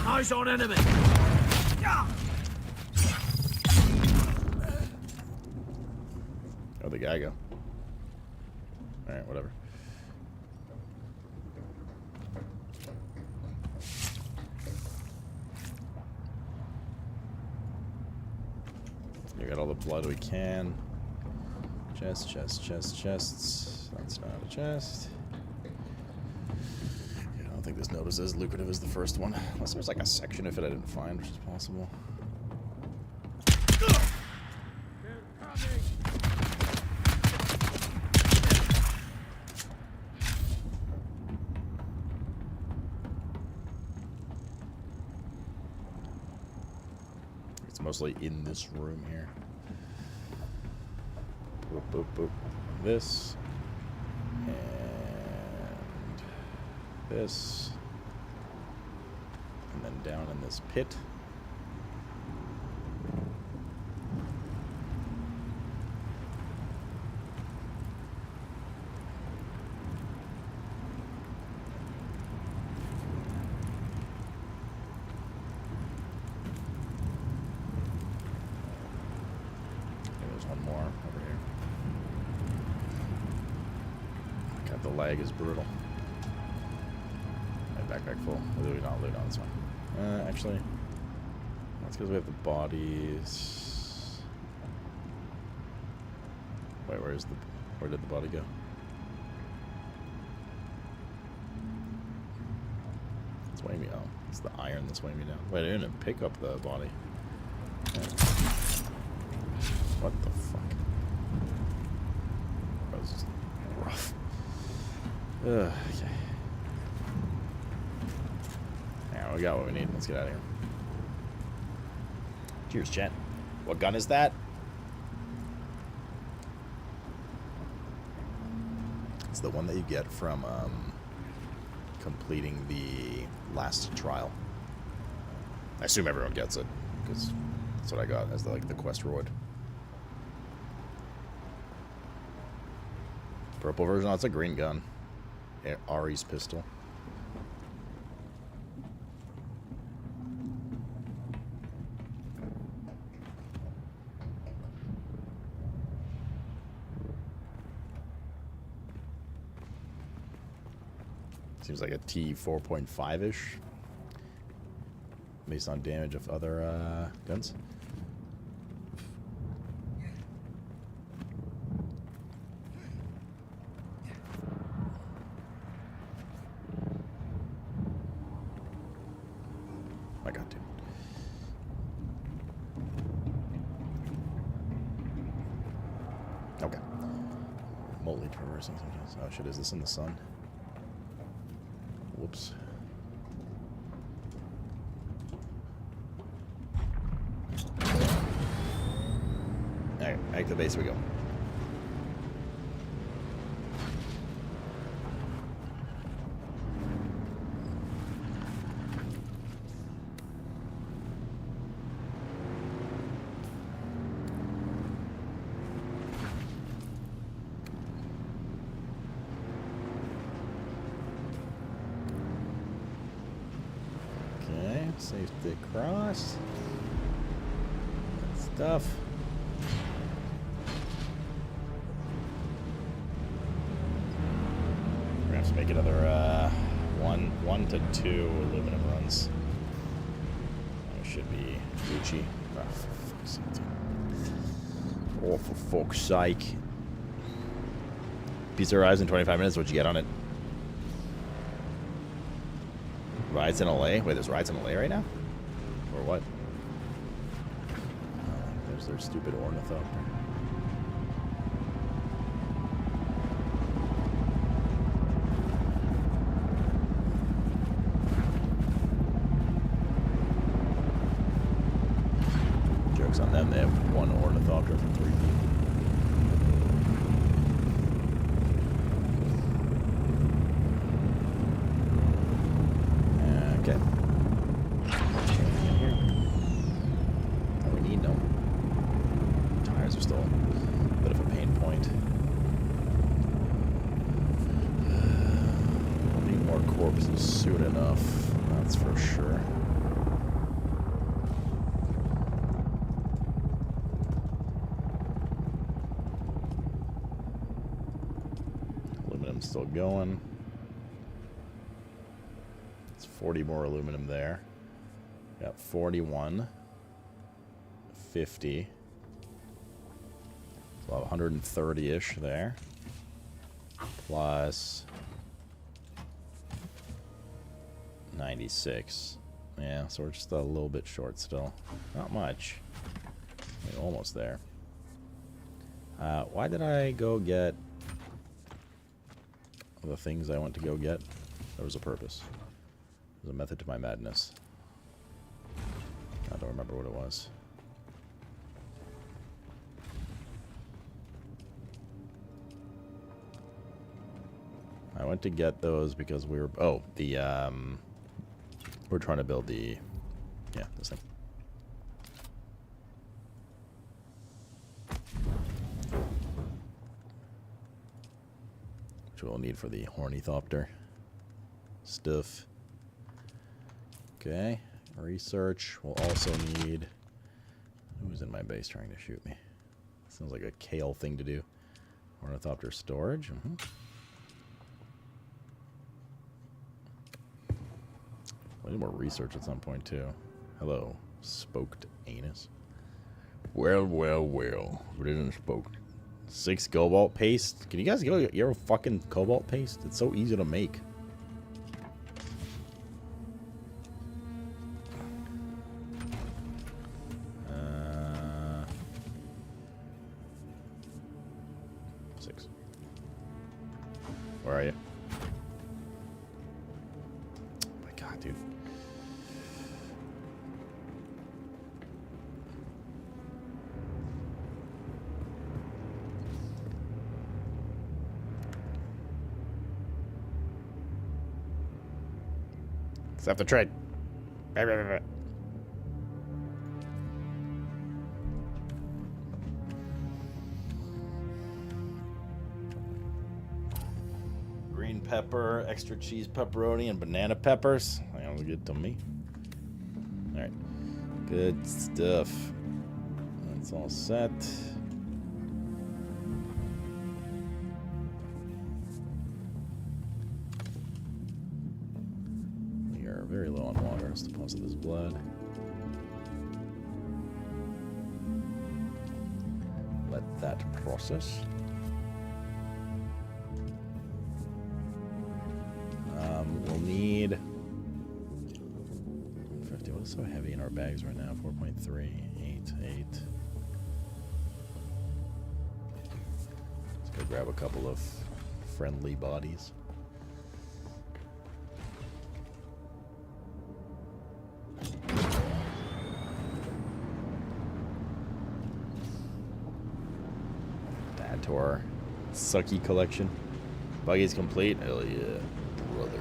Eyes on enemy. Oh, the guy go. Alright, whatever. We got all the blood we can. Chest, chest, chest, chests. That's not a chest. Yeah, I don't think this node is as lucrative as the first one. Unless there's like a section of it I didn't find, which is possible. It's mostly in this room here. Boop, boop, boop. This. And this. And then down in this pit. The lag is brutal. My backpack full. Loot on, it's fine. Actually, that's because we have the bodies. Wait, where did the body go? It's weighing me. Oh, it's the iron that's weighing me down. Wait, I didn't pick up the body. What the fuck? That was just rough. Okay. Yeah, we got what we need. Let's get out of here. Cheers, chat. What gun is that? It's the one that you get from completing the last trial. I assume everyone gets it, because that's what I got as the quest reward. Purple version? Oh, it's a green gun. Ari's pistol. Seems like a T4.5-ish, based on damage of other guns. I got to. Okay. Remotely traversing sometimes. Oh shit, is this in the sun? Whoops. Alright, back to the base we go. Safety cross. Good stuff. We're gonna have to make another 1 to 2 aluminum runs. That should be Gucci. Oh, for fuck's sake. Oh, for fuck's sake. Pizza arrives in 25 minutes. What'd you get on it? Rides in LA? Wait, there's rides in LA right now? Or what? Oh, there's their stupid ornithopter. Joke's on them. They have 1 ornithopter for 3 people. Okay. Oh, we need no. Tires are still a bit of a pain point. We'll need more corpses soon enough, that's for sure. Aluminum's still going. 40 more aluminum there. Got 41. 50. So 130-ish there. Plus 96. Yeah, so we're just a little bit short still. Not much. I mean, almost there. Why did I go get the things I went to go get? There was a purpose. There's a method to my madness. I don't remember what it was. I went to get those because we were... Oh, the... we're trying to build the... Yeah, this thing. Which we'll need for the hornythopter stuff. Okay, research. We'll also need... Who's in my base trying to shoot me? Sounds like a kale thing to do. Ornithopter storage. I need more research at some point, too. Hello, spoked anus. Well, well, well. But it isn't spoked. 6 cobalt paste. Can you guys get your fucking cobalt paste? It's so easy to make. Where are you? Oh my god, dude. Accept the trade. Green pepper, extra cheese pepperoni, and banana peppers. That'll get to me. Alright. Good stuff. That's all set. We are very low on water. Let's deposit this blood. Let that process. We'll need 50. What is so heavy in our bags right now? 4.3, 8. Let's go grab a couple of friendly bodies. Add to our sucky collection. Buggy's complete. Hell yeah, brother.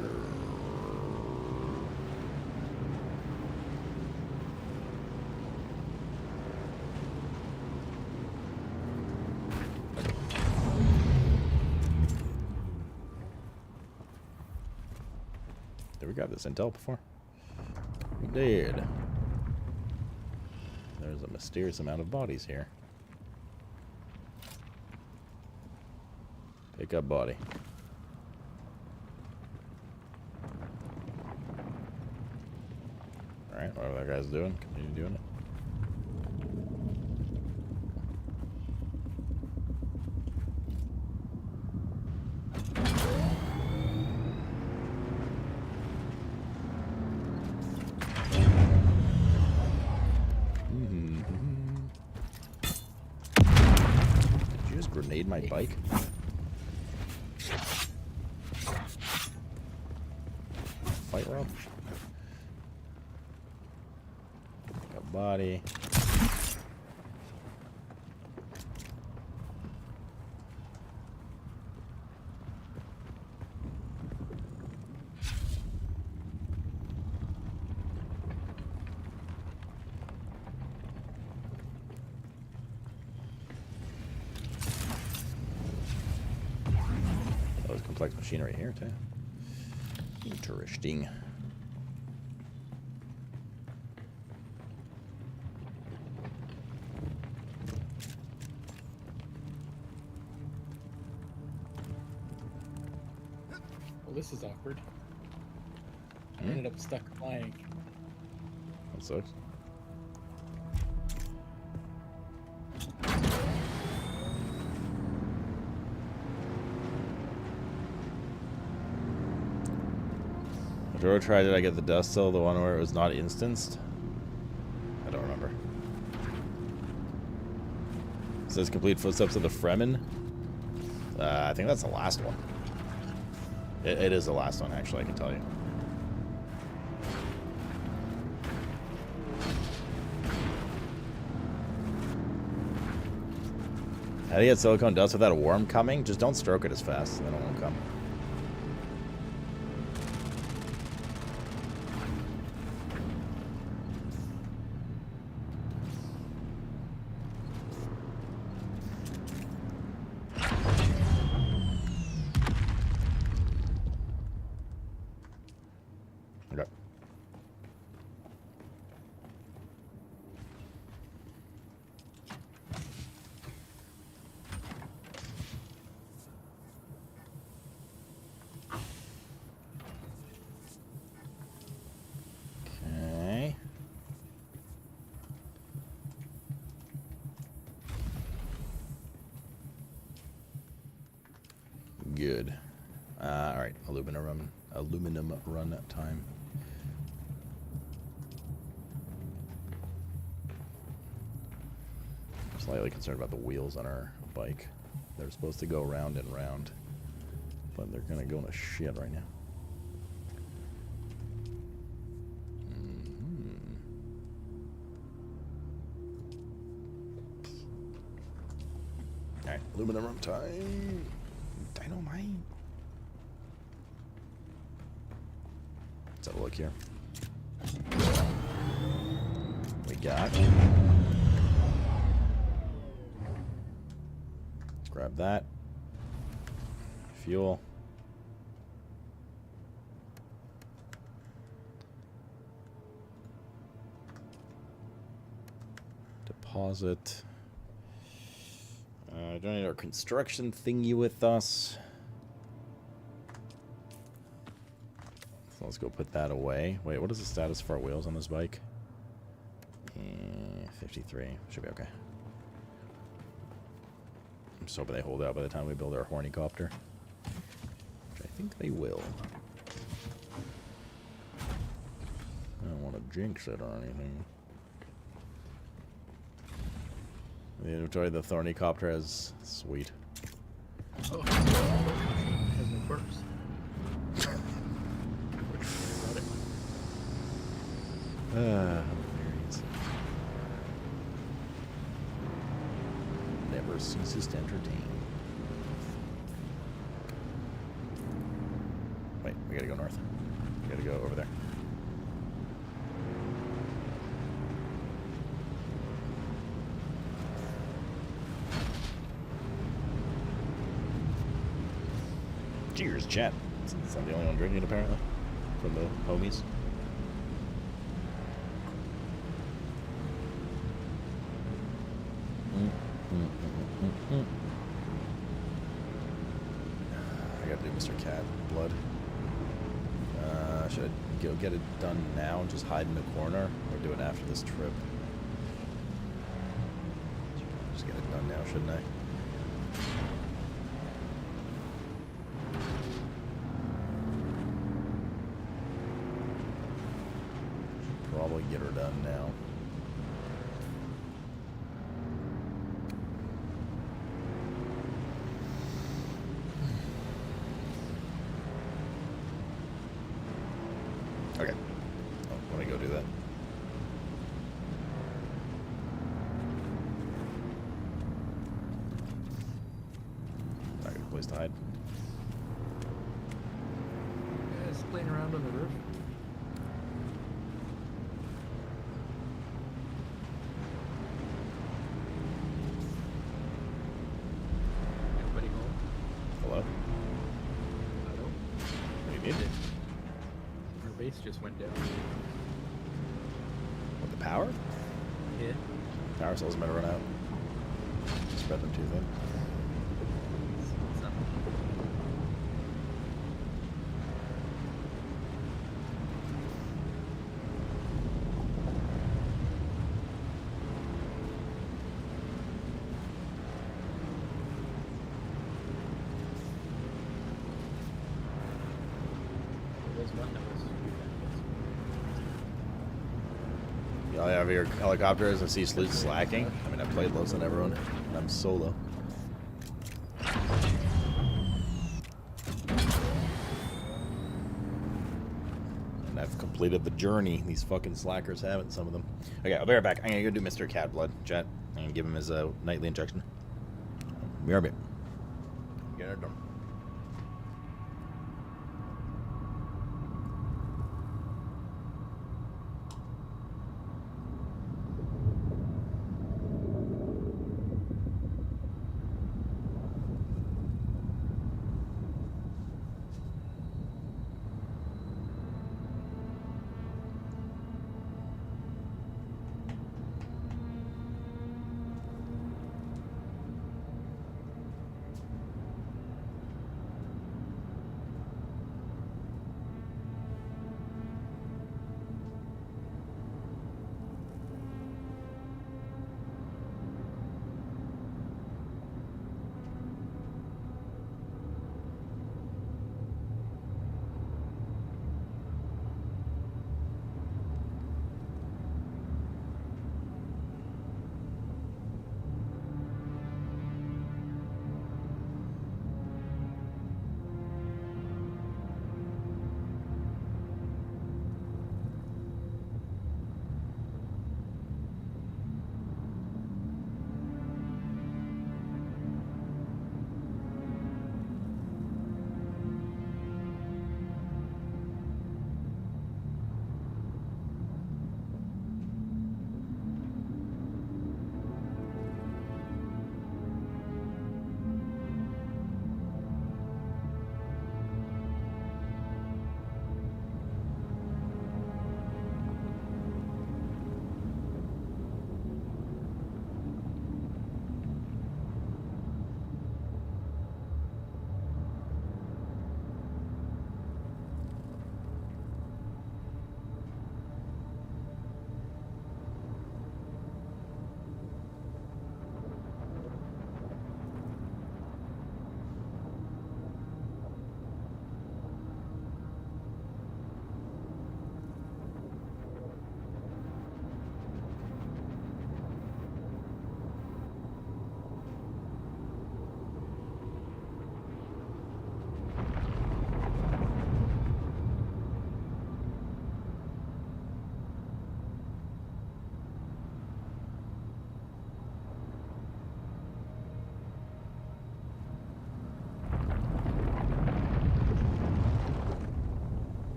Did we grab this intel before? dead. There's a mysterious amount of bodies here. Pick up body. Alright, whatever that guy's doing, continue doing it. Did you just grenade my bike? Fight rope. Pick up body. That was complex machinery here too. Interesting. Well, this is awkward. I ended up stuck flying. That sucks. Which order try did I get the dust cell? The one where it was not instanced? I don't remember. It says complete footsteps of the Fremen. I think that's the last one. It is the last one, actually, I can tell you. How do you get silicone dust without a worm coming? Just don't stroke it as fast, and then it won't come. Okay. Okay. Good. All right, aluminum run time. Slightly concerned about the wheels on our bike. They're supposed to go round and round, but they're gonna go to shit right now. Alright, aluminum run time. Dynamite. Let's have a look here. We got. Grab that. Fuel. Deposit. Don't need our construction thingy with us. So let's go put that away. Wait, what is the status for our wheels on this bike? 53. Should be okay. I'm just hoping they hold out by the time we build our hornythopter. Which I think they will. I don't want to jinx it or anything. The inventory of the hornythopter has sweet. Oh, has no quirks. Never ceases to entertain. Wait, we gotta go north. We gotta go over there. Cheers, chat. I'm the only one drinking, apparently, from the homies. I gotta do Mr. Cat blood. Should I go get it done now and just hide in the corner, or do it after this trip? Just get it done now, shouldn't I? Should probably get her done now. Okay. Oh, let me go do that. Not a good place to hide. Guys playing around on the roof. Anybody home? Hello? Hello? What do you need? Our base just went down. What, the power? Yeah. Power cells might run out. Spread them too thin. There was one that was. Y'all have your helicopters. I see Sloot slacking. I mean, I played less than everyone, and I'm solo. And I've completed the journey. These fucking slackers haven't, some of them. Okay, I'll be right back. I'm gonna go do Mr. Cat Blood, chat. I'm gonna give him his nightly injection. Be right back. Get it done.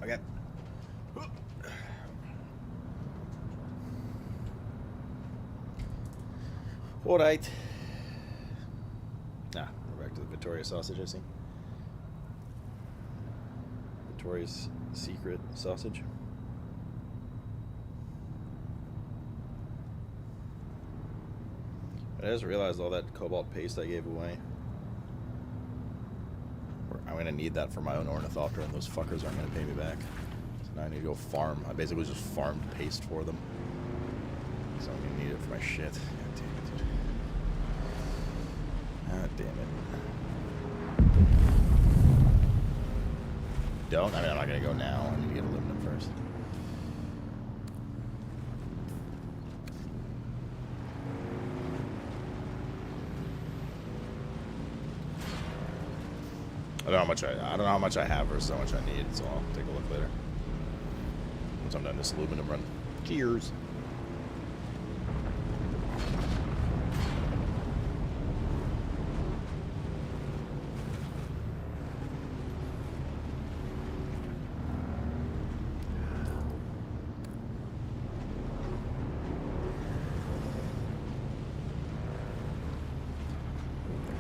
Okay. All right. Nah, we're back to the Victoria sausage, I see. Victoria's Secret sausage. I just realized all that cobalt paste I gave away. I'm gonna need that for my own ornithopter, and those fuckers aren't gonna pay me back. So now I need to go farm. I basically just farmed paste for them. So I'm gonna need it for my shit. God damn it, dude. God damn it. Don't? I mean, I'm not gonna go now. I need to get aluminum first. I don't know how much I have versus how much I need, so I'll take a look later. Once I'm done this aluminum run. Cheers.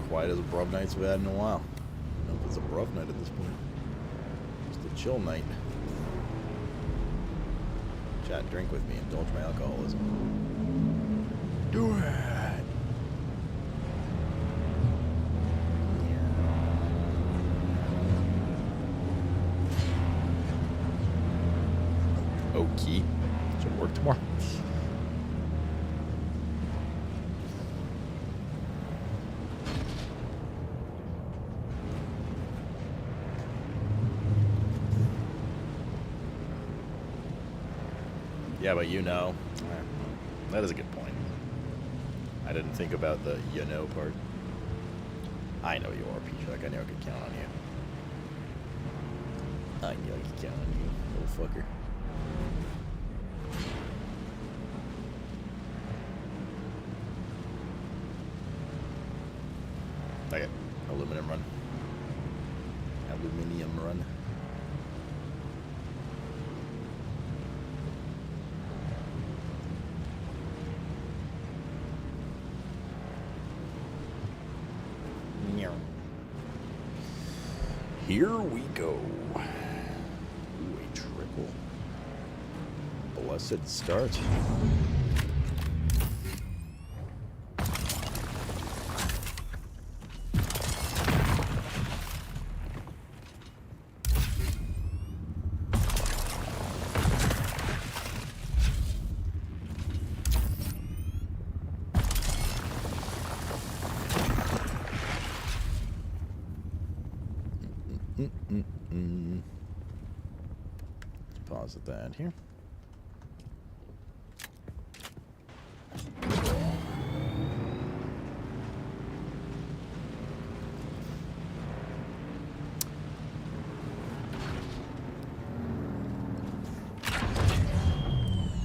Quiet as a Brub nights we've had in a while. It's a rough night at this point. Just a chill night. Chat, drink with me, indulge my alcoholism. Do it! Okay. Should work tomorrow. Yeah, but you know. That is a good point. I didn't think about the you know part. I know you are, P-Chuck. I know I could count on you. I know I could count on you, little fucker. Okay, aluminum run. Aluminium run. Here we go. Ooh, a trickle. Blessed start. Let's pause at that here.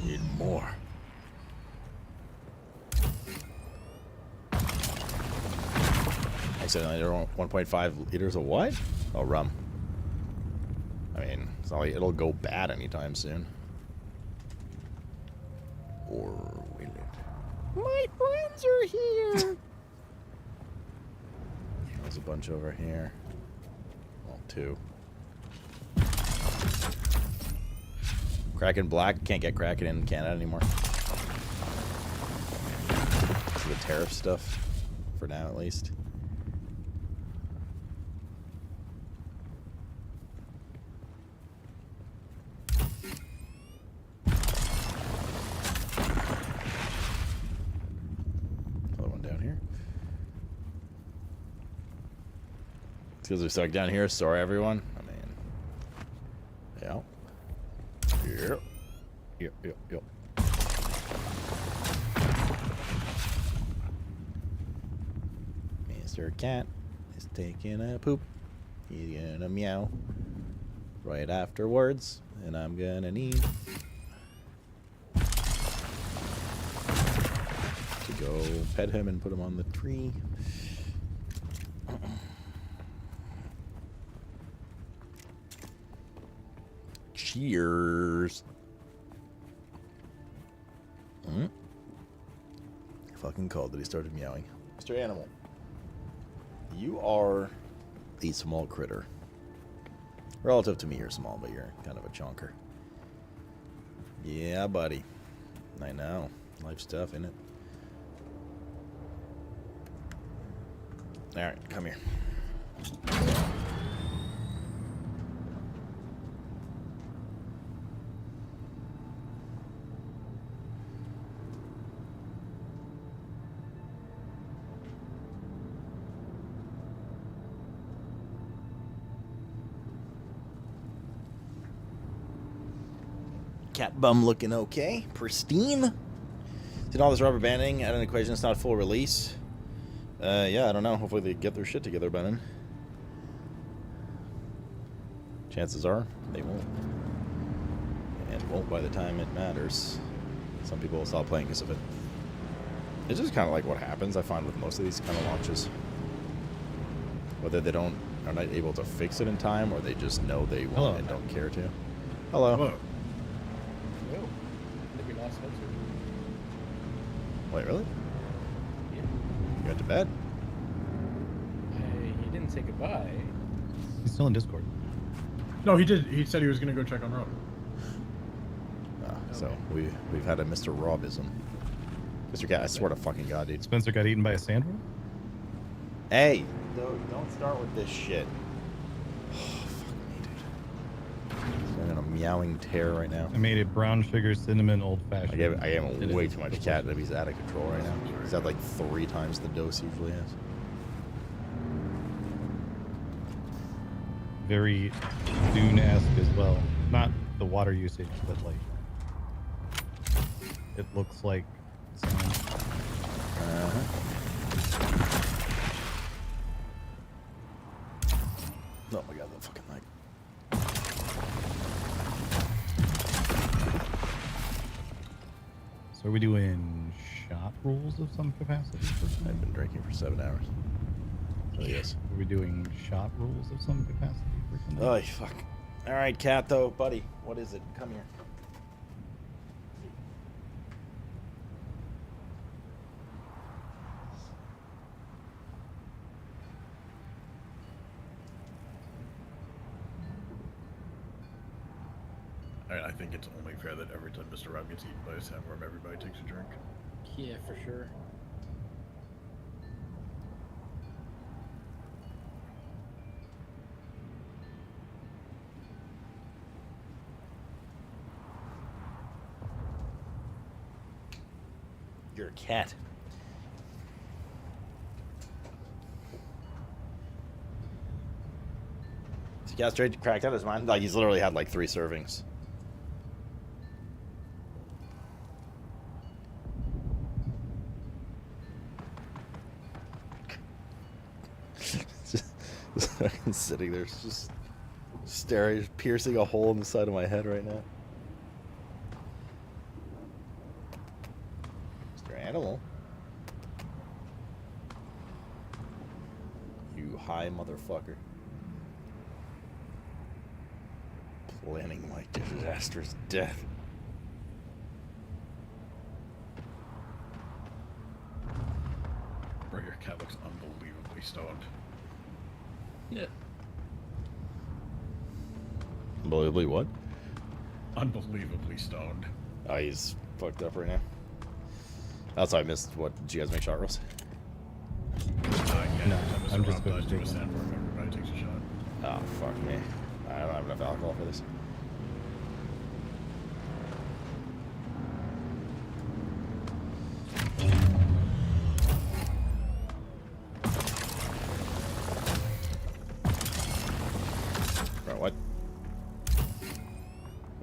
Need more. Accidentally, 1.5 liters of what? Oh, rum. I mean, it's not like it'll go bad anytime soon. Or will it? My friends are here! There's a bunch over here. Well, two. Kraken Black. Can't get Kraken in Canada anymore. The tariff stuff. For now, at least. Because we're stuck down here. Sorry, everyone. I mean, yeah. Yep. Mr. Cat is taking a poop. He's gonna meow right afterwards, and I'm gonna need to go pet him and put him on the tree. Cheers. Fucking called that he started meowing. Mr. Animal, you are a small critter. Relative to me, you're small, but you're kind of a chonker. Yeah, buddy. I know. Life's tough, isn't it? Alright, come here. Cat bum looking okay. Pristine. Did all this rubber banding at an equation? It's not full release. Yeah, I don't know. Hopefully they get their shit together by then. Chances are they won't. And won't by the time it matters. Some people will stop playing because of it. It's just kind of like what happens, I find, with most of these kind of launches. Whether they are not able to fix it in time, or they just know they won't and don't care to. Hello. Hello. I think we lost Spencer. Wait, really? Yeah. You got to bed? He didn't say goodbye. He's still in Discord. No, he did. He said he was going to go check on Rob. So we've had a Mr. Robism. Mr. Cat, I swear to fucking God, dude. Spencer got eaten by a sandworm? Hey, don't start with this shit. Oh, fuck me, dude. I'm in a meowing tear right now. I made a brown sugar cinnamon old fashioned. I gave him way too much catnip. He's out of control right now. He's had like 3 times the dose he usually has. Very Dune-esque as well. Not the water usage, but like it looks like sand. Oh my God, that fucking light. So are we doing shot rolls of some capacity? I've been drinking for 7 hours. So yes. Are we doing shot rolls of some capacity for something? Oh, fuck. All right, Cat, though. Buddy, what is it? Come here. I think it's only fair that every time Mr. Rob gets eaten by a sandworm, everybody takes a drink. Yeah, for sure. You're a cat. He got straight cracked out of his mind. Like, he's literally had like 3 servings. just fucking sitting there, just staring, piercing a hole in the side of my head right now. Mr. Animal. You high motherfucker. Planning my disastrous death. Bro, your cat looks unbelievably stoned. Yeah. Unbelievably what? Unbelievably stoned. Oh, he's fucked up right now. Also, I missed what. Did you guys make shot rolls? Yeah, No, I'm Mr. just Rob going dies to to a sandworm, everybody takes a shot. Oh, fuck me. I don't have enough alcohol for this. Bro, what?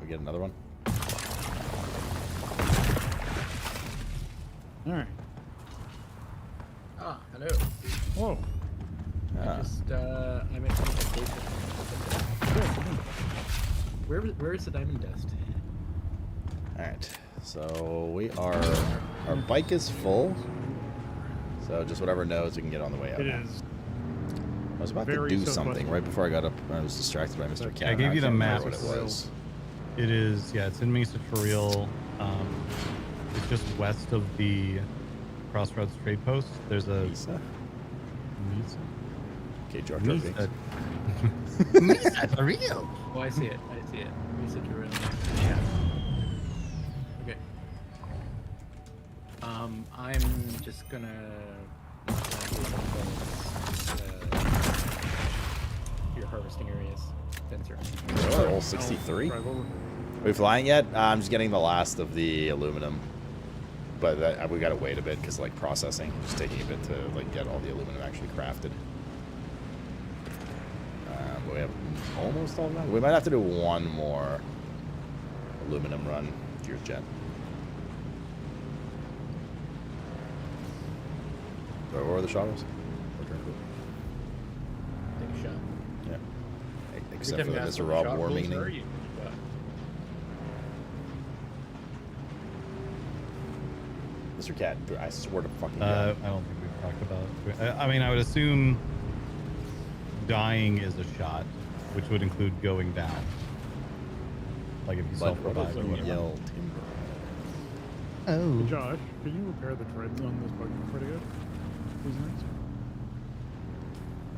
We get another one? Alright. Ah, hello. Whoa. I made some vacation. Where is the diamond dust? Alright, so we are... Our bike is full. So just whatever nodes we can get on the way out. It is. I was about to do something right before I got up. I was distracted by Mr. Cat. I gave you the map. What it was. It is, yeah, it's in Mesa for real. It's just west of the Crossroads Trade Post. There's a Mesa. Okay, George. Mesa. Mesa for real. Oh, I see it. Mesa to real. Yeah. Okay. I'm just gonna your harvesting areas. Sensor. Roll 63. Are we flying yet? I'm just getting the last of the aluminum, but we gotta wait a bit because like processing, just taking a bit to like get all the aluminum actually crafted. But we have almost all done. We might have to do one more aluminum run. Gears jet. Where were the shuttles? Take a shot. Yeah. Except for the Mr. Rob warming. Mr. Cat, I swear to fucking God. I don't think we've talked about it. I mean, I would assume dying is a shot, which would include going down. Like if you self-revive or whatever. Yell timber. Oh. Hey Josh, can you repair the treads on this buggy pretty good? Please, nice.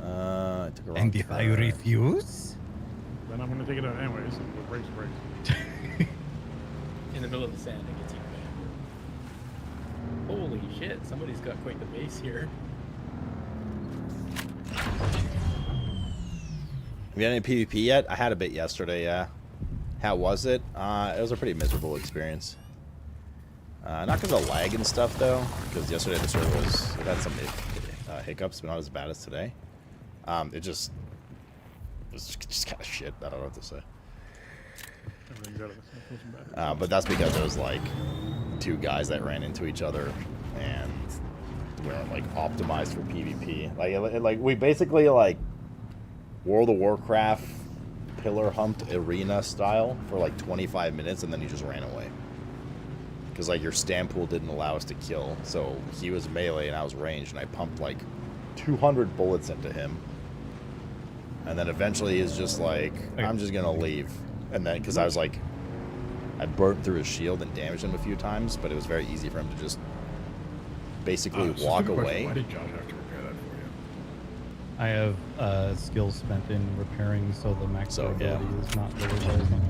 I took a wrong And if I refuse? Then I'm gonna take it out anyways. Brakes. In the middle of the sand, it gets even better. Holy shit! Somebody's got quite the base here. Have you had any PvP yet? I had a bit yesterday, yeah. How was it? It was a pretty miserable experience. Not because of lag and stuff, though, because yesterday the server it had some hiccups, but not as bad as today. It was just kind of shit. I don't know what to say. But that's because there was like two guys that ran into each other and weren't like optimized for PvP. Like we basically like World of Warcraft pillar humped arena style for like 25 minutes and then he just ran away. Because like your stamp pool didn't allow us to kill, so he was melee and I was ranged, and I pumped like 200 bullets into him, and then eventually he's just like, I'm just gonna leave, and then because I was like, I burnt through his shield and damaged him a few times, but it was very easy for him to just basically walk away. Why did Josh have to repair that for you? I have skills spent in repairing, so the max ability is not really rising.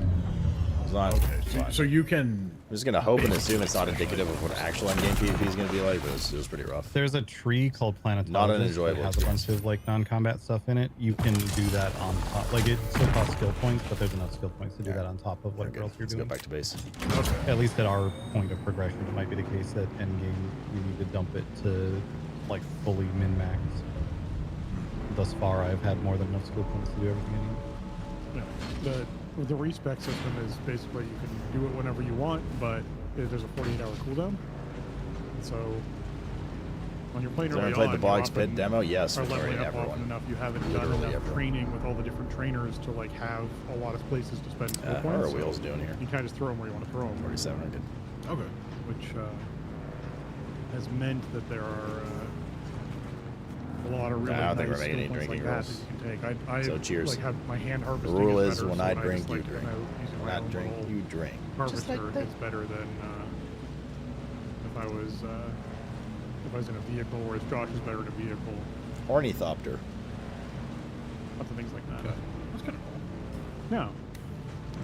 It's not. Okay, so you can. I'm just gonna hope and assume it's not indicative of what actual endgame PvP is gonna be like, but it was pretty rough. There's a tree called Planetologist Not an enjoyable that has a bunch of like non-combat stuff in it. You can do that on top. Like it still costs skill points, but there's enough skill points to do that on top of whatever else you're doing. Let's go back to base. Okay. At least at our point of progression, it might be the case that endgame you need to dump it to like fully min-max. Thus far, I've had more than enough skill points to do everything I need. Yeah. The respec system is basically you can do it whenever you want, but there's a 48-hour cooldown. So when you're playing early on, played the Boggs Pit demo? Yes, are majority leveling up everyone. often enough. You haven't done enough training with all the different trainers to like have a lot of places to spend skill How points. are wheels doing here? You kind of just throw them where you want to throw them. 4700. Okay. Which has meant that there are a lot of really I don't think nice we're making any skill points drinking like that rules. that you can take. I So cheers. like have my hand harvesting. The rule is is better, when so I just, drink, you like, drink. went out using When my I own drink, little you drink. Just harvester like that. is better than if I was in a vehicle, whereas Josh is better in a vehicle. Hornythopter. Lots of things like that. Okay. That's kind of cool. No.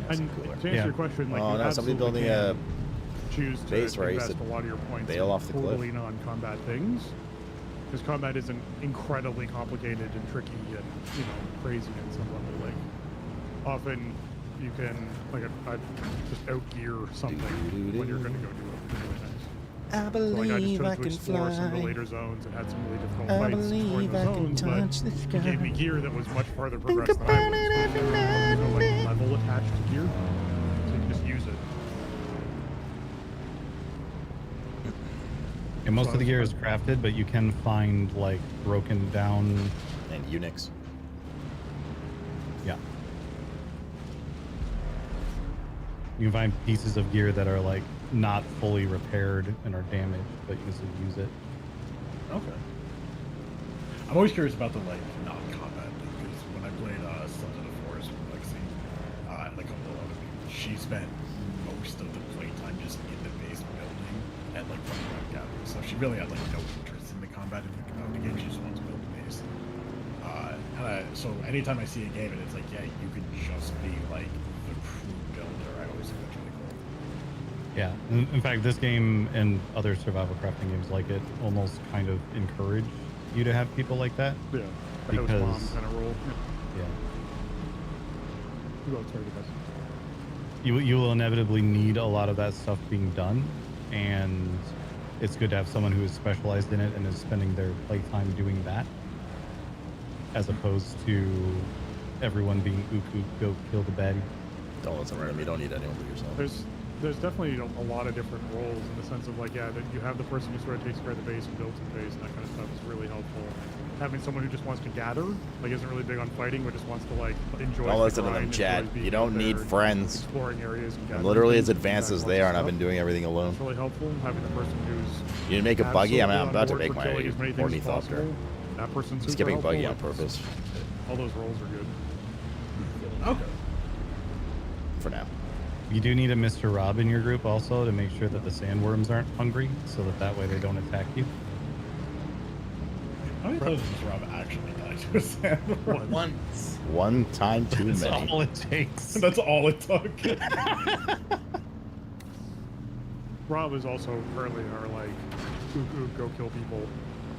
And to answer your question, like Oh you no, somebody absolutely building a can choose to base race invest and a lot of your points bail in off the cliff. totally non-combat things. Because combat isn't incredibly complicated and tricky and, you know, crazy at some level. Like, often you can, like, I just out-gear something when you're going to go do it. It's really nice. I So, like, I just believe chose I to can explore some of the fly. later zones and had some really difficult I fights believe exploring the I can zones, touch the but sky. it gave me gear that was much farther Think progressed than I about was. it every There's night no, and like, day. level attached to gear, so you can just use it. And most of the gear is crafted, but you can find like broken down And Unix. Yeah. You can find pieces of gear that are like not fully repaired and are damaged, but you can still use it. Okay. I'm always curious about the like non-combat because when I played Sons of the Forest with Lexi, and a couple of other people, she spent most of the playtime just in the base building and like running around gathering stuff. She really had like no interest in the combat of the game. She just wants to build the base. So anytime I see a game and it's like, yeah, you could just be like the crew builder, I always think that's really cool. Yeah, in fact, this game and other survival crafting games like it almost kind of encourage you to have people like that. Yeah, the because house mom kind of role. Yeah. You go, sorry, the best. You will inevitably need a lot of that stuff being done, and it's good to have someone who is specialized in it and is spending their playtime doing that, as opposed to everyone being ook, go kill the baddie. Don't listen to him. You don't need anyone but yourself. There's definitely a lot of different roles in the sense of like, yeah, that you have the person who sort of takes care of the base and builds the base and that kind of stuff is really helpful. Having someone who just wants to gather, like isn't really big on fighting, but just wants to like enjoy. Don't listen to them, Chad. You don't need friends. Exploring areas and I'm literally as advanced as they are, and I've been doing everything alone. It's really helpful having the person who's. You didn't make a buggy? I'm about to make my hornythopter. That person's super skipping helpful. buggy on purpose. All those roles are good. Okay. For now. You do need a Mr. Rob in your group also to make sure that the sandworms aren't hungry, so that way they don't attack you. How many times does Rob actually die to a sandworm? Once. One time too many. That's all it takes. That's all it took. Rob is also currently our like, go kill people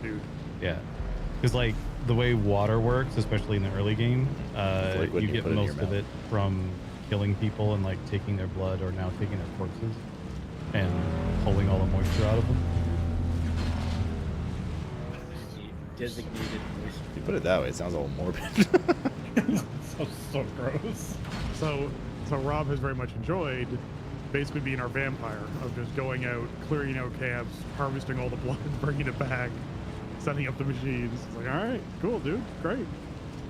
dude. Yeah. Because like the way water works, especially in the early game, like you get most of it from killing people and like taking their blood or now taking their corpses and pulling all the moisture out of them. Designated moisture. If you put it that way, it sounds a little morbid. so gross. So Rob has very much enjoyed basically being our vampire of just going out, clearing out camps, harvesting all the blood, bringing it back, setting up the machines. It's like, all right, cool, dude, great.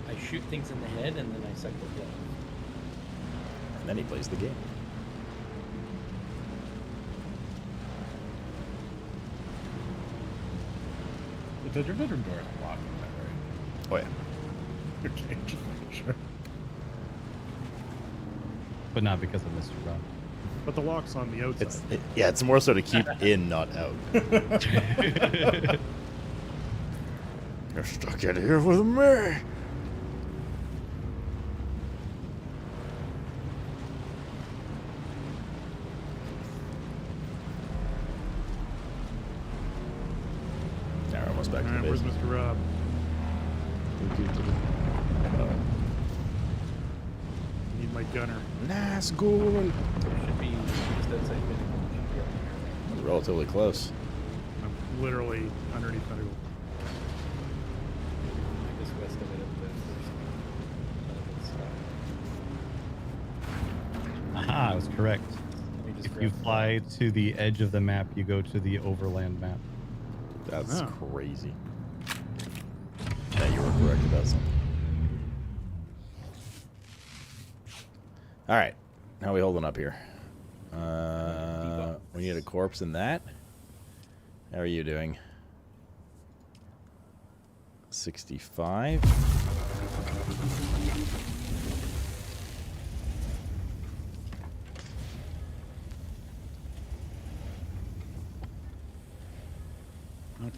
I shoot things in the head and then I suck the blood. And then he plays the game. Your bedroom door is locked, is that right? Oh yeah. Okay, just making sure. But not because of Mr. Rob. But the lock's on the outside. It's more so to keep in, not out. You're stuck in here with me. Now we're almost back to the base. Where's Mr. Rob? Need my gunner. Nice goon. Should be just outside That's relatively close. I'm literally underneath Medical. I guess west of it at the Aha, I was correct. If you fly to the edge of the map, you go to the overland map. That's crazy. Yeah, you were correct about something. All right, how are we holding up here? We need a corpse in that. How are you doing? 65.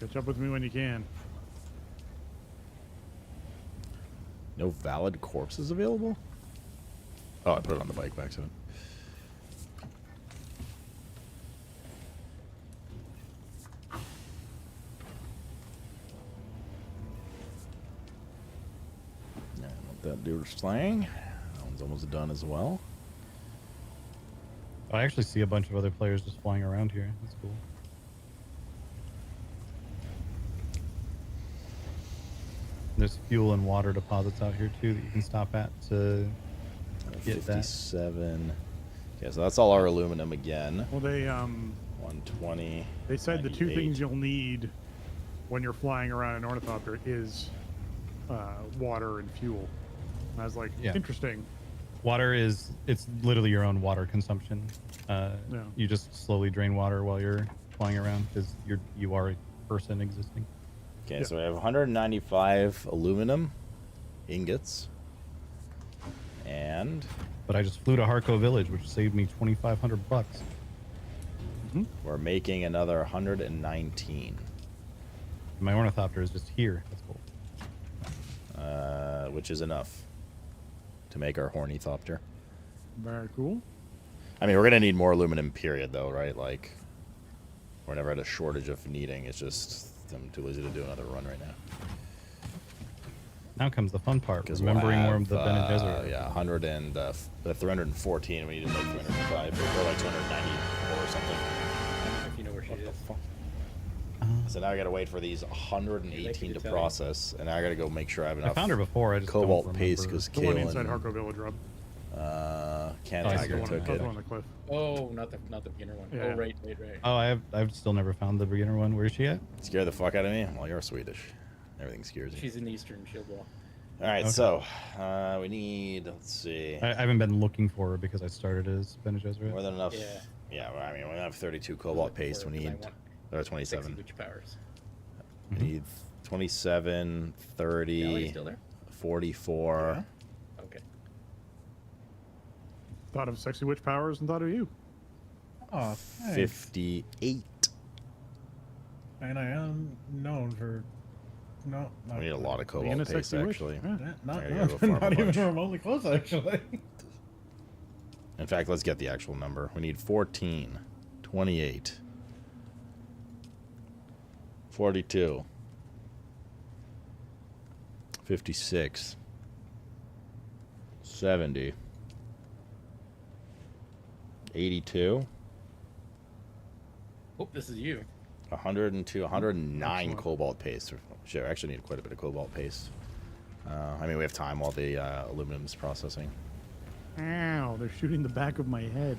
Catch up with me when you can. No valid corpses available? Oh, I put it on the bike by accident. Yeah, I want that dude slang. That one's almost done as well. I actually see a bunch of other players just flying around here. That's cool. There's fuel and water deposits out here too that you can stop at to get 57. Okay, so that's all our aluminum again. Well, they 120. They said the two things you'll need when you're flying around an ornithopter is water and fuel. And I was like, interesting. Water it's literally your own water consumption. You just slowly drain water while you're flying around because you are a person existing. Okay, so we have 195 aluminum ingots And but I just flew to Harco Village, which saved me $2,500. We're making another 119. My ornithopter is just here. That's cool. Which is enough to make our hornythopter. Very cool. I mean, we're gonna need more aluminum, period, though, right? Like, we're never at a shortage of needing. It's just I'm too lazy to do another run right now. Now comes the fun part, remembering where the Bene Gesserit. Yeah, 314. We need like 305 or like 294 or something. If you know where she is. So now I gotta wait for these 118 to process, and now I gotta go make sure I have enough. I found her before. I just cobalt don't paste because The one Kaylin. inside Harco Village, Rob. Can't Tiger took it. On the cliff. Oh, not the beginner one. Yeah. Oh, right. Oh, I've still never found the beginner one. Where's she at? Scare the fuck out of me? Well, you're Swedish. Everything scares you. She's in the Eastern Shield Wall. All right, Okay. so we need. Let's see. I haven't been looking for her because I started as Bene Gesserit. More than enough. Yeah. Well, I mean, we have 32 cobalt paste. We need. Or 27. Which powers? We need 27, 30, Gallery's still there? 44. Okay. Thought of sexy witch powers and thought of you. Oh, 58. And I am known for not We need a lot of Being a cobalt paste, sexy witch? actually. Yeah. not, I gotta go farm a not even bunch. remotely close, actually. In fact, let's get the actual number. We need 14, 28, 42, 56, 70, 82, Oh, this is you. 102, 109 Excellent. cobalt paste. Sure, I actually need quite a bit of cobalt paste. I mean, we have time while the aluminum's processing. Ow, they're shooting the back of my head.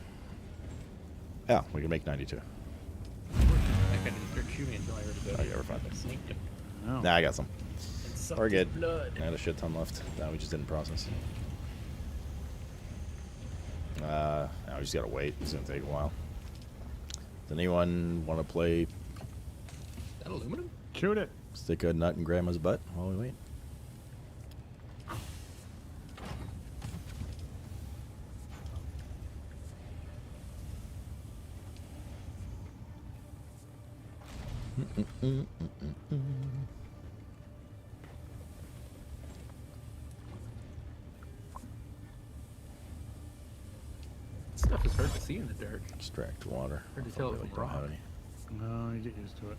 Yeah, we can make 92. I couldn't start shooting until I heard about Oh, it. yeah, we're fine. I sneaked him. Oh. Nah, I got some. And sucked We're his good. blood. I had a shit ton left. No, we just didn't process. Now we just gotta wait. It's gonna take a while. Does anyone want to play That aluminum? Shoot it. stick a nut in grandma's butt while we wait? Stuff is hard to see in the dark. Extract water. Hard to tell Really from don't have rock. any. No, you get used to it.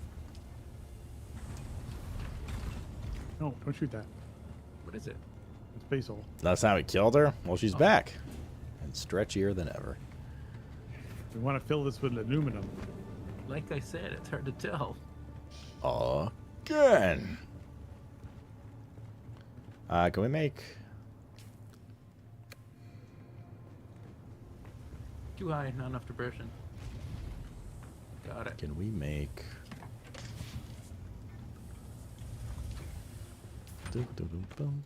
No, don't shoot that. What is it? It's basil. Last time we killed her? Well, she's back. And stretchier than ever. We want to fill this with aluminum. Like I said, it's hard to tell. Again. Can we make... Too high, not enough depression. Got it. Can we make... Dum-dum-dum-dum.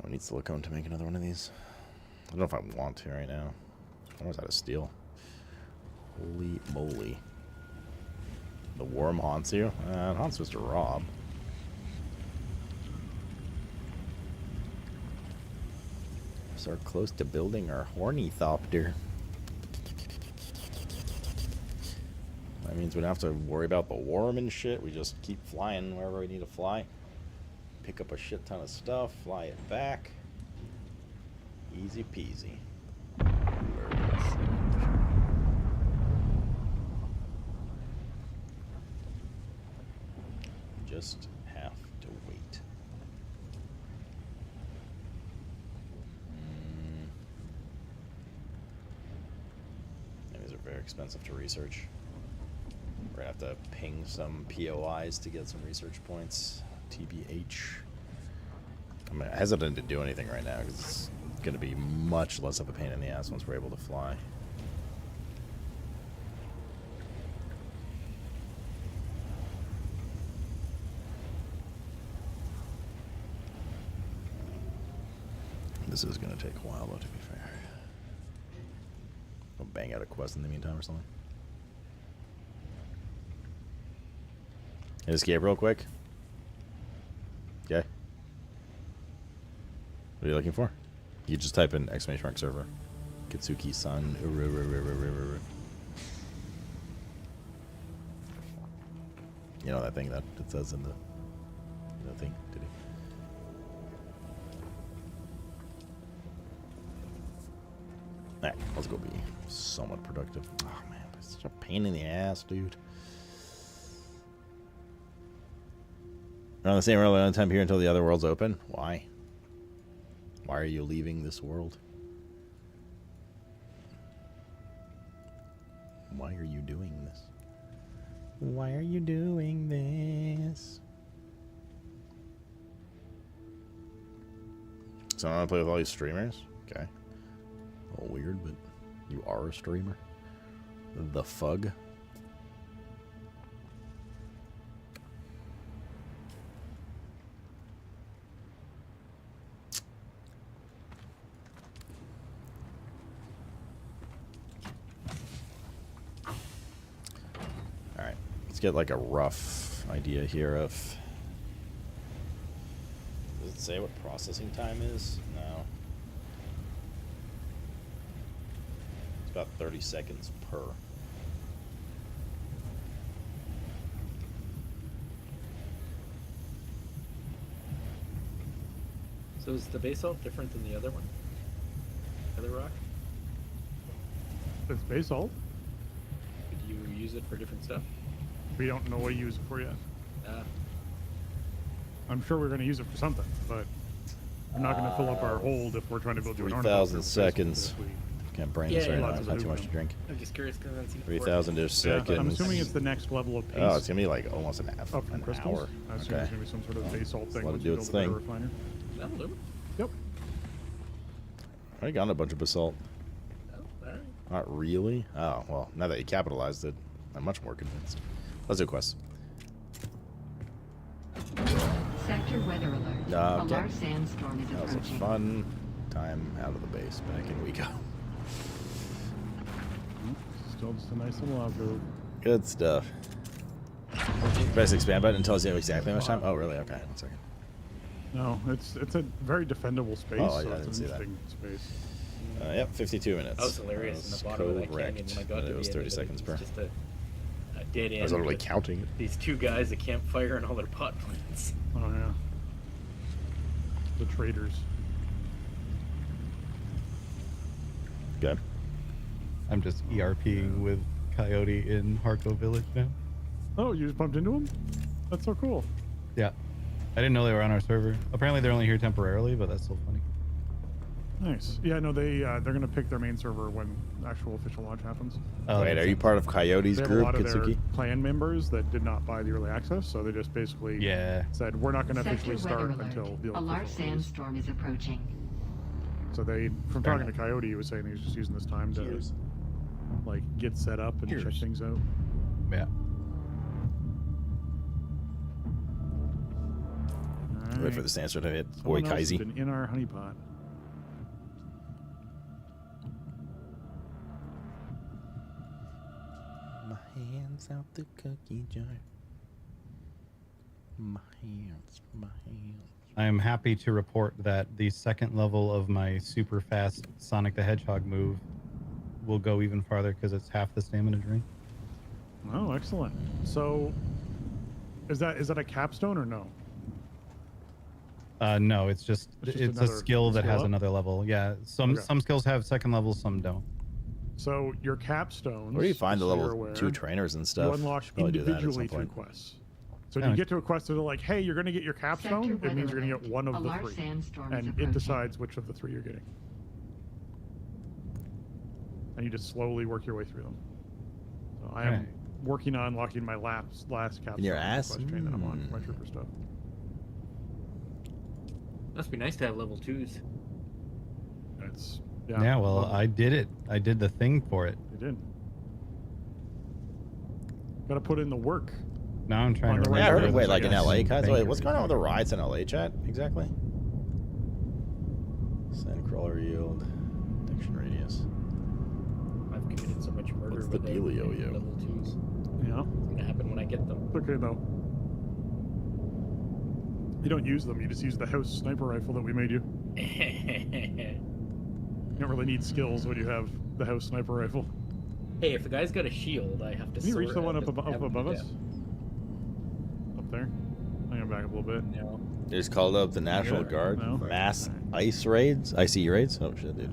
I need silicone to make another one of these. I don't know if I want to right now. I was out of steel. Holy moly. The worm haunts you? It haunts Mr. Rob. So we're close to building our hornythopter. That means we don't have to worry about the worm and shit. We just keep flying wherever we need to fly. Pick up a shit ton of stuff, fly it back. Easy peasy. Just have to wait. And these are very expensive to research. We're gonna have to ping some POIs to get some research points. TBH. I'm hesitant to do anything right now because it's going to be much less of a pain in the ass once we're able to fly. This is going to take a while, though, to be fair. I'll bang out a quest in the meantime or something. Hit escape real quick. Okay. What are you looking for? You just type in !server. Kitsuki-san. You know that thing that it says in the thing? Did it? Alright, let's go be somewhat productive. Oh man, it's such a pain in the ass, dude. Around the same early on time here until the other world's open? Why? Why are you leaving this world? Why are you doing this? Why are you doing this? So I want to play with all these streamers? Okay. A little weird, but you are a streamer. The fug. Alright. Let's get like a rough idea here of... Does it say what processing time is? No. It's about 30 seconds per. So is the basalt different than the other one? The other rock? It's basalt. Could you use it for different stuff? We don't know what to use it for yet. I'm sure we're going to use it for something, but I'm not going to fill up our hold if we're trying to build 3,000 seconds. Can't brain this right now. I've had too much to drink. I'm just curious because I've seen 3,000 seconds. I'm assuming it's the next level of pace. Oh, it's gonna be like almost an hour. Up from crystals. Hour. I assume it's gonna be some sort of basalt thing. Let it once do you its build a better thing. refiner. That'll do it. Yep. I already got a bunch of basalt. Oh, alright. Not really. Oh well, now that you capitalized it, I'm much more convinced. Let's do quests. Sector weather alert. A large sandstorm is That was a approaching. fun time out of the base back in Waco. Still just a nice little outro. Good stuff. Press expand button and tells you exactly how much time. Oh really? Okay, 1 second. No, it's a very defendable space. Oh, yeah, so I it's didn't an see that. interesting space. Yep, 52 minutes. That was hilarious. In the bottom of that canyon, when I got to it was the 30 end of seconds it, per. was just a dead end. I was literally with counting it. These two guys at campfire and all their pot plants. Oh yeah. The traders. Good. I'm just ERPing with Coyote in Harco Village now. Oh, you just bumped into them? That's so cool. Yeah. I didn't know they were on our server. Apparently they're only here temporarily, but that's still funny. Nice. Yeah, no, they're gonna pick their main server when actual official launch happens. Oh, wait, are you part of Coyote's they have group, a lot of Kitsuki? their clan members that did not buy the early access, so they just basically said we're not gonna officially start until the A large sandstorm is approaching. So they, from talking to Coyote, he was saying he was just using this time to like get set up and check things out. Yeah. Wait for the answer to hit. Someone Boy, else has Kaiser. been in our honeypot. My hands out the cookie jar. My hands. I am happy to report that the second level of my super fast Sonic the Hedgehog move will go even farther because it's half the stamina drain. Oh, excellent. So, is that a capstone or no? No, it's just it's a skill that has up? another level. Yeah, some Okay. skills have second levels, some don't. So your capstones. Where do you find the so you're level aware, 2 trainers and stuff? You unlock Should probably do that at some individually through point. quests. So when you get to a quest, they're like, "Hey, you're going to get your capstone." Sector It means weather you're going to get one of alert. A the large three, sandstorm is and it approaching. decides which of the three you're getting. And you just slowly work your way through them. So I am Alright. working on unlocking my last capstone. In your on the ass? Quest chain that I'm on for my trooper stuff. Must be nice to have level 2s. It's Yeah, well, I did it. I did the thing for it. You did. Got to put in the work. Now I'm trying to Yeah, I heard remember of, wait, the like in LA, guys? bankers. Wait, what's going on with the rides in LA, chat? Exactly? Sandcrawler yield. Detection radius. I've committed so much murder What's the without dealio, getting yo? level 2s. Yeah. It's gonna happen when I get them. It's okay though. You don't use them. You just use the house sniper rifle that we made you. You don't really need skills when you have the house sniper rifle. Hey, if the guy's got a shield, I have to. Can you reach the one up above us? Up there. I'm gonna back up a little bit. No. They just called up the National Guard. No. Mass ice raids? IC raids? Oh shit, dude.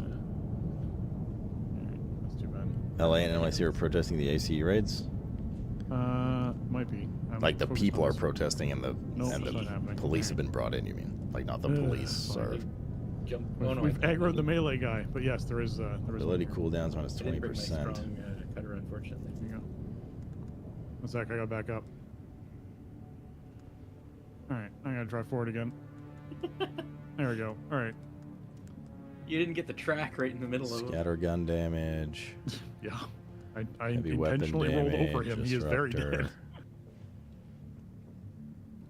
That's too bad. LA and NYC are protesting the IC raids? Might be. Like the people are protesting and the happening. police have been brought in, you mean? Like not the police are... We've aggroed the melee guy, but yes, there is ability cooldowns minus 20%. Bring my strong cutter, unfortunately. There you go. One sec, I gotta back up. Alright, I gotta drive forward again. There we go. Alright. You didn't get the track right in the middle of it. Scattergun damage. Yeah. I intentionally rolled over him. He is very dead.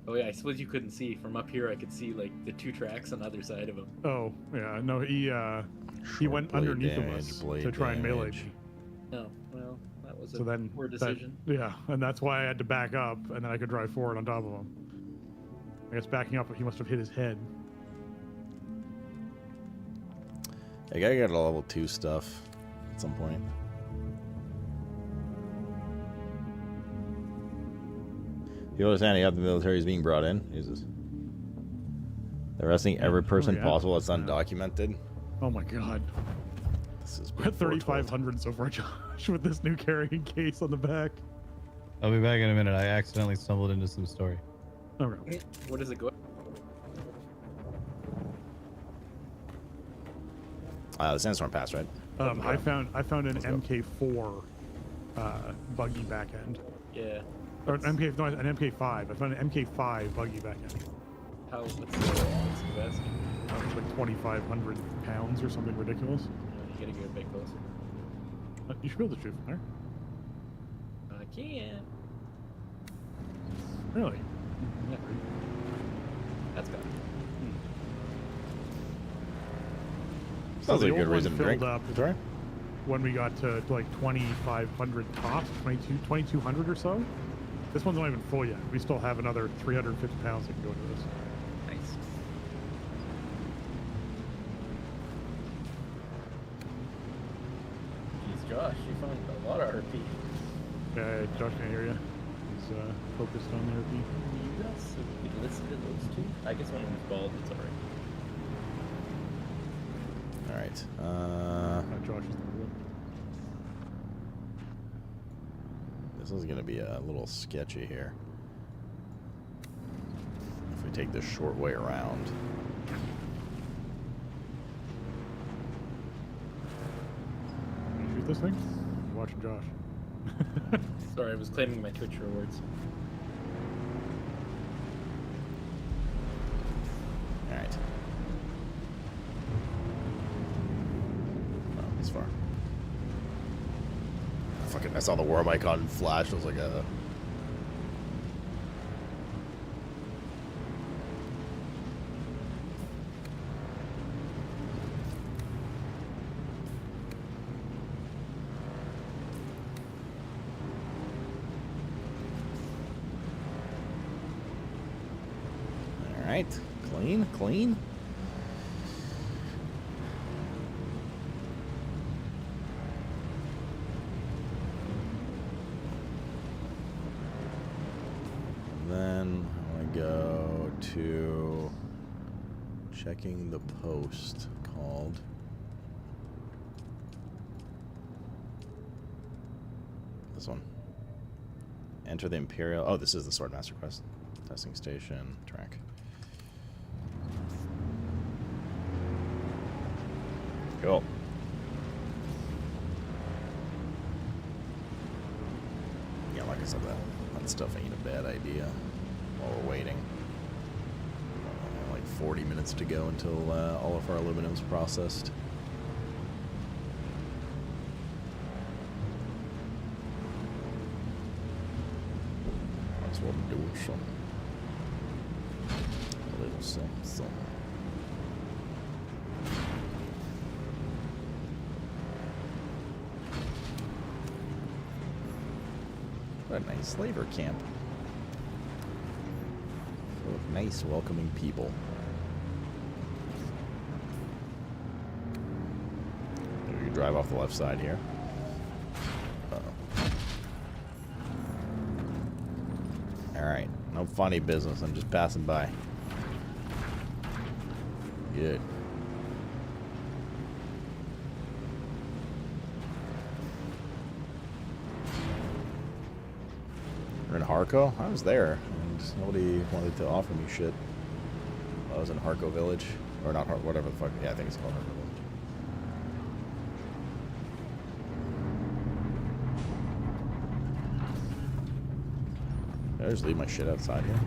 Oh yeah, I suppose you couldn't see. From up here I could see like the 2 tracks on the other side of him. Oh, yeah. No, he went underneath of us to try and melee me. Oh, well, that was a poor decision. Yeah, and that's why I had to back up, and then I could drive forward on top of him. I guess backing up, he must have hit his head. I gotta get a level 2 stuff at some point. You understand how the military is being brought in? Jesus. They're arresting every person possible that's undocumented. Oh my god. This is we're at 3,500 so far, Josh, with this new carrying case on the back. I'll be back in a minute. I accidentally stumbled into some story. Okay. What does it go? The sandstorm pass, right? I found an MK4 buggy back end. Yeah. Or an MK5. I found an MK5 buggy back end. What's the best? It's like 2,500 pounds or something ridiculous. You gotta get a bit closer. You should be able to shoot from there. I can't. Really? Yeah. That's good. Sounds like a good reason to drink. Up when we got to like 2,500 tops, 2,200 or so. This one's not even full yet. We still have another 350 pounds that can go into this. Nice. Jeez, Josh, you found a lot of RP. Yeah, Josh can't hear you. He's focused on the RP. You guys listen to those 2? I guess one of them's bald. It's alright. Alright. Josh is the one. This is going to be a little sketchy here. If we take this short way around. Can you shoot this thing? I'm watching Josh. Sorry, I was claiming my Twitch rewards. Alright. Oh, he's far. Fucking, I saw the worm icon flash. I was like, Alright. Clean. Then I want to go to checking the post called this one. Enter the Imperial. Oh, this is the Swordmaster quest. Testing station track. Cool. Yeah, like I said, that stuff ain't a bad idea while we're waiting. Like 40 minutes to go until all of our aluminum's processed. That's what I'm doing, something. A little something. What a nice slaver camp. Full of Nice, welcoming people. We can drive off the left side here. Uh-oh. Alright, no funny business. I'm just passing by. Good. We're in Harco? I was there, and nobody wanted to offer me shit. I was in Harco Village. Or not Harco, whatever the fuck. Yeah, I think it's called Harco Village. Did I just leave my shit outside here?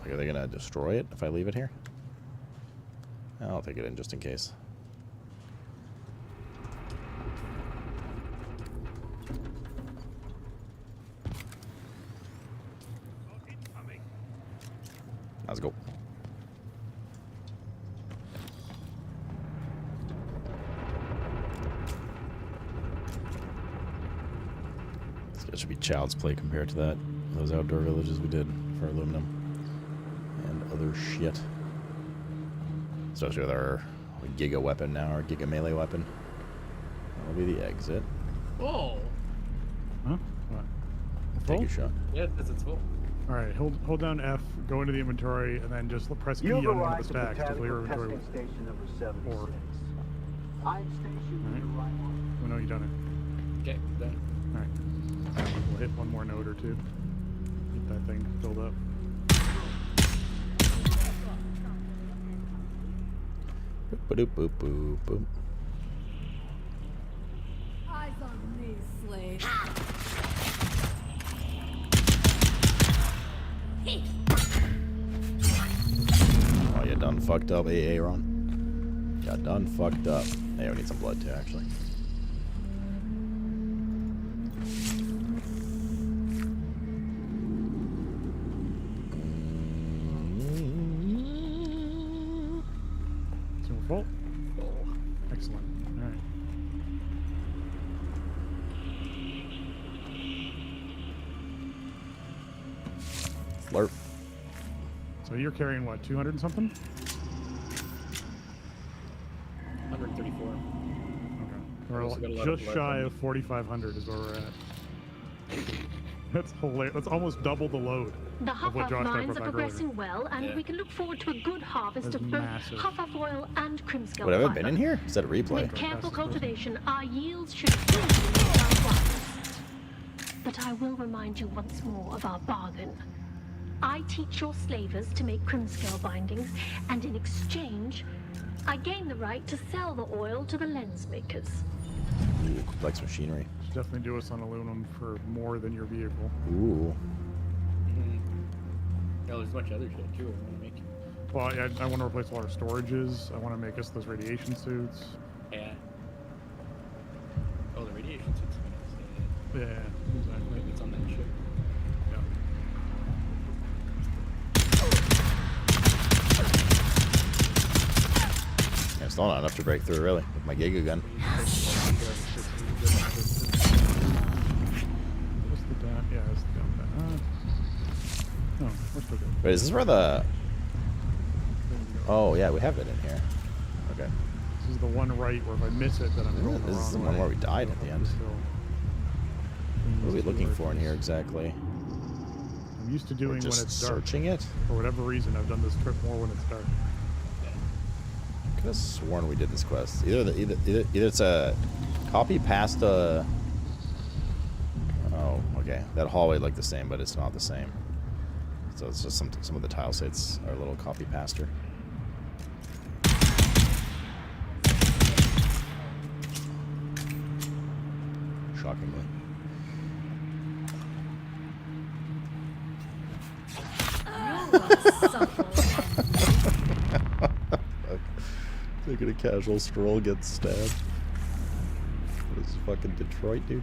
Like, are they gonna destroy it if I leave it here? I'll take it in just in case. Let's go. This should be child's play compared to that. Those outdoor villages we did for aluminum and other shit. Especially with our Giga weapon now, our Giga melee weapon. That'll be the exit. Oh. Huh? What? Take a shot. Yeah, because it's full. All right, hold down F, go into the inventory, and then just press E on one of the stacks to clear inventory. Or. Alright. We know you've done it. Okay, done. Alright. We'll hit one more node or two. Get that thing filled up. Boop, boop, boop, boop. Eyes on me, slave. Oh, you done fucked up, AA Ron. You done fucked up. Hey, we need some blood too, actually. So full? Excellent. Alright. Slurp. So you're carrying what, 200 and something? 134. Okay. We're just shy of 4,500 is where we're at. That's hilarious. That's almost double the load. The of what Huff-Huff Josh mines talked are about progressing earlier. well, and we can look forward to a good harvest That's of both massive. Huff-Huff oil and Crimskull Would I have fiber. been in here? Is that a replay? With careful cultivation, our yields should easily meet our requirements. But I will remind you once more of our bargain. I teach your slavers to make Crimskull bindings, and in exchange, I gain the right to sell the oil to the lens makers. Ooh, complex machinery. Should definitely do us on aluminum for more than your vehicle. Ooh. Oh, there's a bunch of other shit too I want to make. Well, I want to replace all our storages. I want to make us those radiation suits. Yeah. Oh, the radiation suits. Yeah, exactly. It's on that ship. Yeah, still not enough to break through, really, with my Giga gun. What's the down? Yeah, it's the down. No, we're still good. Wait, is this where the... Oh, yeah, we have it in here. Okay. This is the one right where if I miss it, then I'm going the wrong way. This is the one where we died at the end. What are we looking for in here exactly? I'm used to doing when just it's dark. searching it? For whatever reason, I've done this trip more when it's dark. I could have sworn we did this quest. Either it's a copy past a... Oh, okay. That hallway looked the same, but it's not the same. So it's just some of the tile sites are a little copy paster. Shockingly. Taking a casual stroll, gets stabbed. What is fucking Detroit, dude?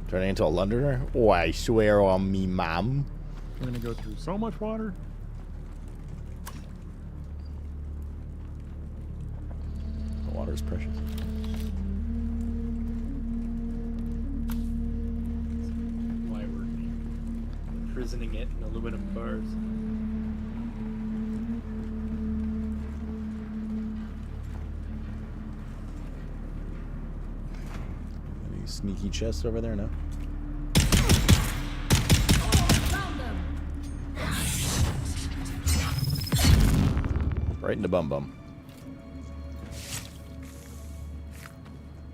Turning into a Londoner? Oh, I swear on me, mom. We're gonna go through so much water. The water is precious. Why we're imprisoning it in aluminum bars. Any sneaky chests over there? No. Right in the bum bum.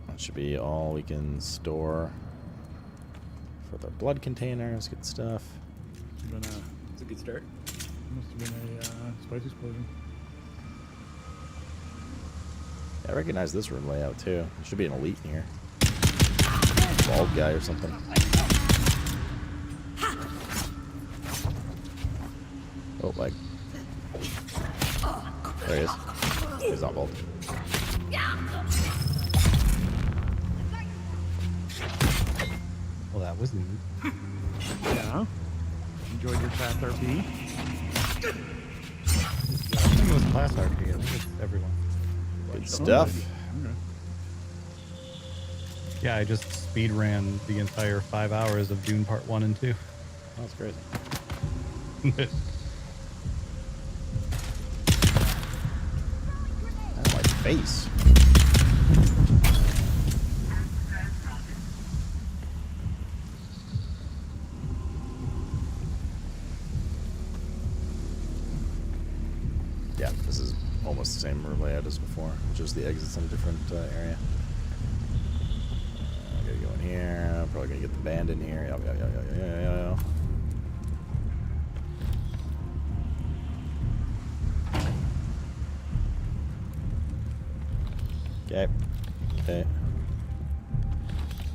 That should be all we can store for the blood containers. Good stuff. It's a good start. Must have been a spice explosion. Yeah, I recognize this room layout too. There should be an elite in here. Bald guy or something. Oh, like. There he is. He's not bald. Well, that was neat. Yeah. Enjoyed your chat RP. I think it was class RP. I think it's everyone. Good stuff. Okay. Yeah, I just speed ran the entire 5 hours of Dune Part 1 and 2. That's crazy. My face. Yeah, this is almost the same room layout as before, just the exits in a different area. I gotta go in here. I'm probably gonna get the band in here. Yeah. Okay.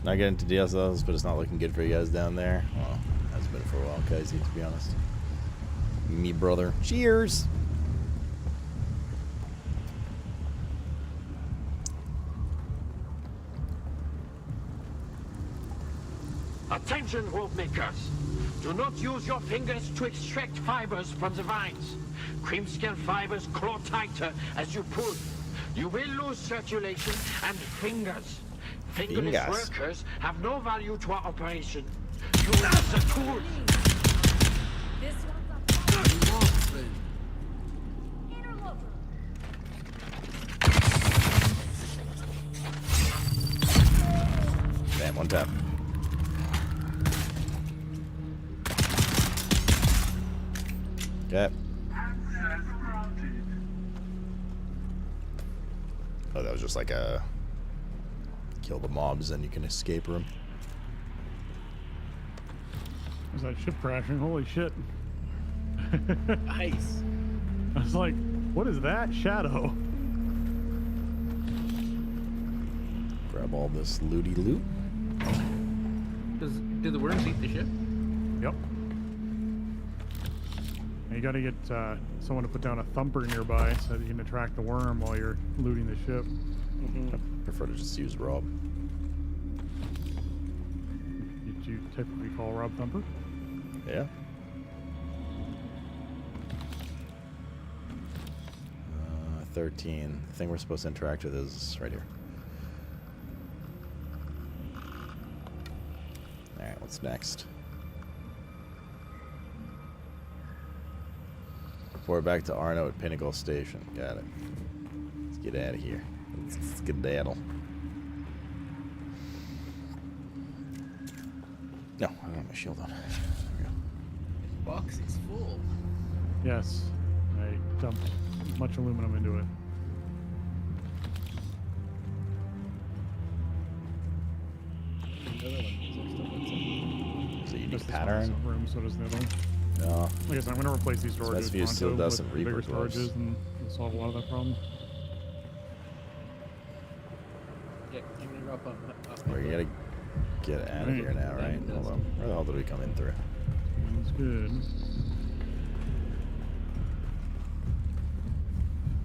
Not getting into DSLs, but it's not looking good for you guys down there. Well, hasn't been for a while, Kaisi, to be honest. Me brother. Cheers! Attention, rope makers! Do not use your fingers to extract fibers from the vines. Creamscale fibers claw tighter as you pull. You will lose circulation and fingers. Fingerless workers have no value to our operation. Use the tools. This one's a Damn, one tap. Okay. Oh, that was just like a kill the mobs and you can escape room. Was that ship crashing? Holy shit. Nice. I was like, what is that shadow? Grab all this looty loot. Do the worms eat the ship? Yep. And you gotta get someone to put down a thumper nearby so that you can attract the worm while you're looting the ship. I prefer to just use Rob. Did you typically call Rob Thumper? Yeah. 13. The thing we're supposed to interact with is right here. Alright, what's next? Report back to Arno at Pinnacle Station. Got it. Let's get out of here. Let's skedaddle. No, I don't have my shield on. There we go. Box is full. Yes. I dumped much aluminum into it. Is it a unique pattern? Room, so does the other one. No. Like I said, I'm going to replace these storages Specifuse still doesn't with bigger Reaper gloves. storages and we'll solve a lot of that problem. Yeah, I'm gonna drop up. We gotta get out of here now, right? Hold on. Where the hell did we come in through? Sounds good.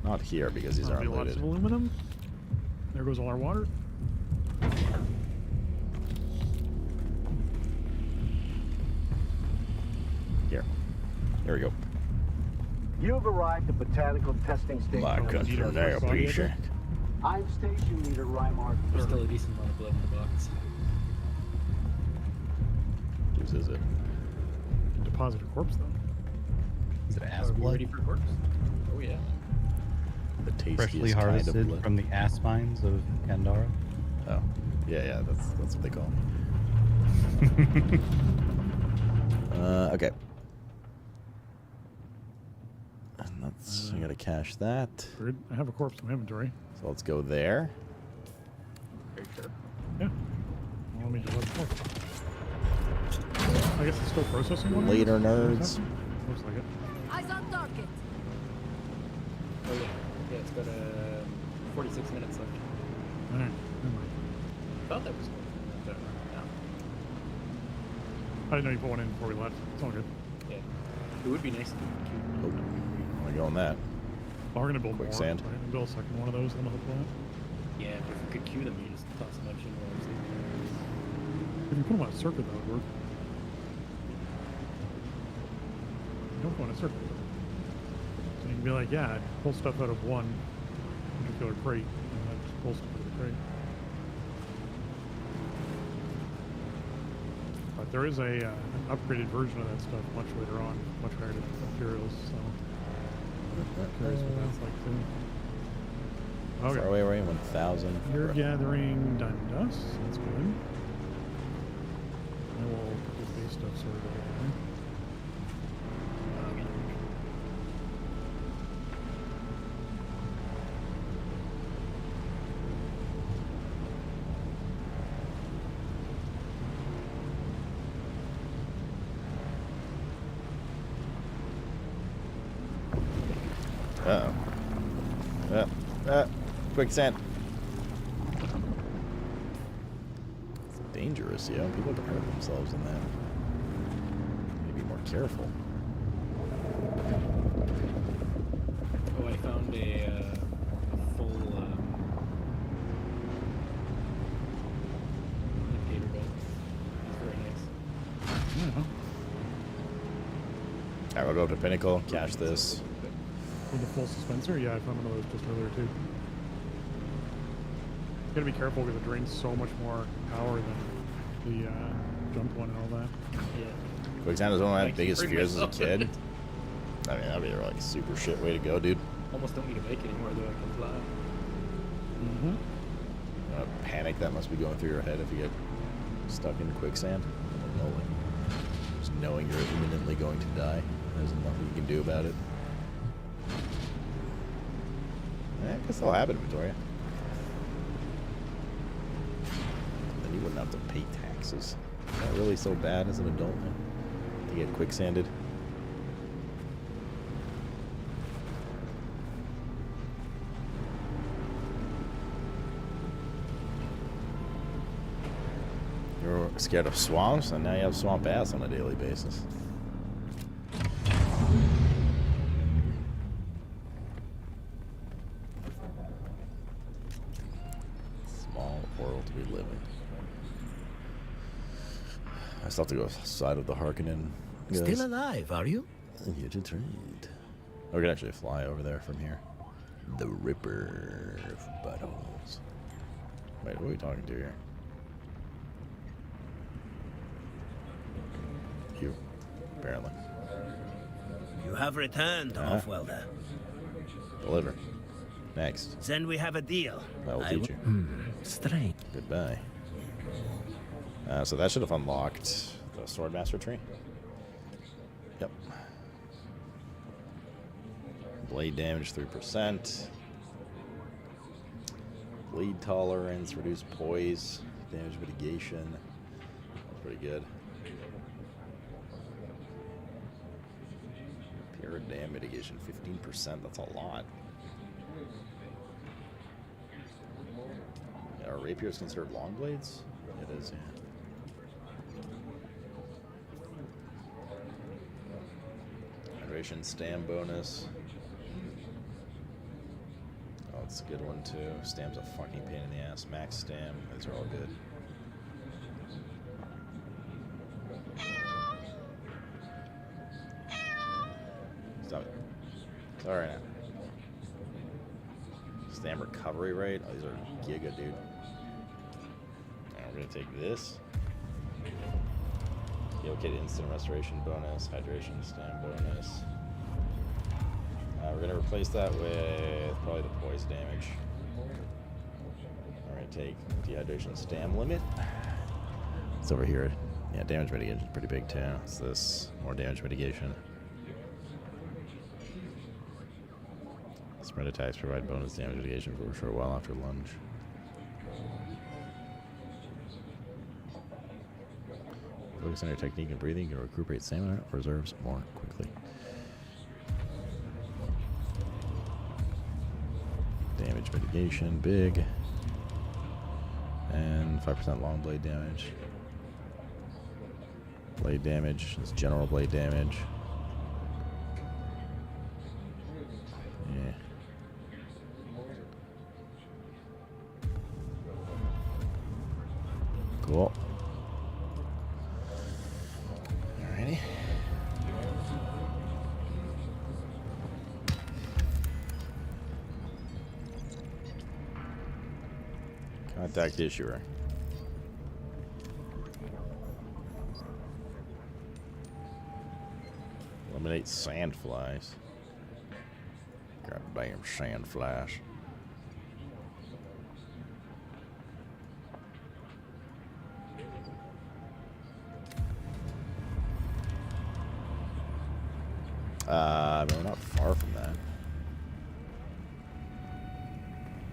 Not here because these aren't Lots looted. of aluminum. There goes all our water. Here we go. You've arrived at Botanical Testing Station. My country now, appreciate. I'm Station Leader Rymark. There's still a decent amount of blood in the box. Whose is it? Deposit a corpse, though. Is it ass Are we blood? ready for corpse? Oh yeah. The tastiest Freshly kind harvested of blood. from the ass mines of Kandara. Oh, yeah, that's what they call me. Okay. And that's, I gotta cache that. Weird. I have a corpse in my inventory. So let's go there. Very sure. Yeah. Well, let me just I guess it's still processing one. Later, nerds. Looks like it. Eyes on target. Oh yeah. Yeah, it's got 46 minutes left. Alright, never mind. I thought that was good. No. I didn't know you put one in before we left. It's all good. Yeah. It would be nice to Oh, I wanna go on that. Oh, we're gonna build more. Quicksand. Right? We'll build a second one of those on the hook plant. Yeah, if we could queue them, you just toss them up in while I'm sleeping. If you put them on a circuit, that would work. You don't go on a circuit. So you can be like, yeah, I'd pull stuff out of one particular crate, and then just pull stuff out of the crate. But there is an upgraded version of that stuff much later on, much higher materials, so I'm curious what that's like too. Far away, right? 1,000. You're gathering diamond dust, so that's good. And we'll put this base stuff sorted over there. Quicksand. It's dangerous, yo. People can hurt themselves in that. Need to be more careful. Oh, I found a full indicator belt. It's very nice. Yeah. Alright, we'll go to Pinnacle, cache this. With the full dispenser? Yeah, I found one of those just earlier too. You gotta be careful because it drains so much more power than the jump one and all that. Yeah. Quicksand was one of my I biggest bring fears as a myself kid. in. I mean, that'd be like a super shit way to go, dude. Almost don't need a bike anymore, though I can fly. Mm-hmm. Panic that must be going through your head if you get stuck in quicksand. Just knowing you're imminently going to die. There's nothing you can do about it. I guess that'll happen in Victoria. Then you wouldn't have to pay taxes. Not really so bad as an adult to get quicksanded. You're scared of swamps, and now you have swamp ass on a daily basis. Small world we live in. I still have to go outside of the Harkonnen. Still alive, are you? You did trade. Oh, we can actually fly over there from here. The Ripper of Buttholes. Wait, who are we talking to here? You, apparently. You have returned, Offwelder. Deliver. Next. Then we have a deal. I will teach you. Strange. Goodbye. So that should have unlocked the Swordmaster tree. Yep. Blade damage 3%. Bleed tolerance, reduce poise, damage mitigation. That's pretty good. Pure dam mitigation 15%. That's a lot. Are rapiers considered long blades? It is, yeah. Hydration stam bonus. Oh, it's a good one too. Stam's a fucking pain in the ass. Max stam. These are all good. Stop it. It's alright now. Stam recovery rate. Oh, these are giga, dude. Now we're gonna take this. Get instant restoration bonus, hydration stam bonus. We're gonna replace that with probably the poise damage. We're gonna take dehydration stam limit. It's over here. Yeah, damage mitigation is pretty big too. It's this more damage mitigation. Spread attacks provide bonus damage mitigation for a short while after lunge. Focus on your technique and breathing. You can recuperate stamina reserves more quickly. Damage mitigation, big. And 5% long blade damage. Blade damage is general blade damage. Yeah. Cool. Alrighty. Contact issuer. Eliminate sand flies. Goddamn sand flies. We're not far from that.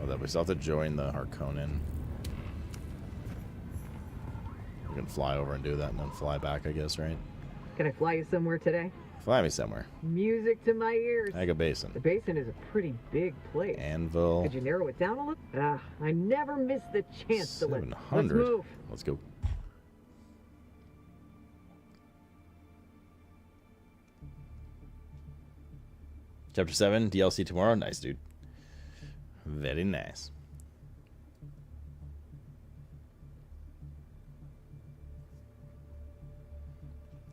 Oh, that we still have to join the Harkonnen. We can fly over and do that and then fly back, I guess, right? Can I fly you somewhere today? Fly me somewhere. Music to my ears. Aga Basin. The basin is a pretty big place. Anvil. Could you narrow it down a little? I never miss the chance to let. 700. Let's move. Let's go. Chapter 7, DLC tomorrow. Nice, dude. Very nice.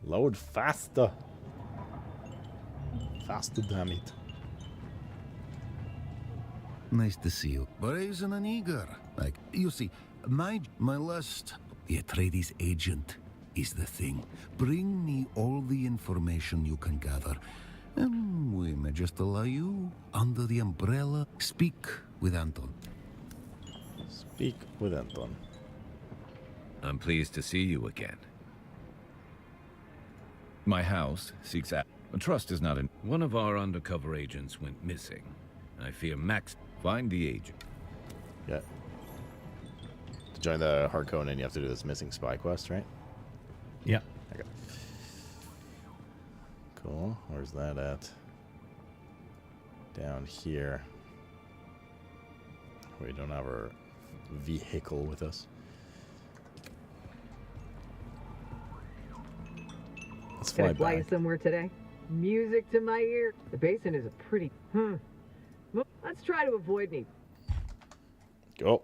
Load faster. Faster, damn it. Nice to see you. Brazen and eager. Like, you see, my lust, the Atreides agent, is the thing. Bring me all the information you can gather, and we may just allow you, under the umbrella, speak with Anton. Speak with Anton. I'm pleased to see you again. My house seeks out. Trust is not in. One of our undercover agents went missing. I fear Max. Find the agent. Yeah. To join the Harkonnen, you have to do this missing spy quest, right? Yeah. Okay. Cool. Where's that at? Down here. We don't have our vehicle with us. Let's Can fly I fly you back. somewhere today? Music to my ear. The basin is a pretty. Let's try to avoid me. Go.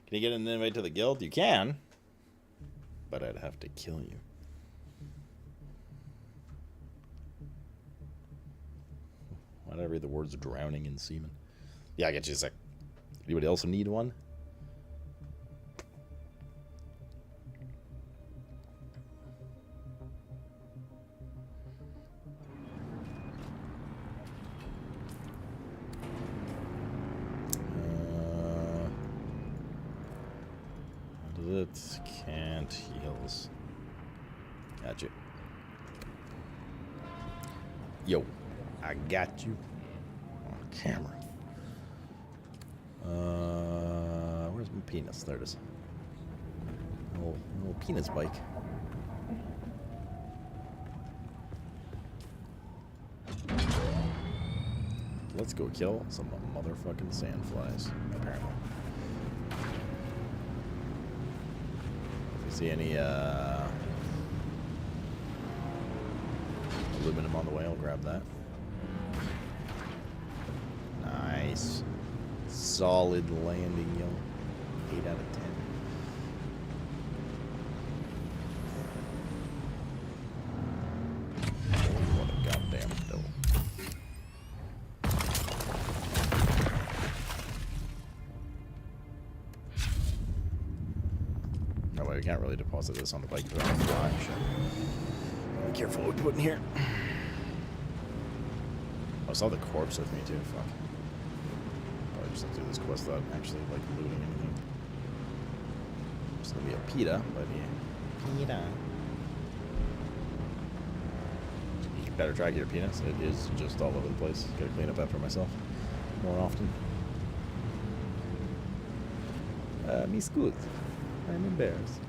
Can you get an invite to the guild? You can. But I'd have to kill you. Why did I read the words drowning in semen? Yeah, I get you a sec. Anybody else need one? It can't heals. Gotcha. Yo, I got you on camera. Where's my penis? There it is. Little penis bike. Let's go kill some motherfucking sandflies, apparently. See any aluminum on the way? I'll grab that. Nice. Solid landing, yo. 8 out of 10. What a goddamn dope. you can't really deposit this on the bike because I'm flying. Shit. Be careful what we put in here. I saw the corpse with me too. Fuck. Probably just do this quest without actually like looting anything. It's gonna be a PETA, but yeah. PETA. You better track your penis. It is just all over the place. Gotta clean up after myself more often. Miss Good. I'm embarrassed.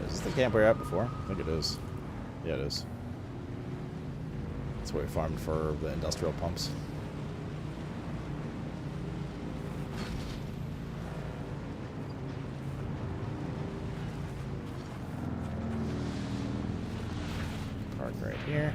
Is this the camp we were at before? I think it is. Yeah, it is. That's where we farmed for the industrial pumps. Park right here.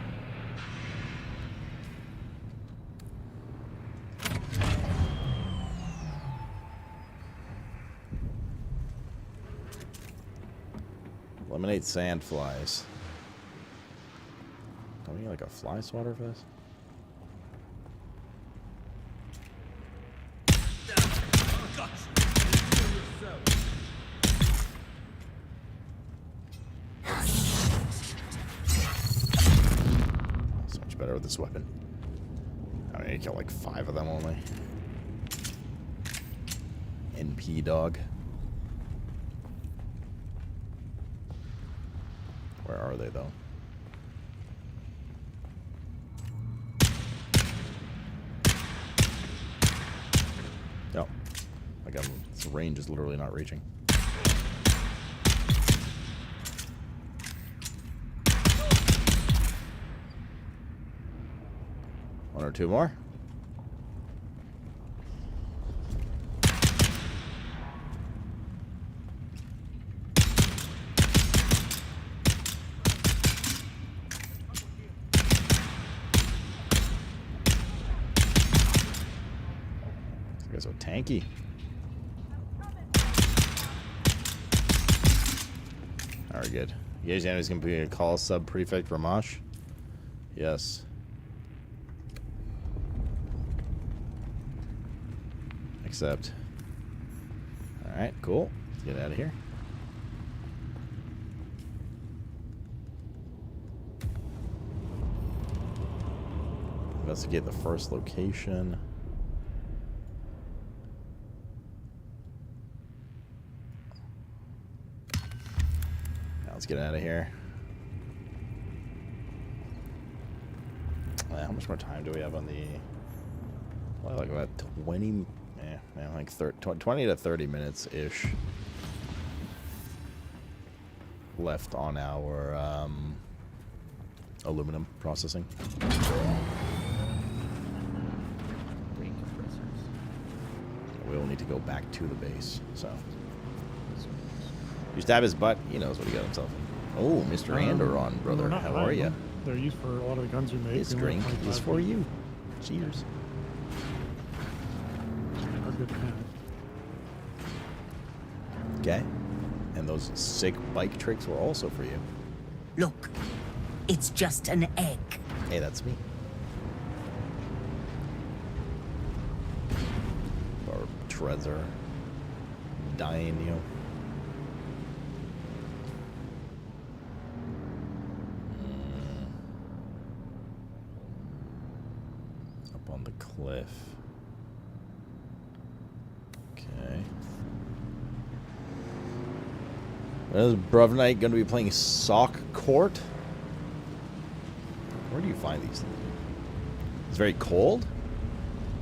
Eliminate sand flies. Do we need like a fly swatter for this? So much better with this weapon. I need to kill like 5 of them only. NP dog. Where are they, though? Oh. I got them. This range is literally not reaching. One or two more. So tanky. Alright, good. You guys know he's gonna be a call sub prefect Ramash? Yes. Accept. Alright, cool. Let's get out of here. Investigate the first location. Let's get out of here. How much more time do we have on the... Well, like about 20... like 20 to 30 minutes-ish left on our aluminum processing. We will need to go back to the base, so... You stab his butt, he knows what he got himself in. Oh, Mr. Anderon, brother. How are you? They're used for a lot of the guns we make. This drink is for you. Cheers. Are good to have. Okay. And those sick bike tricks were also for you. Look, it's just an egg. Hey, that's me. Or Trezor. Dying you. Cliff. Okay. Is Bruvnite going to be playing Sock Court? Where do you find these things? It's very cold?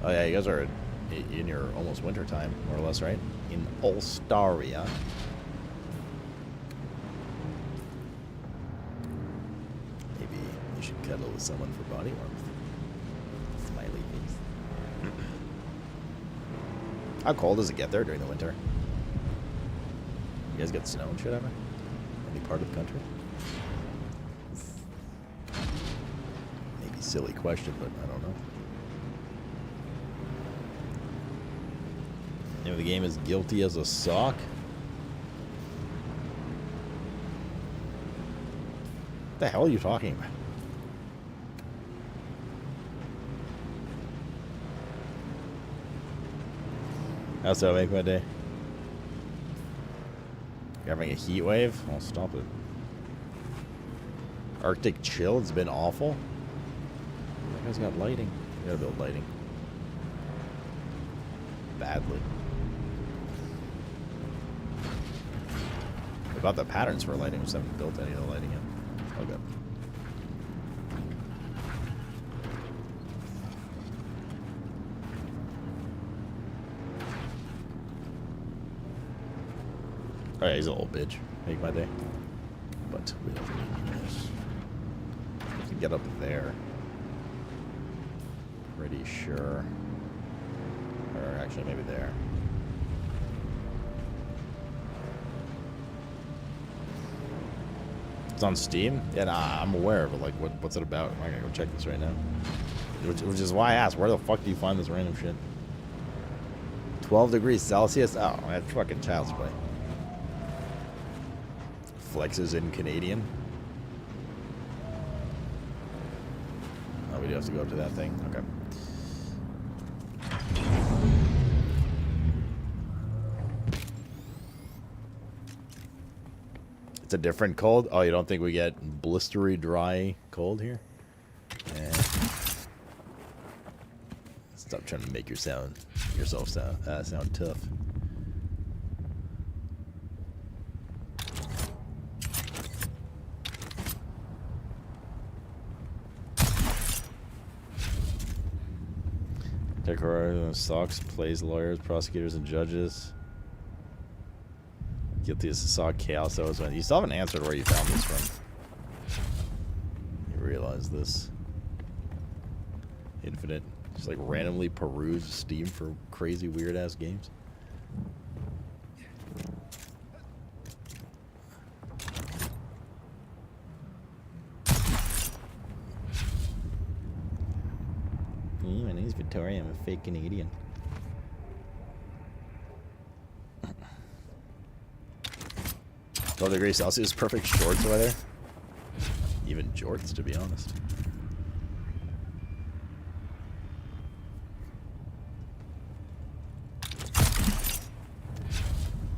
Oh yeah, you guys are in your almost winter time, more or less, right? In Ulstaria. Maybe you should cuddle with someone for body warmth. Smiley face. How cold does it get there during the winter? You guys get snow and shit ever? Any part of the country? Maybe silly question, but I don't know. Name of the game is Guilty as a Sock. What the hell are you talking about? That's how I make my day. You're having a heat wave? I'll stop it. Arctic chill? It's been awful. That guy's got lighting. You gotta build lighting. Badly. About the patterns for lighting, we just haven't built any of the lighting yet. Okay. Oh yeah, he's a little bitch. Make my day. But we don't need this. We can get up there. Pretty sure. Or actually maybe there. It's on Steam? Yeah, nah, I'm aware of it. Like, what's it about? I gotta go check this right now. Which is why I asked, where the fuck do you find this random shit? 12 degrees Celsius? Oh, that's fucking child's play. Flexes in Canadian. Oh, we do have to go up to that thing? Okay. It's a different cold? Oh, you don't think we get blistery, dry cold here? Yeah. Stop trying to make yourself sound tough. Decorators, socks, plays lawyers, prosecutors, and judges. Guilty as saw chaos. That was when you still haven't answered where you found this from. You realize this? Infinite, just like randomly peruse Steam for crazy weird ass games. My name's Victoria. I'm a fake Canadian. 12 degrees Celsius, perfect shorts over there. Even jorts, to be honest.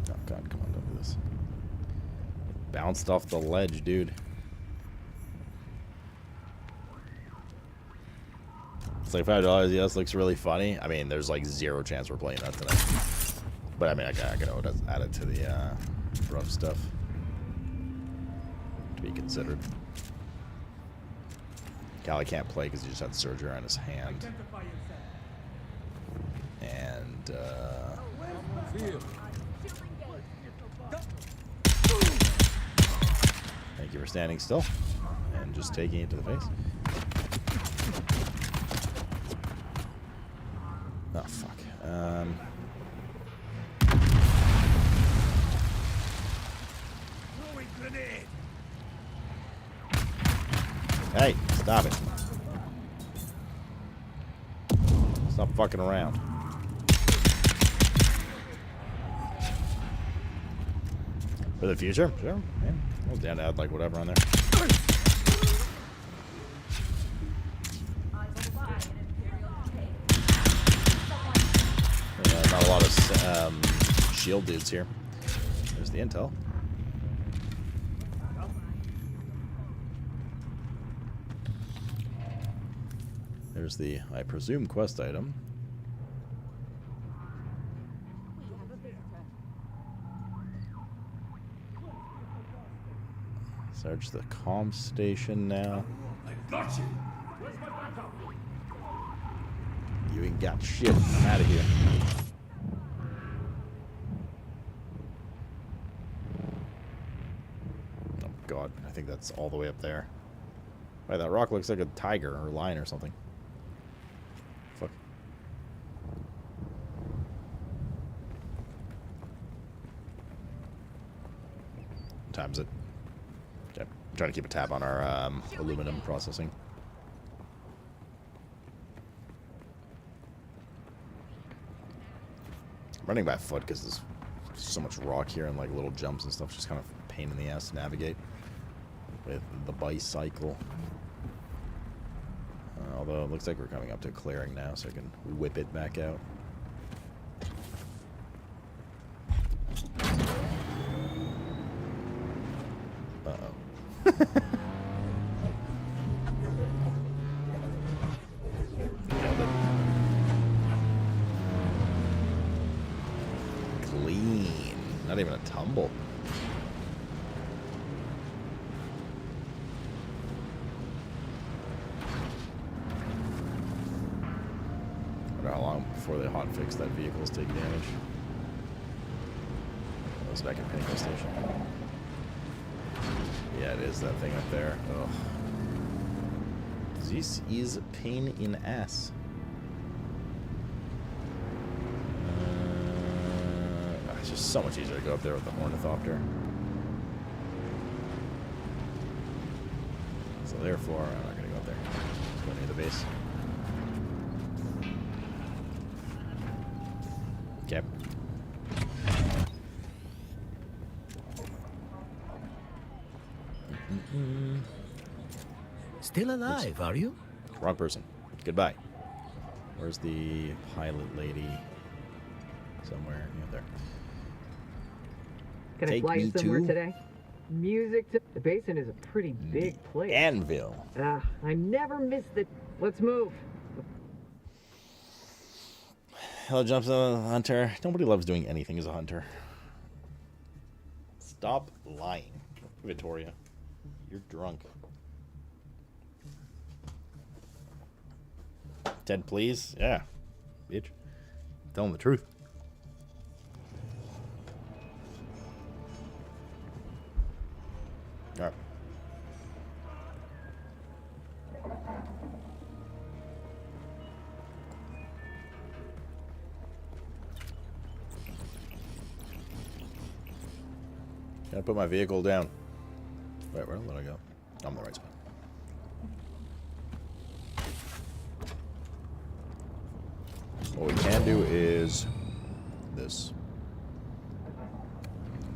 Oh god, come on, don't do this. Bounced off the ledge, dude. It's like $5. Yes, looks really funny. I mean, there's like 0 chance we're playing that tonight. But I mean, I can add it to the rough stuff. To be considered. Callie can't play because he just had surgery on his hand. And thank you for standing still and just taking it to the face. Oh fuck. Hey, stop it. Stop fucking around. For the future? Sure. Yeah. I was down to add like whatever on there. Not a lot of shield dudes here. There's the intel. There's the, I presume, quest item. Search the comm station now. I got you. You ain't got shit. I'm out of here. Oh god, I think that's all the way up there. Right, that rock looks like a tiger or a lion or something. Fuck. What time is it? Okay. I'm trying to keep a tab on our aluminum processing. I'm running by foot because there's so much rock here and like little jumps and stuff. Just kind of a pain in the ass to navigate with the bicycle. Although it looks like we're coming up to a clearing now, so I can whip it back out. Clean. Not even a tumble. I wonder how long before they hotfix that vehicles take damage. That was back at Pinnacle Station. Yeah, it is that thing up there. Ugh. This is a pain in ass. It's just so much easier to go up there with the hornythopter. So therefore, I'm not going to go up there. Let's go near the base. Okay. Still alive, are you? Wrong person. Goodbye. Where's the pilot lady? Somewhere. Yeah, there. Can I Take fly me you somewhere to today? Music to... The basin is a pretty big place. Anvil. I never miss the... Let's move. Hello, jumps on the hunter. Nobody loves doing anything as a hunter. Stop lying, Victoria. You're drunk. Ted, please. Yeah, bitch. Tell him the truth. All right. Gotta put my vehicle down. Wait, where did I go? I'm the right spot. What we can do is this.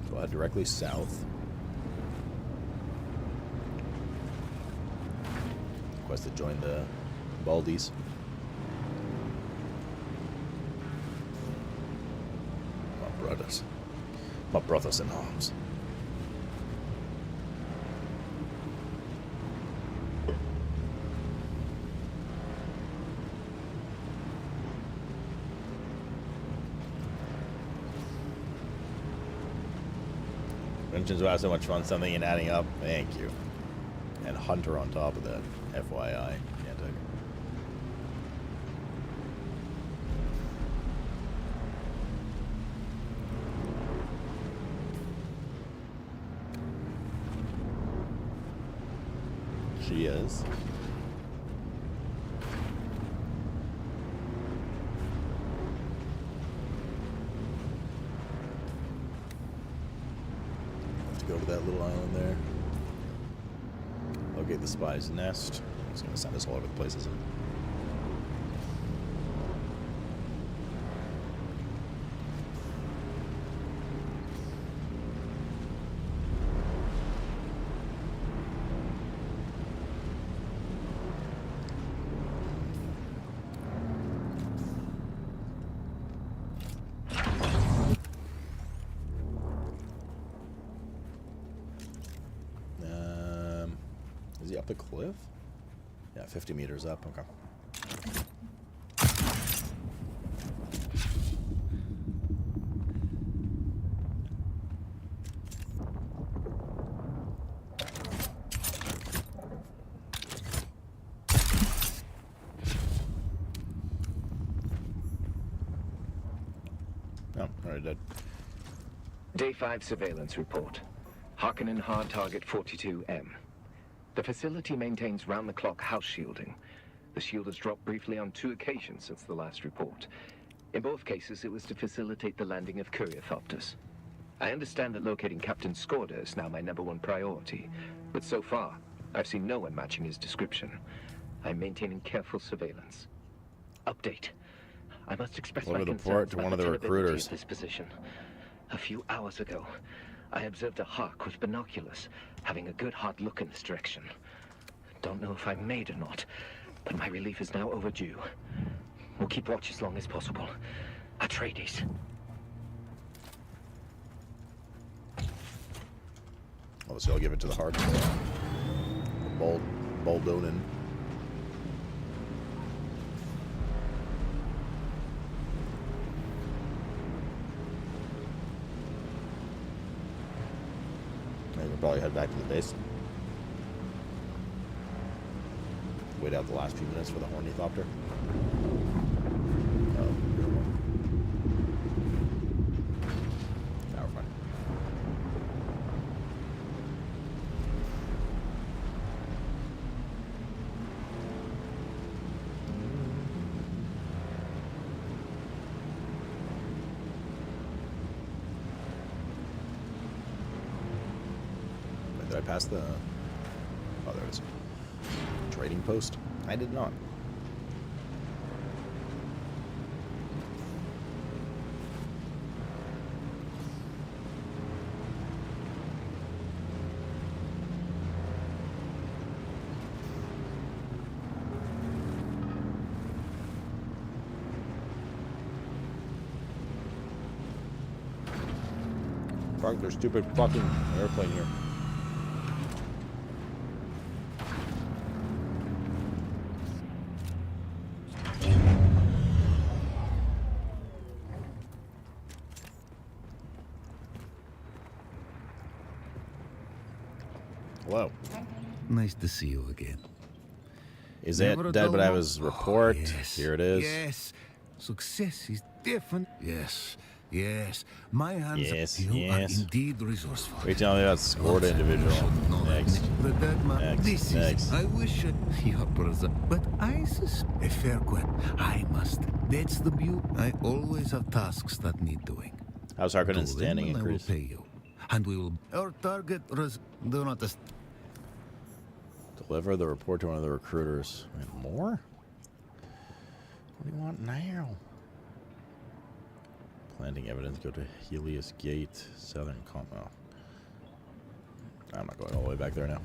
So I'll head directly south. Request to join the Baldies. My brothers. My brothers in arms. Mentions about so much fun, something and adding up. Thank you. And Hunter on top of that. FYI. Can't take it. She is. Go to that little island there. Locate the spy's nest. He's gonna send us all over the place, isn't he? Is he up the cliff? Yeah, 50 meters up. Okay. Oh, already dead. Day 5 surveillance report. Harkonnen hard target 42M. The facility maintains round-the-clock house shielding. The shield has dropped briefly on 2 occasions since the last report. In both cases, it was to facilitate the landing of courierthopters. I understand that locating Captain Skorda is now my #1 priority, but so far, I've seen no one matching his description. I'm maintaining careful surveillance. Update. I must express my concerns to about one of the tenability recruiters. of this position. A few hours ago, I observed a hawk with binoculars, having a good hard look in this direction. Don't know if I'm made or not, but my relief is now overdue. We'll keep watch as long as possible. Atreides. Obviously, I'll give it to the hard. Boldonin. And we'll probably head back to the base. Wait out the last few minutes for the hornythopter. Now we're fine. Wait, did I pass the... Oh, there it is. Trading post? I did not. Park their stupid fucking airplane here. Hello. Nice to see you again. Is it dead but I was report? Yes. Here it is. Yes. Success is different. Yes. Yes. My hands Yes, you yes. are indeed resourceful. Wait till I got scored individual. Next. The dead man. Next. This Next. is. I wish it. Your brother. But I suspect. A fair question. I must. That's the beauty. I always have tasks that need doing. How's Harkonnen's Do them standing and increase? I will pay you. And we will. Our target. Do not. Deliver the report to one of the recruiters. Wait, more? What do you want now? Planting evidence. Go to Helios Gate. Southern Oh. I'm not going all the way back there now.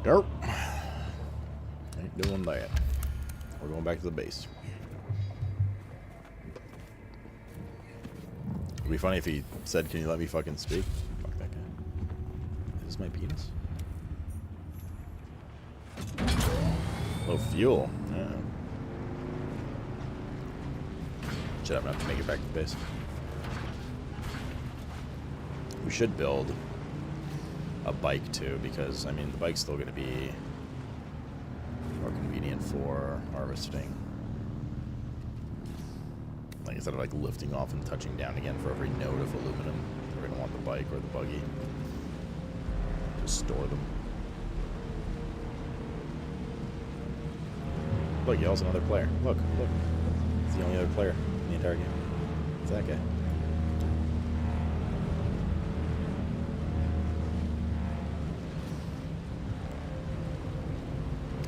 Derp. Ain't doing that. We're going back to the base. It'd be funny if he said, "Can you let me fucking speak?" Fuck that guy. Is this my penis? Low fuel. Yeah. Shit, I'm gonna have to make it back to the base. We should build a bike too, because I mean the bike's still gonna be more convenient for harvesting. Like instead of like lifting off and touching down again for every node of aluminum, we're gonna want the bike or the buggy. Just store them. Look, yell's another player. Look. It's the only other player in the entire game. It's that guy.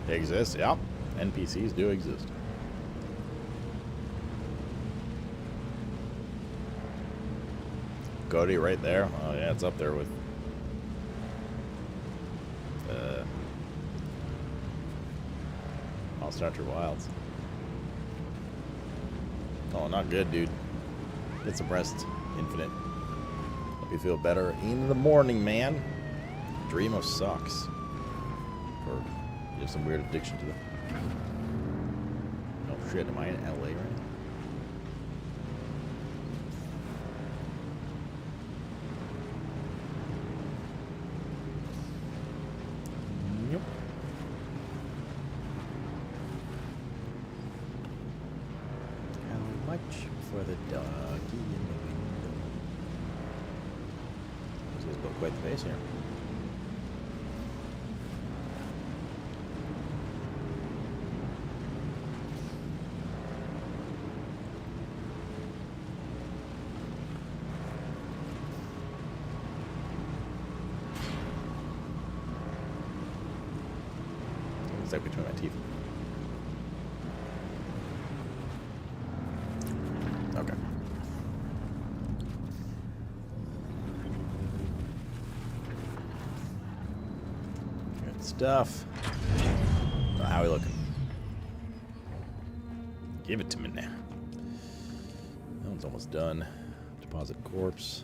They exist, yeah. NPCs do exist. Cody right there. Oh yeah, it's up there with Monster Hunter Wilds. Oh, not good, dude. Get some rest, Infinite. Hope you feel better in the morning, man. Dream of socks. Or you have some weird addiction to them. Oh shit, am I in LA right now? Yep. How much for the doggy in the window? This has built quite the base here. It's like between my teeth. Okay. Good stuff. Well, how are we looking? Give it to me now. That one's almost done. Deposit corpse.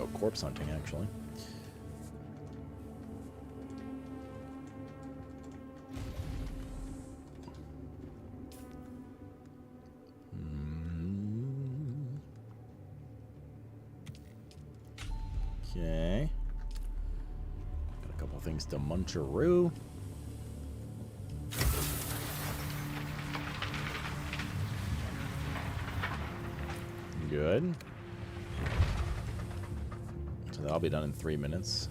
go corpse hunting, actually. Okay. Got a couple things to muncharoo. Good. So that'll be done in 3 minutes.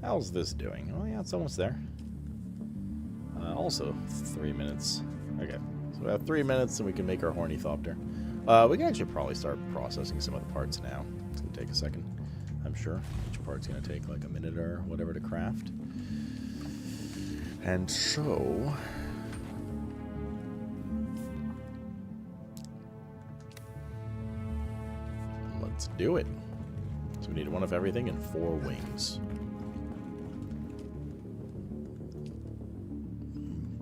How's this doing? Oh yeah, it's almost there. Also 3 minutes. Okay, so we have 3 minutes and we can make our hornythopter. We can actually probably start processing some of the parts now. It's gonna take a second, I'm sure. Each part's gonna take like a minute or whatever to craft. And so... let's do it. So we need one of everything and 4 wings.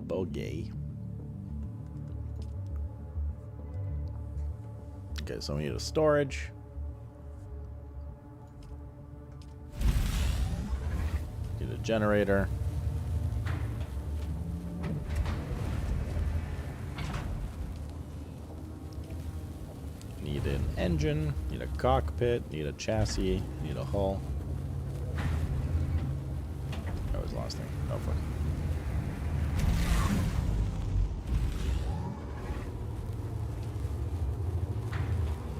Bogey. Okay, so we need a storage. Need a generator. Need an engine, need a cockpit, need a chassis, need a hull. That was the last thing. Oh, fuck.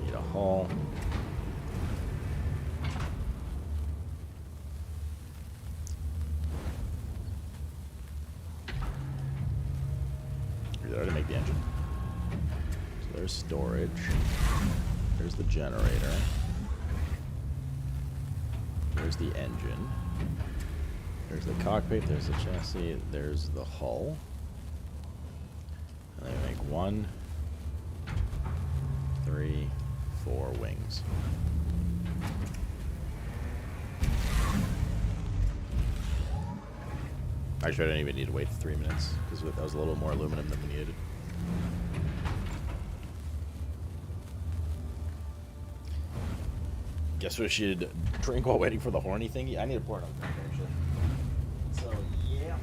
Need a hull. Did I already make the engine? So there's storage. There's the generator. There's the engine. There's the cockpit. There's the chassis. There's the hull. And then we make 1, 3, 4 wings. Actually, I didn't even need to wait 3 minutes because that was a little more aluminum than we needed. Guess we should drink while waiting for the horny thingy. I need to pour it on drink, actually. So, yeah.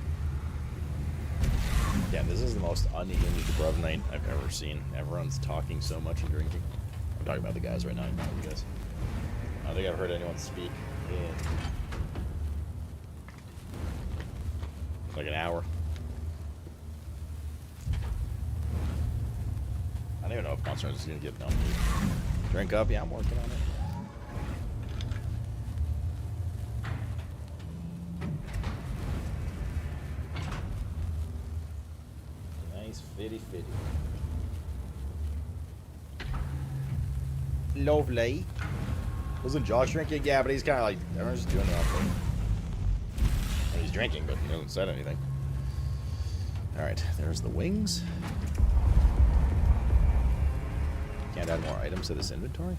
Yeah, this is the most unhinged bruv night I've ever seen. Everyone's talking so much and drinking. I'm talking about the guys right now, not you guys. I don't think I've heard anyone speak in like an hour. I don't even know if Monster is going to get done. Drink up? Yeah, I'm working on it. Fitty. Lovely. Wasn't Josh drinking? Yeah, but he's kind of like, everyone's just doing it all for him. And he's drinking, but he hasn't said anything. Alright, there's the wings. Can't add more items to this inventory?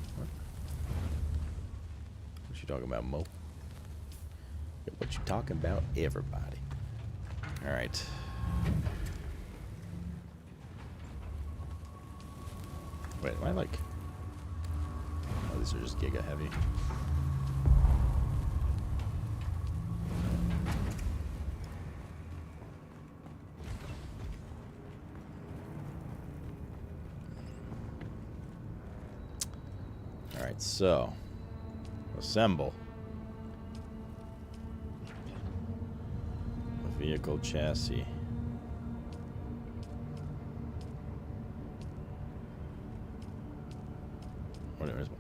What you talking about, Mo? What you talking about, everybody? Alright. Wait, am I like... oh, these are just giga heavy. Alright, so... assemble. The vehicle chassis.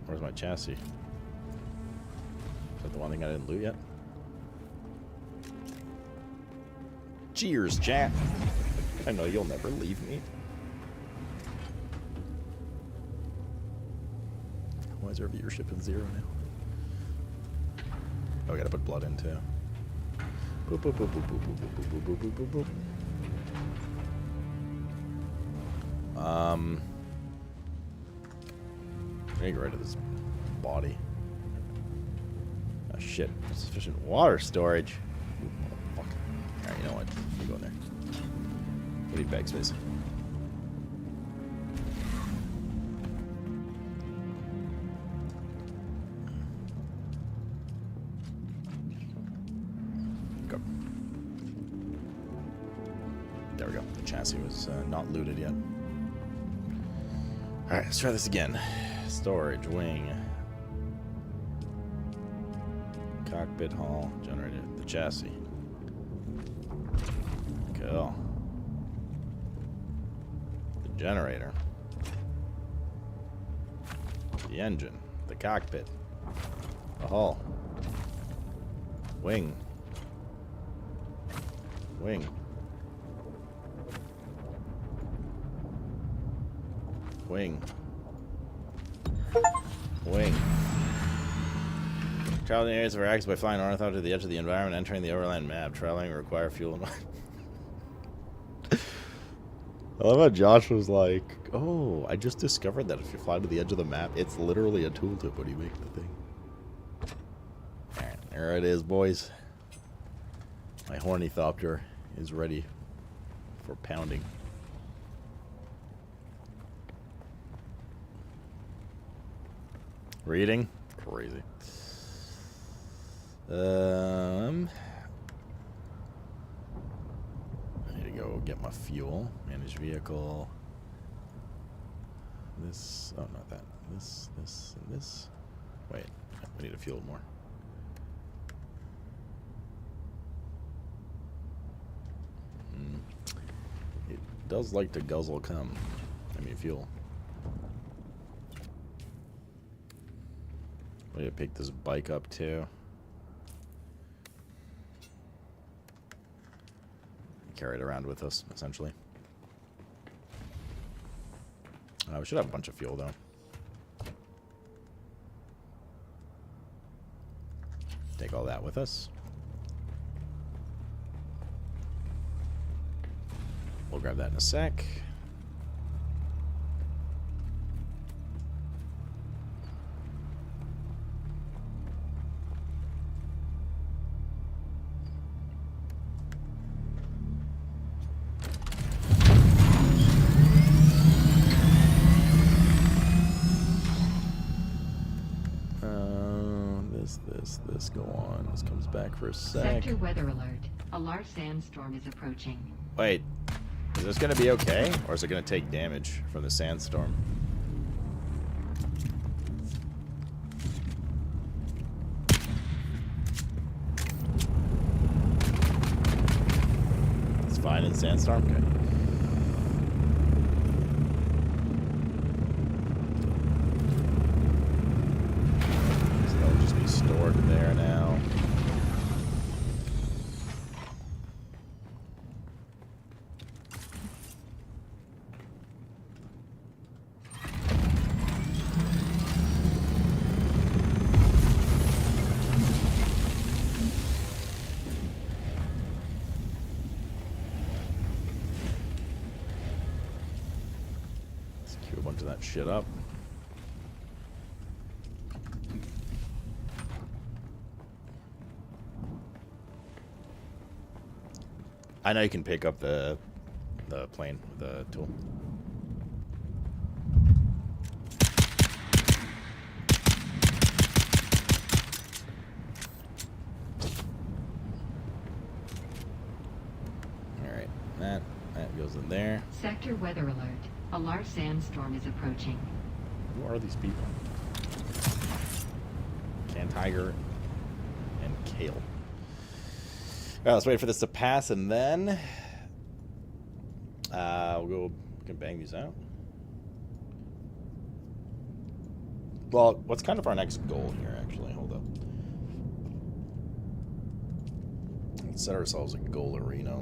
Where's my chassis? Is that the one thing I didn't loot yet? Cheers, chat. I know you'll never leave me. Why is our viewership at 0 now? Oh, I gotta put blood in too. Boop, boop, boop, boop, boop, boop, boop, boop, boop, boop, boop. I need to get rid of this body. Oh shit, sufficient water storage. Ooh, fuck. Alright, you know what? You go in there. We need bag space. chassis was not looted yet. Alright, let's try this again. Storage, wing. Cockpit, hull, generator, the chassis. Cool. The generator. The engine. The cockpit. The hull. Wing. Wing. Wing. Wing. Traveling areas are accessed by flying ornithopter to the edge of the environment, entering the overland map. Traveling will require fuel and I love how Josh was like, oh, I just discovered that if you fly to the edge of the map, it's literally a tooltip when you make the thing. Alright, there it is, boys. My hornythopter is ready for pounding. Reading? Crazy. I need to go get my fuel. Manage vehicle. This. Oh, not that. This, and this. Wait. We need to fuel more. It does like to guzzle cum. I mean, fuel. We need to pick this bike up too. Carry it around with us, essentially. We should have a bunch of fuel, though. Take all that with us. We'll grab that in a sec. This go on. This comes back for a sec. Sector weather alert. A large sandstorm is approaching. Wait, is this gonna be okay, or is it gonna take damage from the sandstorm? It's fine in sandstorm. Okay. Stored there now. Let's queue a bunch of that shit up. I know you can pick up the plane with the tool. Alright, that goes in there. Sector weather alert. A large sandstorm is approaching. Who are these people? Can Tiger and Kale. Alright, let's wait for this to pass, and then we'll go. We can bang these out. Well, what's kind of our next goal here, actually? Hold up. Let's set ourselves a goal arena.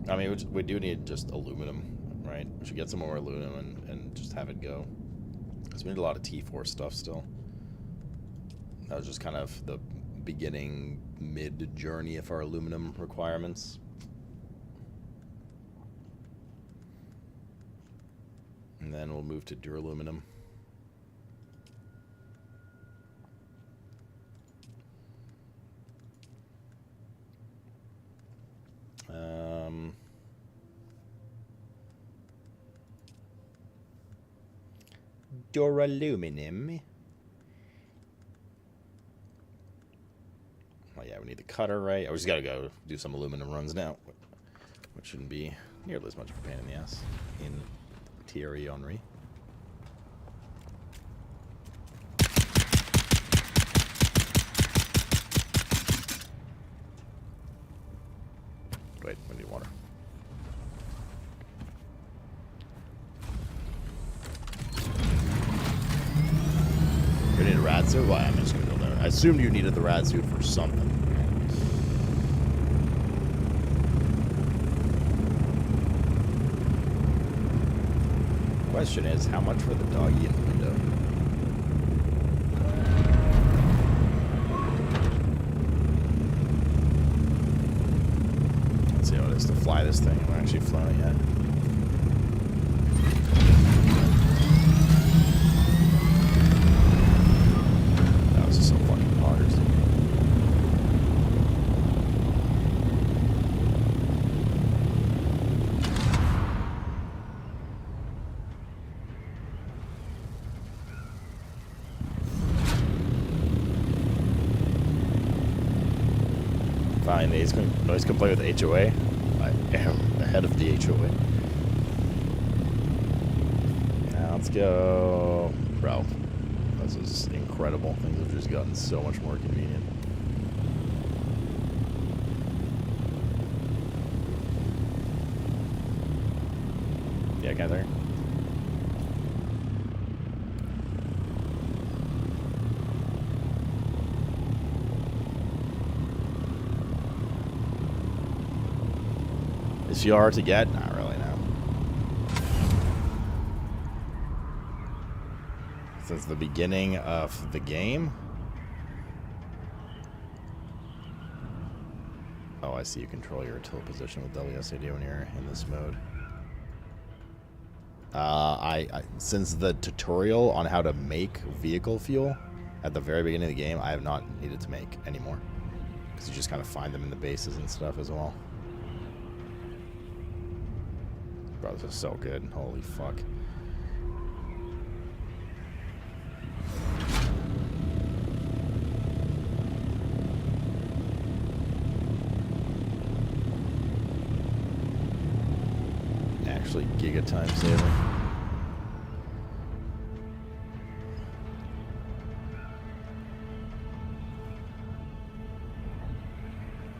I mean, we do need just aluminum, right? We should get some more aluminum and just have it go. Because we need a lot of T4 stuff still. That was just kind of the beginning mid journey of our aluminum requirements. And then we'll move to duraluminum. Duraluminum. Oh yeah, we need the cutter, right? I just gotta go do some aluminum runs now. which shouldn't be nearly as much of a pain in the ass in Thierry Henry. Wait, we need water. You need a rad suit? Why? I'm just gonna go there. I assumed you needed the rad suit for something. Question is, how much for the doggy in the window? Let's see how it is to fly this thing. We're actually flying yet. That was just so fucking poggers. Fine, he's gonna play with the HOA. I am the head of the HOA. Now let's go. Bro, this is incredible. Things have just gotten so much more convenient. Yeah, can I there? Is CR to get? Not really, no. Since the beginning of the game? Oh, I see. You control your tilt position with WSAD when you're in this mode. Since the tutorial on how to make vehicle fuel at the very beginning of the game, I have not needed to make anymore. Because you just kind of find them in the bases and stuff as well. Bro, this is so good. Holy fuck. Actually, giga time saver.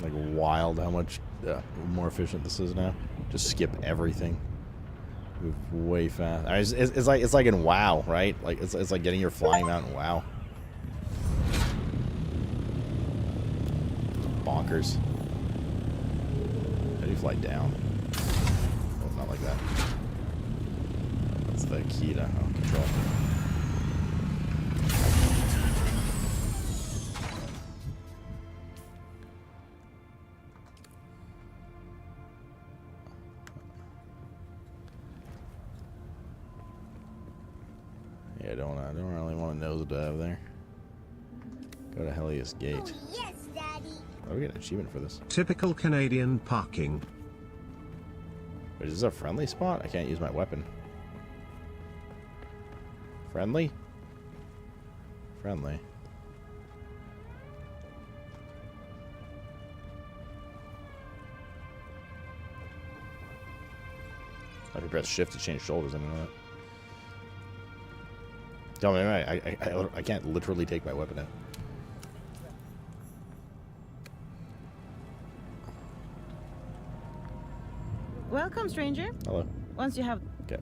Like wild how much more efficient this is now. Just skip everything. Move way fast. I mean, it's like in WoW, right? Like it's like getting your flying mount in WoW. Bonkers. How do you fly down? Oh, not like that. That's the key to control. Yeah, I don't really want to nose dive there. Go to Helios Gate. Oh, yes, Daddy. Oh, we get an achievement for this. Typical Canadian parking. Wait, is this a friendly spot? I can't use my weapon. Friendly? Friendly. I can press shift to change shoulders. I don't know that. Tell me, I can't literally take my weapon out. Welcome, stranger. Hello. Once you have... Okay.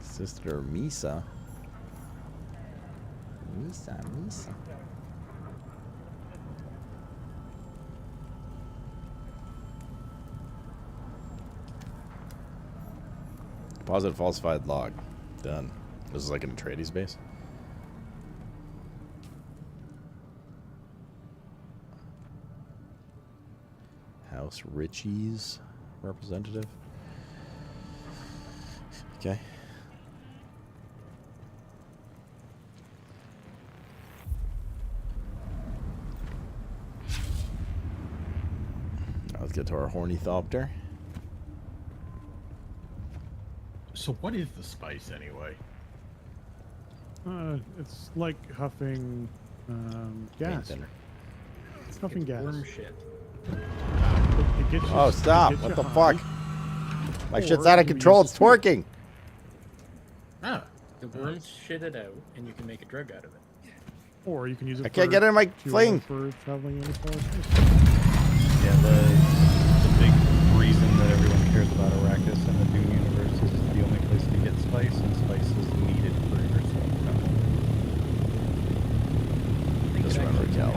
Sister Misa. Misa. Deposit falsified log. Done. This is like an Atreides base. House Ritchie's representative. Okay. Now let's get to our hornythopter. So what is the spice anyway? It's like huffing Gas. Thinner. Stuffing gas. Worm shit. It gets you, Oh, stop. it gets What you the high. fuck? My Or shit's out of you control. use It's twerking. Ah, the worms shit it out, and you can make a drug out of it. Or you can use it I can't get it in my fuel fling. for traveling in the space. Yeah, the big reason that everyone cares about Arrakis and the Dune universe is it's the only place to get spice, and spice is needed for your soul travel. Just remember to tell. I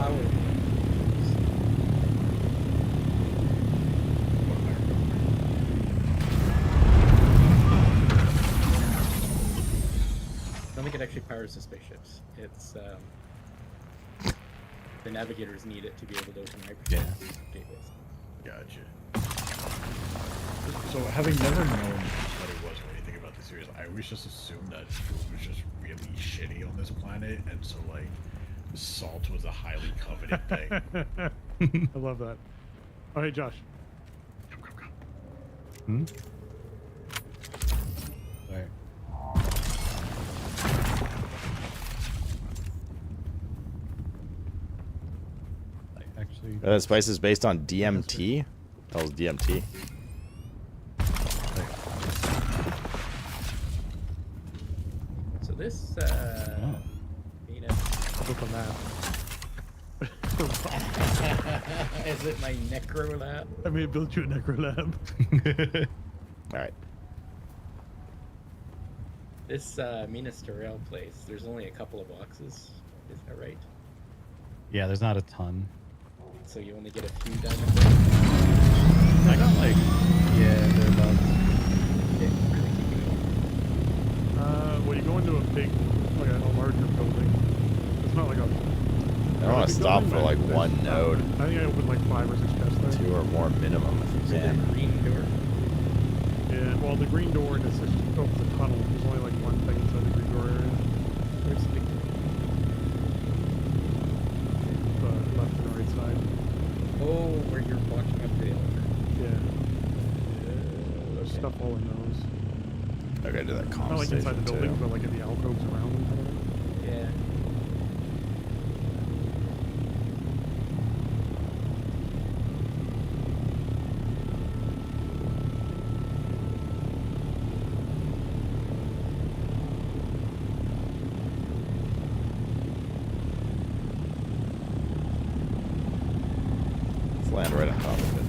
don't think it actually powers the spaceships. It's the navigators need it to be able to open hyperspace gateways. Gotcha. So, having never known what it was or anything about the series, I always just assumed that food was just really shitty on this planet, and so like salt was a highly coveted thing. I love that. Oh, hey, Josh. Hmm? Sorry. Actually, spice is based on DMT. That was DMT. So this Venus. Look on that. Is it my necro lab? I may have built you a necro lab. All right. This Minas Tirith place, there's only a couple of boxes. Is that right? Yeah, there's not a ton. So you only get a few diamonds. I got like, yeah, they're about. Well, you go into a big, like a larger building. It's not like a. I don't want to stop for like one node. I think I opened like 5 or 6 chests there. 2 or more minimum if you can. Green door. Yeah, well, the green door and it's just oh, it's a tunnel. There's only like one thing inside the green door area. Where's the left and right side. Oh, where you're walking up the elevator. Yeah. There's stuff all in those. Okay, do that Not like inside the building, but like in the alcoves around them. Kind of. Yeah. Let's land right on top of it.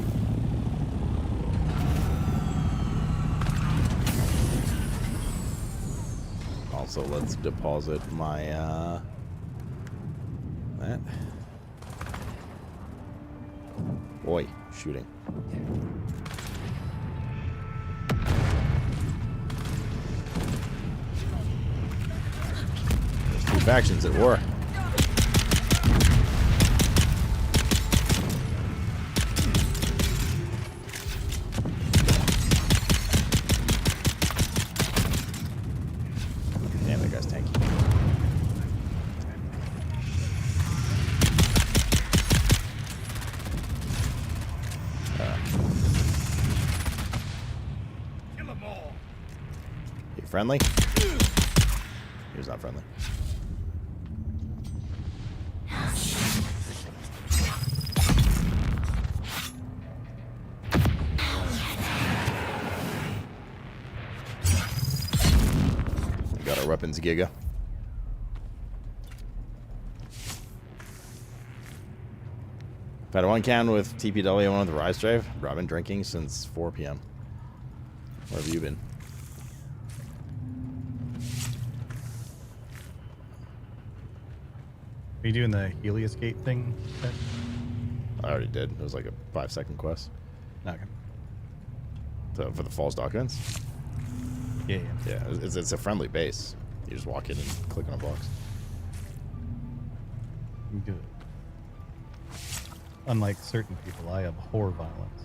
Also, let's deposit my, that. Boy, shooting. There's 2 factions at war. Damn, that guy's tanky. Kill them all. You friendly? He was not friendly. Got our weapons, Giga. I've had 1 can with TPW, 1 with the Rise Drive. I've been drinking since 4 p.m. Where have you been? Are you doing the Helios Gate thing? I already did. It was like a 5-second quest. Okay. So for the false documents? Yeah, yeah. Yeah, it's a friendly base. You just walk in and click on a box. Good. Unlike certain people, I abhor violence.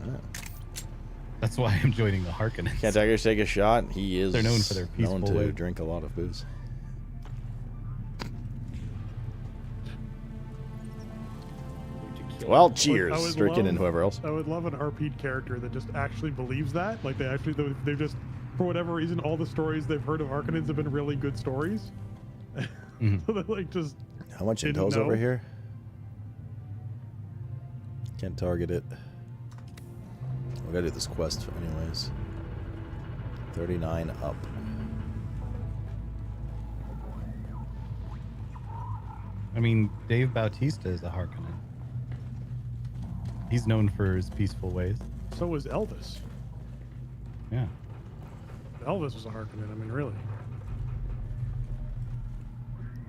Yeah. That's why I'm joining the Harkonnens. Can't take a shot. He is They're known for their peaceful known to way. drink a lot of booze. Well, cheers, Stricken and whoever else. I would love an RP character that just actually believes that. Like they've just, for whatever reason, all the stories they've heard of Harkonnens have been really good stories. Mm-hmm. So they're like just How much Didn't intel's know. over here? Can't target it. We gotta do this quest anyways. 39 up. I mean, Dave Bautista is a Harkonnen. He's known for his peaceful ways. So was Elvis. Yeah. Elvis was a Harkonnen. I mean, really.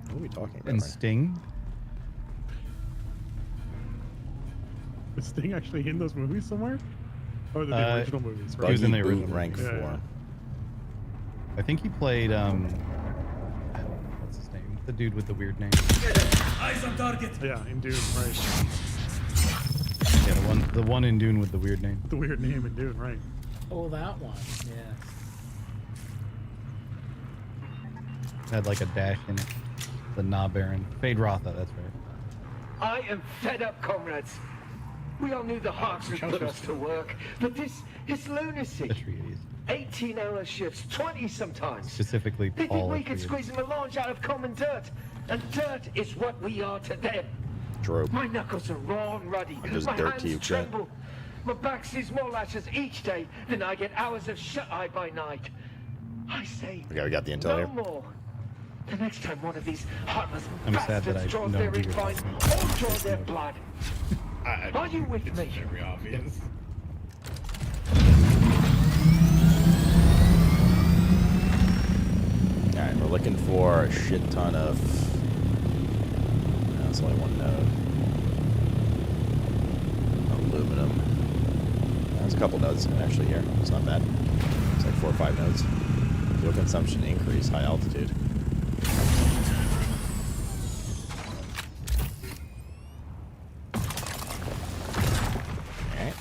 What are we talking about? And right? Sting? Was Sting actually in those movies somewhere? Or the original movies? He was in the Buggy original Boot rank movies. 4. I think he played, what's his name? The dude with the weird name. Eyes on target. Yeah, in Dune, right. Yeah, the one in Dune with the weird name. The weird name in Dune, right. Oh, that one. Yeah. Had like a dash in it. The Nah Baron. Fade Rotha, that's right. I am fed up, comrades. We all knew the Hawks would put us to work, but this is lunacy. 18-hour shifts, 20 sometimes. Specifically, They think Paul. we could squeeze melange out of common dirt, and dirt is what we are to them. True. My knuckles are raw and ruddy. I'm just My dirt hands to you, Chet. tremble. My back sees more lashes each day than I get hours of shut-eye by night. I say, Okay, we got the intel no here. more. The next time one of these heartless I'm sad that bastards I draws know their who you're refine talking or about. draw their blood. Are you with me? Very obvious. Alright, we're looking for a shit ton of... No, that's only one node. Aluminum. There's a couple nodes actually here. It's not bad. It's like 4 or 5 nodes. Fuel consumption increase, high altitude. Alright.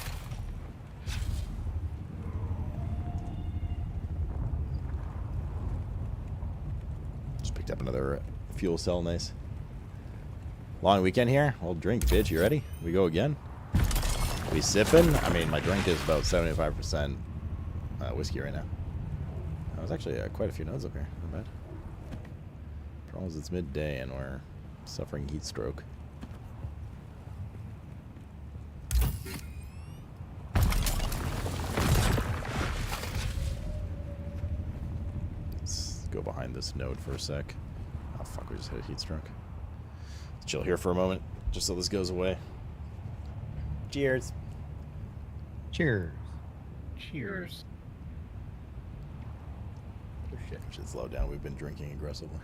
Just picked up another fuel cell, nice. Long weekend here? Well, drink, bitch. You ready? We go again? We sipping? I mean, my drink is about 75% whiskey right now. There's actually quite a few nodes up here. Not bad. Problem is it's midday and we're suffering heat stroke. Let's go behind this node for a sec. Oh fuck, we just hit a heat stroke. Let's chill here for a moment, just so this goes away. Cheers. Cheers. Cheers. Oh shit. Should slow down. We've been drinking aggressively.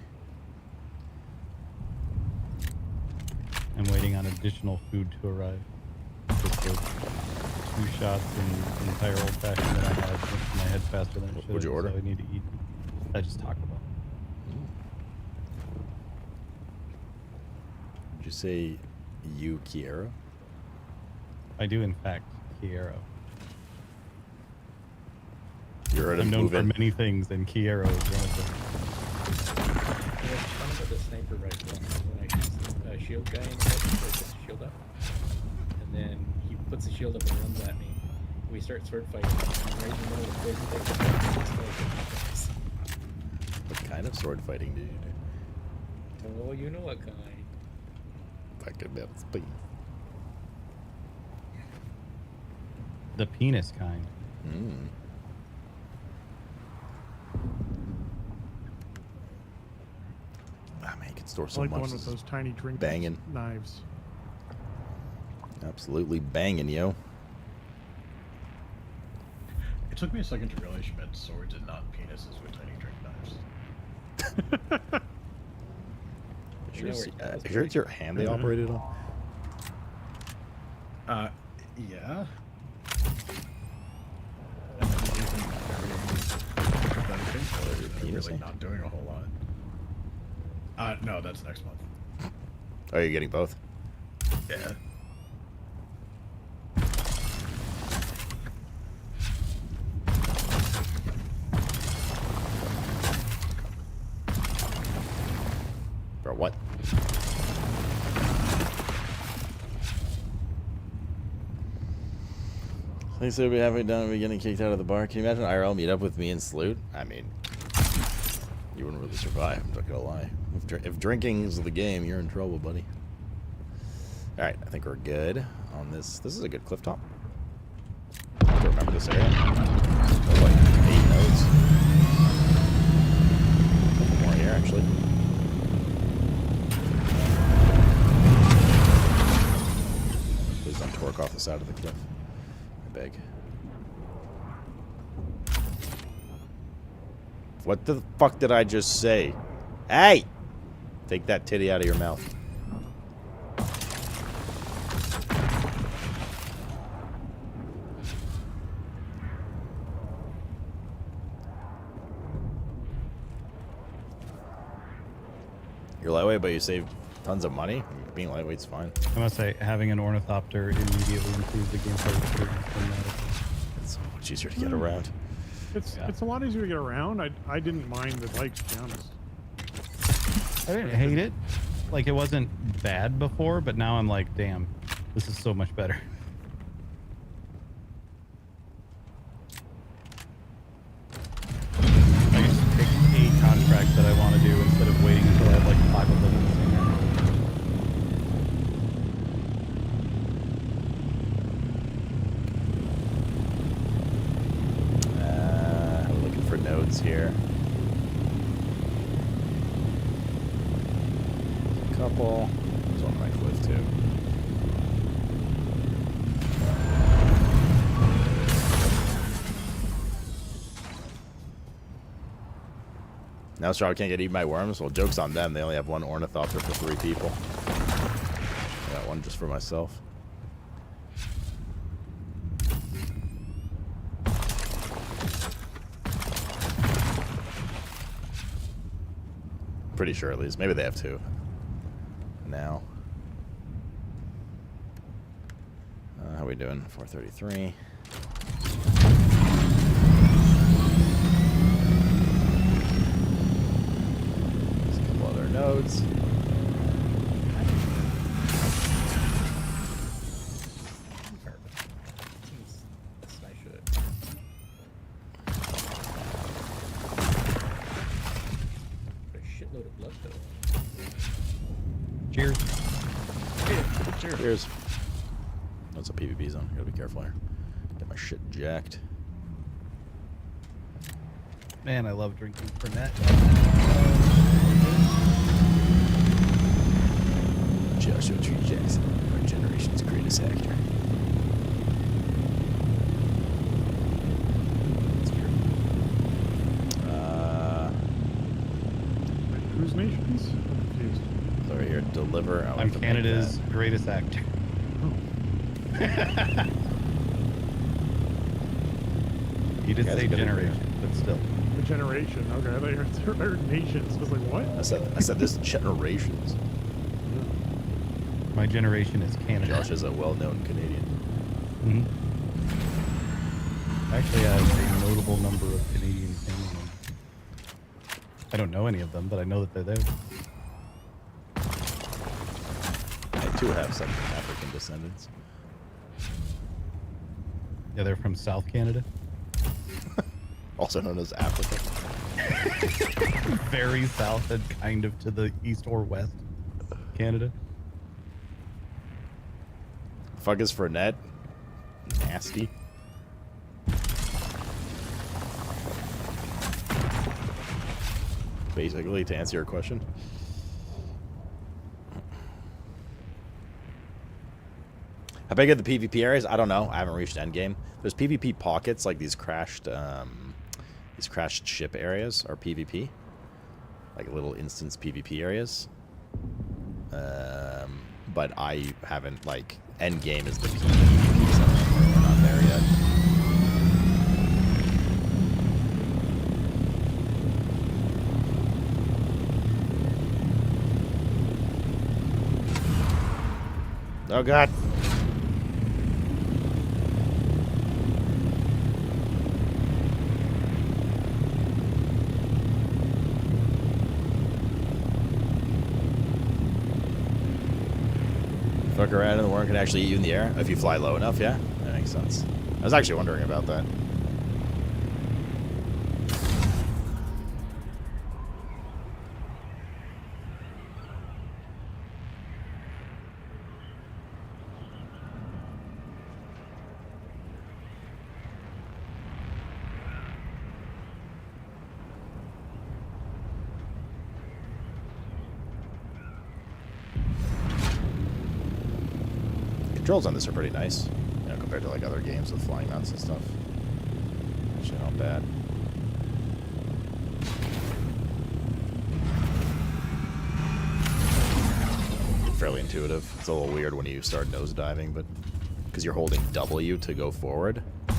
I'm waiting on additional food to arrive. Just the 2 shots in entire old fashioned that I had. My head's faster than it should. What'd you order? So I need to eat. I just Taco Bell. Did you say you Kiero? I do, in fact, Kiero. You heard I'm him known for moving. many things, and Kiero is one of them. What's fun about the sniper rifle when I shoot a shield guy in the head, so he puts the shield up, and then he puts the shield up and runs at me. We start sword fighting, and I'm right in the middle of the crazy thing. What kind of sword fighting did you do? Oh, you know what kind. Fucking minutes, please. The penis kind. Mm. Ah man, you can store I so like the much. one with those tiny drink Banging. knives. Absolutely banging, yo. It took me a second to realize you meant swords and not penises with tiny drink knives. Sure it's your hand they operated on? Yeah. Really not doing a whole lot. No, that's next month. Oh, you're getting both? Yeah. Bro, what? They said we haven't done. We're getting kicked out of the bar. Can you imagine IRL meet up with me and Sloot? I mean, You wouldn't really survive, I'm not gonna lie. If drinking is the game, you're in trouble, buddy. Alright, I think we're good on this. This is a good cliff top. I have to remember this area. There's like 8 nodes. A couple more here, actually. Please don't torque off the side of the cliff. I beg. What the fuck did I just say? Hey! Take that titty out of your mouth. You're lightweight, but you save tons of money? Being lightweight's fine. I must say, having an ornithopter immediately improves the gameplay experience dramatically. It's so much easier to get around. It's a lot easier to get around. I didn't mind the bikes, to be honest. I didn't hate it. Like, it wasn't bad before, but now I'm like, damn, this is so much better. I just pick a contract that I want to do instead of waiting until I have like 5 of them in the same Nodes here. A couple. There's one on my cliff too. Now Straw can't get eaten by worms? Well, joke's on them. They only have one ornithopter for 3 people. I got one just for myself. Pretty sure at least. Maybe they have 2 now. How are we doing? 433. There's a couple other nodes. Cheers. Cheers. That's a PvP zone. Gotta be careful here. Get my shit jacked. Man, I love drinking Fernet. Joshua Tree Jackson, our generation's greatest actor. That's true. Whose nations? I'm confused. Over here, deliver. I'm Canada's greatest actor. You did say generation, but still. The generation. Okay, I thought you heard nations. I was like, what? I said this generations. My generation is Canada. Josh is a well-known Canadian. Mm-hmm. Actually, I have a notable number of Canadian family members. I don't know any of them, but I know that they're there. I too have some African descendants. Yeah, they're from South Canada. Also known as Africa. Very south and kind of to the east or west Canada. Fuck is Fernet? Nasty. Basically, to answer your question. How big are the PvP areas? I don't know. I haven't reached endgame. There's PvP pockets, like these crashed ship areas are PvP. Like little instance PvP areas. But I haven't, like, endgame is the PvP zone. We're not there yet. Oh god. Fuck around and the worm can actually eat you in the air if you fly low enough, yeah? That makes sense. I was actually wondering about that. controls on this are pretty nice, you know, compared to like other games with flying mounts and stuff. Actually, not bad. Fairly intuitive. It's a little weird when you start nosediving, but because you're holding W to go forward. But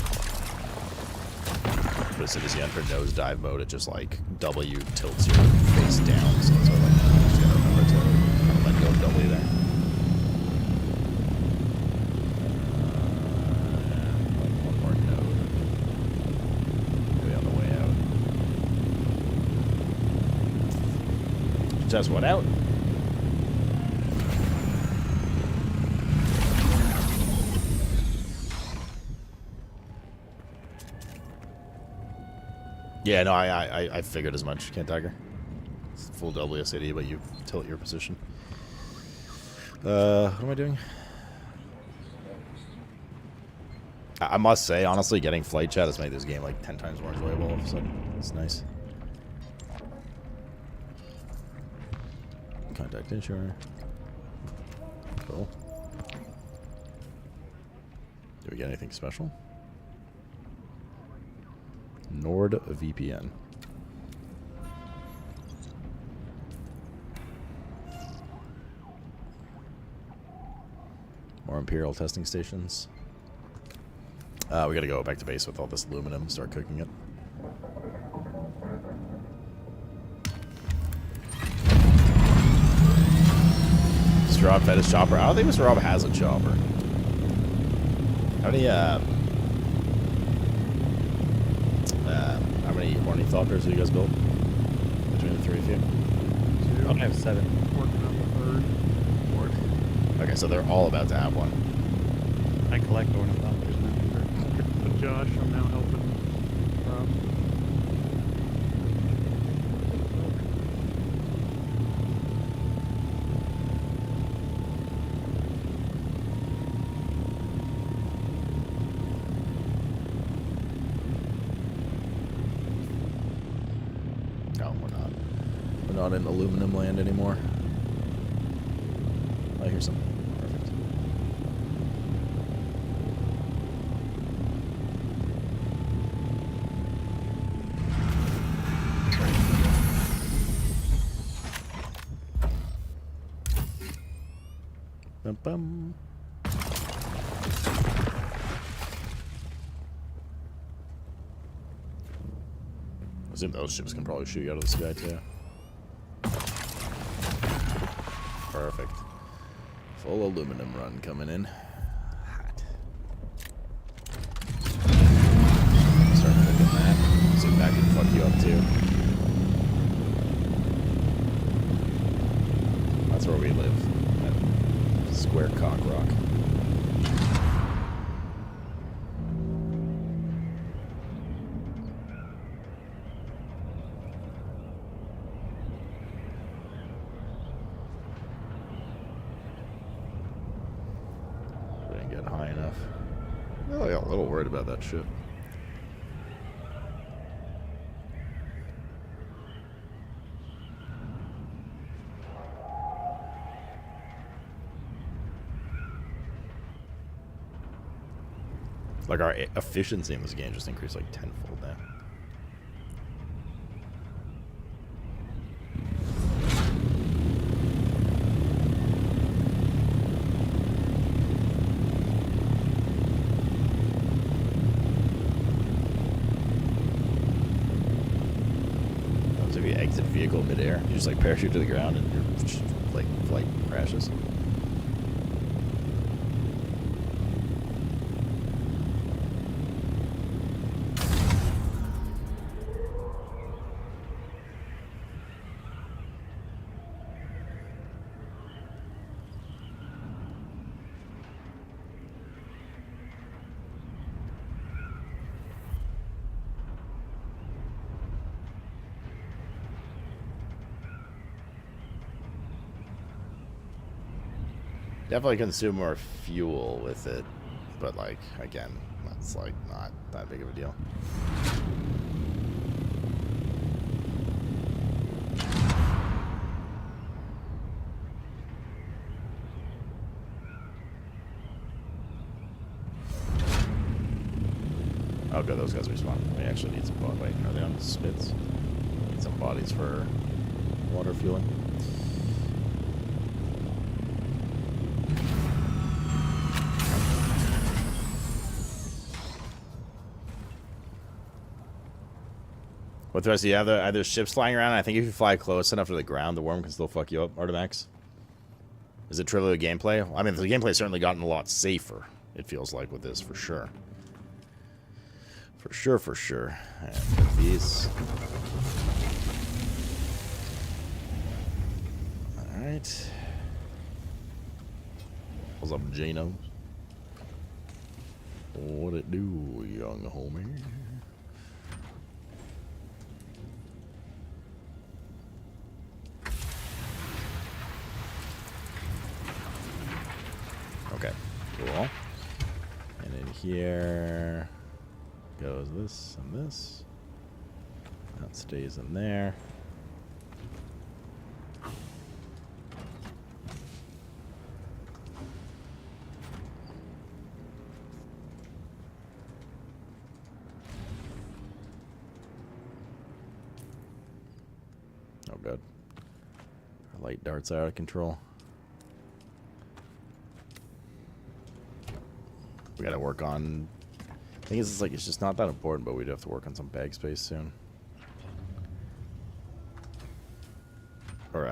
as soon as you enter nosedive mode, it just like W tilts your face down. So it's sort of like you just gotta remember to kind of let go of W there. Like one more node. Maybe on the way out. Just one out. Yeah, no, I figured as much, Kent Tiger. It's full WSAD, but you tilt your position. What am I doing? I must say, honestly, getting flight chat has made this game like 10 times more enjoyable all of a sudden. It's nice. Contact insurer. Cool. Do we get anything special? NordVPN. More Imperial testing stations. We gotta go back to base with all this aluminum and start cooking it. Mr. Rob fed his chopper. I don't think Mr. Rob has a chopper. How many hornythopters have you guys built? Between the three of you? I don't have 7. Working on the third. Word. Okay, so they're all about to have one. I collect ornithopters now. With Josh, I'm now helping. Not in aluminum land anymore. I hear some. Perfect. Bum bum. I assume those ships can probably shoot you out of the sky too. Perfect. Full aluminum run coming in. Hot. Start cooking that. See if that can fuck you up too. That's where we live. At Square Cock Rock. I got a little worried about that ship. Like our efficiency in this game just increased like tenfold now. Exit vehicle midair. You just like parachute to the ground and your like flight crashes. Definitely consume more fuel with it, but like again, that's like not that big of a deal. Oh, good, those guys respawn. We actually need some bodies. Wait, are they on spits? Need some bodies for water fueling. What do I see? You have either ships flying around. I think if you fly close enough to the ground, the worm can still fuck you up, Artimax. Is it truly the gameplay? I mean, the gameplay's certainly gotten a lot safer, it feels like, with this, for sure. For sure, for sure. Alright, put these. Alright. What's up, Jano? What it do, young homie? Okay, cool. And in here goes this and this. That stays in there. Oh, good. Our light darts are out of control. We gotta work on. I think it's like it's just not that important, but we'd have to work on some bag space soon, or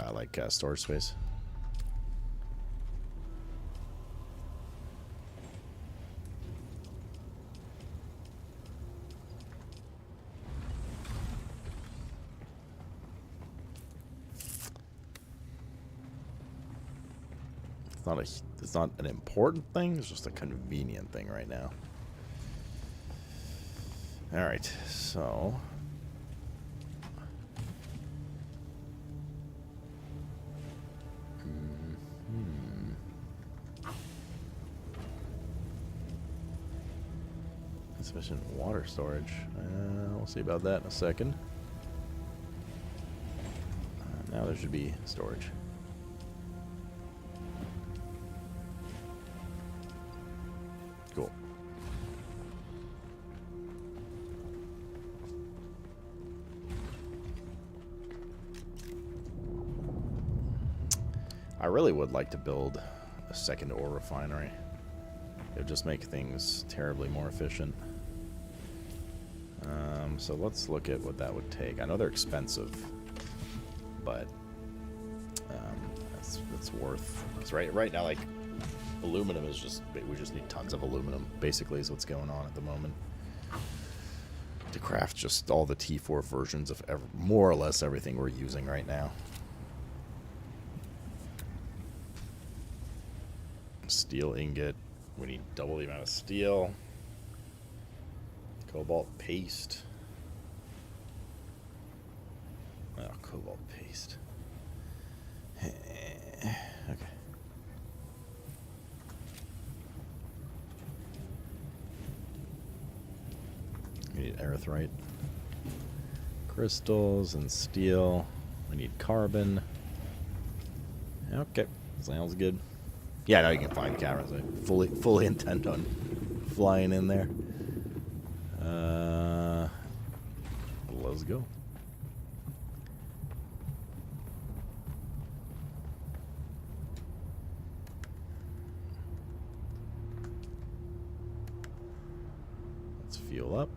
storage space. It's not an important thing, it's just a convenient thing right now. Alright, so insufficient water storage. We'll see about that in a second. Now there should be storage. Cool. I really would like to build a second ore refinery. It would just make things terribly more efficient. So let's look at what that would take. I know they're expensive, but that's worth. It's right now, like, aluminum is just, we just need tons of aluminum, basically, is what's going on at the moment. To craft just all the T4 versions of more or less everything we're using right now. Steel ingot. We need double the amount of steel. Cobalt paste. Oh, cobalt paste. Okay. We need erythrite. Crystals and steel. We need carbon. Okay. Sounds good. Yeah, now you can find cameras. I fully intend on flying in there. Let's go. Let's fuel up.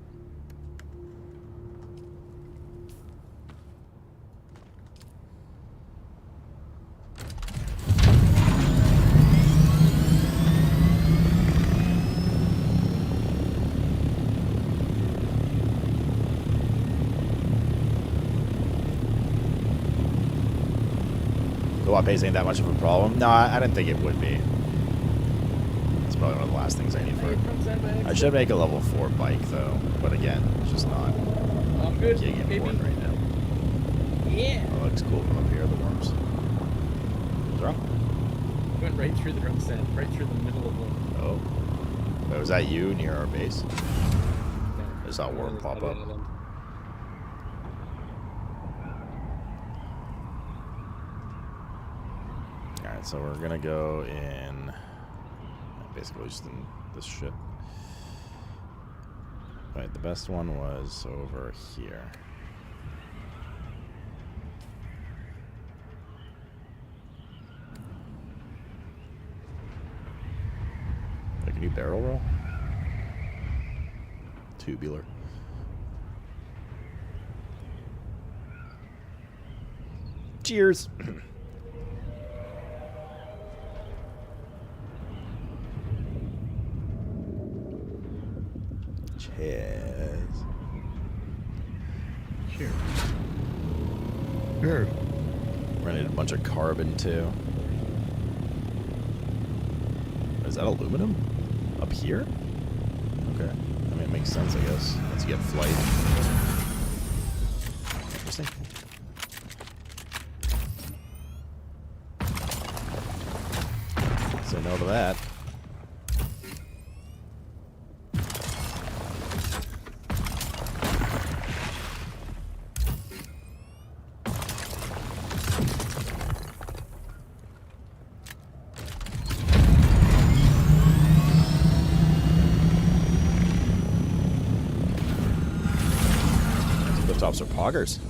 Pace ain't that much of a problem. No, I didn't think it would be. It's probably one of the last things I need for it. I should make a level 4 bike though, but again, it's just not getting important right now. Yeah. Oh, it looks cool from up here, the worms. What's wrong? Went right through the drum stand, right through the middle of them. Oh. Wait, was that you near our base? No. I saw a worm pop up. Alright, so we're gonna go in basically just in this ship. Wait, the best one was over here. Like a new barrel roll? Tubular. Cheers! Cheers. Cheers. Sure. Running a bunch of carbon too. Is that aluminum? Up here? Okay. I mean, it makes sense, I guess. Once you get flight. Interesting. Say no to that. Tops are poggers.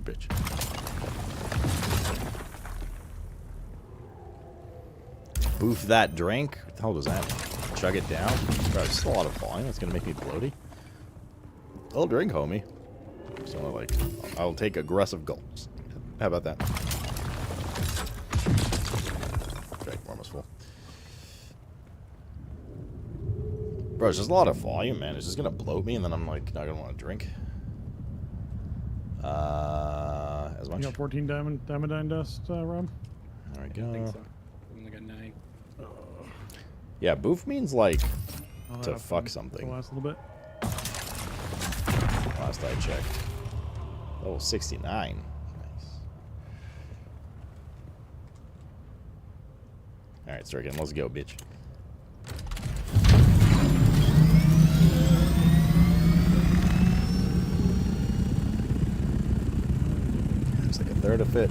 Bitch. Boof that drink? What the hell does that mean? Chug it down? Bro, it's just a lot of volume. It's gonna make me bloaty. I'll drink, homie. So like, I'll take aggressive gulps. How about that? Full. Bro, it's just a lot of volume, man. It's just gonna bloat me, and then I'm like not gonna want to drink. As much. You got 14 diamondine dust, Rob? There we go. I think so. I only got 9. Yeah, boof means like I'll to have fuck the something. last little bit. Last I checked. Oh, 69. Alright, Stricken, let's go, bitch. Looks like a third of it.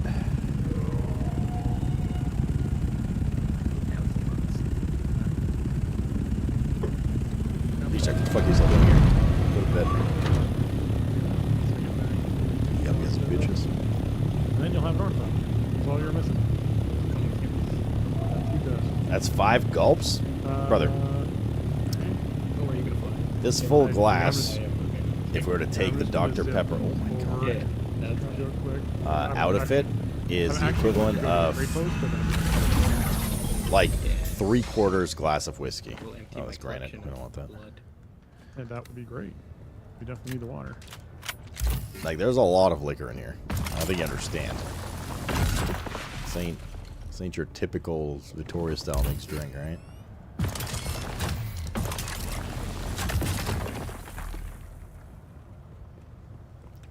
Check what the fuck he's doing here. Go to bed. Yep, get some bitches. And then you'll have Northbound. That's all you're missing. That's 5 gulps? Brother. Oh, where are you gonna fly? This full glass, if we were to take the Dr. Pepper, oh my god. Yeah, that's Out of it is the equivalent of like 3/4 glass of whiskey. Oh, that's granite. We don't want that. And that would be great. We definitely need the water. Like, there's a lot of liquor in here. I don't think you understand. This ain't your typical Victoria style mixed drink, right?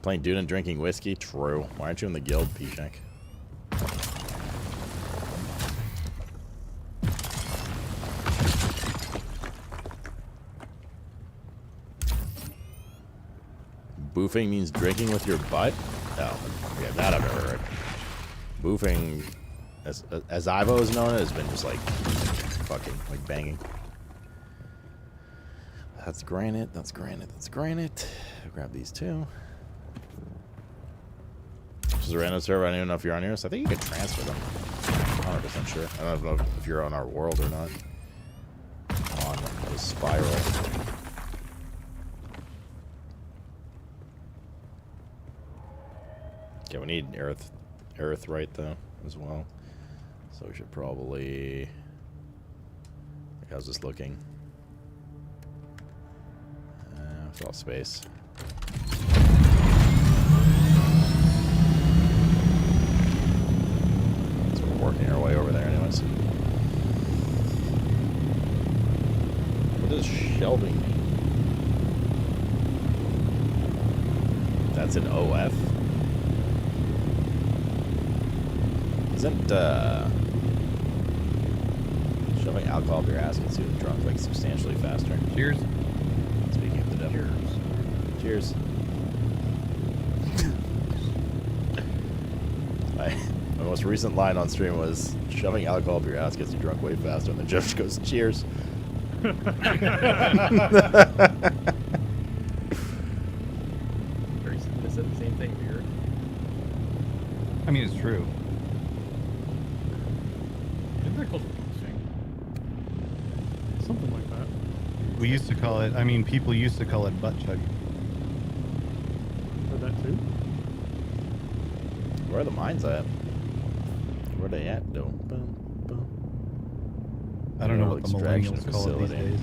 Playing Dune and drinking whiskey? True. Why aren't you in the guild, Pishek? Boofing means drinking with your butt? Oh, yeah, that I've never heard. Boofing, as I've always known it, has been just like fucking, like banging. That's granite, that's granite, that's granite. I'll grab these two. This is a random server. I don't even know if you're on yours. I think you can transfer them. I'm 100% sure. I don't know if you're on our world or not. On the spiral. Okay, we need erythrite though as well. So we should probably. How's this looking? It's all space. So we're working our way over there, anyways. What does shelving mean? That's an OF. Isn't shoving alcohol up your ass gets you drunk like substantially faster? Cheers. Speaking of the devil. Cheers. most recent line on stream was, shoving alcohol up your ass gets you drunk way faster. And the judge goes, cheers. Very simple. They said the same thing here. I mean, it's true. Isn't that called boozing? Something like that. We used to call it, I mean, people used to call it butt chugging. Heard that too? Where are the mines at? Where they at, though? I don't know what the Extraction millennials call it these facility. days.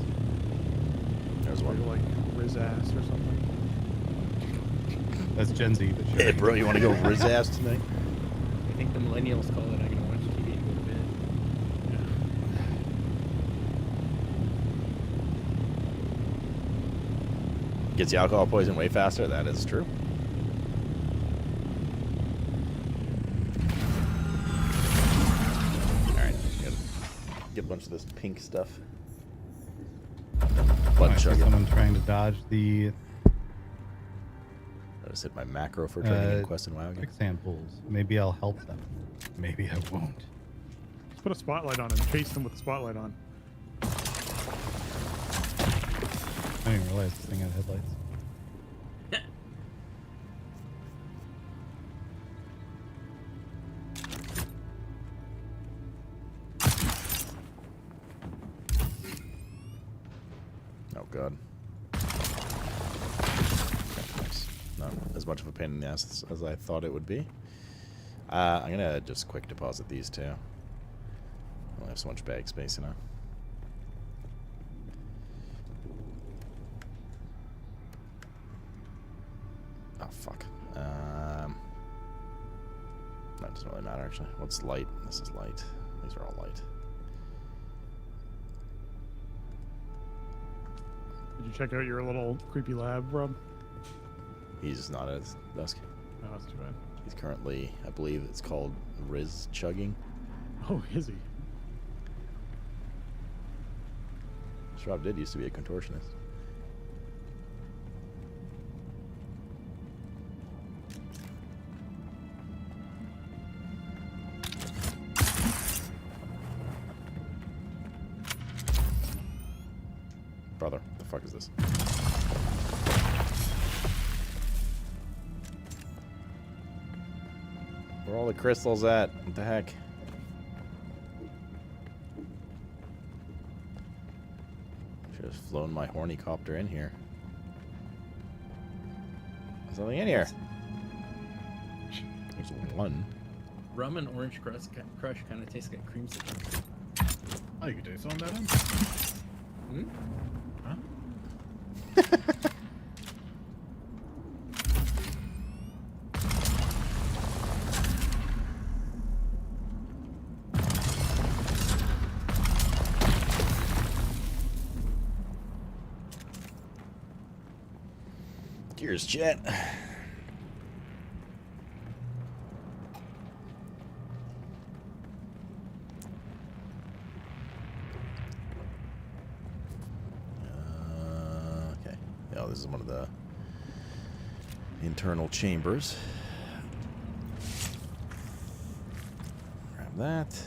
There's one. Like Riz ass or something. That's Gen Z, but sure. Hey, bro, you want to go Riz ass tonight? I think the millennials call it, I'm gonna watch TV and go to bed. Gets the alcohol poison way faster? That is true. Alright, get a bunch of this pink stuff. I see someone trying to dodge the I just hit my macro for training in Quest and WoW again. quicksand pools. Maybe I'll help them. Maybe I won't. Just put a spotlight on and chase them with the spotlight on. I didn't realize this thing had headlights. Oh god. Nice. Not as much of a pain in the ass as I thought it would be. I'm gonna just quick deposit these two. I only have so much bag space, you know. Oh fuck. That doesn't really matter actually. What's light? This is light. These are all light. Did you check out your little creepy lab, Rob? He's not at his desk. Oh, that's too bad. He's currently, I believe it's called Riz chugging. Oh, is he? Schwab did used to be a contortionist. Brother, what the fuck is this? Where are all the crystals at? What the heck? Should have flown my hornythopter in here. There's nothing in here. There's one. Rum and orange crush kind of tastes like creamsicle. Oh, you can taste on that one? Hmm? Huh? Cheers, chat. Okay. Yeah, this is one of the internal chambers. Grab that.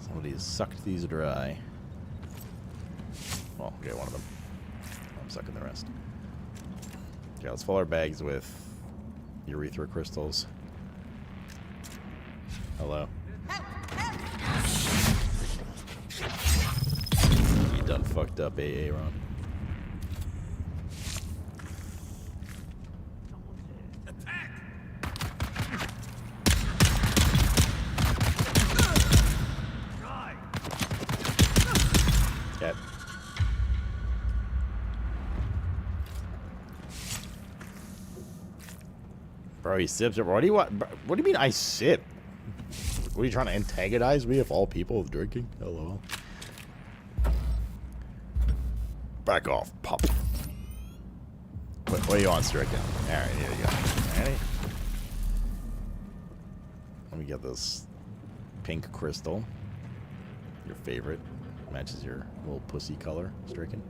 Somebody has sucked these dry. Well, get one of them. I'm sucking the rest. Okay, let's fill our bags with urethra crystals. Hello. You done fucked up, AA Ron. Cat. Bro, he sips it. What do you want? What do you mean I sip? What are you trying to antagonize me of all people with drinking? Hello. Back off, pup. What do you want, stricken? Alright, here you go. Ready? Let me get this pink crystal. Your favorite. Matches your little pussy color, stricken.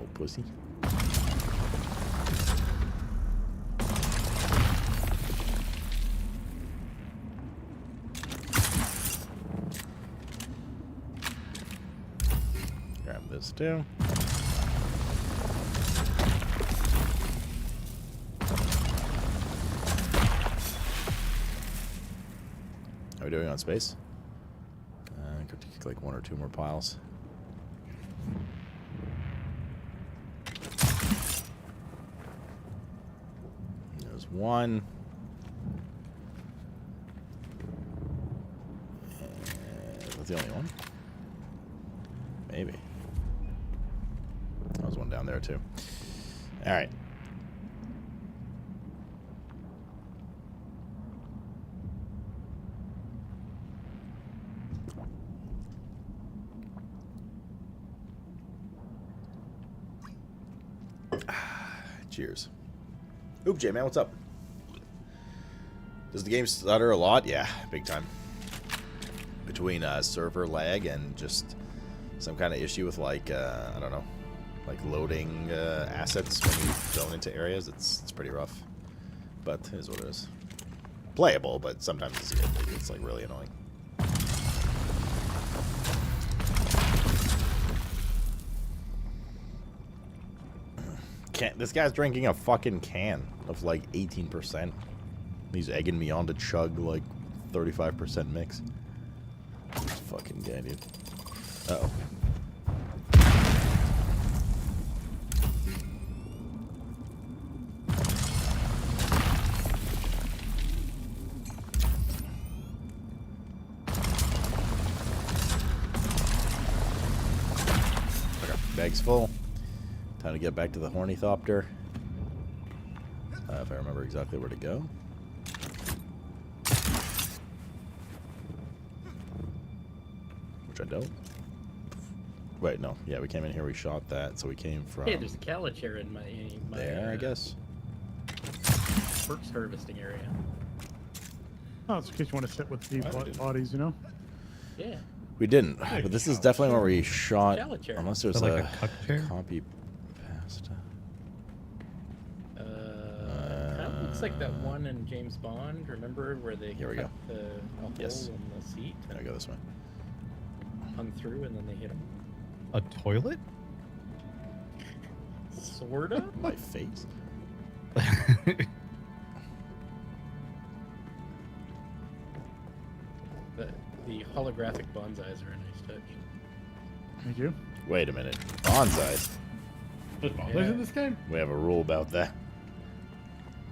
Oh, pussy. Grab this too. How are we doing on space? Could take like 1 or 2 more piles. There's one. Is that the only one? Maybe. There was one down there too. All right. Cheers. Oop, J-Man, what's up? Does the game stutter a lot? Yeah, big time. Between server lag and just some kind of issue with like, I don't know, like loading assets when you zone into areas, it's pretty rough. But it is what it is. Playable, but sometimes it's like really annoying. This guy's drinking a fucking can of like 18%. He's egging me on to chug like 35% mix. This fucking guy, dude. Uh-oh. Okay, bag's full. Time to get back to the hornythopter. If I remember exactly where to go. Which I don't. Wait, no. Yeah, we came in here, we shot that, so we came from... Hey, there's a calicher in my there, I guess. Works harvesting area. Oh, it's in case you want to sit with the bodies, you know? Yeah. We didn't, but this is definitely where we shot, Calicher. unless there's Like a a cuck chair? copy pasta. Kind of looks like that one in James Bond. Remember where they Here we cut go. a hole Yes. in the seat? There we go this way. Hung through and then they hit him. A toilet? Sorta? My face. The holographic bonsais are a nice touch. Thank you. Wait a minute. Bonsai. There's bonsais in this game? We have a rule about that.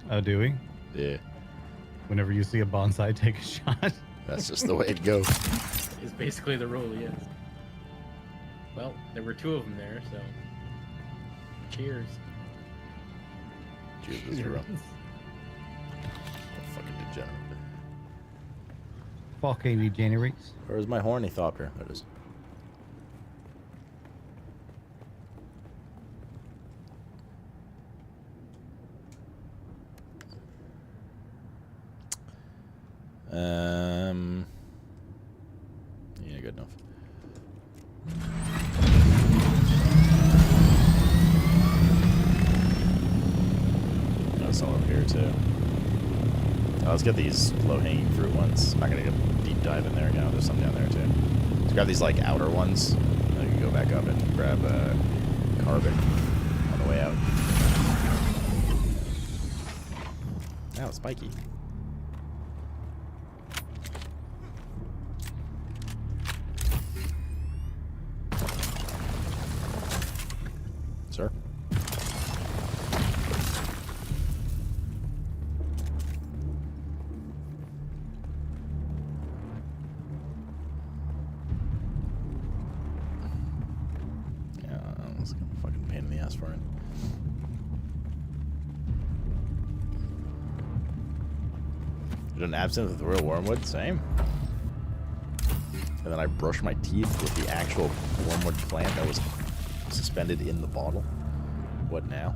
Oh, do we? Yeah. Whenever you see a bonsai, take a shot. That's just the way it goes. Is basically the rule, yes. Well, there were 2 of them there, so... Cheers. Cheers, Mr. Rum. Fucking degenerate. Fucking regenerates. Where's my hornythopter? There it is. Yeah, good enough. There's some over here too. Let's get these low-hanging fruit ones. I'm not gonna go deep dive in there now. There's some down there too. Let's grab these like outer ones. Then we can go back up and grab carbon on the way out. Ow, spiky. Sir? Fucking pain in the ass for it. Did an absinthe with real wormwood? Same. And then I brushed my teeth with the actual wormwood plant that was suspended in the bottle. What now?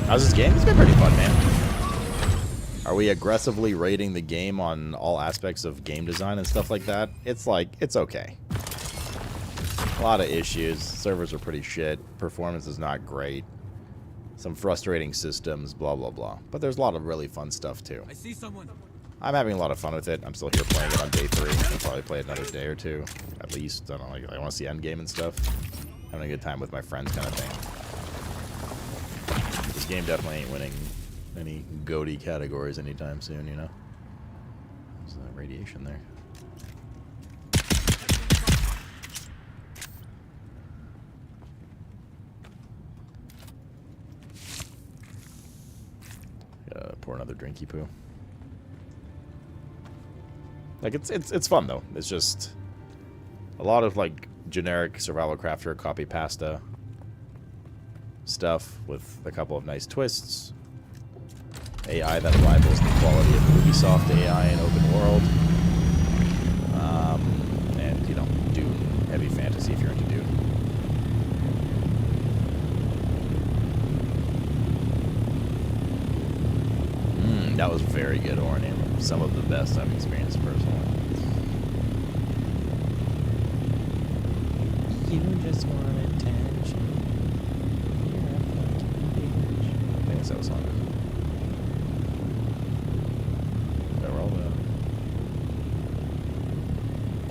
How's this game? It's been pretty fun, man. Are we aggressively rating the game on all aspects of game design and stuff like that? It's like, it's okay. A lot of issues. Servers are pretty shit. Performance is not great. Some frustrating systems, blah, blah, blah. But there's a lot of really fun stuff, too. I see someone. I'm having a lot of fun with it. I'm still here playing it on day 3. I'll probably play it another day or 2. At least. I don't know. Like, I want to see endgame and stuff. Having a good time with my friends kind of thing. This game definitely ain't winning any GOATY categories anytime soon, you know? There's that radiation there. Gotta pour another drinky poo. Like, it's fun, though. It's just a lot of, like, generic survival crafter copy pasta stuff with a couple of nice twists. AI that rivals the quality of Ubisoft AI in open world. And, you know, Dune, heavy fantasy if you're into Dune. That was very good, Orny. Some of the best I've experienced personally. You just want attention. You're a fucking bitch. I think that's how the song is. Yeah, we're all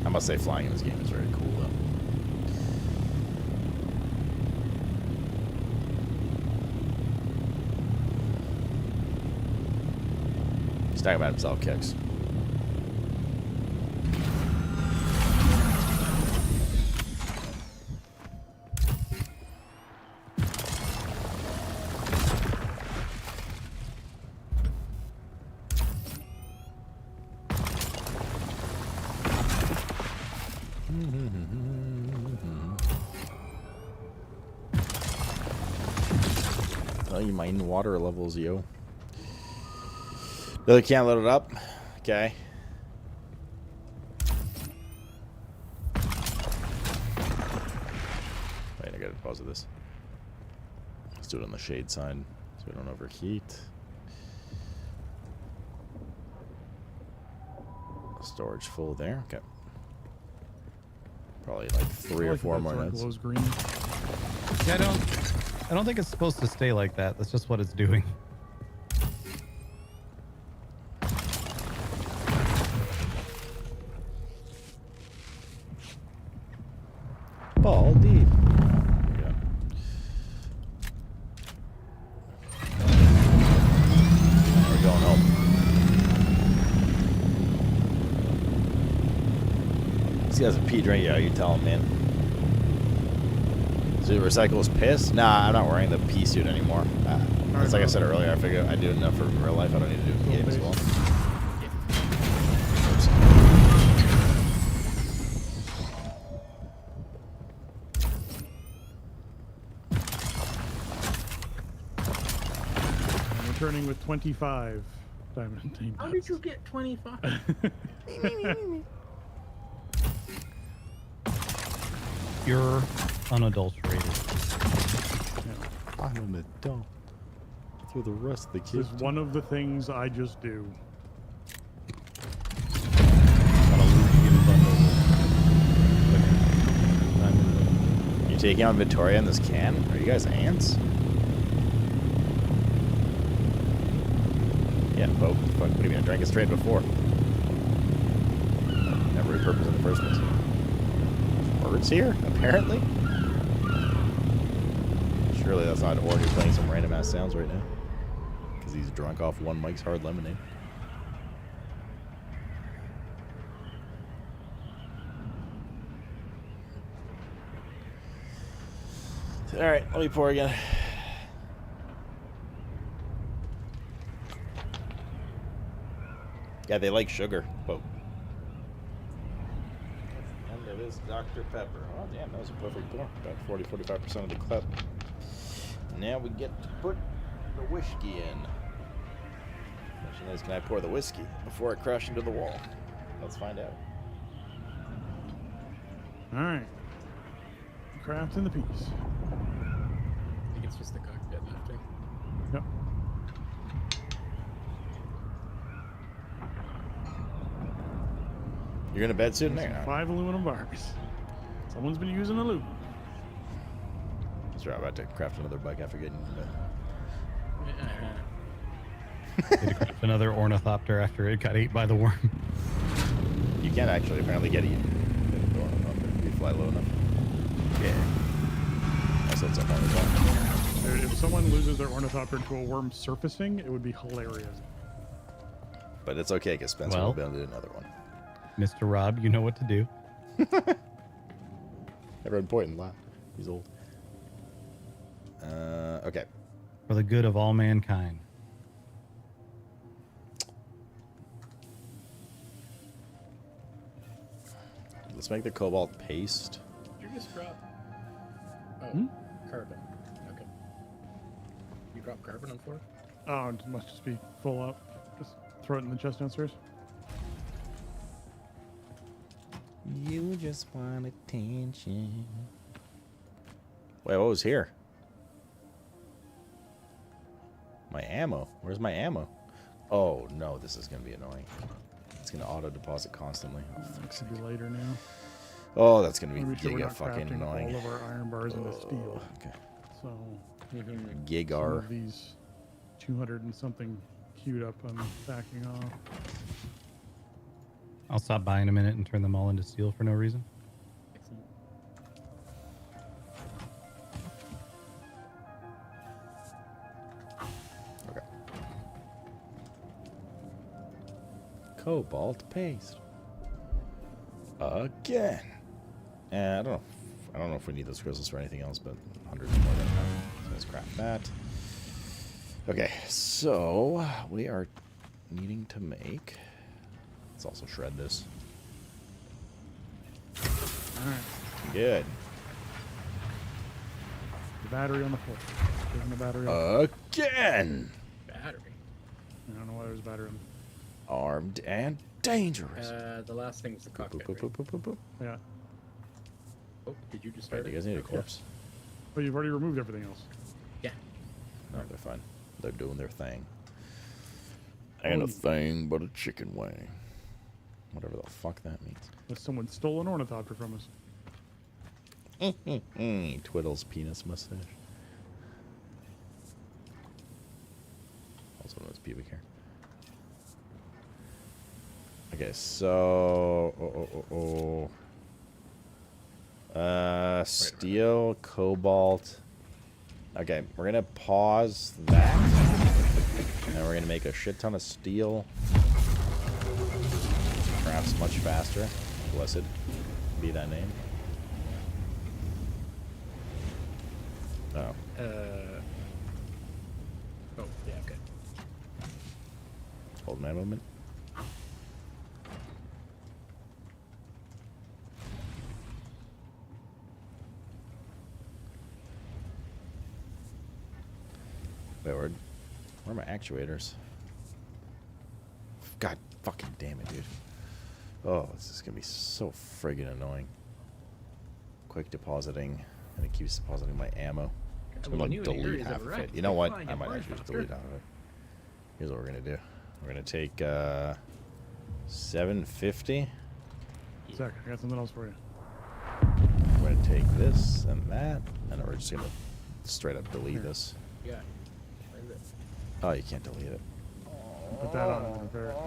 I must say, flying in this game is very cool, though. He's talking about himself, Kicks. Oh, you mine water levels, yo. No, they can't load it up? Okay. Wait, I gotta pause this. Let's do it on the shade side so we don't overheat. Storage full there. Okay. Probably like 3 or 4 more minutes. Glows green. Yeah, I don't think it's supposed to stay like that. That's just what it's doing. Ball deep. There we're going home. This guy's a pee drink. Yeah, you tell him, man. So recycles piss? Nah, I'm not wearing the pee suit anymore. It's like I said earlier, I figure I do enough for real life. I don't need to do it in the game as well. I'm returning with 25 diamond and team. How did you get 25? Pure, unadulterated. Yeah. I'm an adult. For the rest of the This kids. is one of the things I just do. You taking out Victoria in this can? Are you guys ants? Yeah, Pope. Fuck, what do you mean? I drank it straight before. Never repurposed in the first place. Birds here, apparently? Surely that's not Orny playing some random ass sounds right now. Because he's drunk off one Mike's Hard Lemonade. Alright, let me pour again. Yeah, they like sugar. Whoa. And it is Dr. Pepper. Oh, damn, that was a perfect pour. About 40-45% of the clip. Now we get to put the whiskey in. Question is, can I pour the whiskey before I crash into the wall? Let's find out. Alright. Crafting the piece. I think it's just the cockpit left. Yep. You're gonna bed soon? There. 5 aluminum bars. Someone's been using a loop. That's right. I'm about to craft another bike after getting Need to craft another ornithopter after it got ate by the worm. You can actually apparently get eaten. If you fly low enough. Yeah. Also, it's up on the top. Dude, if someone loses their ornithopter to a worm surfacing, it would be hilarious. But it's okay because Spencer will be able to do another one. Mr. Rob, you know what to do. Everyone point and laugh. He's old. Okay. For the good of all mankind. Let's make the cobalt paste. Did you just drop? Oh, carbon. Okay. You drop carbon on floor? Oh, it must just be full up. Just throw it in the chest downstairs. You just want attention. Wait, what was here? My ammo. Where's my ammo? Oh, no, this is going to be annoying. It's going to auto-deposit constantly. Oh, It's going to be later now. Oh, that's going to be Make sure we're giga not fucking crafting annoying. all of our iron bars into steel. Okay. So, some Gigar. of these 200 and something queued up, I'm backing off. I'll stop by in a minute and turn them all into steel for no reason. Okay. Cobalt paste. Again. I don't know if we need those crystals for anything else, but 100 is more than enough. So let's craft that. Okay, so we are needing to make. Let's also shred this. Alright. Good. The battery on the floor. Taking the battery off. Again. Battery. I don't know why there's a battery on. Armed and dangerous. The last thing was the cockpit. Boop, boop, boop, boop, boop. Yeah. Oh, did you just Wait, start do it? you guys need a corpse? Oh, you've already removed everything else. Yeah. No, they're fine. They're doing their thing. Ain't a thing but a chicken wing. Whatever the fuck that means. Unless someone stole an ornithopter from us. Twiddles penis mustache. Also known as pubic hair. Okay, so steel, cobalt. Okay, we're gonna pause that. And we're gonna make a shit ton of steel. Crafts much faster. Blessed be that name. Oh. Oh, yeah, okay. Hold my moment. Wait, where are my actuators? God fucking damn it, dude. Oh, this is gonna be so friggin' annoying. Quick depositing, and it keeps depositing my ammo. It's gonna like delete half of it. You know what? I might actually just delete half of it. Here's what we're gonna do. We're gonna take 750. Zach, I got something else for you. We're gonna take this and that, and we're just gonna straight up delete this. Yeah. Where is it? Oh, you can't delete it. Put that on and repair it.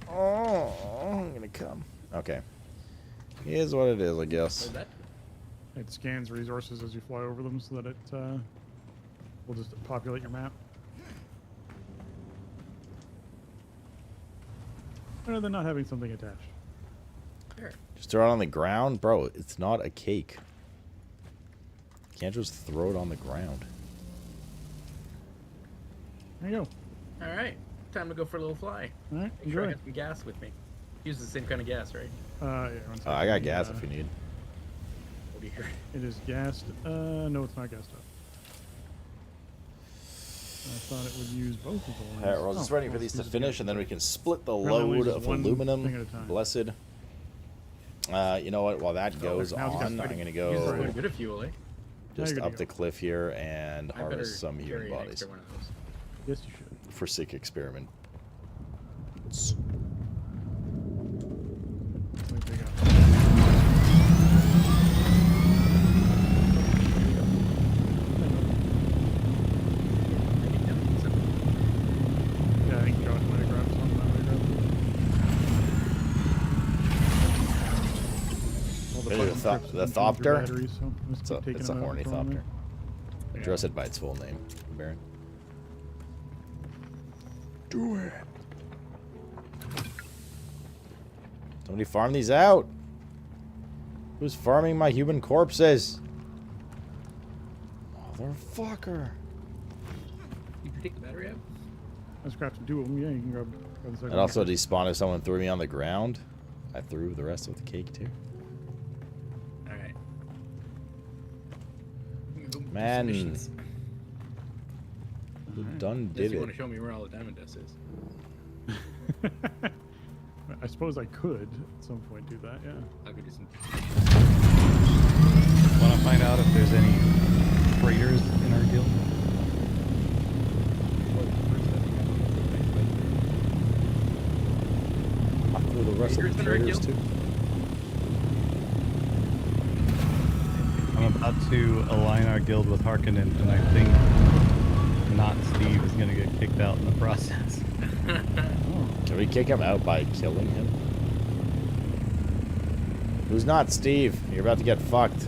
Oh, I'm gonna come. Okay. Here's what it is, I guess. It scans resources as you fly over them so that it will just populate your map. Better than not having something attached. Sure. Just throw it on the ground? Bro, it's not a cake. You can't just throw it on the ground. There you go. Alright. Time to go for a little fly. Alright, Make sure I enjoy. got some gas with me. Use the same kind of gas, right? Yeah, one second. I got gas if you need. What do you hear? It is gassed. No, it's not gassed up. I thought it would use both of them. Alright, we're just waiting for these to finish, and then we can split the Apparently load only of one thing at a aluminum. time. Blessed. You know what? While that goes now it's on, got I'm gonna Uses quite a go bit of fuel, eh? just Now you're up good the cliff here and I better harvest some carry human an bodies. extra one of those. Yes, you should. For sick experiment. Wait, they got- Yeah, I think Josh might have grabbed something that way. All the Maybe button the trips the and change your thopter? batteries, so just It's a, keep taking it's a them out and throwing them hornythopter. in. Address it by its full name, Baron. Do it. Somebody farm these out. Who's farming my human corpses? Motherfucker. You can take the battery out? Let's grab some two of them. Yeah, you can grab the second And also one. despawn if someone threw me on the ground. I threw the rest of the cake too. Alright. Man. Who done did You want it? to show me where all the diamond dust is? I suppose I could at some point do that, yeah. I could do some. Want to find out if there's any traitors in our guild? I threw the rest of the traitors too. I'm about to align our guild with Harkonnen, and I think not Steve is going to get kicked out in the process. Can we kick him out by killing him? Who's not Steve? You're about to get fucked.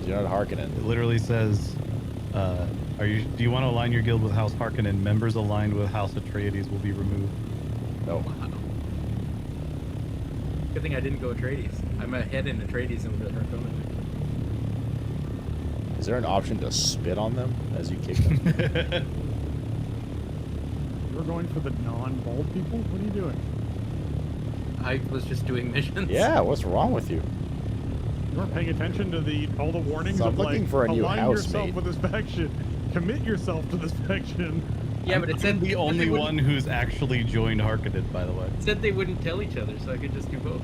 You're not Harkonnen. It literally says, do you want to align your guild with House Harkonnen? Members aligned with House Atreides will be removed. No. Good thing I didn't go Atreides. I'm ahead in Atreides and with Harkonnen. Is there an option to spit on them as you kick them? You're going for the non-bald people? What are you doing? I was just doing missions. Yeah, what's wrong with you? You weren't paying attention to all the warnings So I'm of looking like, for a new align yourself housemate. with this faction. Commit yourself to this faction. Yeah, but it said the only one who's actually joined Harkonnen, by the way. It said they wouldn't tell each other, so I could just do both.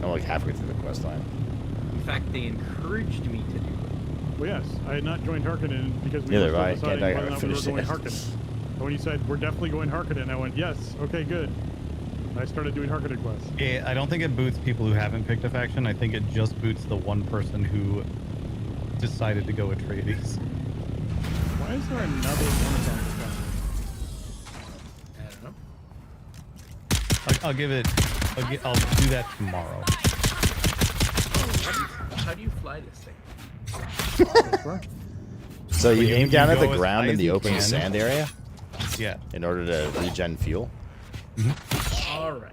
I'm like halfway through the quest line. In fact, they encouraged me to do both. Well, yes, I had not joined Harkonnen because we Neither were have still I. deciding Yeah, I whether or gotta not we were finish going it. Harkonnen. So when you said, we're definitely going Harkonnen, I went, yes, okay, good. I started doing Harkonnen quests. Yeah, I don't think it boots people who haven't picked a faction. I think it just boots the one person who decided to go Atreides. Why is there another one of them? I don't know. I'll give it. I'll do that tomorrow. How do you fly this thing? So you aim down at the go as ground high in as the you open can. sand area? Yeah. In order to regen fuel? All right.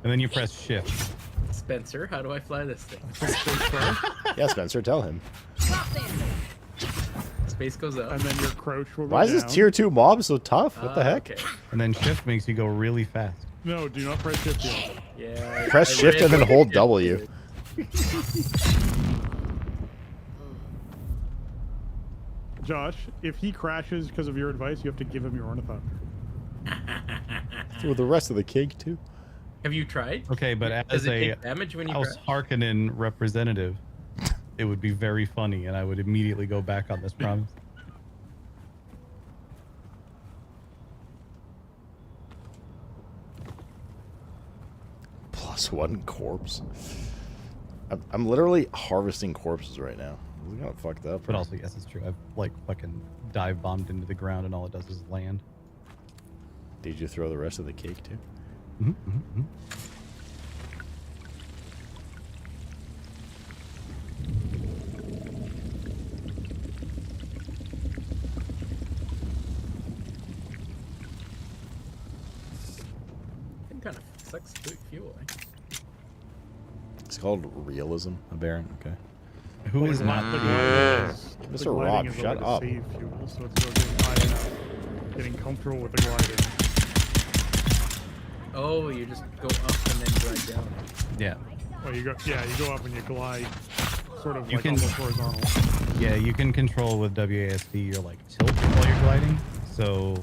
And then you press shift. Spencer, how do I fly this thing? Yeah, Spencer, tell him. Space goes up. And then your crouch will go Why is this down. tier 2 mob so tough? What the heck? Okay. And then shift makes you go really fast. No, do not press shift yet. Yeah. Press shift and then hold W. Josh, if he crashes because of your advice, you have to give him your ornithopter. With the rest of the cake too. Have you tried? Okay, but Does as it a take damage when you House crash? Harkonnen representative, it would be very funny, and I would immediately go back on this promise. +1 corpse. I'm literally harvesting corpses right now. We got fucked up. But also, yes, it's true. I've like fucking dive bombed into the ground, and all it does is land. Did you throw the rest of the cake too? Mm-hmm. It kind of sucks to fuel, eh? It's called realism, a Baron. Okay. Who is not The the gliding is- the Mr. gliding Rob, is a way shut to up. Save fuel, so it's about getting high enough, getting comfortable with the gliding. Oh, you just go up and then glide down. Yeah. Well, you go up and you glide, sort of You like can- almost horizontal. Yeah, you can control with WASD your like tilt while you're gliding. So,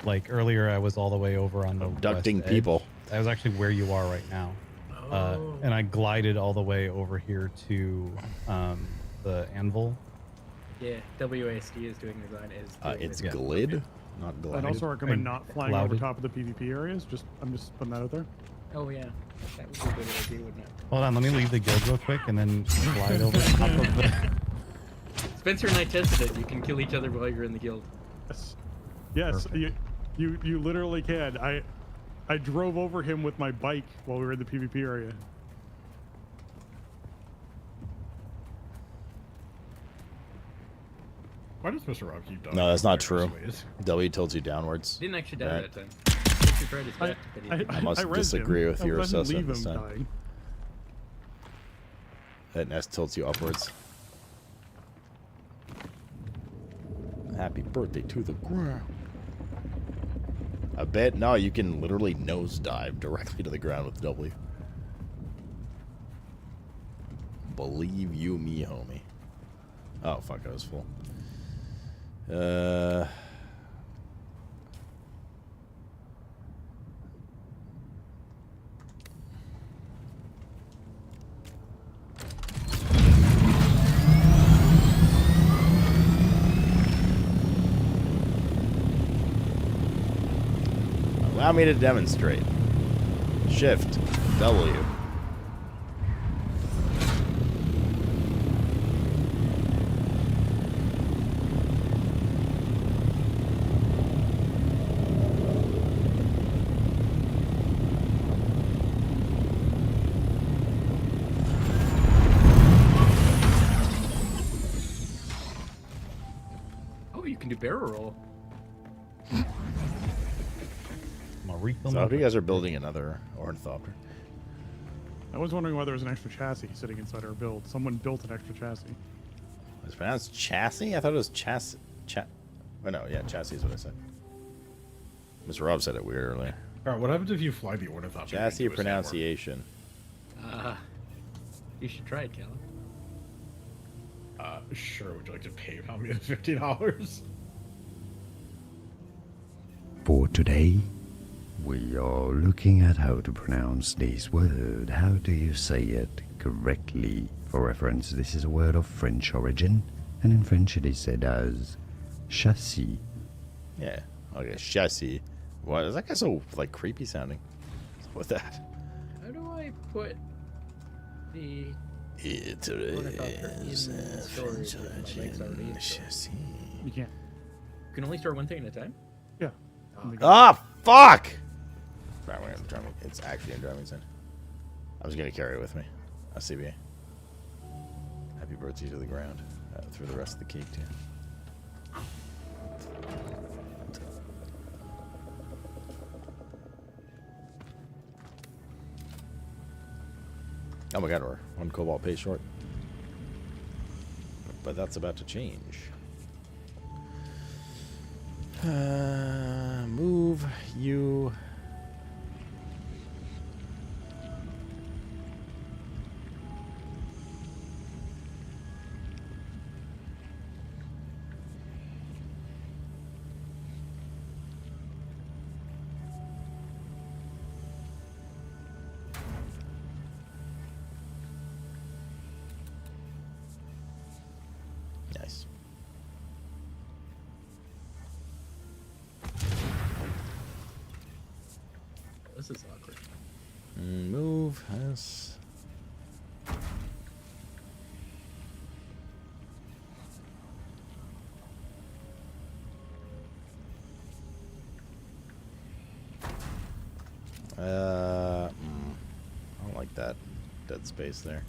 like earlier, I was all the way over on the Abducting west edge. people. I was actually where you are right now, and I glided all the way over here to the anvil, Yeah, WASD is doing design. It's glid, not glide. I'd also recommend not flying over clouded. top of the PvP areas. I'm just putting that out there. Oh yeah, that would be a good idea, wouldn't it? Hold on, let me leave the guild real quick and then slide over top of the... Spencer and I tested it. You can kill each other while you're in the guild. Yes, you literally can. I drove over him with my bike while we were in the PvP area. Why does Mr. Rob keep dying? No, that's not true. W tilts you downwards. Didn't actually die Right. that time. He tried his best, but he didn't. I must disagree with your assessment this time. dying. That nest tilts you upwards. Happy birthday to the ground. I bet no, you can literally nosedive directly to the ground with W. Believe you me, homie. Oh fuck, I was full. Allow me to demonstrate. Shift W. Oh, you can do barrel roll. So how you guys are building another ornithopter? I was wondering why there was an extra chassis sitting inside our build. Someone built an extra chassis. It's pronounced chassis? I thought it was oh no, yeah, chassis is what I said. Mr. Rob said it weird earlier. Alright, what happens if you fly the ornithopter? Chassis into a sandworm? pronunciation. You should try it, Callum. Sure. Would you like to pay me the $50? For today, we are looking at how to pronounce this word. How do you say it correctly? For reference, this is a word of French origin, and in French it is said as chassis. Yeah. Okay, chassis. What is that guy so like creepy sounding? What's that? How do I put the It ornithopter in is storage if my mic's already in storage? chassis. You can't. You can only store one thing at a time? Yeah. Ah, fuck! Right, we're gonna drive me. It's actually in driving center. I was gonna carry it with me. A CBA. Happy birthday to the ground. Through the rest of the cake too. Oh my god, we're one cobalt pay short. But that's about to change. Move you. Nice. This is awkward. Move us. I don't like that dead space there.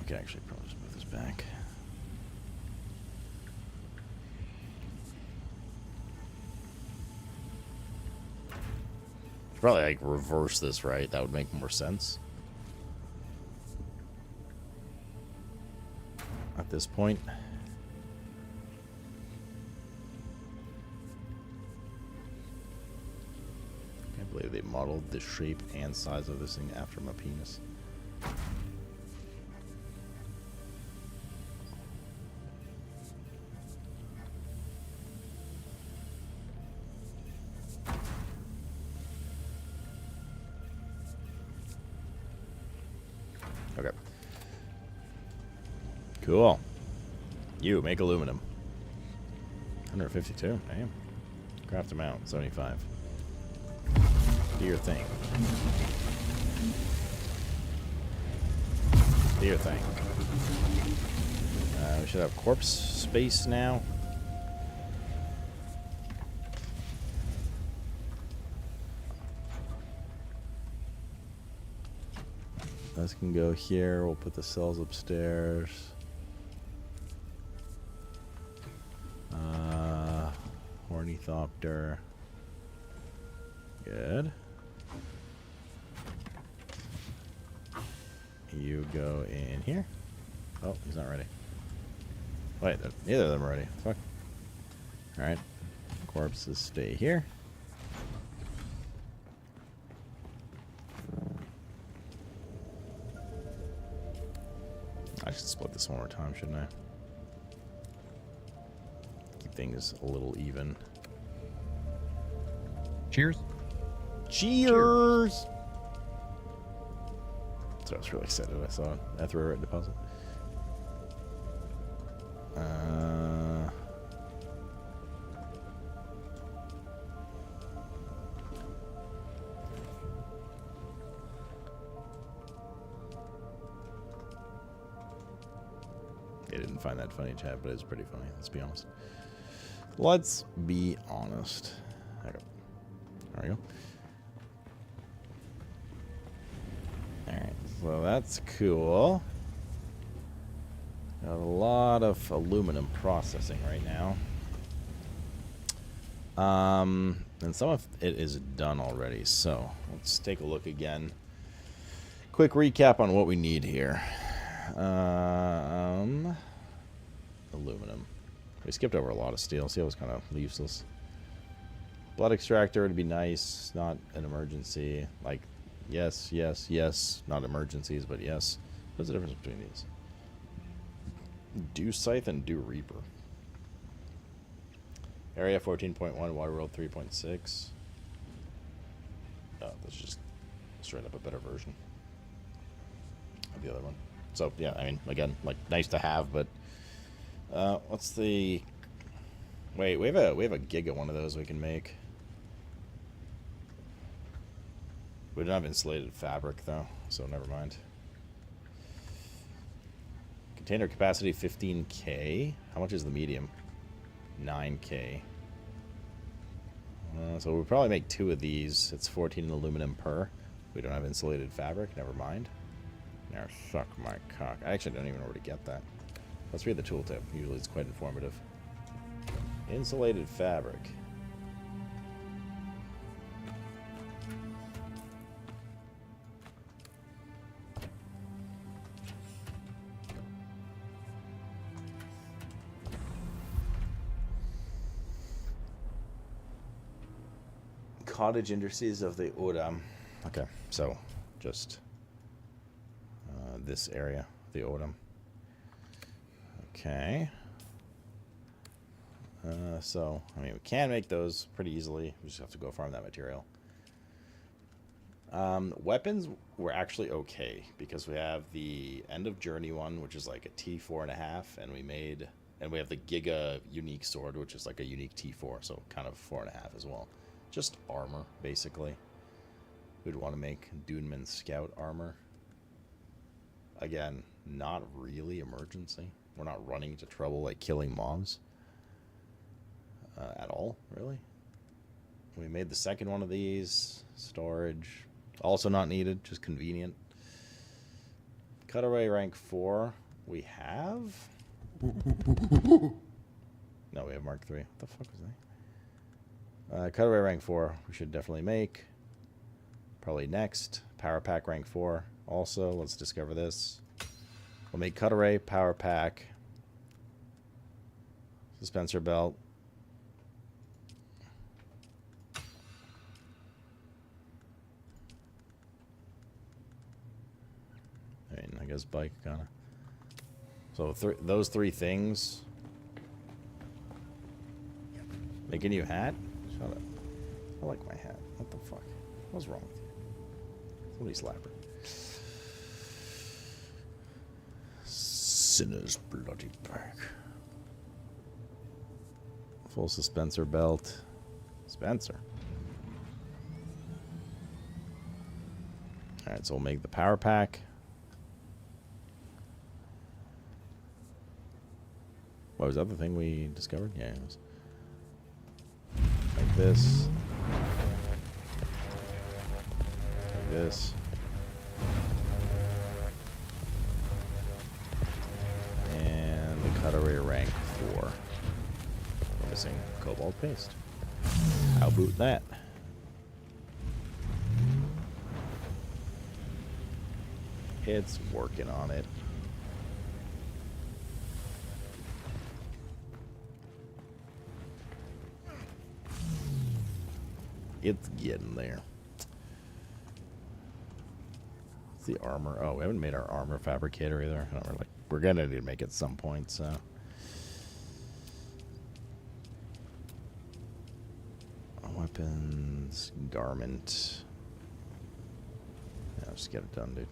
Okay, actually, probably just move this back. Should probably like reverse this, right? That would make more sense. At this point. Can't believe they modeled the shape and size of this thing after my penis. Cool. You make aluminum. 152. Damn. Craft them out. 75. Do your thing. Do your thing. We should have corpse space now. This can go here. We'll put the cells upstairs. Hornythopter. Good. You go in here. Oh, he's not ready. Wait, neither of them are ready. Fuck. Alright. Corpses stay here. I should split this one more time, shouldn't I? Keep things a little even. Cheers. Cheers! So I was really excited. I saw Ethereal deposit. I didn't find that funny, chat, but it's pretty funny. Let's be honest. Let's be honest. There we go. Alright, so that's cool. Got a lot of aluminum processing right now. And some of it is done already, so let's take a look again. Quick recap on what we need here. Aluminum. We skipped over a lot of steel. Steel was kind of useless. Blood extractor would be nice. Not an emergency. Like, yes, yes, yes. Not emergencies, but yes. What's the difference between these? Dew Scythe and Dew Reaper. Area 14.1, Waterworld 3.6. Oh, that's just straight up a better version of the other one. So, yeah, I mean, again, like, nice to have, but... what's the... Wait, we have a giga one of those we can make. We don't have insulated fabric, though, so never mind. Container capacity 15k. How much is the medium? 9k. So we'll probably make 2 of these. It's 14 aluminum per. We don't have insulated fabric. Never mind. Now suck my cock. I actually don't even know where to get that. Let's read the tooltip. Usually it's quite informative. Insulated fabric. Cottage indices of the Odam. Okay, so just this area, the Odam. Okay. So, I mean, we can make those pretty easily. We just have to go farm that material. Weapons were actually okay because we have the end of journey one, which is like a T4.5, and we have the Giga unique sword, which is like a unique T4, so kind of 4.5 as well. Just armor, basically. We'd want to make Dune Scout armor. Again, not really emergency. We're not running into trouble like killing mobs. At all, really. We made the second one of these. Storage. Also not needed, just convenient. Cutaway rank 4. We have? No, we have Mark 3. What the fuck was that? Cutaway rank 4, we should definitely make. Probably next. Power pack rank 4. Also, let's discover this. We'll make cutaway, power pack, dispenser belt. I mean, I guess bike, kind of. So those 3 things. Make a new hat? Shut up. I like my hat. What the fuck? What's wrong with you? Somebody slap her. Sinner's bloody back. Full suspensor belt. Spencer. Alright, so we'll make the power pack. What was the other thing we discovered? Yeah, it was like this. Like this. And the cutaway rank 4. We're missing cobalt paste. How boot that? It's working on it. It's getting there. What's the armor? Oh, we haven't made our armor fabricator either. I don't really, we're gonna need to make it at some point, so. Weapons, garment. Yeah, just get it done, dude.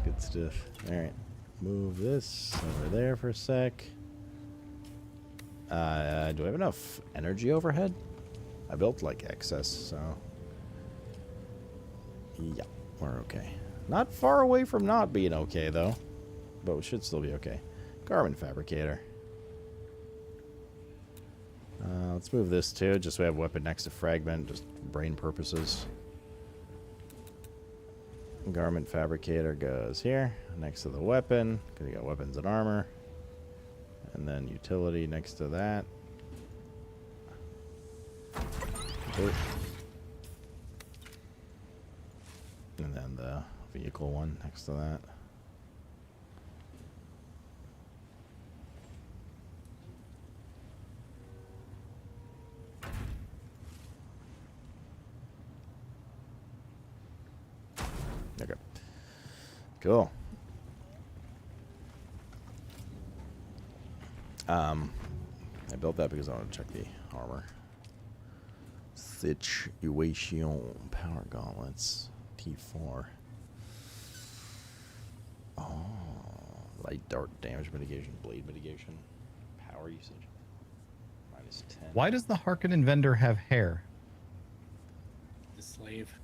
Good stuff. All right, move this over there for a sec. Do I have enough energy overhead? I built like excess, so yeah, we're okay. Not far away from not being okay though, but we should still be okay. Garment fabricator. Let's move this too, just so we have a weapon next to fragment, just brain purposes. Garment fabricator goes here, next to the weapon, because you got weapons and armor. And then utility next to that. Oop. And then the vehicle one next to that. Okay. Cool. I built that because I want to check the armor. Situation. Power gauntlets. T4. Oh. Light dart damage mitigation. Blade mitigation. Power usage. -10. Why does the Harkonnen vendor have hair? The slave.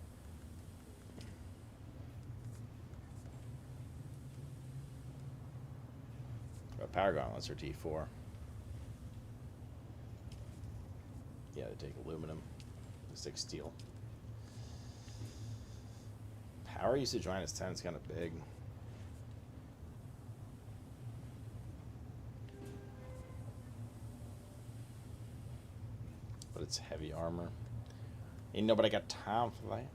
Power gauntlets are T4. Yeah, they take aluminum. They stick steel. Power usage -10 is kind of big. But it's heavy armor. Ain't nobody got time for that.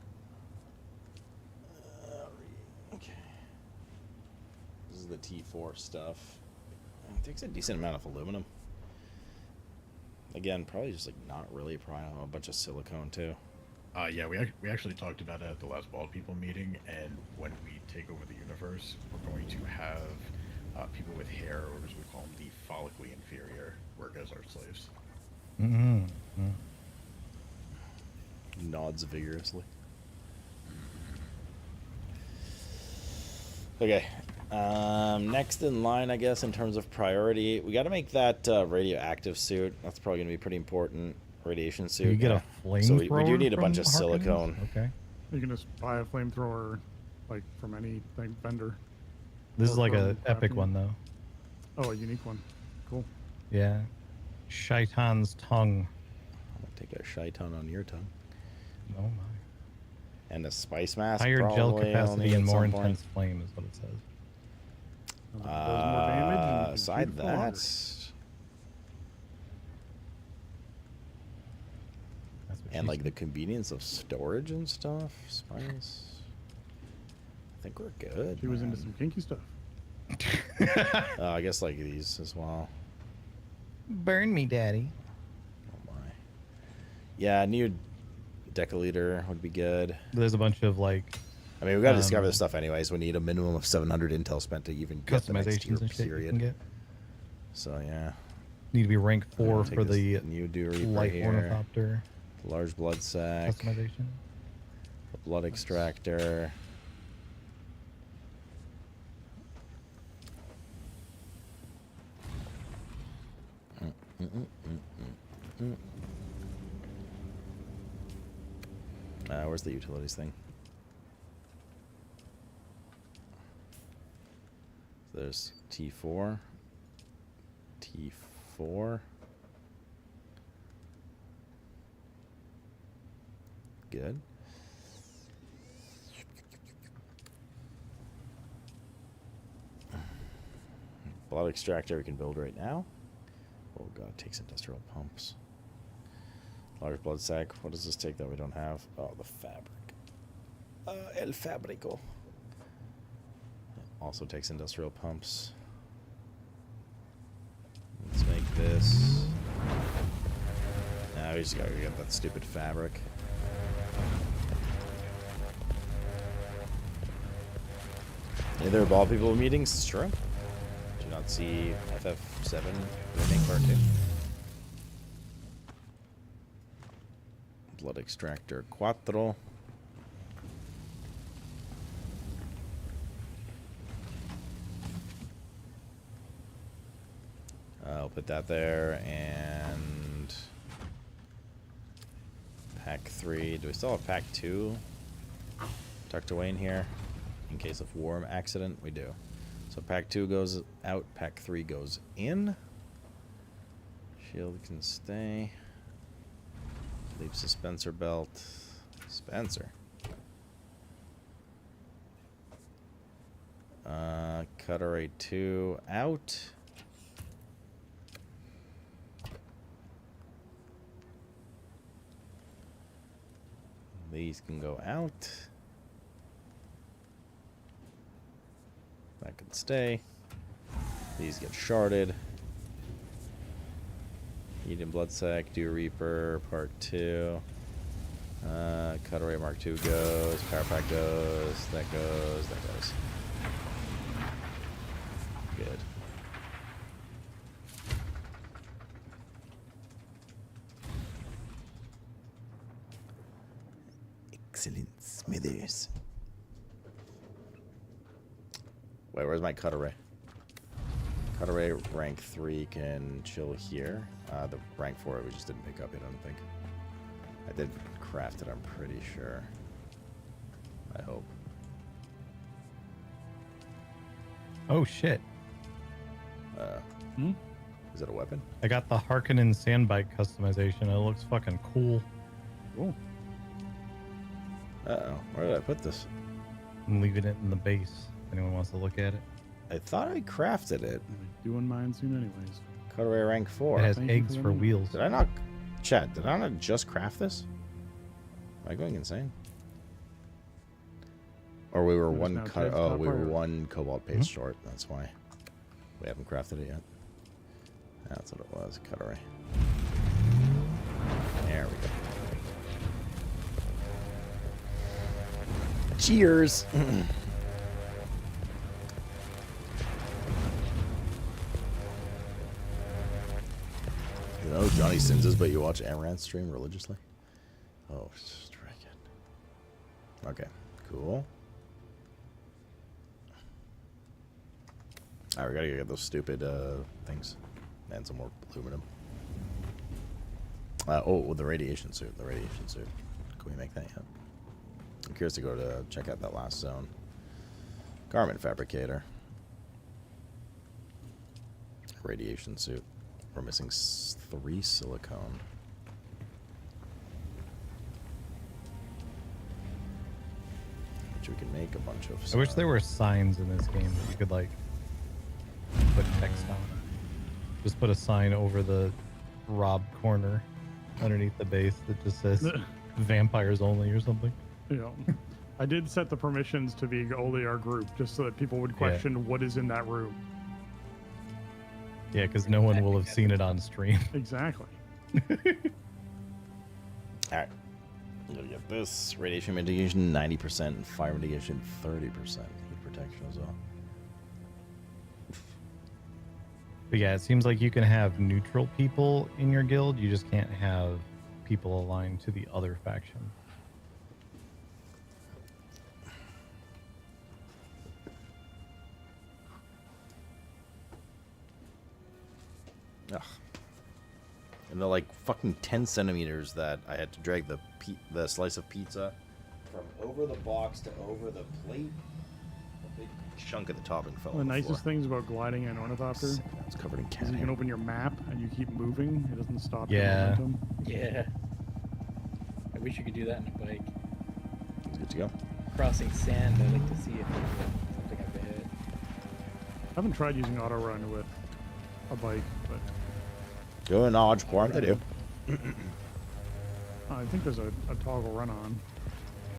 Okay. This is the T4 stuff. It takes a decent amount of aluminum. Again, probably just like not really, probably a bunch of silicone too. Yeah, we actually talked about it at the last Bald People meeting, and when we take over the universe, we're going to have people with hair, or as we call them, the follically inferior, work as our slaves. Mm-hmm. Nods vigorously. Okay. Next in line, I guess, in terms of priority, we got to make that radioactive suit. That's probably going to be pretty important. Radiation suit. You get a flamethrower. So we do need a bunch of from silicone. Harkonnens? Okay. You can just buy a flamethrower, like from any vendor. This is like from a epic crafting. one though. Oh, a unique one. Cool. Yeah. Shaitan's tongue. I'm gonna take a shaitan on your tongue. Oh my. And a spice mask. Higher gel probably capacity only and at more some point. intense flame is what it says. Does more damage and you can Aside shoot farther. that, That's what and she like said. the convenience of storage and stuff, spice. I think we're good. She was into man. some kinky stuff. I guess like these as well. Burn me, daddy. Oh my. Yeah, new deciliter would be good. There's a bunch of like I mean, we got to discover this stuff anyways. We need a minimum of 700 intel spent to even get the next tier, Customizations and shit you can get. So yeah. Need to be rank 4 for the new Dew Reaper light here. ornithopter. Large blood sac. Customization. The blood extractor. Where's the utilities thing? There's T4. T4. Good. Blood extractor we can build right now. Oh god, it takes industrial pumps. Large blood sac. What does this take that we don't have? Oh, the fabric. El Fabrico. Also takes industrial pumps. Let's make this. Now we just gotta get that stupid fabric. Either ball people meetings, it's true. Do not see FF7 remake part 2. Blood extractor 4. I'll put that there, and pack 3. Do we still have pack 2 tucked away in here in case of worm accident? We do. So pack 2 goes out, pack 3 goes in. Shield can stay. Leave suspensor belt. Spencer. Cutter rate 2 out. These can go out. That can stay. These get sharded. Eating blood sac, Dew Reaper, part 2. Cutaway Mark 2 goes. Power pack goes. That goes. That goes. Good. Excellent, Smithers. Wait, where's my cutaway? Cutaway rank 3 can chill here. The rank 4 we just didn't pick up yet, I don't think. I did craft it, I'm pretty sure. I hope. Oh shit. Is it a weapon? I got the Harkonnen sandbike customization. It looks fucking cool. Cool. Uh-oh. Where did I put this? I'm leaving it in the base. If anyone wants to look at it. I thought I crafted it. Doing mine soon anyways. Cutaway rank 4. It has eggs for wheels. Did I not... Chat, did I not just craft this? Am I going insane? Or we were one cut... Oh, we were one cobalt paste short. That's why. We haven't crafted it yet. That's what it was. Cutaway. There we go. Cheers! You know Johnny Sins is, but you watch Amaranth stream religiously? Oh, strike it. Okay, cool. Alright, we gotta get those stupid things. And some more aluminum. Oh, the radiation suit. The radiation suit. Can we make that yet? I'm curious to go to check out that last zone. Garment fabricator. Radiation suit. We're missing 3 silicone. Which we can make a bunch of. I wish there were signs in this game that you could like put text on. Just put a sign over the Rob corner underneath the base that just says vampires only or something. Yeah. I did set the permissions to be only our group just so that people would question what is in that room. Yeah, because no one will have seen it on stream. Exactly. Alright. I'm gonna get this radiation mitigation 90% and fire mitigation 30%. Heat protection as well. But yeah, it seems like you can have neutral people in your guild. You just can't have people aligned to the other faction. Ugh. And they're like fucking 10 centimeters that I had to drag the slice of pizza from over the box to over the plate. A big chunk of the topping fell One of on the the nicest floor. things about gliding in Ornithopter It's covered in is cat you hair. can open your map and you keep moving. It doesn't stop your Yeah. momentum. Yeah. I wish you could do that in a bike. It's good to go. Crossing sand, I like to see if there's something up ahead. I haven't tried using auto run with a bike, but Go in knowledge porn, they do. I think there's a toggle run on.